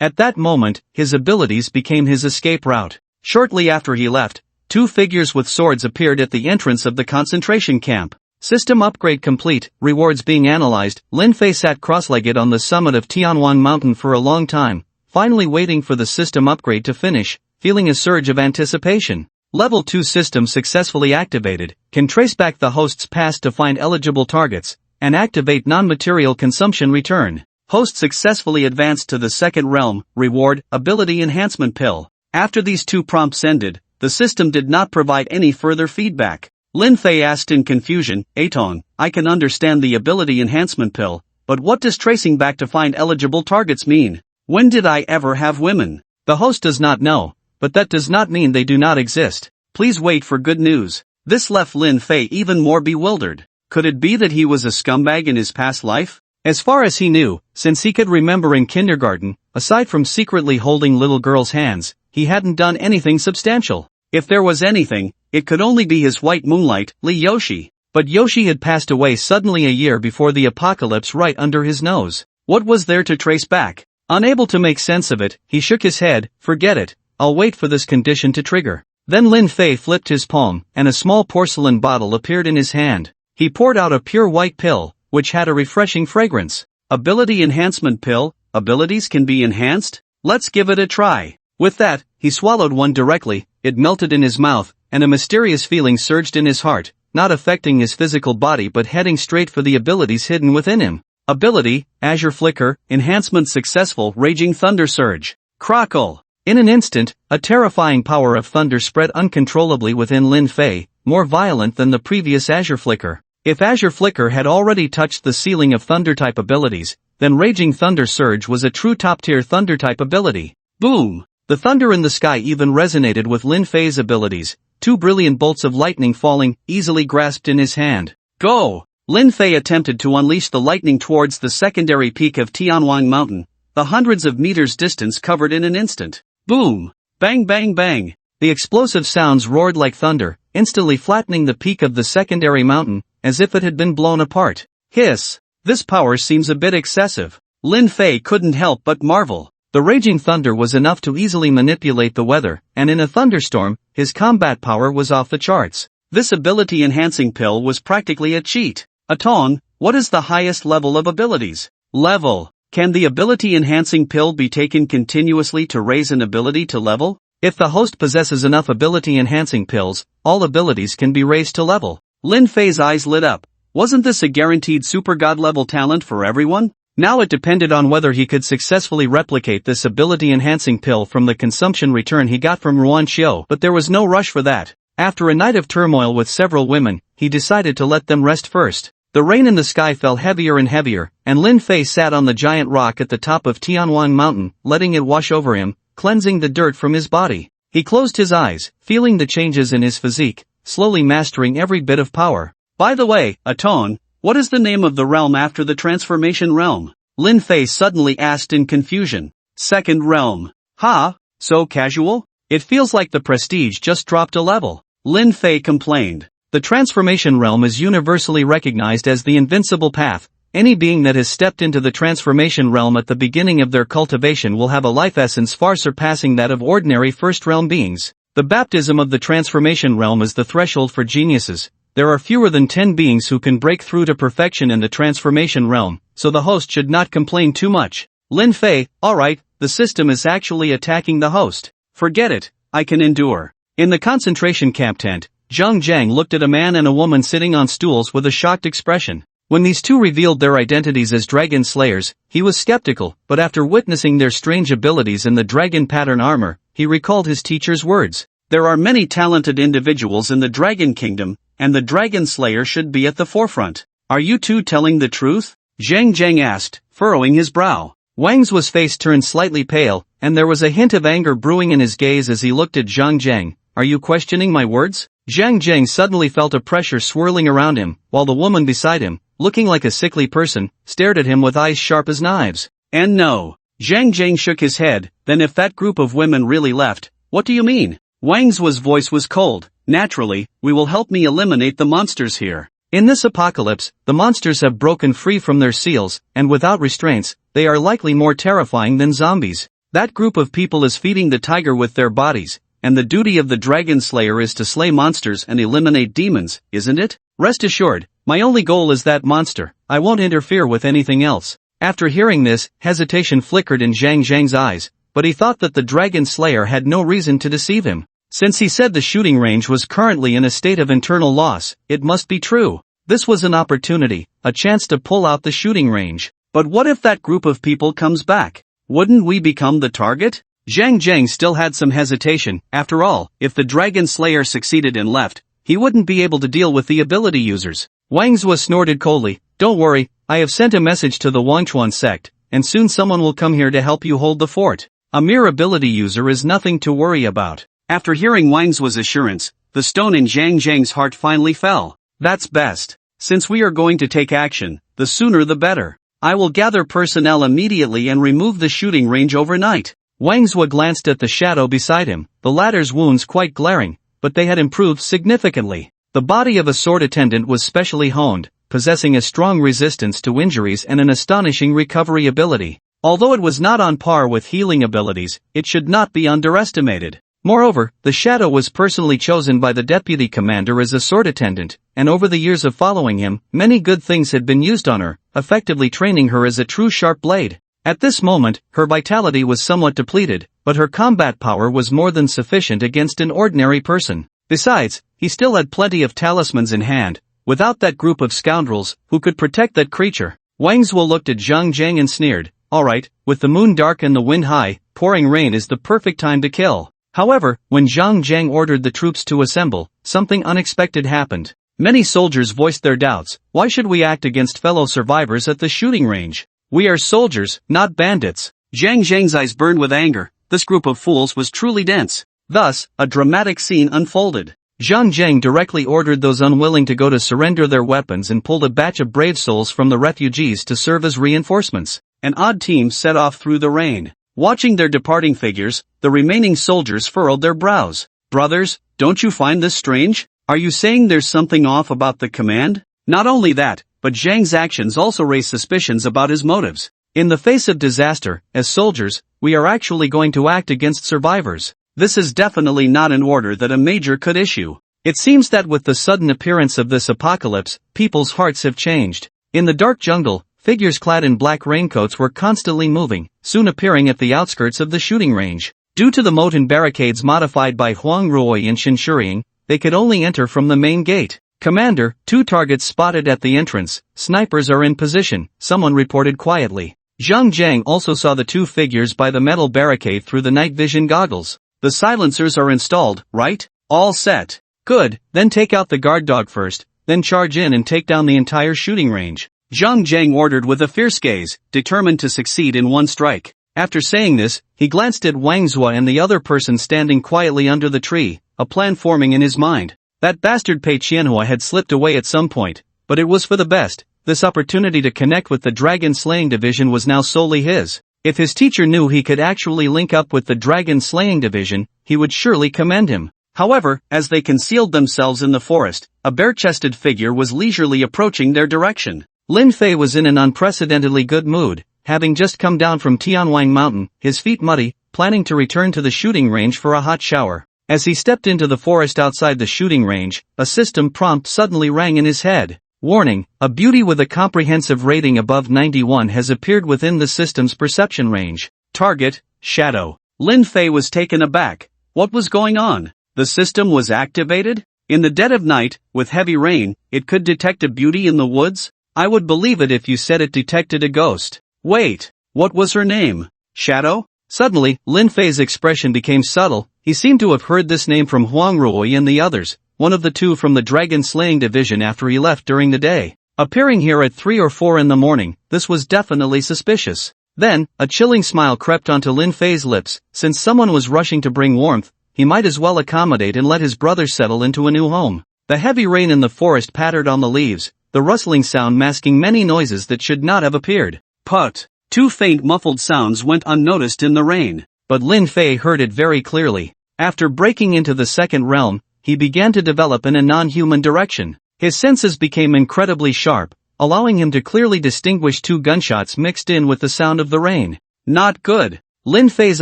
At that moment, his abilities became his escape route. Shortly after he left, 2 figures with swords appeared at the entrance of the concentration camp. System upgrade complete, rewards being analyzed. Lin Fei sat cross-legged on the summit of Tianwang Mountain for a long time, finally waiting for the system upgrade to finish, feeling a surge of anticipation. Level 2 system successfully activated, can trace back the host's past to find eligible targets, and activate non-material consumption return. Host successfully advanced to the second realm, reward, ability enhancement pill. After these 2 prompts ended, the system did not provide any further feedback. Lin Fei asked in confusion, "Atong, I can understand the ability enhancement pill, but what does tracing back to find eligible targets mean? When did I ever have women?" The host does not know, but that does not mean they do not exist. Please wait for good news. This left Lin Fei even more bewildered. Could it be that he was a scumbag in his past life? As far as he knew, since he could remember in kindergarten, aside from secretly holding little girls' hands, he hadn't done anything substantial. If there was anything, it could only be his white moonlight, Li Yoshi. But Yoshi had passed away suddenly a year before the apocalypse right under his nose. What was there to trace back? Unable to make sense of it, he shook his head. Forget it, I'll wait for this condition to trigger. Then Lin Fei flipped his palm, and a small porcelain bottle appeared in his hand. He poured out a pure white pill, which had a refreshing fragrance. Ability enhancement pill. Abilities can be enhanced? Let's give it a try. With that, he swallowed one directly, it melted in his mouth, and a mysterious feeling surged in his heart, not affecting his physical body but heading straight for the abilities hidden within him. Ability, Azure Flicker, Enhancement Successful, Raging Thunder Surge. Crackle! In an instant, a terrifying power of thunder spread uncontrollably within Lin Fei, more violent than the previous Azure Flicker. If Azure Flicker had already touched the ceiling of Thunder-type abilities, then Raging Thunder Surge was a true top-tier Thunder-type ability. Boom! The thunder in the sky even resonated with Lin Fei's abilities, two brilliant bolts of lightning falling, easily grasped in his hand. Go! Lin Fei attempted to unleash the lightning towards the secondary peak of Tianwang Mountain, the hundreds of meters distance covered in an instant. Boom! Bang bang bang! The explosive sounds roared like thunder, instantly flattening the peak of the secondary mountain, as if it had been blown apart. Hiss! This power seems a bit excessive. Lin Fei couldn't help but marvel. The raging thunder was enough to easily manipulate the weather, and in a thunderstorm, his combat power was off the charts. This ability-enhancing pill was practically a cheat. Atong, what is the highest level of abilities? Level. Can the ability-enhancing pill be taken continuously to raise an ability to level? If the host possesses enough ability-enhancing pills, all abilities can be raised to level. Lin Fei's eyes lit up. Wasn't this a guaranteed super god-level talent for everyone? Now it depended on whether he could successfully replicate this ability-enhancing pill from the consumption return he got from Ruan Xiao, but there was no rush for that. After a night of turmoil with several women, he decided to let them rest first. The rain in the sky fell heavier and heavier, and Lin Fei sat on the giant rock at the top of Tianwang Mountain, letting it wash over him, cleansing the dirt from his body. He closed his eyes, feeling the changes in his physique, slowly mastering every bit of power. By the way, Atone, what is the name of the realm after the transformation realm? Lin Fei suddenly asked in confusion. Second realm. Ha? So casual? It feels like the prestige just dropped a level. Lin Fei complained. The transformation realm is universally recognized as the invincible path. Any being that has stepped into the transformation realm at the beginning of their cultivation will have a life essence far surpassing that of ordinary first realm beings. The baptism of the transformation realm is the threshold for geniuses. There are fewer than 10 beings who can break through to perfection in the transformation realm, so the host should not complain too much. Lin Fei, alright, the system is actually attacking the host. Forget it, I can endure. In the concentration camp tent, Zhang Jiang looked at a man and a woman sitting on stools with a shocked expression. When these two revealed their identities as dragon slayers, he was skeptical, but after witnessing their strange abilities in the dragon pattern armor, he recalled his teacher's words. There are many talented individuals in the Dragon Kingdom, and the Dragon Slayer should be at the forefront. Are you two telling the truth? Zhang Jiang asked, furrowing his brow. Wang's face turned slightly pale, and there was a hint of anger brewing in his gaze as he looked at Zhang Jiang. Are you questioning my words? Zhang Jiang suddenly felt a pressure swirling around him, while the woman beside him, looking like a sickly person, stared at him with eyes sharp as knives. And no. Zhang Jiang shook his head. Then if that group of women really left, what do you mean? Wang's voice was cold. Naturally, we will help me eliminate the monsters here. In this apocalypse, the monsters have broken free from their seals, and without restraints, they are likely more terrifying than zombies. That group of people is feeding the tiger with their bodies, and the duty of the Dragon Slayer is to slay monsters and eliminate demons, isn't it? Rest assured, my only goal is that monster. I won't interfere with anything else. After hearing this, hesitation flickered in Zhang Jiang's eyes, but he thought that the Dragon Slayer had no reason to deceive him. Since he said the shooting range was currently in a state of internal loss, it must be true. This was an opportunity, a chance to pull out the shooting range. But what if that group of people comes back? Wouldn't we become the target? Zhang Jiang still had some hesitation. After all, if the Dragon Slayer succeeded and left, he wouldn't be able to deal with the ability users. Wang's snorted coldly. Don't worry, I have sent a message to the Wangchuan sect, and soon someone will come here to help you hold the fort. A mere ability user is nothing to worry about. After hearing Wang Zuo's assurance, the stone in Zhang Zhang's heart finally fell. That's best. Since we are going to take action, the sooner the better. I will gather personnel immediately and remove the shooting range overnight. Wang Zuo glanced at the shadow beside him, the latter's wounds quite glaring, but they had improved significantly. The body of a sword attendant was specially honed, possessing a strong resistance to injuries and an astonishing recovery ability. Although it was not on par with healing abilities, it should not be underestimated. Moreover, the shadow was personally chosen by the deputy commander as a sword attendant, and over the years of following him, many good things had been used on her, effectively training her as a true sharp blade. At this moment, her vitality was somewhat depleted, but her combat power was more than sufficient against an ordinary person. Besides, he still had plenty of talismans in hand. Without that group of scoundrels, who could protect that creature? Wang Zuo looked at Zhang Zhang and sneered, "Alright, with the moon dark and the wind high, pouring rain is the perfect time to kill." However, when Zhang Zhang ordered the troops to assemble, something unexpected happened. Many soldiers voiced their doubts. Why should we act against fellow survivors at the shooting range? We are soldiers, not bandits. Zhang Zhang's eyes burned with anger. This group of fools was truly dense. Thus, a dramatic scene unfolded. Zhang Zhang directly ordered those unwilling to go to surrender their weapons and pulled a batch of brave souls from the refugees to serve as reinforcements. An odd team set off through the rain. Watching their departing figures, the remaining soldiers furrowed their brows. Brothers, don't you find this strange? Are you saying there's something off about the command? Not only that, but Zhang's actions also raise suspicions about his motives. In the face of disaster, as soldiers, we are actually going to act against survivors. This is definitely not an order that a major could issue. It seems that with the sudden appearance of this apocalypse, people's hearts have changed. In the dark jungle, figures clad in black raincoats were constantly moving, soon appearing at the outskirts of the shooting range. Due to the moat and barricades modified by Huang Ruoyi and Shinshuriying, they could only enter from the main gate. "Commander, 2 targets spotted at the entrance. Snipers are in position," someone reported quietly. Zhang Zhang also saw the 2 figures by the metal barricade through the night vision goggles. "The silencers are installed, right? All set. Good, then take out the guard dog first, then charge in and take down the entire shooting range," Zhang Zhang ordered with a fierce gaze, determined to succeed in one strike. After saying this, he glanced at Wang Zuo and the other person standing quietly under the tree, a plan forming in his mind. That bastard Pei Qianhua had slipped away at some point, but it was for the best. This opportunity to connect with the Dragon Slaying Division was now solely his. If his teacher knew he could actually link up with the Dragon Slaying Division, he would surely commend him. However, as they concealed themselves in the forest, a bare-chested figure was leisurely approaching their direction. Lin Fei was in an unprecedentedly good mood, having just come down from Tianwang Mountain, his feet muddy, planning to return to the shooting range for a hot shower. As he stepped into the forest outside the shooting range, a system prompt suddenly rang in his head. Warning, a beauty with a comprehensive rating above 91 has appeared within the system's perception range. Target, Shadow. Lin Fei was taken aback. What was going on? The system was activated? In the dead of night, with heavy rain, it could detect a beauty in the woods? I would believe it if you said it detected a ghost. Wait, what was her name? Shadow? Suddenly, Lin Fei's expression became subtle. He seemed to have heard this name from Huang Ruoyi and the others, one of the 2 from the Dragon Slaying Division after he left during the day. Appearing here at 3 or 4 in the morning, this was definitely suspicious. Then, a chilling smile crept onto Lin Fei's lips. Since someone was rushing to bring warmth, he might as well accommodate and let his brother settle into a new home. The heavy rain in the forest pattered on the leaves, the rustling sound masking many noises that should not have appeared. Put. 2 faint muffled sounds went unnoticed in the rain, but Lin Fei heard it very clearly. After breaking into the second realm, he began to develop in a non-human direction. His senses became incredibly sharp, allowing him to clearly distinguish 2 gunshots mixed in with the sound of the rain. Not good. Lin Fei's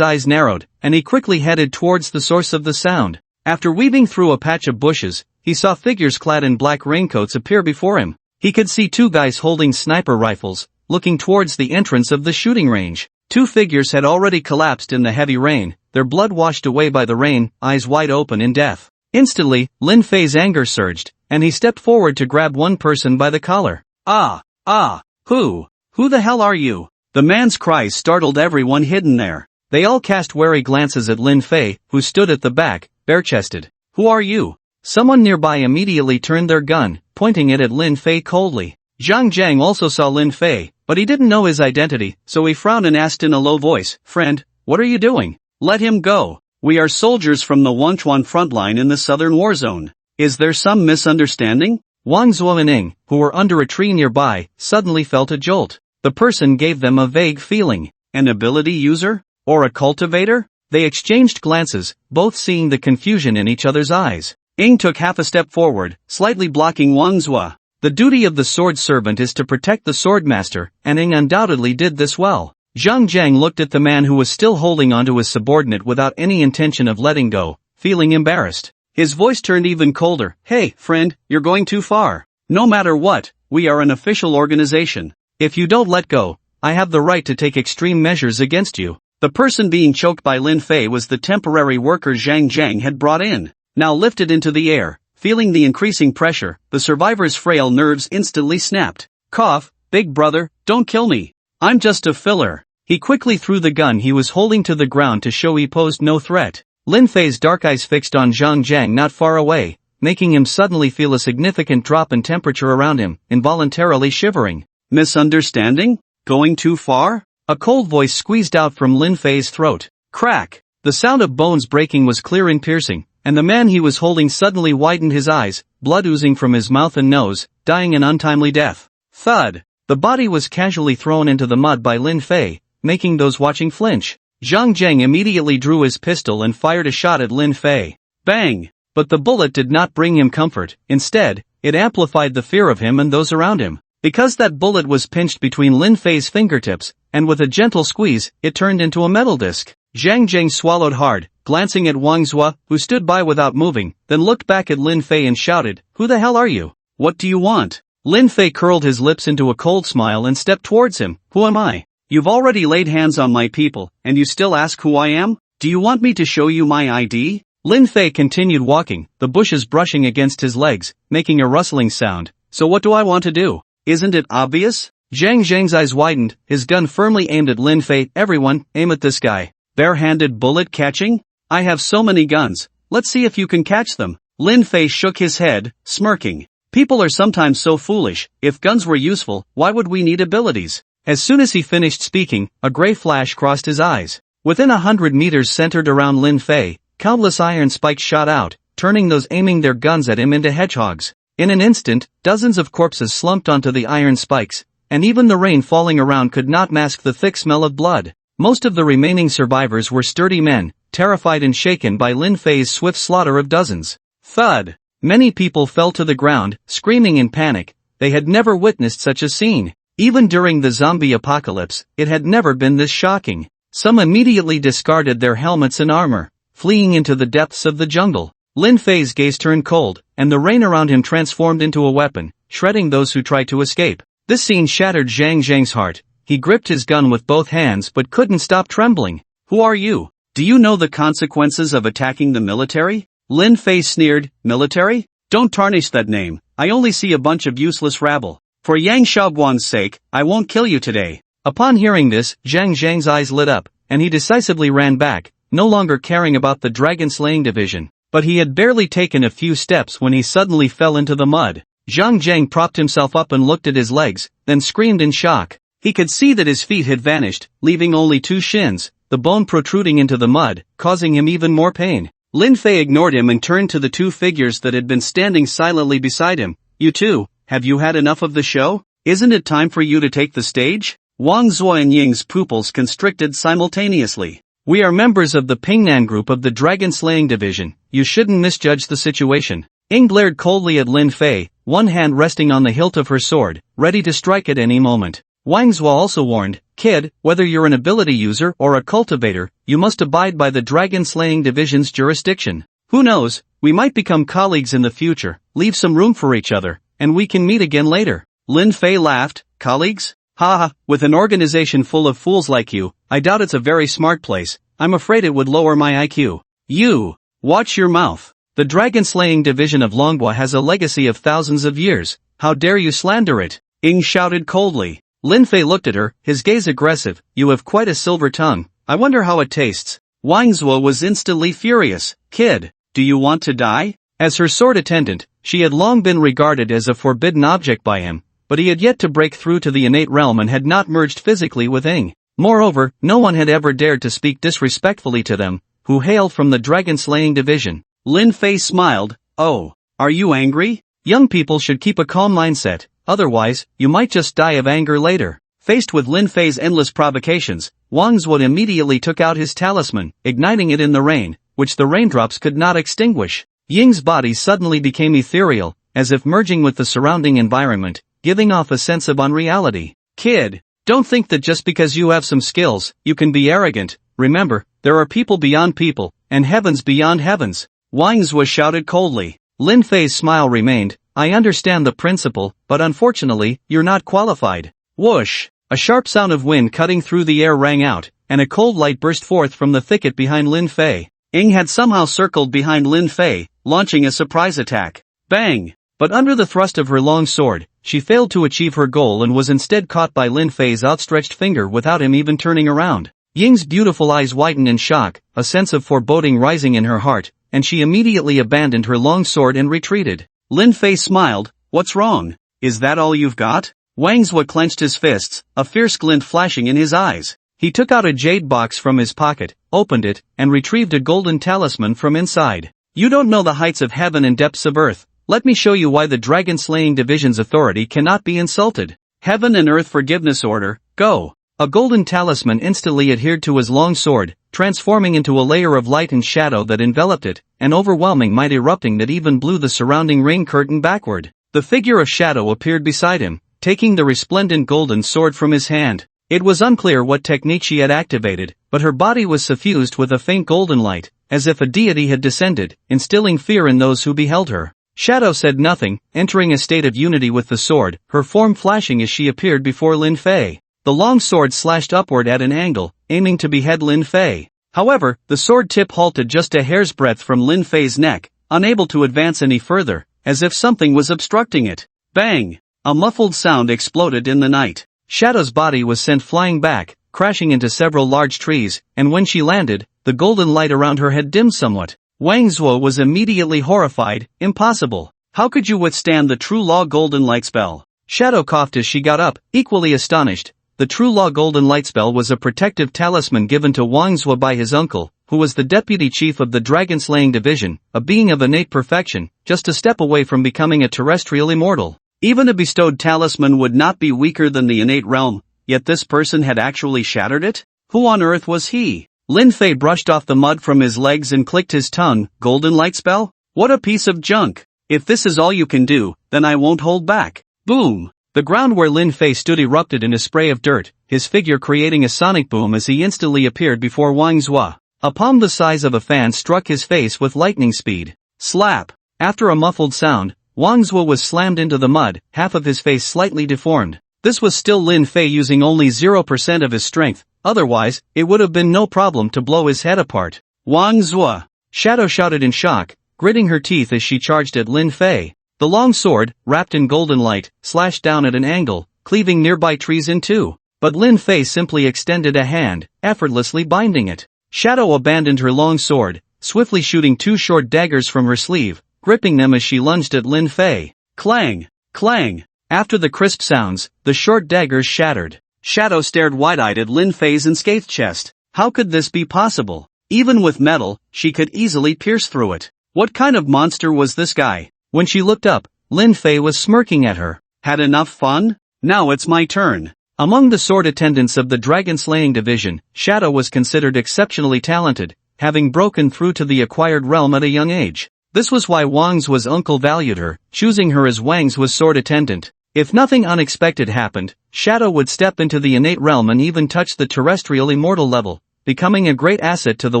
eyes narrowed, and he quickly headed towards the source of the sound. After weaving through a patch of bushes, he saw figures clad in black raincoats appear before him. He could see 2 guys holding sniper rifles, looking towards the entrance of the shooting range. 2 figures had already collapsed in the heavy rain, their blood washed away by the rain, eyes wide open in death. Instantly, Lin Fei's anger surged, and he stepped forward to grab one person by the collar. Who the hell are you? The man's cries startled everyone hidden there. They all cast wary glances at Lin Fei, who stood at the back, bare-chested. Who are you? Someone nearby immediately turned their gun, pointing it at Lin Fei coldly. Zhang Zhang also saw Lin Fei, but he didn't know his identity, so he frowned and asked in a low voice, "Friend, what are you doing? Let him go. We are soldiers from the Wenchuan frontline in the southern war zone. Is there some misunderstanding? Wang Zuo and Ing, who were under a tree nearby, suddenly felt a jolt. The person gave them a vague feeling. An ability user? Or a cultivator? They exchanged glances, both seeing the confusion in each other's eyes. Ing took half a step forward, slightly blocking Wang Zuo. The duty of the sword servant is to protect the swordmaster, and Ing undoubtedly did this well. Zhang Jiang looked at the man who was still holding onto his subordinate without any intention of letting go, feeling embarrassed. His voice turned even colder. Hey, friend, you're going too far. No matter what, we are an official organization. If you don't let go, I have the right to take extreme measures against you. The person being choked by Lin Fei was the temporary worker Zhang Jiang had brought in. Now lifted into the air, feeling the increasing pressure, the survivor's frail nerves instantly snapped. Cough, big brother, don't kill me. I'm just a filler. He quickly threw the gun he was holding to the ground to show he posed no threat. Lin Fei's dark eyes fixed on Zhang Jiang not far away, making him suddenly feel a significant drop in temperature around him, involuntarily shivering. Misunderstanding? Going too far? A cold voice squeezed out from Lin Fei's throat. Crack! The sound of bones breaking was clear and piercing, and the man he was holding suddenly widened his eyes, blood oozing from his mouth and nose, dying an untimely death. Thud! The body was casually thrown into the mud by Lin Fei, making those watching flinch. Zhang Jiang immediately drew his pistol and fired a shot at Lin Fei. Bang! But the bullet did not bring him comfort. Instead, it amplified the fear of him and those around him. Because that bullet was pinched between Lin Fei's fingertips, and with a gentle squeeze, it turned into a metal disc. Zhang Jiang swallowed hard, glancing at Wang Zuo, who stood by without moving, then looked back at Lin Fei and shouted, "Who the hell are you? What do you want?" Lin Fei curled his lips into a cold smile and stepped towards him. Who am I? You've already laid hands on my people, and you still ask who I am? Do you want me to show you my ID? Lin Fei continued walking, the bushes brushing against his legs, making a rustling sound. So what do I want to do? Isn't it obvious? Zhang Jiang's eyes widened, his gun firmly aimed at Lin Fei. Everyone, aim at this guy. Bare-handed bullet catching? I have so many guns, let's see if you can catch them. Lin Fei shook his head, smirking. People are sometimes so foolish. If guns were useful, why would we need abilities? As soon as he finished speaking, a gray flash crossed his eyes. Within 100 meters centered around Lin Fei, countless iron spikes shot out, turning those aiming their guns at him into hedgehogs. In an instant, dozens of corpses slumped onto the iron spikes, and even the rain falling around could not mask the thick smell of blood. Most of the remaining survivors were sturdy men, terrified and shaken by Lin Fei's swift slaughter of dozens. Thud! Many people fell to the ground, screaming in panic. They had never witnessed such a scene. Even during the zombie apocalypse, it had never been this shocking. Some immediately discarded their helmets and armor, fleeing into the depths of the jungle. Lin Fei's gaze turned cold, and the rain around him transformed into a weapon, shredding those who tried to escape. This scene shattered Zhang Jiang's heart. He gripped his gun with both hands but couldn't stop trembling. Who are you? Do you know the consequences of attacking the military? Lin Fei sneered. Military? Don't tarnish that name. I only see a bunch of useless rabble. For Yang Shaoguang's sake, I won't kill you today. Upon hearing this, Zhang Jiang's eyes lit up, and he decisively ran back, no longer caring about the dragon-slaying division. But he had barely taken a few steps when he suddenly fell into the mud. Zhang Jiang propped himself up and looked at his legs, then screamed in shock. He could see that his feet had vanished, leaving only two shins, the bone protruding into the mud, causing him even more pain. Lin Fei ignored him and turned to the two figures that had been standing silently beside him. You two, have you had enough of the show? Isn't it time for you to take the stage? Wang Zuo and Ying's pupils constricted simultaneously. We are members of the Pingnan group of the dragon-slaying division. You shouldn't misjudge the situation. Ying glared coldly at Lin Fei, one hand resting on the hilt of her sword, ready to strike at any moment. Wang Zuo also warned, Kid, whether you're an ability user or a cultivator, you must abide by the dragon-slaying division's jurisdiction. Who knows, we might become colleagues in the future, leave some room for each other, and we can meet again later. Lin Fei laughed. Colleagues? Haha, with an organization full of fools like you, I doubt it's a very smart place. I'm afraid it would lower my IQ. You! Watch your mouth. The dragon-slaying division of Longhua has a legacy of thousands of years. How dare you slander it? Ying shouted coldly. Lin Fei looked at her, his gaze aggressive. You have quite a silver tongue. I wonder how it tastes. Wang Zuo was instantly furious. Kid, do you want to die? As her sword attendant, she had long been regarded as a forbidden object by him, but he had yet to break through to the innate realm and had not merged physically with Ying. Moreover, no one had ever dared to speak disrespectfully to them, who hailed from the dragon-slaying division. Lin Fei smiled. Oh, are you angry? Young people should keep a calm mindset, otherwise, you might just die of anger later. Faced with Lin Fei's endless provocations, Wang Zhuo immediately took out his talisman, igniting it in the rain, which the raindrops could not extinguish. Ying's body suddenly became ethereal, as if merging with the surrounding environment, giving off a sense of unreality. Kid, don't think that just because you have some skills, you can be arrogant. Remember, there are people beyond people, and heavens beyond heavens. Wang Zhuo shouted coldly. Lin Fei's smile remained. I understand the principle, but unfortunately, you're not qualified. Whoosh! A sharp sound of wind cutting through the air rang out, and a cold light burst forth from the thicket behind Lin Fei. Ying had somehow circled behind Lin Fei, launching a surprise attack. Bang! But under the thrust of her long sword, she failed to achieve her goal and was instead caught by Lin Fei's outstretched finger without him even turning around. Ying's beautiful eyes widened in shock, a sense of foreboding rising in her heart, and she immediately abandoned her long sword and retreated. Lin Fei smiled. What's wrong? Is that all you've got? Wang Zhuo clenched his fists, a fierce glint flashing in his eyes. He took out a jade box from his pocket, opened it, and retrieved a golden talisman from inside. You don't know the heights of heaven and depths of earth. Let me show you why the dragon-slaying division's authority cannot be insulted. Heaven and earth forgiveness order, go. A golden talisman instantly adhered to his long sword, transforming into a layer of light and shadow that enveloped it, an overwhelming might erupting that even blew the surrounding rain curtain backward. The figure of Shadow appeared beside him, taking the resplendent golden sword from his hand. It was unclear what technique she had activated, but her body was suffused with a faint golden light, as if a deity had descended, instilling fear in those who beheld her. Shadow said nothing, entering a state of unity with the sword, her form flashing as she appeared before Lin Fei. The long sword slashed upward at an angle, aiming to behead Lin Fei. However, the sword tip halted just a hair's breadth from Lin Fei's neck, unable to advance any further, as if something was obstructing it. Bang! A muffled sound exploded in the night. Shadow's body was sent flying back, crashing into several large trees, and when she landed, the golden light around her had dimmed somewhat. Wang Zhuo was immediately horrified. Impossible. How could you withstand the True Law Golden Light spell? Shadow coughed as she got up, equally astonished. The True Law Golden Light spell was a protective talisman given to Wang Zhuo by his uncle, who was the deputy chief of the dragon-slaying division, a being of innate perfection, just a step away from becoming a terrestrial immortal. Even a bestowed talisman would not be weaker than the innate realm, yet this person had actually shattered it? Who on earth was he? Lin Fei brushed off the mud from his legs and clicked his tongue. Golden light spell? What a piece of junk! If this is all you can do, then I won't hold back. Boom! The ground where Lin Fei stood erupted in a spray of dirt, his figure creating a sonic boom as he instantly appeared before Wang Zhuo. A palm the size of a fan struck his face with lightning speed. Slap! After a muffled sound, Wang Zhuo was slammed into the mud, half of his face slightly deformed. This was still Lin Fei using only 0% of his strength, otherwise, it would have been no problem to blow his head apart. Wang Zhuo! Shadow shouted in shock, gritting her teeth as she charged at Lin Fei. The long sword, wrapped in golden light, slashed down at an angle, cleaving nearby trees in two. But Lin Fei simply extended a hand, effortlessly binding it. Shadow abandoned her long sword, swiftly shooting two short daggers from her sleeve, gripping them as she lunged at Lin Fei. Clang! Clang! After the crisp sounds, the short daggers shattered. Shadow stared wide-eyed at Lin Fei's unscathed chest. How could this be possible? Even with metal, she could easily pierce through it. What kind of monster was this guy? When she looked up, Lin Fei was smirking at her. Had enough fun? Now it's my turn. Among the sword attendants of the dragon-slaying division, Shadow was considered exceptionally talented, having broken through to the acquired realm at a young age. This was why Wang Zhuo's uncle valued her, choosing her as Wang Zhuo's sword attendant. If nothing unexpected happened, Shadow would step into the innate realm and even touch the terrestrial immortal level, becoming a great asset to the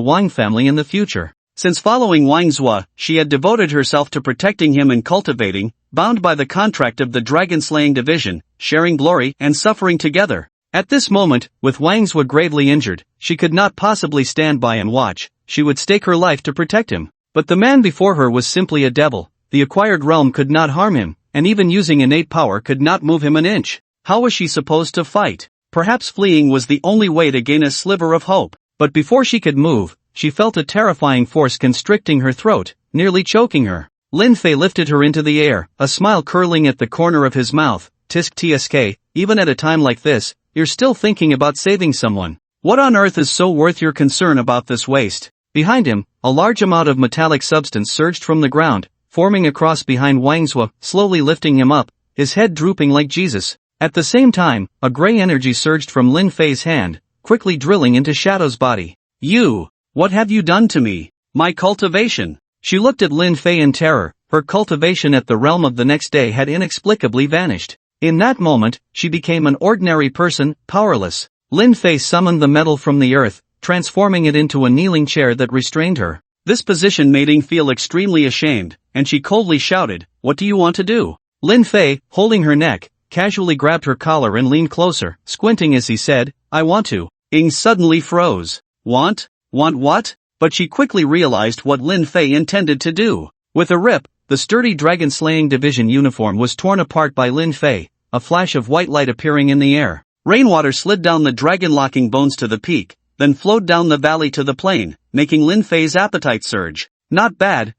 Wang family in the future. Since following Wang Zhuo, she had devoted herself to protecting him and cultivating, bound by the contract of the dragon-slaying division, sharing glory and suffering together. At this moment, with Wang Zhuo gravely injured, she could not possibly stand by and watch. She would stake her life to protect him. But the man before her was simply a devil. The acquired realm could not harm him, and even using innate power could not move him an inch. How was she supposed to fight? Perhaps fleeing was the only way to gain a sliver of hope. But before she could move, she felt a terrifying force constricting her throat, nearly choking her. Lin Fei lifted her into the air, a smile curling at the corner of his mouth. Tisk tsk, even at a time like this, you're still thinking about saving someone. What on earth is so worth your concern about this waste? Behind him, a large amount of metallic substance surged from the ground, forming a cross behind Wang Zhuo, slowly lifting him up, his head drooping like Jesus. At the same time, a gray energy surged from Lin Fei's hand, quickly drilling into Shadow's body. You! What have you done to me? My cultivation! She looked at Lin Fei in terror. Her cultivation at the realm of the next day had inexplicably vanished. In that moment, she became an ordinary person, powerless. Lin Fei summoned the metal from the earth, transforming it into a kneeling chair that restrained her. This position made Ying feel extremely ashamed, and she coldly shouted, "What do you want to do?" Lin Fei, holding her neck, casually grabbed her collar and leaned closer, squinting as he said, "I want to." Ying suddenly froze. Want? Want what? But she quickly realized what Lin Fei intended to do. With a rip, the sturdy dragon-slaying division uniform was torn apart by Lin Fei, a flash of white light appearing in the air. Rainwater slid down the dragon-locking bones to the peak, then flowed down the valley to the plain, making Lin Fei's appetite surge. Not bad,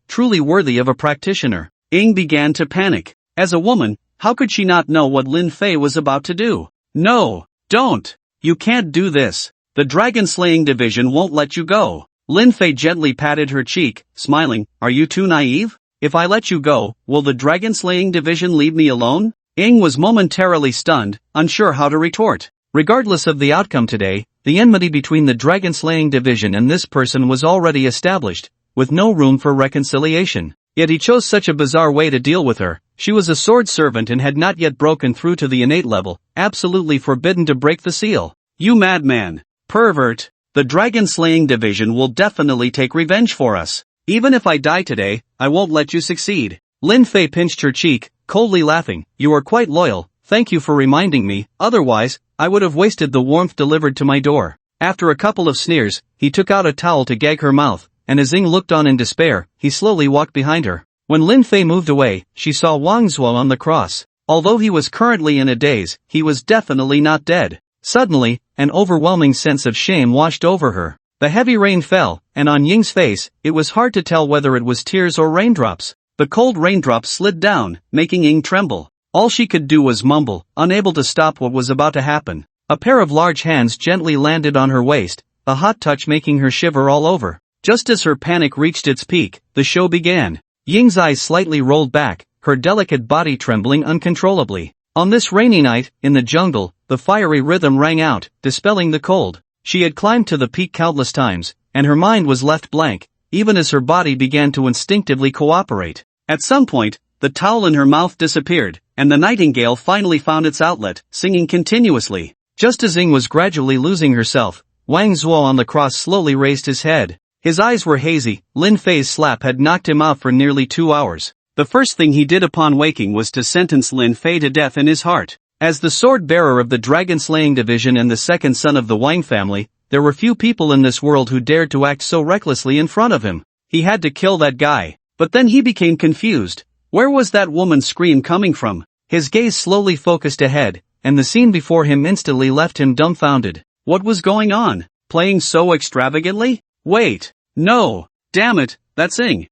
truly worthy of a practitioner. Ying began to panic. As a woman, how could she not know what Lin Fei was about to do? No, don't! You can't do this. The dragon-slaying division won't let you go. Lin Fei gently patted her cheek, smiling, "Are you too naive? If I let you go, will the dragon-slaying division leave me alone?" Ying was momentarily stunned, unsure how to retort. Regardless of the outcome today, the enmity between the dragon-slaying division and this person was already established, with no room for reconciliation. Yet he chose such a bizarre way to deal with her. She was a sword servant and had not yet broken through to the innate level, absolutely forbidden to break the seal. You madman! Pervert! The dragon-slaying division will definitely take revenge for us. Even if I die today, I won't let you succeed. Lin Fei pinched her cheek, coldly laughing. You are quite loyal, thank you for reminding me, otherwise, I would have wasted the warmth delivered to my door. After a couple of sneers, he took out a towel to gag her mouth, and as Ying looked on in despair, he slowly walked behind her. When Lin Fei moved away, she saw Wang Zhuo on the cross. Although he was currently in a daze, he was definitely not dead. Suddenly, an overwhelming sense of shame washed over her. The heavy rain fell, and on Ying's face, it was hard to tell whether it was tears or raindrops. The cold raindrops slid down, making Ying tremble. All she could do was mumble, unable to stop what was about to happen. A pair of large hands gently landed on her waist, a hot touch making her shiver all over. Just as her panic reached its peak, the show began. Ying's eyes slightly rolled back, her delicate body trembling uncontrollably. On this rainy night, in the jungle, the fiery rhythm rang out, dispelling the cold. She had climbed to the peak countless times, and her mind was left blank, even as her body began to instinctively cooperate. At some point, the towel in her mouth disappeared, and the nightingale finally found its outlet, singing continuously. Just as Ying was gradually losing herself, Wang Zhuo on the cross slowly raised his head. His eyes were hazy. Lin Fei's slap had knocked him out for nearly 2 hours. The first thing he did upon waking was to sentence Lin Fei to death in his heart. As the sword-bearer of the dragon-slaying division and the second son of the Wang family, there were few people in this world who dared to act so recklessly in front of him. He had to kill that guy. But then he became confused. Where was that woman's scream coming from? His gaze slowly focused ahead, and the scene before him instantly left him dumbfounded. What was going on? Playing so extravagantly? Wait. No. Damn it, that's Ying.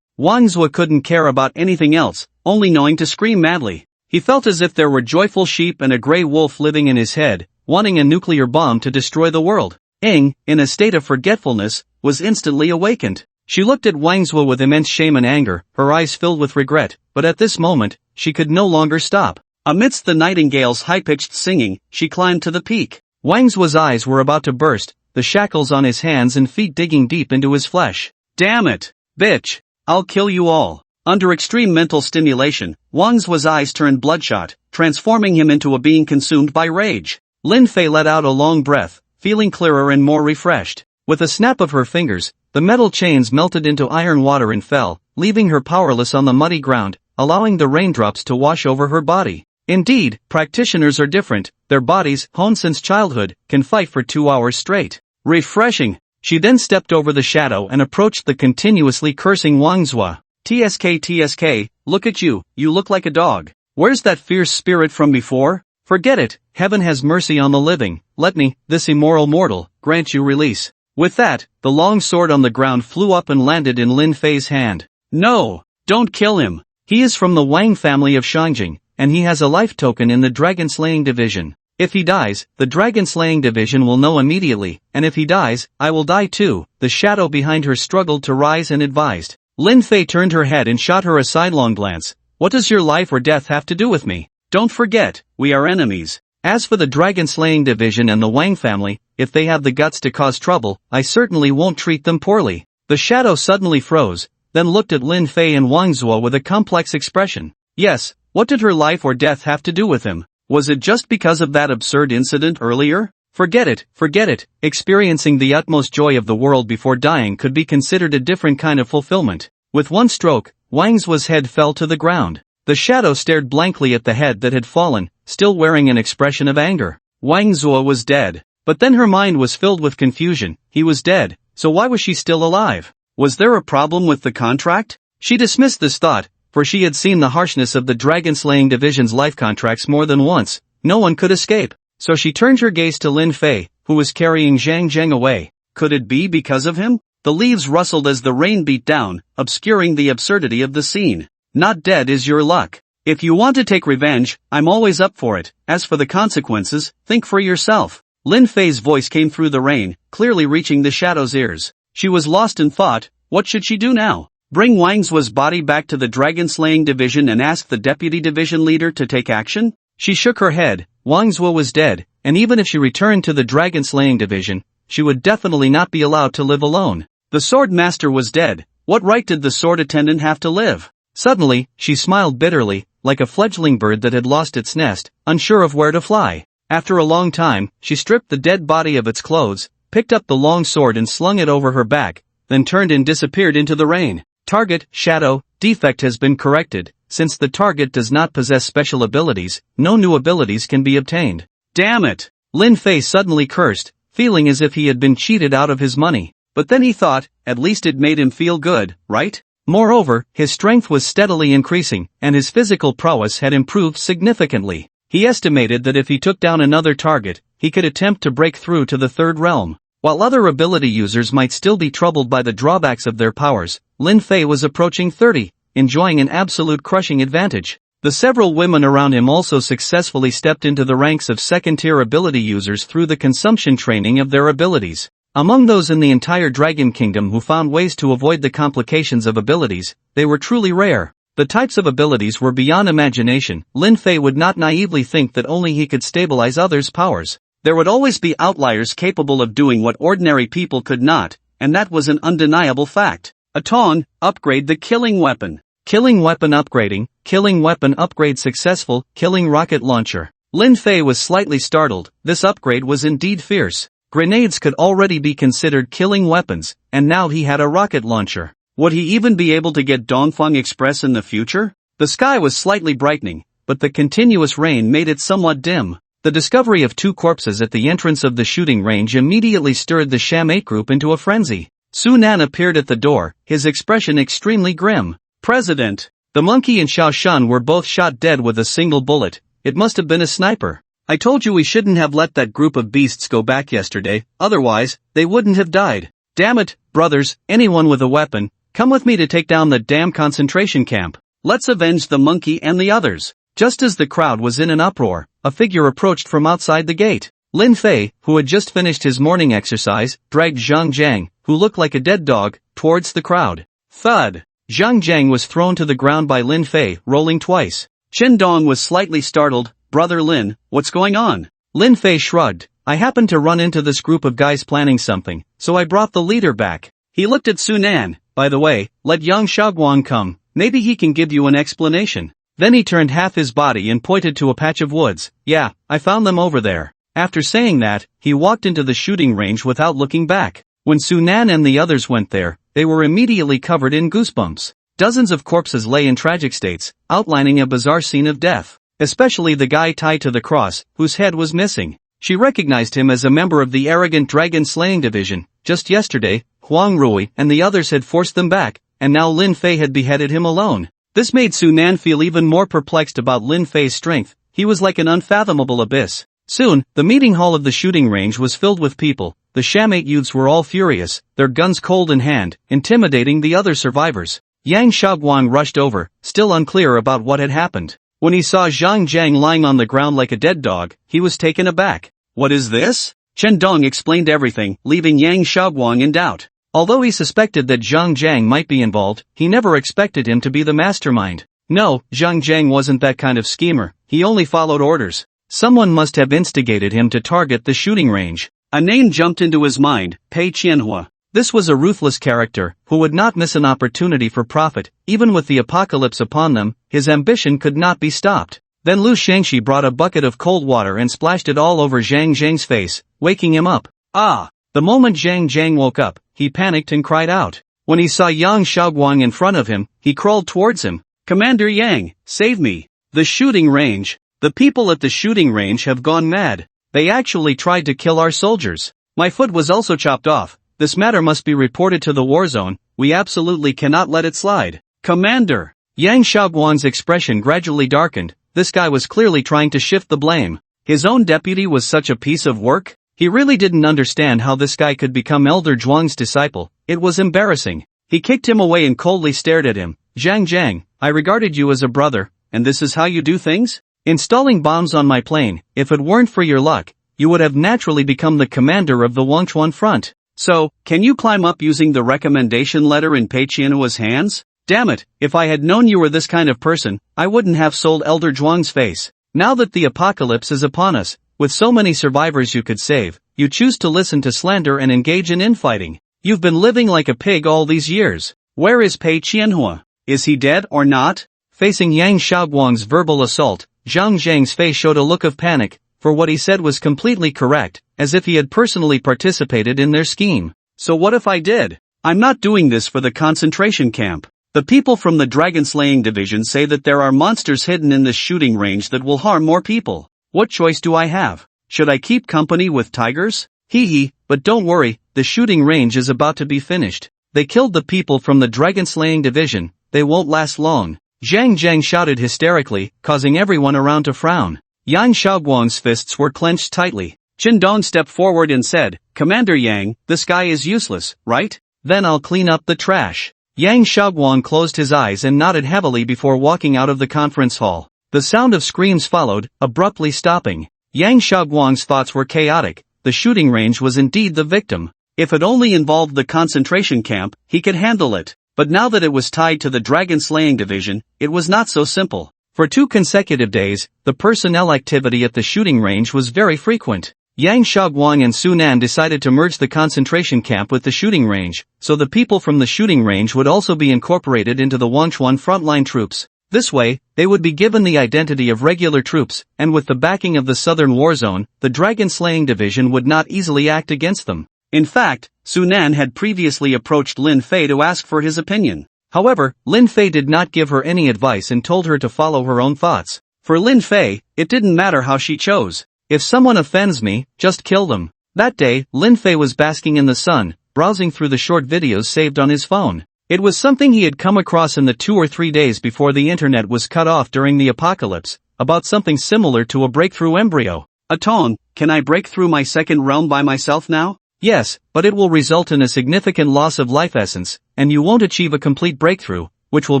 Wang Zhuo couldn't care about anything else, only knowing to scream madly. He felt as if there were joyful sheep and a grey wolf living in his head, wanting a nuclear bomb to destroy the world. Ying, in a state of forgetfulness, was instantly awakened. She looked at Wang Zhuo with immense shame and anger, her eyes filled with regret, but at this moment, she could no longer stop. Amidst the nightingale's high-pitched singing, she climbed to the peak. Wang Zhuo's eyes were about to burst, the shackles on his hands and feet digging deep into his flesh. Damn it, bitch! I'll kill you all. Under extreme mental stimulation, Wang Zhuo's eyes turned bloodshot, transforming him into a being consumed by rage. Lin Fei let out a long breath, feeling clearer and more refreshed. With a snap of her fingers, the metal chains melted into iron water and fell, leaving her powerless on the muddy ground, allowing the raindrops to wash over her body. Indeed, practitioners are different. Their bodies, honed since childhood, can fight for 2 hours straight. Refreshing. She then stepped over the shadow and approached the continuously cursing Wang Zhuo. TSK, look at you, you look like a dog. Where's that fierce spirit from before? Forget it, heaven has mercy on the living, let me, this immoral mortal, grant you release. With that, the long sword on the ground flew up and landed in Lin Fei's hand. No, don't kill him. He is from the Wang family of Shangjing, and he has a life token in the dragon-slaying division. If he dies, the dragon slaying division will know immediately, and if he dies, I will die too. The shadow behind her struggled to rise and advised. Lin Fei turned her head and shot her a sidelong glance. What does your life or death have to do with me? Don't forget, we are enemies. As for the dragon slaying division and the Wang family, if they have the guts to cause trouble, I certainly won't treat them poorly. The shadow suddenly froze, then looked at Lin Fei and Wang Zuo with a complex expression. Yes, what did her life or death have to do with him? Was it just because of that absurd incident earlier? Forget it. Experiencing the utmost joy of the world before dying could be considered a different kind of fulfillment. With one stroke, Wang Zuo's head fell to the ground. The shadow stared blankly at the head that had fallen, still wearing an expression of anger. Wang Zuo was dead. But then her mind was filled with confusion. He was dead, so why was she still alive? Was there a problem with the contract? She dismissed this thought, for she had seen the harshness of the dragon-slaying division's life contracts more than once. No one could escape. So she turned her gaze to Lin Fei, who was carrying Zhang Zheng away. Could it be because of him? The leaves rustled as the rain beat down, obscuring the absurdity of the scene. Not dead is your luck. If you want to take revenge, I'm always up for it. As for the consequences, think for yourself. Lin Fei's voice came through the rain, clearly reaching the shadow's ears. She was lost in thought. What should she do now? Bring Wang Zuo's body back to the dragon-slaying division and ask the deputy division leader to take action? She shook her head. Wang Zuo was dead, and even if she returned to the dragon-slaying division, she would definitely not be allowed to live alone. The sword master was dead. What right did the sword attendant have to live? Suddenly, she smiled bitterly, like a fledgling bird that had lost its nest, unsure of where to fly. After a long time, she stripped the dead body of its clothes, picked up the long sword and slung it over her back, then turned and disappeared into the rain. Target, shadow, defect has been corrected. Since the target does not possess special abilities, no new abilities can be obtained. Damn it! Lin Fei suddenly cursed, feeling as if he had been cheated out of his money. But then he thought, at least it made him feel good, right? Moreover, his strength was steadily increasing, and his physical prowess had improved significantly. He estimated that if he took down another target, he could attempt to break through to the third realm. While other ability users might still be troubled by the drawbacks of their powers, Lin Fei was approaching 30, enjoying an absolute crushing advantage. The several women around him also successfully stepped into the ranks of second-tier ability users through the consumption training of their abilities. Among those in the entire Dragon Kingdom who found ways to avoid the complications of abilities, they were truly rare. The types of abilities were beyond imagination. Lin Fei would not naively think that only he could stabilize others' powers. There would always be outliers capable of doing what ordinary people could not, and that was an undeniable fact. A taunt, upgrade the killing weapon. Killing weapon upgrading, killing weapon upgrade successful, killing rocket launcher. Lin Fei was slightly startled. This upgrade was indeed fierce. Grenades could already be considered killing weapons, and now he had a rocket launcher. Would he even be able to get Dongfang Express in the future? The sky was slightly brightening, but the continuous rain made it somewhat dim. The discovery of two corpses at the entrance of the shooting range immediately stirred the Sham 8 group into a frenzy. Su Nan appeared at the door, his expression extremely grim. President, the monkey and Xiao Shun were both shot dead with a single bullet. It must have been a sniper. I told you we shouldn't have let that group of beasts go back yesterday, otherwise, they wouldn't have died. Damn it, brothers, anyone with a weapon, come with me to take down the damn concentration camp. Let's avenge the monkey and the others. Just as the crowd was in an uproar, a figure approached from outside the gate. Lin Fei, who had just finished his morning exercise, dragged Zhang Zhang, who looked like a dead dog, towards the crowd. Thud! Zhang Zhang was thrown to the ground by Lin Fei, rolling twice. Chen Dong was slightly startled. Brother Lin, what's going on? Lin Fei shrugged. I happened to run into this group of guys planning something, so I brought the leader back. He looked at Su Nan. By the way, let Yang Shaoguang come, maybe he can give you an explanation. Then he turned half his body and pointed to a patch of woods. Yeah, I found them over there. After saying that, he walked into the shooting range without looking back. When Su Nan and the others went there, they were immediately covered in goosebumps. Dozens of corpses lay in tragic states, outlining a bizarre scene of death. Especially the guy tied to the cross, whose head was missing. She recognized him as a member of the arrogant dragon-slaying division. Just yesterday, Huang Rui and the others had forced them back, and now Lin Fei had beheaded him alone. This made Su Nan feel even more perplexed about Lin Fei's strength. He was like an unfathomable abyss. Soon, the meeting hall of the shooting range was filled with people. The Shamate youths were all furious, their guns cold in hand, intimidating the other survivors. Yang Shaoguang rushed over, still unclear about what had happened. When he saw Zhang Jiang lying on the ground like a dead dog, he was taken aback. What is this? Chen Dong explained everything, leaving Yang Xiaoguang in doubt. Although he suspected that Zhang Jiang might be involved, he never expected him to be the mastermind. No, Zhang Jiang wasn't that kind of schemer, he only followed orders. Someone must have instigated him to target the shooting range. A name jumped into his mind, Pei Qianhua. This was a ruthless character, who would not miss an opportunity for profit, even with the apocalypse upon them, his ambition could not be stopped. Then Lu Shangxi brought a bucket of cold water and splashed it all over Zhang Jiang's face, waking him up. Ah! The moment Zhang Jiang woke up, he panicked and cried out. When he saw Yang Xiaoguang in front of him, he crawled towards him. Commander Yang, save me! The shooting range! The people at the shooting range have gone mad. They actually tried to kill our soldiers. My foot was also chopped off. This matter must be reported to the war zone. We absolutely cannot let it slide. Commander! Yang Xiaoguang's expression gradually darkened. This guy was clearly trying to shift the blame. His own deputy was such a piece of work? He really didn't understand how this guy could become Elder Zhuang's disciple. It was embarrassing. He kicked him away and coldly stared at him. Zhang Jiang, I regarded you as a brother, and this is how you do things? Installing bombs on my plane, if it weren't for your luck, you would have naturally become the commander of the Wangchuan front. So, can you climb up using the recommendation letter in Pei Qianhua's hands? Damn it, if I had known you were this kind of person, I wouldn't have sold Elder Zhuang's face. Now that the apocalypse is upon us, with so many survivors you could save, you choose to listen to slander and engage in infighting. You've been living like a pig all these years. Where is Pei Qianhua? Is he dead or not? Facing Yang Xiaoguang's verbal assault, Zhang Jiang's face showed a look of panic, for what he said was completely correct, as if he had personally participated in their scheme. So what if I did? I'm not doing this for the concentration camp. The people from the dragon-slaying division say that there are monsters hidden in this shooting range that will harm more people. What choice do I have? Should I keep company with tigers? Hee, but don't worry, the shooting range is about to be finished. They killed the people from the dragon-slaying division, they won't last long. Zhang Jiang shouted hysterically, causing everyone around to frown. Yang Xiaoguang's fists were clenched tightly. Qin Dong stepped forward and said, Commander Yang, this guy is useless, right? Then I'll clean up the trash. Yang Xiaoguang closed his eyes and nodded heavily before walking out of the conference hall. The sound of screams followed, abruptly stopping. Yang Xiaoguang's thoughts were chaotic. The shooting range was indeed the victim. If it only involved the concentration camp, he could handle it. But now that it was tied to the dragon-slaying division, it was not so simple. For 2 consecutive days, the personnel activity at the shooting range was very frequent. Yang Xiaoguang and Su Nan decided to merge the concentration camp with the shooting range, so the people from the shooting range would also be incorporated into the Wangchuan frontline troops. This way, they would be given the identity of regular troops, and with the backing of the Southern War Zone, the dragon-slaying division would not easily act against them. In fact, Su Nan had previously approached Lin Fei to ask for his opinion. However, Lin Fei did not give her any advice and told her to follow her own thoughts. For Lin Fei, it didn't matter how she chose. If someone offends me, just kill them. That day, Lin Fei was basking in the sun, browsing through the short videos saved on his phone. It was something he had come across in the 2 or 3 days before the internet was cut off during the apocalypse, about something similar to a breakthrough embryo. Aton, can I break through my second realm by myself now? Yes, but it will result in a significant loss of life essence, and you won't achieve a complete breakthrough, which will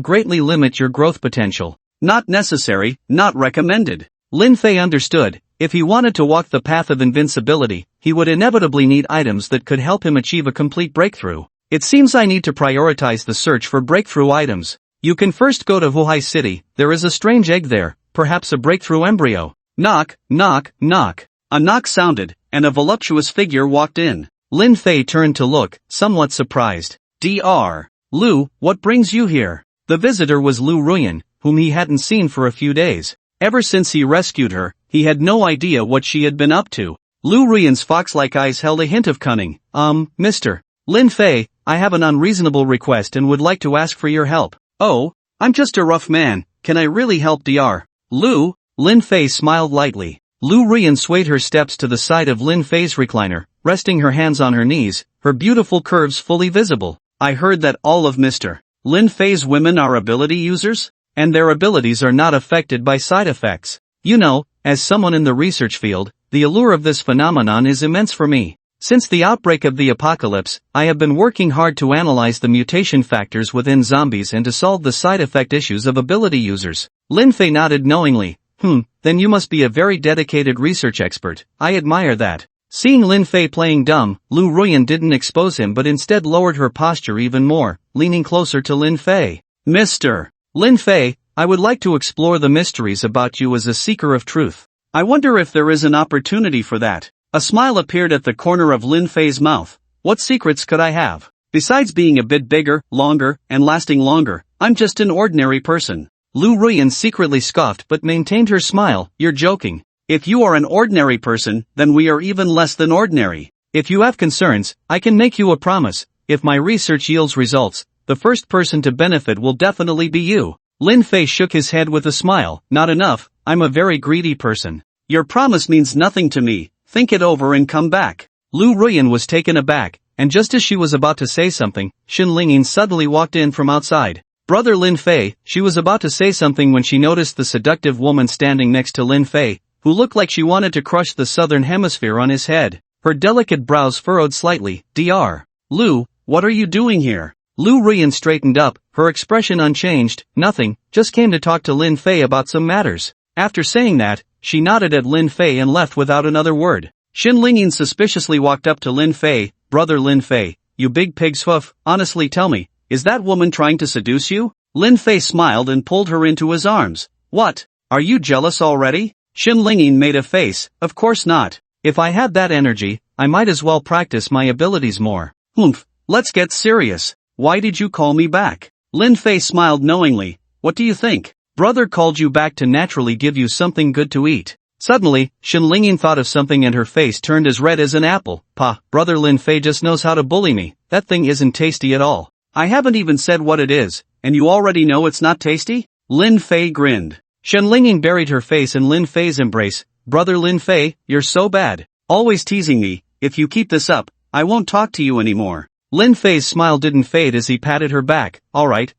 greatly limit your growth potential. Not necessary, not recommended. Lin Fei understood. If he wanted to walk the path of invincibility, he would inevitably need items that could help him achieve a complete breakthrough. It seems I need to prioritize the search for breakthrough items. You can first go to Huhai City, there is a strange egg there, perhaps a breakthrough embryo. Knock, knock, knock. A knock sounded, and a voluptuous figure walked in. Lin Fei turned to look, somewhat surprised. Dr. Lu, what brings you here? The visitor was Lu Ruyan, whom he hadn't seen for a few days. Ever since he rescued her, he had no idea what she had been up to. Lu Ruyan's fox-like eyes held a hint of cunning. Mr. Lin Fei, I have an unreasonable request and would like to ask for your help. Oh, I'm just a rough man, can I really help Dr. Lu? Lin Fei smiled lightly. Lu Ruyan swayed her steps to the side of Lin Fei's recliner, resting her hands on her knees, her beautiful curves fully visible. I heard that all of Mr. Lin Fei's women are ability users? And their abilities are not affected by side effects. You know, as someone in the research field, the allure of this phenomenon is immense for me. Since the outbreak of the apocalypse, I have been working hard to analyze the mutation factors within zombies and to solve the side effect issues of ability users. Lin Fei nodded knowingly. Then you must be a very dedicated research expert. I admire that. Seeing Lin Fei playing dumb, Lu Ruyan didn't expose him but instead lowered her posture even more, leaning closer to Lin Fei. Mr. Lin Fei, I would like to explore the mysteries about you as a seeker of truth. I wonder if there is an opportunity for that. A smile appeared at the corner of Lin Fei's mouth. What secrets could I have? Besides being a bit bigger, longer, and lasting longer, I'm just an ordinary person. Lu Ruyan secretly scoffed but maintained her smile. You're joking. If you are an ordinary person, then we are even less than ordinary. If you have concerns, I can make you a promise. If my research yields results, the first person to benefit will definitely be you. Lin Fei shook his head with a smile. Not enough, I'm a very greedy person. Your promise means nothing to me. Think it over and come back. Lu Ruyan was taken aback, and just as she was about to say something, Xin Lingyin suddenly walked in from outside. Brother Lin Fei, she was about to say something when she noticed the seductive woman standing next to Lin Fei, who looked like she wanted to crush the southern hemisphere on his head. Her delicate brows furrowed slightly. Dr. Lu, what are you doing here? Lu Ruyan straightened up, her expression unchanged. Nothing, just came to talk to Lin Fei about some matters. After saying that, she nodded at Lin Fei and left without another word. Xin Lingyin suspiciously walked up to Lin Fei. Brother Lin Fei, you big pig's hoof, honestly tell me, is that woman trying to seduce you? Lin Fei smiled and pulled her into his arms. What? Are you jealous already? Xin Lingyin made a face. Of course not. If I had that energy, I might as well practice my abilities more. Let's get serious. Why did you call me back? Lin Fei smiled knowingly. What do you think? Brother called you back to naturally give you something good to eat. Suddenly, Xin Lingyin thought of something and her face turned as red as an apple. Brother Lin Fei just knows how to bully me. That thing isn't tasty at all. I haven't even said what it is, and you already know it's not tasty? Lin Fei grinned. Xin Lingyin buried her face in Lin Fei's embrace. Brother Lin Fei, you're so bad. Always teasing me. If you keep this up, I won't talk to you anymore. Lin Fei's smile didn't fade as he patted her back. Alright,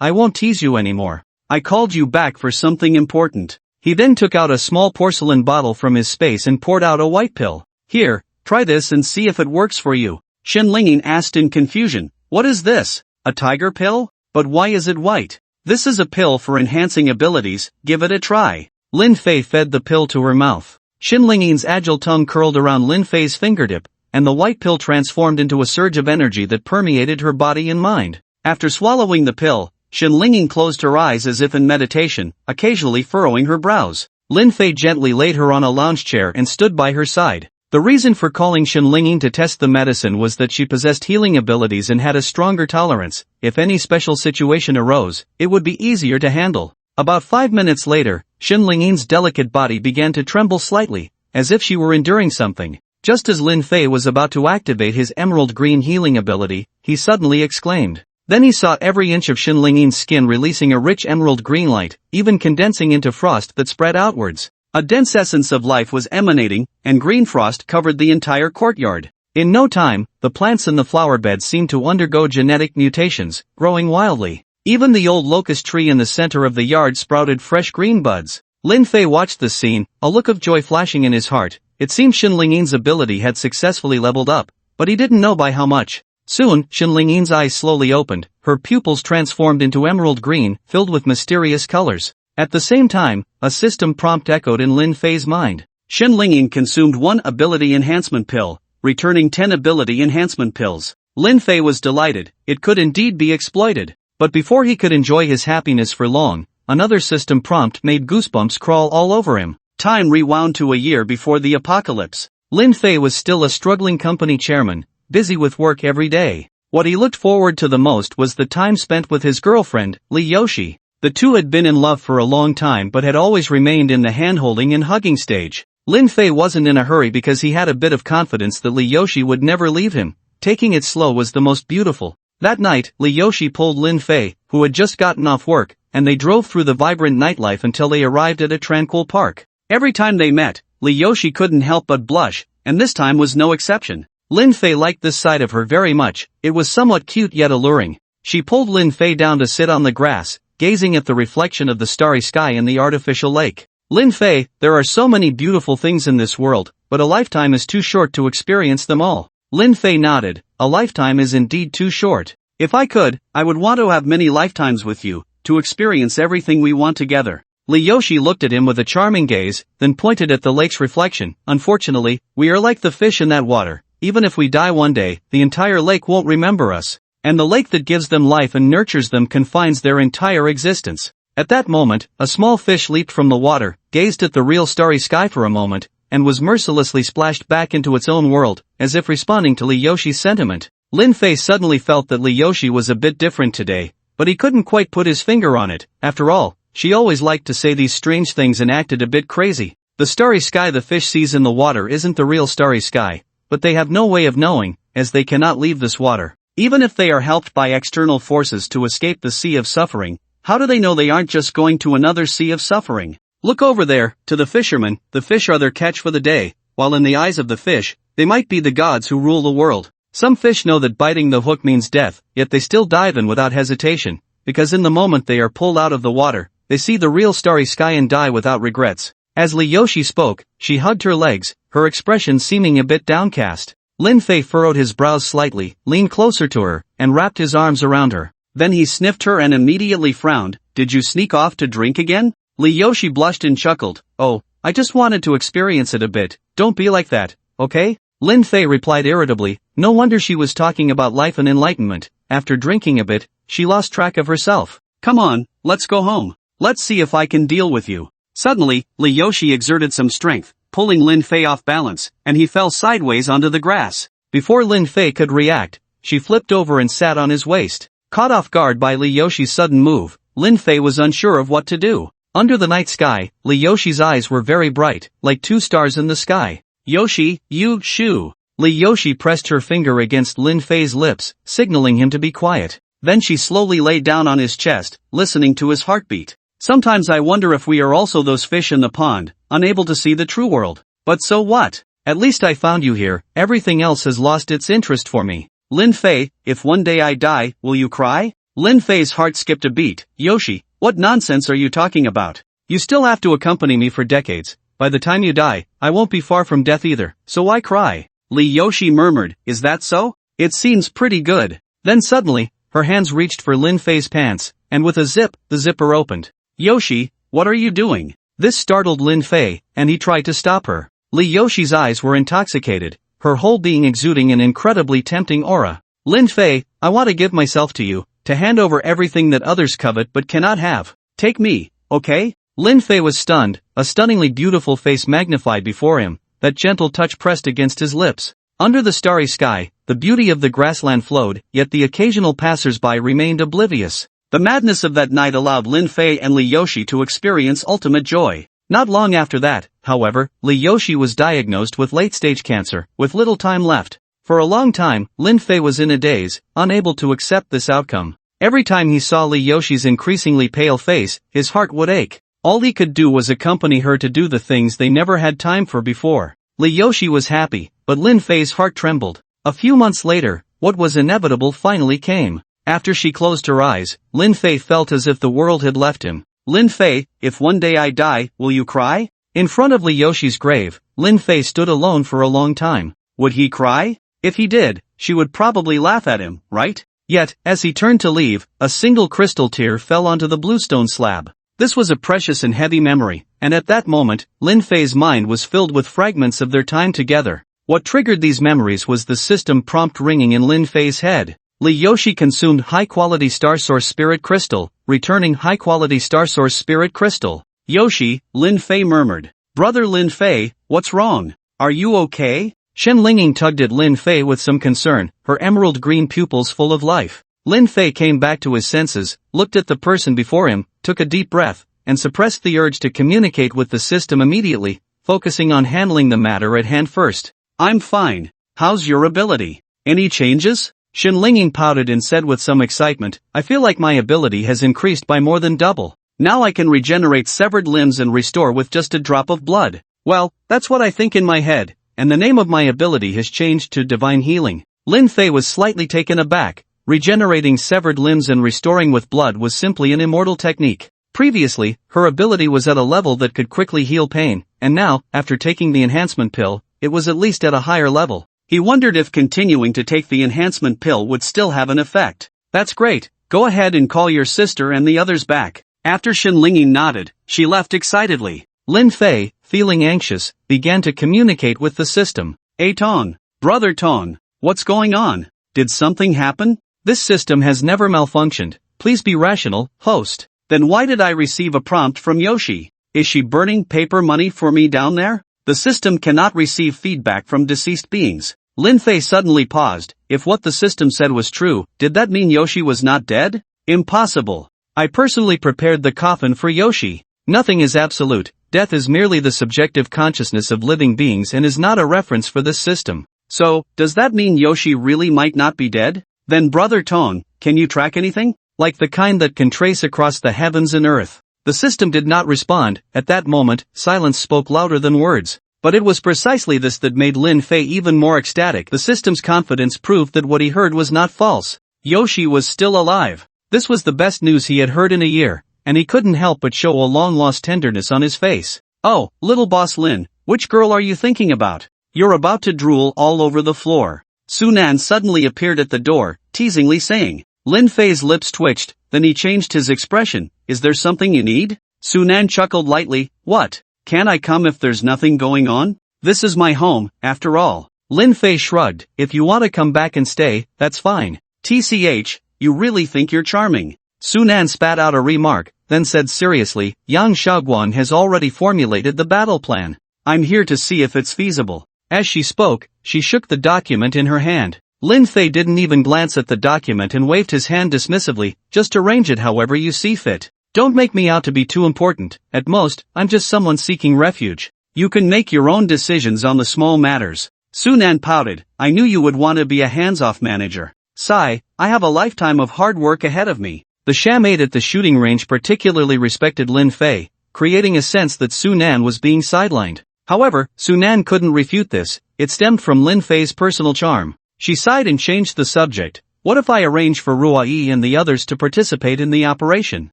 I won't tease you anymore. I called you back for something important. He then took out a small porcelain bottle from his space and poured out a white pill. Here, try this and see if it works for you. Xin Lingyin asked in confusion. What is this? A tiger pill? But why is it white? This is a pill for enhancing abilities, give it a try. Lin Fei fed the pill to her mouth. Xin Lingyin's agile tongue curled around Lin Fei's fingertip, and the white pill transformed into a surge of energy that permeated her body and mind. After swallowing the pill, Xin Lingyin closed her eyes as if in meditation, occasionally furrowing her brows. Lin Fei gently laid her on a lounge chair and stood by her side. The reason for calling Xin Lingyin to test the medicine was that she possessed healing abilities and had a stronger tolerance. If any special situation arose, it would be easier to handle. About 5 minutes later, Xin Lingyin's delicate body began to tremble slightly, as if she were enduring something. Just as Lin Fei was about to activate his emerald green healing ability, he suddenly exclaimed. Then he saw every inch of Xin Lingyin's skin releasing a rich emerald green light, even condensing into frost that spread outwards. A dense essence of life was emanating, and green frost covered the entire courtyard. In no time, the plants in the flower beds seemed to undergo genetic mutations, growing wildly. Even the old locust tree in the center of the yard sprouted fresh green buds. Lin Fei watched this scene, a look of joy flashing in his heart. It seemed Xin Lingyin's ability had successfully leveled up, but he didn't know by how much. Soon, Xin Lingyin's eyes slowly opened, her pupils transformed into emerald green, filled with mysterious colors. At the same time, a system prompt echoed in Lin Fei's mind. Xin Lingyin consumed 1 ability enhancement pill, returning 10 ability enhancement pills. Lin Fei was delighted, it could indeed be exploited. But before he could enjoy his happiness for long, another system prompt made goosebumps crawl all over him. Time rewound to a year before the apocalypse. Lin Fei was still a struggling company chairman, busy with work every day. What he looked forward to the most was the time spent with his girlfriend, Li Yoshi. The two had been in love for a long time but had always remained in the hand-holding and hugging stage. Lin Fei wasn't in a hurry because he had a bit of confidence that Li Yoshi would never leave him. Taking it slow was the most beautiful. That night, Li Yoshi pulled Lin Fei, who had just gotten off work, and they drove through the vibrant nightlife until they arrived at a tranquil park. Every time they met, Li Yoshi couldn't help but blush, and this time was no exception. Lin Fei liked this side of her very much. It was somewhat cute yet alluring. She pulled Lin Fei down to sit on the grass, gazing at the reflection of the starry sky in the artificial lake. Lin Fei, there are so many beautiful things in this world, but a lifetime is too short to experience them all. Lin Fei nodded. A lifetime is indeed too short. If I could, I would want to have many lifetimes with you, to experience everything we want together. Yoshi looked at him with a charming gaze, then pointed at the lake's reflection. Unfortunately, we are like the fish in that water. Even if we die one day, the entire lake won't remember us. And the lake that gives them life and nurtures them confines their entire existence. At that moment, a small fish leaped from the water, gazed at the real starry sky for a moment, and was mercilessly splashed back into its own world, as if responding to Yoshi's sentiment. Lin Fei suddenly felt that Yoshi was a bit different today, but he couldn't quite put his finger on it. After all, she always liked to say these strange things and acted a bit crazy. The starry sky the fish sees in the water isn't the real starry sky, but they have no way of knowing, as they cannot leave this water. Even if they are helped by external forces to escape the sea of suffering, how do they know they aren't just going to another sea of suffering? Look over there, to the fishermen, the fish are their catch for the day, while in the eyes of the fish, they might be the gods who rule the world. Some fish know that biting the hook means death, yet they still dive in without hesitation, because in the moment they are pulled out of the water, they see the real starry sky and die without regrets. As Yoshi spoke, she hugged her legs, her expression seeming a bit downcast. Lin Fei furrowed his brows slightly, leaned closer to her, and wrapped his arms around her. Then he sniffed her and immediately frowned. Did you sneak off to drink again? Yoshi blushed and chuckled. Oh, I just wanted to experience it a bit. Don't be like that, okay? Lin Fei replied irritably. No wonder she was talking about life and enlightenment. After drinking a bit, she lost track of herself. Come on, let's go home. Let's see if I can deal with you. Suddenly, Yoshi exerted some strength, pulling Lin Fei off balance, and he fell sideways onto the grass. Before Lin Fei could react, she flipped over and sat on his waist. Caught off guard by Yoshi's sudden move, Lin Fei was unsure of what to do. Under the night sky, Yoshi's eyes were very bright, like two stars in the sky. Yoshi, you shoo. Yoshi pressed her finger against Lin Fei's lips, signaling him to be quiet. Then she slowly lay down on his chest, listening to his heartbeat. Sometimes I wonder if we are also those fish in the pond, unable to see the true world. But so what? At least I found you here, everything else has lost its interest for me. Lin Fei, if one day I die, will you cry? Lin Fei's heart skipped a beat. Yoshi, what nonsense are you talking about? You still have to accompany me for decades. By the time you die, I won't be far from death either, so why cry? Yoshi murmured, is that so? It seems pretty good. Then suddenly, her hands reached for Lin Fei's pants, and with a zip, the zipper opened. Yoshi, what are you doing? This startled Lin Fei, and he tried to stop her. Yoshi's eyes were intoxicated, her whole being exuding an incredibly tempting aura. Lin Fei, I want to give myself to you, to hand over everything that others covet but cannot have. Take me, okay? Lin Fei was stunned, a stunningly beautiful face magnified before him, that gentle touch pressed against his lips. Under the starry sky, the beauty of the grassland flowed, yet the occasional passers-by remained oblivious. The madness of that night allowed Lin Fei and Yoshi to experience ultimate joy. Not long after that, however, Yoshi was diagnosed with late-stage cancer, with little time left. For a long time, Lin Fei was in a daze, unable to accept this outcome. Every time he saw Yoshi's increasingly pale face, his heart would ache. All he could do was accompany her to do the things they never had time for before. Yoshi was happy, but Lin Fei's heart trembled. A few months later, what was inevitable finally came. After she closed her eyes, Lin Fei felt as if the world had left him. Lin Fei, if one day I die, will you cry? In front of Yoshi's grave, Lin Fei stood alone for a long time. Would he cry? If he did, she would probably laugh at him, right? Yet, as he turned to leave, a single crystal tear fell onto the bluestone slab. This was a precious and heavy memory, and at that moment, Lin Fei's mind was filled with fragments of their time together. What triggered these memories was the system prompt ringing in Lin Fei's head. Yoshi consumed high-quality Star Source Spirit Crystal, returning high-quality Star Source Spirit Crystal. Yoshi, Lin Fei murmured. Brother Lin Fei, what's wrong? Are you okay? Shen Linging tugged at Lin Fei with some concern, her emerald green pupils full of life. Lin Fei came back to his senses, looked at the person before him, took a deep breath, and suppressed the urge to communicate with the system immediately, focusing on handling the matter at hand first. I'm fine. How's your ability? Any changes? Shen Linging pouted and said with some excitement, I feel like my ability has increased by more than double. Now I can regenerate severed limbs and restore with just a drop of blood. Well, that's what I think in my head, and the name of my ability has changed to Divine Healing. Lin Fei was slightly taken aback. Regenerating severed limbs and restoring with blood was simply an immortal technique. Previously, her ability was at a level that could quickly heal pain, and now, after taking the enhancement pill, it was at least at a higher level. He wondered if continuing to take the enhancement pill would still have an effect. That's great, Go ahead and call your sister and the others back. After Shinlingyi nodded, she left excitedly. Lin Fei, feeling anxious, began to communicate with the system. Tong. Brother Tong. What's going on? Did something happen? This system has never malfunctioned. Please be rational, host. Then why did I receive a prompt from Yoshi? Is she burning paper money for me down there? The system cannot receive feedback from deceased beings. Lin Fei suddenly paused. If what the system said was true, did that mean Yoshi was not dead? Impossible. I personally prepared the coffin for Yoshi. Nothing is absolute. Death is merely the subjective consciousness of living beings and is not a reference for this system. So, does that mean Yoshi really might not be dead? Then Brother Tong, can you track anything? Like the kind that can trace across the heavens and earth. The system did not respond. At that moment, silence spoke louder than words. But it was precisely this that made Lin Fei even more ecstatic. The system's confidence proved that what he heard was not false. Yoshi was still alive. This was the best news he had heard in a year, and he couldn't help but show a long-lost tenderness on his face. Oh, little boss Lin, which girl are you thinking about? You're about to drool all over the floor. Sunan suddenly appeared at the door, teasingly saying. Lin Fei's lips twitched, then he changed his expression. Is there something you need? Sunan chuckled lightly. What? Can't I come if there's nothing going on? This is my home, after all. Lin Fei shrugged. If you want to come back and stay, that's fine. TCH, you really think you're charming. Sunan spat out a remark, then said seriously, Yang Shaoguan has already formulated the battle plan. I'm here to see if it's feasible. As she spoke, she shook the document in her hand. Lin Fei didn't even glance at the document and waved his hand dismissively. Just arrange it however you see fit. Don't make me out to be too important. At most, I'm just someone seeking refuge. You can make your own decisions on the small matters. Sunan pouted. I knew you would want to be a hands-off manager. Sigh, I have a lifetime of hard work ahead of me. The sham aide at the shooting range particularly respected Lin Fei, creating a sense that Sunan was being sidelined. However, Sunan couldn't refute this. It stemmed from Lin Fei's personal charm. She sighed and changed the subject. What if I arrange for Ruai and the others to participate in the operation?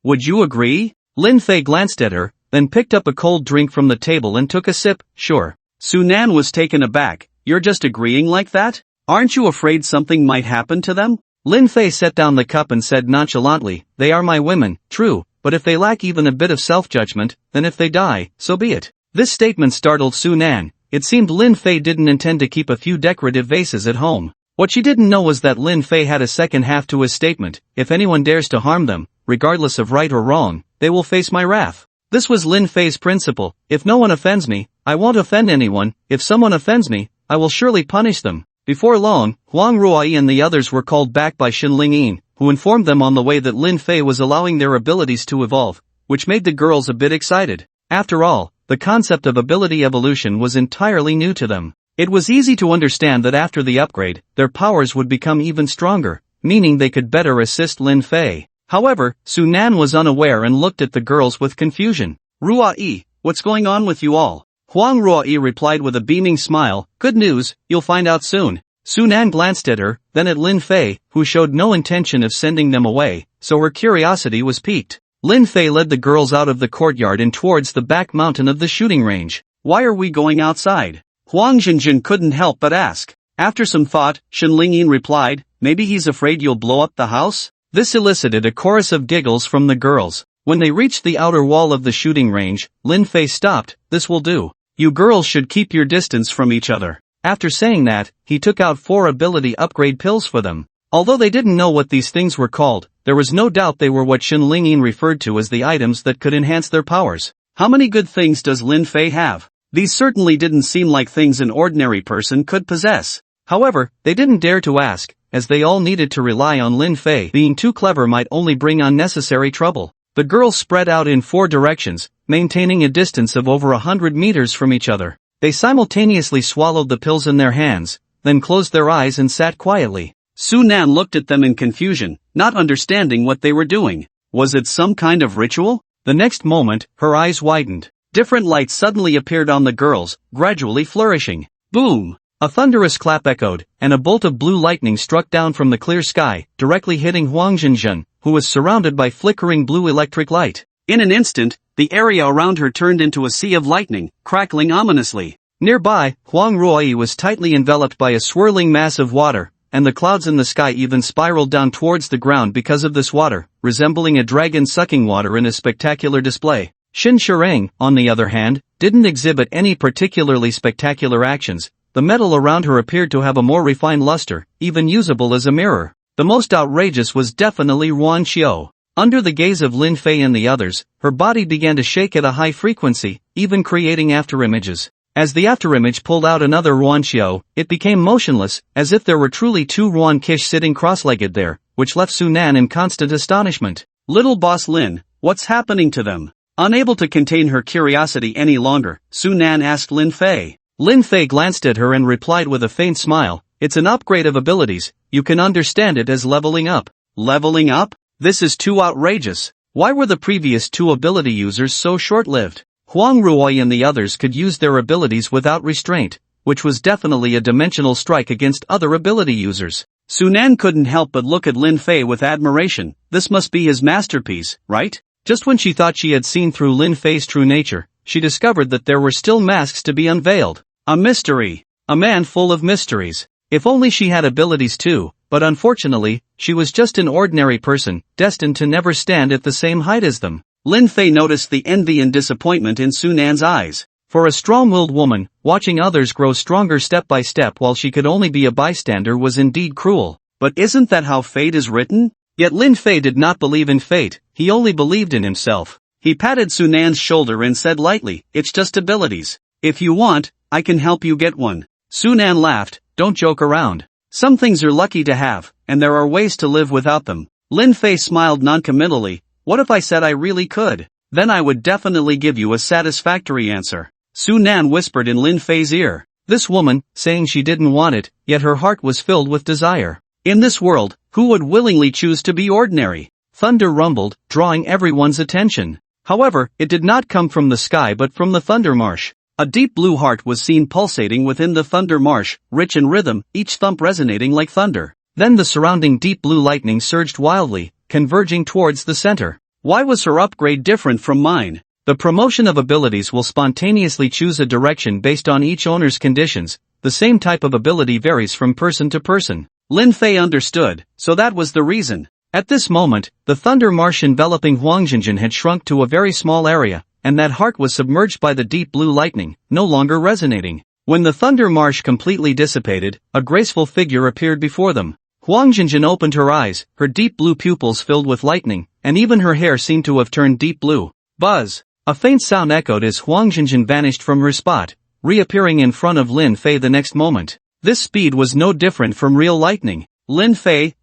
Would you agree? Lin Fei glanced at her, then picked up a cold drink from the table and took a sip. Sure. Sunan was taken aback. You're just agreeing like that? Aren't you afraid something might happen to them? Lin Fei set down the cup and said nonchalantly, they are my women, true, but if they lack even a bit of self-judgment, then if they die, so be it. This statement startled Sunan. It seemed Lin Fei didn't intend to keep a few decorative vases at home. What she didn't know was that Lin Fei had a second half to his statement. If anyone dares to harm them, regardless of right or wrong, they will face my wrath. This was Lin Fei's principle. If no one offends me, I won't offend anyone. If someone offends me, I will surely punish them. Before long, Huang Ruai and the others were called back by Shinlingyin, who informed them on the way that Lin Fei was allowing their abilities to evolve, which made the girls a bit excited. After all, the concept of ability evolution was entirely new to them. It was easy to understand that after the upgrade, their powers would become even stronger, meaning they could better assist Lin Fei. However, Sunan was unaware and looked at the girls with confusion. Ruai, what's going on with you all? Huang Ruai replied with a beaming smile, good news, you'll find out soon. Sunan glanced at her, then at Lin Fei, who showed no intention of sending them away, so her curiosity was piqued. Lin Fei led the girls out of the courtyard and towards the back mountain of the shooting range. Why are we going outside? Huang Zhenjun couldn't help but ask. After some thought, Shinlingyin replied, maybe he's afraid you'll blow up the house? This elicited a chorus of giggles from the girls. When they reached the outer wall of the shooting range, Lin Fei stopped. This will do. You girls should keep your distance from each other. After saying that, he took out 4 ability upgrade pills for them. Although they didn't know what these things were called, there was no doubt they were what Shinlingyin referred to as the items that could enhance their powers. How many good things does Lin Fei have? These certainly didn't seem like things an ordinary person could possess. However, they didn't dare to ask, as they all needed to rely on Lin Fei. Being too clever might only bring unnecessary trouble. The girls spread out in 4 directions, maintaining a distance of over 100 meters from each other. They simultaneously swallowed the pills in their hands, then closed their eyes and sat quietly. Sunan looked at them in confusion, not understanding what they were doing. Was it some kind of ritual? The next moment, her eyes widened. Different lights suddenly appeared on the girls, gradually flourishing. Boom! A thunderous clap echoed, and a bolt of blue lightning struck down from the clear sky, directly hitting Huang Zhenjun, who was surrounded by flickering blue electric light. In an instant, the area around her turned into a sea of lightning, crackling ominously. Nearby, Huang Ruai was tightly enveloped by a swirling mass of water, and the clouds in the sky even spiraled down towards the ground because of this water, resembling a dragon sucking water in a spectacular display. Shin Shirang, on the other hand, didn't exhibit any particularly spectacular actions. The metal around her appeared to have a more refined luster, even usable as a mirror. The most outrageous was definitely Ruan Xiao. Under the gaze of Lin Fei and the others, her body began to shake at a high frequency, even creating afterimages. As the afterimage pulled out another Ruan Xiao, it became motionless, as if there were truly two Ruan Kish sitting cross-legged there, which left Su Nan in constant astonishment. Little boss Lin, what's happening to them? Unable to contain her curiosity any longer, Su Nan asked Lin Fei. Lin Fei glanced at her and replied with a faint smile, "It's an upgrade of abilities, you can understand it as leveling up." Leveling up? This is too outrageous. Why were the previous two ability users so short-lived? Huang Ruoi and the others could use their abilities without restraint, which was definitely a dimensional strike against other ability users. Su Nan couldn't help but look at Lin Fei with admiration. This must be his masterpiece, right? Just when she thought she had seen through Lin Fei's true nature, she discovered that there were still masks to be unveiled. A mystery. A man full of mysteries. If only she had abilities too, but unfortunately, she was just an ordinary person, destined to never stand at the same height as them. Lin Fei noticed the envy and disappointment in Su Nan's eyes. For a strong-willed woman, watching others grow stronger step by step while she could only be a bystander was indeed cruel. But isn't that how fate is written? Yet Lin Fei did not believe in fate, he only believed in himself. He patted Su Nan's shoulder and said lightly, "It's just abilities. If you want, I can help you get one." Su Nan laughed, "Don't joke around. Some things are lucky to have, and there are ways to live without them." Lin Fei smiled noncommittally. "What if I said I really could? Then I would definitely give you a satisfactory answer." Su Nan whispered in Lin Fei's ear. This woman, saying she didn't want it, yet her heart was filled with desire. In this world, who would willingly choose to be ordinary? Thunder rumbled, drawing everyone's attention. However, it did not come from the sky but from the thunder marsh. A deep blue heart was seen pulsating within the thunder marsh, rich in rhythm, each thump resonating like thunder. Then the surrounding deep blue lightning surged wildly, converging towards the center. Why was her upgrade different from mine? The promotion of abilities will spontaneously choose a direction based on each owner's conditions. The same type of ability varies from person to person. Lin Fei understood, so that was the reason. At this moment, the thunder marsh enveloping Huang Jinjin had shrunk to a very small area, and that heart was submerged by the deep blue lightning, no longer resonating. When the thunder marsh completely dissipated, a graceful figure appeared before them. Huang Jinjin opened her eyes, her deep blue pupils filled with lightning, and even her hair seemed to have turned deep blue. Buzz! A faint sound echoed as Huang Jinjin vanished from her spot, reappearing in front of Lin Fei the next moment. This speed was no different from real lightning. Lin Fei,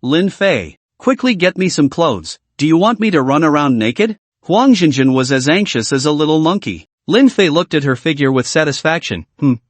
quickly get me some clothes. Do you want me to run around naked? Huang Jinjin was as anxious as a little monkey. Lin Fei looked at her figure with satisfaction.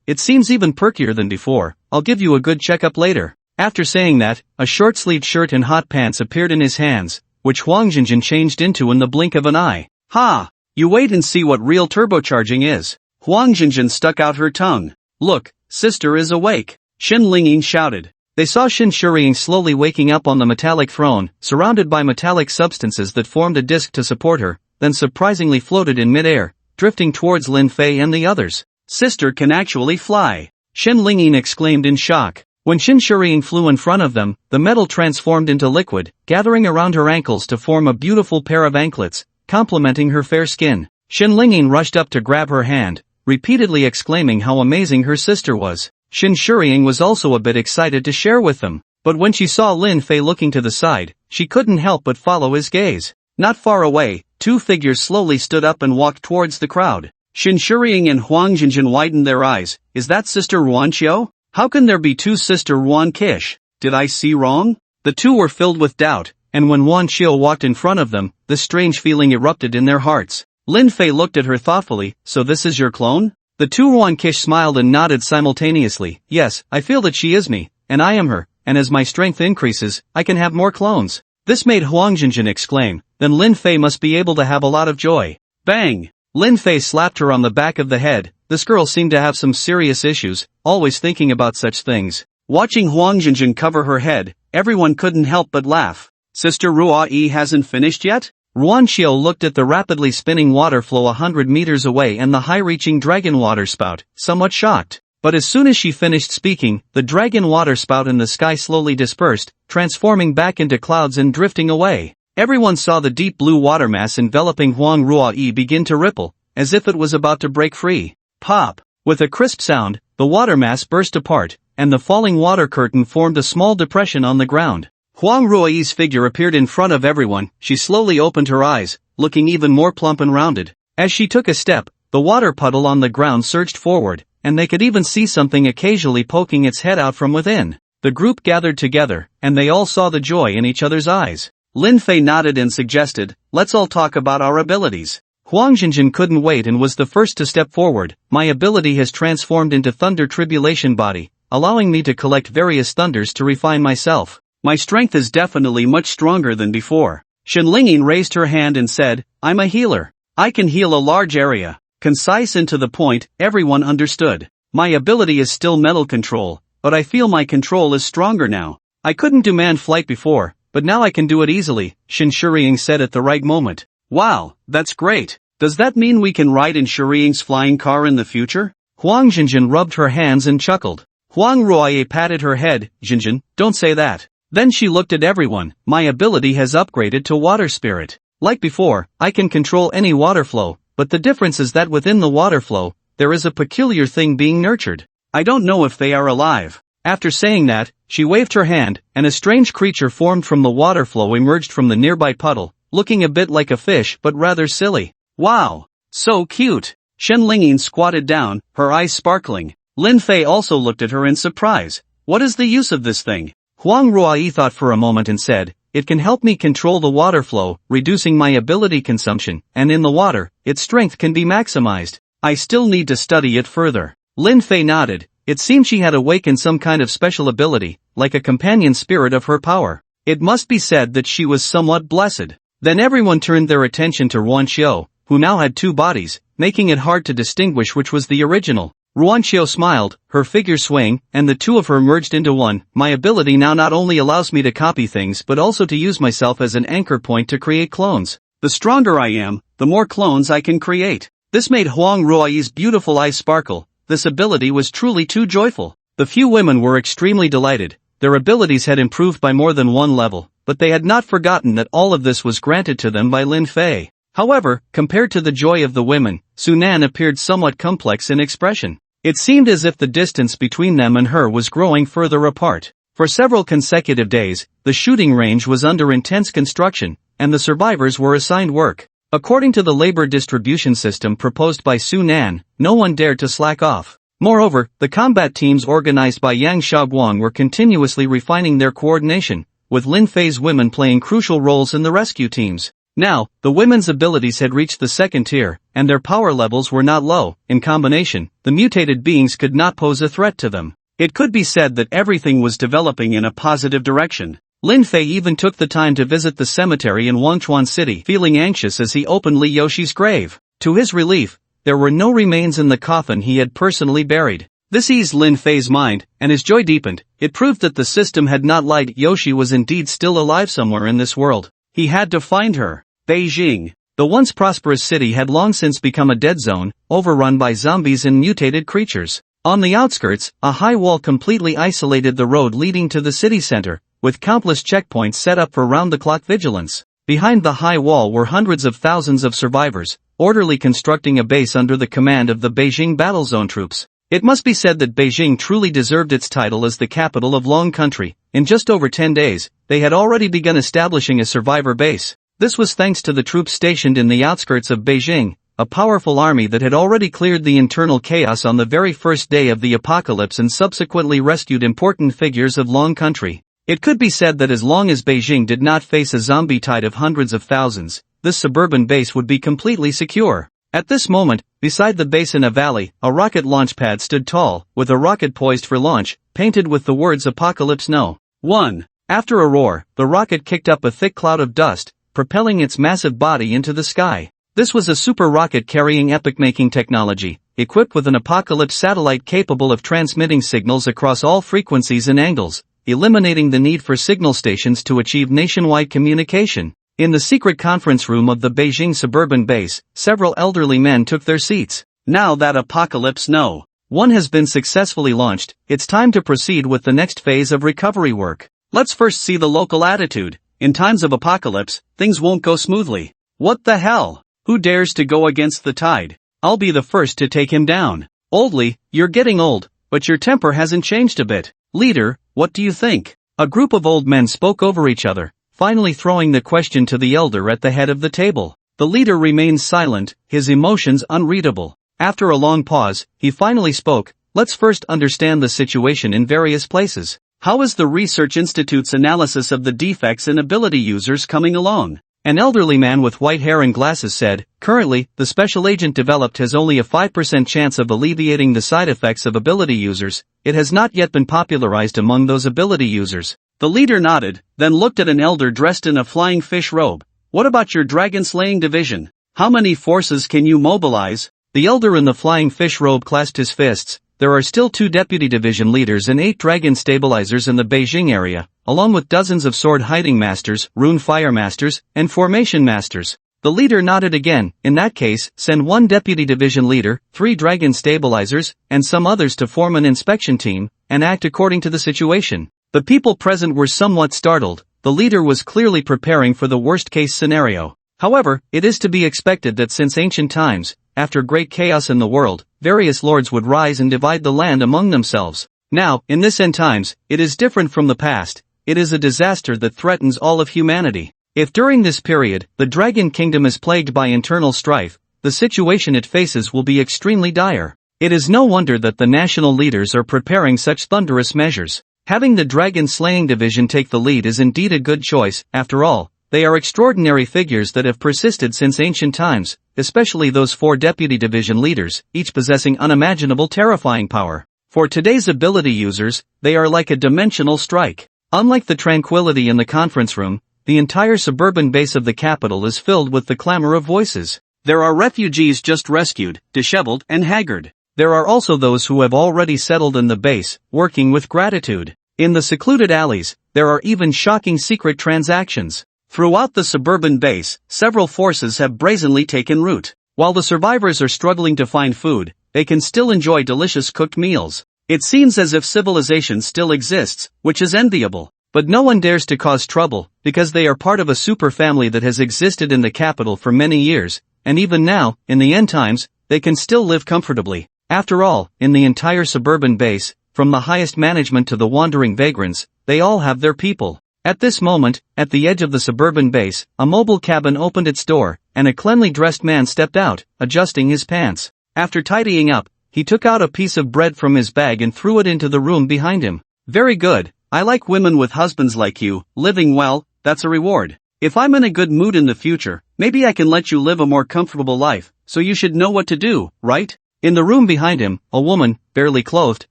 It seems even perkier than before. I'll give you a good checkup later. After saying that, a short-sleeved shirt and hot pants appeared in his hands, which Huang Jinjin changed into in the blink of an eye. Ha! You wait and see what real turbocharging is. Huang Jinjin stuck out her tongue. Look, sister is awake. Shin Lingyin shouted. They saw Shin Shirang slowly waking up on the metallic throne, surrounded by metallic substances that formed a disc to support her, then surprisingly floated in midair, drifting towards Lin Fei and the others. Sister can actually fly. Shin Lingyin exclaimed in shock. When Shin Shirang flew in front of them, the metal transformed into liquid, gathering around her ankles to form a beautiful pair of anklets, complementing her fair skin. Shin Lingyin rushed up to grab her hand, repeatedly exclaiming how amazing her sister was. Shin Shirang was also a bit excited to share with them, but when she saw Lin Fei looking to the side, she couldn't help but follow his gaze. Not far away, two figures slowly stood up and walked towards the crowd. Shin Shirang and Huang Jinjin widened their eyes. Is that Sister Ruan Qiu? How can there be two Sister Ruan Kish? Did I see wrong? The two were filled with doubt, and when Ruan Qiu walked in front of them, this strange feeling erupted in their hearts. Lin Fei looked at her thoughtfully. So this is your clone? The two Ruan Kish smiled and nodded simultaneously. Yes, I feel that she is me, and I am her, and as my strength increases, I can have more clones. This made Huang Jinjin exclaim. Then Lin Fei must be able to have a lot of joy. Bang! Lin Fei slapped her on the back of the head. This girl seemed to have some serious issues, always thinking about such things. Watching Huang Jinjin cover her head, everyone couldn't help but laugh. Sister Ruai hasn't finished yet? Ruan Qiu looked at the rapidly spinning water flow 100 meters away and the high-reaching dragon water spout, somewhat shocked. But as soon as she finished speaking, the dragon water spout in the sky slowly dispersed, transforming back into clouds and drifting away. Everyone saw the deep blue water mass enveloping Huang Ruoyi begin to ripple, as if it was about to break free. Pop! With a crisp sound, the water mass burst apart, and the falling water curtain formed a small depression on the ground. Huang Ruoyi's figure appeared in front of everyone. She slowly opened her eyes, looking even more plump and rounded. As she took a step, the water puddle on the ground surged forward, and they could even see something occasionally poking its head out from within. The group gathered together, and they all saw the joy in each other's eyes. Lin Fei nodded and suggested, "Let's all talk about our abilities." Huang Jinjin couldn't wait and was the first to step forward. "My ability has transformed into Thunder Tribulation Body, allowing me to collect various thunders to refine myself. My strength is definitely much stronger than before." Shen Lingyin raised her hand and said, "I'm a healer. I can heal a large area." Concise and to the point, everyone understood. "My ability is still mental control, but I feel my control is stronger now. I couldn't demand flight before, but now I can do it easily," Shen Shuriying said at the right moment. "Wow, that's great. Does that mean we can ride in Shuriying's flying car in the future?" Huang Jinjin rubbed her hands and chuckled. Huang Ruoye patted her head. "Jinjin, don't say that." Then she looked at everyone. "My ability has upgraded to Water Spirit. Like before, I can control any water flow, but the difference is that within the water flow, there is a peculiar thing being nurtured. I don't know if they are alive." After saying that, she waved her hand, and a strange creature formed from the water flow emerged from the nearby puddle, looking a bit like a fish but rather silly. "Wow! So cute!" Shen Lingyin squatted down, her eyes sparkling. Lin Fei also looked at her in surprise. "What is the use of this thing?" Huang Ruoyi thought for a moment and said, "It can help me control the water flow, reducing my ability consumption, and in the water, its strength can be maximized. I still need to study it further." Lin Fei nodded. It seemed she had awakened some kind of special ability, like a companion spirit of her power. It must be said that she was somewhat blessed. Then everyone turned their attention to Ruanqiu, who now had two bodies, making it hard to distinguish which was the original. Ruanqiu smiled, her figure swaying, and the two of her merged into one. "My ability now not only allows me to copy things but also to use myself as an anchor point to create clones. The stronger I am, the more clones I can create." This made Huang Ruoyi's beautiful eyes sparkle. This ability was truly too joyful. The few women were extremely delighted. Their abilities had improved by more than one level, but they had not forgotten that all of this was granted to them by Lin Fei. However, compared to the joy of the women, Sunan appeared somewhat complex in expression. It seemed as if the distance between them and her was growing further apart. For several consecutive days, the shooting range was under intense construction, and the survivors were assigned work. According to the labor distribution system proposed by Sunan, no one dared to slack off. Moreover, the combat teams organized by Yang Xiaoguang were continuously refining their coordination, with Lin Fei's women playing crucial roles in the rescue teams. Now, the women's abilities had reached the second tier, and their power levels were not low. In combination, the mutated beings could not pose a threat to them. It could be said that everything was developing in a positive direction. Lin Fei even took the time to visit the cemetery in Wangchuan City, feeling anxious as he opened Li Yoshi's grave. To his relief, there were no remains in the coffin he had personally buried. This eased Lin Fei's mind, and his joy deepened. It proved that the system had not lied. Yoshi was indeed still alive somewhere in this world. He had to find her. Beijing. The once prosperous city had long since become a dead zone, overrun by zombies and mutated creatures. On the outskirts, a high wall completely isolated the road leading to the city center, with countless checkpoints set up for round-the-clock vigilance. Behind the high wall were hundreds of thousands of survivors, orderly constructing a base under the command of the Beijing Battle Zone troops. It must be said that Beijing truly deserved its title as the capital of Long Country. In just over 10 days, they had already begun establishing a survivor base. This was thanks to the troops stationed in the outskirts of Beijing, a powerful army that had already cleared the internal chaos on the very first day of the apocalypse and subsequently rescued important figures of Long Country. It could be said that as long as Beijing did not face a zombie tide of hundreds of thousands, this suburban base would be completely secure. At this moment, beside the base in a valley, a rocket launch pad stood tall, with a rocket poised for launch, painted with the words Apocalypse No. 1. After a roar, the rocket kicked up a thick cloud of dust, propelling its massive body into the sky. This was a super rocket carrying epoch-making technology, equipped with an apocalypse satellite capable of transmitting signals across all frequencies and angles, eliminating the need for signal stations to achieve nationwide communication. In the secret conference room of the Beijing suburban base, several elderly men took their seats. Now that Apocalypse No. One has been successfully launched, it's time to proceed with the next phase of recovery work. Let's first see the local attitude. In times of apocalypse, things won't go smoothly. What the hell? Who dares to go against the tide? I'll be the first to take him down. Oldly, you're getting old, but your temper hasn't changed a bit. Leader, what do you think? A group of old men spoke over each other, finally throwing the question to the elder at the head of the table. The leader remained silent, his emotions unreadable. After a long pause, he finally spoke. Let's first understand the situation in various places. How is the Research Institute's analysis of the defects in ability users coming along? An elderly man with white hair and glasses said, currently, the special agent developed has only a 5% chance of alleviating the side effects of ability users. It has not yet been popularized among those ability users. The leader nodded, then looked at an elder dressed in a flying fish robe. What about your dragon-slaying division? How many forces can you mobilize? The elder in the flying fish robe clasped his fists. There are still 2 deputy division leaders and 8 dragon stabilizers in the Beijing area, along with dozens of sword hiding masters, rune fire masters, and formation masters. The leader nodded again. In that case, send 1 deputy division leader, 3 dragon stabilizers, and some others to form an inspection team, and act according to the situation. The people present were somewhat startled. The leader was clearly preparing for the worst-case scenario. However, it is to be expected that since ancient times, after great chaos in the world, various lords would rise and divide the land among themselves. Now, in this end times, it is different from the past. It is a disaster that threatens all of humanity. If during this period, the Dragon Kingdom is plagued by internal strife, the situation it faces will be extremely dire. It is no wonder that the national leaders are preparing such thunderous measures. Having the dragon-slaying division take the lead is indeed a good choice. After all, they are extraordinary figures that have persisted since ancient times, especially those 4 deputy division leaders, each possessing unimaginable terrifying power. For today's ability users, they are like a dimensional strike. Unlike the tranquility in the conference room, the entire suburban base of the capital is filled with the clamor of voices. There are refugees just rescued, disheveled and haggard. There are also those who have already settled in the base, working with gratitude. In the secluded alleys, there are even shocking secret transactions. Throughout the suburban base, several forces have brazenly taken root. While the survivors are struggling to find food, they can still enjoy delicious cooked meals. It seems as if civilization still exists, which is enviable. But no one dares to cause trouble, because they are part of a super family that has existed in the capital for many years, and even now, in the end times, they can still live comfortably. After all, in the entire suburban base, from the highest management to the wandering vagrants, they all have their people. At this moment, at the edge of the suburban base, a mobile cabin opened its door, and a cleanly dressed man stepped out, adjusting his pants. After tidying up, he took out a piece of bread from his bag and threw it into the room behind him. Very good. I like women with husbands like you. Living well, that's a reward. If I'm in a good mood in the future, maybe I can let you live a more comfortable life, so you should know what to do, right? In the room behind him, a woman, barely clothed,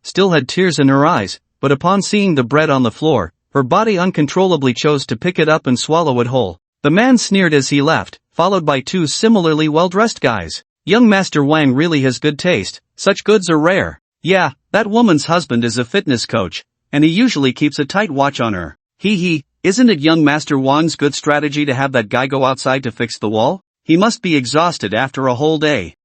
still had tears in her eyes, but upon seeing the bread on the floor, her body uncontrollably chose to pick it up and swallow it whole. The man sneered as he left, followed by 2 similarly well-dressed guys. Young Master Wang really has good taste, such goods are rare. Yeah, that woman's husband is a fitness coach, and he usually keeps a tight watch on her. Isn't it young Master Wang's good strategy to have that guy go outside to fix the wall? He must be exhausted after a whole day.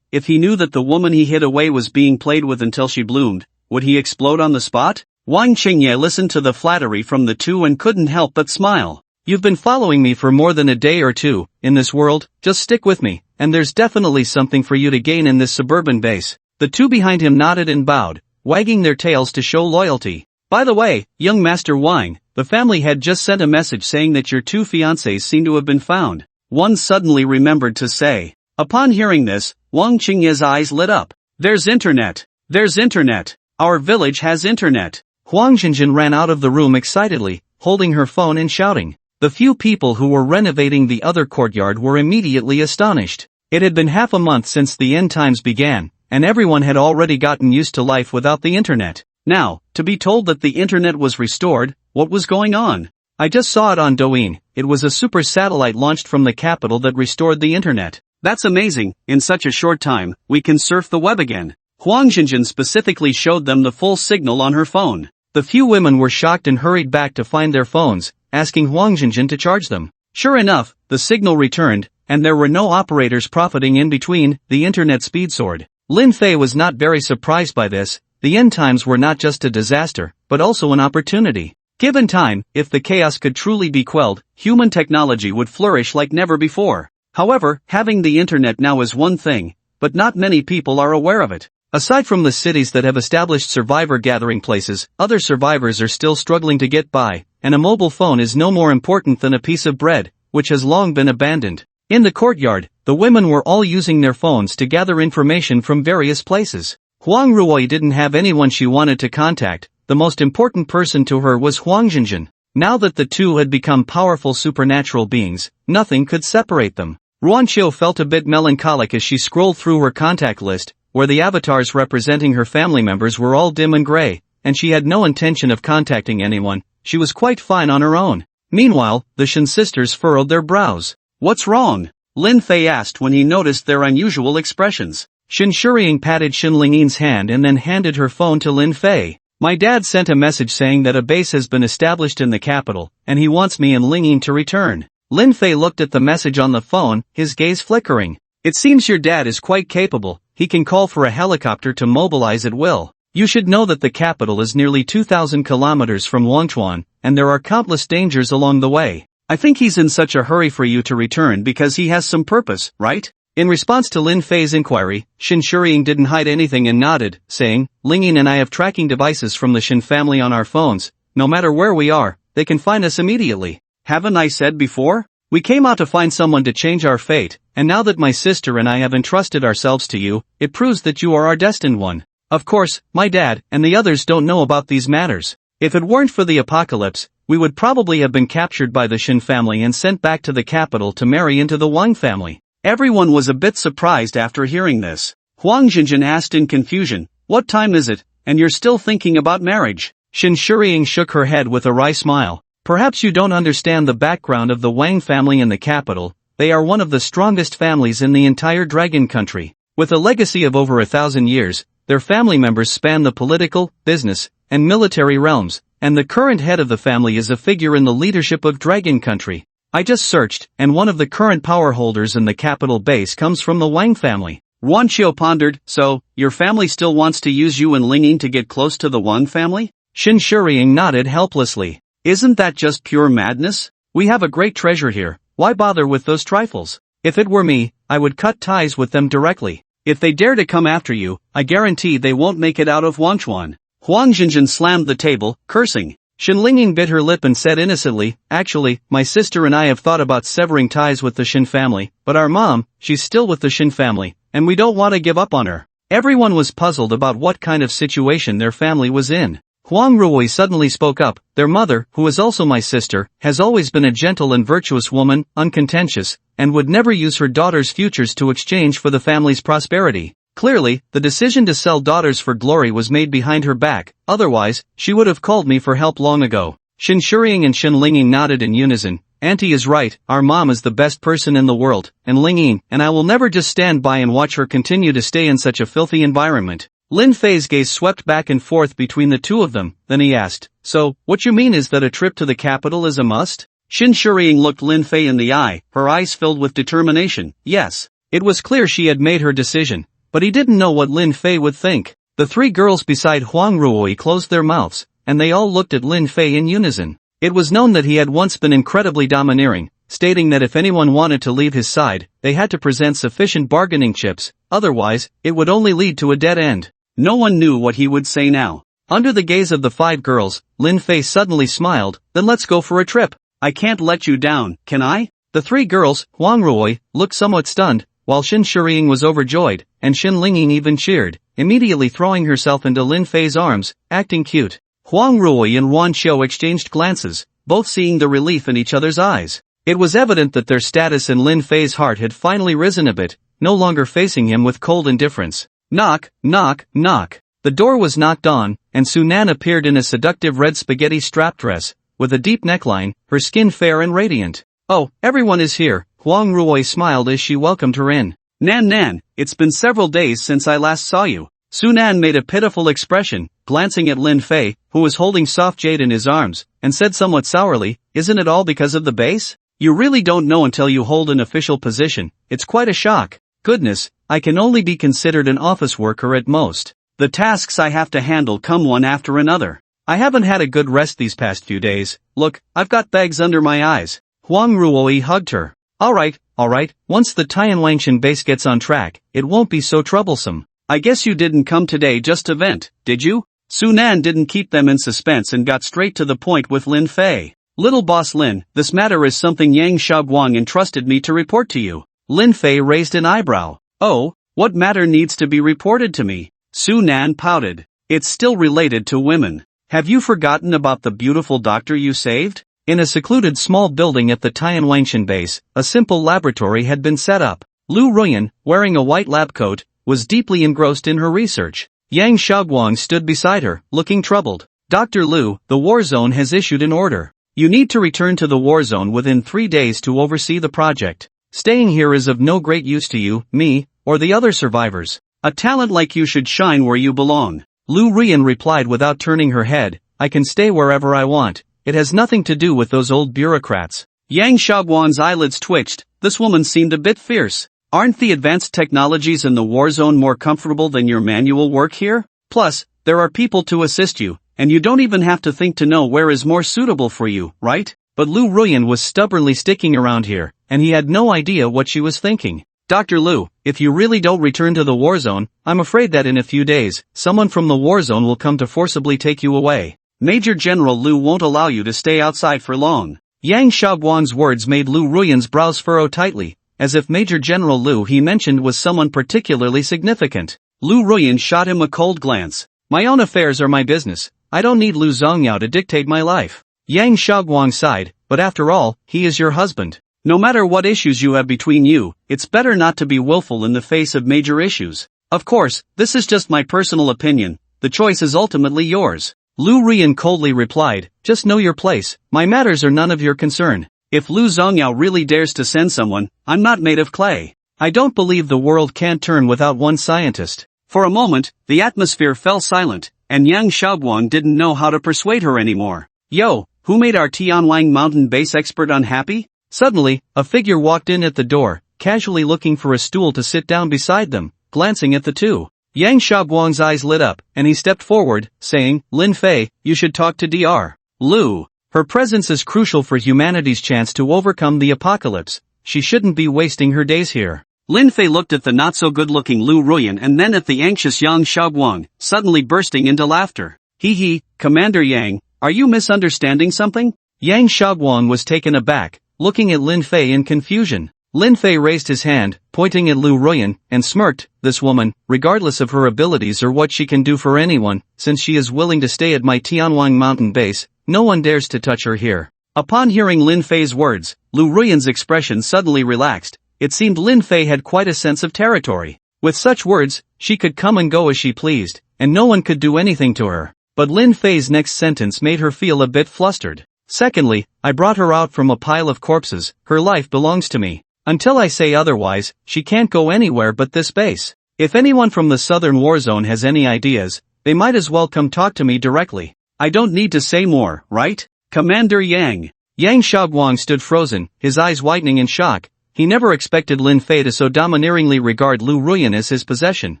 If he knew that the woman he hid away was being played with until she bloomed, would he explode on the spot? Wang Qingye listened to the flattery from the 2 and couldn't help but smile. You've been following me for more than a day or 2, in this world, just stick with me, and there's definitely something for you to gain in this suburban base. The 2 behind him nodded and bowed, wagging their tails to show loyalty. By the way, young Master Wang, the family had just sent a message saying that your 2 fiancés seem to have been found. One suddenly remembered to say. Upon hearing this, Wang Qingye's eyes lit up. There's internet! There's internet! Our village has internet! Huang Xinjin ran out of the room excitedly, holding her phone and shouting. The few people who were renovating the other courtyard were immediately astonished. It had been half a month since the end times began, and everyone had already gotten used to life without the internet. Now, to be told that the internet was restored, what was going on? I just saw it on Douyin. It was a super satellite launched from the capital that restored the internet. That's amazing, in such a short time, we can surf the web again. Huang Xinjin specifically showed them the full signal on her phone. The few women were shocked and hurried back to find their phones, asking Huang Xinjin to charge them. Sure enough, the signal returned, and there were no operators profiting in between. The internet speed soared. Lin Fei was not very surprised by this. The end times were not just a disaster, but also an opportunity. Given time, if the chaos could truly be quelled, human technology would flourish like never before. However, having the internet now is one thing, but not many people are aware of it. Aside from the cities that have established survivor gathering places, other survivors are still struggling to get by, and a mobile phone is no more important than a piece of bread, which has long been abandoned. In the courtyard, the women were all using their phones to gather information from various places. Huang Ruoyi didn't have anyone she wanted to contact. The most important person to her was Huang Jinjin. Now that the two had become powerful supernatural beings, nothing could separate them. Ruanqiu felt a bit melancholic as she scrolled through her contact list, where the avatars representing her family members were all dim and gray, and she had no intention of contacting anyone. She was quite fine on her own. Meanwhile, the Shin sisters furrowed their brows. "What's wrong?" Lin Fei asked when he noticed their unusual expressions. Shin Shuriying patted Shin Lingyin's hand and then handed her phone to Lin Fei. "My dad sent a message saying that a base has been established in the capital, and he wants me and Lingyin to return." Lin Fei looked at the message on the phone, his gaze flickering. "It seems your dad is quite capable. He can call for a helicopter to mobilize at will. You should know that the capital is nearly 2,000 kilometers from Wangchuan, and there are countless dangers along the way. I think he's in such a hurry for you to return because he has some purpose, right?" In response to Lin Fei's inquiry, Shin Shuriying didn't hide anything and nodded, saying, "Lingyin and I have tracking devices from the Shin family on our phones. No matter where we are, they can find us immediately. Haven't I said before? We came out to find someone to change our fate, and now that my sister and I have entrusted ourselves to you, it proves that you are our destined one. Of course, my dad and the others don't know about these matters. If it weren't for the apocalypse, we would probably have been captured by the Shin family and sent back to the capital to marry into the Wang family." Everyone was a bit surprised after hearing this. Huang Jinjin asked in confusion, "What time is it, and you're still thinking about marriage?" Shin Shuriying shook her head with a wry smile. "Perhaps you don't understand the background of the Wang family in the capital. They are one of the strongest families in the entire Dragon Country. With a legacy of over 1,000 years, their family members span the political, business, and military realms, and the current head of the family is a figure in the leadership of Dragon Country. I just searched, and one of the current power holders in the capital base comes from the Wang family." Ruanqiu pondered, "So, your family still wants to use you and Lingyin to get close to the Wang family?" Shin Shuriying nodded helplessly. "Isn't that just pure madness? We have a great treasure here, why bother with those trifles? If it were me, I would cut ties with them directly. If they dare to come after you, I guarantee they won't make it out of Wangchuan." Huang Jinjin slammed the table, cursing. Shin Lingyin bit her lip and said innocently, "Actually, my sister and I have thought about severing ties with the Shin family, but our mom, she's still with the Shin family, and we don't want to give up on her." Everyone was puzzled about what kind of situation their family was in. Huang Ruoyi suddenly spoke up, "Their mother, who is also my sister, has always been a gentle and virtuous woman, uncontentious, and would never use her daughter's futures to exchange for the family's prosperity. Clearly, the decision to sell daughters for glory was made behind her back, otherwise, she would have called me for help long ago." Shin Shuriying and Shin Lingyin nodded in unison. "Auntie is right, our mom is the best person in the world, and Lingyin and I will never just stand by and watch her continue to stay in such a filthy environment." Lin Fei's gaze swept back and forth between the two of them, then he asked, "So, what you mean is that a trip to the capital is a must?" Shin Shuriying looked Lin Fei in the eye, her eyes filled with determination. Yes. It was clear she had made her decision, but he didn't know what Lin Fei would think. The three girls beside Huang Ruoyi closed their mouths, and they all looked at Lin Fei in unison. It was known that he had once been incredibly domineering, stating that if anyone wanted to leave his side, they had to present sufficient bargaining chips, otherwise, it would only lead to a dead end. No one knew what he would say now. Under the gaze of the five girls, Lin Fei suddenly smiled, "Then let's go for a trip. I can't let you down, can I?" The three girls, Huang Ruoyi, looked somewhat stunned, while Shin Shuriying was overjoyed, and Shin Lingyin even cheered, immediately throwing herself into Lin Fei's arms, acting cute. Huang Ruoyi and Ruanqiu exchanged glances, both seeing the relief in each other's eyes. It was evident that their status in Lin Fei's heart had finally risen a bit, no longer facing him with cold indifference. Knock, knock, knock. The door was knocked on, and Sunan appeared in a seductive red spaghetti strap dress, with a deep neckline, her skin fair and radiant. "Oh, everyone is here," Huang Ruoyi smiled as she welcomed her in. Nan, it's been several days since I last saw you." Sunan made a pitiful expression, glancing at Lin Fei, who was holding soft jade in his arms, and said somewhat sourly, "Isn't it all because of the base? You really don't know until you hold an official position, it's quite a shock." Goodness, I can only be considered an office worker at most. The tasks I have to handle come one after another. I haven't had a good rest these past few days. Look, I've got bags under my eyes. Huang Ruoyi hugged her. Alright, once the Tianlangshan base gets on track, it won't be so troublesome. I guess you didn't come today just to vent, did you? Su Nan didn't keep them in suspense and got straight to the point with Lin Fei. Little boss Lin, this matter is something Yang Shaoguang entrusted me to report to you. Lin Fei raised an eyebrow. Oh, what matter needs to be reported to me? Su Nan pouted. It's still related to women. Have you forgotten about the beautiful doctor you saved? In a secluded small building at the Tianlangshan base, a simple laboratory had been set up. Lu Ruyan, wearing a white lab coat, was deeply engrossed in her research. Yang Shaoguang stood beside her, looking troubled. Dr. Lu, the war zone has issued an order. You need to return to the war zone within 3 days to oversee the project. Staying here is of no great use to you, me, or the other survivors. A talent like you should shine where you belong. Lu Ruyan replied without turning her head. I can stay wherever I want. It has nothing to do with those old bureaucrats. Yang Shaoguang's eyelids twitched. This woman seemed a bit fierce. Aren't the advanced technologies in the war zone more comfortable than your manual work here? Plus, there are people to assist you, and you don't even have to think to know where is more suitable for you, right? But Lu Ruyan was stubbornly sticking around here, and he had no idea what she was thinking. Dr. Lu, if you really don't return to the war zone, I'm afraid that in a few days, someone from the war zone will come to forcibly take you away. Major General Lu won't allow you to stay outside for long. Yang Shaoguang's words made Lu Ruyan's brows furrow tightly, as if Major General Lu he mentioned was someone particularly significant. Lu Ruyan shot him a cold glance. My own affairs are my business. I don't need Lu Zongyao to dictate my life. Yang Shaoguang sighed, but after all, he is your husband. No matter what issues you have between you, it's better not to be willful in the face of major issues. Of course, this is just my personal opinion. The choice is ultimately yours. Lu Ruyan coldly replied, just know your place, my matters are none of your concern. If Lu Zongyao really dares to send someone, I'm not made of clay. I don't believe the world can turn without one scientist. For a moment, the atmosphere fell silent, and Yang Shaoguang didn't know how to persuade her anymore. Yo, who made our Tianwang mountain base expert unhappy? Suddenly, a figure walked in at the door, casually looking for a stool to sit down beside them, glancing at the two. Yang Shaoguang's eyes lit up, and he stepped forward, saying, Lin Fei, you should talk to Dr. Lu. Her presence is crucial for humanity's chance to overcome the apocalypse. She shouldn't be wasting her days here. Lin Fei looked at the not-so-good-looking Lu Ruyan and then at the anxious Yang Shaoguang, suddenly bursting into laughter. Hee, Commander Yang, are you misunderstanding something? Yang Shaoguang was taken aback, looking at Lin Fei in confusion. Lin Fei raised his hand, pointing at Lu Ruyan, and smirked. This woman, regardless of her abilities or what she can do for anyone, since she is willing to stay at my Tianwang mountain base, no one dares to touch her here. Upon hearing Lin Fei's words, Lu Ruyan's expression suddenly relaxed. It seemed Lin Fei had quite a sense of territory. With such words, she could come and go as she pleased, and no one could do anything to her. But Lin Fei's next sentence made her feel a bit flustered. Secondly, I brought her out from a pile of corpses. Her life belongs to me. Until I say otherwise, she can't go anywhere but this base. If anyone from the southern war zone has any ideas, they might as well come talk to me directly. I don't need to say more, right? Commander Yang. Yang Shaoguang stood frozen, his eyes widening in shock. He never expected Lin Fei to so domineeringly regard Lu Ruyan as his possession.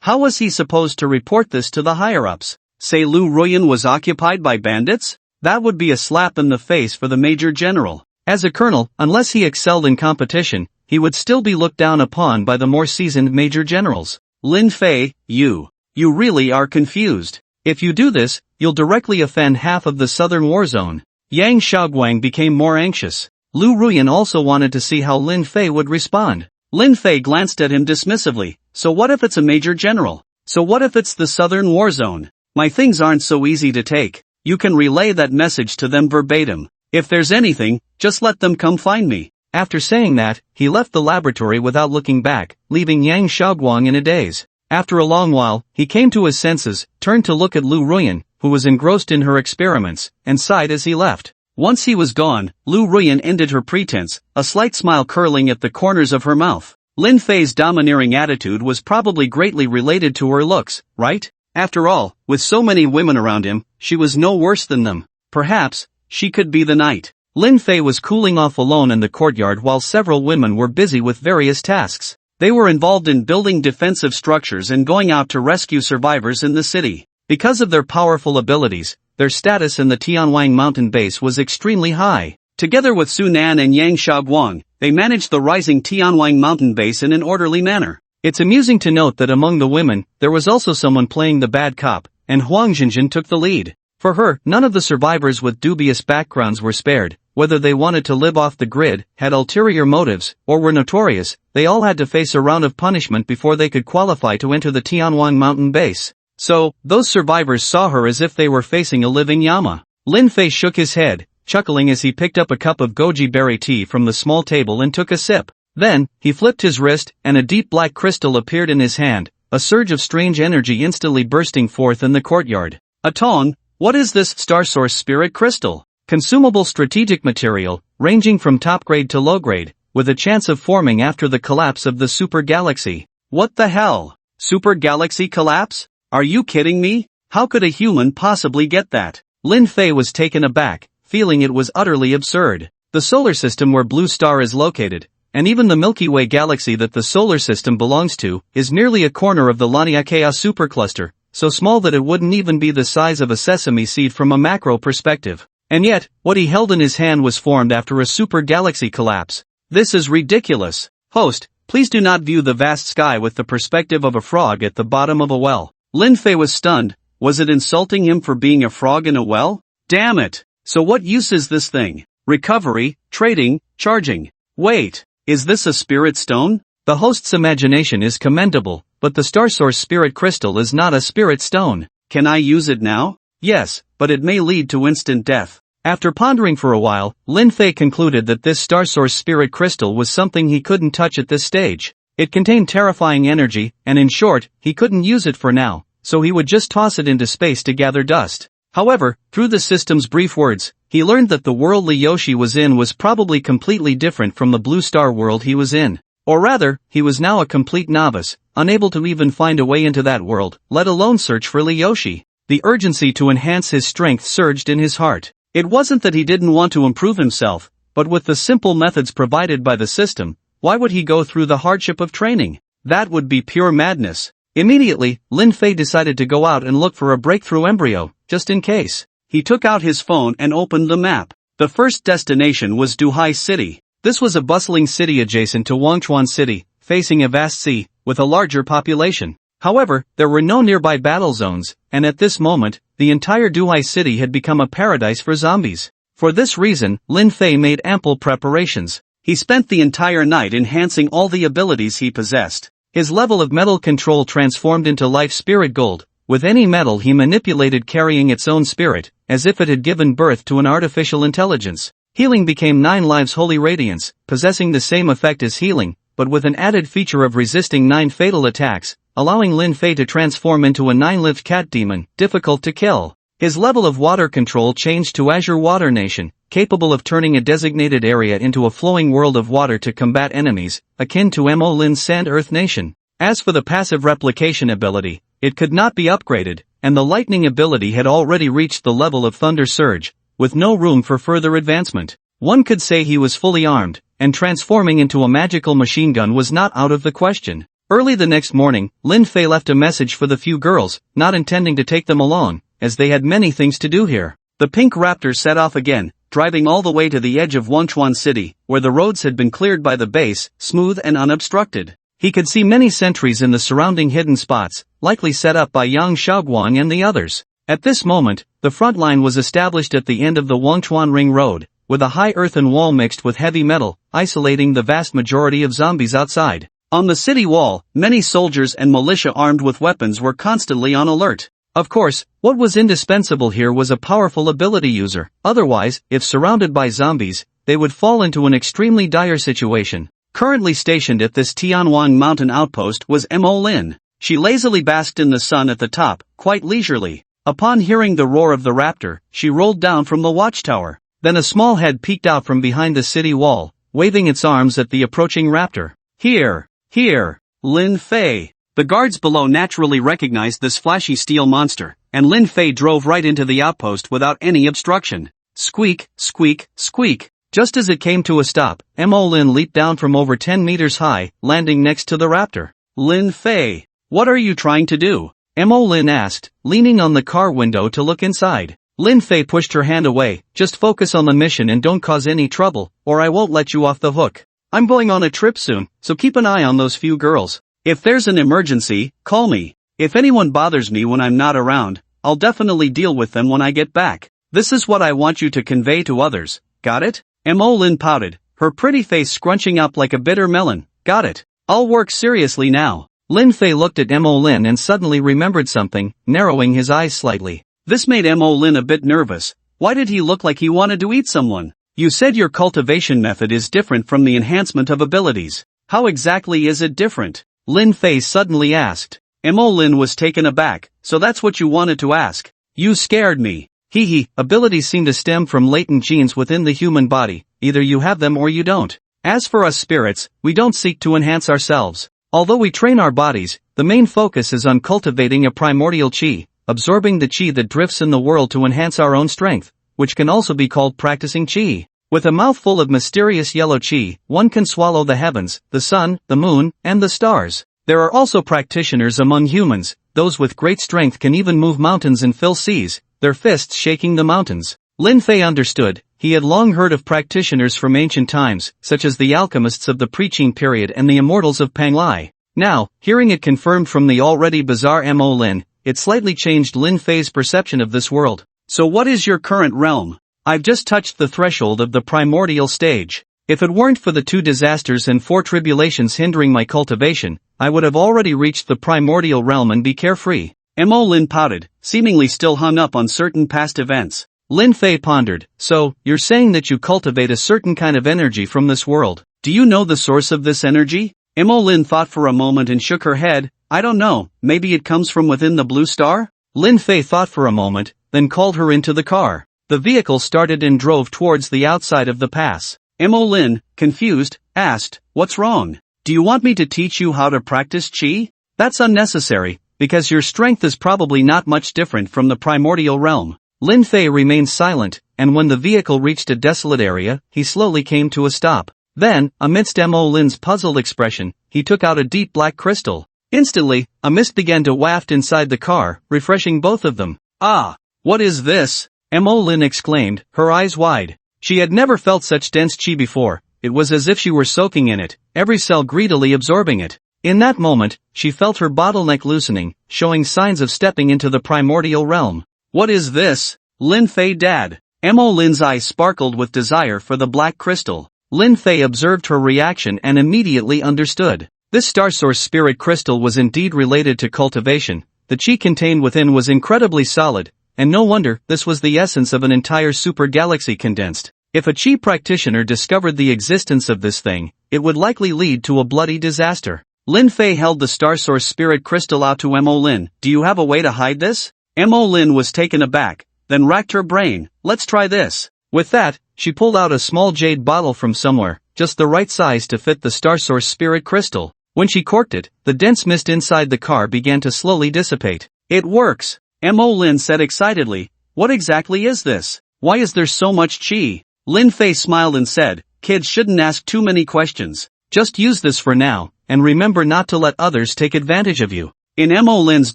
How was he supposed to report this to the higher-ups? Say Lu Ruyan was occupied by bandits? That would be a slap in the face for the Major General. As a colonel, unless he excelled in competition, he would still be looked down upon by the more seasoned Major Generals. Lin Fei, you really are confused. If you do this, you'll directly offend half of the southern war zone. Yang Shaoguang became more anxious. Lu Ruyan also wanted to see how Lin Fei would respond. Lin Fei glanced at him dismissively. So what if it's a Major General? So what if it's the southern war zone? My things aren't so easy to take. You can relay that message to them verbatim. If there's anything, just let them come find me. After saying that, he left the laboratory without looking back, leaving Yang Shaoguang in a daze. After a long while, he came to his senses, turned to look at Lu Ruyan, who was engrossed in her experiments, and sighed as he left. Once he was gone, Lu Ruyan ended her pretense, a slight smile curling at the corners of her mouth. Lin Fei's domineering attitude was probably greatly related to her looks, right? After all, with so many women around him, she was no worse than them. Perhaps, she could be the knight. Lin Fei was cooling off alone in the courtyard while several women were busy with various tasks. They were involved in building defensive structures and going out to rescue survivors in the city. Because of their powerful abilities, their status in the Tianwang mountain base was extremely high. Together with Su Nan and Yang Xiaoguang, they managed the rising Tianwang mountain base in an orderly manner. It's amusing to note that among the women, there was also someone playing the bad cop, and Huang Jinjin took the lead. For her, none of the survivors with dubious backgrounds were spared. Whether they wanted to live off the grid, had ulterior motives, or were notorious, they all had to face a round of punishment before they could qualify to enter the Tianwang mountain base. So, those survivors saw her as if they were facing a living Yama. Lin Fei shook his head, chuckling as he picked up a cup of goji berry tea from the small table and took a sip. Then, he flipped his wrist, and a deep black crystal appeared in his hand, a surge of strange energy instantly bursting forth in the courtyard. Atong, what is this star source spirit crystal? Consumable strategic material, ranging from top grade to low grade, with a chance of forming after the collapse of the super galaxy. What the hell? Super galaxy collapse? Are you kidding me? How could a human possibly get that? Lin Fei was taken aback, feeling it was utterly absurd. The solar system where Blue Star is located, and even the Milky Way galaxy that the solar system belongs to, is merely a corner of the Laniakea supercluster, so small that it wouldn't even be the size of a sesame seed from a macro perspective. And yet, what he held in his hand was formed after a super galaxy collapse. This is ridiculous. Host, please do not view the vast sky with the perspective of a frog at the bottom of a well. Lin Fei was stunned. Was it insulting him for being a frog in a well? Damn it. So what use is this thing? Recovery, trading, charging. Wait. Is this a spirit stone? The host's imagination is commendable, but the Star Source Spirit Crystal is not a spirit stone. Can I use it now? Yes, but it may lead to instant death. After pondering for a while, Lin Fei concluded that this Star Source Spirit Crystal was something he couldn't touch at this stage. It contained terrifying energy, and in short, he couldn't use it for now, so he would just toss it into space to gather dust. However, through the system's brief words, he learned that the world Li Yoshi was in was probably completely different from the Blue Star world he was in. Or rather, he was now a complete novice, unable to even find a way into that world, let alone search for Li Yoshi. The urgency to enhance his strength surged in his heart. It wasn't that he didn't want to improve himself, but with the simple methods provided by the system, why would he go through the hardship of training? That would be pure madness. Immediately, Lin Fei decided to go out and look for a breakthrough embryo, just in case. He took out his phone and opened the map. The first destination was Duhai City. This was a bustling city adjacent to Wangchuan City, facing a vast sea, with a larger population. However, there were no nearby battle zones, and at this moment, the entire Duhai City had become a paradise for zombies. For this reason, Lin Fei made ample preparations. He spent the entire night enhancing all the abilities he possessed. His level of metal control transformed into life spirit gold. With any metal he manipulated carrying its own spirit, as if it had given birth to an artificial intelligence. Healing became 9 lives holy radiance, possessing the same effect as healing, but with an added feature of resisting 9 fatal attacks, allowing Lin Fei to transform into a 9-lived cat demon, difficult to kill. His level of water control changed to Azure Water Nation, capable of turning a designated area into a flowing world of water to combat enemies, akin to Mo Lin's Sand Earth Nation. As for the passive replication ability, it could not be upgraded, and the lightning ability had already reached the level of Thunder Surge, with no room for further advancement. One could say he was fully armed, and transforming into a magical machine gun was not out of the question. Early the next morning, Lin Fei left a message for the few girls, not intending to take them along, as they had many things to do here. The pink raptor set off again, driving all the way to the edge of Wangchuan City, where the roads had been cleared by the base, smooth and unobstructed. He could see many sentries in the surrounding hidden spots, likely set up by Yang Xiaoguang and the others. At this moment, the front line was established at the end of the Wangchuan Ring Road, with a high earthen wall mixed with heavy metal, isolating the vast majority of zombies outside. On the city wall, many soldiers and militia armed with weapons were constantly on alert. Of course, what was indispensable here was a powerful ability user. Otherwise, if surrounded by zombies, they would fall into an extremely dire situation. Currently stationed at this Tianwang mountain outpost was Mo Lin. She lazily basked in the sun at the top, quite leisurely. Upon hearing the roar of the raptor, she rolled down from the watchtower. Then a small head peeked out from behind the city wall, waving its arms at the approaching raptor. Here! Here! Lin Fei! The guards below naturally recognized this flashy steel monster, and Lin Fei drove right into the outpost without any obstruction. Squeak, squeak, squeak. Just as it came to a stop, Mo Lin leaped down from over 10 meters high, landing next to the raptor. Lin Fei, what are you trying to do? Mo Lin asked, leaning on the car window to look inside. Lin Fei pushed her hand away. Just focus on the mission and don't cause any trouble, or I won't let you off the hook. I'm going on a trip soon, so keep an eye on those few girls. If there's an emergency, call me. If anyone bothers me when I'm not around, I'll definitely deal with them when I get back. This is what I want you to convey to others, got it? Mo Lin pouted, her pretty face scrunching up like a bitter melon. Got it. I'll work seriously now. Lin Fei looked at Mo Lin and suddenly remembered something, narrowing his eyes slightly. This made Mo Lin a bit nervous. Why did he look like he wanted to eat someone? You said your cultivation method is different from the enhancement of abilities. How exactly is it different? Lin Fei suddenly asked. Mo Lin was taken aback. So that's what you wanted to ask? You scared me. Hee, abilities seem to stem from latent genes within the human body. Either you have them or you don't. As for us spirits, we don't seek to enhance ourselves. Although we train our bodies, the main focus is on cultivating a primordial chi, absorbing the chi that drifts in the world to enhance our own strength, which can also be called practicing chi. With a mouthful of mysterious yellow chi, one can swallow the heavens, the sun, the moon, and the stars. There are also practitioners among humans. Those with great strength can even move mountains and fill seas, their fists shaking the mountains. Lin Fei understood. He had long heard of practitioners from ancient times, such as the alchemists of the Preqing period and the immortals of Panglai. Now, hearing it confirmed from the already bizarre Mo Lin, it slightly changed Lin Fei's perception of this world. So what is your current realm? I've just touched the threshold of the primordial stage. If it weren't for the 2 disasters and 4 tribulations hindering my cultivation, I would have already reached the primordial realm and be carefree. Mo Lin pouted, seemingly still hung up on certain past events. Lin Fei pondered, so, you're saying that you cultivate a certain kind of energy from this world. Do you know the source of this energy? Mo Lin thought for a moment and shook her head. I don't know, maybe it comes from within the blue star? Lin Fei thought for a moment, then called her into the car. The vehicle started and drove towards the outside of the pass. Mo Lin, confused, asked, what's wrong? Do you want me to teach you how to practice chi? That's unnecessary, because your strength is probably not much different from the primordial realm. Lin Fei remained silent, and when the vehicle reached a desolate area, he slowly came to a stop. Then, amidst Mo Lin's puzzled expression, he took out a deep black crystal. Instantly, a mist began to waft inside the car, refreshing both of them. Ah! What is this? Mo Lin exclaimed, her eyes wide. She had never felt such dense chi before. It was as if she were soaking in it, every cell greedily absorbing it. In that moment, she felt her bottleneck loosening, showing signs of stepping into the primordial realm. What is this? Lin Fei Dad. Mo Lin's eyes sparkled with desire for the black crystal. Lin Fei observed her reaction and immediately understood. This star source spirit crystal was indeed related to cultivation. The chi contained within was incredibly solid, and no wonder, this was the essence of an entire super galaxy condensed. If a chi practitioner discovered the existence of this thing, it would likely lead to a bloody disaster. Lin Fei held the star source spirit crystal out to Mo Lin. Do you have a way to hide this? Mo Lin was taken aback, then racked her brain. Let's try this. With that, she pulled out a small jade bottle from somewhere, just the right size to fit the star source spirit crystal. When she corked it, the dense mist inside the car began to slowly dissipate. It works! Mo Lin said excitedly. What exactly is this? Why is there so much chi? Lin Fei smiled and said, kids shouldn't ask too many questions. Just use this for now, and remember not to let others take advantage of you. In Mo Lin's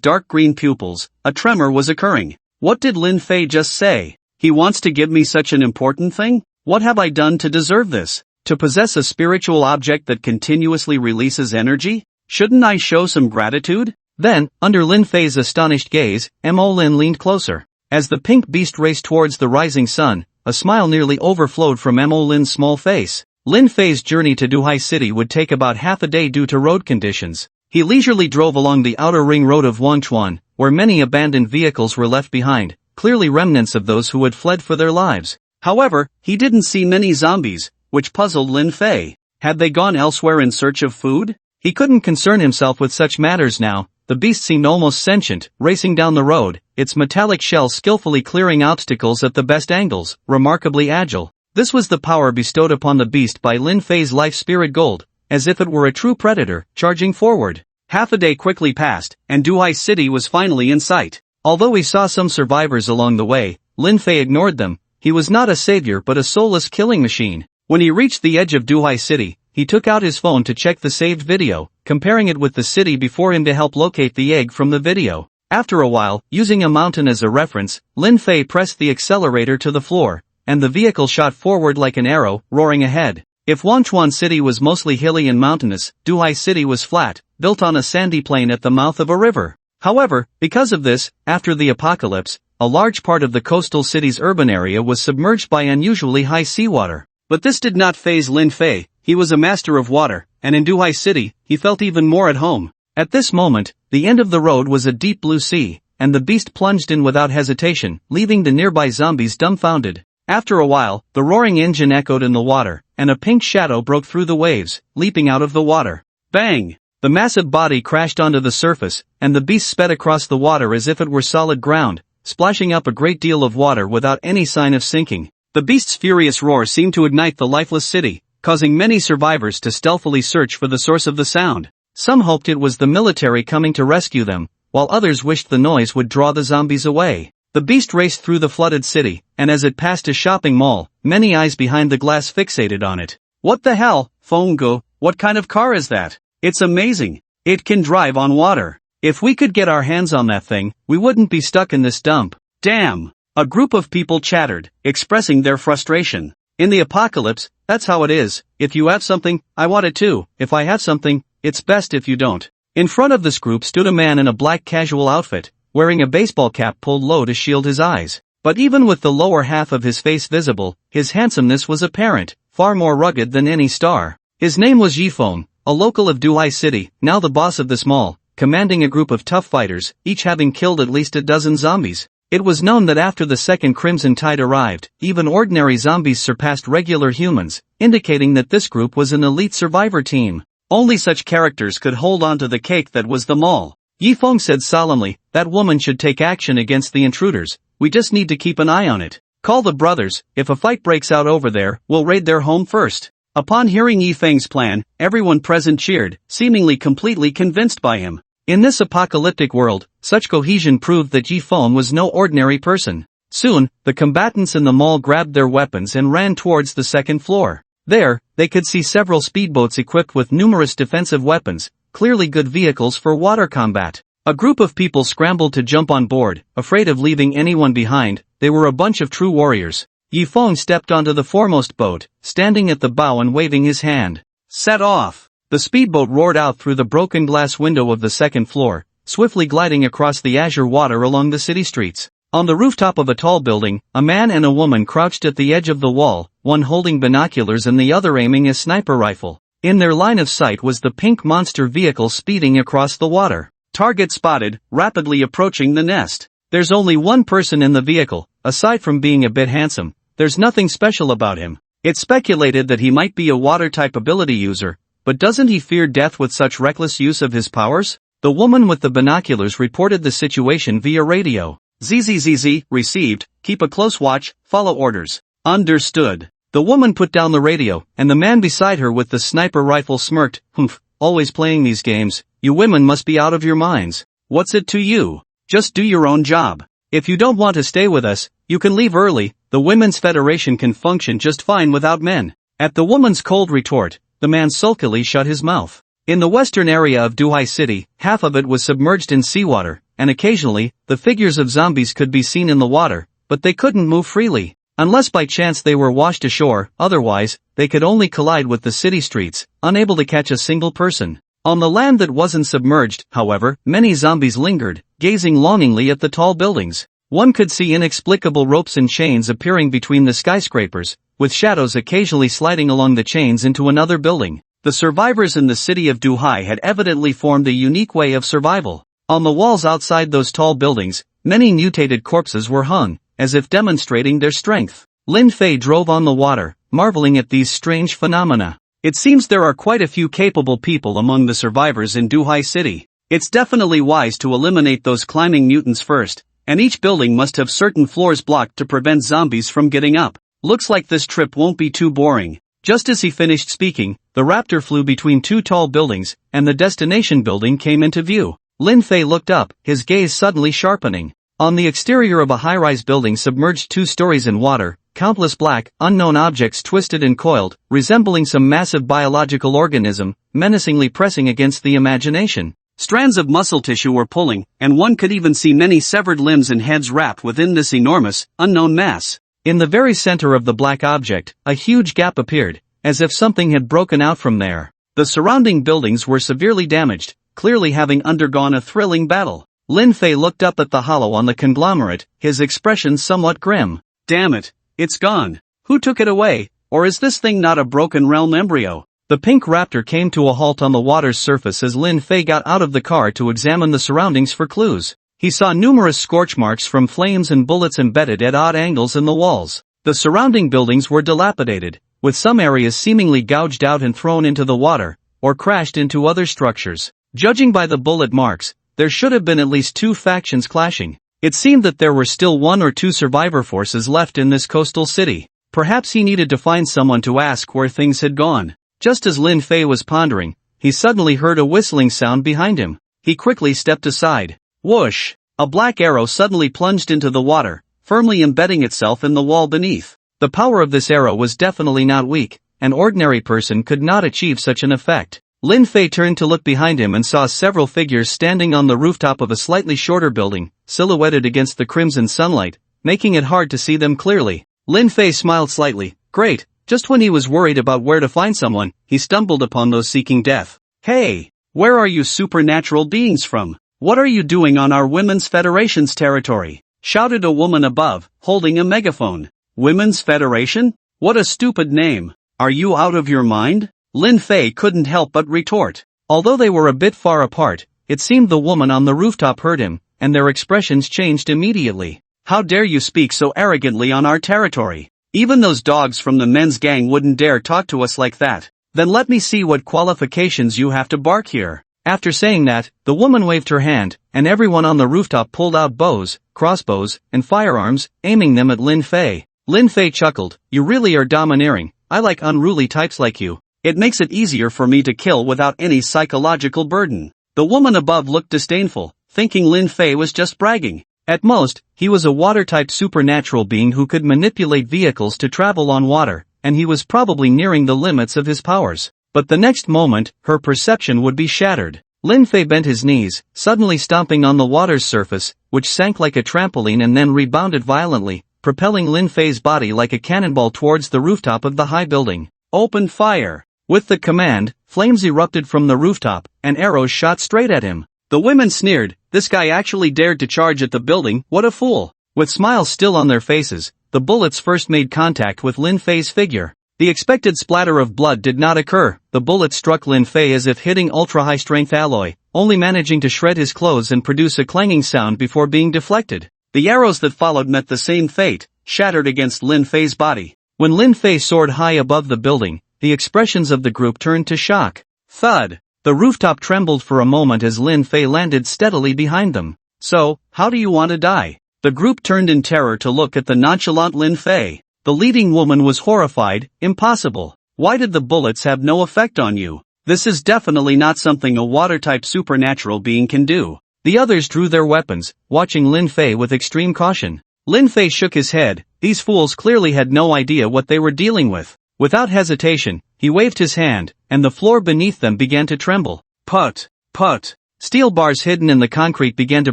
dark green pupils, a tremor was occurring. What did Lin Fei just say? He wants to give me such an important thing? What have I done to deserve this? To possess a spiritual object that continuously releases energy? Shouldn't I show some gratitude? Then, under Lin Fei's astonished gaze, Mo Lin leaned closer. As the pink beast raced towards the rising sun, a smile nearly overflowed from Mo Lin's small face. Lin Fei's journey to Duhai City would take about half a day due to road conditions. He leisurely drove along the outer ring road of Wangchuan, where many abandoned vehicles were left behind, clearly remnants of those who had fled for their lives. However, he didn't see many zombies, which puzzled Lin Fei. Had they gone elsewhere in search of food? He couldn't concern himself with such matters now. The beast seemed almost sentient, racing down the road, its metallic shell skillfully clearing obstacles at the best angles, remarkably agile. This was the power bestowed upon the beast by Lin Fei's life spirit gold, as if it were a true predator, charging forward. Half a day quickly passed, and Duhai City was finally in sight. Although he saw some survivors along the way, Lin Fei ignored them. he was not a savior but a soulless killing machine. When he reached the edge of Duhai City, he took out his phone to check the saved video, comparing it with the city before him to help locate the egg from the video. After a while, using a mountain as a reference, Lin Fei pressed the accelerator to the floor, and the vehicle shot forward like an arrow, roaring ahead. If Wanchuan City was mostly hilly and mountainous, Duhai City was flat, built on a sandy plain at the mouth of a river. However, because of this, after the apocalypse, a large part of the coastal city's urban area was submerged by unusually high seawater. But this did not faze Lin Fei. He was a master of water, and in Duhai City, he felt even more at home. At this moment, the end of the road was a deep blue sea, and the beast plunged in without hesitation, leaving the nearby zombies dumbfounded. After a while, the roaring engine echoed in the water, and a pink shadow broke through the waves, leaping out of the water. Bang! The massive body crashed onto the surface, and the beast sped across the water as if it were solid ground, splashing up a great deal of water without any sign of sinking. The beast's furious roar seemed to ignite the lifeless city, causing many survivors to stealthily search for the source of the sound. Some hoped it was the military coming to rescue them, while others wished the noise would draw the zombies away. The beast raced through the flooded city, and as it passed a shopping mall, many eyes behind the glass fixated on it. What the hell, Fongo, what kind of car is that? It's amazing. It can drive on water. If we could get our hands on that thing, we wouldn't be stuck in this dump. Damn! A group of people chattered, expressing their frustration. In the apocalypse, that's how it is. If you have something, I want it too. If I have something, it's best if you don't. In front of this group stood a man in a black casual outfit, wearing a baseball cap pulled low to shield his eyes. But even with the lower half of his face visible, his handsomeness was apparent, far more rugged than any star. His name was Yifeng, a local of Duhai City, now the boss of this mall, commanding a group of tough fighters, each having killed at least a dozen zombies. It was known that after the second Crimson Tide arrived, even ordinary zombies surpassed regular humans, indicating that this group was an elite survivor team. Only such characters could hold on to the cake that was the mall. Yifeng said solemnly, that woman should take action against the intruders. We just need to keep an eye on it. Call the brothers. If a fight breaks out over there, we'll raid their home first. Upon hearing Yifeng's plan, everyone present cheered, seemingly completely convinced by him. In this apocalyptic world, such cohesion proved that Yifeng was no ordinary person. Soon, the combatants in the mall grabbed their weapons and ran towards the second floor. There, they could see several speedboats equipped with numerous defensive weapons, clearly good vehicles for water combat. A group of people scrambled to jump on board, afraid of leaving anyone behind. They were a bunch of true warriors. Yifeng stepped onto the foremost boat, standing at the bow and waving his hand. Set off! The speedboat roared out through the broken glass window of the second floor, swiftly gliding across the azure water along the city streets. On the rooftop of a tall building, a man and a woman crouched at the edge of the wall, one holding binoculars and the other aiming a sniper rifle. In their line of sight was the pink monster vehicle speeding across the water. Target spotted, rapidly approaching the nest. There's only one person in the vehicle. Aside from being a bit handsome, there's nothing special about him. It's speculated that he might be a water-type ability user, but doesn't he fear death with such reckless use of his powers? The woman with the binoculars reported the situation via radio. ZZZZ, received, keep a close watch, follow orders. Understood. The woman put down the radio, and the man beside her with the sniper rifle smirked. Humph, always playing these games, you women must be out of your minds. What's it to you? Just do your own job. If you don't want to stay with us, you can leave early. The Women's Federation can function just fine without men. At the woman's cold retort, the man sulkily shut his mouth. In the western area of Duhai City, half of it was submerged in seawater, and occasionally, the figures of zombies could be seen in the water, but they couldn't move freely. Unless by chance they were washed ashore, otherwise, they could only collide with the city streets, unable to catch a single person. On the land that wasn't submerged, however, many zombies lingered, gazing longingly at the tall buildings. One could see inexplicable ropes and chains appearing between the skyscrapers, with shadows occasionally sliding along the chains into another building. The survivors in the city of Duhai had evidently formed a unique way of survival. On the walls outside those tall buildings, many mutated corpses were hung, as if demonstrating their strength. Lin Fei drove on the water, marveling at these strange phenomena. It seems there are quite a few capable people among the survivors in Duhai City. It's definitely wise to eliminate those climbing mutants first, and each building must have certain floors blocked to prevent zombies from getting up. Looks like this trip won't be too boring. Just as he finished speaking, the raptor flew between two tall buildings, and the destination building came into view. Lin Fei looked up, his gaze suddenly sharpening. On the exterior of a high-rise building submerged 2 stories in water, countless black, unknown objects twisted and coiled, resembling some massive biological organism, menacingly pressing against the imagination. Strands of muscle tissue were pulling, and one could even see many severed limbs and heads wrapped within this enormous, unknown mass. In the very center of the black object, a huge gap appeared, as if something had broken out from there. The surrounding buildings were severely damaged, clearly having undergone a thrilling battle. Lin Fei looked up at the hollow on the conglomerate, his expression somewhat grim. Damn it, it's gone. Who took it away, or is this thing not a broken realm embryo? The pink raptor came to a halt on the water's surface as Lin Fei got out of the car to examine the surroundings for clues. He saw numerous scorch marks from flames and bullets embedded at odd angles in the walls. The surrounding buildings were dilapidated, with some areas seemingly gouged out and thrown into the water, or crashed into other structures. Judging by the bullet marks, there should have been at least two factions clashing. It seemed that there were still one or two survivor forces left in this coastal city. Perhaps he needed to find someone to ask where things had gone. Just as Lin Fei was pondering, he suddenly heard a whistling sound behind him. He quickly stepped aside. Whoosh! A black arrow suddenly plunged into the water, firmly embedding itself in the wall beneath. The power of this arrow was definitely not weak. An ordinary person could not achieve such an effect. Lin Fei turned to look behind him and saw several figures standing on the rooftop of a slightly shorter building, silhouetted against the crimson sunlight, making it hard to see them clearly. Lin Fei smiled slightly. Great. Just when he was worried about where to find someone, he stumbled upon those seeking death. Hey! Where are you supernatural beings from? What are you doing on our Women's Federation's territory? Shouted a woman above, holding a megaphone. Women's Federation? What a stupid name. Are you out of your mind? Lin Fei couldn't help but retort. Although they were a bit far apart, it seemed the woman on the rooftop heard him, and their expressions changed immediately. How dare you speak so arrogantly on our territory? Even those dogs from the men's gang wouldn't dare talk to us like that. Then let me see what qualifications you have to bark here. After saying that, the woman waved her hand, and everyone on the rooftop pulled out bows, crossbows, and firearms, aiming them at Lin Fei. Lin Fei chuckled. You really are domineering. I like unruly types like you. It makes it easier for me to kill without any psychological burden. The woman above looked disdainful, thinking Lin Fei was just bragging. At most, he was a water-type supernatural being who could manipulate vehicles to travel on water, and he was probably nearing the limits of his powers. But the next moment, her perception would be shattered. Lin Fei bent his knees, suddenly stomping on the water's surface, which sank like a trampoline and then rebounded violently, propelling Lin Fei's body like a cannonball towards the rooftop of the high building. Open fire! With the command, flames erupted from the rooftop, and arrows shot straight at him. The women sneered. This guy actually dared to charge at the building, what a fool! With smiles still on their faces, the bullets first made contact with Lin Fei's figure. The expected splatter of blood did not occur. The bullet struck Lin Fei as if hitting ultra-high-strength alloy, only managing to shred his clothes and produce a clanging sound before being deflected. The arrows that followed met the same fate, shattered against Lin Fei's body. When Lin Fei soared high above the building, the expressions of the group turned to shock. Thud! The rooftop trembled for a moment as Lin Fei landed steadily behind them. So, how do you want to die? The group turned in terror to look at the nonchalant Lin Fei. The leading woman was horrified. Impossible. Why did the bullets have no effect on you? This is definitely not something a water-type supernatural being can do. The others drew their weapons, watching Lin Fei with extreme caution. Lin Fei shook his head. These fools clearly had no idea what they were dealing with. Without hesitation, he waved his hand, and the floor beneath them began to tremble. Put! Put! Steel bars hidden in the concrete began to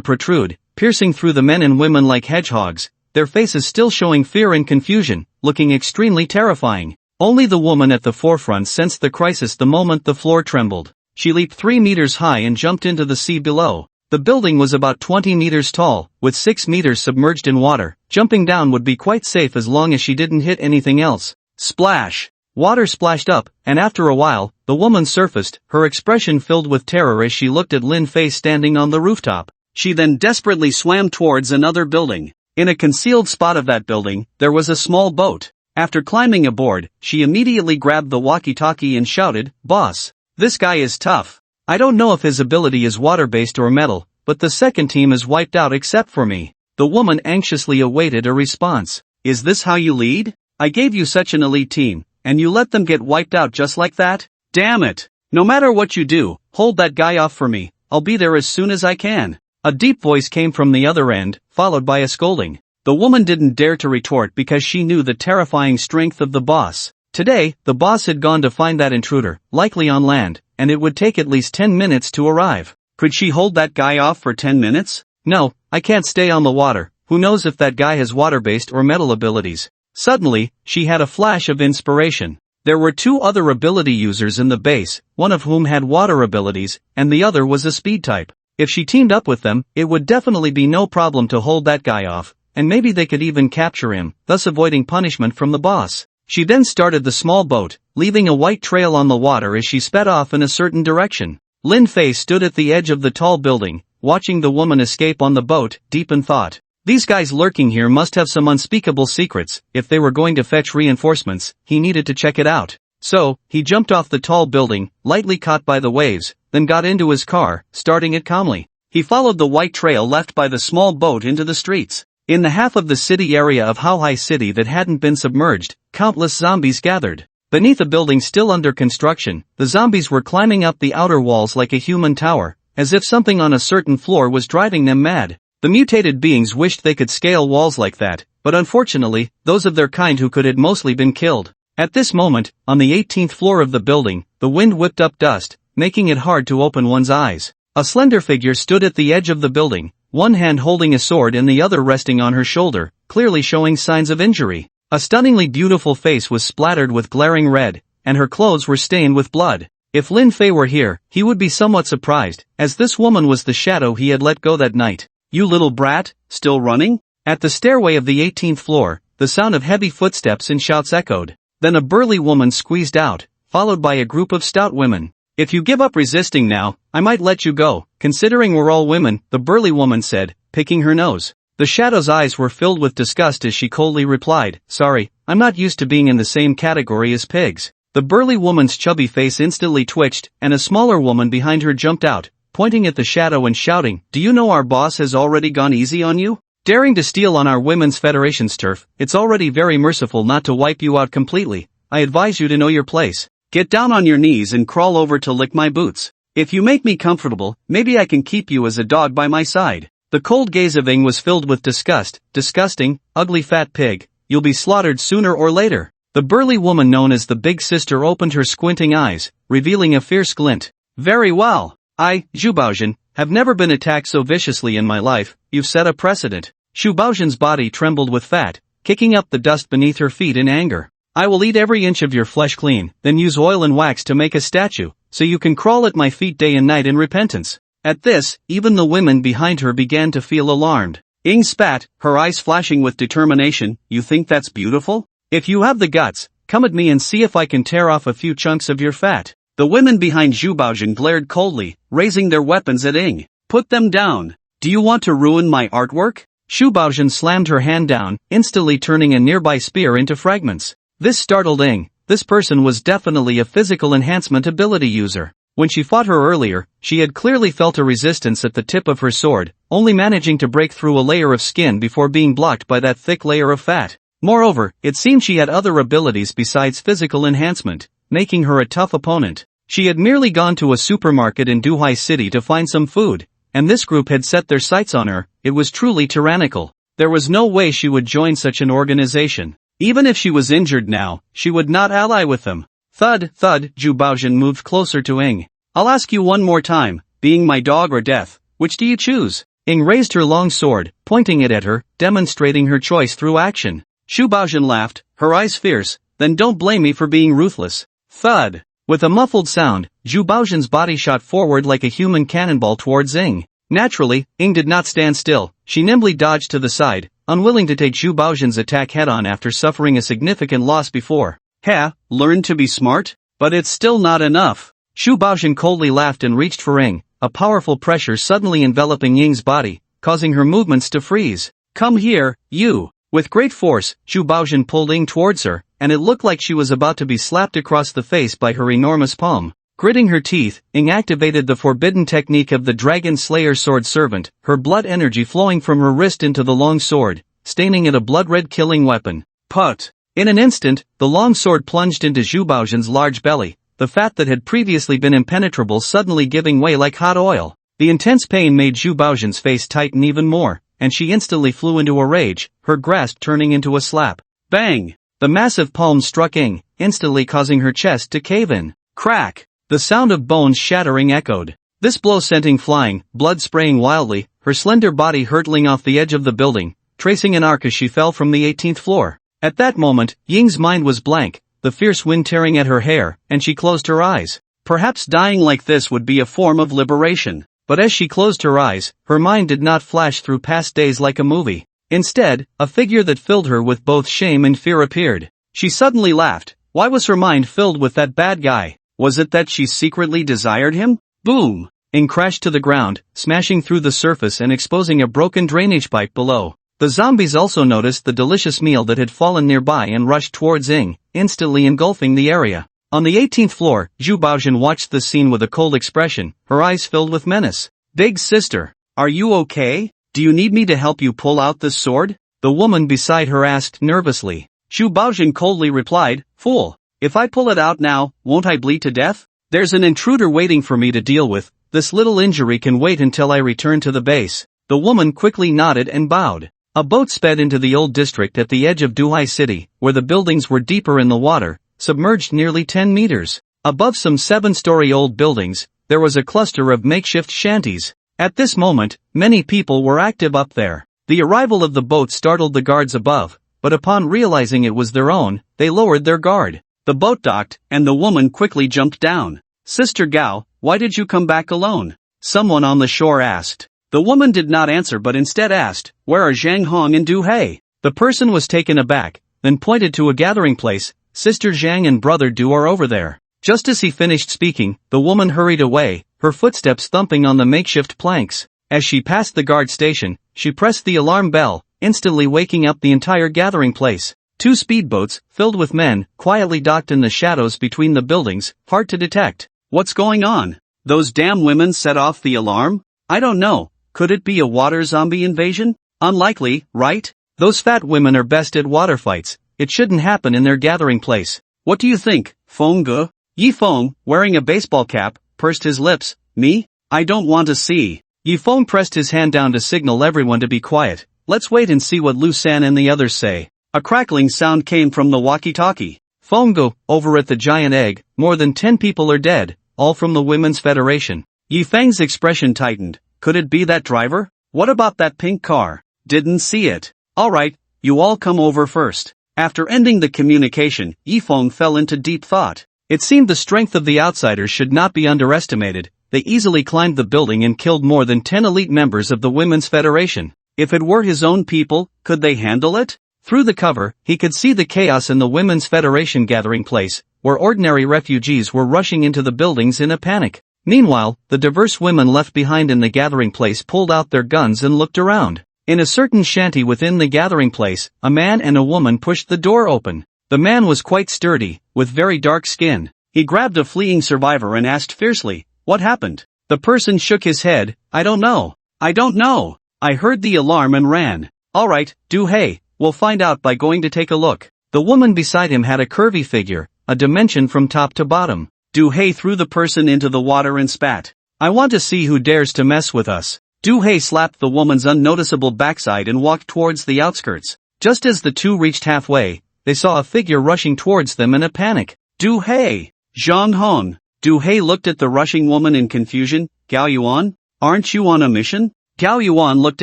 protrude, piercing through the men and women like hedgehogs, their faces still showing fear and confusion, looking extremely terrifying. Only the woman at the forefront sensed the crisis the moment the floor trembled. She leaped 3 meters high and jumped into the sea below. The building was about 20 meters tall, with 6 meters submerged in water. Jumping down would be quite safe as long as she didn't hit anything else. Splash! Water splashed up, and after a while, the woman surfaced, her expression filled with terror as she looked at Lin Fei standing on the rooftop. She then desperately swam towards another building. In a concealed spot of that building, there was a small boat. After climbing aboard, she immediately grabbed the walkie-talkie and shouted, "Boss, this guy is tough. I don't know if his ability is water-based or metal, but the second team is wiped out except for me." The woman anxiously awaited a response. Is this how you lead? I gave you such an elite team, and you let them get wiped out just like that? Damn it! No matter what you do, hold that guy off for me. I'll be there as soon as I can. A deep voice came from the other end, followed by a scolding. The woman didn't dare to retort because she knew the terrifying strength of the boss. Today, the boss had gone to find that intruder, likely on land, and it would take at least 10 minutes to arrive. Could she hold that guy off for 10 minutes? No, I can't stay on the water. Who knows if that guy has water-based or metal abilities? Suddenly, she had a flash of inspiration. There were 2 other ability users in the base, one of whom had water abilities, and the other was a speed type. If she teamed up with them, it would definitely be no problem to hold that guy off, and maybe they could even capture him, thus avoiding punishment from the boss. She then started the small boat, leaving a white trail on the water as she sped off in a certain direction. Lin Fei stood at the edge of the tall building, watching the woman escape on the boat, deep in thought. These guys lurking here must have some unspeakable secrets. If they were going to fetch reinforcements, he needed to check it out. So, he jumped off the tall building, lightly caught by the waves, then got into his car, starting it calmly. He followed the white trail left by the small boat into the streets. In the half of the city area of Haohai City that hadn't been submerged, countless zombies gathered. Beneath a building still under construction, the zombies were climbing up the outer walls like a human tower, as if something on a certain floor was driving them mad. The mutated beings wished they could scale walls like that, but unfortunately, those of their kind who could had mostly been killed. At this moment, on the 18th floor of the building, the wind whipped up dust, making it hard to open one's eyes. A slender figure stood at the edge of the building, one hand holding a sword and the other resting on her shoulder, clearly showing signs of injury. A stunningly beautiful face was splattered with glaring red, and her clothes were stained with blood. If Lin Fei were here, he would be somewhat surprised, as this woman was the shadow he had let go that night. "You little brat, still running?" At the stairway of the 18th floor, the sound of heavy footsteps and shouts echoed. Then a burly woman squeezed out, followed by a group of stout women. "If you give up resisting now, I might let you go, considering we're all women," the burly woman said, picking her nose. The shadow's eyes were filled with disgust as she coldly replied, "Sorry, I'm not used to being in the same category as pigs." The burly woman's chubby face instantly twitched, and a smaller woman behind her jumped out, pointing at the shadow and shouting, "Do you know our boss has already gone easy on you? Daring to steal on our Women's Federation's turf, it's already very merciful not to wipe you out completely. I advise you to know your place. Get down on your knees and crawl over to lick my boots. If you make me comfortable, maybe I can keep you as a dog by my side." The cold gaze of Ing was filled with disgust. "Disgusting, ugly fat pig, you'll be slaughtered sooner or later." The burly woman known as the Big Sister opened her squinting eyes, revealing a fierce glint. "Very well. I, Zhu Baozhen, have never been attacked so viciously in my life. You've set a precedent." Zhu Baozhen's body trembled with fat, kicking up the dust beneath her feet in anger. "I will eat every inch of your flesh clean, then use oil and wax to make a statue, so you can crawl at my feet day and night in repentance." At this, even the women behind her began to feel alarmed. Ing spat, her eyes flashing with determination. "You think that's beautiful? If you have the guts, come at me and see if I can tear off a few chunks of your fat." The women behind Zhu Baozhen glared coldly, raising their weapons at Ing. "Put them down. Do you want to ruin my artwork?" Zhu Baozhen slammed her hand down, instantly turning a nearby spear into fragments. This startled Ing. This person was definitely a physical enhancement ability user. When she fought her earlier, she had clearly felt a resistance at the tip of her sword, only managing to break through a layer of skin before being blocked by that thick layer of fat. Moreover, it seemed she had other abilities besides physical enhancement, making her a tough opponent. She had merely gone to a supermarket in Duhai City to find some food, and this group had set their sights on her. It was truly tyrannical. There was no way she would join such an organization. Even if she was injured now, she would not ally with them. Thud, thud, Zhu Baozhen moved closer to Ing. "I'll ask you one more time, being my dog or death, which do you choose?" Ing raised her long sword, pointing it at her, demonstrating her choice through action. Zhu Baozhen laughed, her eyes fierce. "Then don't blame me for being ruthless." Thud. With a muffled sound, Zhu Baozhen's body shot forward like a human cannonball towards Ing. Naturally, Ing did not stand still. She nimbly dodged to the side, unwilling to take Zhu Baozhen's attack head-on after suffering a significant loss before. "Ha, learn to be smart? But it's still not enough." Zhu Baozhen coldly laughed and reached for Ing, a powerful pressure suddenly enveloping Ying's body, causing her movements to freeze. "Come here, you." With great force, Zhu Baozhen pulled Ing towards her, and it looked like she was about to be slapped across the face by her enormous palm. Gritting her teeth, Ing activated the forbidden technique of the Dragon Slayer Sword Servant, her blood energy flowing from her wrist into the long sword, staining it a blood-red killing weapon. Put! In an instant, the long sword plunged into Zhu Baozhen's large belly, the fat that had previously been impenetrable suddenly giving way like hot oil. The intense pain made Zhu Baozhen's face tighten even more, and she instantly flew into a rage, her grasp turning into a slap. Bang! The massive palm struck Ing, instantly causing her chest to cave in. Crack! The sound of bones shattering echoed. This blow sent Ing flying, blood spraying wildly, her slender body hurtling off the edge of the building, tracing an arc as she fell from the 18th floor. At that moment, Ying's mind was blank, the fierce wind tearing at her hair, and she closed her eyes. Perhaps dying like this would be a form of liberation. But as she closed her eyes, her mind did not flash through past days like a movie. Instead, a figure that filled her with both shame and fear appeared. She suddenly laughed. Why was her mind filled with that bad guy? Was it that she secretly desired him? Boom! Ing crashed to the ground, smashing through the surface and exposing a broken drainage pipe below. The zombies also noticed the delicious meal that had fallen nearby and rushed towards Ing, instantly engulfing the area. On the 18th floor, Zhu Baozhen watched the scene with a cold expression, her eyes filled with menace. Big sister, are you okay? Do you need me to help you pull out this sword? The woman beside her asked nervously. Zhu Baozhen coldly replied, Fool, if I pull it out now, won't I bleed to death? There's an intruder waiting for me to deal with, this little injury can wait until I return to the base. The woman quickly nodded and bowed. A boat sped into the old district at the edge of Duhai City, where the buildings were deeper in the water, submerged nearly 10 meters. Above some 7-story old buildings, there was a cluster of makeshift shanties. At this moment, many people were active up there. The arrival of the boat startled the guards above, but upon realizing it was their own, they lowered their guard. The boat docked, and the woman quickly jumped down. Sister Gao, why did you come back alone? Someone on the shore asked. The woman did not answer but instead asked, Where are Zhang Hong and Du Hei? The person was taken aback, then pointed to a gathering place. Sister Zhang and brother Du are over there. Just as he finished speaking, the woman hurried away, her footsteps thumping on the makeshift planks. As she passed the guard station, she pressed the alarm bell, instantly waking up the entire gathering place. 2 speedboats, filled with men, quietly docked in the shadows between the buildings, hard to detect. What's going on? Those damn women set off the alarm? I don't know. Could it be a water zombie invasion? Unlikely, right? Those fat women are best at water fights. It shouldn't happen in their gathering place. What do you think, Feng Ge? Yi Feng, wearing a baseball cap, pursed his lips. Me? I don't want to see. Yi Feng pressed his hand down to signal everyone to be quiet. Let's wait and see what Lu San and the others say. A crackling sound came from the walkie-talkie. Feng Ge, over at the giant egg, more than 10 people are dead, all from the Women's Federation. Yi Feng's expression tightened. Could it be that driver? What about that pink car? Didn't see it. Alright, you all come over first. After ending the communication, Yi Feng fell into deep thought. It seemed the strength of the outsiders should not be underestimated. They easily climbed the building and killed more than 10 elite members of the Women's Federation. If it were his own people, could they handle it? Through the cover, he could see the chaos in the Women's Federation gathering place, where ordinary refugees were rushing into the buildings in a panic. Meanwhile, the diverse women left behind in the gathering place pulled out their guns and looked around. In a certain shanty within the gathering place, a man and a woman pushed the door open. The man was quite sturdy, with very dark skin. He grabbed a fleeing survivor and asked fiercely, What happened? The person shook his head, I don't know. I don't know. I heard the alarm and ran. Alright, Du Hei, we'll find out by going to take a look. The woman beside him had a curvy figure, a dimension from top to bottom. Du Hei threw the person into the water and spat. I want to see who dares to mess with us. Du Hei slapped the woman's unnoticeable backside and walked towards the outskirts. Just as the two reached halfway, they saw a figure rushing towards them in a panic. Du Hei! Zhang Hong! Du Hei looked at the rushing woman in confusion. Gao Yuan? Aren't you on a mission? Gao Yuan looked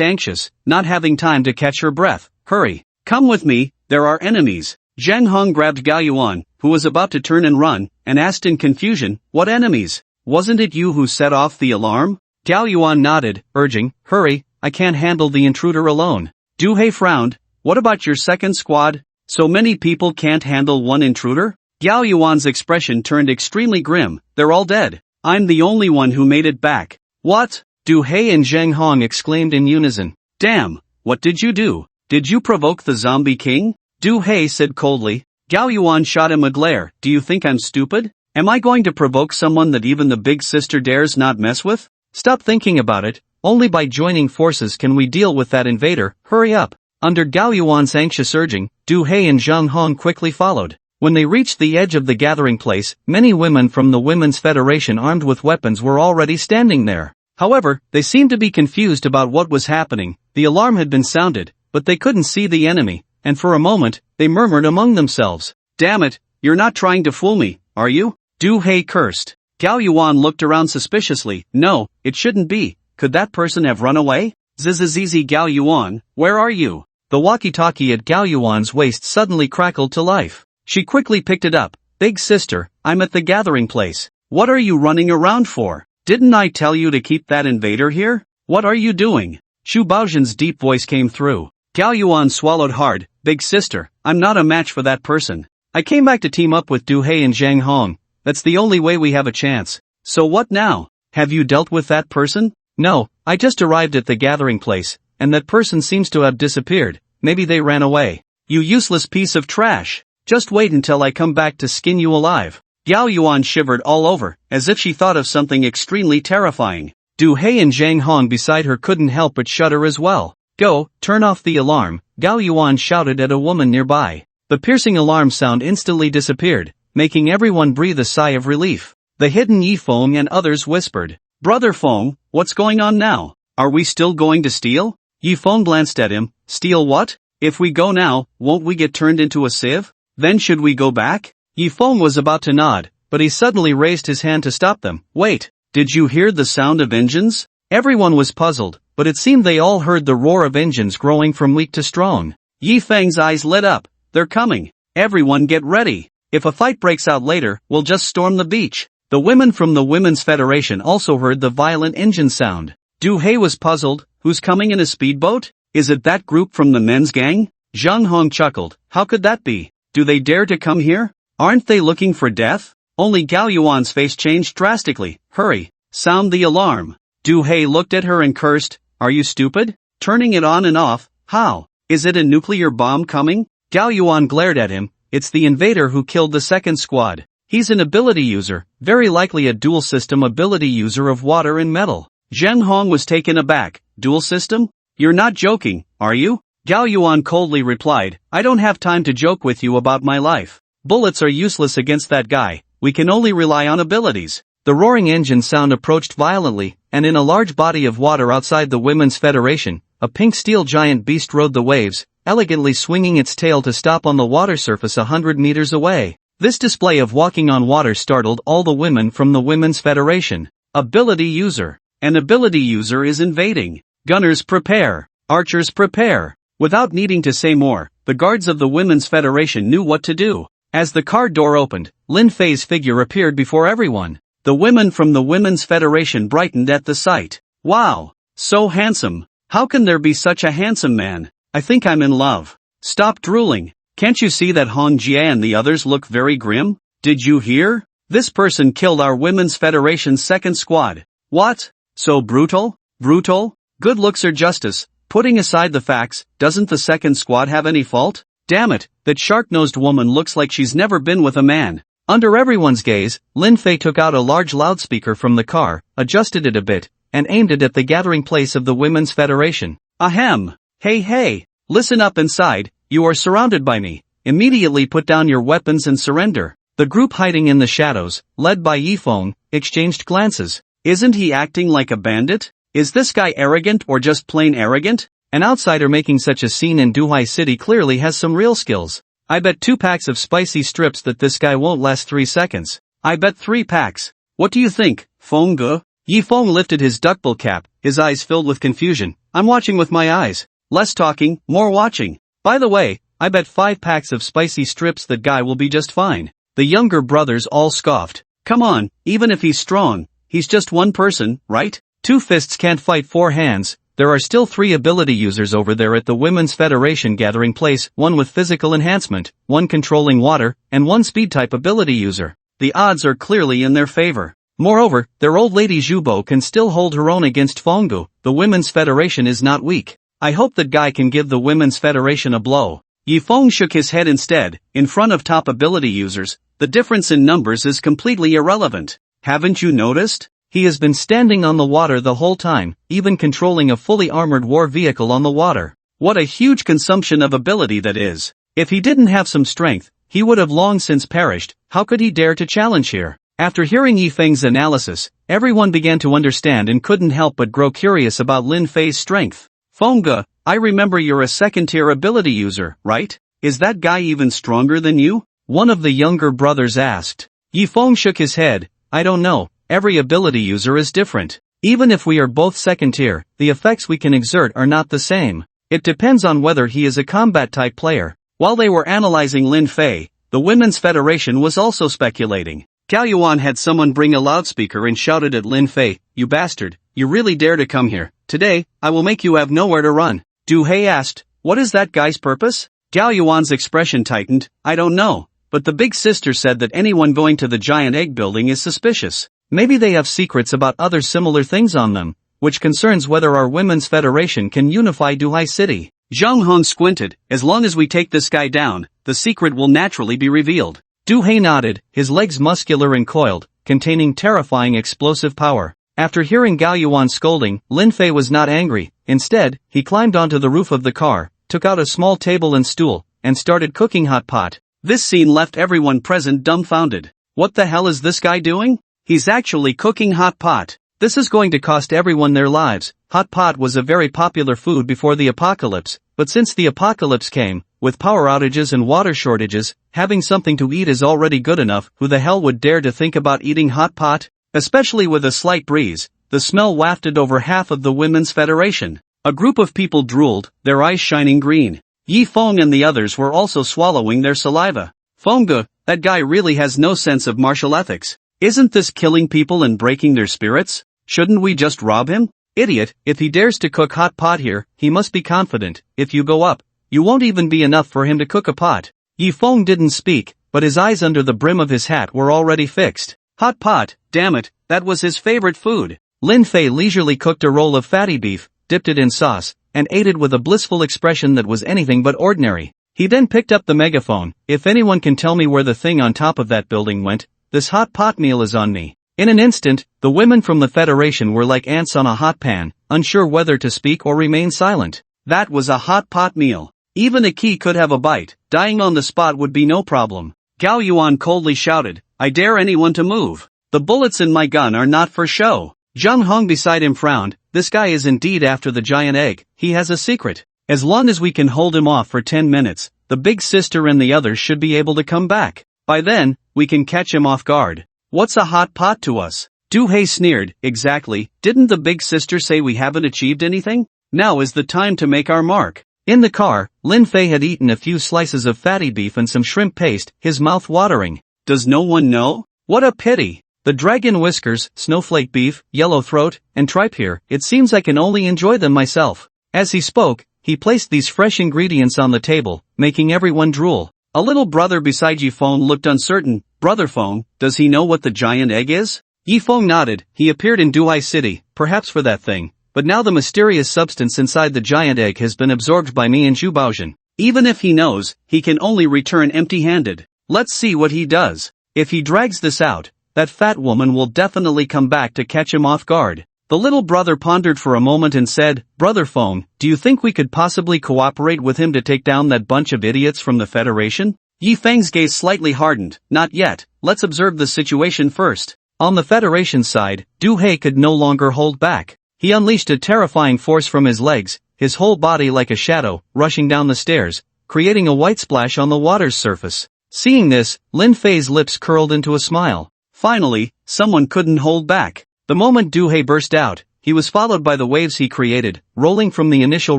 anxious, not having time to catch her breath. Hurry! Come with me, there are enemies. Zhang Hong grabbed Gao Yuan, who was about to turn and run, and asked in confusion, What enemies? Wasn't it you who set off the alarm? Gao Yuan nodded, urging, Hurry, I can't handle the intruder alone. Du Hei frowned, What about your second squad? So many people can't handle one intruder? Gao Yuan's expression turned extremely grim. They're all dead. I'm the only one who made it back. What? Du Hei and Zhang Hong exclaimed in unison. Damn, what did you do? Did you provoke the zombie king? Du Hei said coldly. Gao Yuan shot him a glare. Do you think I'm stupid? Am I going to provoke someone that even the big sister dares not mess with? Stop thinking about it. Only by joining forces can we deal with that invader. Hurry up. Under Gao Yuan's anxious urging, Du Hei and Zhang Hong quickly followed. When they reached the edge of the gathering place, many women from the Women's Federation armed with weapons were already standing there. However, they seemed to be confused about what was happening. The alarm had been sounded, but they couldn't see the enemy, and for a moment, they murmured among themselves. Damn it, you're not trying to fool me, are you? Du Hei cursed. Gao Yuan looked around suspiciously. No, it shouldn't be. Could that person have run away? Zizizizi Gao Yuan, where are you? The walkie-talkie at Gao Yuan's waist suddenly crackled to life. She quickly picked it up. Big sister, I'm at the gathering place. What are you running around for? Didn't I tell you to keep that invader here? What are you doing? Shu Baozhen's deep voice came through. Gao Yuan swallowed hard. Big sister, I'm not a match for that person. I came back to team up with Du Hei and Zhang Hong. That's the only way we have a chance. So what now? Have you dealt with that person? No, I just arrived at the gathering place, and that person seems to have disappeared. Maybe they ran away. You useless piece of trash. Just wait until I come back to skin you alive. Gao Yuan shivered all over, as if she thought of something extremely terrifying. Du Hei and Zhang Hong beside her couldn't help but shudder as well. Go, turn off the alarm, Gao Yuan shouted at a woman nearby. The piercing alarm sound instantly disappeared, making everyone breathe a sigh of relief. The hidden Yi Feng and others whispered. Brother Feng, what's going on now? Are we still going to steal? Yi Feng glanced at him. Steal what? If we go now, won't we get turned into a sieve? Then should we go back? Yi Feng was about to nod, but he suddenly raised his hand to stop them. Wait, did you hear the sound of engines? Everyone was puzzled, but it seemed they all heard the roar of engines growing from weak to strong. Yi Feng's eyes lit up. They're coming. Everyone get ready. If a fight breaks out later, we'll just storm the beach. The women from the Women's Federation also heard the violent engine sound. Du Hei was puzzled. Who's coming in a speedboat? Is it that group from the men's gang? Zhang Hong chuckled. How could that be? Do they dare to come here? Aren't they looking for death? Only Gao Yuan's face changed drastically. Hurry, sound the alarm. Du Hei looked at her and cursed. Are you stupid? Turning it on and off? How? Is it a nuclear bomb coming? Gao Yuan glared at him. It's the invader who killed the second squad. He's an ability user, very likely a dual system ability user of water and metal. Zheng Hong was taken aback. Dual system? You're not joking, are you? Gao Yuan coldly replied. I don't have time to joke with you about my life. Bullets are useless against that guy. We can only rely on abilities. The roaring engine sound approached violently, and in a large body of water outside the Women's Federation, a pink steel giant beast rode the waves, elegantly swinging its tail to stop on the water surface 100 meters away. This display of walking on water startled all the women from the Women's Federation. Ability user. An ability user is invading. Gunners prepare. Archers prepare. Without needing to say more, the guards of the Women's Federation knew what to do. As the car door opened, Lin Fei's figure appeared before everyone. The women from the Women's Federation brightened at the sight. Wow! So handsome. How can there be such a handsome man? I think I'm in love. Stop drooling. Can't you see that Hong Jie and the others look very grim? Did you hear? This person killed our Women's Federation's second squad. What? So brutal? Brutal? Good looks are justice. Putting aside the facts, doesn't the second squad have any fault? Damn it, that shark-nosed woman looks like she's never been with a man. Under everyone's gaze, Lin Fei took out a large loudspeaker from the car, adjusted it a bit, and aimed it at the gathering place of the Women's Federation. Ahem! Hey, listen up inside, you are surrounded by me. Immediately put down your weapons and surrender. The group hiding in the shadows, led by Yi Feng, exchanged glances. Isn't he acting like a bandit? Is this guy arrogant or just plain arrogant? An outsider making such a scene in Duhai City clearly has some real skills. I bet 2 packs of spicy strips that this guy won't last 3 seconds. I bet 3 packs. What do you think, Feng Ge? Yi Feng lifted his duckbill cap, his eyes filled with confusion. I'm watching with my eyes. Less talking, more watching. By the way, I bet 5 packs of spicy strips that guy will be just fine. The younger brothers all scoffed. Come on, even if he's strong, he's just one person, right? 2 fists can't fight 4 hands. There are still 3 ability users over there at the Women's Federation gathering place, 1 with physical enhancement, 1 controlling water, and 1 speed-type ability user. The odds are clearly in their favor. Moreover, their old lady Zhubo can still hold her own against Fenggu. The Women's Federation is not weak. I hope that guy can give the Women's Federation a blow. Yi Feng shook his head instead. In front of top ability users, the difference in numbers is completely irrelevant. Haven't you noticed? He has been standing on the water the whole time, even controlling a fully armored war vehicle on the water. What a huge consumption of ability that is. If he didn't have some strength, he would have long since perished. How could he dare to challenge here? After hearing Yi Feng's analysis, everyone began to understand and couldn't help but grow curious about Lin Fei's strength. Fengge, I remember you're a second-tier ability user, right? Is that guy even stronger than you? One of the younger brothers asked. Yi Feng shook his head. I don't know, every ability user is different. Even if we are both second-tier, the effects we can exert are not the same. It depends on whether he is a combat-type player. While they were analyzing Lin Fei, the Women's Federation was also speculating. Gao Yuan had someone bring a loudspeaker and shouted at Lin Fei, "You bastard, you really dare to come here. Today, I will make you have nowhere to run." Du He asked, "What is that guy's purpose?" Gao Yuan's expression tightened. "I don't know, but the big sister said that anyone going to the giant egg building is suspicious. Maybe they have secrets about other similar things on them, which concerns whether our Women's Federation can unify Duhai City." Zhang Hong squinted. "As long as we take this guy down, the secret will naturally be revealed." Du He nodded, his legs muscular and coiled, containing terrifying explosive power. After hearing Gao Yuan scolding, Lin Fei was not angry. Instead, he climbed onto the roof of the car, took out a small table and stool, and started cooking hot pot. This scene left everyone present dumbfounded. What the hell is this guy doing? He's actually cooking hot pot. This is going to cost everyone their lives. Hot pot was a very popular food before the apocalypse, but since the apocalypse came, with power outages and water shortages, having something to eat is already good enough. Who the hell would dare to think about eating hot pot? Especially with a slight breeze, the smell wafted over half of the Women's Federation. A group of people drooled, their eyes shining green. Yi Feng and the others were also swallowing their saliva. Fengge, that guy really has no sense of martial ethics. Isn't this killing people and breaking their spirits? Shouldn't we just rob him? Idiot, if he dares to cook hot pot here, he must be confident. If you go up, you won't even be enough for him to cook a pot. Yi Feng didn't speak, but his eyes under the brim of his hat were already fixed. Hot pot, damn it, that was his favorite food. Lin Fei leisurely cooked a roll of fatty beef, dipped it in sauce, and ate it with a blissful expression that was anything but ordinary. He then picked up the megaphone. If anyone can tell me where the thing on top of that building went, this hot pot meal is on me. In an instant, the women from the Federation were like ants on a hot pan, unsure whether to speak or remain silent. That was a hot pot meal. Even a key could have a bite. Dying on the spot would be no problem. Gao Yuan coldly shouted, I dare anyone to move. The bullets in my gun are not for show. Zhang Hong beside him frowned. This guy is indeed after the giant egg. He has a secret. As long as we can hold him off for 10 minutes, the big sister and the others should be able to come back. By then, we can catch him off guard. What's a hot pot to us? Du He sneered. Exactly, didn't the big sister say we haven't achieved anything? Now is the time to make our mark. In the car, Lin Fei had eaten a few slices of fatty beef and some shrimp paste, his mouth watering. Does no one know? What a pity. The dragon whiskers, snowflake beef, yellow throat, and tripe here, it seems I can only enjoy them myself. As he spoke, he placed these fresh ingredients on the table, making everyone drool. A little brother beside Yi Feng looked uncertain. Brother Feng, does he know what the giant egg is? Yi Feng nodded. He appeared in Duhai City, perhaps for that thing. But now the mysterious substance inside the giant egg has been absorbed by me and Zhu Baozhen. Even if he knows, he can only return empty-handed. Let's see what he does. If he drags this out, that fat woman will definitely come back to catch him off guard. The little brother pondered for a moment and said, Brother Feng, do you think we could possibly cooperate with him to take down that bunch of idiots from the Federation? Yi Feng's gaze slightly hardened. Not yet, let's observe the situation first. On the Federation side, Du He could no longer hold back. He unleashed a terrifying force from his legs, his whole body like a shadow, rushing down the stairs, creating a white splash on the water's surface. Seeing this, Lin Fei's lips curled into a smile. Finally, someone couldn't hold back. The moment Du He burst out, he was followed by the waves he created, rolling from the initial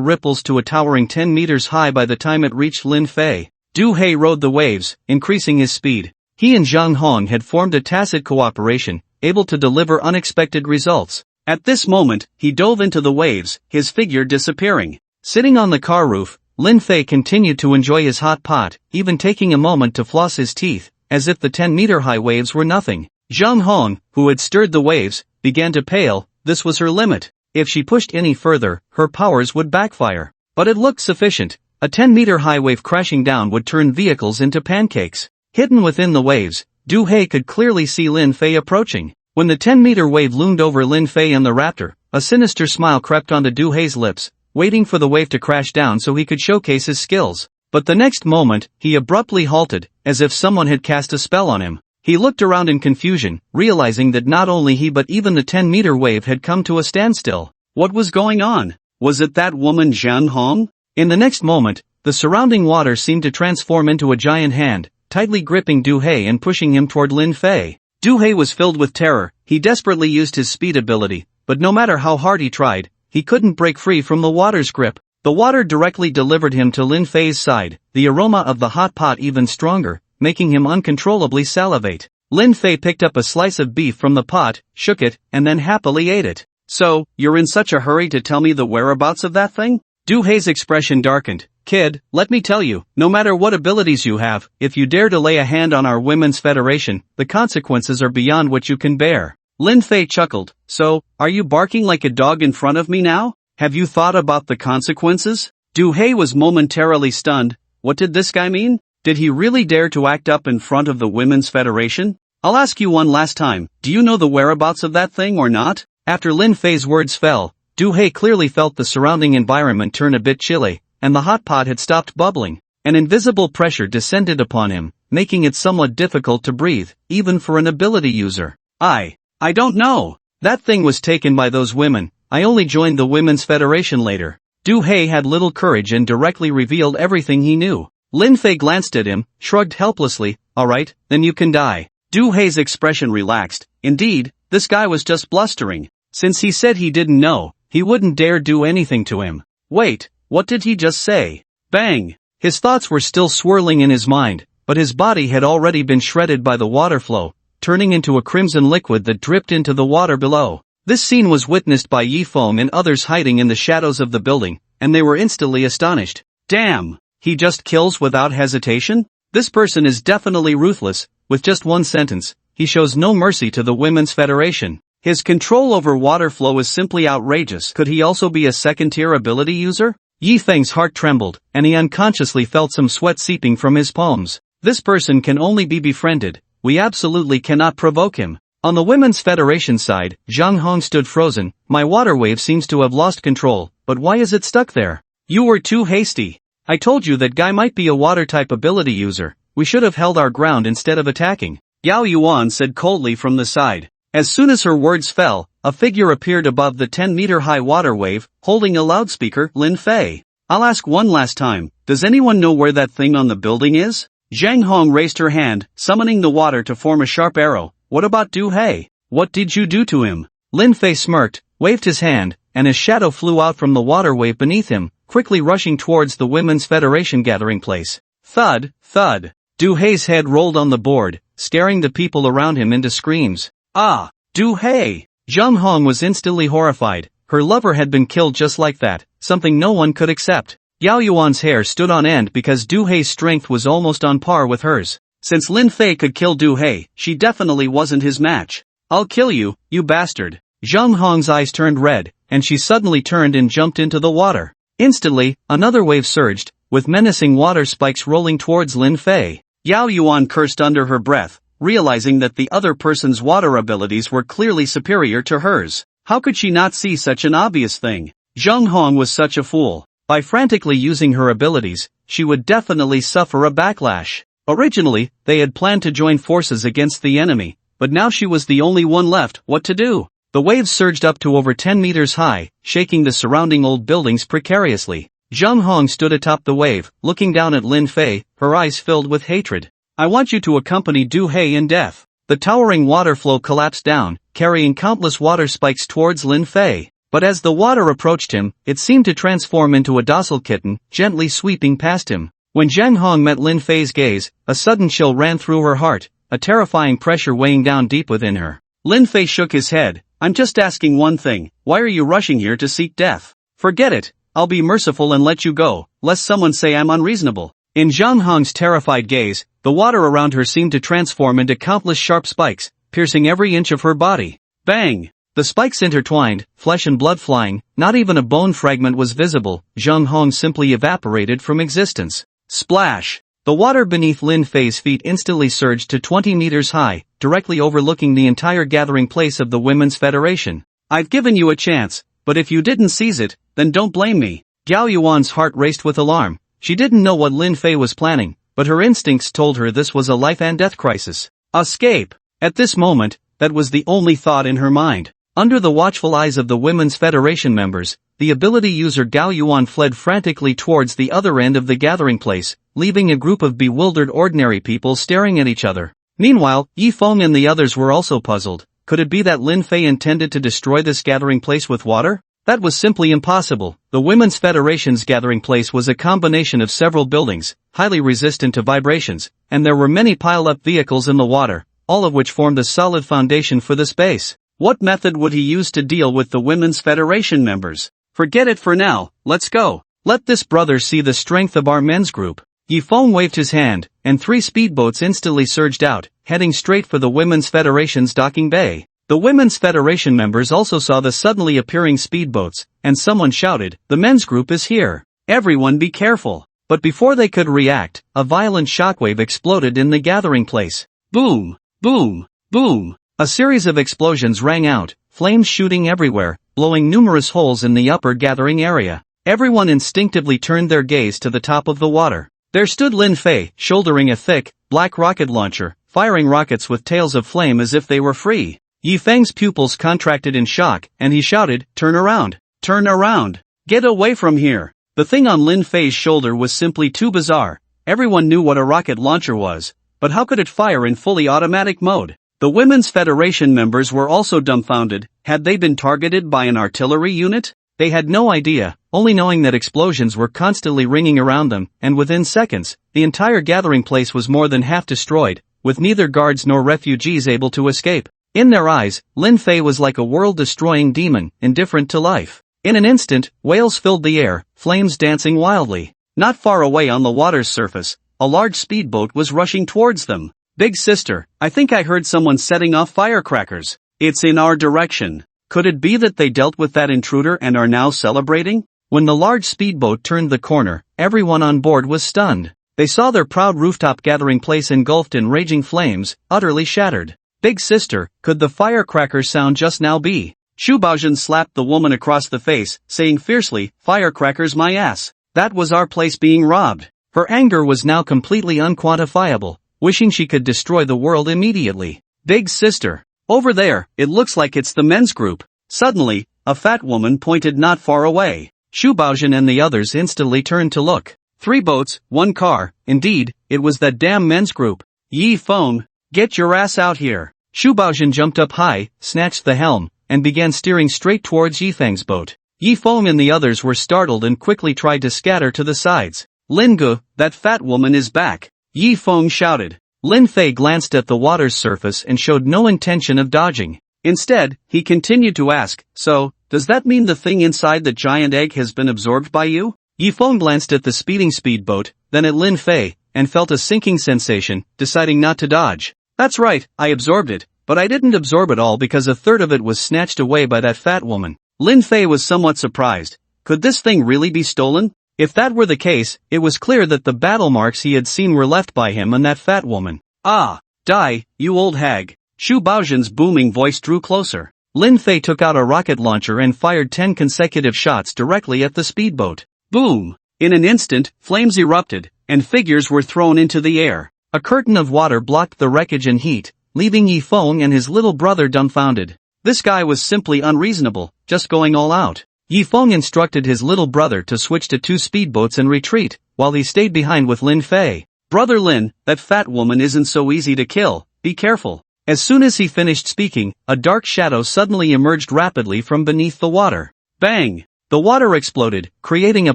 ripples to a towering 10 meters high by the time it reached Lin Fei. Du He rode the waves, increasing his speed. He and Zhang Hong had formed a tacit cooperation, able to deliver unexpected results. At this moment, he dove into the waves, his figure disappearing. Sitting on the car roof, Lin Fei continued to enjoy his hot pot, even taking a moment to floss his teeth, as if the 10-meter-high waves were nothing. Zhang Hong, who had stirred the waves, began to pale. This was her limit. If she pushed any further, her powers would backfire. But it looked sufficient. A 10-meter-high wave crashing down would turn vehicles into pancakes. Hidden within the waves, Du He could clearly see Lin Fei approaching. When the 10-meter wave loomed over Lin Fei and the raptor, a sinister smile crept onto Du He's lips, waiting for the wave to crash down so he could showcase his skills. But the next moment, he abruptly halted, as if someone had cast a spell on him. He looked around in confusion, realizing that not only he but even the 10-meter wave had come to a standstill. What was going on? Was it that woman Zhang Hong? In the next moment, the surrounding water seemed to transform into a giant hand, tightly gripping Du Hei and pushing him toward Lin Fei. Du Hei was filled with terror. He desperately used his speed ability, but no matter how hard he tried, he couldn't break free from the water's grip. The water directly delivered him to Lin Fei's side, the aroma of the hot pot even stronger, making him uncontrollably salivate. Lin Fei picked up a slice of beef from the pot, shook it, and then happily ate it. So, you're in such a hurry to tell me the whereabouts of that thing? Du Hei's expression darkened. Kid, let me tell you, no matter what abilities you have, if you dare to lay a hand on our Women's Federation, the consequences are beyond what you can bear. Lin Fei chuckled. So, are you barking like a dog in front of me now? Have you thought about the consequences? Du Hei was momentarily stunned. What did this guy mean? Did he really dare to act up in front of the Women's Federation? I'll ask you one last time, do you know the whereabouts of that thing or not? After Lin Fei's words fell, Du Hei clearly felt the surrounding environment turn a bit chilly, and the hot pot had stopped bubbling. An invisible pressure descended upon him, making it somewhat difficult to breathe, even for an ability user. I don't know. That thing was taken by those women. I only joined the Women's Federation later. Du Hei had little courage and directly revealed everything he knew. Lin Fei glanced at him, shrugged helplessly. Alright, then you can die. Du Hei's expression relaxed. Indeed, this guy was just blustering. Since he said he didn't know, he wouldn't dare do anything to him. Wait, what did he just say? Bang! His thoughts were still swirling in his mind, but his body had already been shredded by the water flow, turning into a crimson liquid that dripped into the water below. This scene was witnessed by Yi Feng and others hiding in the shadows of the building, and they were instantly astonished. Damn! He just kills without hesitation? This person is definitely ruthless. With just one sentence, he shows no mercy to the Women's Federation. His control over water flow is simply outrageous. Could he also be a second-tier ability user? Yi Feng's heart trembled, and he unconsciously felt some sweat seeping from his palms. This person can only be befriended. We absolutely cannot provoke him. On the Women's Federation side, Zhang Hong stood frozen. My water wave seems to have lost control, but why is it stuck there? You were too hasty. I told you that guy might be a water-type ability user. We should have held our ground instead of attacking. Yao Yuan said coldly from the side. As soon as her words fell, a figure appeared above the 10-meter-high water wave, holding a loudspeaker. Lin Fei. I'll ask one last time, does anyone know where that thing on the building is? Zhang Hong raised her hand, summoning the water to form a sharp arrow. What about Du Hei? What did you do to him? Lin Fei smirked, waved his hand, and his shadow flew out from the water wave beneath him, quickly rushing towards the Women's Federation gathering place. Thud, thud. Du Hei's head rolled on the board, scaring the people around him into screams. Ah, Du Hei! Zhang Hong was instantly horrified. Her lover had been killed just like that, something no one could accept. Yao Yuan's hair stood on end because Du Hei's strength was almost on par with hers. Since Lin Fei could kill Du Hei, she definitely wasn't his match. I'll kill you, you bastard. Zhang Hong's eyes turned red, and she suddenly turned and jumped into the water. Instantly, another wave surged, with menacing water spikes rolling towards Lin Fei. Yao Yuan cursed under her breath, realizing that the other person's water abilities were clearly superior to hers. How could she not see such an obvious thing? Zhang Hong was such a fool. By frantically using her abilities, she would definitely suffer a backlash. Originally, they had planned to join forces against the enemy, but now she was the only one left. What to do? The waves surged up to over 10 meters high, shaking the surrounding old buildings precariously. Zhang Hong stood atop the wave, looking down at Lin Fei, her eyes filled with hatred. I want you to accompany Du Hei in death. The towering water flow collapsed down, carrying countless water spikes towards Lin Fei. But as the water approached him, it seemed to transform into a docile kitten, gently sweeping past him. When Zhang Hong met Lin Fei's gaze, a sudden chill ran through her heart, a terrifying pressure weighing down deep within her. Lin Fei shook his head. I'm just asking one thing, why are you rushing here to seek death? Forget it, I'll be merciful and let you go, lest someone say I'm unreasonable. In Zhang Hong's terrified gaze, the water around her seemed to transform into countless sharp spikes, piercing every inch of her body. Bang! The spikes intertwined, flesh and blood flying, not even a bone fragment was visible. Zhang Hong simply evaporated from existence. Splash! The water beneath Lin Fei's feet instantly surged to 20 meters high, directly overlooking the entire gathering place of the Women's Federation. I've given you a chance, but if you didn't seize it, then don't blame me. Yao Yuan's heart raced with alarm. She didn't know what Lin Fei was planning, but her instincts told her this was a life and death crisis. Escape! At this moment, that was the only thought in her mind. Under the watchful eyes of the Women's Federation members, the ability user Gao Yuan fled frantically towards the other end of the gathering place, leaving a group of bewildered ordinary people staring at each other. Meanwhile, Yi Feng and the others were also puzzled. Could it be that Lin Fei intended to destroy this gathering place with water? That was simply impossible. The Women's Federation's gathering place was a combination of several buildings, highly resistant to vibrations, and there were many piled-up vehicles in the water, all of which formed a solid foundation for the space. What method would he use to deal with the Women's Federation members? Forget it for now, let's go. Let this brother see the strength of our men's group. Yi Feng waved his hand, and 3 speedboats instantly surged out, heading straight for the Women's Federation's docking bay. The Women's Federation members also saw the suddenly appearing speedboats, and someone shouted, "The men's group is here. Everyone be careful." But before they could react, a violent shockwave exploded in the gathering place. Boom! Boom! Boom! A series of explosions rang out, flames shooting everywhere, blowing numerous holes in the upper gathering area. Everyone instinctively turned their gaze to the top of the water. There stood Lin Fei, shouldering a thick, black rocket launcher, firing rockets with tails of flame as if they were free. Yi Feng's pupils contracted in shock, and he shouted, "Turn around! Turn around! Get away from here!" The thing on Lin Fei's shoulder was simply too bizarre. Everyone knew what a rocket launcher was, but how could it fire in fully automatic mode? The Women's Federation members were also dumbfounded. Had they been targeted by an artillery unit? They had no idea, only knowing that explosions were constantly ringing around them, and within seconds, the entire gathering place was more than half destroyed, with neither guards nor refugees able to escape. In their eyes, Lin Fei was like a world-destroying demon, indifferent to life. In an instant, wails filled the air, flames dancing wildly. Not far away on the water's surface, a large speedboat was rushing towards them. "Big sister, I think I heard someone setting off firecrackers. It's in our direction. Could it be that they dealt with that intruder and are now celebrating?" When the large speedboat turned the corner, everyone on board was stunned. They saw their proud rooftop gathering place engulfed in raging flames, utterly shattered. "Big sister, could the firecracker sound just now be?" Shu Baozhen slapped the woman across the face, saying fiercely, "Firecrackers my ass. That was our place being robbed." Her anger was now completely unquantifiable, wishing she could destroy the world immediately. "Big sister, over there, it looks like it's the men's group." Suddenly, a fat woman pointed not far away. Shu Baozhen and the others instantly turned to look. 3 boats, 1 car, indeed, it was that damn men's group. "Yi Feng, get your ass out here." Shu Baozhen jumped up high, snatched the helm, and began steering straight towards Yi Feng's boat. Yi Feng and the others were startled and quickly tried to scatter to the sides. "Lin Ge, that fat woman is back," Yi Feng shouted. Lin Fei glanced at the water's surface and showed no intention of dodging. Instead, he continued to ask, "So, does that mean the thing inside the giant egg has been absorbed by you?" Yi Feng glanced at the speeding speedboat, then at Lin Fei, and felt a sinking sensation, deciding not to dodge. "That's right, I absorbed it, but I didn't absorb it all because a third of it was snatched away by that fat woman." Lin Fei was somewhat surprised. Could this thing really be stolen? If that were the case, it was clear that the battle marks he had seen were left by him and that fat woman. "Ah, die, you old hag." Shu Baozhen's booming voice drew closer. Lin Fei took out a rocket launcher and fired 10 consecutive shots directly at the speedboat. Boom! In an instant, flames erupted, and figures were thrown into the air. A curtain of water blocked the wreckage and heat, leaving Yi Feng and his little brother dumbfounded. This guy was simply unreasonable, just going all out. Yi Feng instructed his little brother to switch to 2 speedboats and retreat, while he stayed behind with Lin Fei. "Brother Lin, that fat woman isn't so easy to kill, be careful." As soon as he finished speaking, a dark shadow suddenly emerged rapidly from beneath the water. Bang! The water exploded, creating a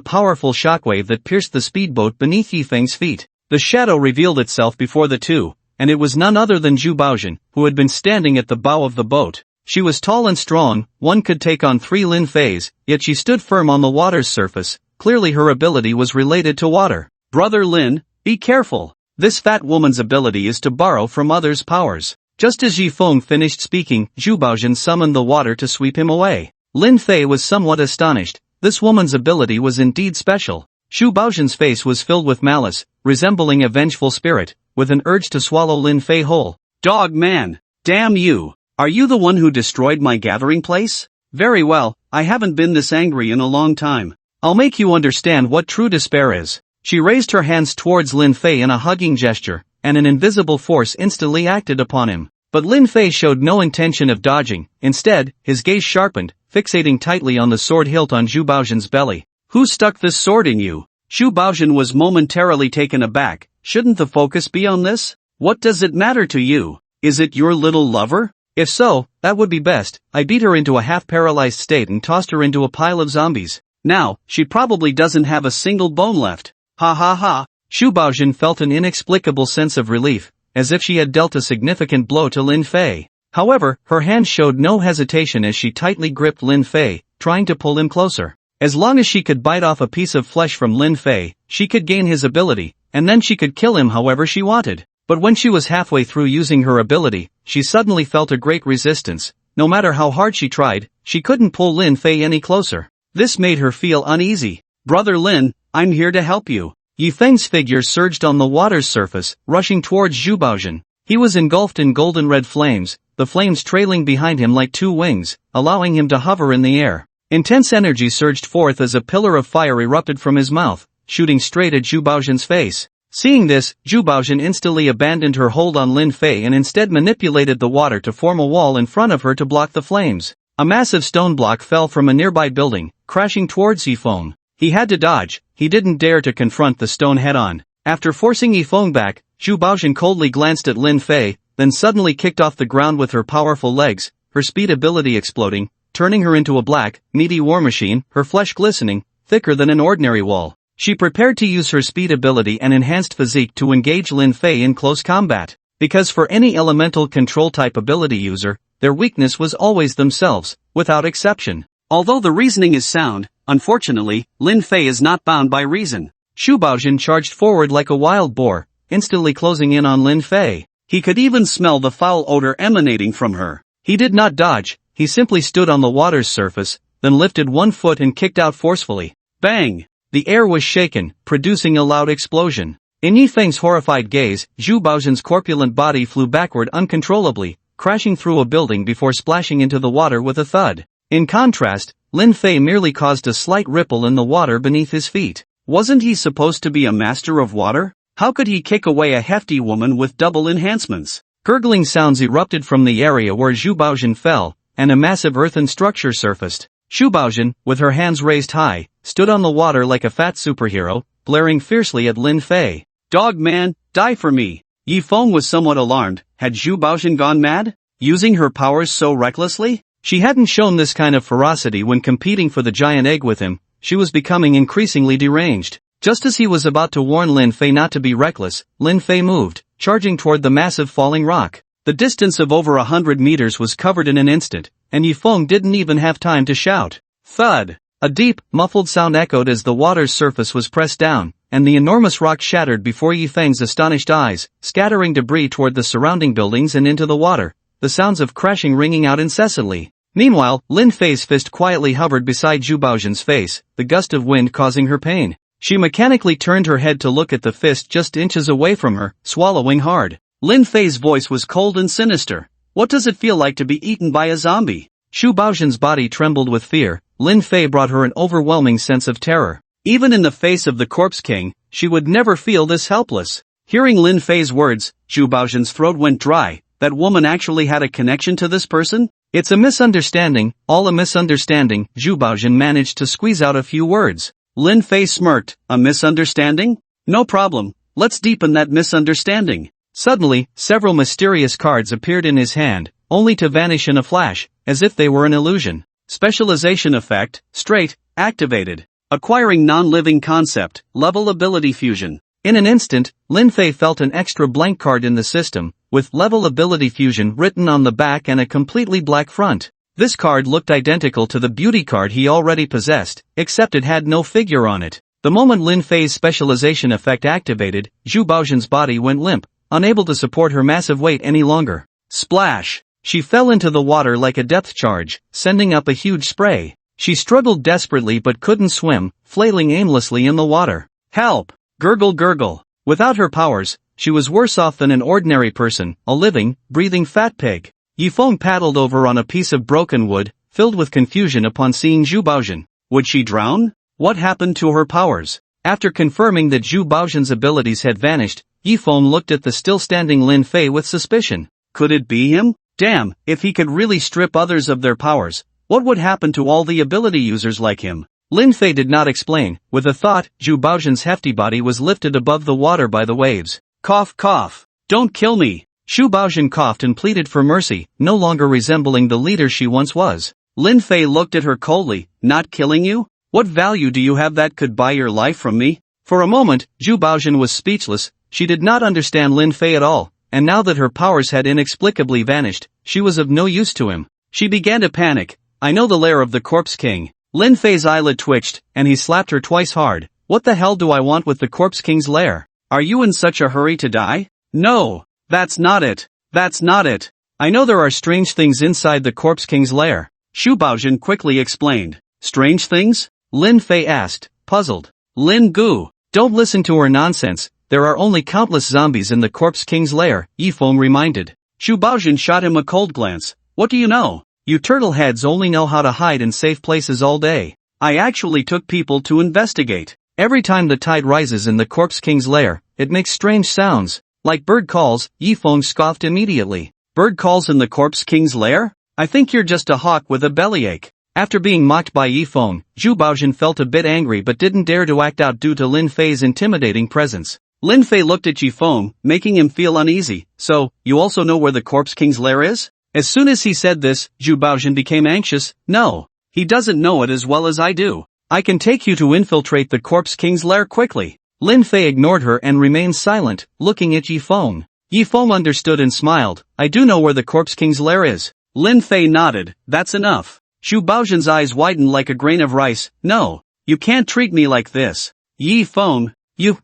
powerful shockwave that pierced the speedboat beneath Yi Feng's feet. The shadow revealed itself before the two, and it was none other than Zhu Baozhen, who had been standing at the bow of the boat. She was tall and strong, one could take on 3 Lin Feis, yet she stood firm on the water's surface. Clearly her ability was related to water. "Brother Lin, be careful. This fat woman's ability is to borrow from others' powers." Just as Yi Feng finished speaking, Zhu Baozhen summoned the water to sweep him away. Lin Fei was somewhat astonished. This woman's ability was indeed special. Zhu Baozhen's face was filled with malice, resembling a vengeful spirit, with an urge to swallow Lin Fei whole. "Dog man! Damn you! Are you the one who destroyed my gathering place? Very well, I haven't been this angry in a long time. I'll make you understand what true despair is." She raised her hands towards Lin Fei in a hugging gesture, and an invisible force instantly acted upon him. But Lin Fei showed no intention of dodging. Instead, his gaze sharpened, fixating tightly on the sword hilt on Zhu Baozhen's belly. "Who stuck this sword in you?" Zhu Baozhen was momentarily taken aback. "Shouldn't the focus be on this? What does it matter to you? Is it your little lover? If so, that would be best. I beat her into a half-paralyzed state and tossed her into a pile of zombies. Now, she probably doesn't have a single bone left. Ha ha ha." Zhu Baozhen felt an inexplicable sense of relief, as if she had dealt a significant blow to Lin Fei. However, her hand showed no hesitation as she tightly gripped Lin Fei, trying to pull him closer. As long as she could bite off a piece of flesh from Lin Fei, she could gain his ability, and then she could kill him however she wanted. But when she was halfway through using her ability, she suddenly felt a great resistance. No matter how hard she tried, she couldn't pull Lin Fei any closer. This made her feel uneasy. "Brother Lin, I'm here to help you." Yi Feng's figure surged on the water's surface, rushing towards Zhu Baozhen. He was engulfed in golden-red flames, the flames trailing behind him like two wings, allowing him to hover in the air. Intense energy surged forth as a pillar of fire erupted from his mouth, shooting straight at Zhu Baozhen's face. Seeing this, Zhu Baozhen instantly abandoned her hold on Lin Fei and instead manipulated the water to form a wall in front of her to block the flames. A massive stone block fell from a nearby building, crashing towards Yifeng. He had to dodge. He didn't dare to confront the stone head-on. After forcing Yifeng back, Zhu Baozhen coldly glanced at Lin Fei, then suddenly kicked off the ground with her powerful legs, her speed ability exploding, turning her into a black, meaty war machine, her flesh glistening, thicker than an ordinary wall. She prepared to use her speed ability and enhanced physique to engage Lin Fei in close combat. Because for any elemental control type ability user, their weakness was always themselves, without exception. Although the reasoning is sound, unfortunately, Lin Fei is not bound by reason. Zhu Baozhen charged forward like a wild boar, instantly closing in on Lin Fei. He could even smell the foul odor emanating from her. He did not dodge, he simply stood on the water's surface, then lifted one foot and kicked out forcefully. Bang! The air was shaken, producing a loud explosion. In Yi Feng's horrified gaze, Zhu Baozhen's corpulent body flew backward uncontrollably, crashing through a building before splashing into the water with a thud. In contrast, Lin Fei merely caused a slight ripple in the water beneath his feet. Wasn't he supposed to be a master of water? How could he kick away a hefty woman with double enhancements? Gurgling sounds erupted from the area where Zhu Baozhen fell, and a massive earthen structure surfaced. Zhu Baozhen, with her hands raised high, stood on the water like a fat superhero, glaring fiercely at Lin Fei. "Dog man, die for me." Yi Feng was somewhat alarmed. Had Zhu Baozhen gone mad? Using her powers so recklessly? She hadn't shown this kind of ferocity when competing for the giant egg with him. She was becoming increasingly deranged. Just as he was about to warn Lin Fei not to be reckless, Lin Fei moved, charging toward the massive falling rock. The distance of over 100 meters was covered in an instant, and Yifeng didn't even have time to shout. Thud! A deep, muffled sound echoed as the water's surface was pressed down, and the enormous rock shattered before Yifeng's astonished eyes, scattering debris toward the surrounding buildings and into the water, the sounds of crashing ringing out incessantly. Meanwhile, Lin Fei's fist quietly hovered beside Zhu Baozhen's face, the gust of wind causing her pain. She mechanically turned her head to look at the fist just inches away from her, swallowing hard. Lin Fei's voice was cold and sinister. "What does it feel like to be eaten by a zombie?" Zhu Baozhen's body trembled with fear. Lin Fei brought her an overwhelming sense of terror. Even in the face of the Corpse King, she would never feel this helpless. Hearing Lin Fei's words, Zhu Baozhen's throat went dry. That woman actually had a connection to this person? "It's a misunderstanding, all a misunderstanding." Zhu Baozhen managed to squeeze out a few words. Lin Fei smirked. "A misunderstanding? No problem, let's deepen that misunderstanding." Suddenly, several mysterious cards appeared in his hand, only to vanish in a flash, as if they were an illusion. Specialization effect, straight, activated. Acquiring non-living concept, level ability fusion. In an instant, Lin Fei felt an extra blank card in the system, with level ability fusion written on the back and a completely black front. This card looked identical to the beauty card he already possessed, except it had no figure on it. The moment Lin Fei's specialization effect activated, Zhu Baozhen's body went limp, unable to support her massive weight any longer. Splash! She fell into the water like a depth charge, sending up a huge spray. She struggled desperately but couldn't swim, flailing aimlessly in the water. Help! Gurgle gurgle. Without her powers, she was worse off than an ordinary person, a living, breathing fat pig. Yifeng paddled over on a piece of broken wood, filled with confusion upon seeing Zhu Baozhen. Would she drown? What happened to her powers? After confirming that Zhu Baozhen's abilities had vanished, Yifeng looked at the still standing Lin Fei with suspicion. Could it be him? Damn, if he could really strip others of their powers, what would happen to all the ability users like him? Lin Fei did not explain. With a thought, Zhu Baozhen's hefty body was lifted above the water by the waves. Cough cough. Don't kill me. Zhu Baozhen coughed and pleaded for mercy, no longer resembling the leader she once was. Lin Fei looked at her coldly. Not killing you? What value do you have that could buy your life from me? For a moment, Zhu Baozhen was speechless. She did not understand Lin Fei at all, and now that her powers had inexplicably vanished, she was of no use to him. She began to panic. I know the lair of the Corpse King. Lin Fei's eyelid twitched, and he slapped her twice hard. What the hell do I want with the Corpse King's lair? Are you in such a hurry to die? No. That's not it. That's not it. I know there are strange things inside the Corpse King's lair. Zhu Baozhen quickly explained. Strange things? Lin Fei asked, puzzled. Lin Gu, don't listen to her nonsense. There are only countless zombies in the Corpse King's lair, Yifeng reminded. Zhu Baozhen shot him a cold glance. What do you know? You turtle heads only know how to hide in safe places all day. I actually took people to investigate. Every time the tide rises in the Corpse King's lair, it makes strange sounds. Like bird calls, Yifeng scoffed immediately. Bird calls in the Corpse King's lair? I think you're just a hawk with a bellyache. After being mocked by Yifeng, Zhu Baozhen felt a bit angry but didn't dare to act out due to Lin Fei's intimidating presence. Lin Fei looked at Yifeng, making him feel uneasy. So, you also know where the Corpse King's lair is? As soon as he said this, Zhu Baozhen became anxious. No. He doesn't know it as well as I do. I can take you to infiltrate the Corpse King's lair quickly. Lin Fei ignored her and remained silent, looking at Yifeng. Yifeng understood and smiled. I do know where the Corpse King's lair is. Lin Fei nodded. That's enough. Zhu Baozhen's eyes widened like a grain of rice. No. You can't treat me like this. Yifeng.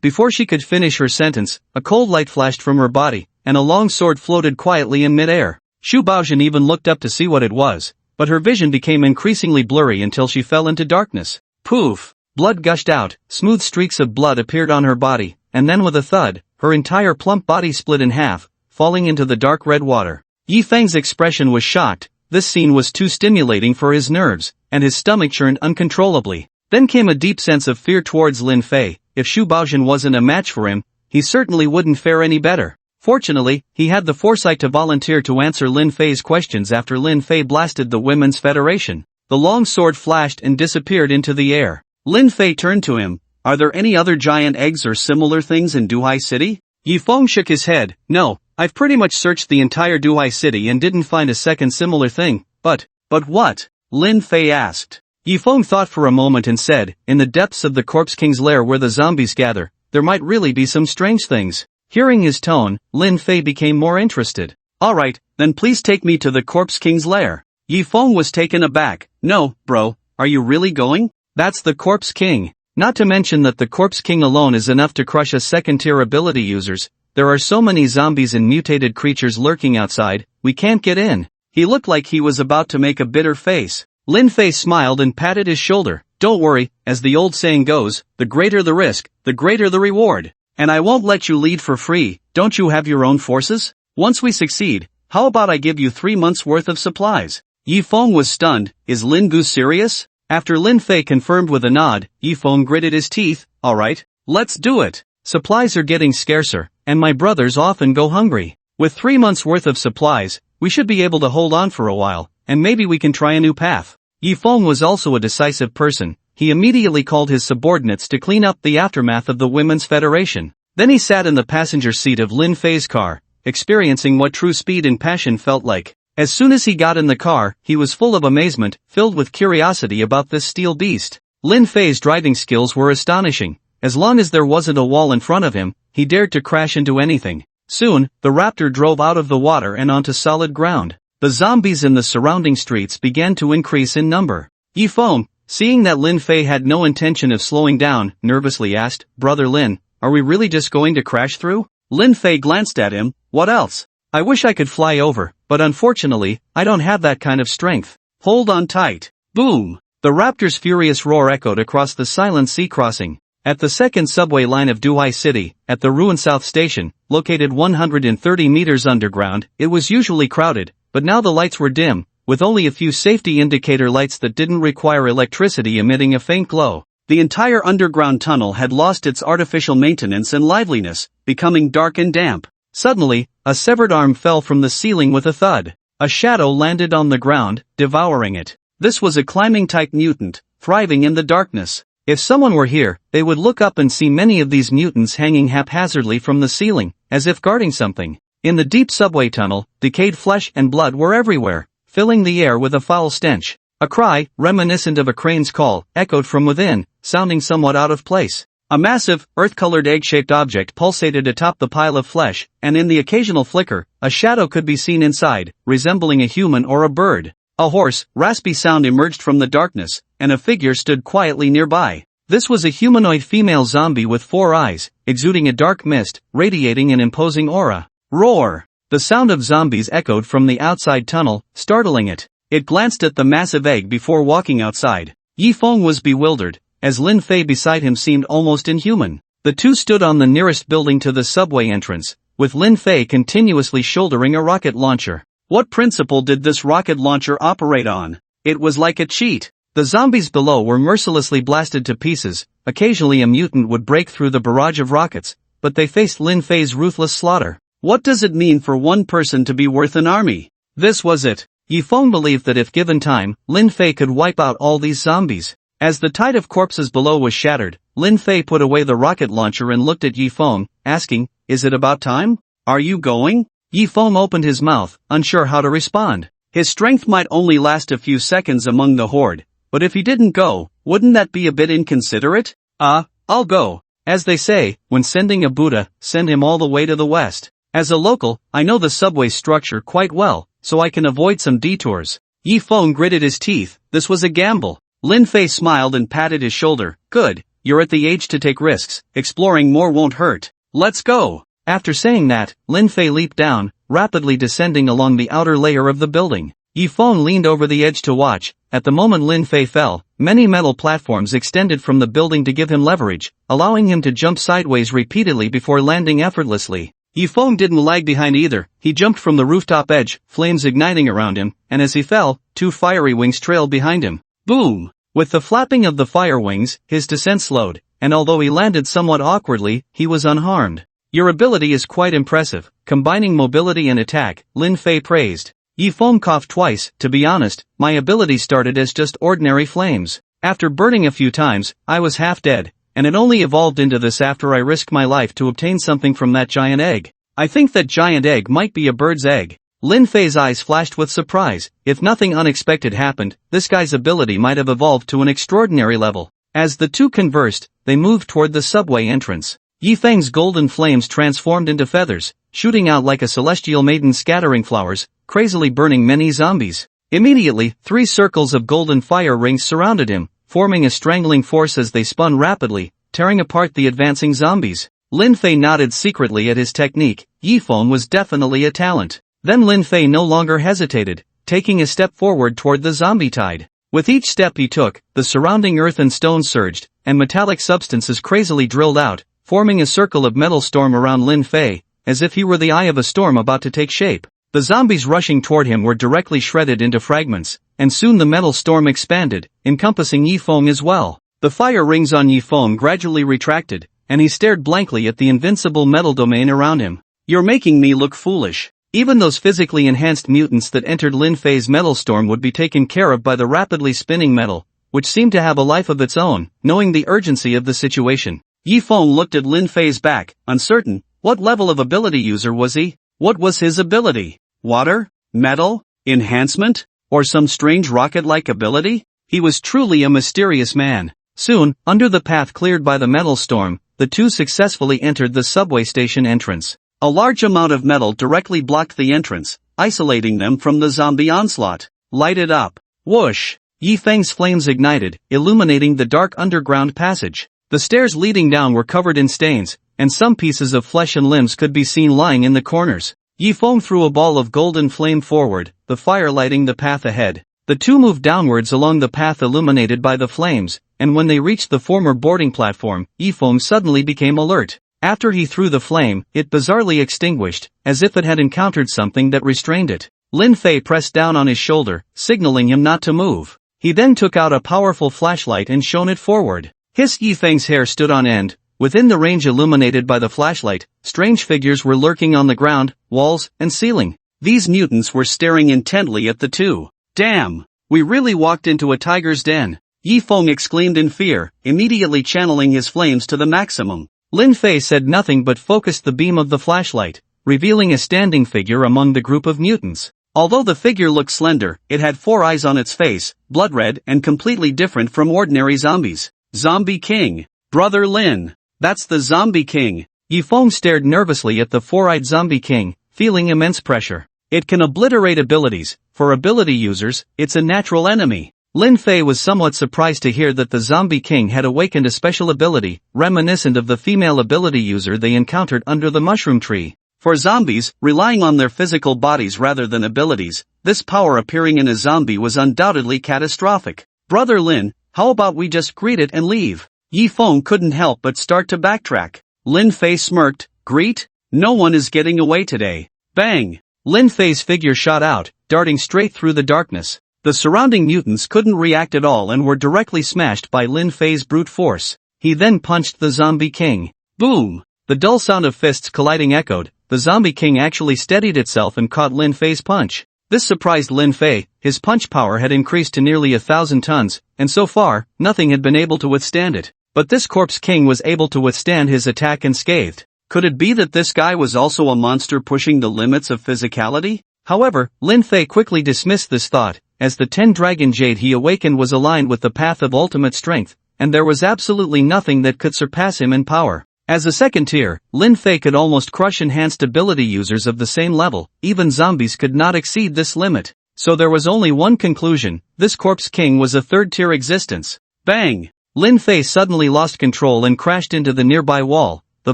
Before she could finish her sentence, a cold light flashed from her body, and a long sword floated quietly in midair. Zhu Baozhen even looked up to see what it was, but her vision became increasingly blurry until she fell into darkness. Poof! Blood gushed out, smooth streaks of blood appeared on her body, and then with a thud, her entire plump body split in half, falling into the dark red water. Yifeng's expression was shocked. This scene was too stimulating for his nerves, and his stomach churned uncontrollably. Then came a deep sense of fear towards Lin Fei. If Zhu Baozhen wasn't a match for him, he certainly wouldn't fare any better. Fortunately, he had the foresight to volunteer to answer Lin Fei's questions after Lin Fei blasted the Women's Federation. The long sword flashed and disappeared into the air. Lin Fei turned to him. Are there any other giant eggs or similar things in Duhai City? Yifeng shook his head. No, I've pretty much searched the entire Duhai City and didn't find a second similar thing. But what? Lin Fei asked. Yifeng thought for a moment and said, in the depths of the Corpse King's lair where the zombies gather, there might really be some strange things. Hearing his tone, Lin Fei became more interested. Alright, then please take me to the Corpse King's lair. Yifeng was taken aback. No, bro, are you really going? That's the Corpse King. Not to mention that the Corpse King alone is enough to crush a second-tier ability users. There are so many zombies and mutated creatures lurking outside, we can't get in. He looked like he was about to make a bitter face. Lin Fei smiled and patted his shoulder. Don't worry, as the old saying goes, the greater the risk, the greater the reward. And I won't let you lead for free. Don't you have your own forces? Once we succeed, how about I give you 3 months worth of supplies? Yifeng was stunned. Is Lin Gu serious? After Lin Fei confirmed with a nod, Yifeng gritted his teeth. Alright, let's do it. Supplies are getting scarcer, and my brothers often go hungry. With 3 months worth of supplies, we should be able to hold on for a while, and maybe we can try a new path. Yifeng was also a decisive person. He immediately called his subordinates to clean up the aftermath of the Women's Federation. Then he sat in the passenger seat of Lin Fei's car, experiencing what true speed and passion felt like. As soon as he got in the car, he was full of amazement, filled with curiosity about this steel beast. Lin Fei's driving skills were astonishing. As long as there wasn't a wall in front of him, he dared to crash into anything. Soon, the raptor drove out of the water and onto solid ground. The zombies in the surrounding streets began to increase in number. Yifeng, seeing that Lin Fei had no intention of slowing down, nervously asked, Brother Lin, are we really just going to crash through? Lin Fei glanced at him. What else? I wish I could fly over, but unfortunately, I don't have that kind of strength. Hold on tight. Boom! The raptor's furious roar echoed across the silent sea crossing. At the second subway line of Duhai City, at the Ruin South Station, located 130 meters underground, it was usually crowded, but now the lights were dim, with only a few safety indicator lights that didn't require electricity emitting a faint glow. The entire underground tunnel had lost its artificial maintenance and liveliness, becoming dark and damp. Suddenly, a severed arm fell from the ceiling with a thud. A shadow landed on the ground, devouring it. This was a climbing-type mutant, thriving in the darkness. If someone were here, they would look up and see many of these mutants hanging haphazardly from the ceiling, as if guarding something. In the deep subway tunnel, decayed flesh and blood were everywhere, filling the air with a foul stench. A cry, reminiscent of a crane's call, echoed from within, sounding somewhat out of place. A massive, earth-colored egg-shaped object pulsated atop the pile of flesh, and in the occasional flicker, a shadow could be seen inside, resembling a human or a bird. A hoarse, raspy sound emerged from the darkness, and a figure stood quietly nearby. This was a humanoid female zombie with 4 eyes, exuding a dark mist, radiating an imposing aura. Roar! The sound of zombies echoed from the outside tunnel, startling it. It glanced at the massive egg before walking outside. Yifeng was bewildered, as Lin Fei beside him seemed almost inhuman. The two stood on the nearest building to the subway entrance, with Lin Fei continuously shouldering a rocket launcher. What principle did this rocket launcher operate on? It was like a cheat. The zombies below were mercilessly blasted to pieces. Occasionally a mutant would break through the barrage of rockets, but they faced Lin Fei's ruthless slaughter. What does it mean for one person to be worth an army? This was it. Yifeng believed that if given time, Lin Fei could wipe out all these zombies. As the tide of corpses below was shattered, Lin Fei put away the rocket launcher and looked at Yifeng, asking, "Is it about time? Are you going?" Yifeng opened his mouth, unsure how to respond. His strength might only last a few seconds among the horde, but if he didn't go, wouldn't that be a bit inconsiderate? I'll go. As they say, when sending a Buddha, send him all the way to the west. As a local, I know the subway structure quite well, so I can avoid some detours. Yifeng gritted his teeth. This was a gamble. Lin Fei smiled and patted his shoulder. Good, you're at the age to take risks. Exploring more won't hurt. Let's go. After saying that, Lin Fei leaped down, rapidly descending along the outer layer of the building. Yifeng leaned over the edge to watch. At the moment Lin Fei fell, many metal platforms extended from the building to give him leverage, allowing him to jump sideways repeatedly before landing effortlessly. Yifeng didn't lag behind either. He jumped from the rooftop edge, flames igniting around him, and as he fell, 2 fiery wings trailed behind him. Boom! With the flapping of the fire wings, his descent slowed, and although he landed somewhat awkwardly, he was unharmed. Your ability is quite impressive, combining mobility and attack, Lin Fei praised. Yifeng coughed twice. To be honest, my ability started as just ordinary flames. After burning a few times, I was half dead, and it only evolved into this after I risked my life to obtain something from that giant egg. I think that giant egg might be a bird's egg. Lin Fei's eyes flashed with surprise. If nothing unexpected happened, this guy's ability might have evolved to an extraordinary level. As the two conversed, they moved toward the subway entrance. Yifeng's golden flames transformed into feathers, shooting out like a celestial maiden scattering flowers, crazily burning many zombies. Immediately, 3 circles of golden fire rings surrounded him, forming a strangling force as they spun rapidly, tearing apart the advancing zombies. Lin Fei nodded secretly at his technique. Yifeng was definitely a talent. Then Lin Fei no longer hesitated, taking a step forward toward the zombie tide. With each step he took, the surrounding earth and stone surged, and metallic substances crazily drilled out, forming a circle of metal storm around Lin Fei, as if he were the eye of a storm about to take shape. The zombies rushing toward him were directly shredded into fragments, and soon the metal storm expanded, encompassing Yifeng as well. The fire rings on Yifeng gradually retracted, and he stared blankly at the invincible metal domain around him. You're making me look foolish. Even those physically enhanced mutants that entered Lin Fei's metal storm would be taken care of by the rapidly spinning metal, which seemed to have a life of its own. Knowing the urgency of the situation, Yifeng looked at Lin Fei's back, uncertain. What level of ability user was he? What was his ability? Water? Metal? Enhancement? Or some strange rocket-like ability? He was truly a mysterious man. Soon, under the path cleared by the metal storm, the two successfully entered the subway station entrance. A large amount of metal directly blocked the entrance, isolating them from the zombie onslaught. Light it up. Whoosh! Yifeng's flames ignited, illuminating the dark underground passage. The stairs leading down were covered in stains, and some pieces of flesh and limbs could be seen lying in the corners. Yifeng threw a ball of golden flame forward, the fire lighting the path ahead. The two moved downwards along the path illuminated by the flames, and when they reached the former boarding platform, Yifeng suddenly became alert. After he threw the flame, it bizarrely extinguished, as if it had encountered something that restrained it. Lin Fei pressed down on his shoulder, signaling him not to move. He then took out a powerful flashlight and shone it forward. His Yifeng's hair stood on end. Within the range illuminated by the flashlight, strange figures were lurking on the ground, walls, and ceiling. These mutants were staring intently at the two. Damn! We really walked into a tiger's den. Yifeng exclaimed in fear, immediately channeling his flames to the maximum. Lin Fei said nothing but focused the beam of the flashlight, revealing a standing figure among the group of mutants. Although the figure looked slender, it had 4 eyes on its face, blood red and completely different from ordinary zombies. Zombie King. Brother Lin. That's the Zombie King. Yifeng stared nervously at the 4-eyed Zombie King, feeling immense pressure. It can obliterate abilities. For ability users, it's a natural enemy. Lin Fei was somewhat surprised to hear that the Zombie King had awakened a special ability, reminiscent of the female ability user they encountered under the mushroom tree. For zombies, relying on their physical bodies rather than abilities, this power appearing in a zombie was undoubtedly catastrophic. Brother Lin, how about we just greet it and leave? Yifeng couldn't help but start to backtrack. Lin Fei smirked, greet? No one is getting away today. Bang! Lin Fei's figure shot out, darting straight through the darkness. The surrounding mutants couldn't react at all and were directly smashed by Lin Fei's brute force. He then punched the Zombie King. Boom! The dull sound of fists colliding echoed. The Zombie King actually steadied itself and caught Lin Fei's punch. This surprised Lin Fei. His punch power had increased to nearly 1,000 tons, and so far, nothing had been able to withstand it. But this Corpse King was able to withstand his attack unscathed. Could it be that this guy was also a monster pushing the limits of physicality? However, Lin Fei quickly dismissed this thought, as the 10-dragon jade he awakened was aligned with the path of ultimate strength, and there was absolutely nothing that could surpass him in power. As a second tier, Lin Fei could almost crush enhanced ability users of the same level. Even zombies could not exceed this limit. So there was only one conclusion: this Corpse King was a third-tier existence. Bang! Lin Fei suddenly lost control and crashed into the nearby wall, the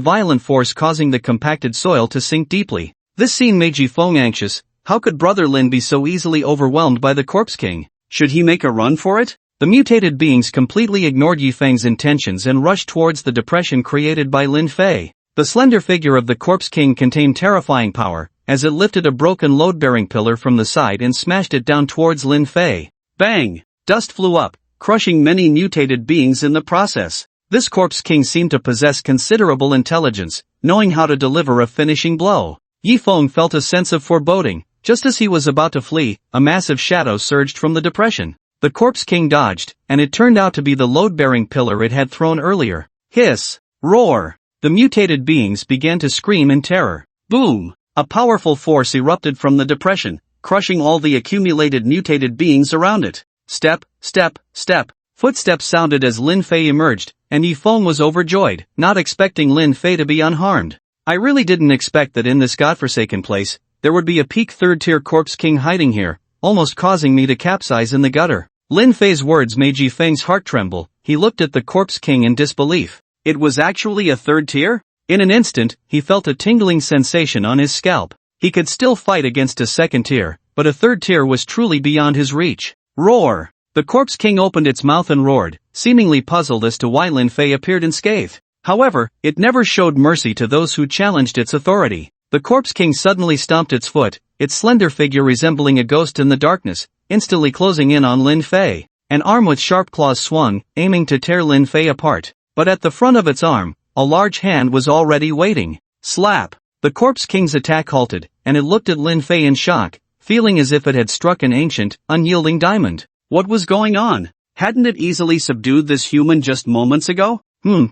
violent force causing the compacted soil to sink deeply. This scene made Yifeng anxious. How could Brother Lin be so easily overwhelmed by the Corpse King? Should he make a run for it? The mutated beings completely ignored Yifeng's intentions and rushed towards the depression created by Lin Fei. The slender figure of the Corpse King contained terrifying power, as it lifted a broken load-bearing pillar from the side and smashed it down towards Lin Fei. Bang! Dust flew up, crushing many mutated beings in the process. This Corpse King seemed to possess considerable intelligence, knowing how to deliver a finishing blow. Yifeng felt a sense of foreboding. Just as he was about to flee, a massive shadow surged from the depression. The Corpse King dodged, and it turned out to be the load-bearing pillar it had thrown earlier. Hiss! Roar! The mutated beings began to scream in terror. Boom! A powerful force erupted from the depression, crushing all the accumulated mutated beings around it. Step, step, step. Footsteps sounded as Lin Fei emerged, and Yifeng was overjoyed, not expecting Lin Fei to be unharmed. I really didn't expect that in this godforsaken place, there would be a peak third-tier Corpse King hiding here, almost causing me to capsize in the gutter. Lin Fei's words made Yifeng's heart tremble. He looked at the Corpse King in disbelief. It was actually a third tier? In an instant, he felt a tingling sensation on his scalp. He could still fight against a second tier, but a third tier was truly beyond his reach. Roar! The Corpse King opened its mouth and roared, seemingly puzzled as to why Lin Fei appeared unscathed. However, it never showed mercy to those who challenged its authority. The Corpse King suddenly stomped its foot, its slender figure resembling a ghost in the darkness, instantly closing in on Lin Fei. An arm with sharp claws swung, aiming to tear Lin Fei apart. But at the front of its arm, a large hand was already waiting. Slap! The Corpse King's attack halted, and it looked at Lin Fei in shock, feeling as if it had struck an ancient, unyielding diamond. What was going on? Hadn't it easily subdued this human just moments ago?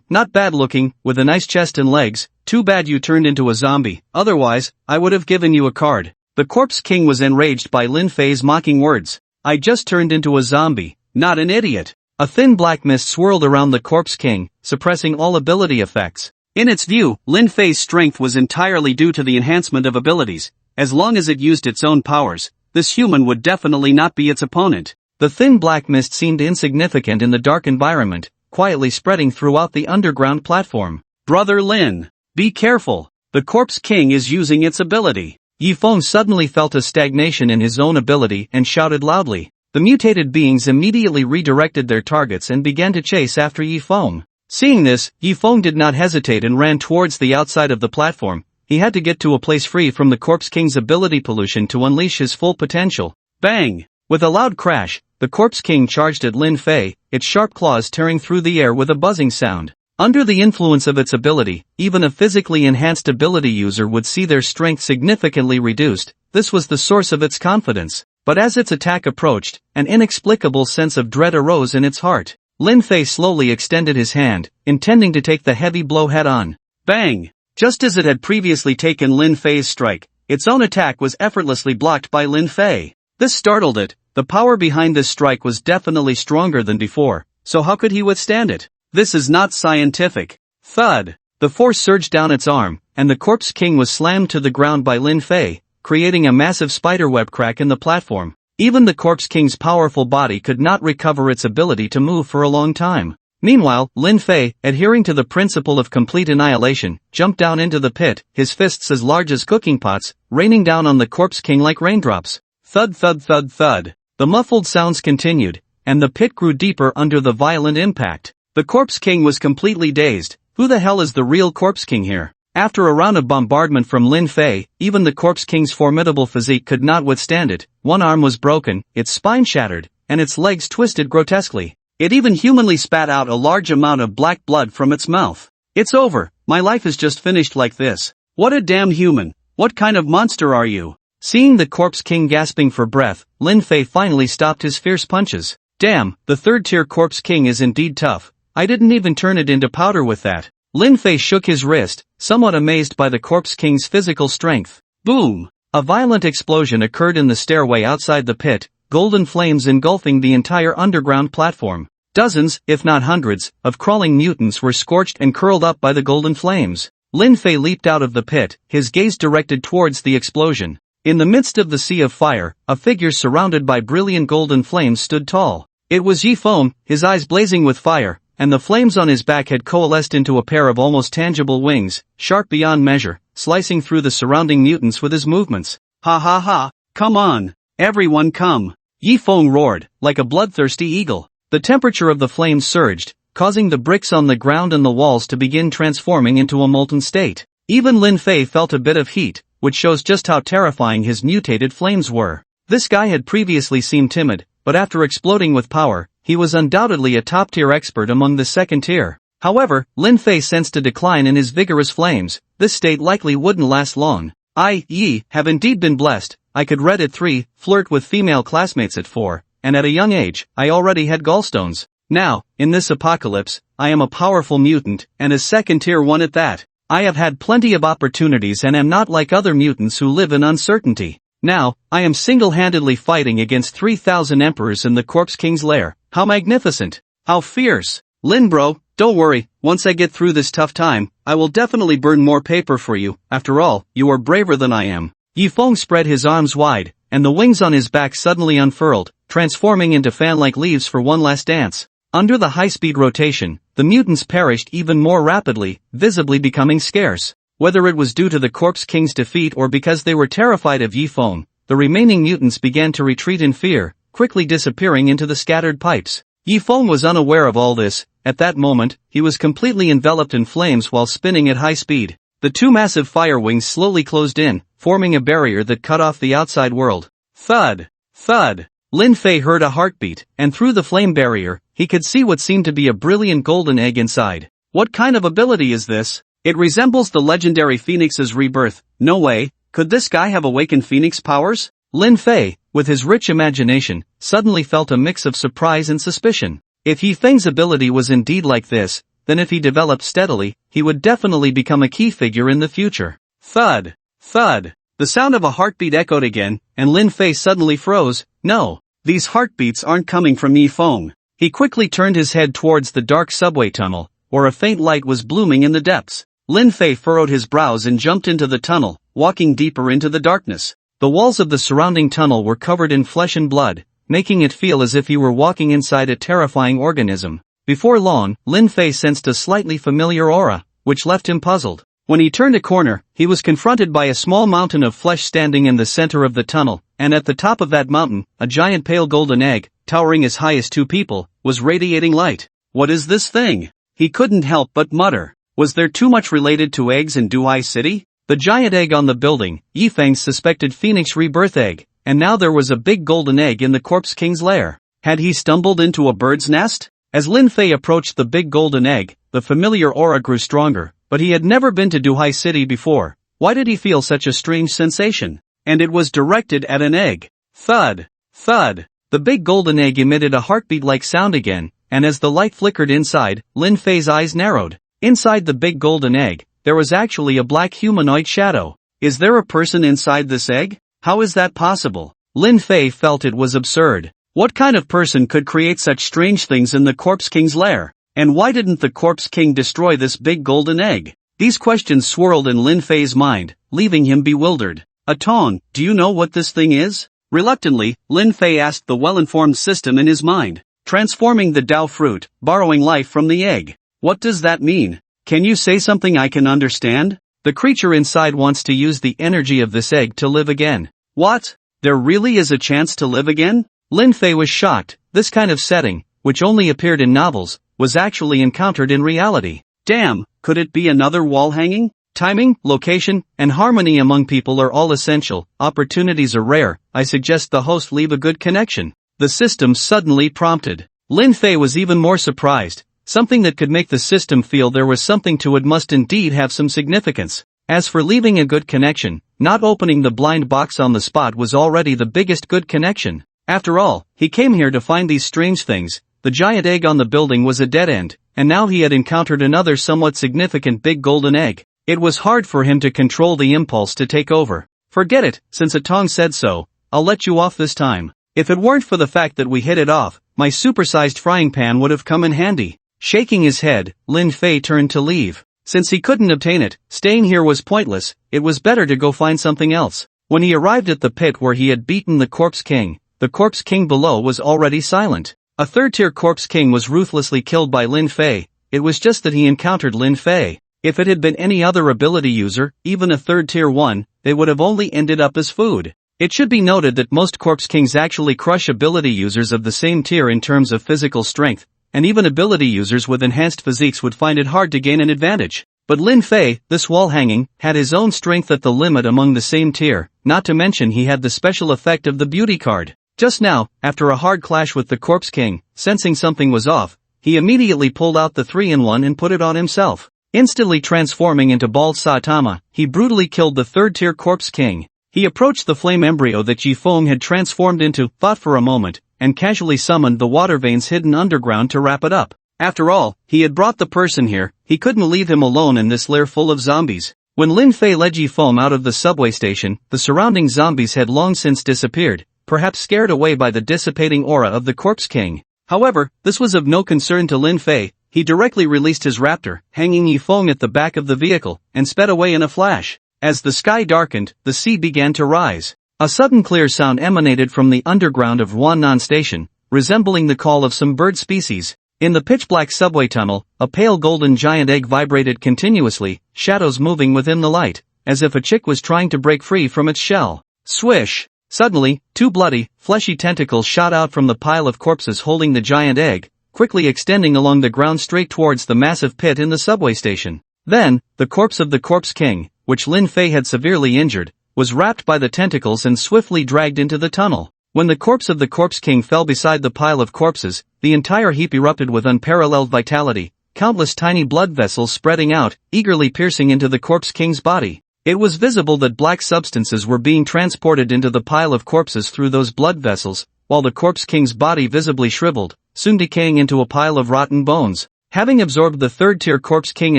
Not bad looking, with a nice chest and legs. Too bad you turned into a zombie, otherwise, I would have given you a card. The Corpse King was enraged by Lin Fei's mocking words. I just turned into a zombie, not an idiot. A thin black mist swirled around the Corpse King, suppressing all ability effects. In its view, Lin Fei's strength was entirely due to the enhancement of abilities. As long as it used its own powers, this human would definitely not be its opponent. The thin black mist seemed insignificant in the dark environment, quietly spreading throughout the underground platform. Brother Lin, be careful. The Corpse King is using its ability. Yifeng suddenly felt a stagnation in his own ability and shouted loudly. The mutated beings immediately redirected their targets and began to chase after Yifeng. Seeing this, Yifeng did not hesitate and ran towards the outside of the platform. He had to get to a place free from the Corpse King's ability pollution to unleash his full potential. Bang! With a loud crash, the Corpse King charged at Lin Fei, its sharp claws tearing through the air with a buzzing sound. Under the influence of its ability, even a physically enhanced ability user would see their strength significantly reduced. This was the source of its confidence. But as its attack approached, an inexplicable sense of dread arose in its heart. Lin Fei slowly extended his hand, intending to take the heavy blow head-on. Bang! Just as it had previously taken Lin Fei's strike, its own attack was effortlessly blocked by Lin Fei. This startled it. The power behind this strike was definitely stronger than before, so how could he withstand it? This is not scientific. Thud! The force surged down its arm, and the Corpse King was slammed to the ground by Lin Fei, creating a massive spiderweb crack in the platform. Even the Corpse King's powerful body could not recover its ability to move for a long time. Meanwhile, Lin Fei, adhering to the principle of complete annihilation, jumped down into the pit, his fists as large as cooking pots, raining down on the Corpse King like raindrops. Thud thud thud thud. The muffled sounds continued, and the pit grew deeper under the violent impact. The Corpse King was completely dazed. Who the hell is the real Corpse King here? After a round of bombardment from Lin Fei, even the Corpse King's formidable physique could not withstand it. One arm was broken, its spine shattered, and its legs twisted grotesquely. It even humanly spat out a large amount of black blood from its mouth. It's over, my life is just finished like this. What a damn human, what kind of monster are you? Seeing the Corpse King gasping for breath, Lin Fei finally stopped his fierce punches. Damn, the third-tier Corpse King is indeed tough. I didn't even turn it into powder with that. Lin Fei shook his wrist, somewhat amazed by the Corpse King's physical strength. Boom! A violent explosion occurred in the stairway outside the pit, golden flames engulfing the entire underground platform. Dozens, if not hundreds, of crawling mutants were scorched and curled up by the golden flames. Lin Fei leaped out of the pit, his gaze directed towards the explosion. In the midst of the sea of fire, a figure surrounded by brilliant golden flames stood tall. It was Yi Feng, his eyes blazing with fire, and the flames on his back had coalesced into a pair of almost tangible wings, sharp beyond measure, slicing through the surrounding mutants with his movements. Ha ha ha, come on, everyone come! Yi Feng roared, like a bloodthirsty eagle. The temperature of the flames surged, causing the bricks on the ground and the walls to begin transforming into a molten state. Even Lin Fei felt a bit of heat, which shows just how terrifying his mutated flames were. This guy had previously seemed timid, but after exploding with power, he was undoubtedly a top-tier expert among the second tier. However, Lin Fei sensed a decline in his vigorous flames. This state likely wouldn't last long. I have indeed been blessed. I could read at 3, flirt with female classmates at 4, and at a young age, I already had gallstones. Now, in this apocalypse, I am a powerful mutant, and a second-tier one at that. I have had plenty of opportunities and am not like other mutants who live in uncertainty. Now, I am single-handedly fighting against 3,000 emperors in the Corpse King's lair. How magnificent! How fierce! Lin bro, don't worry, once I get through this tough time, I will definitely burn more paper for you. After all, you are braver than I am. Yi Feng spread his arms wide, and the wings on his back suddenly unfurled, transforming into fan-like leaves for one last dance. Under the high-speed rotation, the mutants perished even more rapidly, visibly becoming scarce. Whether it was due to the Corpse King's defeat or because they were terrified of Yi Feng, the remaining mutants began to retreat in fear, quickly disappearing into the scattered pipes. Yi Feng was unaware of all this. At that moment, he was completely enveloped in flames while spinning at high speed. The two massive fire wings slowly closed in, forming a barrier that cut off the outside world. Thud! Thud! Lin Fei heard a heartbeat, and through the flame barrier, he could see what seemed to be a brilliant golden egg inside. What kind of ability is this? It resembles the legendary Phoenix's rebirth. No way, could this guy have awakened Phoenix powers? Lin Fei, with his rich imagination, suddenly felt a mix of surprise and suspicion. If Yi Feng's ability was indeed like this, then if he developed steadily, he would definitely become a key figure in the future. Thud! Thud! The sound of a heartbeat echoed again, and Lin Fei suddenly froze. No, these heartbeats aren't coming from Yi Feng. He quickly turned his head towards the dark subway tunnel, where a faint light was blooming in the depths. Lin Fei furrowed his brows and jumped into the tunnel, walking deeper into the darkness. The walls of the surrounding tunnel were covered in flesh and blood, making it feel as if he were walking inside a terrifying organism. Before long, Lin Fei sensed a slightly familiar aura, which left him puzzled. When he turned a corner, he was confronted by a small mountain of flesh standing in the center of the tunnel, and at the top of that mountain, a giant pale golden egg, towering as high as 2 people, was radiating light. What is this thing? He couldn't help but mutter. Was there too much related to eggs in Duai City? The giant egg on the building, Yi Feng's suspected Phoenix rebirth egg, and now there was a big golden egg in the Corpse King's lair. Had he stumbled into a bird's nest? As Lin Fei approached the big golden egg, the familiar aura grew stronger, but he had never been to Duhai City before. Why did he feel such a strange sensation? And it was directed at an egg. Thud! Thud! The big golden egg emitted a heartbeat-like sound again, and as the light flickered inside, Lin Fei's eyes narrowed. Inside the big golden egg, there was actually a black humanoid shadow. Is there a person inside this egg? How is that possible? Lin Fei felt it was absurd. What kind of person could create such strange things in the Corpse King's lair? And why didn't the Corpse King destroy this big golden egg? These questions swirled in Lin Fei's mind, leaving him bewildered. Atong, do you know what this thing is? Reluctantly, Lin Fei asked the well-informed system in his mind. Transforming the Dao fruit, borrowing life from the egg. What does that mean? Can you say something I can understand? The creature inside wants to use the energy of this egg to live again. What? There really is a chance to live again? Lin Fei was shocked. This kind of setting, which only appeared in novels, was actually encountered in reality. Damn, could it be another wall hanging? Timing, location, and harmony among people are all essential. Opportunities are rare. I suggest the host leave a good connection. The system suddenly prompted. Lin Fei was even more surprised. Something that could make the system feel there was something to it must indeed have some significance. As for leaving a good connection, not opening the blind box on the spot was already the biggest good connection. After all, he came here to find these strange things. The giant egg on the building was a dead end, and now he had encountered another somewhat significant big golden egg. It was hard for him to control the impulse to take over. Forget it, since Atong said so, I'll let you off this time. If it weren't for the fact that we hit it off, my supersized frying pan would have come in handy. Shaking his head, Lin Fei turned to leave. Since he couldn't obtain it, staying here was pointless. It was better to go find something else. When he arrived at the pit where he had beaten the Corpse King, the Corpse King below was already silent. A third-tier Corpse King was ruthlessly killed by Lin Fei. It was just that he encountered Lin Fei. If it had been any other ability user, even a third-tier one, they would have only ended up as food. It should be noted that most Corpse Kings actually crush ability users of the same tier in terms of physical strength, and even ability users with enhanced physiques would find it hard to gain an advantage. But Lin Fei, this wall hanging, had his own strength at the limit among the same tier, not to mention he had the special effect of the beauty card. Just now, after a hard clash with the Corpse King, sensing something was off, he immediately pulled out the 3-in-1 and put it on himself. Instantly transforming into bald Saitama, he brutally killed the third-tier Corpse King. He approached the flame embryo that Yifeng had transformed into, thought for a moment, and casually summoned the water veins hidden underground to wrap it up. After all, he had brought the person here, he couldn't leave him alone in this lair full of zombies. When Lin Fei led Yifeng out of the subway station, the surrounding zombies had long since disappeared, perhaps scared away by the dissipating aura of the Corpse King. However, this was of no concern to Lin Fei. He directly released his raptor, hanging Yifeng at the back of the vehicle, and sped away in a flash. As the sky darkened, the sea began to rise. A sudden clear sound emanated from the underground of Wannan Station, resembling the call of some bird species. In the pitch-black subway tunnel, a pale golden giant egg vibrated continuously, shadows moving within the light, as if a chick was trying to break free from its shell. Swish! Suddenly, two bloody, fleshy tentacles shot out from the pile of corpses holding the giant egg, quickly extending along the ground straight towards the massive pit in the subway station. Then, the corpse of the Corpse King, which Lin Fei had severely injured, was wrapped by the tentacles and swiftly dragged into the tunnel. When the corpse of the Corpse King fell beside the pile of corpses, the entire heap erupted with unparalleled vitality, countless tiny blood vessels spreading out, eagerly piercing into the Corpse King's body. It was visible that black substances were being transported into the pile of corpses through those blood vessels, while the Corpse King's body visibly shriveled, soon decaying into a pile of rotten bones. Having absorbed the third-tier Corpse King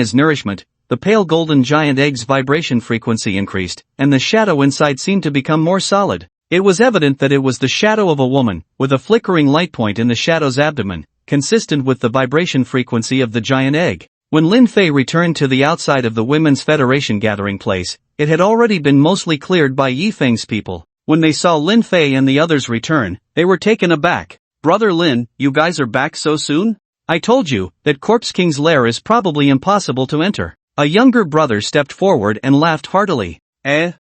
as nourishment, the pale golden giant egg's vibration frequency increased, and the shadow inside seemed to become more solid. It was evident that it was the shadow of a woman, with a flickering light point in the shadow's abdomen, consistent with the vibration frequency of the giant egg. When Lin Fei returned to the outside of the Women's Federation gathering place, it had already been mostly cleared by Yifeng's people. When they saw Lin Fei and the others return, they were taken aback. "Brother Lin, you guys are back so soon? I told you that Corpse King's lair is probably impossible to enter." A younger brother stepped forward and laughed heartily.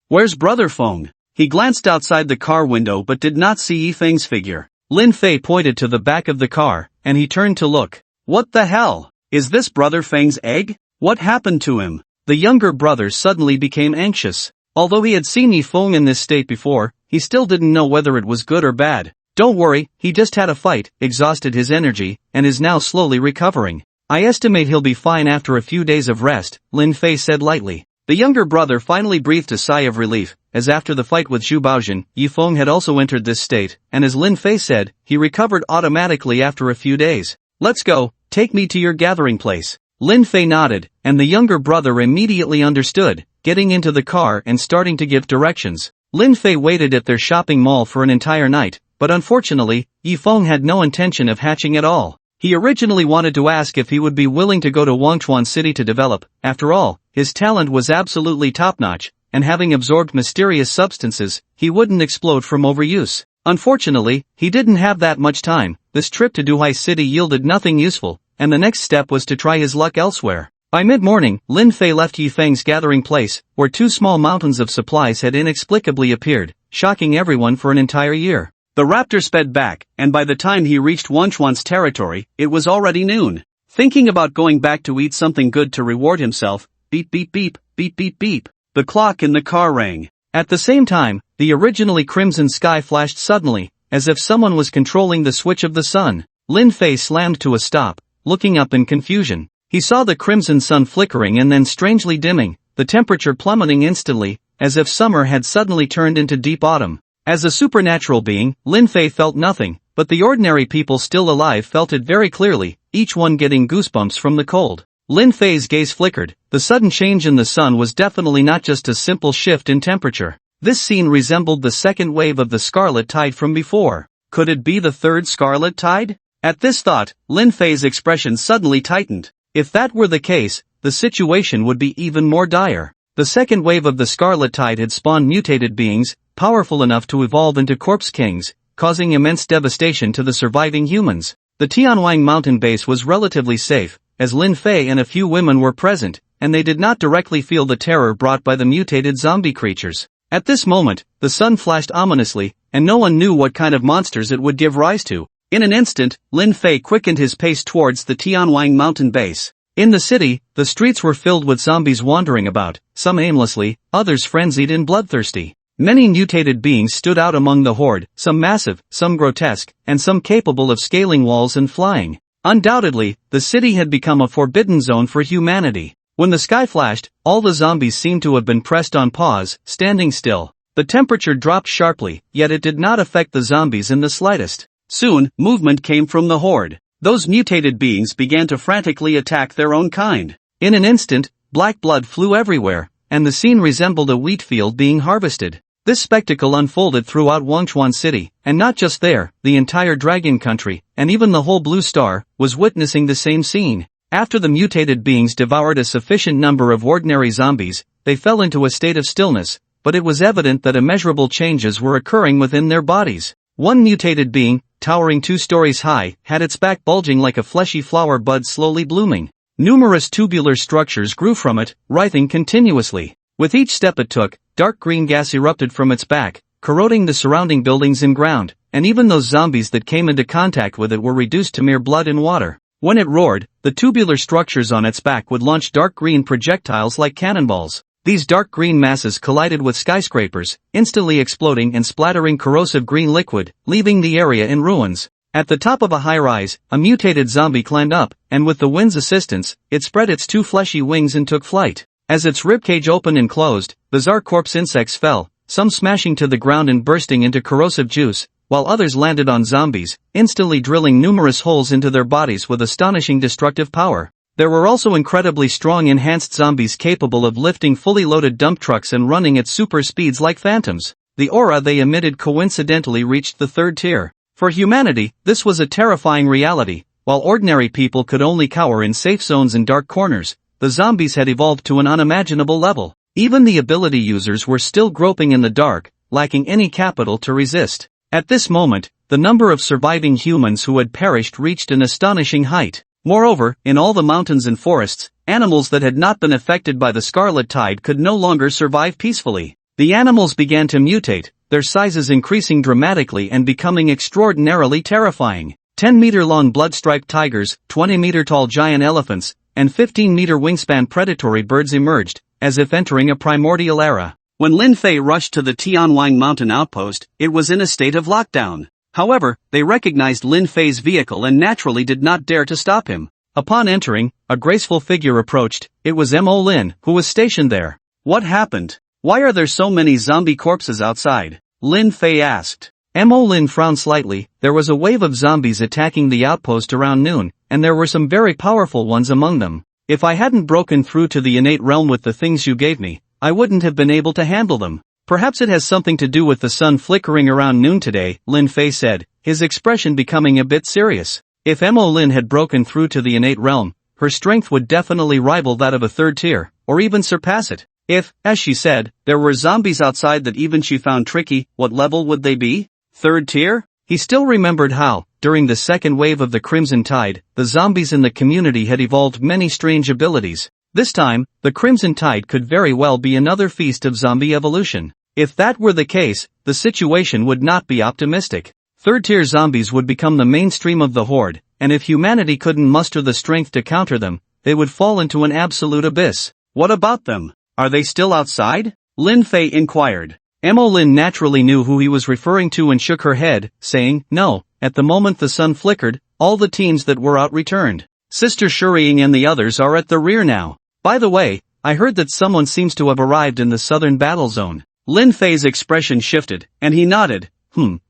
Where's Brother Feng?" He glanced outside the car window but did not see Yifeng's figure. Lin Fei pointed to the back of the car, and he turned to look. "What the hell? Is this Brother Feng's egg? What happened to him?" The younger brother suddenly became anxious. Although he had seen Yifeng in this state before, he still didn't know whether it was good or bad. Don't worry, he just had a fight, exhausted his energy, and is now slowly recovering. I estimate he'll be fine after a few days of rest, Lin Fei said lightly. The younger brother finally breathed a sigh of relief, as after the fight with Zhu Baojun, Yifeng had also entered this state, and as Lin Fei said, he recovered automatically after a few days. Let's go, take me to your gathering place. Lin Fei nodded, and the younger brother immediately understood, getting into the car and starting to give directions. Lin Fei waited at their shopping mall for an entire night, but unfortunately, Yifeng had no intention of hatching at all. He originally wanted to ask if he would be willing to go to Wangchuan City to develop. After all, his talent was absolutely top-notch, and having absorbed mysterious substances, he wouldn't explode from overuse. Unfortunately, he didn't have that much time. This trip to Duhai City yielded nothing useful, and the next step was to try his luck elsewhere. By mid-morning, Lin Fei left Yifeng's gathering place, where two small mountains of supplies had inexplicably appeared, shocking everyone for an entire year. The raptor sped back, and by the time he reached Wangchuan's territory, it was already noon. Thinking about going back to eat something good to reward himself, beep beep beep, beep beep beep, the clock in the car rang. At the same time, the originally crimson sky flashed suddenly, as if someone was controlling the switch of the sun. Lin Fei slammed to a stop, looking up in confusion. He saw the crimson sun flickering and then strangely dimming, the temperature plummeting instantly, as if summer had suddenly turned into deep autumn. As a supernatural being, Lin Fei felt nothing, but the ordinary people still alive felt it very clearly, each one getting goosebumps from the cold. Lin Fei's gaze flickered. The sudden change in the sun was definitely not just a simple shift in temperature. This scene resembled the second wave of the scarlet tide from before. Could it be the third scarlet tide? At this thought, Lin Fei's expression suddenly tightened. If that were the case, the situation would be even more dire. The second wave of the scarlet tide had spawned mutated beings, powerful enough to evolve into corpse kings, causing immense devastation to the surviving humans. The Tianwang mountain base was relatively safe, as Lin Fei and a few women were present, and they did not directly feel the terror brought by the mutated zombie creatures. At this moment, the sun flashed ominously, and no one knew what kind of monsters it would give rise to. In an instant, Lin Fei quickened his pace towards the Tianwang mountain base. In the city, the streets were filled with zombies wandering about, some aimlessly, others frenzied and bloodthirsty. Many mutated beings stood out among the horde, some massive, some grotesque, and some capable of scaling walls and flying. Undoubtedly, the city had become a forbidden zone for humanity. When the sky flashed, all the zombies seemed to have been pressed on pause, standing still. The temperature dropped sharply, yet it did not affect the zombies in the slightest. Soon, movement came from the horde. Those mutated beings began to frantically attack their own kind. In an instant, black blood flew everywhere, and the scene resembled a wheat field being harvested. This spectacle unfolded throughout Wangchuan City, and not just there, the entire Dragon Country, and even the whole Blue Star, was witnessing the same scene. After the mutated beings devoured a sufficient number of ordinary zombies, they fell into a state of stillness, but it was evident that immeasurable changes were occurring within their bodies. One mutated being, towering 2 stories high, had its back bulging like a fleshy flower bud slowly blooming. Numerous tubular structures grew from it, writhing continuously. With each step it took, dark green gas erupted from its back, corroding the surrounding buildings and ground, and even those zombies that came into contact with it were reduced to mere blood and water. When it roared, the tubular structures on its back would launch dark green projectiles like cannonballs. These dark green masses collided with skyscrapers, instantly exploding and splattering corrosive green liquid, leaving the area in ruins. At the top of a high-rise, a mutated zombie climbed up, and with the wind's assistance, it spread its 2 fleshy wings and took flight. As its ribcage opened and closed, bizarre corpse insects fell, some smashing to the ground and bursting into corrosive juice, while others landed on zombies, instantly drilling numerous holes into their bodies with astonishing destructive power. There were also incredibly strong enhanced zombies capable of lifting fully loaded dump trucks and running at super speeds like phantoms. The aura they emitted coincidentally reached the 3rd tier. For humanity, this was a terrifying reality. While ordinary people could only cower in safe zones and dark corners, the zombies had evolved to an unimaginable level. Even the ability users were still groping in the dark, lacking any capital to resist. At this moment, the number of surviving humans who had perished reached an astonishing height. Moreover, in all the mountains and forests, animals that had not been affected by the scarlet tide could no longer survive peacefully. The animals began to mutate, their sizes increasing dramatically and becoming extraordinarily terrifying. 10-meter-long blood-striped tigers, 20-meter-tall giant elephants, and 15-meter wingspan predatory birds emerged, as if entering a primordial era. When Lin Fei rushed to the Tianwang mountain outpost, it was in a state of lockdown. However, they recognized Lin Fei's vehicle and naturally did not dare to stop him. Upon entering, a graceful figure approached. It was Mo Lin, who was stationed there. What happened? Why are there so many zombie corpses outside? Lin Fei asked. Mo Lin frowned slightly. There was a wave of zombies attacking the outpost around noon, and there were some very powerful ones among them. If I hadn't broken through to the innate realm with the things you gave me, I wouldn't have been able to handle them. Perhaps it has something to do with the sun flickering around noon today, Lin Fei said, his expression becoming a bit serious. If Mo Lin had broken through to the innate realm, her strength would definitely rival that of a third tier, or even surpass it. If, as she said, there were zombies outside that even she found tricky, what level would they be? Third tier? He still remembered how, during the second wave of the Crimson Tide, the zombies in the community had evolved many strange abilities. This time, the Crimson Tide could very well be another feast of zombie evolution. If that were the case, the situation would not be optimistic. Third-tier zombies would become the mainstream of the horde, and if humanity couldn't muster the strength to counter them, they would fall into an absolute abyss. What about them? Are they still outside? Lin Fei inquired. Mo Lin naturally knew who he was referring to and shook her head, saying, no, at the moment the sun flickered, all the teams that were out returned. Sister Shuriying and the others are at the rear now. By the way, I heard that someone seems to have arrived in the southern battle zone. Lin Fei's expression shifted, and he nodded.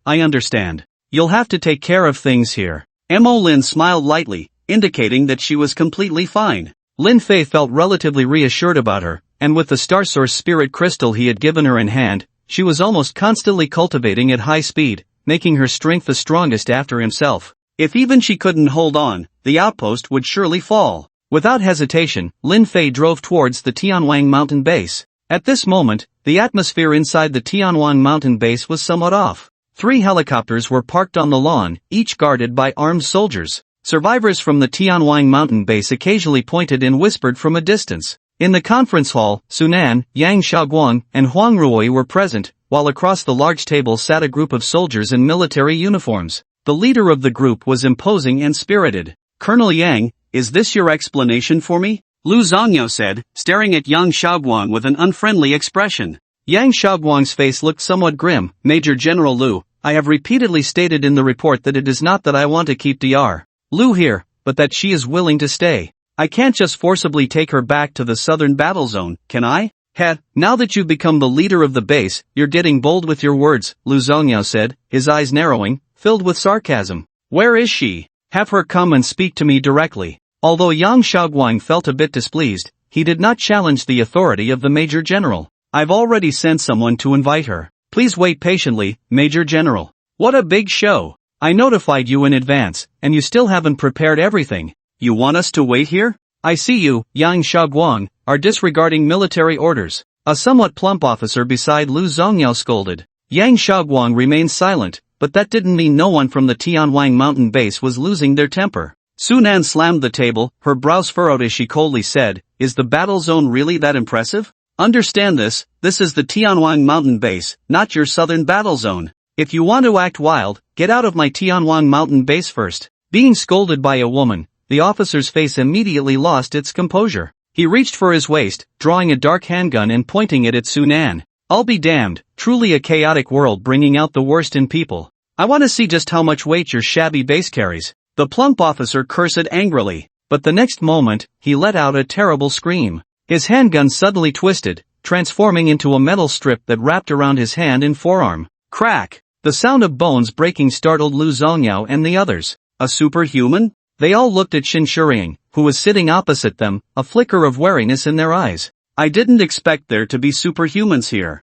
I understand. You'll have to take care of things here. Mo Lin smiled lightly, indicating that she was completely fine. Lin Fei felt relatively reassured about her, and with the Star Source Spirit Crystal he had given her in hand, she was almost constantly cultivating at high speed, making her strength the strongest after himself. If even she couldn't hold on, the outpost would surely fall. Without hesitation, Lin Fei drove towards the Tianwang mountain base. At this moment, the atmosphere inside the Tianwang mountain base was somewhat off. 3 helicopters were parked on the lawn, each guarded by armed soldiers. Survivors from the Tianwang mountain base occasionally pointed and whispered from a distance. In the conference hall, Sunan, Yang Xiaoguang, and Huang Ruoyi were present, while across the large table sat a group of soldiers in military uniforms. The leader of the group was imposing and spirited. Colonel Yang, is this your explanation for me? Lu Zongyao said, staring at Yang Xiaoguang with an unfriendly expression. Yang Xiaoguang's face looked somewhat grim. Major General Lu, I have repeatedly stated in the report that it is not that I want to keep Dr. Lu here, but that she is willing to stay. I can't just forcibly take her back to the southern battle zone, can I? Now that you've become the leader of the base, you're getting bold with your words, Lu Zongyao said, his eyes narrowing, filled with sarcasm. Where is she? Have her come and speak to me directly. Although Yang Xiaoguang felt a bit displeased, he did not challenge the authority of the Major General. I've already sent someone to invite her. Please wait patiently, Major General. What a big show. I notified you in advance, and you still haven't prepared everything. You want us to wait here? I see you, Yang Xiaoguang, are disregarding military orders. A somewhat plump officer beside Lu Zongyao scolded. Yang Xiaoguang remained silent, but that didn't mean no one from the Tianwang mountain base was losing their temper. Sunan slammed the table, her brows furrowed as she coldly said, is the battle zone really that impressive? Understand this is the Tianwang mountain base, not your southern battle zone. If you want to act wild, get out of my Tianwang mountain base first. Being scolded by a woman, the officer's face immediately lost its composure. He reached for his waist, drawing a dark handgun and pointing it at Sunan. I'll be damned, truly a chaotic world bringing out the worst in people. I want to see just how much weight your shabby base carries. The plump officer cursed angrily, but the next moment, he let out a terrible scream. His handgun suddenly twisted, transforming into a metal strip that wrapped around his hand and forearm. Crack! The sound of bones breaking startled Lu Zongyao and the others. A superhuman? They all looked at Shin Shuriying, who was sitting opposite them, a flicker of wariness in their eyes. I didn't expect there to be superhumans here.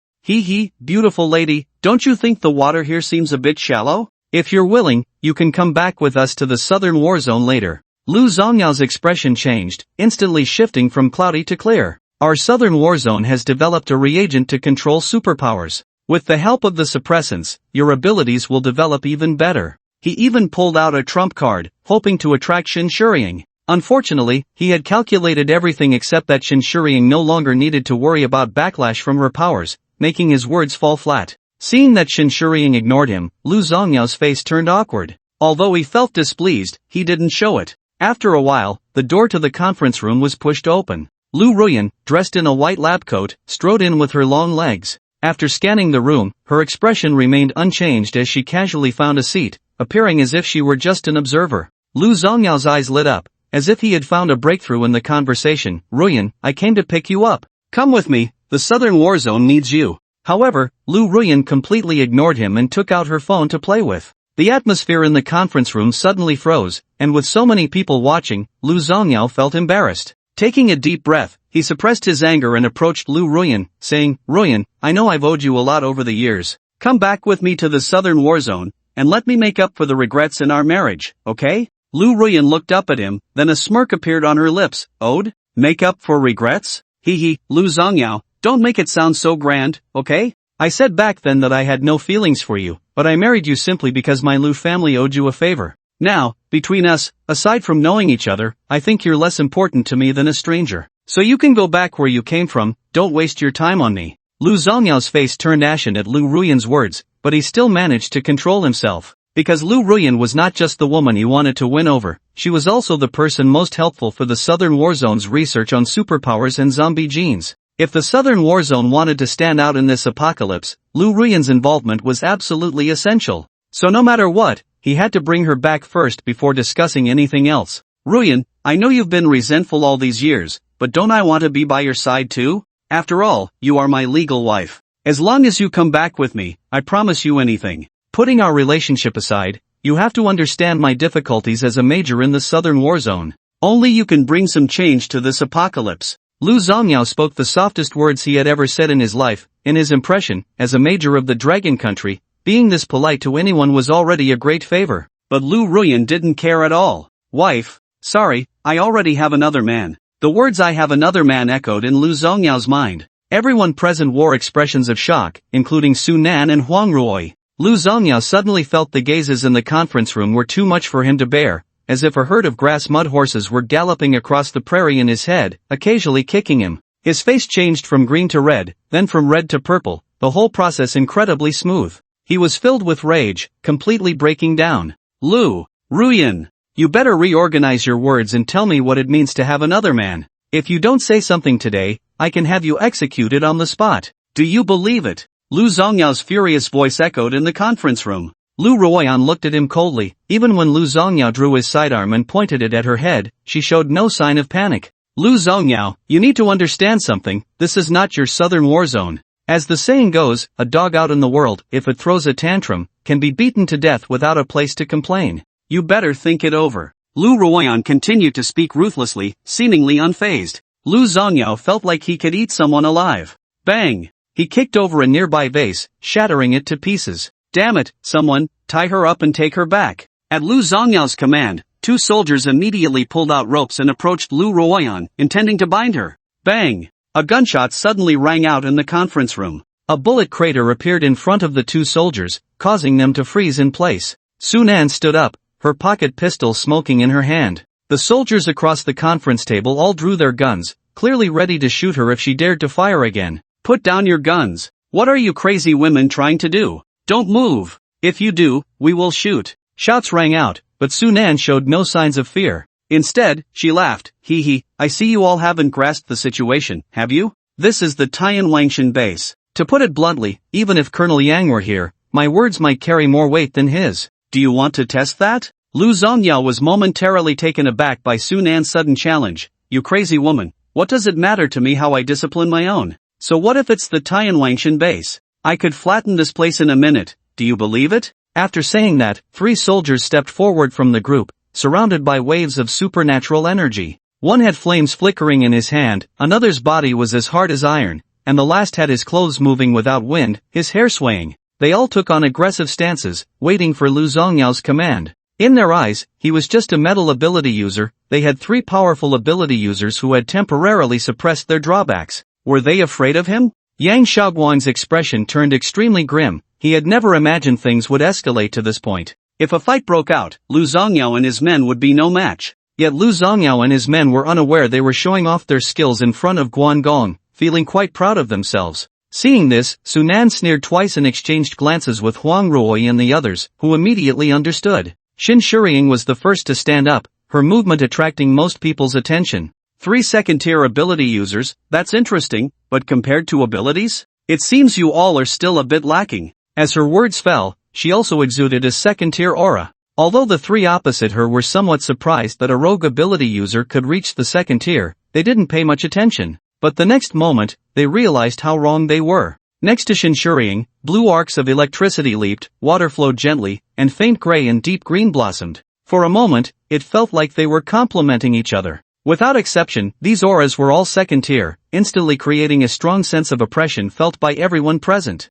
Beautiful lady, don't you think the water here seems a bit shallow? If you're willing, you can come back with us to the southern war zone later. Lu Zongyao's expression changed, instantly shifting from cloudy to clear. Our southern war zone has developed a reagent to control superpowers. With the help of the suppressants, your abilities will develop even better. He even pulled out a trump card, hoping to attract Shin Shuriying. Unfortunately, he had calculated everything except that Shin Shuriying no longer needed to worry about backlash from her powers, making his words fall flat. Seeing that Shin Shuriying ignored him, Lu Zongyao's face turned awkward. Although he felt displeased, he didn't show it. After a while, the door to the conference room was pushed open. Lu Ruyan, dressed in a white lab coat, strode in with her long legs. After scanning the room, her expression remained unchanged as she casually found a seat, appearing as if she were just an observer. Lu Zhongyao's eyes lit up, as if he had found a breakthrough in the conversation. Ruyan, I came to pick you up. Come with me, the Southern War Zone needs you. However, Lu Ruyan completely ignored him and took out her phone to play with. The atmosphere in the conference room suddenly froze, and with so many people watching, Lu Zhongyao felt embarrassed. Taking a deep breath, he suppressed his anger and approached Lu Ruyan, saying, Ruyan, I know I've owed you a lot over the years. Come back with me to the Southern War Zone, and let me make up for the regrets in our marriage, okay? Lu Ruyan looked up at him, then a smirk appeared on her lips. Owed? Make up for regrets? Hee, Lu Zhongyao, don't make it sound so grand, okay? I said back then that I had no feelings for you, but I married you simply because my Lu family owed you a favor. Now, between us, aside from knowing each other, I think you're less important to me than a stranger. So you can go back where you came from, don't waste your time on me. Lu Zhongyao's face turned ashen at Lu Ruyan's words, but he still managed to control himself. Because Lu Ruyan was not just the woman he wanted to win over, she was also the person most helpful for the Southern War Zone's research on superpowers and zombie genes. If the Southern War Zone wanted to stand out in this apocalypse, Lu Ruyan's involvement was absolutely essential. So no matter what, he had to bring her back first before discussing anything else. Ruyan, I know you've been resentful all these years, but don't I want to be by your side too? After all, you are my legal wife. As long as you come back with me, I promise you anything. Putting our relationship aside, you have to understand my difficulties as a major in the Southern War Zone. Only you can bring some change to this apocalypse. Lu Zhongyao spoke the softest words he had ever said in his life. In his impression, as a major of the Dragon Country, being this polite to anyone was already a great favor. But Lu Ruyan didn't care at all. Wife? Sorry, I already have another man. The words I have another man echoed in Lu Zhongyao's mind. Everyone present wore expressions of shock, including Su Nan and Huang Ruoi. Lu Zhongyao suddenly felt the gazes in the conference room were too much for him to bear, as if a herd of grass mud horses were galloping across the prairie in his head, occasionally kicking him. His face changed from green to red, then from red to purple, the whole process incredibly smooth. He was filled with rage, completely breaking down. Lu Ruyan, you better reorganize your words and tell me what it means to have another man. If you don't say something today, I can have you executed on the spot. Do you believe it? Lu Zhongyao's furious voice echoed in the conference room. Lu Ruoyan looked at him coldly. Even when Lu Zhongyao drew his sidearm and pointed it at her head, she showed no sign of panic. Lu Zhongyao, you need to understand something, this is not your Southern War Zone. As the saying goes, a dog out in the world, if it throws a tantrum, can be beaten to death without a place to complain. You better think it over. Lu Ruoyan continued to speak ruthlessly, seemingly unfazed. Lu Zhongyao felt like he could eat someone alive. Bang! He kicked over a nearby vase, shattering it to pieces. Damn it, someone, tie her up and take her back. At Lu Zhongyao's command, two soldiers immediately pulled out ropes and approached Lu Ruoyan, intending to bind her. Bang! A gunshot suddenly rang out in the conference room. A bullet crater appeared in front of the two soldiers, causing them to freeze in place. Su Nan stood up, her pocket pistol smoking in her hand. The soldiers across the conference table all drew their guns, clearly ready to shoot her if she dared to fire again. Put down your guns. What are you crazy women trying to do? Don't move. If you do, we will shoot. Shouts rang out, but Su Nan showed no signs of fear. Instead, she laughed. Hee, I see you all haven't grasped the situation, have you? This is the Tian Wangshan base. To put it bluntly, even if Colonel Yang were here, my words might carry more weight than his. Do you want to test that? Lu Zhongyao was momentarily taken aback by Su Nan's sudden challenge. You crazy woman, what does it matter to me how I discipline my own? So what if it's the Tian Wangshan base? I could flatten this place in a minute, do you believe it? After saying that, three soldiers stepped forward from the group, surrounded by waves of supernatural energy. One had flames flickering in his hand, another's body was as hard as iron, and the last had his clothes moving without wind, his hair swaying. They all took on aggressive stances, waiting for Lu Zhongyao's command. In their eyes, he was just a metal ability user. They had three powerful ability users who had temporarily suppressed their drawbacks. Were they afraid of him? Yang Shaoguang's expression turned extremely grim. He had never imagined things would escalate to this point. If a fight broke out, Lu Zhongyao and his men would be no match. Yet Lu Zhongyao and his men were unaware they were showing off their skills in front of Guangong, feeling quite proud of themselves. Seeing this, Su Nan sneered twice and exchanged glances with Huang Ruoi and the others, who immediately understood. Xin Shiying was the first to stand up, her movement attracting most people's attention. 3 second-tier ability users, that's interesting, but compared to abilities? It seems you all are still a bit lacking. As her words fell, she also exuded a second-tier aura. Although the three opposite her were somewhat surprised that a rogue ability user could reach the second tier, they didn't pay much attention. But the next moment, they realized how wrong they were. Next to Shinshuriing, blue arcs of electricity leaped, water flowed gently, and faint gray and deep green blossomed. For a moment, it felt like they were complementing each other. Without exception, these auras were all second tier, instantly creating a strong sense of oppression felt by everyone present.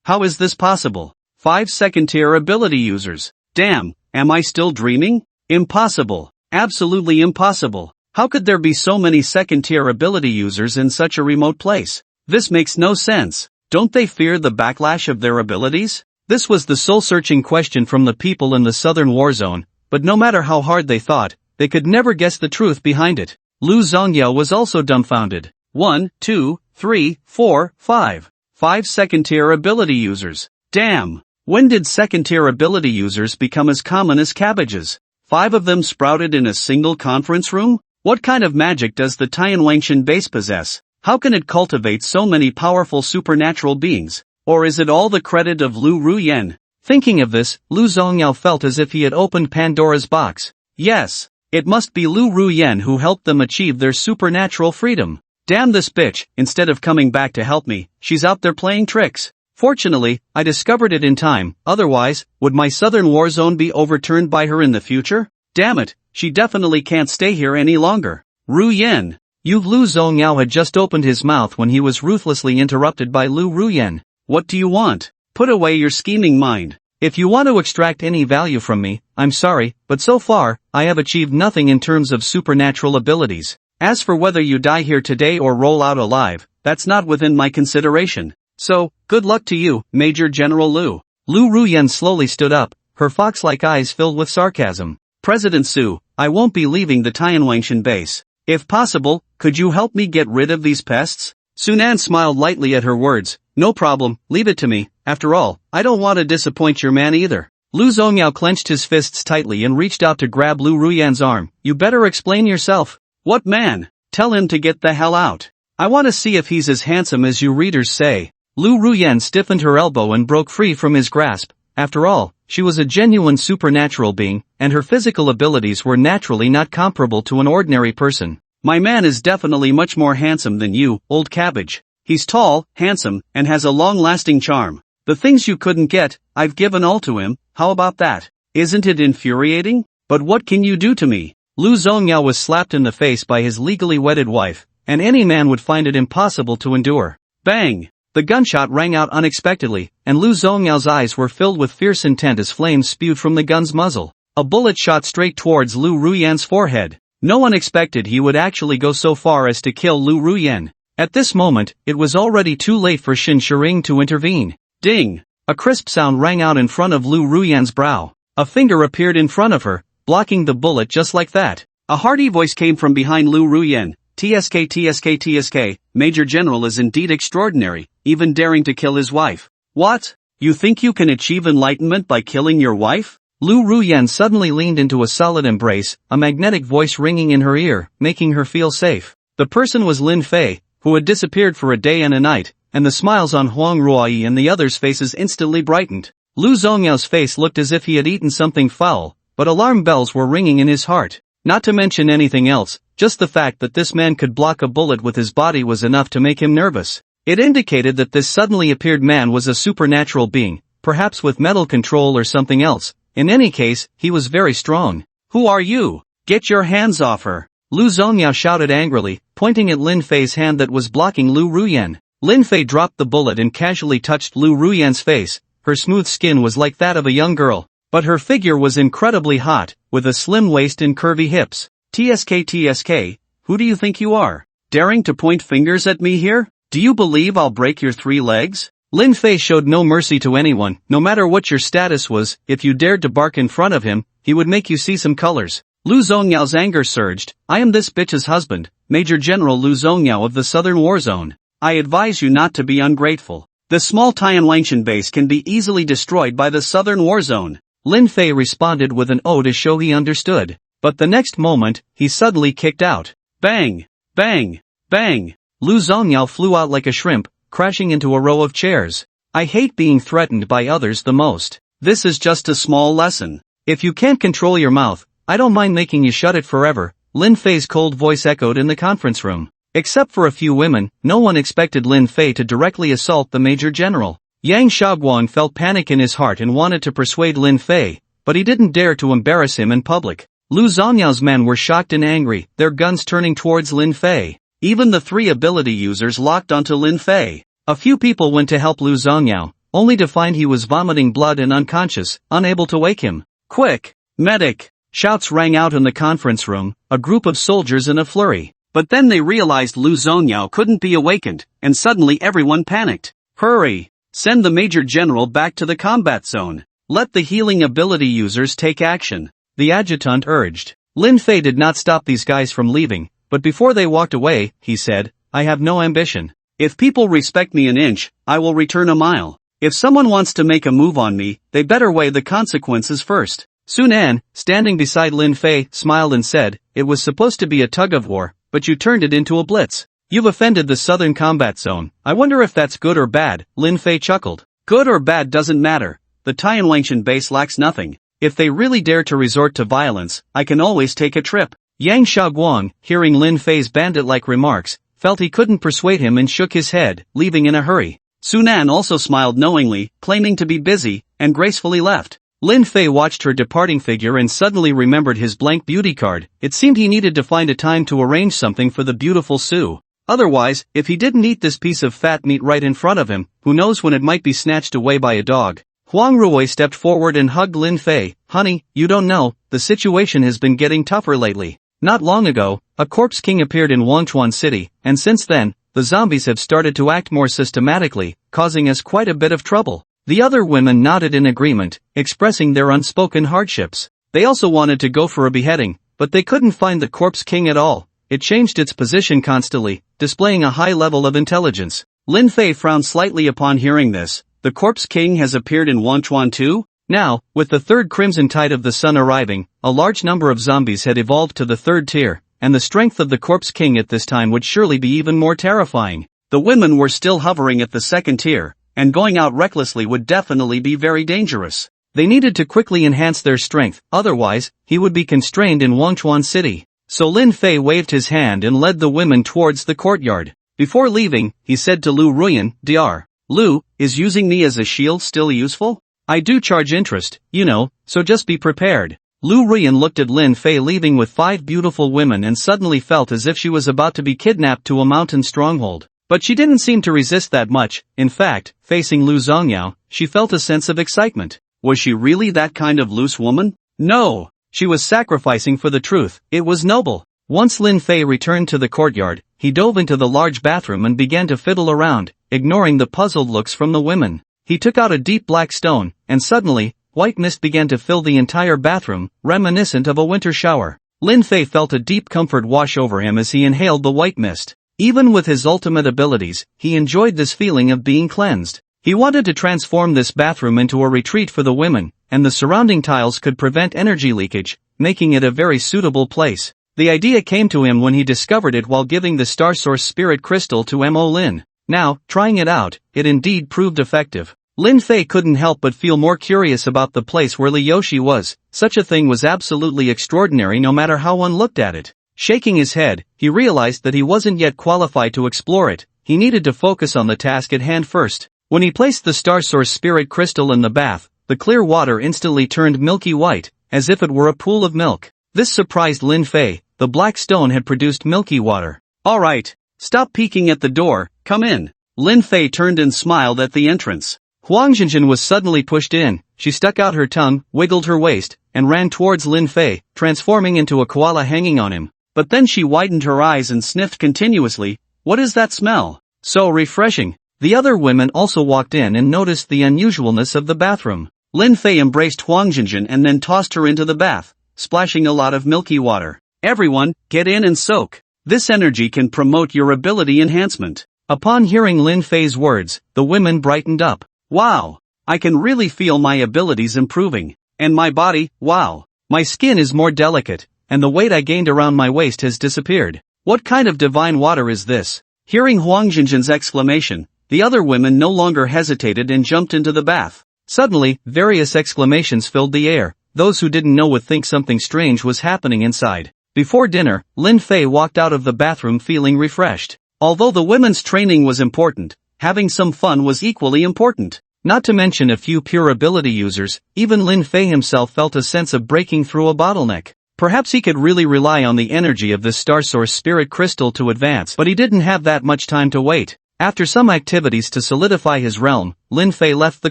How is this possible? 5 second-tier ability users. Damn, am I still dreaming? Impossible. Absolutely impossible. How could there be so many second-tier ability users in such a remote place? This makes no sense. Don't they fear the backlash of their abilities? This was the soul-searching question from the people in the southern war zone, but no matter how hard they thought, they could never guess the truth behind it. Lu Zongyao was also dumbfounded. 1, 2, 3, 4, 5. 5 second-tier ability users. Damn! When did second-tier ability users become as common as cabbages? 5 of them sprouted in a single conference room? What kind of magic does the Tianwangshan base possess? How can it cultivate so many powerful supernatural beings? Or is it all the credit of Lu Ruyen? Thinking of this, Lu Zongyao felt as if he had opened Pandora's box. Yes, it must be Lu Ruyen who helped them achieve their supernatural freedom. Damn this bitch, instead of coming back to help me, she's out there playing tricks. Fortunately, I discovered it in time, otherwise, would my southern war zone be overturned by her in the future? Damn it, she definitely can't stay here any longer. Ruyen! Lu Zongyao had just opened his mouth when he was ruthlessly interrupted by Lu Ruyen. What do you want? Put away your scheming mind. If you want to extract any value from me, I'm sorry, but so far, I have achieved nothing in terms of supernatural abilities. As for whether you die here today or roll out alive, that's not within my consideration. So, good luck to you, Major General Lu. Lu Ruyen slowly stood up, her fox-like eyes filled with sarcasm. President Su, I won't be leaving the Tianwangshan base. If possible, could you help me get rid of these pests? Sunan smiled lightly at her words. No problem, leave it to me. After all, I don't want to disappoint your man either. Lu Zongyao clenched his fists tightly and reached out to grab Lu Ruyen's arm. You better explain yourself. What man? Tell him to get the hell out. I want to see if he's as handsome as you readers say. Lu Ruyen stiffened her elbow and broke free from his grasp. After all, she was a genuine supernatural being, and her physical abilities were naturally not comparable to an ordinary person. My man is definitely much more handsome than you, old cabbage. He's tall, handsome, and has a long-lasting charm. The things you couldn't get, I've given all to him. How about that? Isn't it infuriating? But what can you do to me? Lu Zongyao was slapped in the face by his legally wedded wife, and any man would find it impossible to endure. Bang! The gunshot rang out unexpectedly, and Lu Zongyao's eyes were filled with fierce intent as flames spewed from the gun's muzzle. A bullet shot straight towards Lu Ruyen's forehead. No one expected he would actually go so far as to kill Lu Ruyen. At this moment, it was already too late for Shin Shiring to intervene. Ding! A crisp sound rang out in front of Lu Ruyen's brow. A finger appeared in front of her, blocking the bullet just like that. A hearty voice came from behind Lu Ruyen. TSK TSK TSK, Major General is indeed extraordinary, even daring to kill his wife. What? You think you can achieve enlightenment by killing your wife? Lu Ruyen suddenly leaned into a solid embrace, a magnetic voice ringing in her ear, making her feel safe. The person was Lin Fei, who had disappeared for a day and a night, and the smiles on Huang Ruoyi and the others' faces instantly brightened. Lu Zongyao's face looked as if he had eaten something foul, but alarm bells were ringing in his heart. Not to mention anything else, just the fact that this man could block a bullet with his body was enough to make him nervous. It indicated that this suddenly appeared man was a supernatural being, perhaps with mental control or something else. In any case, he was very strong. Who are you? Get your hands off her! Lu Zongyao shouted angrily, pointing at Lin Fei's hand that was blocking Lu Ruyen. Lin Fei dropped the bullet and casually touched Lu Ruyen's face. Her smooth skin was like that of a young girl. But her figure was incredibly hot, with a slim waist and curvy hips. TSK TSK, who do you think you are? Daring to point fingers at me here? Do you believe I'll break your 3 legs? Lin Fei showed no mercy to anyone, no matter what your status was. If you dared to bark in front of him, he would make you see some colors. Lu Zongyao's anger surged. I am this bitch's husband, Major General Lu Zongyao of the Southern War Zone. I advise you not to be ungrateful. The small Tianwangshan base can be easily destroyed by the Southern War Zone. Lin Fei responded with an "oh" to show he understood. But the next moment, he suddenly kicked out. Bang! Bang! Bang! Lu Zongyao flew out like a shrimp, crashing into a row of chairs. I hate being threatened by others the most. This is just a small lesson. If you can't control your mouth, I don't mind making you shut it forever, Lin Fei's cold voice echoed in the conference room. Except for a few women, no one expected Lin Fei to directly assault the Major General. Yang Shaoguang felt panic in his heart and wanted to persuade Lin Fei, but he didn't dare to embarrass him in public. Lu Zhongyao's men were shocked and angry, their guns turning towards Lin Fei. Even the 3 ability users locked onto Lin Fei. A few people went to help Lu Zhongyao, only to find he was vomiting blood and unconscious, unable to wake him. Quick! Medic! Shouts rang out in the conference room, a group of soldiers in a flurry. But then they realized Lu Zhongyao couldn't be awakened, and suddenly everyone panicked. Hurry! Send the Major General back to the combat zone. Let the healing ability users take action, the adjutant urged. Lin Fei did not stop these guys from leaving, but before they walked away, he said, I have no ambition. If people respect me an inch, I will return a mile. If someone wants to make a move on me, they better weigh the consequences first. Sun An, standing beside Lin Fei, smiled and said, it was supposed to be a tug-of-war, but you turned it into a blitz. You've offended the southern combat zone. I wonder if that's good or bad, Lin Fei chuckled. Good or bad doesn't matter. The Tianwangshan base lacks nothing. If they really dare to resort to violence, I can always take a trip. Yang Shaoguang, hearing Lin Fei's bandit-like remarks, felt he couldn't persuade him and shook his head, leaving in a hurry. Sun An also smiled knowingly, claiming to be busy, and gracefully left. Lin Fei watched her departing figure and suddenly remembered his blank beauty card. It seemed he needed to find a time to arrange something for the beautiful Su. Otherwise, if he didn't eat this piece of fat meat right in front of him, who knows when it might be snatched away by a dog. Huang Ruohui stepped forward and hugged Lin Fei. Honey, you don't know, the situation has been getting tougher lately. Not long ago, a corpse king appeared in Wangchuan City, and since then, the zombies have started to act more systematically, causing us quite a bit of trouble. The other women nodded in agreement, expressing their unspoken hardships. They also wanted to go for a beheading, but they couldn't find the corpse king at all. It changed its position constantly, displaying a high level of intelligence. Lin Fei frowned slightly upon hearing this. The corpse king has appeared in Wangchuan too? Now, with the third crimson tide of the sun arriving, a large number of zombies had evolved to the third tier, and the strength of the corpse king at this time would surely be even more terrifying. The women were still hovering at the second tier, and going out recklessly would definitely be very dangerous. They needed to quickly enhance their strength, otherwise, he would be constrained in Wangchuan City. So Lin Fei waved his hand and led the women towards the courtyard. Before leaving, he said to Lu Ruyan, Dr. Lu, is using me as a shield still useful? I do charge interest, you know, so just be prepared. Lu Ruyan looked at Lin Fei leaving with 5 beautiful women and suddenly felt as if she was about to be kidnapped to a mountain stronghold. But she didn't seem to resist that much. In fact, facing Lu Zhongyao, she felt a sense of excitement. Was she really that kind of loose woman? No. She was sacrificing for the truth. It was noble. Once Lin Fei returned to the courtyard, he dove into the large bathroom and began to fiddle around, ignoring the puzzled looks from the women. He took out a deep black stone, and suddenly, white mist began to fill the entire bathroom, reminiscent of a winter shower. Lin Fei felt a deep comfort wash over him as he inhaled the white mist. Even with his ultimate abilities, he enjoyed this feeling of being cleansed. He wanted to transform this bathroom into a retreat for the women, and the surrounding tiles could prevent energy leakage, making it a very suitable place. The idea came to him when he discovered it while giving the Star Source Spirit Crystal to Mo Lin. Now, trying it out, it indeed proved effective. Lin Fei couldn't help but feel more curious about the place where Li Yoshi was. Such a thing was absolutely extraordinary no matter how one looked at it. Shaking his head, he realized that he wasn't yet qualified to explore it. He needed to focus on the task at hand first. When he placed the Star Source Spirit Crystal in the bath, the clear water instantly turned milky white, as if it were a pool of milk. This surprised Lin Fei. The black stone had produced milky water. Alright, stop peeking at the door, come in. Lin Fei turned and smiled at the entrance. Huang Zhenjin was suddenly pushed in. She stuck out her tongue, wiggled her waist, and ran towards Lin Fei, transforming into a koala hanging on him. But then she widened her eyes and sniffed continuously. What is that smell? So refreshing. The other women also walked in and noticed the unusualness of the bathroom. Lin Fei embraced Huang Zhenjin and then tossed her into the bath, splashing a lot of milky water. Everyone, get in and soak. This energy can promote your ability enhancement. Upon hearing Lin Fei's words, the women brightened up. Wow! I can really feel my abilities improving. And my body, wow! My skin is more delicate, and the weight I gained around my waist has disappeared. What kind of divine water is this? Hearing Huang Zhenjin's exclamation, The other women no longer hesitated and jumped into the bath. Suddenly, various exclamations filled the air. Those who didn't know would think something strange was happening inside. Before dinner, Lin Fei walked out of the bathroom feeling refreshed. Although the women's training was important, having some fun was equally important. Not to mention a few pure ability users, even Lin Fei himself felt a sense of breaking through a bottleneck. Perhaps he could really rely on the energy of this star source spirit crystal to advance, but he didn't have that much time to wait. After some activities to solidify his realm, Lin Fei left the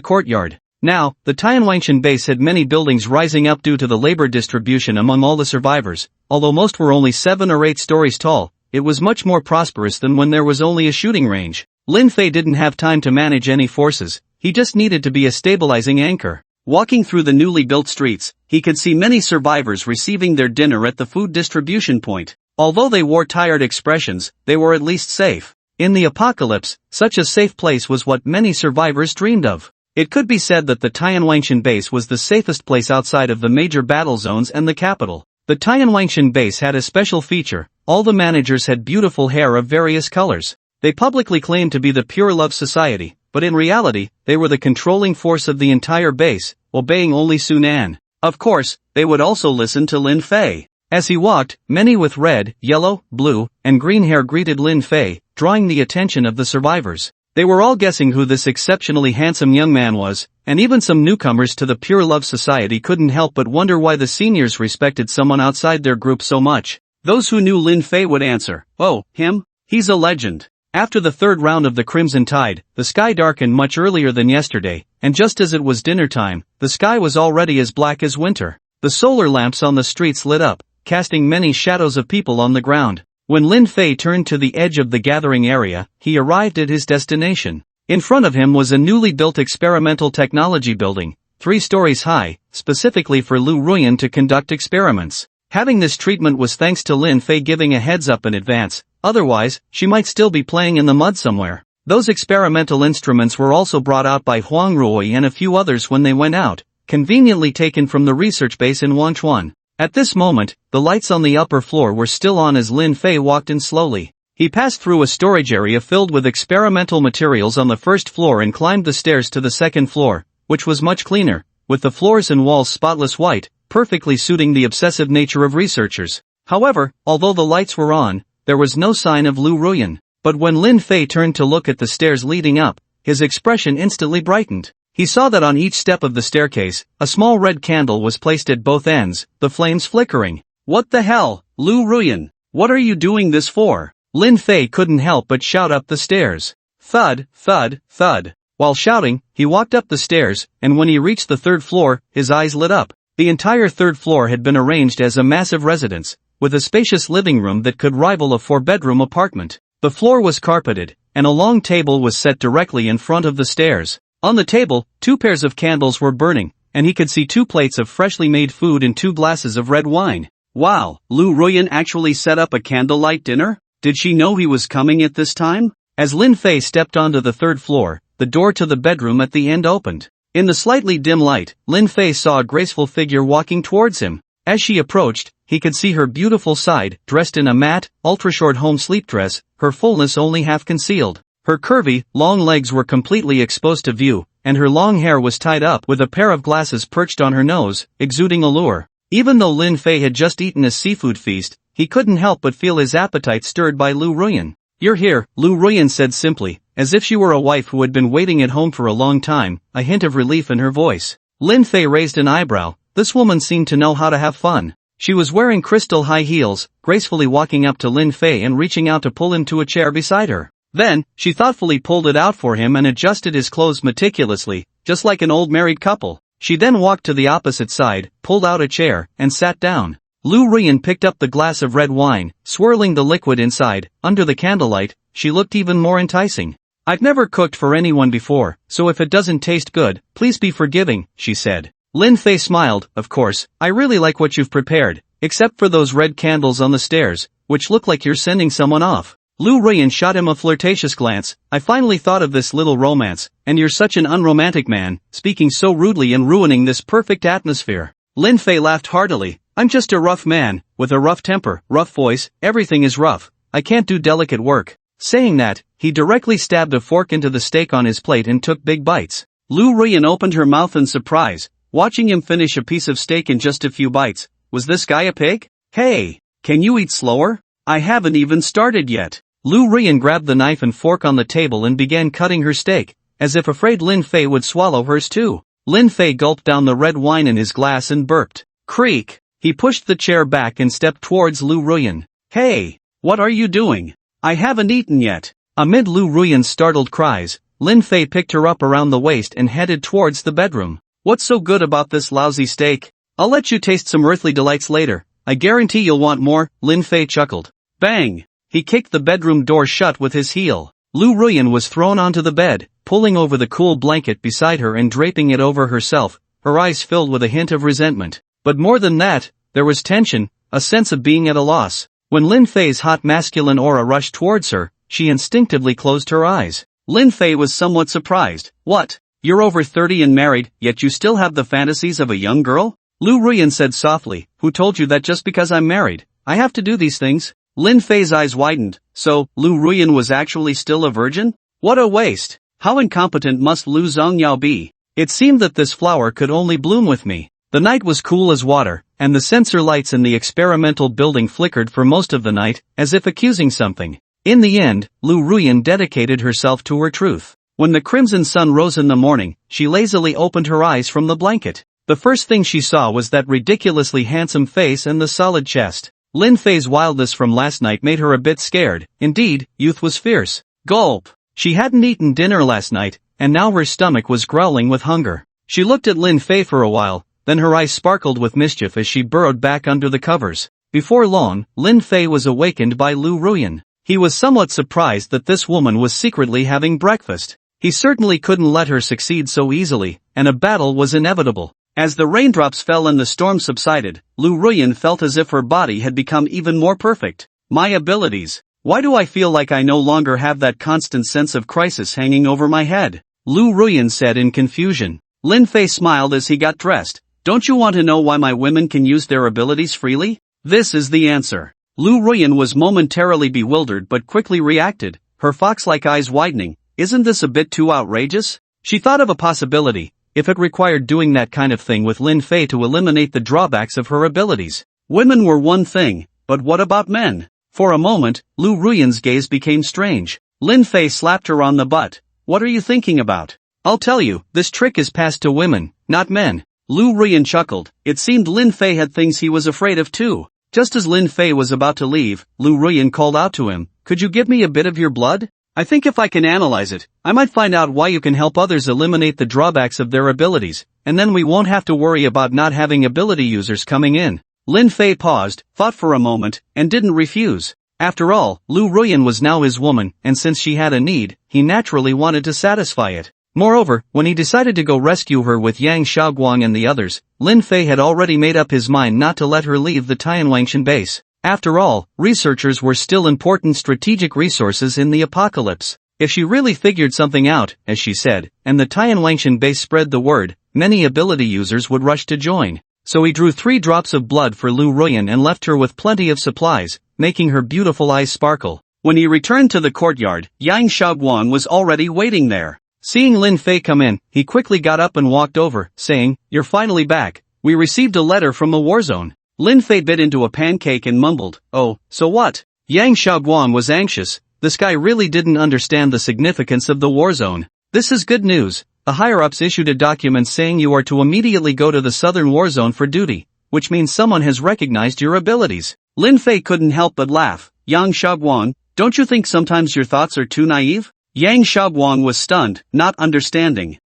courtyard. Now, the Tianwangshan base had many buildings rising up due to the labor distribution among all the survivors. Although most were only 7 or 8 stories tall, it was much more prosperous than when there was only a shooting range. Lin Fei didn't have time to manage any forces, he just needed to be a stabilizing anchor. Walking through the newly built streets, he could see many survivors receiving their dinner at the food distribution point. Although they wore tired expressions, they were at least safe. In the apocalypse, such a safe place was what many survivors dreamed of. It could be said that the Tianwangshan base was the safest place outside of the major battle zones and the capital. The Tianwangshan base had a special feature: all the managers had beautiful hair of various colors. They publicly claimed to be the Pure Love Society, but in reality, they were the controlling force of the entire base, obeying only Sunan. Of course, they would also listen to Lin Fei. As he walked, many with red, yellow, blue, and green hair greeted Lin Fei, drawing the attention of the survivors. They were all guessing who this exceptionally handsome young man was, and even some newcomers to the Pure Love Society couldn't help but wonder why the seniors respected someone outside their group so much. Those who knew Lin Fei would answer, "Oh, him? He's a legend." After the third round of the Crimson Tide, the sky darkened much earlier than yesterday, and just as it was dinner time, the sky was already as black as winter. The solar lamps on the streets lit up, casting many shadows of people on the ground. When Lin Fei turned to the edge of the gathering area, he arrived at his destination. In front of him was a newly built experimental technology building, 3 stories high, specifically for Lu Ruyan to conduct experiments. Having this treatment was thanks to Lin Fei giving a heads up in advance, otherwise, she might still be playing in the mud somewhere. Those experimental instruments were also brought out by Huang Rui and a few others when they went out, conveniently taken from the research base in Wanchuan. At this moment, the lights on the upper floor were still on as Lin Fei walked in slowly. He passed through a storage area filled with experimental materials on the first floor and climbed the stairs to the second floor, which was much cleaner, with the floors and walls spotless white, perfectly suiting the obsessive nature of researchers. However, although the lights were on, there was no sign of Lu Ruyan. But when Lin Fei turned to look at the stairs leading up, his expression instantly brightened. He saw that on each step of the staircase, a small red candle was placed at both ends, the flames flickering. "What the hell, Lu Ruyan? What are you doing this for?" Lin Fei couldn't help but shout up the stairs. Thud, thud, thud. While shouting, he walked up the stairs, and when he reached the 3rd floor, his eyes lit up. The entire 3rd floor had been arranged as a massive residence, with a spacious living room that could rival a 4-bedroom apartment. The floor was carpeted, and a long table was set directly in front of the stairs. On the table, 2 pairs of candles were burning, and he could see 2 plates of freshly made food and 2 glasses of red wine. Wow, Lu Ruyan actually set up a candlelight dinner? Did she know he was coming at this time? As Lin Fei stepped onto the 3rd floor, the door to the bedroom at the end opened. In the slightly dim light, Lin Fei saw a graceful figure walking towards him. As she approached, he could see her beautiful side, dressed in a matte, ultra-short home sleep dress, her fullness only half concealed. Her curvy, long legs were completely exposed to view, and her long hair was tied up with a pair of glasses perched on her nose, exuding allure. Even though Lin Fei had just eaten a seafood feast, he couldn't help but feel his appetite stirred by Lu Ruyan. "You're here," Lu Ruyan said simply, as if she were a wife who had been waiting at home for a long time, a hint of relief in her voice. Lin Fei raised an eyebrow. This woman seemed to know how to have fun. She was wearing crystal high heels, gracefully walking up to Lin Fei and reaching out to pull him to a chair beside her. Then, she thoughtfully pulled it out for him and adjusted his clothes meticulously, just like an old married couple. She then walked to the opposite side, pulled out a chair, and sat down. Lu Ruyan picked up the glass of red wine, swirling the liquid inside. Under the candlelight, she looked even more enticing. "I've never cooked for anyone before, so if it doesn't taste good, please be forgiving," she said. Lin Fei smiled. "Of course, I really like what you've prepared, except for those red candles on the stairs, which look like you're sending someone off." Lu Ruyan shot him a flirtatious glance. "I finally thought of this little romance, and you're such an unromantic man, speaking so rudely and ruining this perfect atmosphere." Lin Fei laughed heartily. "I'm just a rough man, with a rough temper, rough voice, everything is rough. I can't do delicate work." Saying that, he directly stabbed a fork into the steak on his plate and took big bites. Lu Ruyan opened her mouth in surprise, watching him finish a piece of steak in just a few bites. Was this guy a pig? Hey, can you eat slower? I haven't even started yet. Lu Ruyan grabbed the knife and fork on the table and began cutting her steak, as if afraid Lin Fei would swallow hers too. Lin Fei gulped down the red wine in his glass and burped. Creak! He pushed the chair back and stepped towards Lu Ruyan. Hey, what are you doing? I haven't eaten yet. Amid Lu Ruyan's startled cries, Lin Fei picked her up around the waist and headed towards the bedroom. What's so good about this lousy steak? I'll let you taste some earthly delights later. I guarantee you'll want more, Lin Fei chuckled. Bang! He kicked the bedroom door shut with his heel. Lu Ruyan was thrown onto the bed, pulling over the cool blanket beside her and draping it over herself, her eyes filled with a hint of resentment. But more than that, there was tension, a sense of being at a loss. When Lin Fei's hot masculine aura rushed towards her, she instinctively closed her eyes. Lin Fei was somewhat surprised. What? You're over 30 and married, yet you still have the fantasies of a young girl? Lu Ruyan said softly. Who told you that just because I'm married, I have to do these things? Lin Fei's eyes widened. So, Lu Ruyan was actually still a virgin? What a waste! How incompetent must Lu Zongyao be? It seemed that this flower could only bloom with me. The night was cool as water, and the sensor lights in the experimental building flickered for most of the night, as if accusing something. In the end, Lu Ruyan dedicated herself to her truth. When the crimson sun rose in the morning, she lazily opened her eyes from the blanket. The first thing she saw was that ridiculously handsome face and the solid chest. Lin Fei's wildness from last night made her a bit scared. Indeed, youth was fierce. Gulp! She hadn't eaten dinner last night, and now her stomach was growling with hunger. She looked at Lin Fei for a while, then her eyes sparkled with mischief as she burrowed back under the covers. Before long, Lin Fei was awakened by Lu Ruyan. He was somewhat surprised that this woman was secretly having breakfast. He certainly couldn't let her succeed so easily, and a battle was inevitable. As the raindrops fell and the storm subsided, Lu Ruyan felt as if her body had become even more perfect. My abilities. Why do I feel like I no longer have that constant sense of crisis hanging over my head? Lu Ruyan said in confusion. Lin Fei smiled as he got dressed. Don't you want to know why my women can use their abilities freely? This is the answer. Lu Ruyan was momentarily bewildered but quickly reacted, her fox-like eyes widening. Isn't this a bit too outrageous? She thought of a possibility, if it required doing that kind of thing with Lin Fei to eliminate the drawbacks of her abilities. Women were one thing, but what about men? For a moment, Lu Ruyan's gaze became strange. Lin Fei slapped her on the butt. What are you thinking about? I'll tell you, this trick is passed to women, not men. Lu Ruyan chuckled. It seemed Lin Fei had things he was afraid of too. Just as Lin Fei was about to leave, Lu Ruyan called out to him, could you give me a bit of your blood? I think if I can analyze it, I might find out why you can help others eliminate the drawbacks of their abilities, and then we won't have to worry about not having ability users coming in. Lin Fei paused, thought for a moment, and didn't refuse. After all, Lu Ruyan was now his woman, and since she had a need, he naturally wanted to satisfy it. Moreover, when he decided to go rescue her with Yang Xiaoguang and the others, Lin Fei had already made up his mind not to let her leave the Tianwangshan base. After all, researchers were still important strategic resources in the apocalypse. If she really figured something out, as she said, and the Tianwangshan base spread the word, many ability users would rush to join. So he drew 3 drops of blood for Lu Ruyan and left her with plenty of supplies, making her beautiful eyes sparkle. When he returned to the courtyard, Yang Xiaoguang was already waiting there. Seeing Lin Fei come in, he quickly got up and walked over, saying, You're finally back. We received a letter from the war zone. Lin Fei bit into a pancake and mumbled, Oh, so what? Yang Xiaoguang was anxious. This guy really didn't understand the significance of the war zone. This is good news. The higher-ups issued a document saying you are to immediately go to the southern war zone for duty, which means someone has recognized your abilities. Lin Fei couldn't help but laugh. Yang Xiaoguang, don't you think sometimes your thoughts are too naive? Yang Xiaoguang was stunned, not understanding.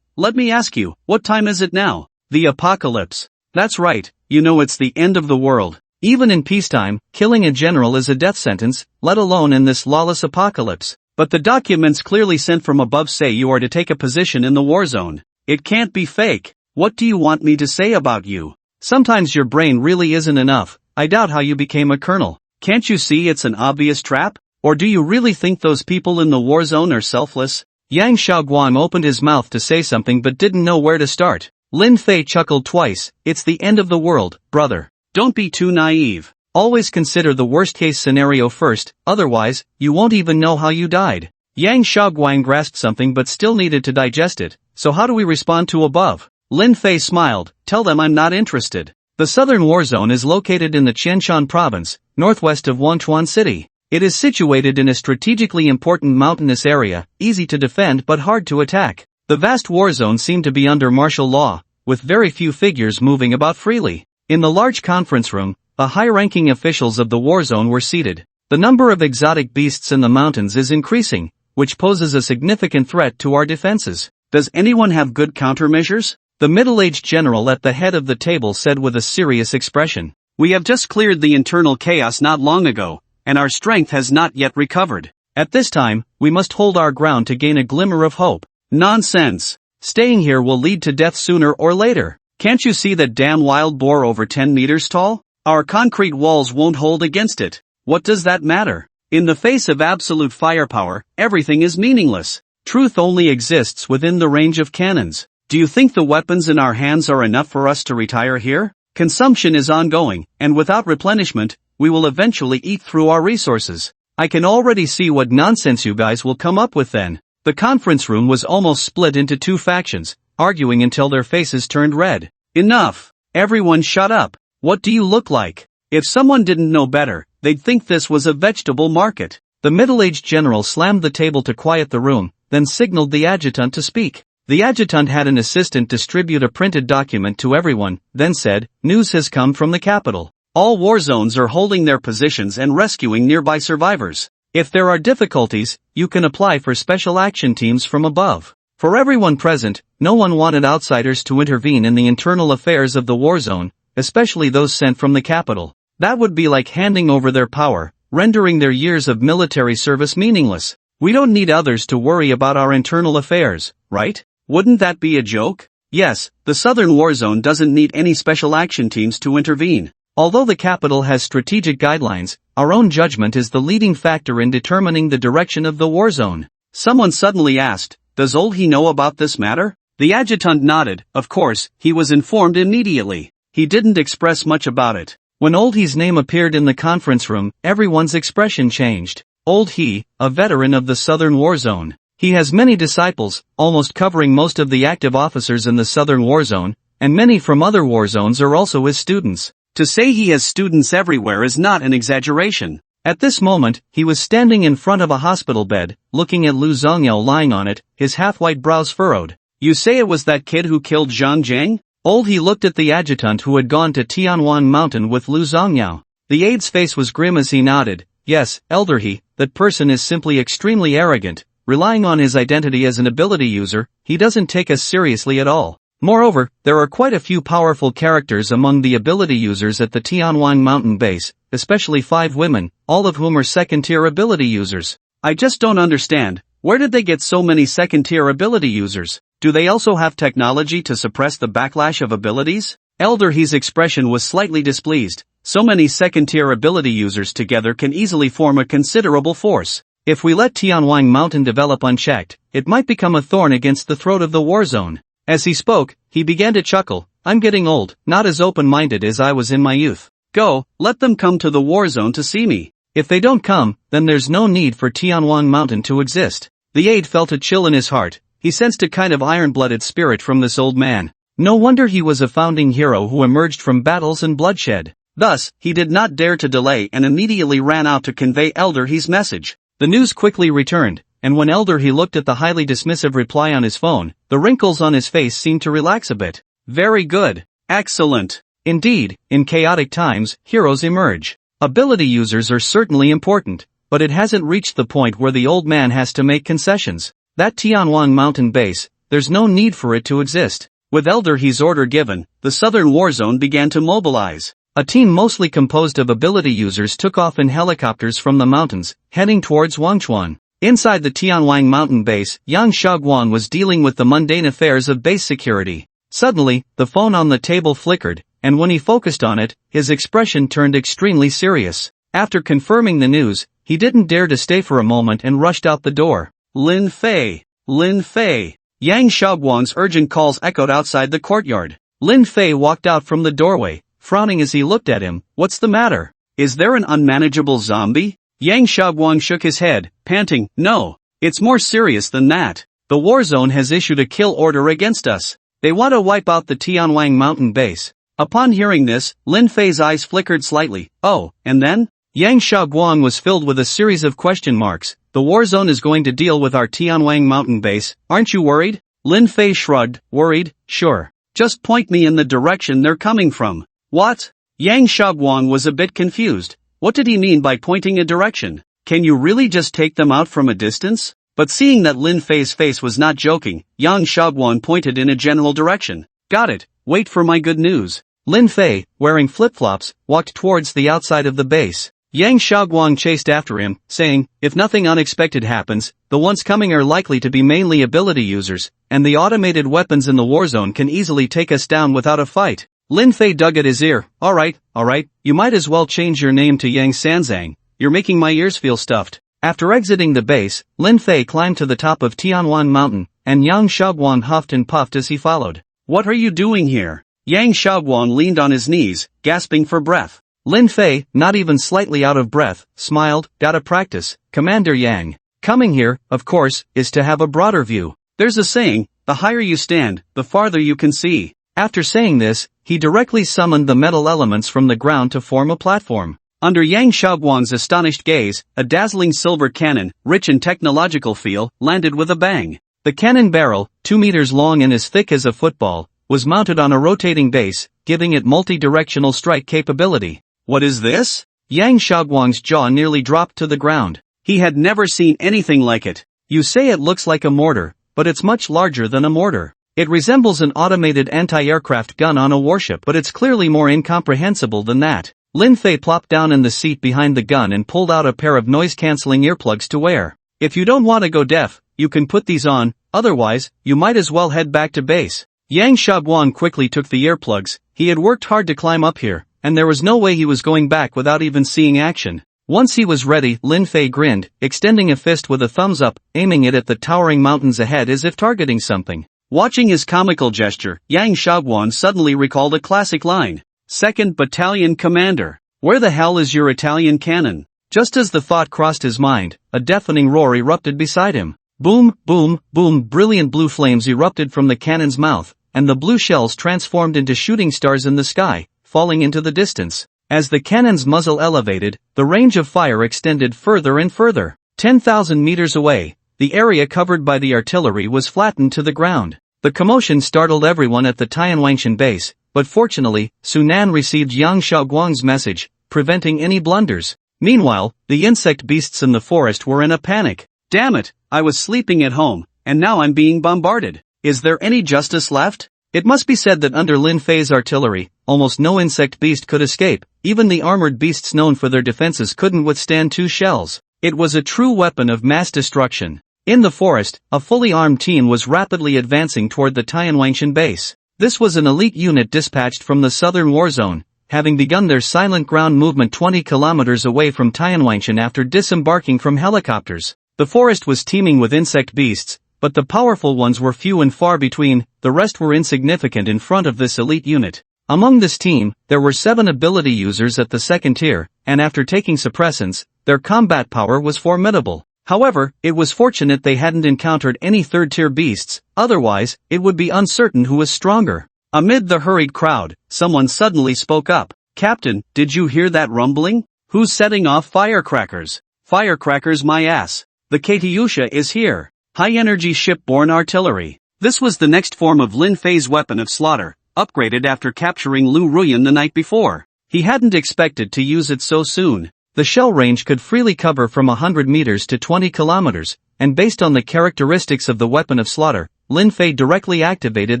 Let me ask you, what time is it now? The apocalypse. That's right, you know it's the end of the world. Even in peacetime, killing a general is a death sentence, let alone in this lawless apocalypse. But the documents clearly sent from above say you are to take a position in the war zone. It can't be fake. What do you want me to say about you? Sometimes your brain really isn't enough. I doubt how you became a colonel. Can't you see it's an obvious trap? Or do you really think those people in the war zone are selfless? Yang Xiaoguang opened his mouth to say something but didn't know where to start. Lin Fei chuckled twice. It's the end of the world, brother. Don't be too naive. Always consider the worst-case scenario first, otherwise, you won't even know how you died. Yang Shaoguang grasped something but still needed to digest it. So how do we respond to above? Lin Fei smiled. Tell them I'm not interested. The southern war zone is located in the Qianshan province, northwest of Wanchuan City. It is situated in a strategically important mountainous area, easy to defend but hard to attack. The vast war zone seemed to be under martial law, with very few figures moving about freely. In the large conference room, the high-ranking officials of the war zone were seated. The number of exotic beasts in the mountains is increasing, which poses a significant threat to our defenses. Does anyone have good countermeasures? The middle-aged general at the head of the table said with a serious expression. We have just cleared the internal chaos not long ago, and our strength has not yet recovered. At this time, we must hold our ground to gain a glimmer of hope. Nonsense. Staying here will lead to death sooner or later. Can't you see that damn wild boar over 10 meters tall? Our concrete walls won't hold against it. What does that matter? In the face of absolute firepower, everything is meaningless. Truth only exists within the range of cannons. Do you think the weapons in our hands are enough for us to retire here? Consumption is ongoing, and without replenishment, we will eventually eat through our resources. I can already see what nonsense you guys will come up with then. The conference room was almost split into two factions, arguing until their faces turned red. Enough! Everyone shut up! What do you look like? If someone didn't know better, they'd think this was a vegetable market. The middle-aged general slammed the table to quiet the room, then signaled the adjutant to speak. The adjutant had an assistant distribute a printed document to everyone, then said, "News has come from the capital. All war zones are holding their positions and rescuing nearby survivors. If there are difficulties, you can apply for special action teams from above." For everyone present, no one wanted outsiders to intervene in the internal affairs of the war zone, especially those sent from the capital. That would be like handing over their power, rendering their years of military service meaningless. We don't need others to worry about our internal affairs, right? Wouldn't that be a joke? Yes, the southern war zone doesn't need any special action teams to intervene. Although the capital has strategic guidelines, our own judgment is the leading factor in determining the direction of the war zone. Someone suddenly asked, "Does old he know about this matter?" The adjutant nodded. Of course, he was informed immediately. He didn't express much about it. When old he's name appeared in the conference room, everyone's expression changed. Old he, a veteran of the southern war zone. He has many disciples, almost covering most of the active officers in the southern war zone, and many from other war zones are also his students. To say he has students everywhere is not an exaggeration. At this moment, he was standing in front of a hospital bed, looking at Lu Zongyao lying on it, his half-white brows furrowed. You say it was that kid who killed Zhang Jiang? Old he looked at the adjutant who had gone to Tianwan Mountain with Lu Zongyao. The aide's face was grim as he nodded. Yes, elder he, that person is simply extremely arrogant. Relying on his identity as an ability user, he doesn't take us seriously at all. Moreover, there are quite a few powerful characters among the ability users at the Tianwan mountain base, especially 5 women, all of whom are second-tier ability users. I just don't understand, where did they get so many second-tier ability users? Do they also have technology to suppress the backlash of abilities? Elder He's expression was slightly displeased. So many second-tier ability users together can easily form a considerable force. If we let Tianwan Mountain develop unchecked, it might become a thorn against the throat of the war zone. As he spoke, he began to chuckle. I'm getting old, not as open-minded as I was in my youth. Go, let them come to the war zone to see me. If they don't come, then there's no need for Tianwan Mountain to exist. The aide felt a chill in his heart. He sensed a kind of iron-blooded spirit from this old man. No wonder he was a founding hero who emerged from battles and bloodshed. Thus, he did not dare to delay and immediately ran out to convey Elder He's message. The news quickly returned, and when Elder He looked at the highly dismissive reply on his phone, the wrinkles on his face seemed to relax a bit. Very good. Excellent. Indeed, in chaotic times, heroes emerge. Ability users are certainly important, but it hasn't reached the point where the old man has to make concessions. That Tianwan mountain base, there's no need for it to exist. With Elder He's order given, the southern war zone began to mobilize. A team mostly composed of ability users took off in helicopters from the mountains, heading towards Wanchuan. Inside the Tianwan mountain base, Yang Shaoguang was dealing with the mundane affairs of base security. Suddenly, the phone on the table flickered, and when he focused on it, his expression turned extremely serious. After confirming the news, he didn't dare to stay for a moment and rushed out the door. Lin Fei! Lin Fei! Yang Shaoguang's urgent calls echoed outside the courtyard. Lin Fei walked out from the doorway, frowning as he looked at him. What's the matter? Is there an unmanageable zombie? Yang Shaoguang shook his head, panting, no. It's more serious than that. The war zone has issued a kill order against us. They want to wipe out the Tianwang mountain base. Upon hearing this, Lin Fei's eyes flickered slightly. Oh, and then? Yang Shaoguang was filled with a series of question marks. The war zone is going to deal with our Tianwang mountain base, aren't you worried? Lin Fei shrugged, worried, sure. Just point me in the direction they're coming from. What? Yang Shaoguang was a bit confused. What did he mean by pointing a direction? Can you really just take them out from a distance? But seeing that Lin Fei's face was not joking, Yang Shaoguang pointed in a general direction. Got it, wait for my good news. Lin Fei, wearing flip-flops, walked towards the outside of the base. Yang Shaoguang chased after him, saying, if nothing unexpected happens, the ones coming are likely to be mainly ability users, and the automated weapons in the war zone can easily take us down without a fight. Lin Fei dug at his ear. Alright, you might as well change your name to Yang Sanzang, you're making my ears feel stuffed. After exiting the base, Lin Fei climbed to the top of Tianwan Mountain, and Yang Shaoguang huffed and puffed as he followed. What are you doing here? Yang Shaoguang leaned on his knees, gasping for breath. Lin Fei, not even slightly out of breath, smiled, gotta practice, Commander Yang. Coming here, of course, is to have a broader view. There's a saying, the higher you stand, the farther you can see. After saying this, he directly summoned the metal elements from the ground to form a platform. Under Yang Shaoguang's astonished gaze, a dazzling silver cannon, rich in technological feel, landed with a bang. The cannon barrel, 2 meters long and as thick as a football, was mounted on a rotating base, giving it multi-directional strike capability. What is this? Yang Shaoguang's jaw nearly dropped to the ground. He had never seen anything like it. You say it looks like a mortar, but it's much larger than a mortar. It resembles an automated anti-aircraft gun on a warship, but it's clearly more incomprehensible than that. Lin Fei plopped down in the seat behind the gun and pulled out a pair of noise-canceling earplugs to wear. If you don't want to go deaf, you can put these on, otherwise, you might as well head back to base. Yang Shaoguang quickly took the earplugs. He had worked hard to climb up here, and there was no way he was going back without even seeing action. Once he was ready, Lin Fei grinned, extending a fist with a thumbs up, aiming it at the towering mountains ahead as if targeting something. Watching his comical gesture, Yang Shaoguang suddenly recalled a classic line. 2nd Battalion Commander. Where the hell is your Italian cannon? Just as the thought crossed his mind, a deafening roar erupted beside him. Boom, boom, boom, brilliant blue flames erupted from the cannon's mouth, and the blue shells transformed into shooting stars in the sky, falling into the distance. As the cannon's muzzle elevated, the range of fire extended further and further. 10,000 meters away, the area covered by the artillery was flattened to the ground. The commotion startled everyone at the Tianwangshan base, but fortunately, Sunan received Yang Shaoguang's message, preventing any blunders. Meanwhile, the insect beasts in the forest were in a panic. Damn it, I was sleeping at home, and now I'm being bombarded. Is there any justice left? It must be said that under Lin Fei's artillery, almost no insect beast could escape. Even the armored beasts known for their defenses couldn't withstand 2 shells. It was a true weapon of mass destruction. In the forest, a fully armed team was rapidly advancing toward the Tianwangshan base. This was an elite unit dispatched from the southern war zone, having begun their silent ground movement 20 kilometers away from Tianwangshan after disembarking from helicopters. The forest was teeming with insect beasts, but the powerful ones were few and far between. The rest were insignificant in front of this elite unit. Among this team, there were 7 ability users at the 2nd tier, and after taking suppressants, their combat power was formidable. However, it was fortunate they hadn't encountered any 3rd-tier beasts, otherwise, it would be uncertain who was stronger. Amid the hurried crowd, someone suddenly spoke up. Captain, did you hear that rumbling? Who's setting off firecrackers? Firecrackers my ass. The Katyusha is here. High-energy ship-borne artillery. This was the next form of Lin Fei's weapon of slaughter, upgraded after capturing Lu Ruyan the night before. He hadn't expected to use it so soon. The shell range could freely cover from 100 meters to 20 kilometers, and based on the characteristics of the weapon of slaughter, Lin Fei directly activated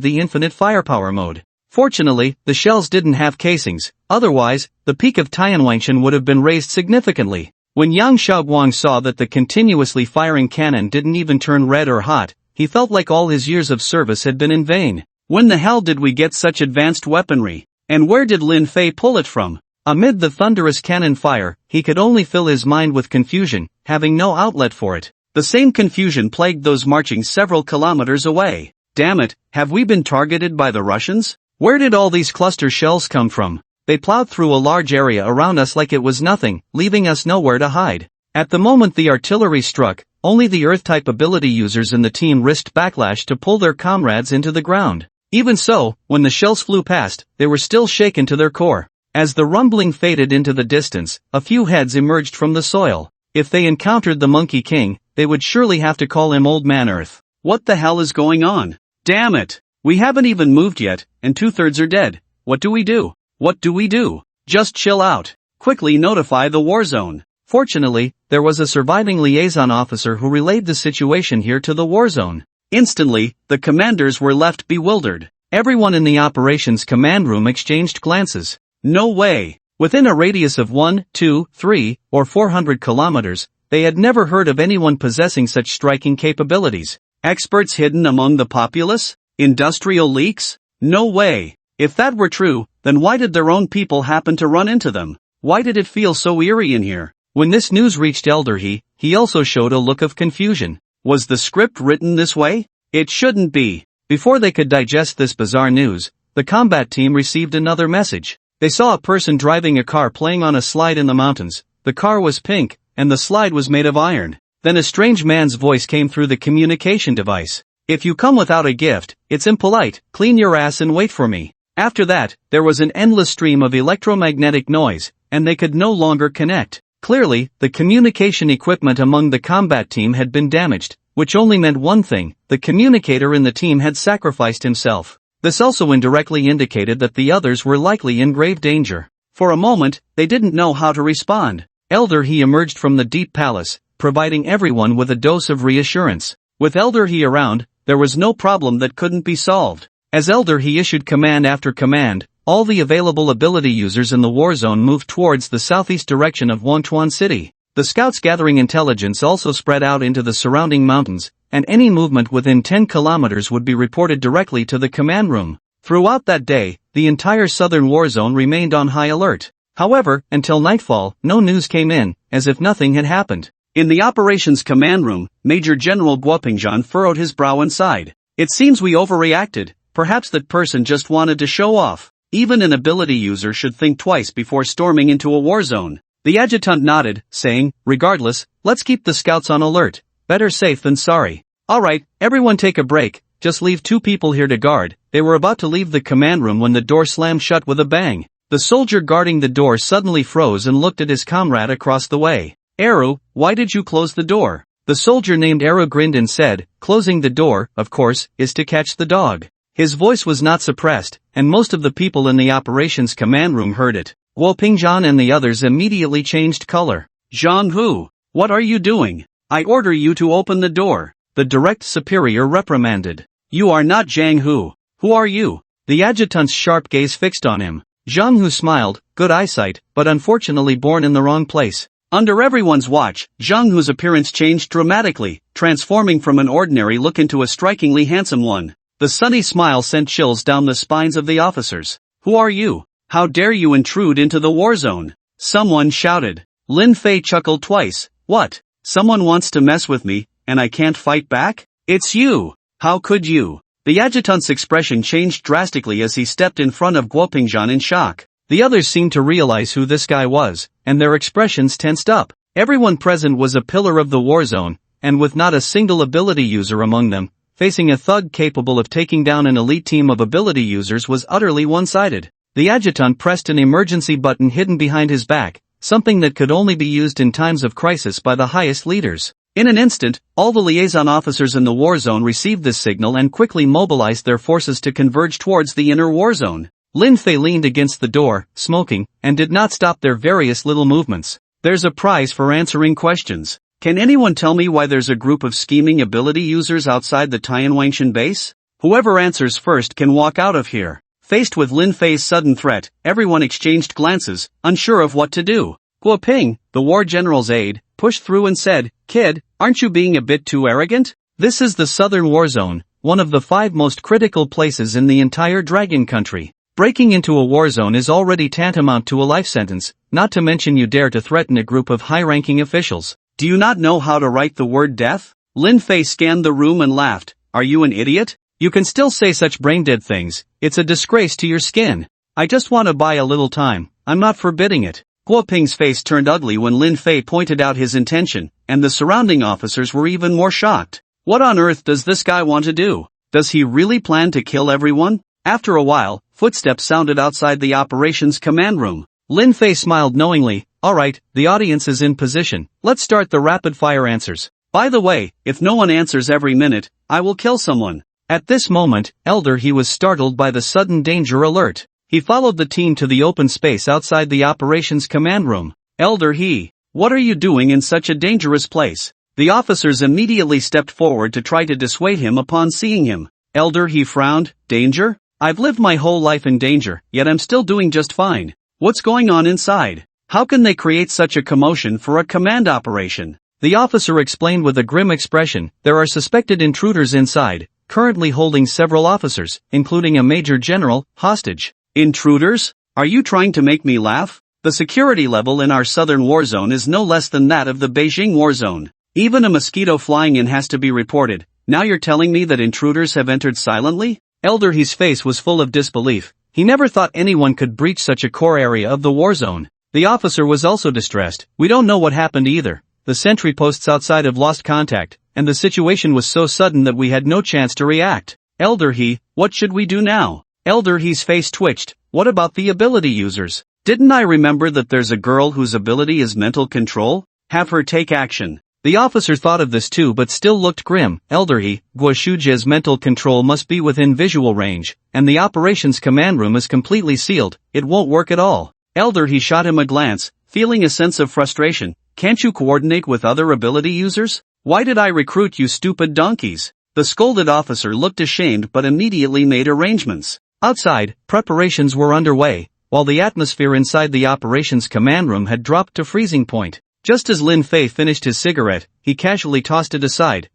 the infinite firepower mode. Fortunately, the shells didn't have casings, otherwise, the peak of Tianwangshan would have been raised significantly. When Yang Shaoguang saw that the continuously firing cannon didn't even turn red or hot, he felt like all his years of service had been in vain. When the hell did we get such advanced weaponry? And where did Lin Fei pull it from? Amid the thunderous cannon fire, he could only fill his mind with confusion, having no outlet for it. The same confusion plagued those marching several kilometers away. Damn it, have we been targeted by the Russians? Where did all these cluster shells come from? They plowed through a large area around us like it was nothing, leaving us nowhere to hide. At the moment the artillery struck, only the Earth-type ability users in the team risked backlash to pull their comrades into the ground. Even so, when the shells flew past, they were still shaken to their core. As the rumbling faded into the distance, a few heads emerged from the soil. If they encountered the Monkey King, they would surely have to call him Old Man Earth. What the hell is going on? Damn it! We haven't even moved yet, and 2/3 are dead. What do we do? What do we do? Just chill out. Quickly notify the war zone. Fortunately, there was a surviving liaison officer who relayed the situation here to the war zone. Instantly, the commanders were left bewildered. Everyone in the operations command room exchanged glances. No way! Within a radius of 1, 2, 3, or 400 kilometers, they had never heard of anyone possessing such striking capabilities. Experts hidden among the populace? Industrial leaks? No way! If that were true, then why did their own people happen to run into them? Why did it feel so eerie in here? When this news reached Elder he also showed a look of confusion. Was the script written this way? It shouldn't be. Before they could digest this bizarre news, the combat team received another message. They saw a person driving a car playing on a slide in the mountains. The car was pink, and the slide was made of iron. Then a strange man's voice came through the communication device. If you come without a gift, it's impolite, clean your ass and wait for me. After that, there was an endless stream of electromagnetic noise, and they could no longer connect. Clearly, the communication equipment among the combat team had been damaged, which only meant one thing: the communicator in the team had sacrificed himself. This also indirectly indicated that the others were likely in grave danger. For a moment, they didn't know how to respond. Elder He emerged from the deep palace, providing everyone with a dose of reassurance. With Elder He around, there was no problem that couldn't be solved. As Elder He issued command after command, all the available ability users in the war zone moved towards the southeast direction of Wanchuan City. The scouts gathering intelligence also spread out into the surrounding mountains, and any movement within 10 kilometers would be reported directly to the command room. Throughout that day, the entire southern war zone remained on high alert. However, until nightfall, no news came in, as if nothing had happened. In the operations command room, Major General Guopingjian furrowed his brow and sighed. It seems we overreacted. Perhaps that person just wanted to show off. Even an ability user should think twice before storming into a war zone. The adjutant nodded, saying, regardless, let's keep the scouts on alert. Better safe than sorry. Alright, everyone take a break, just leave 2 people here to guard. They were about to leave the command room when the door slammed shut with a bang. The soldier guarding the door suddenly froze and looked at his comrade across the way. Eru, why did you close the door? The soldier named Eru grinned and said, closing the door, of course, is to catch the dog. His voice was not suppressed, and most of the people in the operations command room heard it. Guopingjian and the others immediately changed color. Zhang Hu, what are you doing? I order you to open the door. The direct superior reprimanded. You are not Zhang Hu. Who are you? The adjutant's sharp gaze fixed on him. Zhang Hu smiled, good eyesight, but unfortunately born in the wrong place. Under everyone's watch, Zhang Hu's appearance changed dramatically, transforming from an ordinary look into a strikingly handsome one. The sunny smile sent chills down the spines of the officers. Who are you? How dare you intrude into the war zone? Someone shouted. Lin Fei chuckled twice. What? Someone wants to mess with me, and I can't fight back? It's you! How could you? The adjutant's expression changed drastically as he stepped in front of Guopingjian in shock. The others seemed to realize who this guy was, and their expressions tensed up. Everyone present was a pillar of the war zone, and with not a single ability user among them, facing a thug capable of taking down an elite team of ability users was utterly one-sided. The adjutant pressed an emergency button hidden behind his back, something that could only be used in times of crisis by the highest leaders. In an instant, all the liaison officers in the war zone received this signal and quickly mobilized their forces to converge towards the inner war zone. Lin Fei leaned against the door, smoking, and did not stop their various little movements. There's a prize for answering questions. Can anyone tell me why there's a group of scheming ability users outside the Tianwangshan base? Whoever answers first can walk out of here. Faced with Lin Fei's sudden threat, everyone exchanged glances, unsure of what to do. Guoping, the war general's aide, pushed through and said, Kid, aren't you being a bit too arrogant? This is the southern war zone, one of the 5 most critical places in the entire Dragon Country. Breaking into a war zone is already tantamount to a life sentence, not to mention you dare to threaten a group of high-ranking officials. Do you not know how to write the word death? Lin Fei scanned the room and laughed. Are you an idiot? You can still say such brain-dead things. It's a disgrace to your skin. I just want to buy a little time, I'm not forbidding it. Guo Ping's face turned ugly when Lin Fei pointed out his intention, and the surrounding officers were even more shocked. What on earth does this guy want to do? Does he really plan to kill everyone? After a while, footsteps sounded outside the operations command room. Lin Fei smiled knowingly. Alright, the audience is in position. Let's start the rapid-fire answers. By the way, if no one answers every minute, I will kill someone. At this moment, Elder He was startled by the sudden danger alert. He followed the team to the open space outside the operations command room. Elder He, what are you doing in such a dangerous place? The officers immediately stepped forward to try to dissuade him upon seeing him. Elder He frowned. Danger? I've lived my whole life in danger, yet I'm still doing just fine. What's going on inside? How can they create such a commotion for a command operation? The officer explained with a grim expression. There are suspected intruders inside, currently holding several officers, including a major general, hostage. Intruders? Are you trying to make me laugh? The security level in our southern war zone is no less than that of the Beijing war zone. Even a mosquito flying in has to be reported. Now you're telling me that intruders have entered silently? Elder He's face was full of disbelief. He never thought anyone could breach such a core area of the war zone. The officer was also distressed. We don't know what happened either. The sentry posts outside have lost contact, and the situation was so sudden that we had no chance to react. Elder He, what should we do now? Elder He's face twitched. What about the ability users? Didn't I remember that there's a girl whose ability is mental control? Have her take action. The officer thought of this too but still looked grim. Elder He, Guo Shujia's mental control must be within visual range, and the operations command room is completely sealed. It won't work at all. Elder He shot him a glance, feeling a sense of frustration. Can't you coordinate with other ability users? Why did I recruit you stupid donkeys? The scolded officer looked ashamed but immediately made arrangements. Outside, preparations were underway, while the atmosphere inside the operations command room had dropped to freezing point. Just as Lin Fei finished his cigarette, he casually tossed it aside.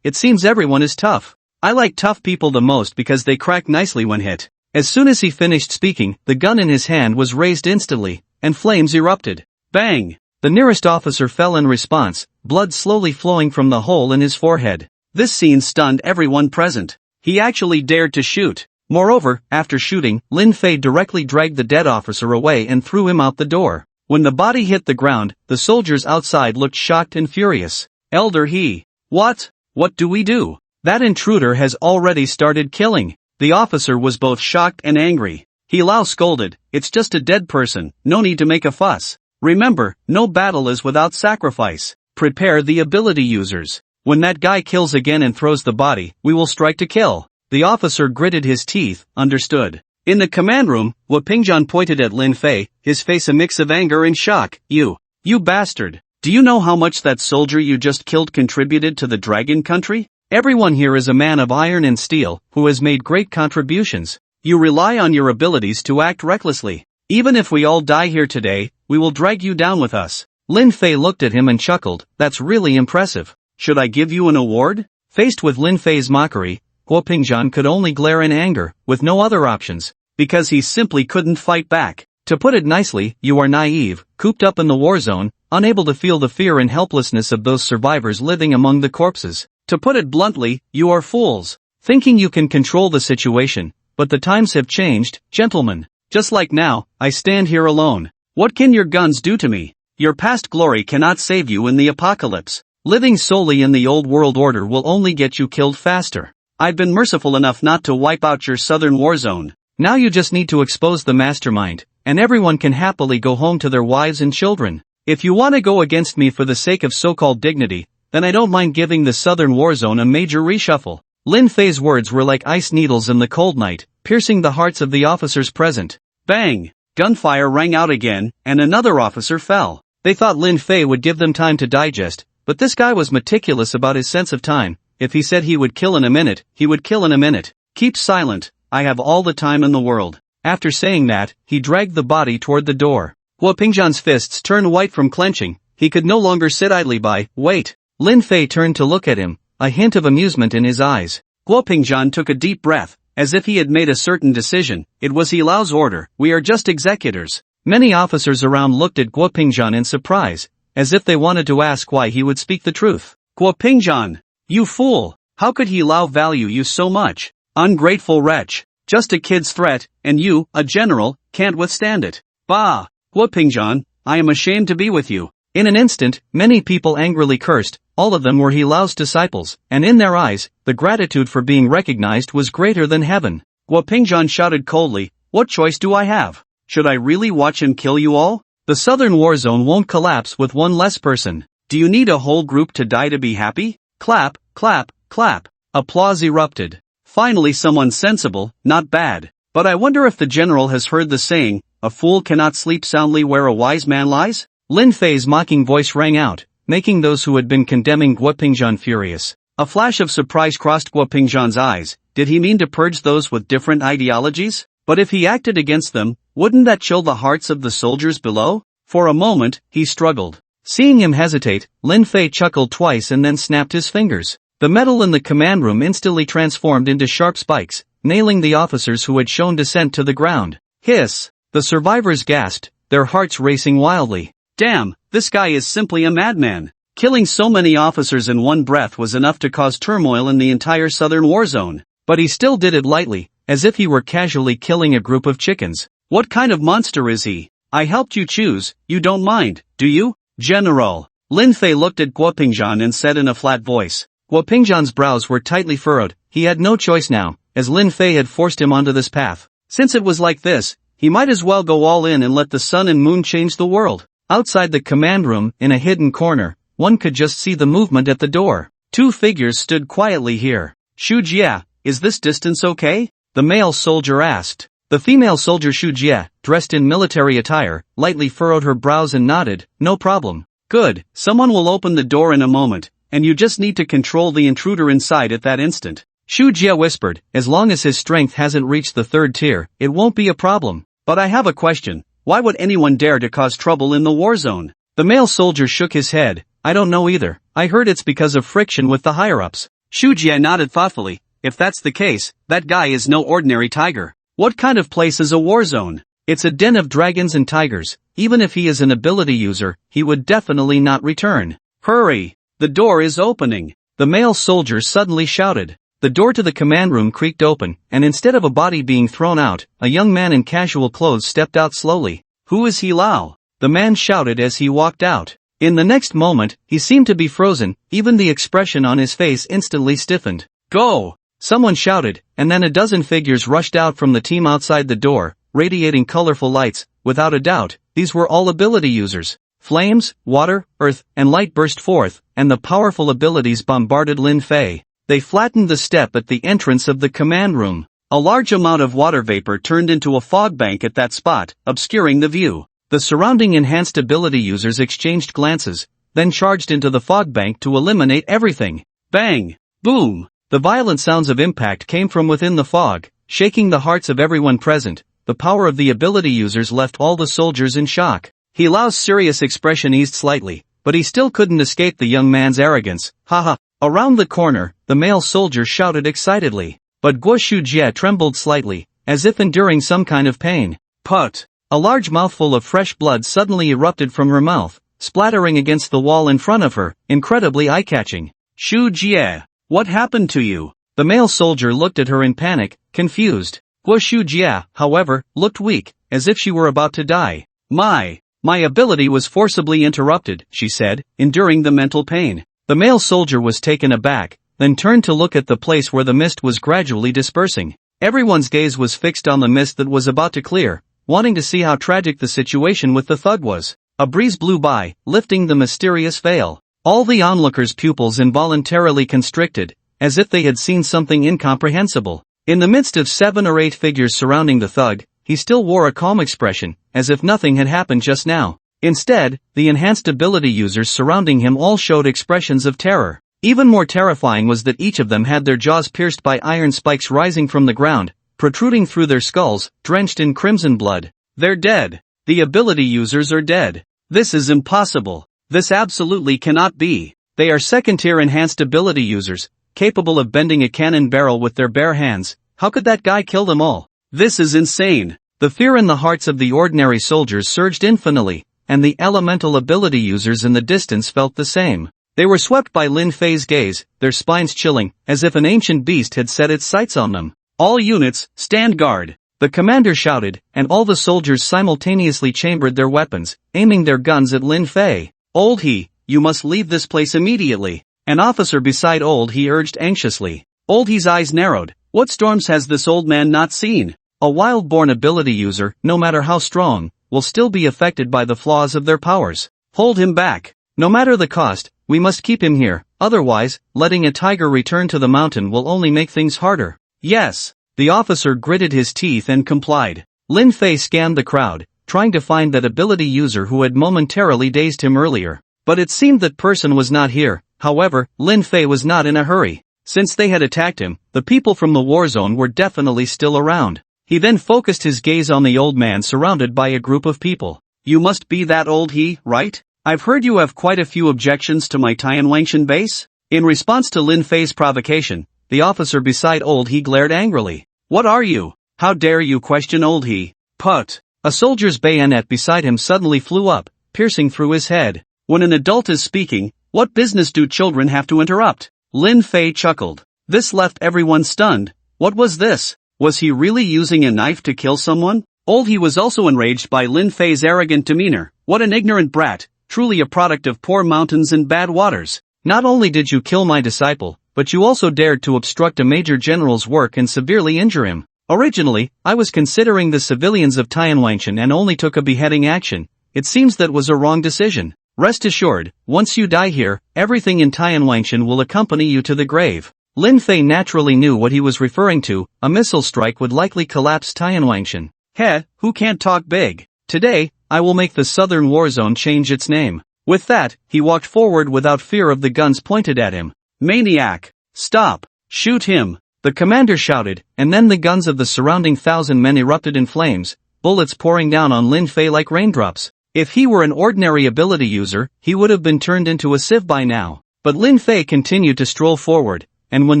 It seems everyone is tough. I like tough people the most because they crack nicely when hit. As soon as he finished speaking, the gun in his hand was raised instantly, and flames erupted. Bang! The nearest officer fell in response, blood slowly flowing from the hole in his forehead. This scene stunned everyone present. He actually dared to shoot. Moreover, after shooting, Lin Fei directly dragged the dead officer away and threw him out the door. When the body hit the ground, the soldiers outside looked shocked and furious. Elder He, what? What do we do? That intruder has already started killing. The officer was both shocked and angry. He Lao scolded, it's just a dead person, no need to make a fuss. Remember, no battle is without sacrifice. Prepare the ability users. When that guy kills again and throws the body, we will strike to kill. The officer gritted his teeth. Understood. In the command room, Wu Pingjian pointed at Lin Fei, his face a mix of anger and shock. You bastard. Do you know how much that soldier you just killed contributed to the dragon country? Everyone here is a man of iron and steel, who has made great contributions. You rely on your abilities to act recklessly. Even if we all die here today, we will drag you down with us. Lin Fei looked at him and chuckled. That's really impressive. Should I give you an award? Faced with Lin Fei's mockery, Guo Pingjian could only glare in anger, with no other options, because he simply couldn't fight back. To put it nicely, you are naive, cooped up in the war zone, unable to feel the fear and helplessness of those survivors living among the corpses. To put it bluntly, you are fools, thinking you can control the situation, but the times have changed, gentlemen. Just like now, I stand here alone. What can your guns do to me? Your past glory cannot save you in the apocalypse. Living solely in the old world order will only get you killed faster. I've been merciful enough not to wipe out your southern war zone. Now you just need to expose the mastermind, and everyone can happily go home to their wives and children. If you want to go against me for the sake of so-called dignity, then I don't mind giving the southern war zone a major reshuffle. Lin Fei's words were like ice needles in the cold night, piercing the hearts of the officers present. Bang! Gunfire rang out again, and another officer fell. They thought Lin Fei would give them time to digest, but this guy was meticulous about his sense of time. If he said he would kill in a minute, he would kill in a minute. Keep silent, I have all the time in the world. After saying that, he dragged the body toward the door. Guo Pingjian's fists turned white from clenching. He could no longer sit idly by. Wait. Lin Fei turned to look at him, a hint of amusement in his eyes. Guo Pingjian took a deep breath, as if he had made a certain decision. It was He Lao's order. We are just executors. Many officers around looked at Guo Pingjian in surprise, as if they wanted to ask why he would speak the truth. Guo Pingjian! You fool! How could He Lao value you so much? Ungrateful wretch! Just a kid's threat, and you, a general, can't withstand it. Bah! Guo Pingzhan, I am ashamed to be with you. In an instant, many people angrily cursed, all of them were He Lao's disciples, and in their eyes, the gratitude for being recognized was greater than heaven. Guo Pingzhan shouted coldly, what choice do I have? Should I really watch him kill you all? The southern war zone won't collapse with one less person. Do you need a whole group to die to be happy? Clap, clap, clap. Applause erupted. Finally someone sensible, not bad. But I wonder if the general has heard the saying, a fool cannot sleep soundly where a wise man lies? Lin Fei's mocking voice rang out, making those who had been condemning Guo Pingzhan furious. A flash of surprise crossed Guo Pingzhan's eyes. Did he mean to purge those with different ideologies? But if he acted against them, wouldn't that chill the hearts of the soldiers below? For a moment, he struggled. Seeing him hesitate, Lin Fei chuckled twice and then snapped his fingers. The metal in the command room instantly transformed into sharp spikes, nailing the officers who had shown dissent to the ground. Hiss! The survivors gasped, their hearts racing wildly. Damn, this guy is simply a madman. Killing so many officers in one breath was enough to cause turmoil in the entire southern war zone. But he still did it lightly, as if he were casually killing a group of chickens. What kind of monster is he? I helped you choose, you don't mind, do you? General. Lin Fei looked at Guo Pingzhan and said in a flat voice. Guo Pingzhan's brows were tightly furrowed. He had no choice now, as Lin Fei had forced him onto this path. Since it was like this, he might as well go all in and let the sun and moon change the world. Outside the command room, in a hidden corner, one could just see the movement at the door. Two figures stood quietly here. Shu Jie, is this distance okay? The male soldier asked. The female soldier Shu Jie, dressed in military attire, lightly furrowed her brows and nodded, no problem. Good, someone will open the door in a moment, and you just need to control the intruder inside at that instant. Shu Jie whispered, as long as his strength hasn't reached the third tier, it won't be a problem. But I have a question, why would anyone dare to cause trouble in the war zone? The male soldier shook his head, I don't know either, I heard it's because of friction with the higher-ups. Shu Jie nodded thoughtfully, if that's the case, that guy is no ordinary tiger. What kind of place is a war zone? It's a den of dragons and tigers. Even if he is an ability user, he would definitely not return. Hurry! The door is opening. The male soldier suddenly shouted. The door to the command room creaked open, and instead of a body being thrown out, a young man in casual clothes stepped out slowly. Who is He Lao? The man shouted as he walked out. In the next moment, he seemed to be frozen, even the expression on his face instantly stiffened. Go! Someone shouted, and then a dozen figures rushed out from the team outside the door, radiating colorful lights. Without a doubt, these were all ability users. Flames, water, earth, and light burst forth, and the powerful abilities bombarded Lin Fei. They flattened the step at the entrance of the command room. A large amount of water vapor turned into a fog bank at that spot, obscuring the view. The surrounding enhanced ability users exchanged glances, then charged into the fog bank to eliminate everything. Bang! Boom! The violent sounds of impact came from within the fog, shaking the hearts of everyone present. The power of the ability users left all the soldiers in shock. He Lao's serious expression eased slightly, but he still couldn't escape the young man's arrogance. Haha! Around the corner, the male soldier shouted excitedly. But Guo Shu Jie trembled slightly, as if enduring some kind of pain. Put! A large mouthful of fresh blood suddenly erupted from her mouth, splattering against the wall in front of her, incredibly eye-catching. Shu Jie, what happened to you? The male soldier looked at her in panic, confused. Guo Shu Jie, however, looked weak, as if she were about to die. My ability was forcibly interrupted, she said, enduring the mental pain. The male soldier was taken aback, then turned to look at the place where the mist was gradually dispersing. Everyone's gaze was fixed on the mist that was about to clear, wanting to see how tragic the situation with the thug was. A breeze blew by, lifting the mysterious veil. All the onlookers' pupils involuntarily constricted, as if they had seen something incomprehensible. In the midst of 7 or 8 figures surrounding the thug, he still wore a calm expression, as if nothing had happened just now. Instead, the enhanced ability users surrounding him all showed expressions of terror. Even more terrifying was that each of them had their jaws pierced by iron spikes rising from the ground, protruding through their skulls, drenched in crimson blood. They're dead. The ability users are dead. This is impossible. This absolutely cannot be. They are second-tier enhanced ability users, capable of bending a cannon barrel with their bare hands. How could that guy kill them all? This is insane. The fear in the hearts of the ordinary soldiers surged infinitely, and the elemental ability users in the distance felt the same. They were swept by Lin Fei's gaze, their spines chilling, as if an ancient beast had set its sights on them. All units, stand guard. The commander shouted, and all the soldiers simultaneously chambered their weapons, aiming their guns at Lin Fei. Old He, you must leave this place immediately. An officer beside Old He urged anxiously. Old He's eyes narrowed. What storms has this old man not seen? A wild-born ability user, no matter how strong, will still be affected by the flaws of their powers. Hold him back. No matter the cost, we must keep him here, otherwise, letting a tiger return to the mountain will only make things harder. Yes. The officer gritted his teeth and complied. Lin Fei scanned the crowd, trying to find that ability user who had momentarily dazed him earlier. But it seemed that person was not here. However, Lin Fei was not in a hurry. Since they had attacked him, the people from the war zone were definitely still around. He then focused his gaze on the old man surrounded by a group of people. You must be that Old He, right? I've heard you have quite a few objections to my Tianwangshan base. In response to Lin Fei's provocation, the officer beside Old He glared angrily. What are you? How dare you question Old He? Put! A soldier's bayonet beside him suddenly flew up, piercing through his head. When an adult is speaking, what business do children have to interrupt? Lin Fei chuckled. This left everyone stunned. What was this? Was he really using a knife to kill someone? Old He was also enraged by Lin Fei's arrogant demeanor. What an ignorant brat, truly a product of poor mountains and bad waters. Not only did you kill my disciple, but you also dared to obstruct a major general's work and severely injure him. Originally, I was considering the civilians of Tianwangshan and only took a beheading action. It seems that was a wrong decision. Rest assured, once you die here, everything in Tianwangshan will accompany you to the grave. Lin Fei naturally knew what he was referring to. A missile strike would likely collapse Tianwangshan. Heh, who can't talk big? Today, I will make the southern war zone change its name. With that, he walked forward without fear of the guns pointed at him. Maniac! Stop! Shoot him! The commander shouted, and then the guns of the surrounding 1,000 men erupted in flames, bullets pouring down on Lin Fei like raindrops. If he were an ordinary ability user, he would have been turned into a sieve by now. But Lin Fei continued to stroll forward, and when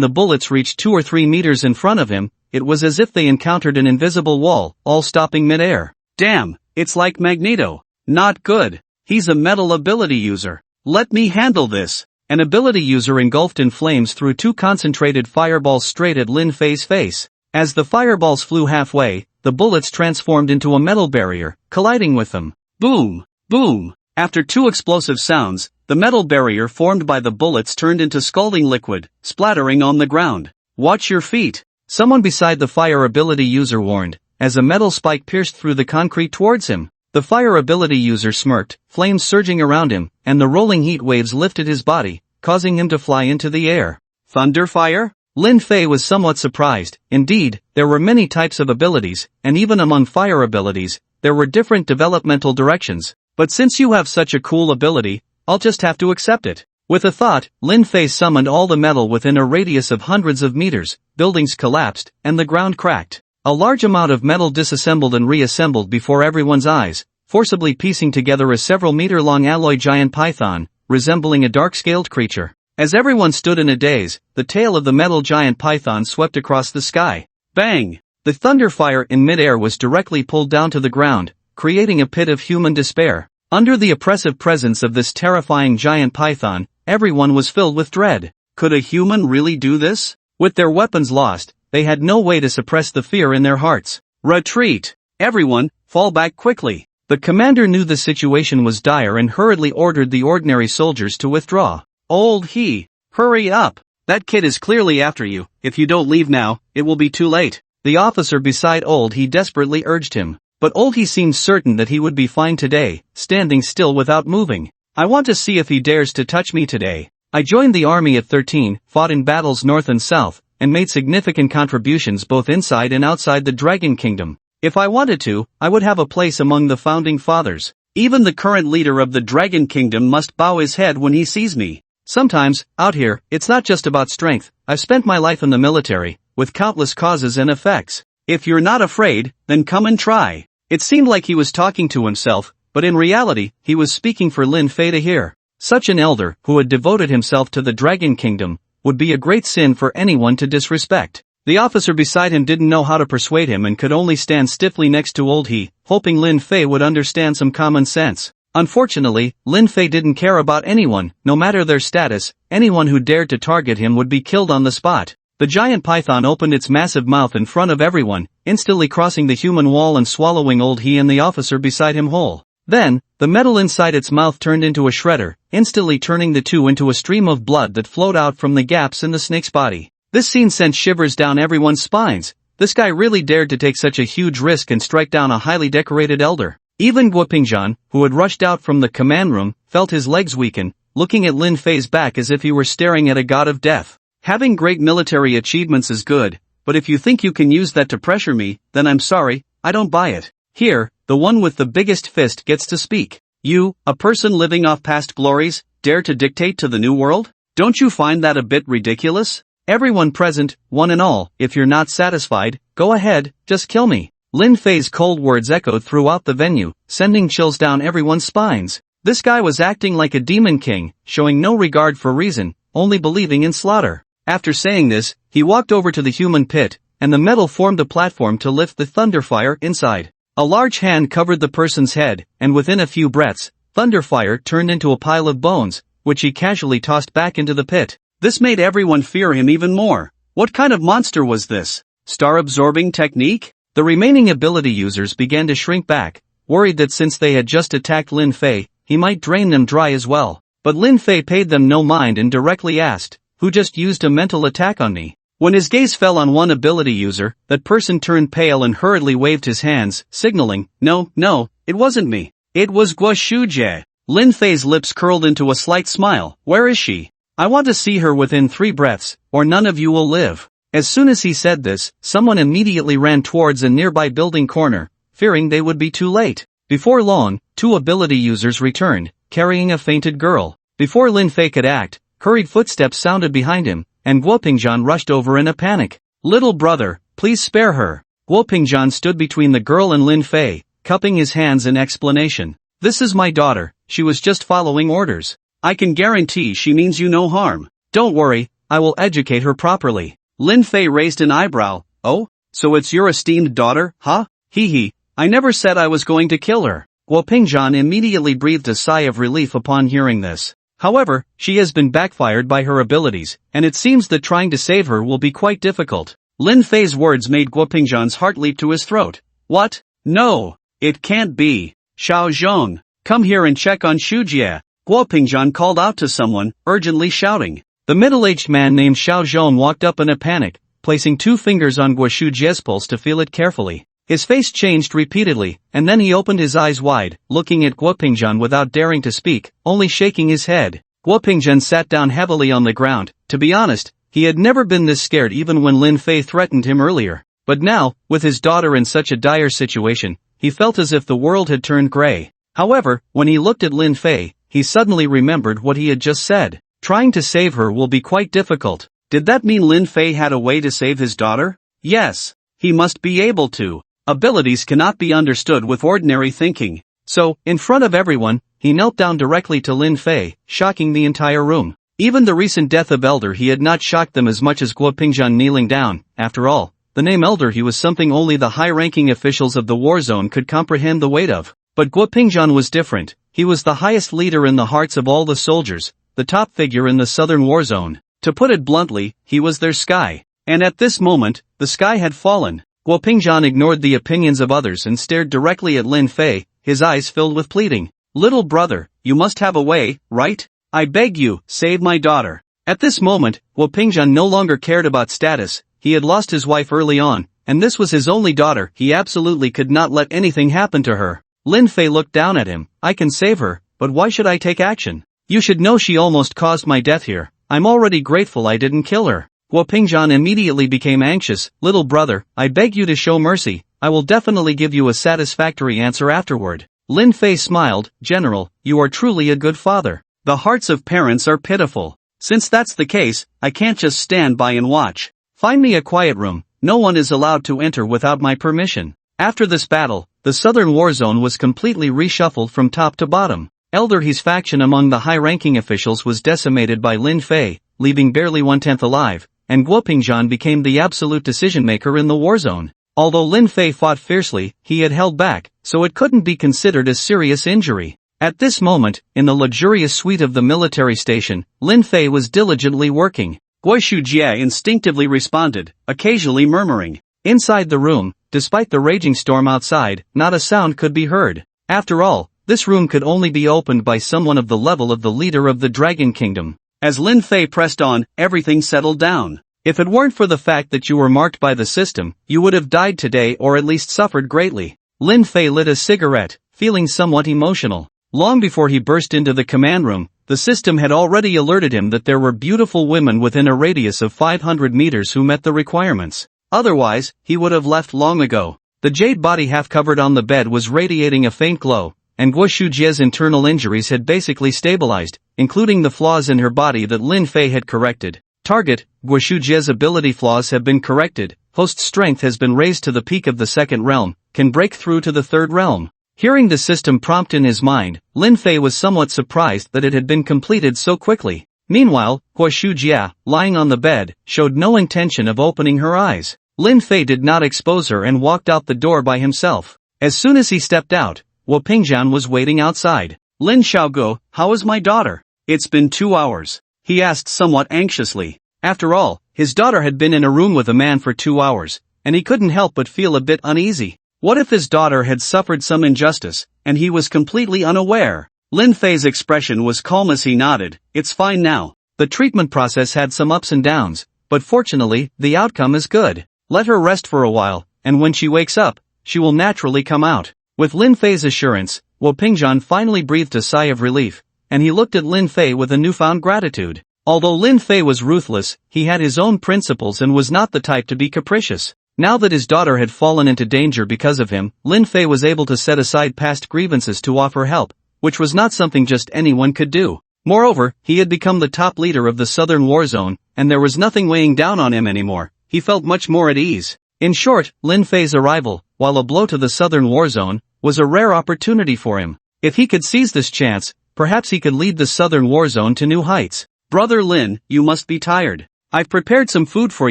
the bullets reached 2 or 3 meters in front of him, it was as if they encountered an invisible wall, all stopping mid-air. Damn, it's like Magneto. Not good. He's a metal ability user. Let me handle this. An ability user engulfed in flames threw 2 concentrated fireballs straight at Lin Fei's face. As the fireballs flew halfway, the bullets transformed into a metal barrier, colliding with them. Boom! Boom! After 2 explosive sounds, the metal barrier formed by the bullets turned into scalding liquid, splattering on the ground. Watch your feet! Someone beside the fire ability user warned, as a metal spike pierced through the concrete towards him. The fire ability user smirked, flames surging around him, and the rolling heat waves lifted his body, causing him to fly into the air. Thunder fire? Lin Fei was somewhat surprised. Indeed, there were many types of abilities, and even among fire abilities, there were different developmental directions. But since you have such a cool ability, I'll just have to accept it. With a thought, Lin Fei summoned all the metal within a radius of hundreds of meters, buildings collapsed, and the ground cracked. A large amount of metal disassembled and reassembled before everyone's eyes, forcibly piecing together a several-meter-long alloy giant python, resembling a dark-scaled creature. As everyone stood in a daze, the tail of the metal giant python swept across the sky. Bang! The thunder fire in mid-air was directly pulled down to the ground, creating a pit of human despair. Under the oppressive presence of this terrifying giant python, everyone was filled with dread. Could a human really do this? With their weapons lost, they had no way to suppress the fear in their hearts. Retreat! Everyone, fall back quickly! The commander knew the situation was dire and hurriedly ordered the ordinary soldiers to withdraw. Old He, hurry up! That kid is clearly after you. If you don't leave now, it will be too late. The officer beside Old He desperately urged him. But Old He seemed certain that he would be fine today, standing still without moving. I want to see if he dares to touch me today. I joined the army at 13, fought in battles north and south, and made significant contributions both inside and outside the Dragon Kingdom. If I wanted to, I would have a place among the founding fathers. Even the current leader of the Dragon Kingdom must bow his head when he sees me. Sometimes, out here, it's not just about strength. I've spent my life in the military, with countless causes and effects. If you're not afraid, then come and try. It seemed like he was talking to himself, but in reality, he was speaking for Lin Fei to hear. Such an elder, who had devoted himself to the Dragon Kingdom, would be a great sin for anyone to disrespect. The officer beside him didn't know how to persuade him and could only stand stiffly next to Old He, hoping Lin Fei would understand some common sense. Unfortunately, Lin Fei didn't care about anyone, no matter their status. Anyone who dared to target him would be killed on the spot. The giant python opened its massive mouth in front of everyone, instantly crossing the human wall and swallowing old he and the officer beside him whole. Then, the metal inside its mouth turned into a shredder, instantly turning the two into a stream of blood that flowed out from the gaps in the snake's body. This scene sent shivers down everyone's spines. This guy really dared to take such a huge risk and strike down a highly decorated elder. Even Guo Pingjian, who had rushed out from the command room, felt his legs weaken, looking at Lin Fei's back as if he were staring at a god of death. Having great military achievements is good, but if you think you can use that to pressure me, then I'm sorry, I don't buy it. Here, the one with the biggest fist gets to speak. You, a person living off past glories, dare to dictate to the new world? Don't you find that a bit ridiculous? Everyone present, one and all, if you're not satisfied, go ahead, just kill me. Lin Fei's cold words echoed throughout the venue, sending chills down everyone's spines. This guy was acting like a demon king, showing no regard for reason, only believing in slaughter. After saying this, he walked over to the human pit, and the metal formed a platform to lift the thunderfire inside. A large hand covered the person's head, and within a few breaths, thunderfire turned into a pile of bones, which he casually tossed back into the pit. This made everyone fear him even more. What kind of monster was this? Star-absorbing technique? The remaining ability users began to shrink back, worried that since they had just attacked Lin Fei, he might drain them dry as well. But Lin Fei paid them no mind and directly asked, "Who just used a mental attack on me?" When his gaze fell on one ability user, that person turned pale and hurriedly waved his hands, signaling, No, it wasn't me. It was Guo Shujie." Lin Fei's lips curled into a slight smile. "Where is she? I want to see her within 3 breaths, or none of you will live." As soon as he said this, someone immediately ran towards a nearby building corner, fearing they would be too late. Before long, 2 ability users returned, carrying a fainted girl. Before Lin Fei could act, hurried footsteps sounded behind him, and Guo Pingjian rushed over in a panic. "Little brother, please spare her." Guo Pingjian stood between the girl and Lin Fei, cupping his hands in explanation. "This is my daughter, she was just following orders. I can guarantee she means you no harm. Don't worry, I will educate her properly." Lin Fei raised an eyebrow. "Oh, so it's your esteemed daughter, huh? Hee, I never said I was going to kill her." Guo Pingjian immediately breathed a sigh of relief upon hearing this. However, she has been backfired by her abilities, and it seems that trying to save her will be quite difficult. Lin Fei's words made Guo Pingjian's heart leap to his throat. "What? No, it can't be. Xiao Zhong, come here and check on Shujie." Guo Pingjian called out to someone, urgently shouting. The middle-aged man named Xiao Zhong walked up in a panic, placing 2 fingers on Guo Shujie's pulse to feel it carefully. His face changed repeatedly, and then he opened his eyes wide, looking at Guo Pingjian without daring to speak, only shaking his head. Guo Pingjian sat down heavily on the ground. To be honest, he had never been this scared even when Lin Fei threatened him earlier. But now, with his daughter in such a dire situation, he felt as if the world had turned gray. However, when he looked at Lin Fei, he suddenly remembered what he had just said. Trying to save her will be quite difficult. Did that mean Lin Fei had a way to save his daughter? Yes, he must be able to. Abilities cannot be understood with ordinary thinking. So, in front of everyone, he knelt down directly to Lin Fei, shocking the entire room. Even the recent death of Elder he had not shocked them as much as Guo Pingjian kneeling down. After all, the name Elder he was something only the high-ranking officials of the war zone could comprehend the weight of. But Guo Pingjian was different. He was the highest leader in the hearts of all the soldiers, the top figure in the southern war zone. To put it bluntly, he was their sky. And at this moment, the sky had fallen. Guo Pingjian ignored the opinions of others and stared directly at Lin Fei, his eyes filled with pleading. "Little brother, you must have a way, right? I beg you, save my daughter." At this moment, Guo Pingjian no longer cared about status. He had lost his wife early on, and this was his only daughter. He absolutely could not let anything happen to her. Lin Fei looked down at him. "I can save her, but why should I take action? You should know she almost caused my death here. I'm already grateful I didn't kill her." Guo Pingjian immediately became anxious. "Little brother, I beg you to show mercy. I will definitely give you a satisfactory answer afterward." Lin Fei smiled. "General, you are truly a good father. The hearts of parents are pitiful. Since that's the case, I can't just stand by and watch. Find me a quiet room. No one is allowed to enter without my permission." After this battle, the southern war zone was completely reshuffled from top to bottom. Elder He's faction among the high-ranking officials was decimated by Lin Fei, leaving barely 1/10 alive, and Guo Pingjian became the absolute decision-maker in the war zone. Although Lin Fei fought fiercely, he had held back, so it couldn't be considered a serious injury. At this moment, in the luxurious suite of the military station, Lin Fei was diligently working. Guo Shujie instinctively responded, occasionally murmuring. Inside the room, despite the raging storm outside, not a sound could be heard. After all, this room could only be opened by someone of the level of the leader of the Dragon Kingdom. As Lin Fei pressed on, everything settled down. If it weren't for the fact that you were marked by the system, you would have died today or at least suffered greatly. Lin Fei lit a cigarette, feeling somewhat emotional. Long before he burst into the command room, the system had already alerted him that there were beautiful women within a radius of 500 meters who met the requirements. Otherwise, he would have left long ago. The jade body half covered on the bed was radiating a faint glow, and Guo Shujie's internal injuries had basically stabilized, including the flaws in her body that Lin Fei had corrected. Target, Guo Shujie's ability flaws have been corrected, host strength has been raised to the peak of the second realm, can break through to the third realm. Hearing the system prompt in his mind, Lin Fei was somewhat surprised that it had been completed so quickly. Meanwhile, Guo Shujie, lying on the bed, showed no intention of opening her eyes. Lin Fei did not expose her and walked out the door by himself. As soon as he stepped out, Wu Pingjian was waiting outside. Lin Xiaoguo, how is my daughter? It's been 2 hours. He asked somewhat anxiously. After all, his daughter had been in a room with a man for 2 hours, and he couldn't help but feel a bit uneasy. What if his daughter had suffered some injustice, and he was completely unaware? Lin Fei's expression was calm as he nodded, it's fine now. The treatment process had some ups and downs, but fortunately, the outcome is good. Let her rest for a while, and when she wakes up, she will naturally come out. With Lin Fei's assurance, Wu Pingjian finally breathed a sigh of relief, and he looked at Lin Fei with a newfound gratitude. Although Lin Fei was ruthless, he had his own principles and was not the type to be capricious. Now that his daughter had fallen into danger because of him, Lin Fei was able to set aside past grievances to offer help, which was not something just anyone could do. Moreover, he had become the top leader of the Southern War Zone, and there was nothing weighing down on him anymore. He felt much more at ease. In short, Lin Fei's arrival, while a blow to the Southern War Zone, was a rare opportunity for him. If he could seize this chance, perhaps he could lead the Southern War Zone to new heights. Brother Lin, you must be tired. I've prepared some food for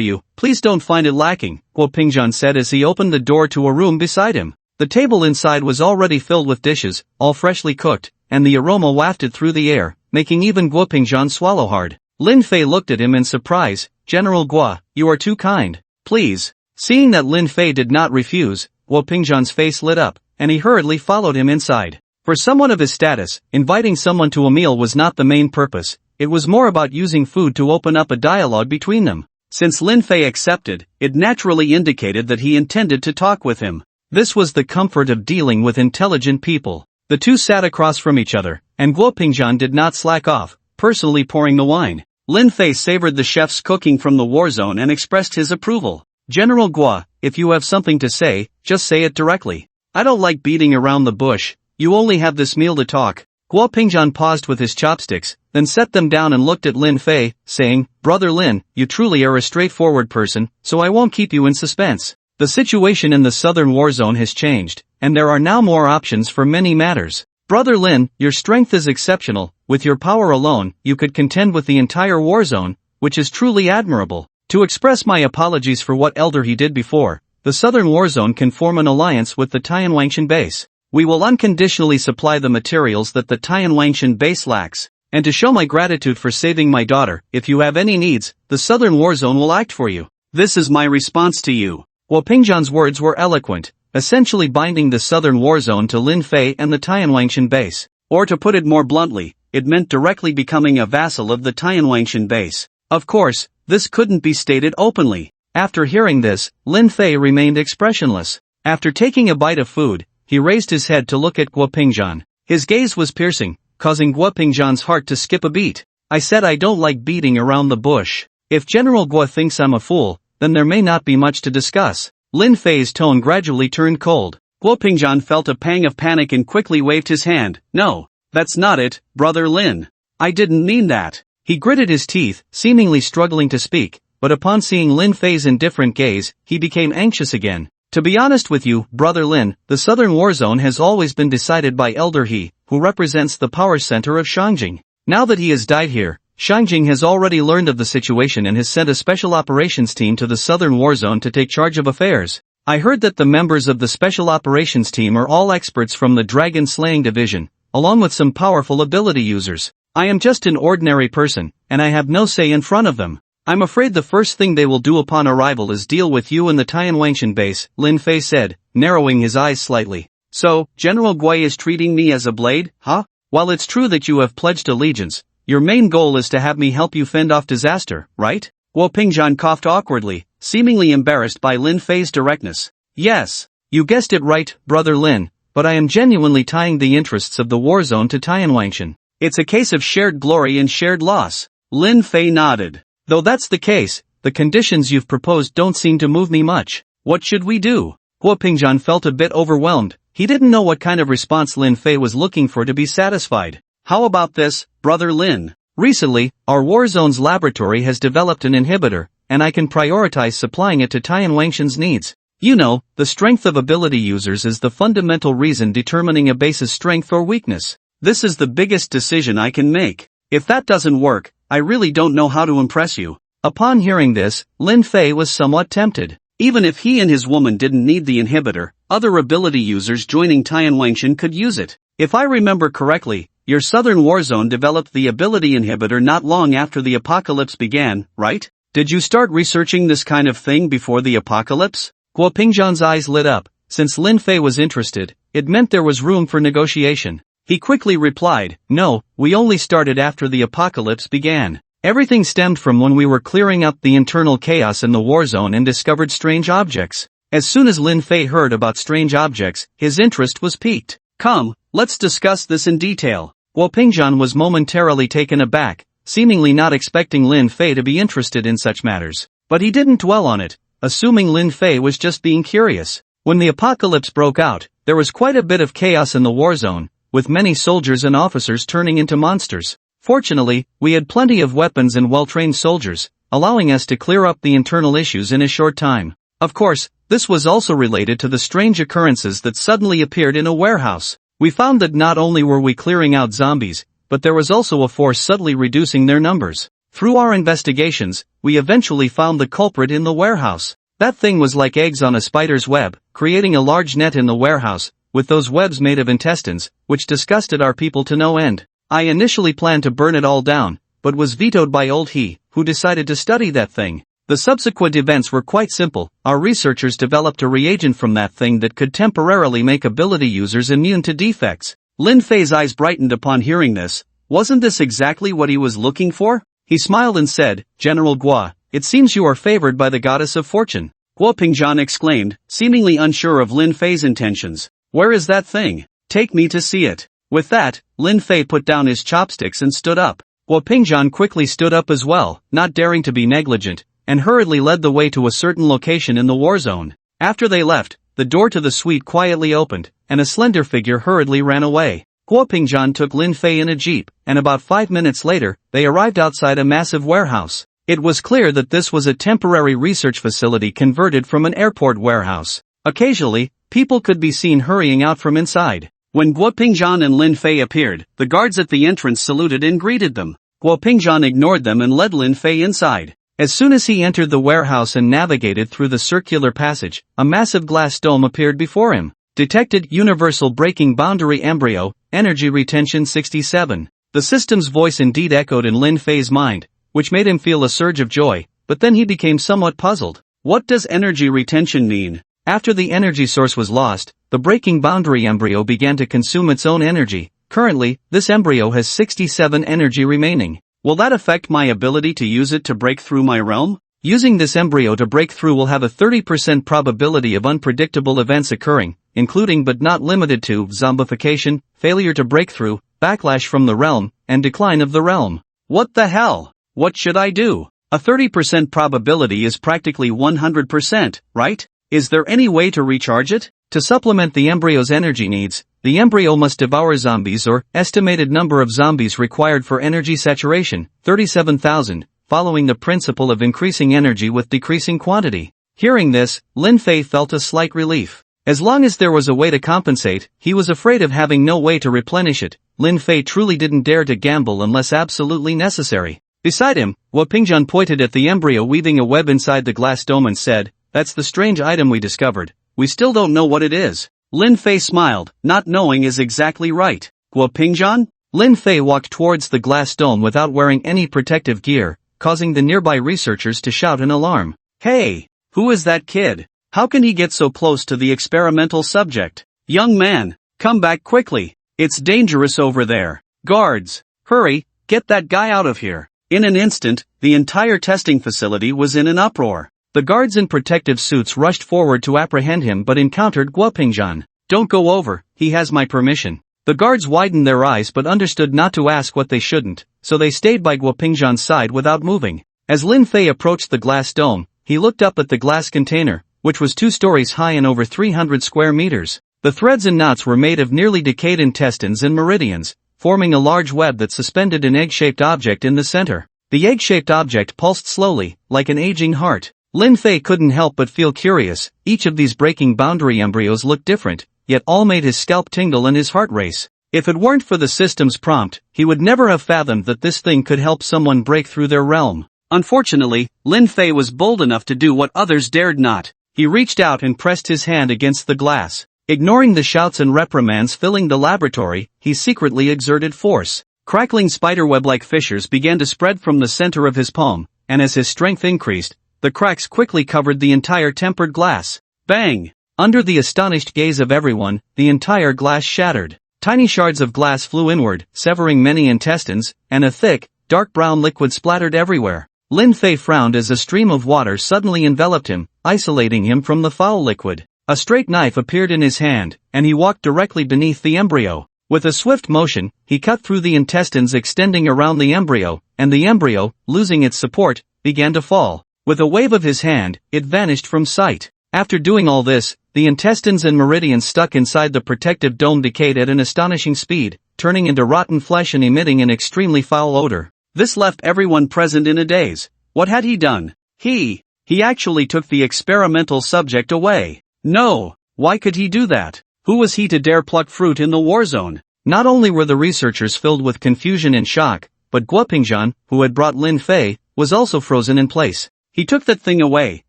you, please don't find it lacking, Wu Pingjian said as he opened the door to a room beside him. The table inside was already filled with dishes, all freshly cooked, and the aroma wafted through the air, making even Wu Pingjian swallow hard. Lin Fei looked at him in surprise. General Guo, you are too kind. Please. Seeing that Lin Fei did not refuse, Wu Pingjian's face lit up, and he hurriedly followed him inside. For someone of his status, inviting someone to a meal was not the main purpose, it was more about using food to open up a dialogue between them. Since Lin Fei accepted, it naturally indicated that he intended to talk with him. This was the comfort of dealing with intelligent people. The two sat across from each other, and Guo Pingjian did not slack off, personally pouring the wine. Lin Fei savored the chef's cooking from the war zone and expressed his approval. General Guo, if you have something to say, just say it directly. I don't like beating around the bush, you only have this meal to talk. Guo Pingjian paused with his chopsticks, then set them down and looked at Lin Fei, saying, Brother Lin, you truly are a straightforward person, so I won't keep you in suspense. The situation in the Southern War Zone has changed, and there are now more options for many matters. Brother Lin, your strength is exceptional, with your power alone, you could contend with the entire war zone, which is truly admirable. To express my apologies for what Elder He did before, the Southern War Zone can form an alliance with the Tianwangshan base. We will unconditionally supply the materials that the Tianwangshan base lacks. And to show my gratitude for saving my daughter, if you have any needs, the Southern War Zone will act for you. This is my response to you. Wu Pingjian's words were eloquent, essentially binding the Southern War Zone to Lin Fei and the Tianwangshan base. Or to put it more bluntly, it meant directly becoming a vassal of the Tianwangshan base. Of course, this couldn't be stated openly. After hearing this, Lin Fei remained expressionless. After taking a bite of food, he raised his head to look at Guo Pingjian. His gaze was piercing, causing Guo Pingjian's heart to skip a beat. I said I don't like beating around the bush. If General Guo thinks I'm a fool, then there may not be much to discuss. Lin Fei's tone gradually turned cold. Guo Pingjian felt a pang of panic and quickly waved his hand. No, that's not it, Brother Lin. I didn't mean that. He gritted his teeth, seemingly struggling to speak, but upon seeing Lin Fei's indifferent gaze, he became anxious again. To be honest with you, Brother Lin, the Southern War Zone has always been decided by Elder He, who represents the power center of Shangjing. Now that he has died here, Shangjing has already learned of the situation and has sent a special operations team to the Southern War Zone to take charge of affairs. I heard that the members of the special operations team are all experts from the Dragon Slaying Division, along with some powerful ability users. I am just an ordinary person, and I have no say in front of them. I'm afraid the first thing they will do upon arrival is deal with you in the Tianwangshan base, Lin Fei said, narrowing his eyes slightly. So, General Gui is treating me as a blade, huh? While it's true that you have pledged allegiance, your main goal is to have me help you fend off disaster, right? Guo Pingzhan coughed awkwardly, seemingly embarrassed by Lin Fei's directness. Yes, you guessed it right, Brother Lin, but I am genuinely tying the interests of the war zone to Tianwangshan. It's a case of shared glory and shared loss. Lin Fei nodded. Though that's the case, the conditions you've proposed don't seem to move me much. What should we do? Guo Pingzhan felt a bit overwhelmed. He didn't know what kind of response Lin Fei was looking for to be satisfied. How about this, Brother Lin? Recently, our war zone's laboratory has developed an inhibitor, and I can prioritize supplying it to Tianwangshan's needs. You know, the strength of ability users is the fundamental reason determining a base's strength or weakness. This is the biggest decision I can make. If that doesn't work, I really don't know how to impress you. Upon hearing this, Lin Fei was somewhat tempted. Even if he and his woman didn't need the inhibitor, other ability users joining Tianwangshan could use it. If I remember correctly, your southern war zone developed the ability inhibitor not long after the apocalypse began, right? Did you start researching this kind of thing before the apocalypse? Guo Pingzhan's eyes lit up. Since Lin Fei was interested, it meant there was room for negotiation. He quickly replied, no, we only started after the apocalypse began. Everything stemmed from when we were clearing up the internal chaos in the war zone and discovered strange objects. As soon as Lin Fei heard about strange objects, his interest was piqued. Come, let's discuss this in detail. Guo Pingzhan was momentarily taken aback, seemingly not expecting Lin Fei to be interested in such matters. But he didn't dwell on it, assuming Lin Fei was just being curious. When the apocalypse broke out, there was quite a bit of chaos in the war zone, with many soldiers and officers turning into monsters. Fortunately, we had plenty of weapons and well-trained soldiers, allowing us to clear up the internal issues in a short time. Of course, this was also related to the strange occurrences that suddenly appeared in a warehouse. We found that not only were we clearing out zombies, but there was also a force subtly reducing their numbers. Through our investigations, we eventually found the culprit in the warehouse. That thing was like eggs on a spider's web, creating a large net in the warehouse, with those webs made of intestines, which disgusted our people to no end. I initially planned to burn it all down, but was vetoed by old he, who decided to study that thing. The subsequent events were quite simple. Our researchers developed a reagent from that thing that could temporarily make ability users immune to defects. Lin Fei's eyes brightened upon hearing this. Wasn't this exactly what he was looking for? He smiled and said, General Gua, it seems you are favored by the goddess of fortune. Guo Pingzhan exclaimed, seemingly unsure of Lin Fei's intentions. Where is that thing? Take me to see it. With that, Lin Fei put down his chopsticks and stood up. Guo Pingzhan quickly stood up as well, not daring to be negligent, and hurriedly led the way to a certain location in the war zone. After they left, the door to the suite quietly opened, and a slender figure hurriedly ran away. Guo Pingzhan took Lin Fei in a jeep, and about 5 minutes later, they arrived outside a massive warehouse. It was clear that this was a temporary research facility converted from an airport warehouse. Occasionally, people could be seen hurrying out from inside. When Guo Pingzhan and Lin Fei appeared, the guards at the entrance saluted and greeted them. Guo Pingzhan ignored them and led Lin Fei inside. As soon as he entered the warehouse and navigated through the circular passage, a massive glass dome appeared before him. Detected Universal Breaking Boundary Embryo, Energy Retention 67. The system's voice indeed echoed in Lin Fei's mind, which made him feel a surge of joy, but then he became somewhat puzzled. What does energy retention mean? After the energy source was lost, the breaking boundary embryo began to consume its own energy. Currently, this embryo has 67 energy remaining. Will that affect my ability to use it to break through my realm? Using this embryo to break through will have a 30% probability of unpredictable events occurring, including but not limited to zombification, failure to break through, backlash from the realm, and decline of the realm. What the hell? What should I do? A 30% probability is practically 100%, right? Is there any way to recharge it? To supplement the embryo's energy needs, the embryo must devour zombies or estimated number of zombies required for energy saturation, 37,000, following the principle of increasing energy with decreasing quantity. Hearing this, Lin Fei felt a slight relief. As long as there was a way to compensate, he was afraid of having no way to replenish it. Lin Fei truly didn't dare to gamble unless absolutely necessary. Beside him, Guo Pingzhan pointed at the embryo weaving a web inside the glass dome and said, "That's the strange item we discovered. We still don't know what it is." Lin Fei smiled, not knowing is exactly right. Guo Pingzhan? Lin Fei walked towards the glass dome without wearing any protective gear, causing the nearby researchers to shout in alarm. Hey! Who is that kid? How can he get so close to the experimental subject? Young man, come back quickly. It's dangerous over there. Guards, hurry, get that guy out of here. In an instant, the entire testing facility was in an uproar. The guards in protective suits rushed forward to apprehend him but encountered Guopingjan. Don't go over, he has my permission. The guards widened their eyes but understood not to ask what they shouldn't, so they stayed by Guopingjan's side without moving. As Lin Fei approached the glass dome, he looked up at the glass container, which was 2 stories high and over 300 square meters. The threads and knots were made of nearly decayed intestines and meridians, forming a large web that suspended an egg-shaped object in the center. The egg-shaped object pulsed slowly, like an aging heart. Lin Fei couldn't help but feel curious. Each of these breaking boundary embryos looked different, yet all made his scalp tingle and his heart race. If it weren't for the system's prompt, he would never have fathomed that this thing could help someone break through their realm. Unfortunately, Lin Fei was bold enough to do what others dared not. He reached out and pressed his hand against the glass. Ignoring the shouts and reprimands filling the laboratory, he secretly exerted force. Crackling spiderweb-like fissures began to spread from the center of his palm, and as his strength increased, the cracks quickly covered the entire tempered glass. Bang! Under the astonished gaze of everyone, the entire glass shattered. Tiny shards of glass flew inward, severing many intestines, and a thick, dark brown liquid splattered everywhere. Lin Fei frowned as a stream of water suddenly enveloped him, isolating him from the foul liquid. A straight knife appeared in his hand, and he walked directly beneath the embryo. With a swift motion, he cut through the intestines extending around the embryo, and the embryo, losing its support, began to fall. With a wave of his hand, it vanished from sight. After doing all this, the intestines and meridians stuck inside the protective dome decayed at an astonishing speed, turning into rotten flesh and emitting an extremely foul odor. This left everyone present in a daze. What had he done? He actually took the experimental subject away. No, why could he do that? Who was he to dare pluck fruit in the war zone? Not only were the researchers filled with confusion and shock, but Guopingjan, who had brought Lin Fei, was also frozen in place. He took that thing away.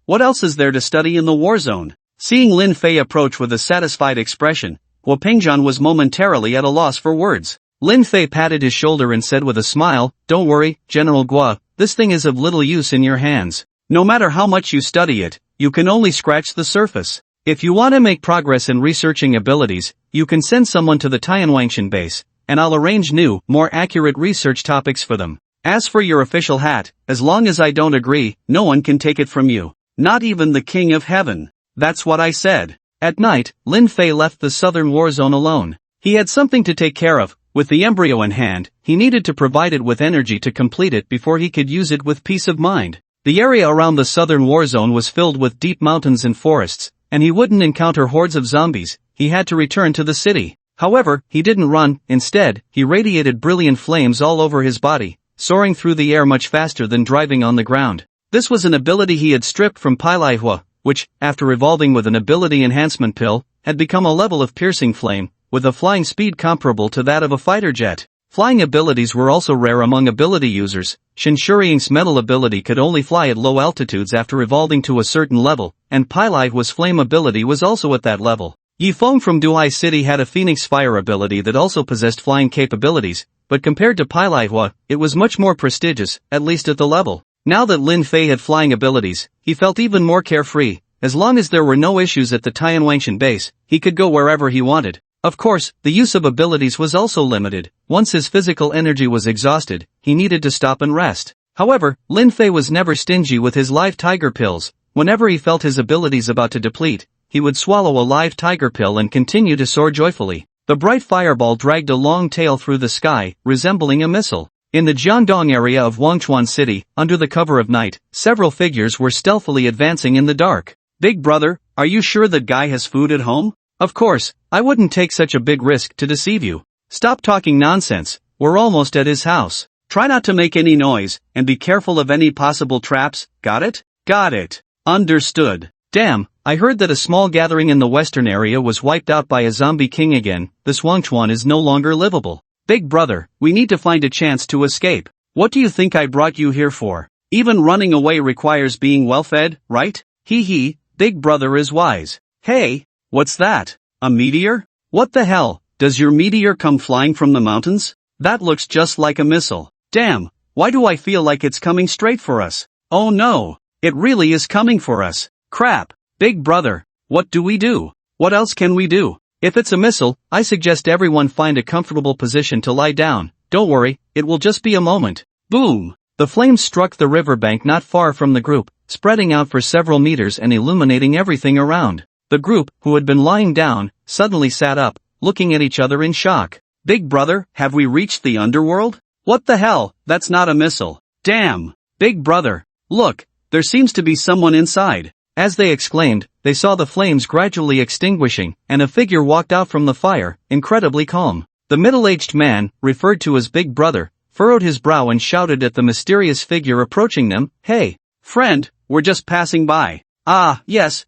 What else is there to study in the war zone? Seeing Lin Fei approach with a satisfied expression, Guopingjan was momentarily at a loss for words. Lin Fei patted his shoulder and said with a smile, "Don't worry, General Guo, this thing is of little use in your hands. No matter how much you study it, you can only scratch the surface. If you want to make progress in researching abilities, you can send someone to the Tianwangshan base, and I'll arrange new, more accurate research topics for them. As for your official hat, as long as I don't agree, no one can take it from you. Not even the King of Heaven." That's what I said. At night, Lin Fei left the southern war zone alone. He had something to take care of. With the embryo in hand, he needed to provide it with energy to complete it before he could use it with peace of mind. The area around the southern war zone was filled with deep mountains and forests, and he wouldn't encounter hordes of zombies. He had to return to the city. However, he didn't run. Instead, he radiated brilliant flames all over his body, soaring through the air much faster than driving on the ground. This was an ability he had stripped from Pailihua, which, after evolving with an ability enhancement pill, had become a level of piercing flame, with a flying speed comparable to that of a fighter jet. Flying abilities were also rare among ability users. Shinshuriying's metal ability could only fly at low altitudes after evolving to a certain level, and Paihua's flame ability was also at that level. Yifeng from Duhai City had a phoenix fire ability that also possessed flying capabilities, but compared to Pailihua, it was much more prestigious, at least at the level. Now that Lin Fei had flying abilities, he felt even more carefree. As long as there were no issues at the Tianwangshan base, he could go wherever he wanted. Of course, the use of abilities was also limited. Once his physical energy was exhausted, he needed to stop and rest. However, Lin Fei was never stingy with his live tiger pills. Whenever he felt his abilities about to deplete, he would swallow a live tiger pill and continue to soar joyfully. The bright fireball dragged a long tail through the sky, resembling a missile. In the Jiangdong area of Wangchuan City, under the cover of night, several figures were stealthily advancing in the dark. "Big brother, are you sure that guy has food at home?" "Of course, I wouldn't take such a big risk to deceive you." "Stop talking nonsense, we're almost at his house. Try not to make any noise, and be careful of any possible traps, got it?" "Got it. Understood." "Damn, I heard that a small gathering in the western area was wiped out by a zombie king again. This Wangchuan is no longer livable. Big brother, we need to find a chance to escape. What do you think I brought you here for? Even running away requires being well fed, right? Hee hee, big brother is wise." "Hey, what's that? A meteor? What the hell, does your meteor come flying from the mountains? That looks just like a missile." "Damn, Why do I feel like it's coming straight for us? Oh no! It really is coming for us. Crap! Big brother, what do we do? What else can we do? If it's a missile, I suggest everyone find a comfortable position to lie down. Don't worry, it will just be a moment. Boom! The flames struck the riverbank not far from the group, spreading out for several meters and illuminating everything around. The group, who had been lying down, suddenly sat up, looking at each other in shock. Big brother, have we reached the underworld? What the hell, that's not a missile. Damn! Big brother, look, there seems to be someone inside. As they exclaimed, they saw the flames gradually extinguishing, and a figure walked out from the fire, incredibly calm. The middle-aged man, referred to as Big Brother, furrowed his brow and shouted at the mysterious figure approaching them, "Hey, friend, we're just passing by. Ah, yes,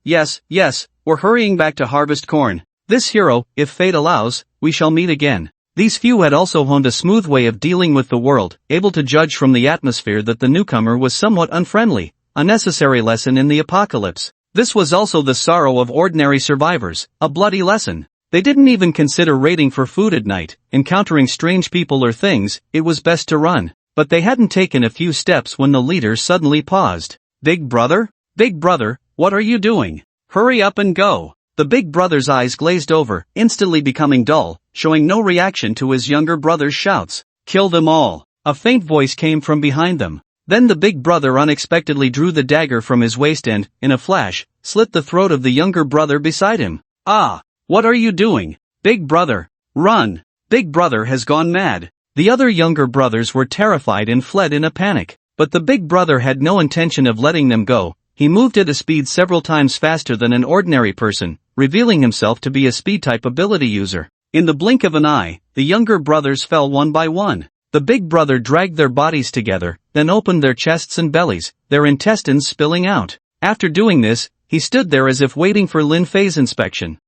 we're hurrying back to harvest corn. This hero, if fate allows, we shall meet again." These few had also honed a smooth way of dealing with the world, able to judge from the atmosphere that the newcomer was somewhat unfriendly, a necessary lesson in the apocalypse. This was also the sorrow of ordinary survivors, a bloody lesson. They didn't even consider raiding for food at night, encountering strange people or things, it was best to run. But they hadn't taken a few steps when the leader suddenly paused. Big brother? Big brother, what are you doing? Hurry up and go. The big brother's eyes glazed over, instantly becoming dull, showing no reaction to his younger brother's shouts. Kill them all. A faint voice came from behind them. Then the big brother unexpectedly drew the dagger from his waist and, in a flash, slit the throat of the younger brother beside him. Ah! What are you doing? Big brother! Run! Big brother has gone mad. The other younger brothers were terrified and fled in a panic. But the big brother had no intention of letting them go. He moved at a speed several times faster than an ordinary person, revealing himself to be a speed-type ability user. In the blink of an eye, the younger brothers fell one by one. The big brother dragged their bodies together, then opened their chests and bellies, their intestines spilling out. After doing this, he stood there as if waiting for Lin Fei's inspection.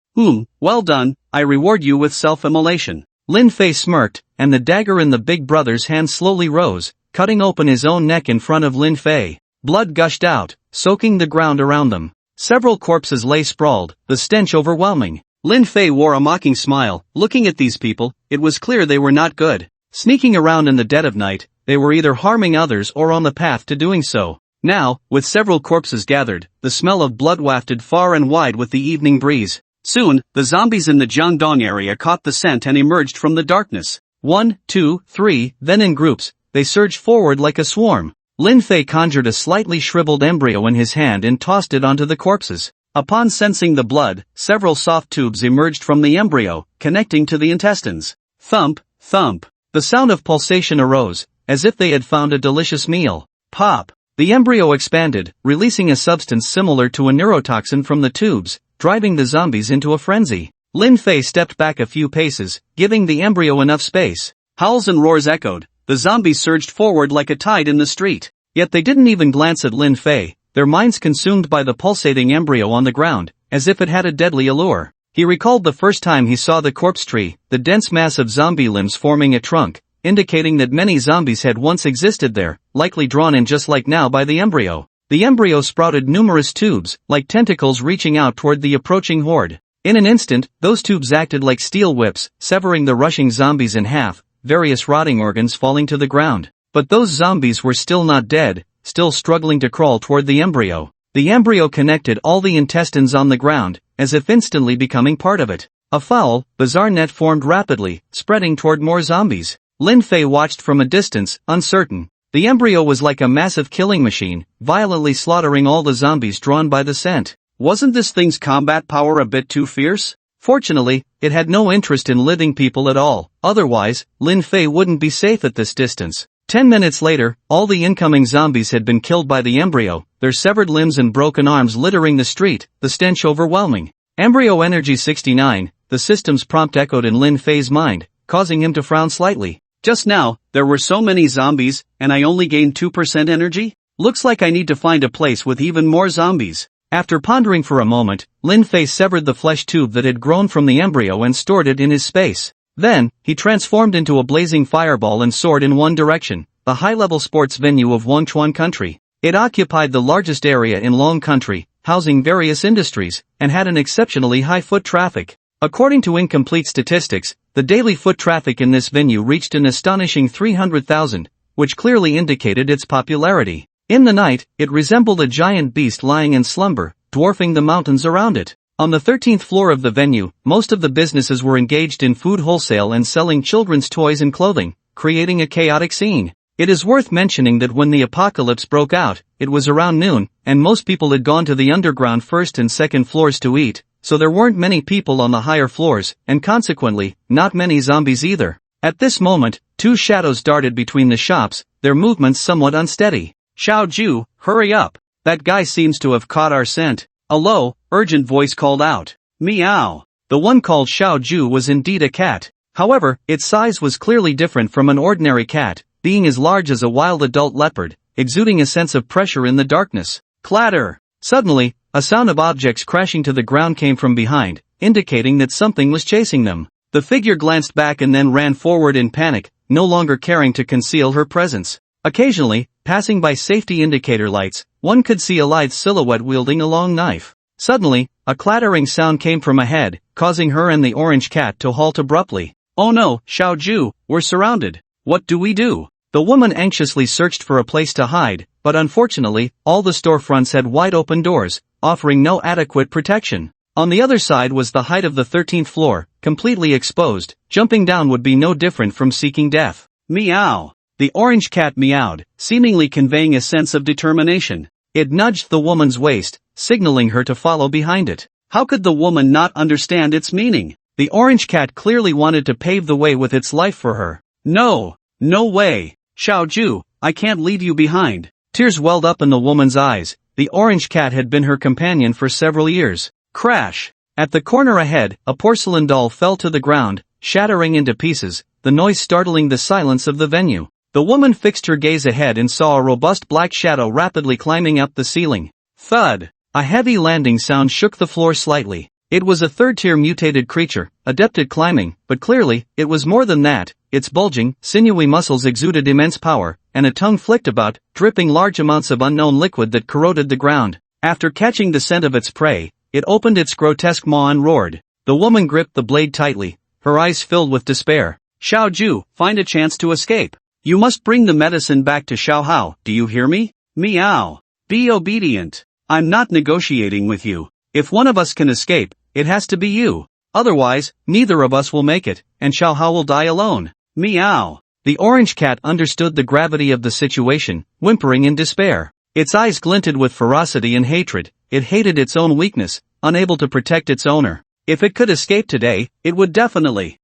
Well done, I reward you with self-immolation. Lin Fei smirked, and the dagger in the big brother's hand slowly rose, cutting open his own neck in front of Lin Fei. Blood gushed out, soaking the ground around them. Several corpses lay sprawled, the stench overwhelming. Lin Fei wore a mocking smile, looking at these people, it was clear they were not good. Sneaking around in the dead of night, they were either harming others or on the path to doing so. Now, with several corpses gathered, the smell of blood wafted far and wide with the evening breeze. Soon, the zombies in the Jiangdong area caught the scent and emerged from the darkness. 1, 2, 3, then in groups, they surged forward like a swarm. Lin Fei conjured a slightly shriveled embryo in his hand and tossed it onto the corpses. Upon sensing the blood, several soft tubes emerged from the embryo, connecting to the intestines. Thump, thump. The sound of pulsation arose, as if they had found a delicious meal. Pop. The embryo expanded, releasing a substance similar to a neurotoxin from the tubes, driving the zombies into a frenzy. Lin Fei stepped back a few paces, giving the embryo enough space. Howls and roars echoed. The zombies surged forward like a tide in the street. Yet they didn't even glance at Lin Fei, their minds consumed by the pulsating embryo on the ground, as if it had a deadly allure. He recalled the first time he saw the corpse tree, the dense mass of zombie limbs forming a trunk, indicating that many zombies had once existed there, likely drawn in just like now by the embryo. The embryo sprouted numerous tubes, like tentacles reaching out toward the approaching horde. In an instant, those tubes acted like steel whips, severing the rushing zombies in half, various rotting organs falling to the ground. But those zombies were still not dead, still struggling to crawl toward the embryo. The embryo connected all the intestines on the ground, as if instantly becoming part of it. A foul, bizarre net formed rapidly, spreading toward more zombies. Lin Fei watched from a distance, uncertain. The embryo was like a massive killing machine, violently slaughtering all the zombies drawn by the scent. Wasn't this thing's combat power a bit too fierce? Fortunately, it had no interest in living people at all, otherwise, Lin Fei wouldn't be safe at this distance. 10 minutes later, all the incoming zombies had been killed by the embryo, their severed limbs and broken arms littering the street, the stench overwhelming. Embryo Energy 69, the system's prompt echoed in Lin Fei's mind, causing him to frown slightly. Just now, there were so many zombies, and I only gained 2% energy? Looks like I need to find a place with even more zombies. After pondering for a moment, Lin Fei severed the flesh tube that had grown from the embryo and stored it in his space. Then, he transformed into a blazing fireball and soared in one direction, the high-level sports venue of Wangchuan country. It occupied the largest area in Long country, housing various industries, and had an exceptionally high foot traffic. According to incomplete statistics, the daily foot traffic in this venue reached an astonishing 300,000, which clearly indicated its popularity. In the night, it resembled a giant beast lying in slumber, dwarfing the mountains around it. On the 13th floor of the venue, most of the businesses were engaged in food wholesale and selling children's toys and clothing, creating a chaotic scene. It is worth mentioning that when the apocalypse broke out, it was around noon, and most people had gone to the underground first and second floors to eat, so there weren't many people on the higher floors, and consequently, not many zombies either. At this moment, two shadows darted between the shops, their movements somewhat unsteady. Xiaoju, hurry up. That guy seems to have caught our scent. A low, urgent voice called out. Meow. The one called Xiaoju was indeed a cat. However, its size was clearly different from an ordinary cat, being as large as a wild adult leopard, exuding a sense of pressure in the darkness. Clatter! Suddenly, a sound of objects crashing to the ground came from behind, indicating that something was chasing them. The figure glanced back and then ran forward in panic, no longer caring to conceal her presence. Occasionally, passing by safety indicator lights, one could see a lithe silhouette wielding a long knife. Suddenly, a clattering sound came from ahead, causing her and the orange cat to halt abruptly. Oh no, Xiaoju, we're surrounded. What do we do? The woman anxiously searched for a place to hide, but unfortunately, all the storefronts had wide open doors, offering no adequate protection. On the other side was the height of the 13th floor, completely exposed. Jumping down would be no different from seeking death. Meow. The orange cat meowed, seemingly conveying a sense of determination. It nudged the woman's waist, signaling her to follow behind it. How could the woman not understand its meaning? The orange cat clearly wanted to pave the way with its life for her. No way. Xiaoju, I can't leave you behind. Tears welled up in the woman's eyes. The orange cat had been her companion for several years. Crash! At the corner ahead, a porcelain doll fell to the ground, shattering into pieces, the noise startling the silence of the venue. The woman fixed her gaze ahead and saw a robust black shadow rapidly climbing up the ceiling. Thud! A heavy landing sound shook the floor slightly. It was a third-tier mutated creature, adept at climbing, but clearly, it was more than that. Its bulging, sinewy muscles exuded immense power, and a tongue flicked about, dripping large amounts of unknown liquid that corroded the ground. After catching the scent of its prey, it opened its grotesque maw and roared. The woman gripped the blade tightly, her eyes filled with despair. Xiaoju, find a chance to escape. You must bring the medicine back to Xiaohao, do you hear me? Meow. Be obedient. I'm not negotiating with you. If one of us can escape, it has to be you. Otherwise, neither of us will make it, and Xiaohao will die alone. Meow. The orange cat understood the gravity of the situation, whimpering in despair. Its eyes glinted with ferocity and hatred. It hated its own weakness, unable to protect its owner. If it could escape today, it would definitely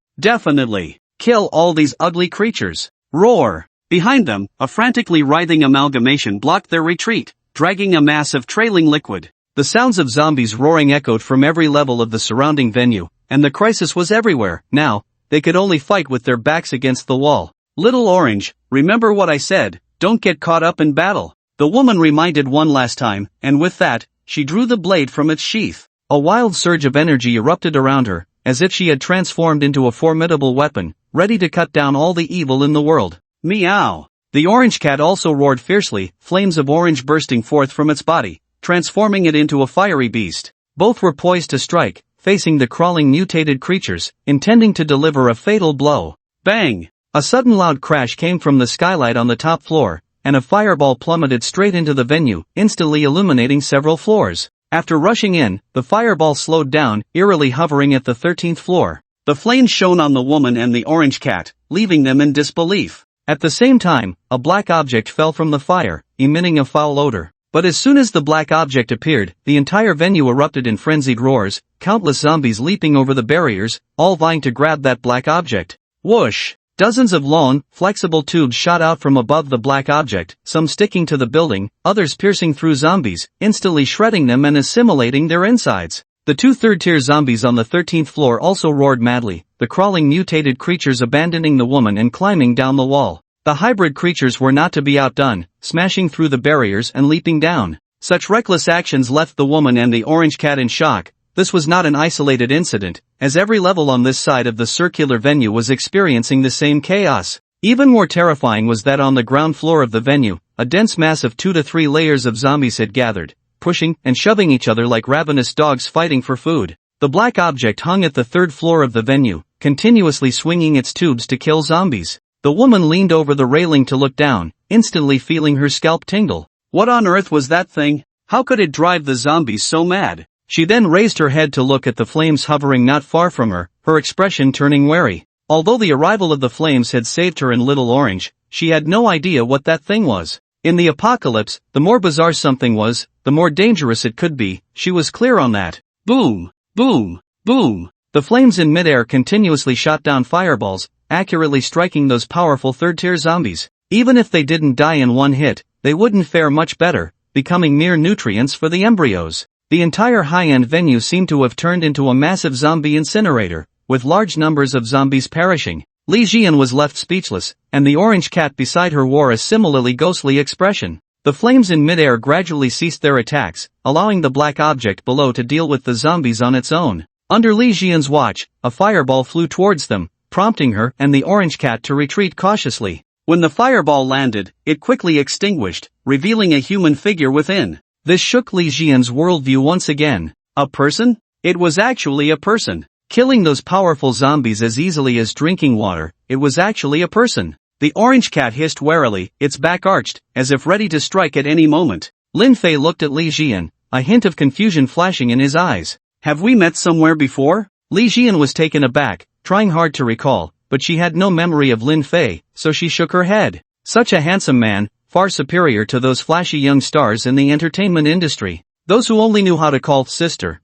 kill all these ugly creatures. Roar! Behind them, a frantically writhing amalgamation blocked their retreat, dragging a mass of trailing liquid. The sounds of zombies roaring echoed from every level of the surrounding venue, and the crisis was everywhere. Now, they could only fight with their backs against the wall. Little Orange, remember what I said, don't get caught up in battle. The woman reminded one last time, and with that, she drew the blade from its sheath. A wild surge of energy erupted around her, as if she had transformed into a formidable weapon, ready to cut down all the evil in the world. Meow! The orange cat also roared fiercely, flames of orange bursting forth from its body, transforming it into a fiery beast. Both were poised to strike, facing the crawling mutated creatures, intending to deliver a fatal blow. Bang! A sudden loud crash came from the skylight on the top floor, and a fireball plummeted straight into the venue, instantly illuminating several floors. After rushing in, the fireball slowed down, eerily hovering at the 13th floor. The flames shone on the woman and the orange cat, leaving them in disbelief. At the same time, a black object fell from the fire, emitting a foul odor. But as soon as the black object appeared, the entire venue erupted in frenzied roars, countless zombies leaping over the barriers, all vying to grab that black object. Whoosh! Dozens of long, flexible tubes shot out from above the black object, some sticking to the building, others piercing through zombies, instantly shredding them and assimilating their insides. The two third-tier zombies on the 13th floor also roared madly, the crawling mutated creatures abandoning the woman and climbing down the wall. The hybrid creatures were not to be outdone, smashing through the barriers and leaping down. Such reckless actions left the woman and the orange cat in shock. This was not an isolated incident, as every level on this side of the circular venue was experiencing the same chaos. Even more terrifying was that on the ground floor of the venue, a dense mass of 2 to 3 layers of zombies had gathered, pushing and shoving each other like ravenous dogs fighting for food. The black object hung at the 3rd floor of the venue, continuously swinging its tubes to kill zombies. The woman leaned over the railing to look down, instantly feeling her scalp tingle. What on earth was that thing? How could it drive the zombies so mad? She then raised her head to look at the flames hovering not far from her, her expression turning wary. Although the arrival of the flames had saved her and Little Orange, she had no idea what that thing was. In the apocalypse, the more bizarre something was, the more dangerous it could be, she was clear on that. Boom! Boom! Boom! The flames in midair continuously shot down fireballs, accurately striking those powerful third-tier zombies. Even if they didn't die in one hit, they wouldn't fare much better, becoming mere nutrients for the embryos. The entire high-end venue seemed to have turned into a massive zombie incinerator, with large numbers of zombies perishing. Li Jian was left speechless, and the orange cat beside her wore a similarly ghostly expression. The flames in midair gradually ceased their attacks, allowing the black object below to deal with the zombies on its own. Under Li Jian's watch, a fireball flew towards them, prompting her and the orange cat to retreat cautiously. When the fireball landed, it quickly extinguished, revealing a human figure within. This shook Li Jian's worldview once again. A person? It was actually a person. Killing those powerful zombies as easily as drinking water, it was actually a person. The orange cat hissed warily, its back arched, as if ready to strike at any moment. Lin Fei looked at Li Jian, a hint of confusion flashing in his eyes. Have we met somewhere before? Li Jian was taken aback, trying hard to recall, but she had no memory of Lin Fei, so she shook her head. Such a handsome man, far superior to those flashy young stars in the entertainment industry. Those who only knew how to call sister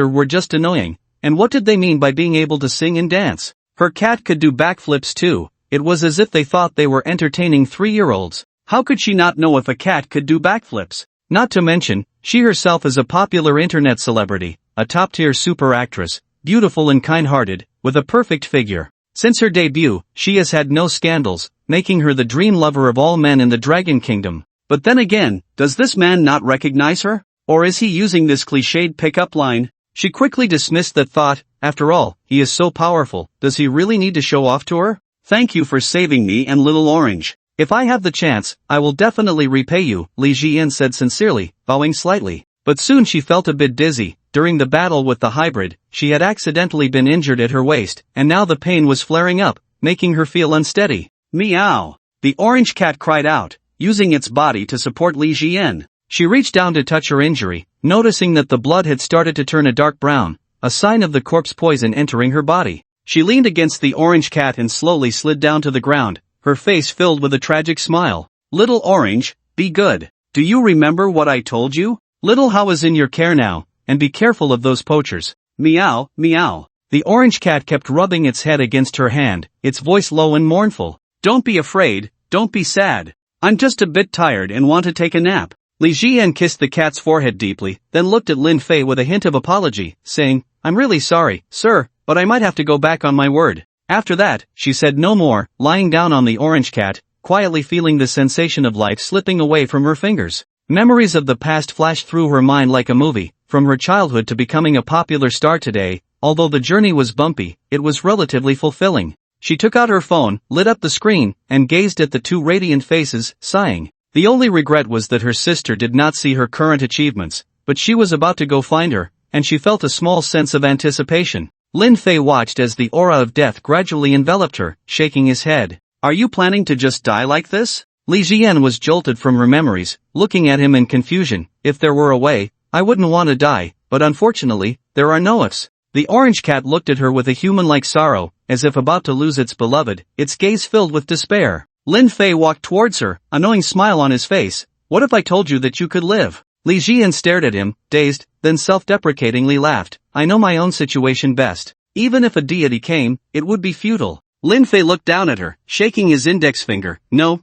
were just annoying. And what did they mean by being able to sing and dance? Her cat could do backflips too. It was as if they thought they were entertaining 3-year-olds. How could she not know if a cat could do backflips? Not to mention, she herself is a popular internet celebrity, a top-tier super actress, beautiful and kind-hearted, with a perfect figure. Since her debut, she has had no scandals, making her the dream lover of all men in the Dragon Kingdom. But then again, does this man not recognize her? Or is he using this cliched pickup line? She quickly dismissed that thought. After all, he is so powerful, does he really need to show off to her? Thank you for saving me and Little Orange. If I have the chance, I will definitely repay you, Li Jian said sincerely, bowing slightly. But soon she felt a bit dizzy. During the battle with the hybrid, she had accidentally been injured at her waist, and now the pain was flaring up, making her feel unsteady. Meow! The orange cat cried out, using its body to support Li Jian. She reached down to touch her injury, noticing that the blood had started to turn a dark brown, a sign of the corpse poison entering her body. She leaned against the orange cat and slowly slid down to the ground, her face filled with a tragic smile. Little Orange, be good. Do you remember what I told you? Little How is in your care now, and be careful of those poachers. Meow, meow. The orange cat kept rubbing its head against her hand, its voice low and mournful. Don't be afraid, don't be sad. I'm just a bit tired and want to take a nap. Li Jian kissed the cat's forehead deeply, then looked at Lin Fei with a hint of apology, saying, I'm really sorry, sir, but I might have to go back on my word. After that, she said no more, lying down on the orange cat, quietly feeling the sensation of life slipping away from her fingers. Memories of the past flashed through her mind like a movie, from her childhood to becoming a popular star today. Although the journey was bumpy, it was relatively fulfilling. She took out her phone, lit up the screen, and gazed at the two radiant faces, sighing. The only regret was that her sister did not see her current achievements, but she was about to go find her, and she felt a small sense of anticipation. Lin Fei watched as the aura of death gradually enveloped her, shaking his head. Are you planning to just die like this? Li Jian was jolted from her memories, looking at him in confusion. If there were a way, I wouldn't want to die, but unfortunately, there are no ifs. The orange cat looked at her with a human-like sorrow, as if about to lose its beloved, its gaze filled with despair. Lin Fei walked towards her, a knowing smile on his face. What if I told you that you could live? Li Jian stared at him, dazed, then self-deprecatingly laughed. I know my own situation best. Even if a deity came, it would be futile. Lin Fei looked down at her, shaking his index finger. No,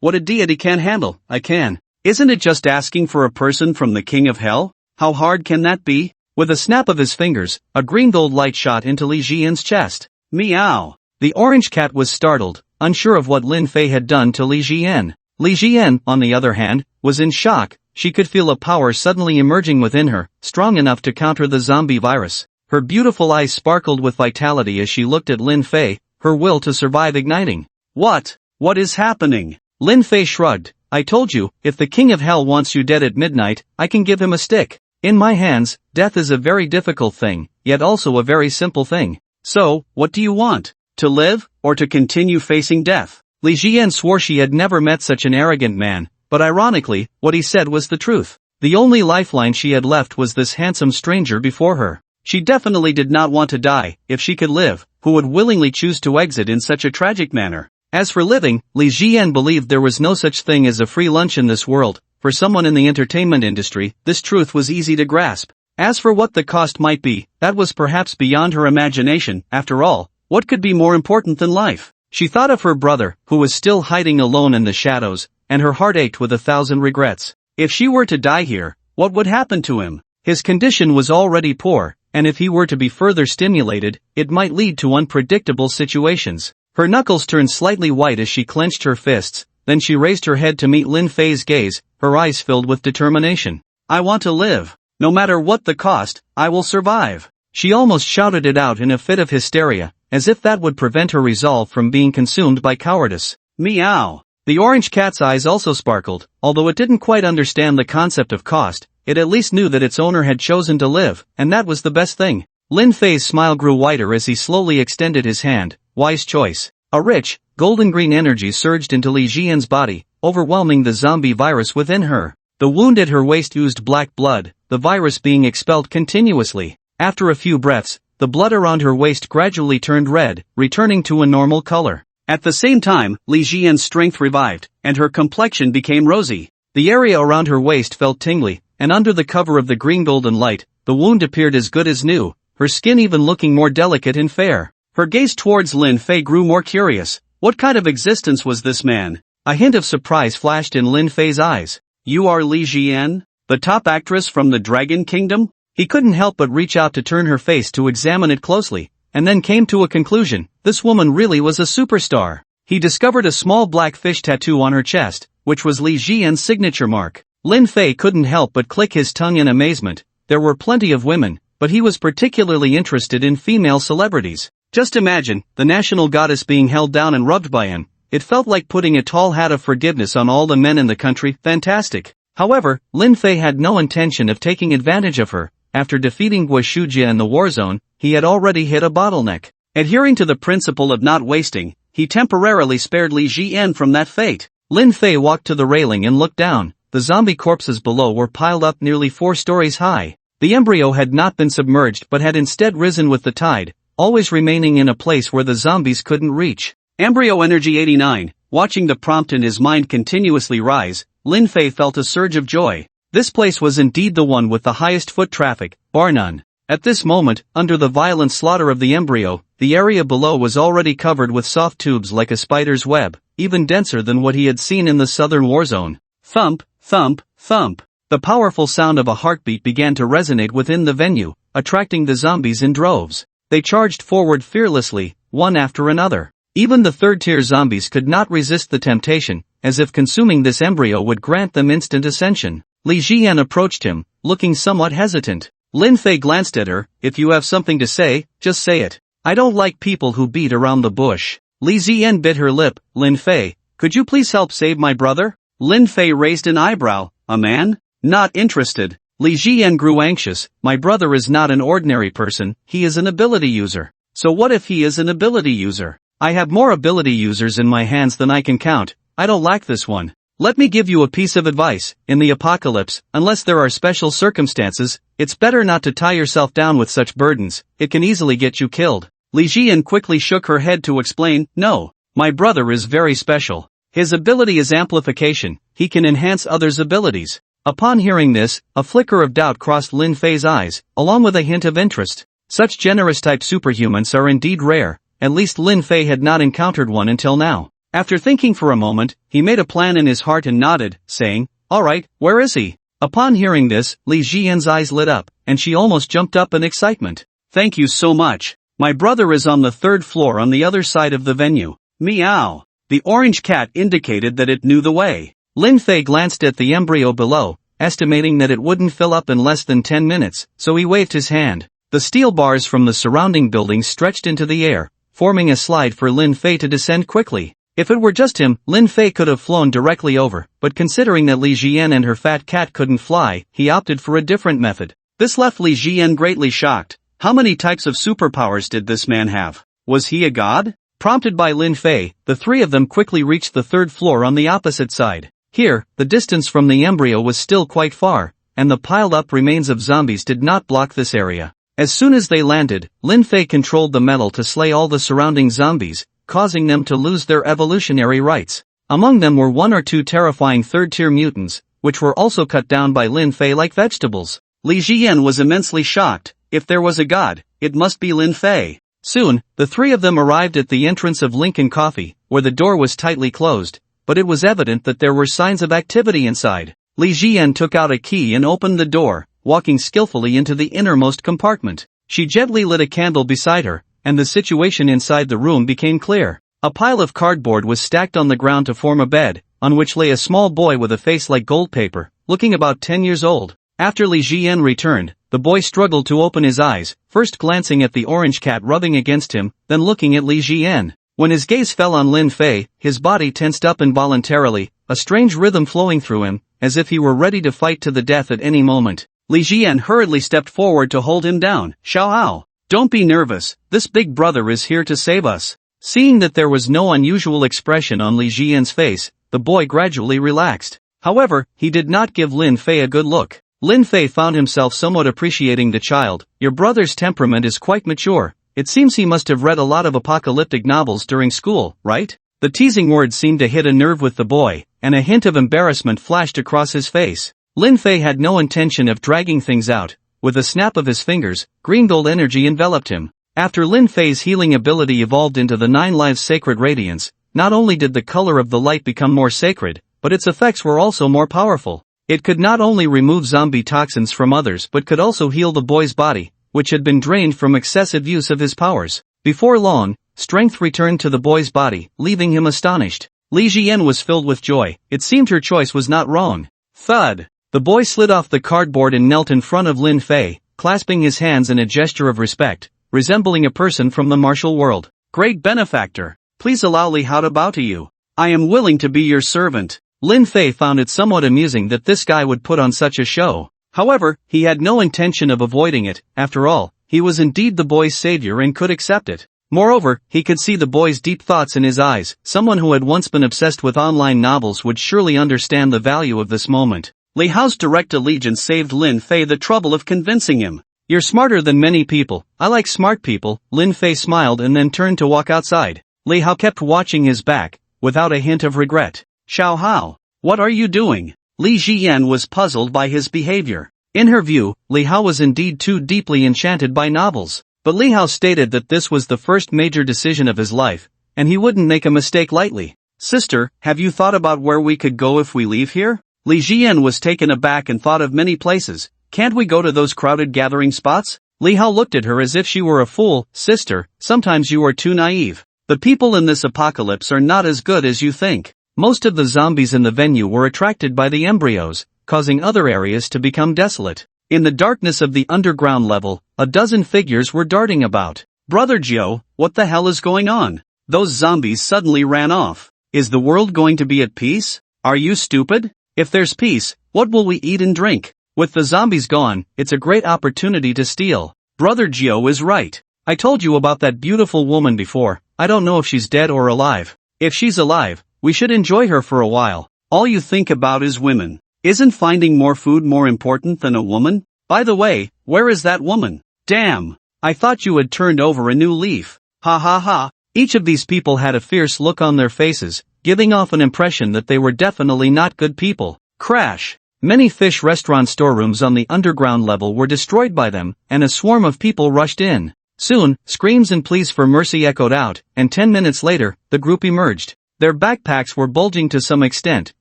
what a deity can't handle, I can. Isn't it just asking for a person from the King of Hell? How hard can that be? With a snap of his fingers, a green gold light shot into Li Jian's chest. Meow! The orange cat was startled, unsure of what Lin Fei had done to Li Jian. Li Jian, on the other hand, was in shock. She could feel a power suddenly emerging within her, strong enough to counter the zombie virus. Her beautiful eyes sparkled with vitality as she looked at Lin Fei, her will to survive igniting. What is happening? Lin Fei shrugged. I told you, if the King of Hell wants you dead at midnight, I can give him a stick. In my hands, death is a very difficult thing, yet also a very simple thing. So, what do you want? To live, or to continue facing death? Li Jian swore she had never met such an arrogant man, but ironically, what he said was the truth. The only lifeline she had left was this handsome stranger before her. She definitely did not want to die. If she could live, who would willingly choose to exit in such a tragic manner? As for living, Li Jian believed there was no such thing as a free lunch in this world. For someone in the entertainment industry, this truth was easy to grasp. As for what the cost might be, that was perhaps beyond her imagination. After all, what could be more important than life? She thought of her brother, who was still hiding alone in the shadows, and her heart ached with 1,000 regrets. If she were to die here, what would happen to him? His condition was already poor, and if he were to be further stimulated, it might lead to unpredictable situations. Her knuckles turned slightly white as she clenched her fists, then she raised her head to meet Lin Fei's gaze, her eyes filled with determination. I want to live. No matter what the cost, I will survive. She almost shouted it out in a fit of hysteria, as if that would prevent her resolve from being consumed by cowardice. Meow. The orange cat's eyes also sparkled. Although it didn't quite understand the concept of cost, it at least knew that its owner had chosen to live, and that was the best thing. Lin Fei's smile grew wider as he slowly extended his hand. Wise choice. A rich, golden-green energy surged into Li Jian's body, overwhelming the zombie virus within her. The wound at her waist oozed black blood, the virus being expelled continuously. After a few breaths, the blood around her waist gradually turned red, returning to a normal color. At the same time, Li Jian's strength revived, and her complexion became rosy. The area around her waist felt tingly, and under the cover of the green-golden light, the wound appeared as good as new, her skin even looking more delicate and fair. Her gaze towards Lin Fei grew more curious. What kind of existence was this man? A hint of surprise flashed in Lin Fei's eyes. You are Li Jian, the top actress from the Dragon Kingdom? He couldn't help but reach out to turn her face to examine it closely, and then came to a conclusion. This woman really was a superstar. He discovered a small black fish tattoo on her chest, which was Li Jian's signature mark. Lin Fei couldn't help but click his tongue in amazement. There were plenty of women, but he was particularly interested in female celebrities. Just imagine, the national goddess being held down and rubbed by him. It felt like putting a tall hat of forgiveness on all the men in the country. Fantastic. However, Lin Fei had no intention of taking advantage of her. After defeating Guo Shujia in the war zone, he had already hit a bottleneck. Adhering to the principle of not wasting, he temporarily spared Li Jian from that fate. Lin Fei walked to the railing and looked down. The zombie corpses below were piled up nearly 4 stories high. The embryo had not been submerged but had instead risen with the tide, always remaining in a place where the zombies couldn't reach. Embryo Energy 89, watching the prompt in his mind continuously rise, Lin Fei felt a surge of joy. This place was indeed the one with the highest foot traffic, bar none. At this moment, under the violent slaughter of the embryo, the area below was already covered with soft tubes like a spider's web, even denser than what he had seen in the southern war zone. Thump, thump, thump. The powerful sound of a heartbeat began to resonate within the venue, attracting the zombies in droves. They charged forward fearlessly, one after another. Even the third-tier zombies could not resist the temptation, as if consuming this embryo would grant them instant ascension. Li Jian approached him, looking somewhat hesitant. Lin Fei glanced at her. If you have something to say, just say it. I don't like people who beat around the bush. Li Jian bit her lip. Lin Fei, could you please help save my brother? Lin Fei raised an eyebrow. A man? Not interested. Li Jian grew anxious. My brother is not an ordinary person, he is an ability user. So what if he is an ability user? I have more ability users in my hands than I can count. I don't lack this one. Let me give you a piece of advice. In the apocalypse, unless there are special circumstances, it's better not to tie yourself down with such burdens. It can easily get you killed. Li Jian quickly shook her head to explain. No, my brother is very special. His ability is amplification. He can enhance others' abilities. Upon hearing this, a flicker of doubt crossed Lin Fei's eyes, along with a hint of interest. Such generous-type superhumans are indeed rare. At least Lin Fei had not encountered one until now. After thinking for a moment, he made a plan in his heart and nodded, saying, Alright, where is he? Upon hearing this, Li Jian's eyes lit up, and she almost jumped up in excitement. Thank you so much. My brother is on the 3rd floor on the other side of the venue. Meow. The orange cat indicated that it knew the way. Lin Fei glanced at the embryo below, estimating that it wouldn't fill up in less than 10 minutes, so he waved his hand. The steel bars from the surrounding buildings stretched into the air, forming a slide for Lin Fei to descend quickly. If it were just him, Lin Fei could have flown directly over, but considering that Li Jian and her fat cat couldn't fly, he opted for a different method. This left Li Jian greatly shocked. How many types of superpowers did this man have? Was he a god? Prompted by Lin Fei, the three of them quickly reached the third floor on the opposite side. Here, the distance from the embryo was still quite far, and the piled-up remains of zombies did not block this area. As soon as they landed, Lin Fei controlled the metal to slay all the surrounding zombies, causing them to lose their evolutionary rights. Among them were one or two terrifying third-tier mutants, which were also cut down by Lin Fei like vegetables. Li Jian was immensely shocked. If there was a god, it must be Lin Fei. Soon, the three of them arrived at the entrance of Lincoln Coffee, where the door was tightly closed, but it was evident that there were signs of activity inside. Li Jian took out a key and opened the door, walking skillfully into the innermost compartment. She gently lit a candle beside her, and the situation inside the room became clear. A pile of cardboard was stacked on the ground to form a bed, on which lay a small boy with a face like gold paper, looking about 10 years old. After Li Jian returned, the boy struggled to open his eyes, first glancing at the orange cat rubbing against him, then looking at Li Jian. When his gaze fell on Lin Fei, his body tensed up involuntarily, a strange rhythm flowing through him, as if he were ready to fight to the death at any moment. Li Jian hurriedly stepped forward to hold him down. "Xiao Hao, don't be nervous, this big brother is here to save us." Seeing that there was no unusual expression on Li Jian's face, the boy gradually relaxed. However, he did not give Lin Fei a good look. Lin Fei found himself somewhat appreciating the child. "Your brother's temperament is quite mature. It seems he must have read a lot of apocalyptic novels during school, right?" The teasing words seemed to hit a nerve with the boy, and a hint of embarrassment flashed across his face. Lin Fei had no intention of dragging things out. With a snap of his fingers, green gold energy enveloped him. After Lin Fei's healing ability evolved into the 9 lives sacred radiance, not only did the color of the light become more sacred, but its effects were also more powerful. It could not only remove zombie toxins from others but could also heal the boy's body, which had been drained from excessive use of his powers. Before long, strength returned to the boy's body, leaving him astonished. Li Jian was filled with joy. It seemed her choice was not wrong. Thud! The boy slid off the cardboard and knelt in front of Lin Fei, clasping his hands in a gesture of respect, resembling a person from the martial world. "Great benefactor, please allow Li Hao to bow to you. I am willing to be your servant." Lin Fei found it somewhat amusing that this guy would put on such a show. However, he had no intention of avoiding it. After all, he was indeed the boy's savior and could accept it. Moreover, he could see the boy's deep thoughts in his eyes. Someone who had once been obsessed with online novels would surely understand the value of this moment. Li Hao's direct allegiance saved Lin Fei the trouble of convincing him. "You're smarter than many people. I like smart people." Lin Fei smiled and then turned to walk outside. Li Hao kept watching his back, without a hint of regret. "Xiao Hao, what are you doing?" Li Jian was puzzled by his behavior. In her view, Li Hao was indeed too deeply enchanted by novels. But Li Hao stated that this was the first major decision of his life, and he wouldn't make a mistake lightly. "Sister, have you thought about where we could go if we leave here?" Li Jian was taken aback and thought of many places. "Can't we go to those crowded gathering spots?" Li Hao looked at her as if she were a fool. "Sister, sometimes you are too naive. The people in this apocalypse are not as good as you think." Most of the zombies in the venue were attracted by the embryos, causing other areas to become desolate. In the darkness of the underground level, a dozen figures were darting about. "Brother Jiao, what the hell is going on? Those zombies suddenly ran off. Is the world going to be at peace? Are you stupid? If there's peace, what will we eat and drink? With the zombies gone, it's a great opportunity to steal." Brother Jiao is right. "I told you about that beautiful woman before. I don't know if she's dead or alive. If she's alive, we should enjoy her for a while. All you think about is women. Isn't finding more food more important than a woman? By the way, where is that woman? Damn! I thought you had turned over a new leaf. Ha ha ha." Each of these people had a fierce look on their faces, giving off an impression that they were definitely not good people. Crash! Many fish restaurant storerooms on the underground level were destroyed by them, and a swarm of people rushed in. Soon, screams and pleas for mercy echoed out, and 10 minutes later, the group emerged. Their backpacks were bulging to some extent,